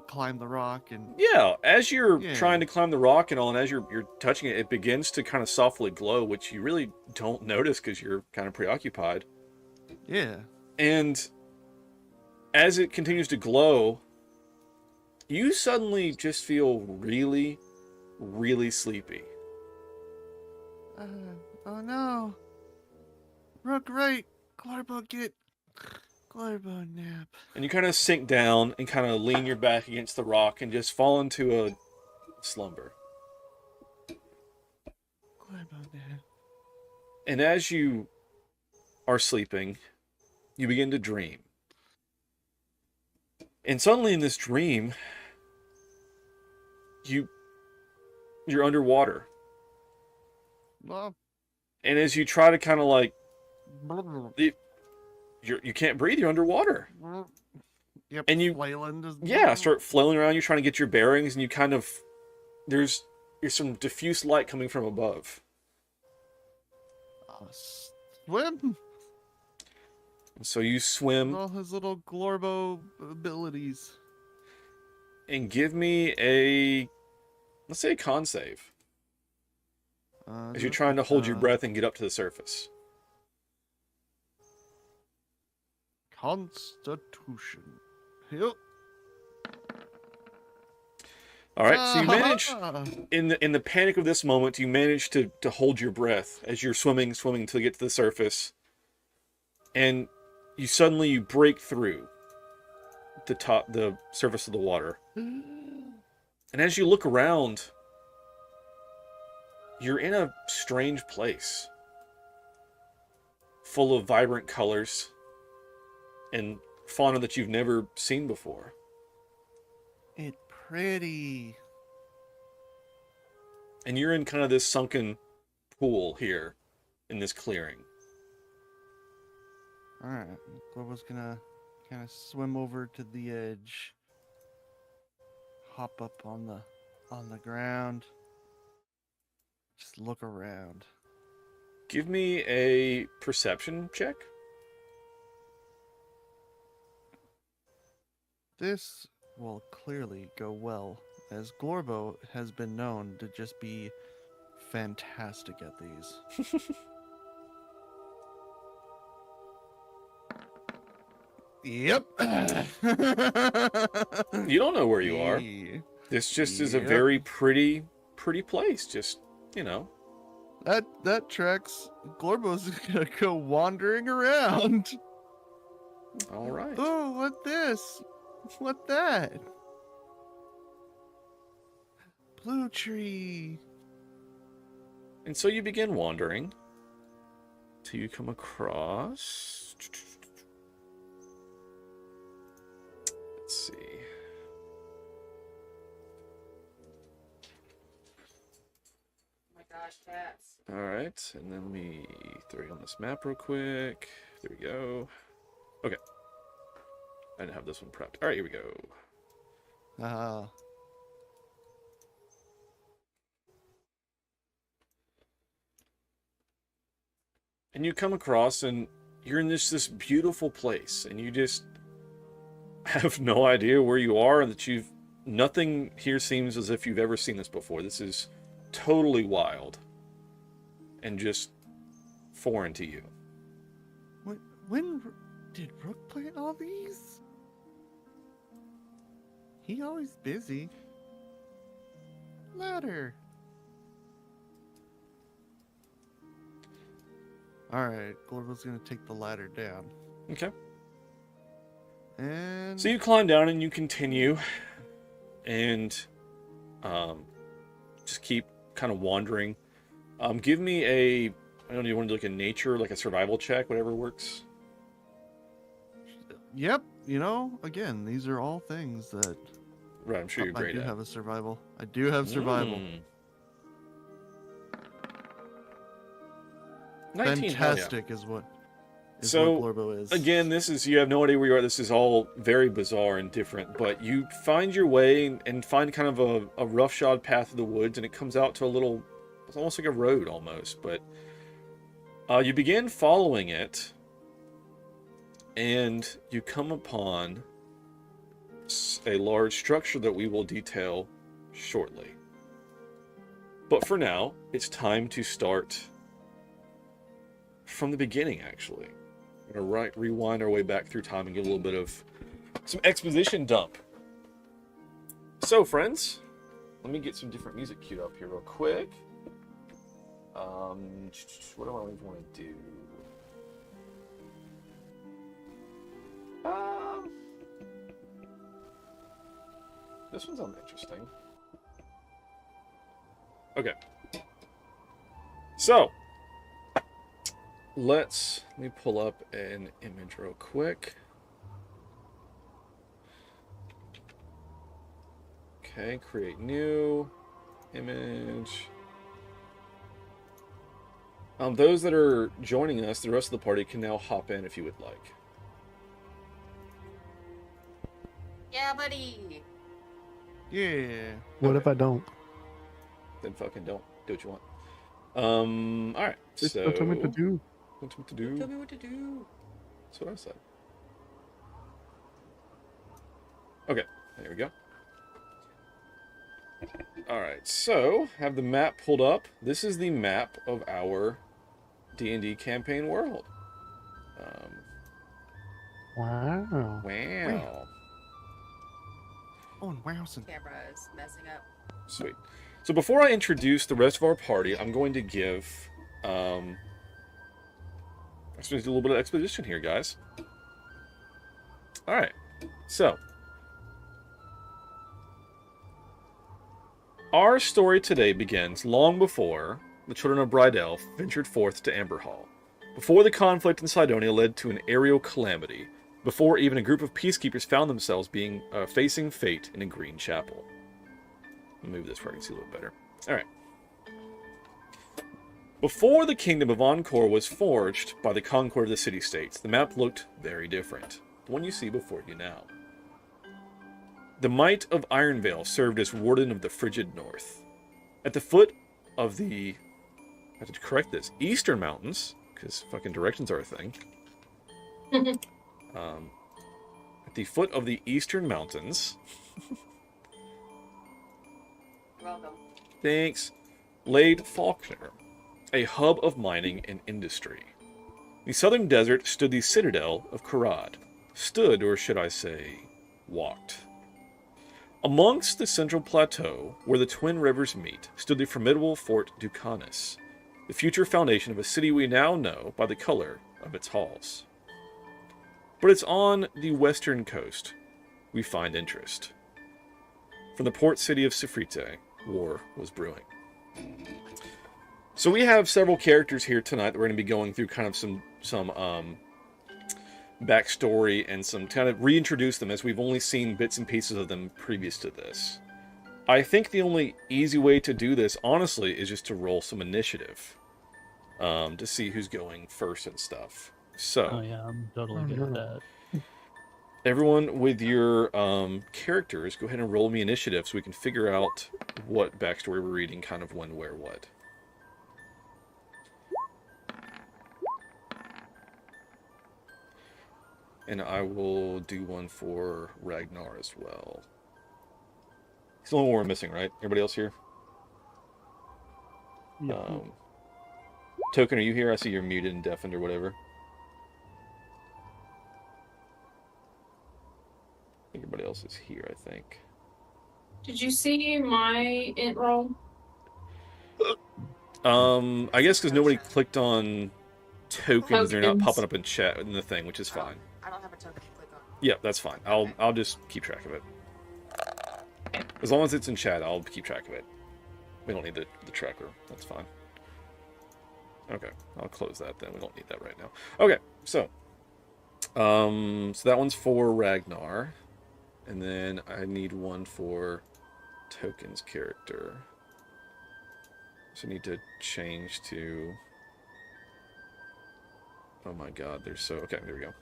climb the rock and Yeah, as you're Yeah. trying to climb the rock and all, and as you're touching it, it begins to kind of softly glow, which you really don't notice because you're kind of preoccupied. yeah. And as it continues to glow, you suddenly just feel really, really sleepy. Oh no. Rook right. Glorbo get Glorbo nap. And you kind of sink down and kind of lean your back against the rock and just fall into a slumber. Glorbo nap. And as you are sleeping, you begin to dream. And suddenly in this dream, you're underwater. Well, And as you try to kind of like, you can't breathe, you're underwater. Yep, And you flailing. start flailing around, you're trying to get your bearings, and you kind of, there's some diffuse light coming from above. Swim. And so you swim All his little Glorbo abilities. and give me a, let's say a con save. As you're trying to hold your breath and get up to the surface. Constitution. Yep. All right, so you manage in the panic of this moment, you manage to hold your breath as you're swimming to get to the surface, and you break through the surface of the water, and as you look around, you're in a strange place, full of vibrant colors and fauna that you've never seen before. It's pretty. And you're in kind of this sunken pool here in this clearing. Alright, Glorbo's gonna kind of swim over to the edge. Hop up on the ground. Just look around. Give me a perception check. This will clearly go well, as Glorbo has been known to just be fantastic at these. Yep. You don't know where you are. This just is a very pretty place. Just, you know. That tracks. Glorbo's gonna go wandering around. All right. Oh, what this? What that? Blue tree. And so you begin wandering till you come across. Let's see. Oh my gosh, cats. All right, and then let me throw you on this map real quick. There we go. Okay. I didn't have this one prepped. All right, here we go. and you come across, and you're in this beautiful place, and you just have no idea where you are, and that nothing here seems as if you've ever seen this before. This is totally wild and just foreign to you. When did Rook plant all these? He always busy. Ladder. Alright, Gorbo's gonna take the ladder down. Okay. And So you climb down and you continue, and just keep kind of wandering. Give me I don't know, you want to do like a nature, like a survival check, whatever works. Yep, again, these are all things that Right, I'm sure you're great I do at. have a survival. I do have survival. 19, hell yeah. Fantastic is what So, Glorbo is. again, you have no idea where you are. This is all very bizarre and different, but you find your way and find kind of a roughshod path through the woods, and it comes out to it's almost like a road almost, but you begin following it, and you come upon a large structure that we will detail shortly. But for now, it's time to start from the beginning, actually. We're going to rewind our way back through time and get a little bit of some exposition dump. So, friends, let me get some different music queued up here real quick. What do I want to do? This one sounds interesting. Okay. So, let me pull up an image real quick. Okay, create new image. Those that are joining us, the rest of the party can now hop in if you would like. Yeah, buddy. Yeah. What if I don't? Then fucking don't. Do what you want. Alright, Just so... don't tell me what to do. Don't tell me what to do. Tell me what to do. That's what I said. Okay, there we go. Alright, so, have the map pulled up. This is the map of our D&D campaign world. Wow. Wow. Oh, and wowson. Camera is messing up. Sweet. So before I introduce the rest of our party, I'm going to give... I'm just going to do a little bit of exposition here, guys. Alright, so... Our story today begins long before the children of Brydell ventured forth to Amberhall, before the conflict in Cydonia led to an aerial calamity, before even a group of peacekeepers found themselves facing fate in a green chapel. I'll move this where I can see a little better. Alright. Before the kingdom of Encore was forged by the concord of the city-states, the map looked very different. The one you see before you now. The might of Ironvale served as warden of the frigid north. At the foot of the... I have to correct this. Eastern Mountains, because fucking directions are a thing. At the foot of the Eastern Mountains... You're welcome. Thanks. Laid Faulkner, a hub of mining and industry. The southern desert stood the citadel of Karad. Stood, or should I say, walked. Amongst the central plateau, where the twin rivers meet, stood the formidable Fort Ducanus, the future foundation of a city we now know by the color of its halls. But it's on the western coast we find interest. From the port city of Sifrite, war was brewing. So we have several characters here tonight that we're going to be going through kind of some backstory and some kind of reintroduce them, as we've only seen bits and pieces of them previous to this. I think the only easy way to do this, honestly, is just to roll some initiative to see who's going first and stuff. So, Oh yeah, I'm totally good at that. everyone with your characters, go ahead and roll me initiative so we can figure out what backstory we're reading, kind of when, where, what. And I will do one for Ragnar as well. He's the only one we're missing, right? Everybody else here? Token, are you here? I see you're muted and deafened or whatever. Everybody else is here, I think. Did you see my int roll? I guess because nobody clicked on tokens, they're not Tokens. popping up in chat in the thing, which is fine. I don't have a token to click on. Yeah, that's fine. I'll just keep track of it. As long as it's in chat, I'll keep track of it. We don't need the tracker. That's fine. Okay, I'll close that then. We don't need that right now. Okay, so that one's for Ragnar, and then I need one for Token's character. So I need to change to. Oh my God, they're so okay. There we go.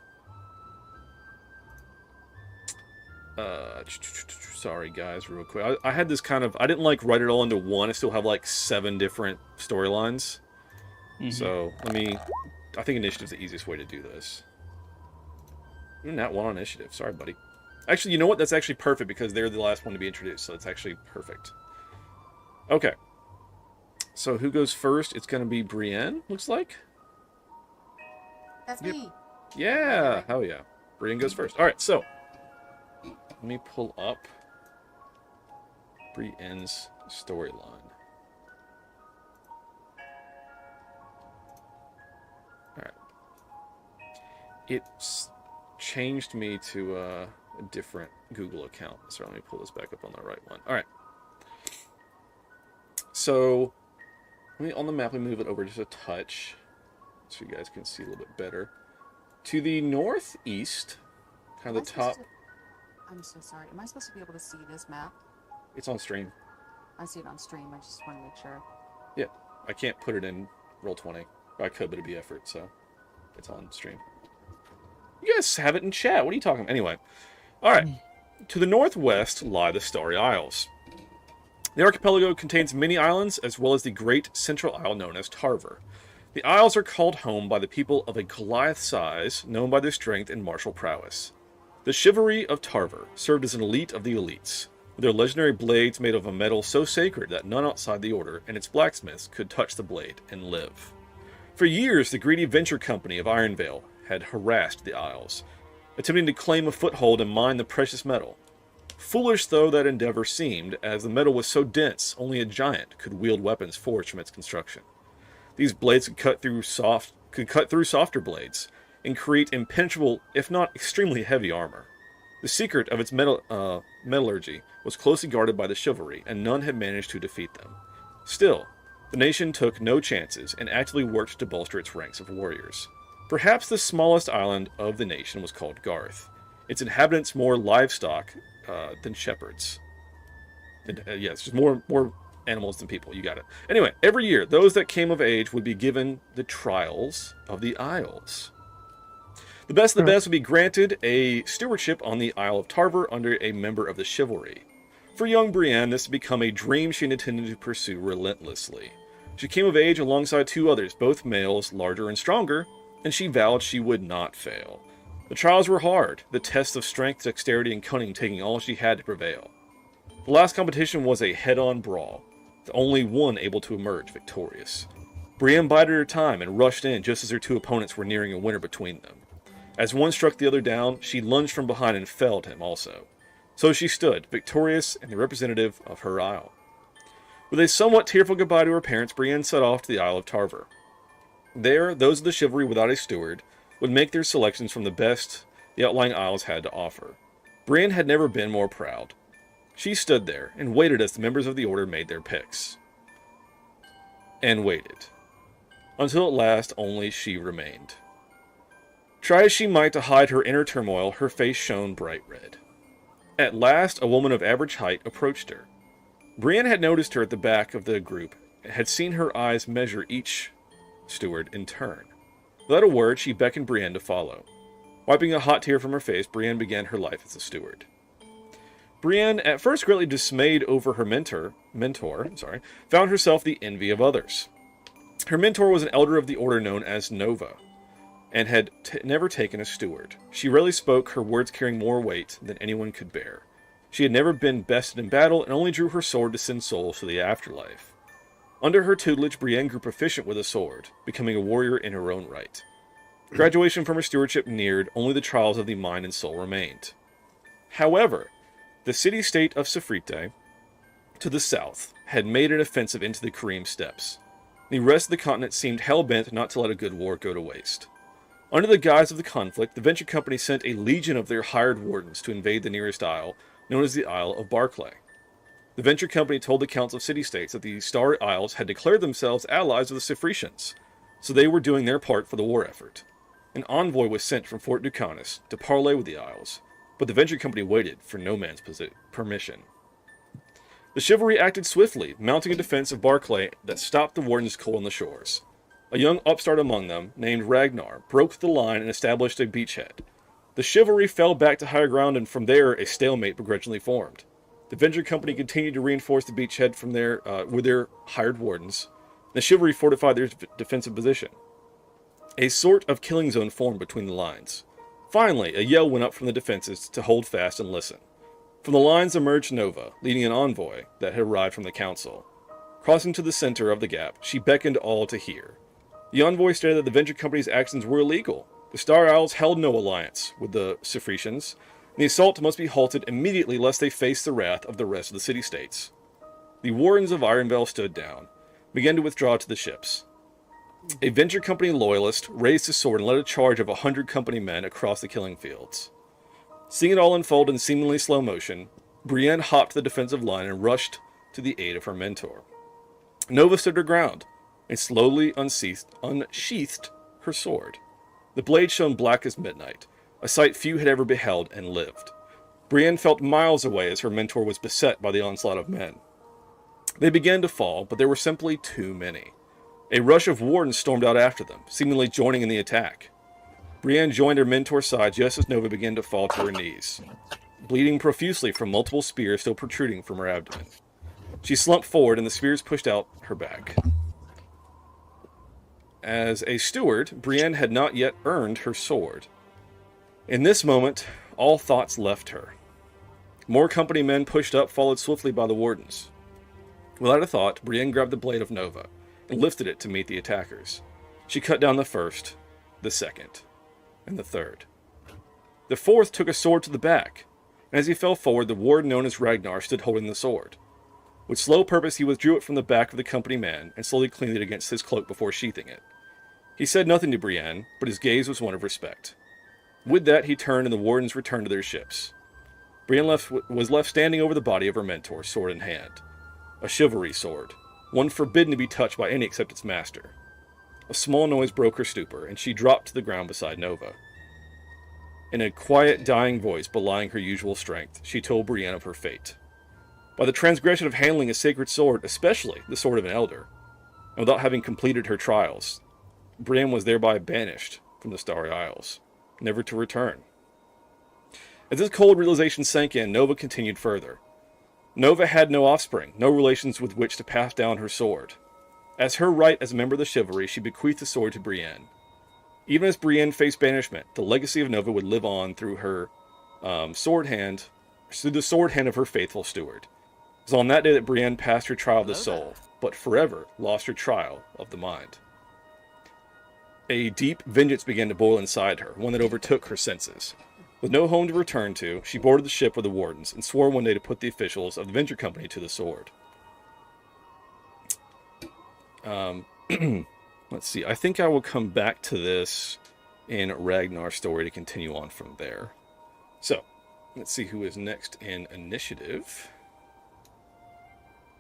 Sorry guys, real quick. I had this kind of, I didn't like write it all into one. I still have like 7 different storylines. So let me, I think initiative's the easiest way to do this. Not one on initiative. Sorry, buddy. Actually, you know what? That's actually perfect because they're the last one to be introduced. So it's actually perfect. Okay. So who goes first? It's going to be Brienne, looks like. That's me. Yeah. Hell yeah. Brienne goes first. All right. So let me pull up Brienne's storyline. Alright. It's changed me to a different Google account. So let me pull this back up on the right one. Alright. So, on the map, we move it over just a touch so you guys can see a little bit better. To the northeast, kind of the top. I'm so sorry. Am I supposed to be able to see this map? It's on stream. I see it on stream. I just want to make sure. Yeah, I can't put it in Roll20. I could, but it'd be effort, so it's on stream. You guys have it in chat. What are you talking about? Anyway. Alright. To the northwest lie the Starry Isles. The archipelago contains many islands, as well as the great central isle known as Tarver. The isles are called home by the people of a Goliath size, known by their strength and martial prowess. The chivalry of Tarver served as an elite of the elites, with their legendary blades made of a metal so sacred that none outside the order and its blacksmiths could touch the blade and live. For years, the greedy venture company of Ironvale had harassed the Isles, attempting to claim a foothold and mine the precious metal. Foolish though that endeavor seemed, as the metal was so dense, only a giant could wield weapons forged from its construction. These blades could cut through softer blades, and create impenetrable, if not extremely heavy armor. The secret of its metallurgy was closely guarded by the chivalry, and none had managed to defeat them. Still, the nation took no chances and actively worked to bolster its ranks of warriors. Perhaps the smallest island of the nation was called Garth. Its inhabitants more livestock than shepherds. Yes, just more animals than people. You got it. Anyway, every year, those that came of age would be given the trials of the Isles. The best of the best would be granted a stewardship on the Isle of Tarver under a member of the chivalry. For young Brienne, this had become a dream she intended to pursue relentlessly. She came of age alongside 2 others, both males, larger and stronger, and she vowed she would not fail. The trials were hard, the tests of strength, dexterity, and cunning taking all she had to prevail. The last competition was a head-on brawl, the only one able to emerge victorious. Brienne bided her time and rushed in just as her 2 opponents were nearing a winner between them. As one struck the other down, she lunged from behind and felled him also. So she stood, victorious and the representative of her isle. With a somewhat tearful goodbye to her parents, Brienne set off to the Isle of Tarver. There, those of the chivalry without a steward would make their selections from the best the outlying isles had to offer. Brienne had never been more proud. She stood there and waited as the members of the order made their picks. And waited. Until at last only she remained. Try as she might to hide her inner turmoil, her face shone bright red. At last, a woman of average height approached her. Brienne had noticed her at the back of the group, and had seen her eyes measure each steward in turn. Without a word, she beckoned Brienne to follow. Wiping a hot tear from her face, Brienne began her life as a steward. Brienne, at first greatly dismayed over her mentor, found herself the envy of others. Her mentor was an elder of the order known as Nova, and had never taken a steward. She rarely spoke, her words carrying more weight than anyone could bear. She had never been bested in battle, and only drew her sword to send souls to the afterlife. Under her tutelage, Brienne grew proficient with a sword, becoming a warrior in her own right. Graduation from her stewardship neared, only the trials of the mind and soul remained. However, the city-state of Safrite, to the south, had made an offensive into the Kareem steppes. The rest of the continent seemed hell-bent not to let a good war go to waste. Under the guise of the conflict, the Venture Company sent a legion of their hired wardens to invade the nearest isle, known as the Isle of Barclay. The Venture Company told the Council of City-States that the Starry Isles had declared themselves allies of the Safritians, so they were doing their part for the war effort. An envoy was sent from Fort Ducanis to parley with the Isles, but the Venture Company waited for no man's permission. The chivalry acted swiftly, mounting a defense of Barclay that stopped the wardens cold on the shores. A young upstart among them, named Ragnar, broke the line and established a beachhead. The chivalry fell back to higher ground, and from there a stalemate begrudgingly formed. The Venture Company continued to reinforce the beachhead from with their hired wardens. The chivalry fortified their defensive position. A sort of killing zone formed between the lines. Finally, a yell went up from the defenses to hold fast and listen. From the lines emerged Nova, leading an envoy that had arrived from the council. Crossing to the center of the gap, she beckoned all to hear. The envoy stated that the Venture Company's actions were illegal. The Star Isles held no alliance with the Safritians, and the assault must be halted immediately lest they face the wrath of the rest of the city-states. The wardens of Ironvale stood down, began to withdraw to the ships. A Venture Company loyalist raised his sword and led a charge of 100 company men across the killing fields. Seeing it all unfold in seemingly slow motion, Brienne hopped to the defensive line and rushed to the aid of her mentor. Nova stood her ground and slowly unsheathed her sword. The blade shone black as midnight, a sight few had ever beheld and lived. Brienne felt miles away as her mentor was beset by the onslaught of men. They began to fall, but there were simply too many. A rush of wardens stormed out after them, seemingly joining in the attack. Brienne joined her mentor's side just as Nova began to fall to her knees, bleeding profusely from multiple spears still protruding from her abdomen. She slumped forward and the spears pushed out her back. As a steward, Brienne had not yet earned her sword. In this moment, all thoughts left her. More company men pushed up, followed swiftly by the wardens. Without a thought, Brienne grabbed the blade of Nova and lifted it to meet the attackers. She cut down the first, the second, and the third. The fourth took a sword to the back, and as he fell forward, the warden known as Ragnar stood holding the sword. With slow purpose, he withdrew it from the back of the company man and slowly cleaned it against his cloak before sheathing it. He said nothing to Brienne, but his gaze was one of respect. With that, he turned and the wardens returned to their ships. Brienne was left standing over the body of her mentor, sword in hand. A chivalry sword, one forbidden to be touched by any except its master. A small noise broke her stupor, and she dropped to the ground beside Nova. In a quiet, dying voice belying her usual strength, she told Brienne of her fate. By the transgression of handling a sacred sword, especially the sword of an elder, and without having completed her trials, Brienne was thereby banished from the Starry Isles, never to return. As this cold realization sank in, Nova continued further. Nova had no offspring, no relations with which to pass down her sword. As her right as a member of the chivalry, she bequeathed the sword to Brienne. Even as Brienne faced banishment, the legacy of Nova would live on through her through the sword hand of her faithful steward. It was on that day that Brienne passed her trial of the soul, but forever lost her trial of the mind. A deep vengeance began to boil inside her, one that overtook her senses. With no home to return to, she boarded the ship with the wardens and swore one day to put the officials of the Venture Company to the sword. Let's see. I think I will come back to this in Ragnar's story to continue on from there. So, let's see who is next in initiative.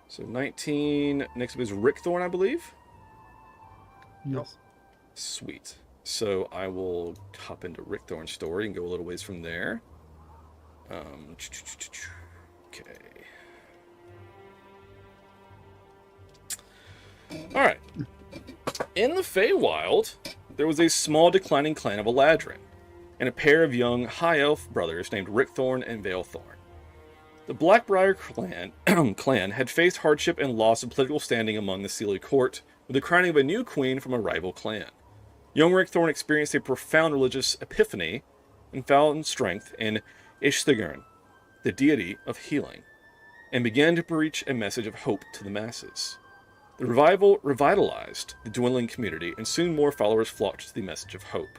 So 19. Next up is Rick Thorne, I believe. Yes. Sweet. So I will hop into Rick Thorne's story and go a little ways from there. Okay. Alright. In the Feywild, there was a small declining clan of Eladrin, and a pair of young high elf brothers named Rickthorn and Valethorn. The Blackbriar clan had faced hardship and loss of political standing among the Sealy court, with the crowning of a new queen from a rival clan. Young Rick Thorne experienced a profound religious epiphany and found strength in Ishthagern, the deity of healing, and began to preach a message of hope to the masses. The revival revitalized the dwindling community, and soon more followers flocked to the message of hope.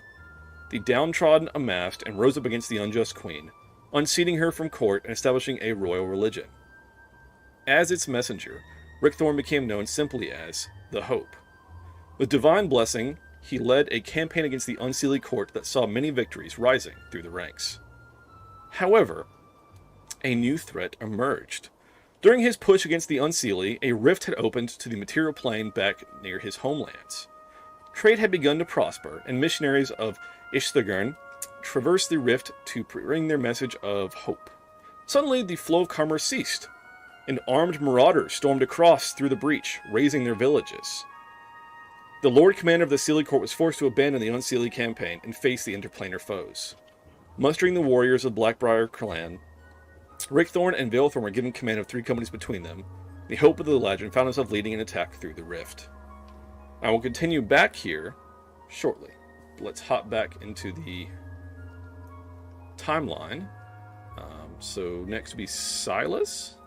The downtrodden amassed and rose up against the unjust queen, unseating her from court and establishing a royal religion. As its messenger, Rick Thorne became known simply as the Hope. With divine blessing, he led a campaign against the unseelie court that saw many victories rising through the ranks. However, a new threat emerged. During his push against the unseelie, a rift had opened to the material plane back near his homelands. Trade had begun to prosper, and missionaries of Ishthagern traversed the rift to bring their message of hope. Suddenly, the flow of commerce ceased, and armed marauders stormed across through the breach, razing their villages. The Lord Commander of the Seelie Court was forced to abandon the unseelie campaign and face the interplanar foes. Mustering the warriors of the Blackbriar clan, Rick Thorne and Vale Thorne were given command of 3 companies between them. The Hope of the Legend found himself leading an attack through the rift. I will continue back here shortly. Let's hop back into the timeline. So next will be Silas.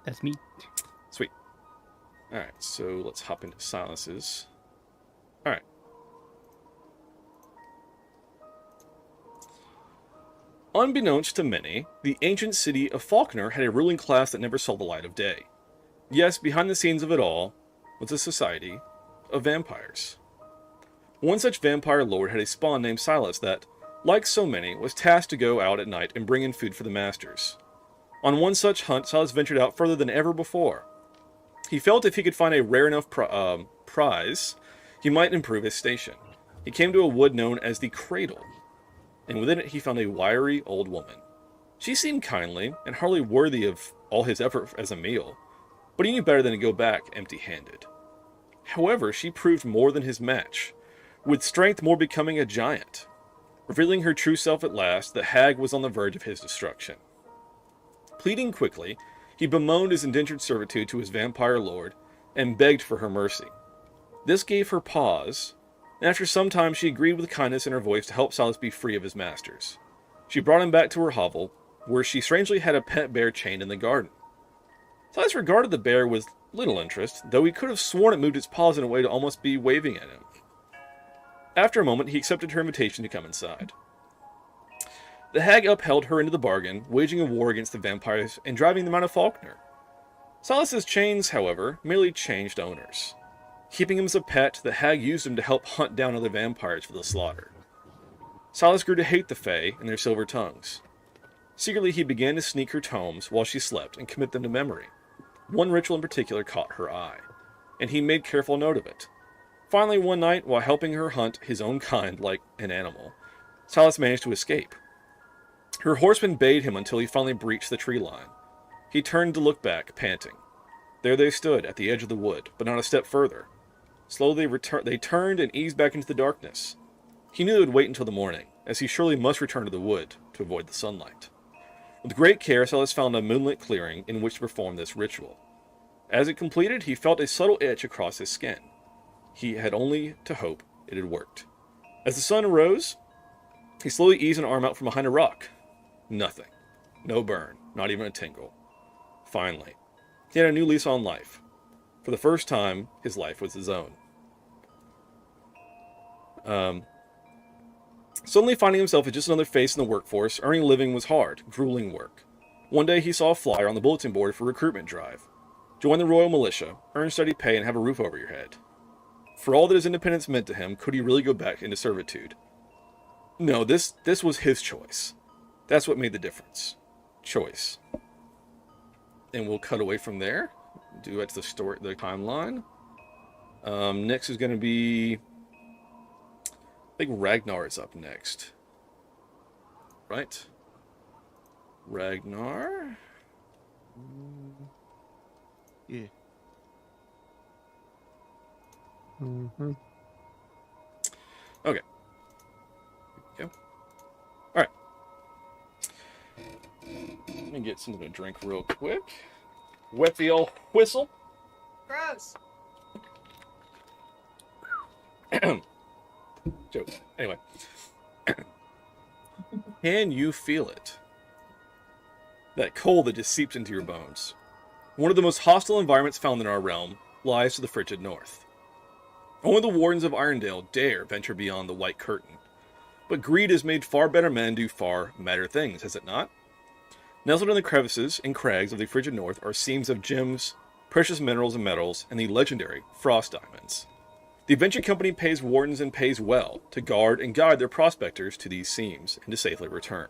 That's me. Sweet. Alright, so let's hop into Silas's. Alright. Unbeknownst to many, the ancient city of Faulkner had a ruling class that never saw the light of day. Yes, behind the scenes of it all was a society of vampires. One such vampire lord had a spawn named Silas that, like so many, was tasked to go out at night and bring in food for the masters. On one such hunt, Silas ventured out further than ever before. He felt if he could find a rare enough prize, he might improve his station. He came to a wood known as the Cradle, and within it he found a wiry old woman. She seemed kindly, and hardly worthy of all his effort as a meal, but he knew better than to go back empty-handed. However, she proved more than his match, with strength more becoming a giant. Revealing her true self at last, the hag was on the verge of his destruction. Pleading quickly, he bemoaned his indentured servitude to his vampire lord, and begged for her mercy. This gave her pause, and after some time she agreed with kindness in her voice to help Silas be free of his masters. She brought him back to her hovel, where she strangely had a pet bear chained in the garden. Silas regarded the bear with little interest, though he could have sworn it moved its paws in a way to almost be waving at him. After a moment, he accepted her invitation to come inside. The hag upheld her into the bargain, waging a war against the vampires and driving them out of Faulkner. Silas's chains, however, merely changed owners. Keeping him as a pet, the hag used him to help hunt down other vampires for the slaughter. Silas grew to hate the Fae and their silver tongues. Secretly, he began to sneak her tomes while she slept and commit them to memory. One ritual in particular caught her eye, and he made careful note of it. Finally, one night, while helping her hunt his own kind like an animal, Silas managed to escape. Her horseman bayed him until he finally breached the tree line. He turned to look back, panting. There they stood, at the edge of the wood, but not a step further. Slowly they turned and eased back into the darkness. He knew they would wait until the morning, as he surely must return to the wood to avoid the sunlight. With great care, Silas found a moonlit clearing in which to perform this ritual. As it completed, he felt a subtle itch across his skin. He had only to hope it had worked. As the sun arose, he slowly eased an arm out from behind a rock. Nothing. No burn. Not even a tingle. Finally, he had a new lease on life. For the first time, his life was his own. Suddenly finding himself as just another face in the workforce, earning a living was hard, grueling work. One day he saw a flyer on the bulletin board for a recruitment drive. Join the Royal Militia, earn steady pay, and have a roof over your head. For all that his independence meant to him, could he really go back into servitude? No, this was his choice. That's what made the difference. Choice. And we'll cut away from there. Do it to the story, the timeline. Next is going to be, I think Ragnar is up next. Right? Ragnar? Yeah. Mm-hmm. Okay. Go. Alright. Let me get something to drink real quick. Wet the old whistle. Gross. Joke. Anyway. Can you feel it? That cold that just seeps into your bones. One of the most hostile environments found in our realm lies to the frigid north. Only the wardens of Irondale dare venture beyond the white curtain. But greed has made far better men do far madder things, has it not? Nestled in the crevices and crags of the frigid north are seams of gems, precious minerals and metals, and the legendary frost diamonds. The Adventure Company pays wardens and pays well to guard and guide their prospectors to these seams and to safely return.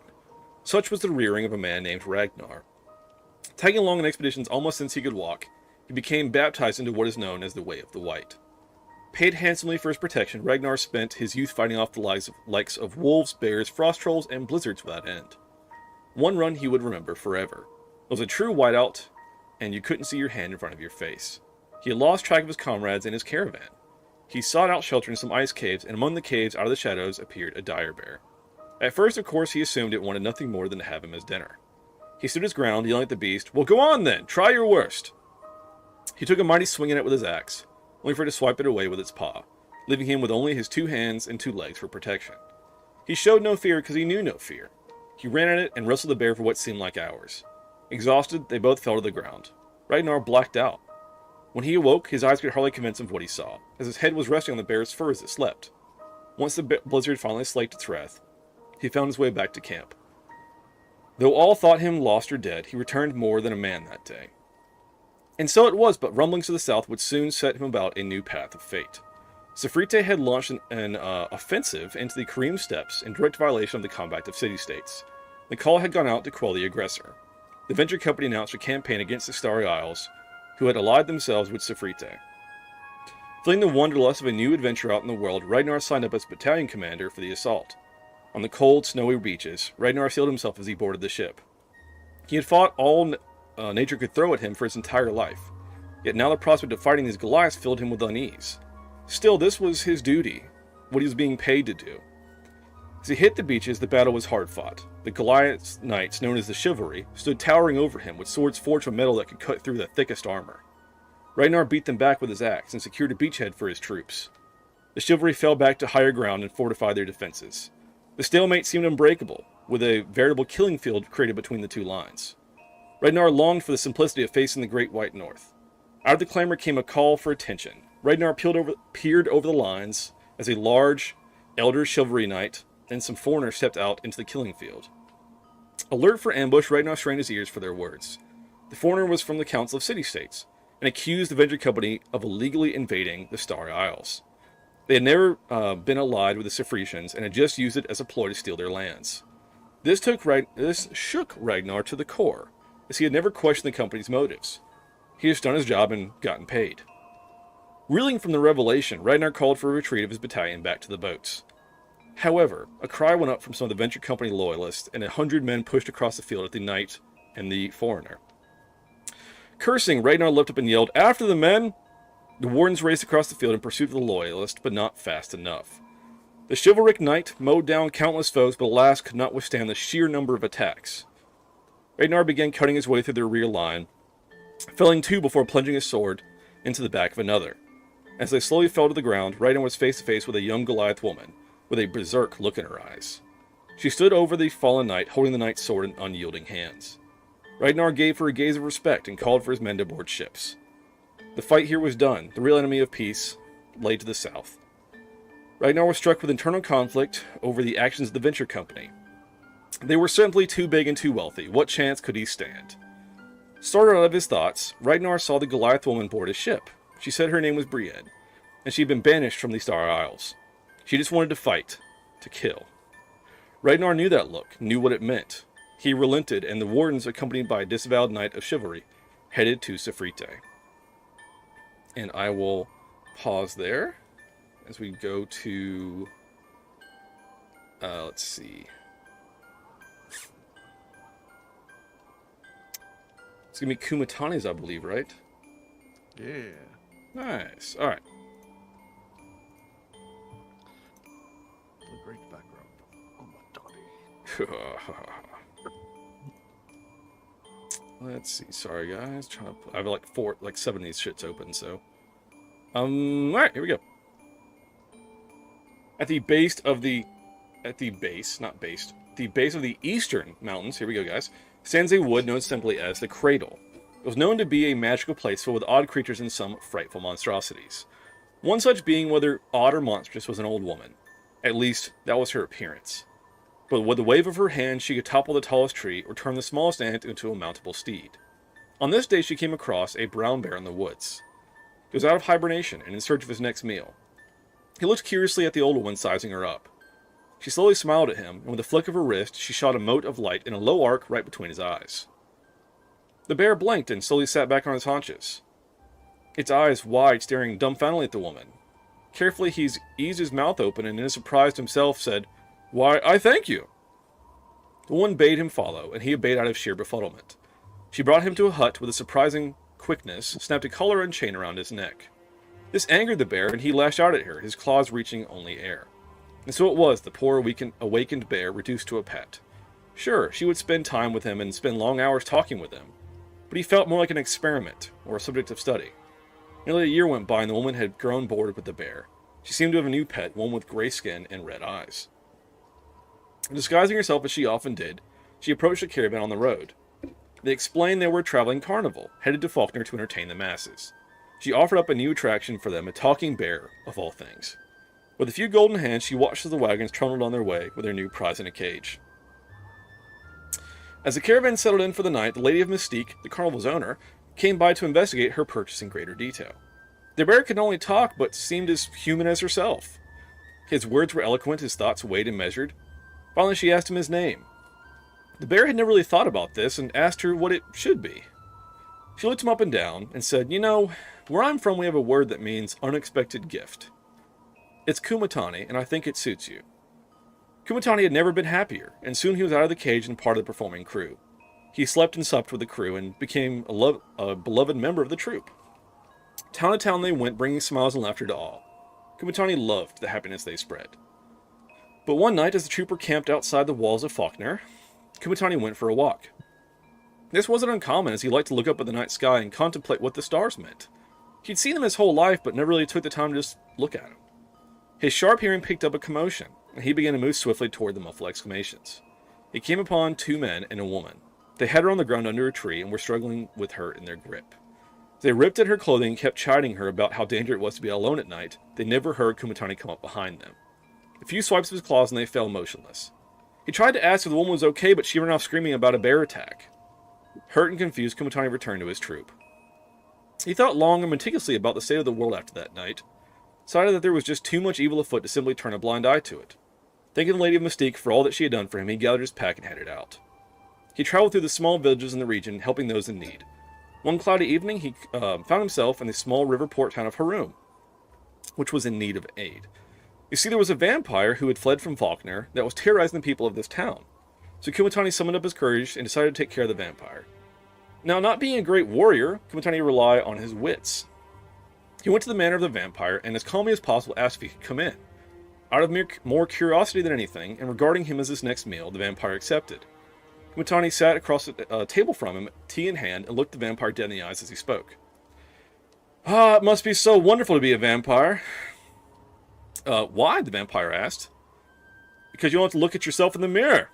Such was the rearing of a man named Ragnar. Tagging along in expeditions almost since he could walk, he became baptized into what is known as the Way of the White. Paid handsomely for his protection, Ragnar spent his youth fighting off the likes of wolves, bears, frost trolls, and blizzards without end. One run he would remember forever. It was a true whiteout, and you couldn't see your hand in front of your face. He had lost track of his comrades and his caravan. He sought out shelter in some ice caves, and among the caves, out of the shadows, appeared a dire bear. At first, of course, he assumed it wanted nothing more than to have him as dinner. He stood his ground, yelling at the beast, "Well, go on then! Try your worst!" He took a mighty swing at it with his axe, only for it to swipe it away with its paw, leaving him with only his 2 hands and 2 legs for protection. He showed no fear because he knew no fear. He ran at it and wrestled the bear for what seemed like hours. Exhausted, they both fell to the ground. Ragnar blacked out. When he awoke, his eyes could hardly convince him of what he saw, as his head was resting on the bear's fur as it slept. Once the blizzard finally slaked its wrath, he found his way back to camp. Though all thought him lost or dead, he returned more than a man that day. And so it was, but rumblings to the south would soon set him about a new path of fate. Sifrite had launched an offensive into the Kareem Steppes in direct violation of the Compact of City-States. The call had gone out to quell the aggressor. The Venture Company announced a campaign against the Starry Isles, who had allied themselves with Sifrite. Feeling the wanderlust of a new adventure out in the world, Ragnar signed up as battalion commander for the assault. On the cold, snowy beaches, Ragnar steeled himself as he boarded the ship. He had fought all nature could throw at him for his entire life, yet now the prospect of fighting these Goliaths filled him with unease. Still, this was his duty, what he was being paid to do. As he hit the beaches, the battle was hard fought. The Goliath knights, known as the Chivalry, stood towering over him with swords forged from metal that could cut through the thickest armor. Ragnar beat them back with his axe and secured a beachhead for his troops. The Chivalry fell back to higher ground and fortified their defenses. The stalemate seemed unbreakable, with a veritable killing field created between the 2 lines. Ragnar longed for the simplicity of facing the Great White North. Out of the clamor came a call for attention. Ragnar peered over the lines as a large, elder chivalry knight and some foreigners stepped out into the killing field. Alert for ambush, Ragnar strained his ears for their words. The foreigner was from the Council of City-States and accused the Venture Company of illegally invading the Starry Isles. They had never been allied with the Sifritians and had just used it as a ploy to steal their lands. This shook Ragnar to the core, as he had never questioned the company's motives. He had just done his job and gotten paid. Reeling from the revelation, Ragnar called for a retreat of his battalion back to the boats. However, a cry went up from some of the Venture Company loyalists, and 100 men pushed across the field at the knight and the foreigner. Cursing, Ragnar leapt up and yelled, "After the men!" The wardens raced across the field in pursuit of the loyalist, but not fast enough. The chivalric knight mowed down countless foes, but alas could not withstand the sheer number of attacks. Ragnar began cutting his way through their rear line, felling 2 before plunging his sword into the back of another. As they slowly fell to the ground, Ragnar was face to face with a young Goliath woman, with a berserk look in her eyes. She stood over the fallen knight, holding the knight's sword in unyielding hands. Ragnar gave her a gaze of respect and called for his men to board ships. The fight here was done. The real enemy of peace lay to the south. Ragnar was struck with internal conflict over the actions of the Venture Company. They were simply too big and too wealthy. What chance could he stand? Startled out of his thoughts, Ragnar saw the Goliath woman board his ship. She said her name was Brienne, and she had been banished from the Starry Isles. She just wanted to fight, to kill. Ragnar knew that look, knew what it meant. He relented, and the wardens, accompanied by a disavowed knight of chivalry, headed to Sifrite. And I will pause there as we go to, let's see. It's going to be Kumatani's, I believe, right? Yeah. Nice. All right. A great background. Oh my daddy. Let's see. Sorry, guys. I have like 7 of these shits open, so. All right, here we go. At the base of the eastern mountains, here we go guys, stands a wood known simply as the Cradle. It was known to be a magical place filled with odd creatures and some frightful monstrosities. One such being, whether odd or monstrous, was an old woman. At least, that was her appearance. But with the wave of her hand, she could topple the tallest tree or turn the smallest ant into a mountable steed. On this day, she came across a brown bear in the woods. He was out of hibernation and in search of his next meal. He looked curiously at the old woman, sizing her up. She slowly smiled at him, and with a flick of her wrist, she shot a mote of light in a low arc right between his eyes. The bear blinked and slowly sat back on his haunches, its eyes wide, staring dumbfoundedly at the woman. Carefully, he eased his mouth open and in his surprise himself said, "Why, I thank you." The woman bade him follow, and he obeyed out of sheer befuddlement. She brought him to a hut with a surprising quickness, snapped a collar and chain around his neck. This angered the bear, and he lashed out at her, his claws reaching only air. And so it was the poor awakened bear reduced to a pet. Sure, she would spend time with him and spend long hours talking with him, but he felt more like an experiment, or a subject of study. Nearly a year went by and the woman had grown bored with the bear. She seemed to have a new pet, one with gray skin and red eyes. Disguising herself as she often did, she approached a caravan on the road. They explained they were a traveling carnival, headed to Faulkner to entertain the masses. She offered up a new attraction for them, a talking bear, of all things. With a few golden hands, she watched as the wagons trundled on their way with their new prize in a cage. As the caravan settled in for the night, the Lady of Mystique, the carnival's owner, came by to investigate her purchase in greater detail. The bear could not only talk, but seemed as human as herself. His words were eloquent, his thoughts weighed and measured. Finally, she asked him his name. The bear had never really thought about this and asked her what it should be. She looked him up and down and said, "You know, where I'm from we have a word that means unexpected gift. It's Kumatani, and I think it suits you." Kumatani had never been happier, and soon he was out of the cage and part of the performing crew. He slept and supped with the crew and became a beloved member of the troupe. Town to town they went, bringing smiles and laughter to all. Kumatani loved the happiness they spread. But one night, as the trooper camped outside the walls of Faulkner, Kumatani went for a walk. This wasn't uncommon, as he liked to look up at the night sky and contemplate what the stars meant. He'd seen them his whole life, but never really took the time to just look at them. His sharp hearing picked up a commotion, and he began to move swiftly toward the muffled exclamations. He came upon two men and a woman. They had her on the ground under a tree and were struggling with her in their grip. They ripped at her clothing and kept chiding her about how dangerous it was to be alone at night. They never heard Kumatani come up behind them. A few swipes of his claws and they fell motionless. He tried to ask if the woman was okay, but she ran off screaming about a bear attack. Hurt and confused, Kumatani returned to his troop. He thought long and meticulously about the state of the world after that night, decided that there was just too much evil afoot to simply turn a blind eye to it. Thanking the Lady of Mystique for all that she had done for him, he gathered his pack and headed out. He traveled through the small villages in the region, helping those in need. One cloudy evening, he found himself in the small river port town of Harum, which was in need of aid. You see, there was a vampire who had fled from Faulkner that was terrorizing the people of this town. So Kumatani summoned up his courage and decided to take care of the vampire. Now, not being a great warrior, Kumatani relied on his wits. He went to the manor of the vampire and as calmly as possible asked if he could come in. Out of more curiosity than anything, and regarding him as his next meal, the vampire accepted. Kumatani sat across a table from him, tea in hand, and looked the vampire dead in the eyes as he spoke. "Ah, it must be so wonderful to be a vampire." Why?" the vampire asked. "Because you don't have to look at yourself in the mirror."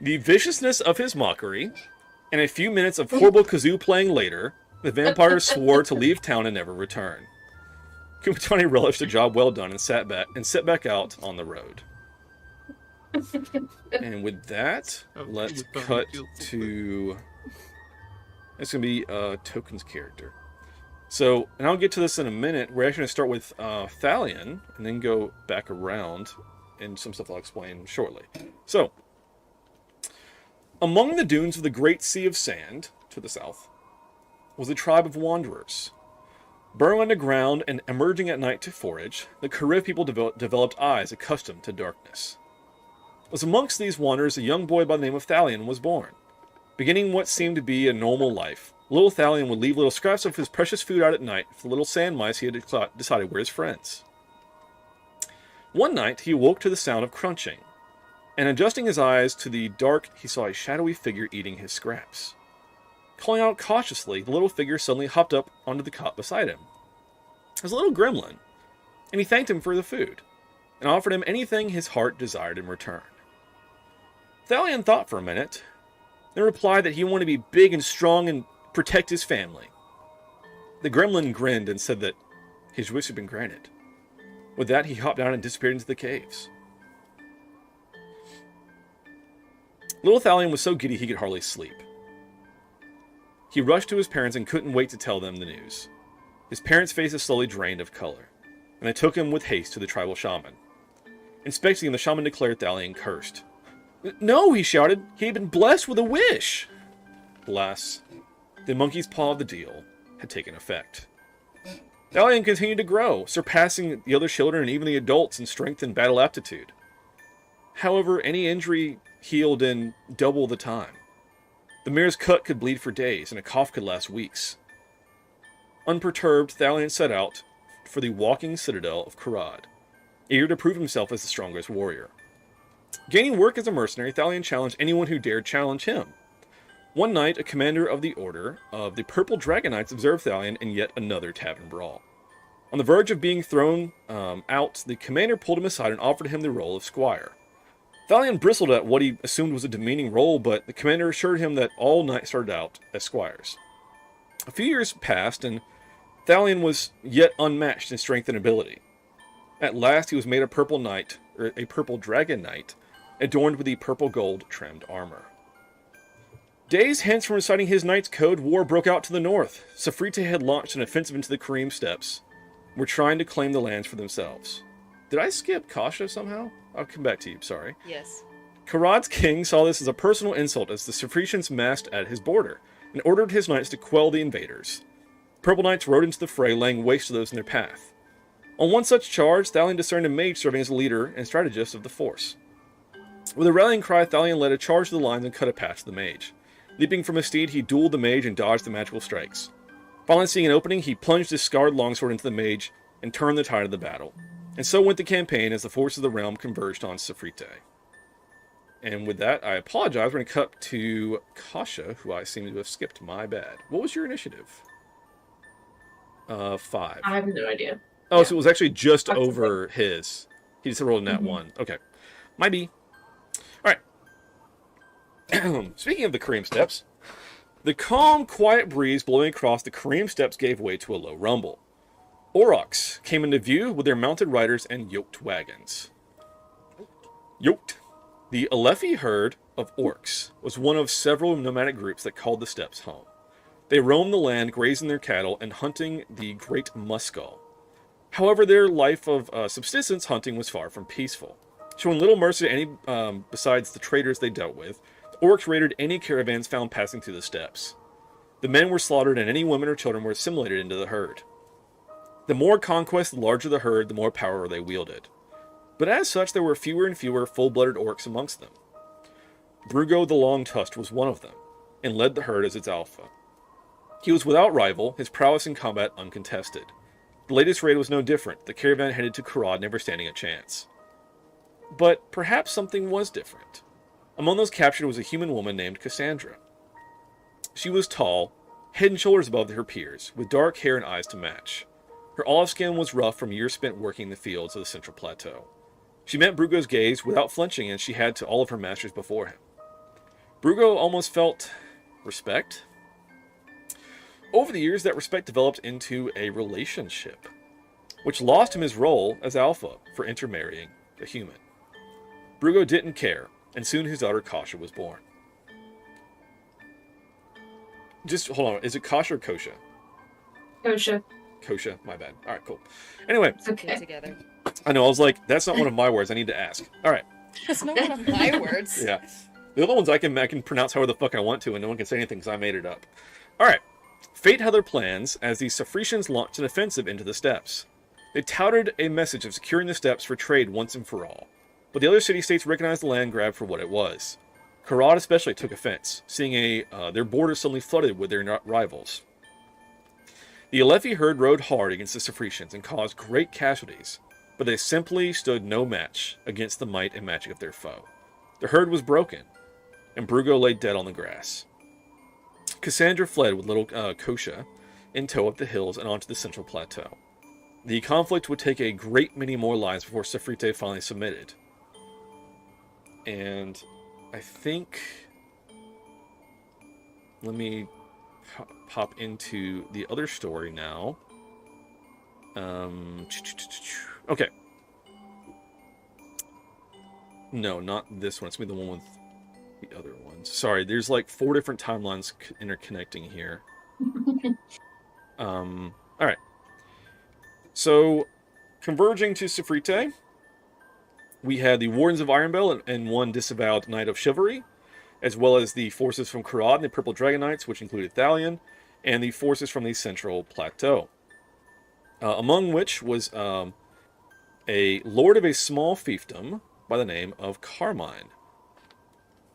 The viciousness of his mockery, and a few minutes of horrible kazoo playing later, the vampire swore to leave town and never return. Kumatani relished a job well done and set back out on the road. And with that, let's cut to... It's going to be Token's character. So, and I'll get to this in a minute. We're actually going to start with Thalion, and then go back around, and some stuff I'll explain shortly. So, among the dunes of the Great Sea of Sand, to the south, was a tribe of wanderers. Burrowing underground and emerging at night to forage, the Kariv people developed eyes accustomed to darkness. As amongst these wanderers, a young boy by the name of Thalion was born. Beginning what seemed to be a normal life, little Thalion would leave little scraps of his precious food out at night for the little sand mice he had decided were his friends. One night, he awoke to the sound of crunching, and adjusting his eyes to the dark, he saw a shadowy figure eating his scraps. Calling out cautiously, the little figure suddenly hopped up onto the cot beside him. It was a little gremlin. and he thanked him for the food, and offered him anything his heart desired in return. Thalion thought for a minute, then replied that he wanted to be big and strong and protect his family. The gremlin grinned and said that his wish had been granted. With that, he hopped down and disappeared into the caves. Little Thalion was so giddy he could hardly sleep. He rushed to his parents and couldn't wait to tell them the news. His parents' faces slowly drained of color, and they took him with haste to the tribal shaman. Inspecting him, the shaman declared Thalion cursed. "No," he shouted, "he had been blessed with a wish!" Alas, the monkey's paw of the deal had taken effect. Thalion continued to grow, surpassing the other children and even the adults in strength and battle aptitude. However, any injury healed in double the time. The merest cut could bleed for days, and a cough could last weeks. Unperturbed, Thalion set out for the walking citadel of Karad, eager to prove himself as the strongest warrior. Gaining work as a mercenary, Thalion challenged anyone who dared challenge him. One night, a commander of the Order of the Purple Dragon Knights observed Thalion in yet another tavern brawl. On the verge of being thrown out, the commander pulled him aside and offered him the role of squire. Thalion bristled at what he assumed was a demeaning role, but the commander assured him that all knights started out as squires. A few years passed, and Thalion was yet unmatched in strength and ability. At last, he was made a purple knight, or a purple dragon knight, adorned with the purple gold trimmed armor. Days hence from reciting his knight's code, war broke out to the north. Safrite had launched an offensive into the Kareem Steppes, and were trying to claim the lands for themselves. Did I skip Kasha somehow? I'll come back to you, sorry. Yes. Karad's king saw this as a personal insult as the Safritians massed at his border, and ordered his knights to quell the invaders. Purple Knights rode into the fray, laying waste to those in their path. On one such charge, Thalion discerned a mage serving as a leader and strategist of the force. With a rallying cry, Thalion led a charge to the lines and cut a path to the mage. Leaping from his steed, he dueled the mage and dodged the magical strikes. Finally seeing an opening, he plunged his scarred longsword into the mage and turned the tide of the battle. And so went the campaign as the forces of the realm converged on Safrite. And with that, I apologize. We're going to cut to Kasha, who I seem to have skipped. My bad. What was your initiative? 5. I have no idea. Oh, yeah. So it was actually just over his. He just rolled a nat 1. Okay. Might be. Alright. Speaking of the Kareem Steppes, the calm, quiet breeze blowing across the Kareem Steppes gave way to a low rumble. Aurochs came into view with their mounted riders and yoked wagons. Yoked. The Alefi herd of orcs was one of several nomadic groups that called the steppes home. They roamed the land, grazing their cattle and hunting the great muskol. However, their life of subsistence hunting was far from peaceful. Showing little mercy to any besides the traders they dealt with, the orcs raided any caravans found passing through the steppes. The men were slaughtered and any women or children were assimilated into the herd. The more conquest, the larger the herd, the more power they wielded. But as such, there were fewer and fewer full-blooded orcs amongst them. Brugo the Long-Tusked was one of them, and led the herd as its alpha. He was without rival, his prowess in combat uncontested. The latest raid was no different, the caravan headed to Karad never standing a chance. But perhaps something was different. Among those captured was a human woman named Cassandra. She was tall, head and shoulders above her peers, with dark hair and eyes to match. Her olive skin was rough from years spent working the fields of the Central Plateau. She met Brugo's gaze without flinching as she had to all of her masters before him. Brugo almost felt respect. Over the years, that respect developed into a relationship, which lost him his role as alpha for intermarrying a human. Brugo didn't care, and soon his daughter Kasha was born. Just, hold on, is it Kasha or Kosha? Kosha. Kosha, my bad. Alright, cool. Anyway. Okay. Together. I know, I was like, that's not one of my words, I need to ask. Alright. That's not one of my words. Yeah. The other ones I can pronounce however the fuck I want to, and no one can say anything because I made it up. Alright. Fate had their plans as the Safritians launched an offensive into the steppes. They touted a message of securing the steppes for trade once and for all. But the other city-states recognized the land grab for what it was. Karad especially took offense, seeing their borders suddenly flooded with their rivals. The Alefi herd rode hard against the Safritians and caused great casualties, but they simply stood no match against the might and magic of their foe. The herd was broken, and Brugo lay dead on the grass. Cassandra fled with little Kosha in tow up the hills and onto the Central Plateau. the conflict would take a great many more lives before Safrite finally submitted. And I think... Let me pop into the other story now. Okay. No, not this one. It's going to be the one with the other ones. Sorry, there's like 4 different timelines interconnecting here. Alright. So, converging to Safrite, we had the Wardens of Ironbell and one disavowed Knight of Chivalry, as well as the forces from Karad and the Purple Dragon Knights, which included Thalion, and the forces from the Central Plateau. Among which was a lord of a small fiefdom by the name of Carmine.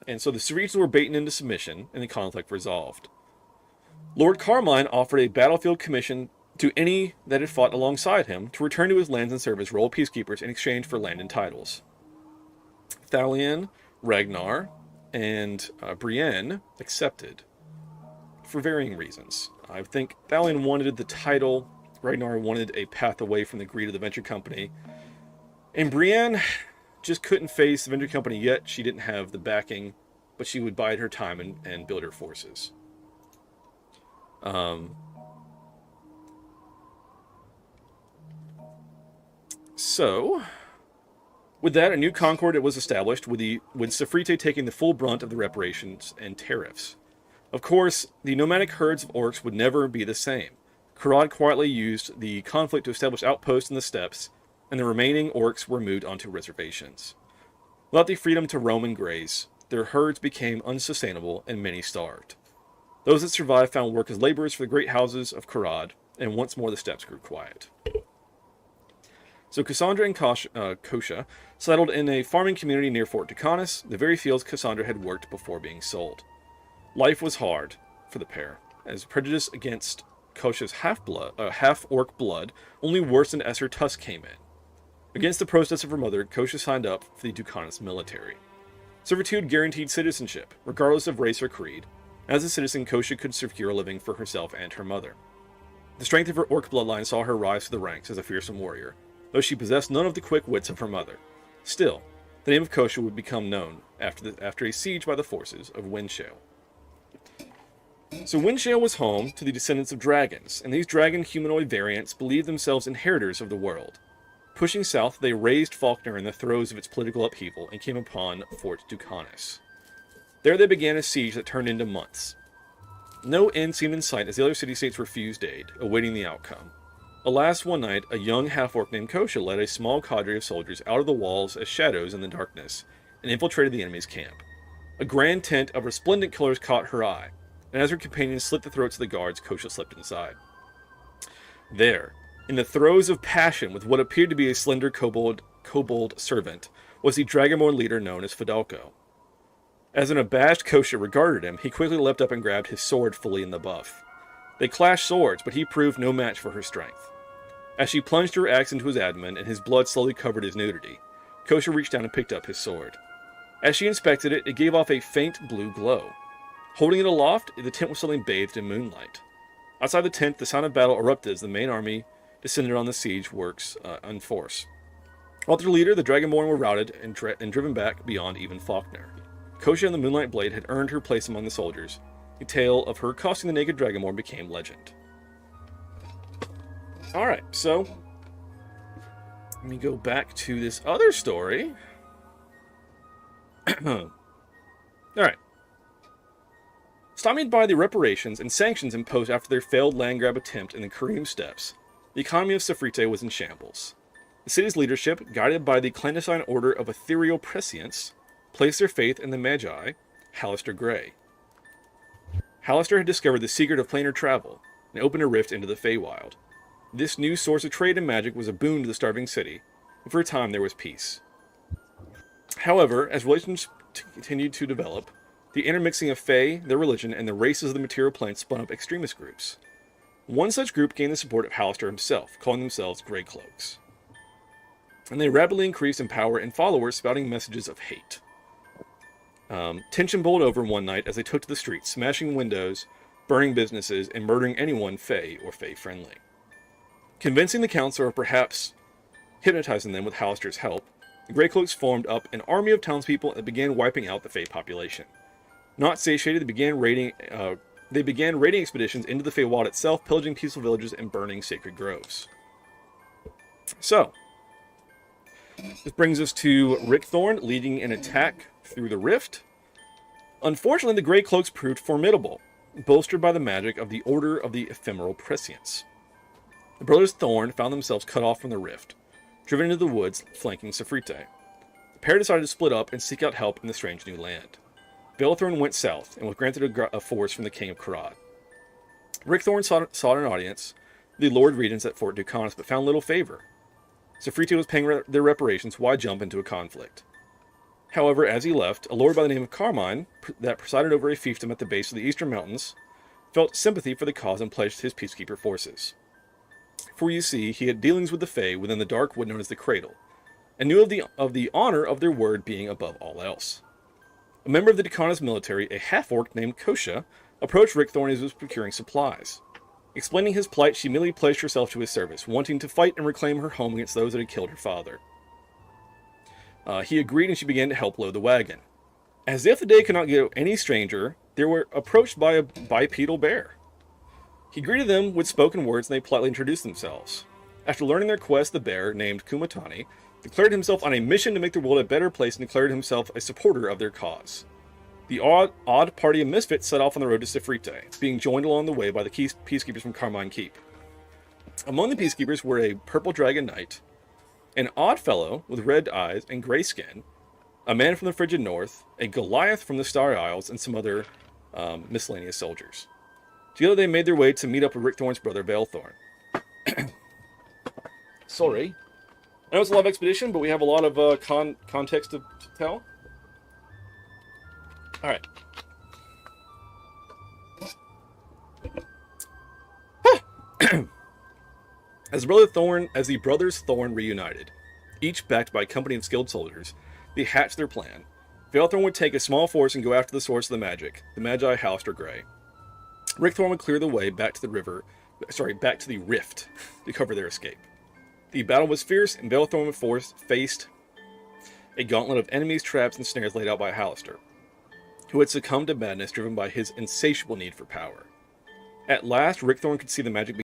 And so the Cereals were beaten into submission, and the conflict resolved. Lord Carmine offered a battlefield commission to any that had fought alongside him to return to his lands and serve as royal peacekeepers in exchange for land and titles. Thalion, Ragnar, and Brienne accepted, for varying reasons. I think Thalion wanted the title, Ragnar wanted a path away from the greed of the Venture Company, and Brienne just couldn't face the Venture Company yet. She didn't have the backing, but she would bide her time and build her forces. So, with that, a new concord was established, with Safrite taking the full brunt of the reparations and tariffs. Of course, the nomadic herds of orcs would never be the same. Karad quietly used the conflict to establish outposts in the steppes, and the remaining orcs were moved onto reservations. Without the freedom to roam and graze, their herds became unsustainable and many starved. Those that survived found work as laborers for the great houses of Karad, and once more the steppes grew quiet. So Cassandra and Kosha settled in a farming community near Fort Ducanis, the very fields Cassandra had worked before being sold. Life was hard for the pair, as prejudice against Kosha's half-orc blood only worsened as her tusk came in. Against the protests of her mother, Kosha signed up for the Ducanis military. Servitude guaranteed citizenship, regardless of race or creed. As a citizen, Kosha could secure a living for herself and her mother. The strength of her orc bloodline saw her rise to the ranks as a fearsome warrior, though she possessed none of the quick wits of her mother. Still, the name of Kosha would become known after a siege by the forces of Windshale. So Windshale was home to the descendants of dragons, and these dragon humanoid variants believed themselves inheritors of the world. Pushing south, they raised Faulkner in the throes of its political upheaval and came upon Fort Ducanis. There they began a siege that turned into months. No end seemed in sight as the other city-states refused aid, awaiting the outcome. Alas, one night, a young half-orc named Kosha led a small cadre of soldiers out of the walls as shadows in the darkness, and infiltrated the enemy's camp. A grand tent of resplendent colors caught her eye, and as her companions slit the throats of the guards, Kosha slipped inside. There, in the throes of passion with what appeared to be a slender kobold servant, was the Dragonborn leader known as Fidalko. As an abashed Kosha regarded him, he quickly leapt up and grabbed his sword fully in the buff. They clashed swords, but he proved no match for her strength. As she plunged her axe into his abdomen and his blood slowly covered his nudity, Kosha reached down and picked up his sword. As she inspected it, it gave off a faint blue glow. Holding it aloft, the tent was suddenly bathed in moonlight. Outside the tent, the sound of battle erupted as the main army descended on the siege works en force. While their leader, the Dragonborn, were routed and driven back beyond even Faulkner. Kosha and the Moonlight Blade had earned her place among the soldiers. The tale of her accosting the naked Dragonborn became legend. Alright, so let me go back to this other story. Alright. Stymied by the reparations and sanctions imposed after their failed land grab attempt in the Kareem Steppes, the economy of Safrite was in shambles. The city's leadership, guided by the clandestine order of ethereal prescience, placed their faith in the Magi, Hallister Grey. Hallister had discovered the secret of planar travel and opened a rift into the Feywild. This new source of trade and magic was a boon to the starving city, and for a time there was peace. However, as relations continued to develop, the intermixing of Fey, their religion, and the races of the material plane spun up extremist groups. One such group gained the support of Hallister himself, calling themselves Grey Cloaks. And they rapidly increased in power and followers, spouting messages of hate. Tension bowled over one night as they took to the streets, smashing windows, burning businesses, and murdering anyone Fey or Fey-friendly. Convincing the council, or perhaps hypnotizing them with Hallister's help, the Greycloaks formed up an army of townspeople and began wiping out the Fey population. Not satiated, they began raiding expeditions into the Feywild itself, pillaging peaceful villages and burning sacred groves. So, this brings us to Rick Thorn leading an attack through the rift. Unfortunately, the Grey Cloaks proved formidable, bolstered by the magic of the Order of the Ephemeral Prescience. The brothers Thorn found themselves cut off from the rift, driven into the woods flanking Safrite. The pair decided to split up and seek out help in the strange new land. Velethorn went south and was granted a force from the King of Karad. Rick Thorn sought an audience with the Lord Regents at Fort Ducanis, but found little favor. Safrite was paying their reparations. Why jump into a conflict? However, as he left, a lord by the name of Carmine, that presided over a fiefdom at the base of the Eastern Mountains, felt sympathy for the cause and pledged his peacekeeper forces. For you see, he had dealings with the Fae within the dark wood known as the Cradle, and knew of the honor of their word being above all else. A member of the Ducanis military, a half-orc named Kosha, approached Rick Thorn as he was procuring supplies. Explaining his plight, she immediately pledged herself to his service, wanting to fight and reclaim her home against those that had killed her father. He agreed, and she began to help load the wagon. As if the day could not go any stranger, they were approached by a bipedal bear. He greeted them with spoken words, and they politely introduced themselves. After learning their quest, the bear, named Kumatani, declared himself on a mission to make the world a better place and declared himself a supporter of their cause. The odd party of misfits set off on the road to Safrite, being joined along the way by the peacekeepers from Carmine Keep. Among the peacekeepers were a purple dragon knight, an odd fellow with red eyes and gray skin, a man from the frigid north, a Goliath from the Starry Isles, and some other miscellaneous soldiers. Together they made their way to meet up with Rick Thorn's brother, Velethorn. Sorry. I know it's a lot of expedition, but we have a lot of context to tell. Alright. As the brothers Thorn reunited, each backed by a company of skilled soldiers, they hatched their plan. Velethorn would take a small force and go after the source of the magic, the Magi Hallister Grey. Rick Thorn would clear the way back to the rift to cover their escape. The battle was fierce, and Velethorn faced a gauntlet of enemies, traps, and snares laid out by Hallister, who had succumbed to madness driven by his insatiable need for power. At last, Rick Thorn could see the magic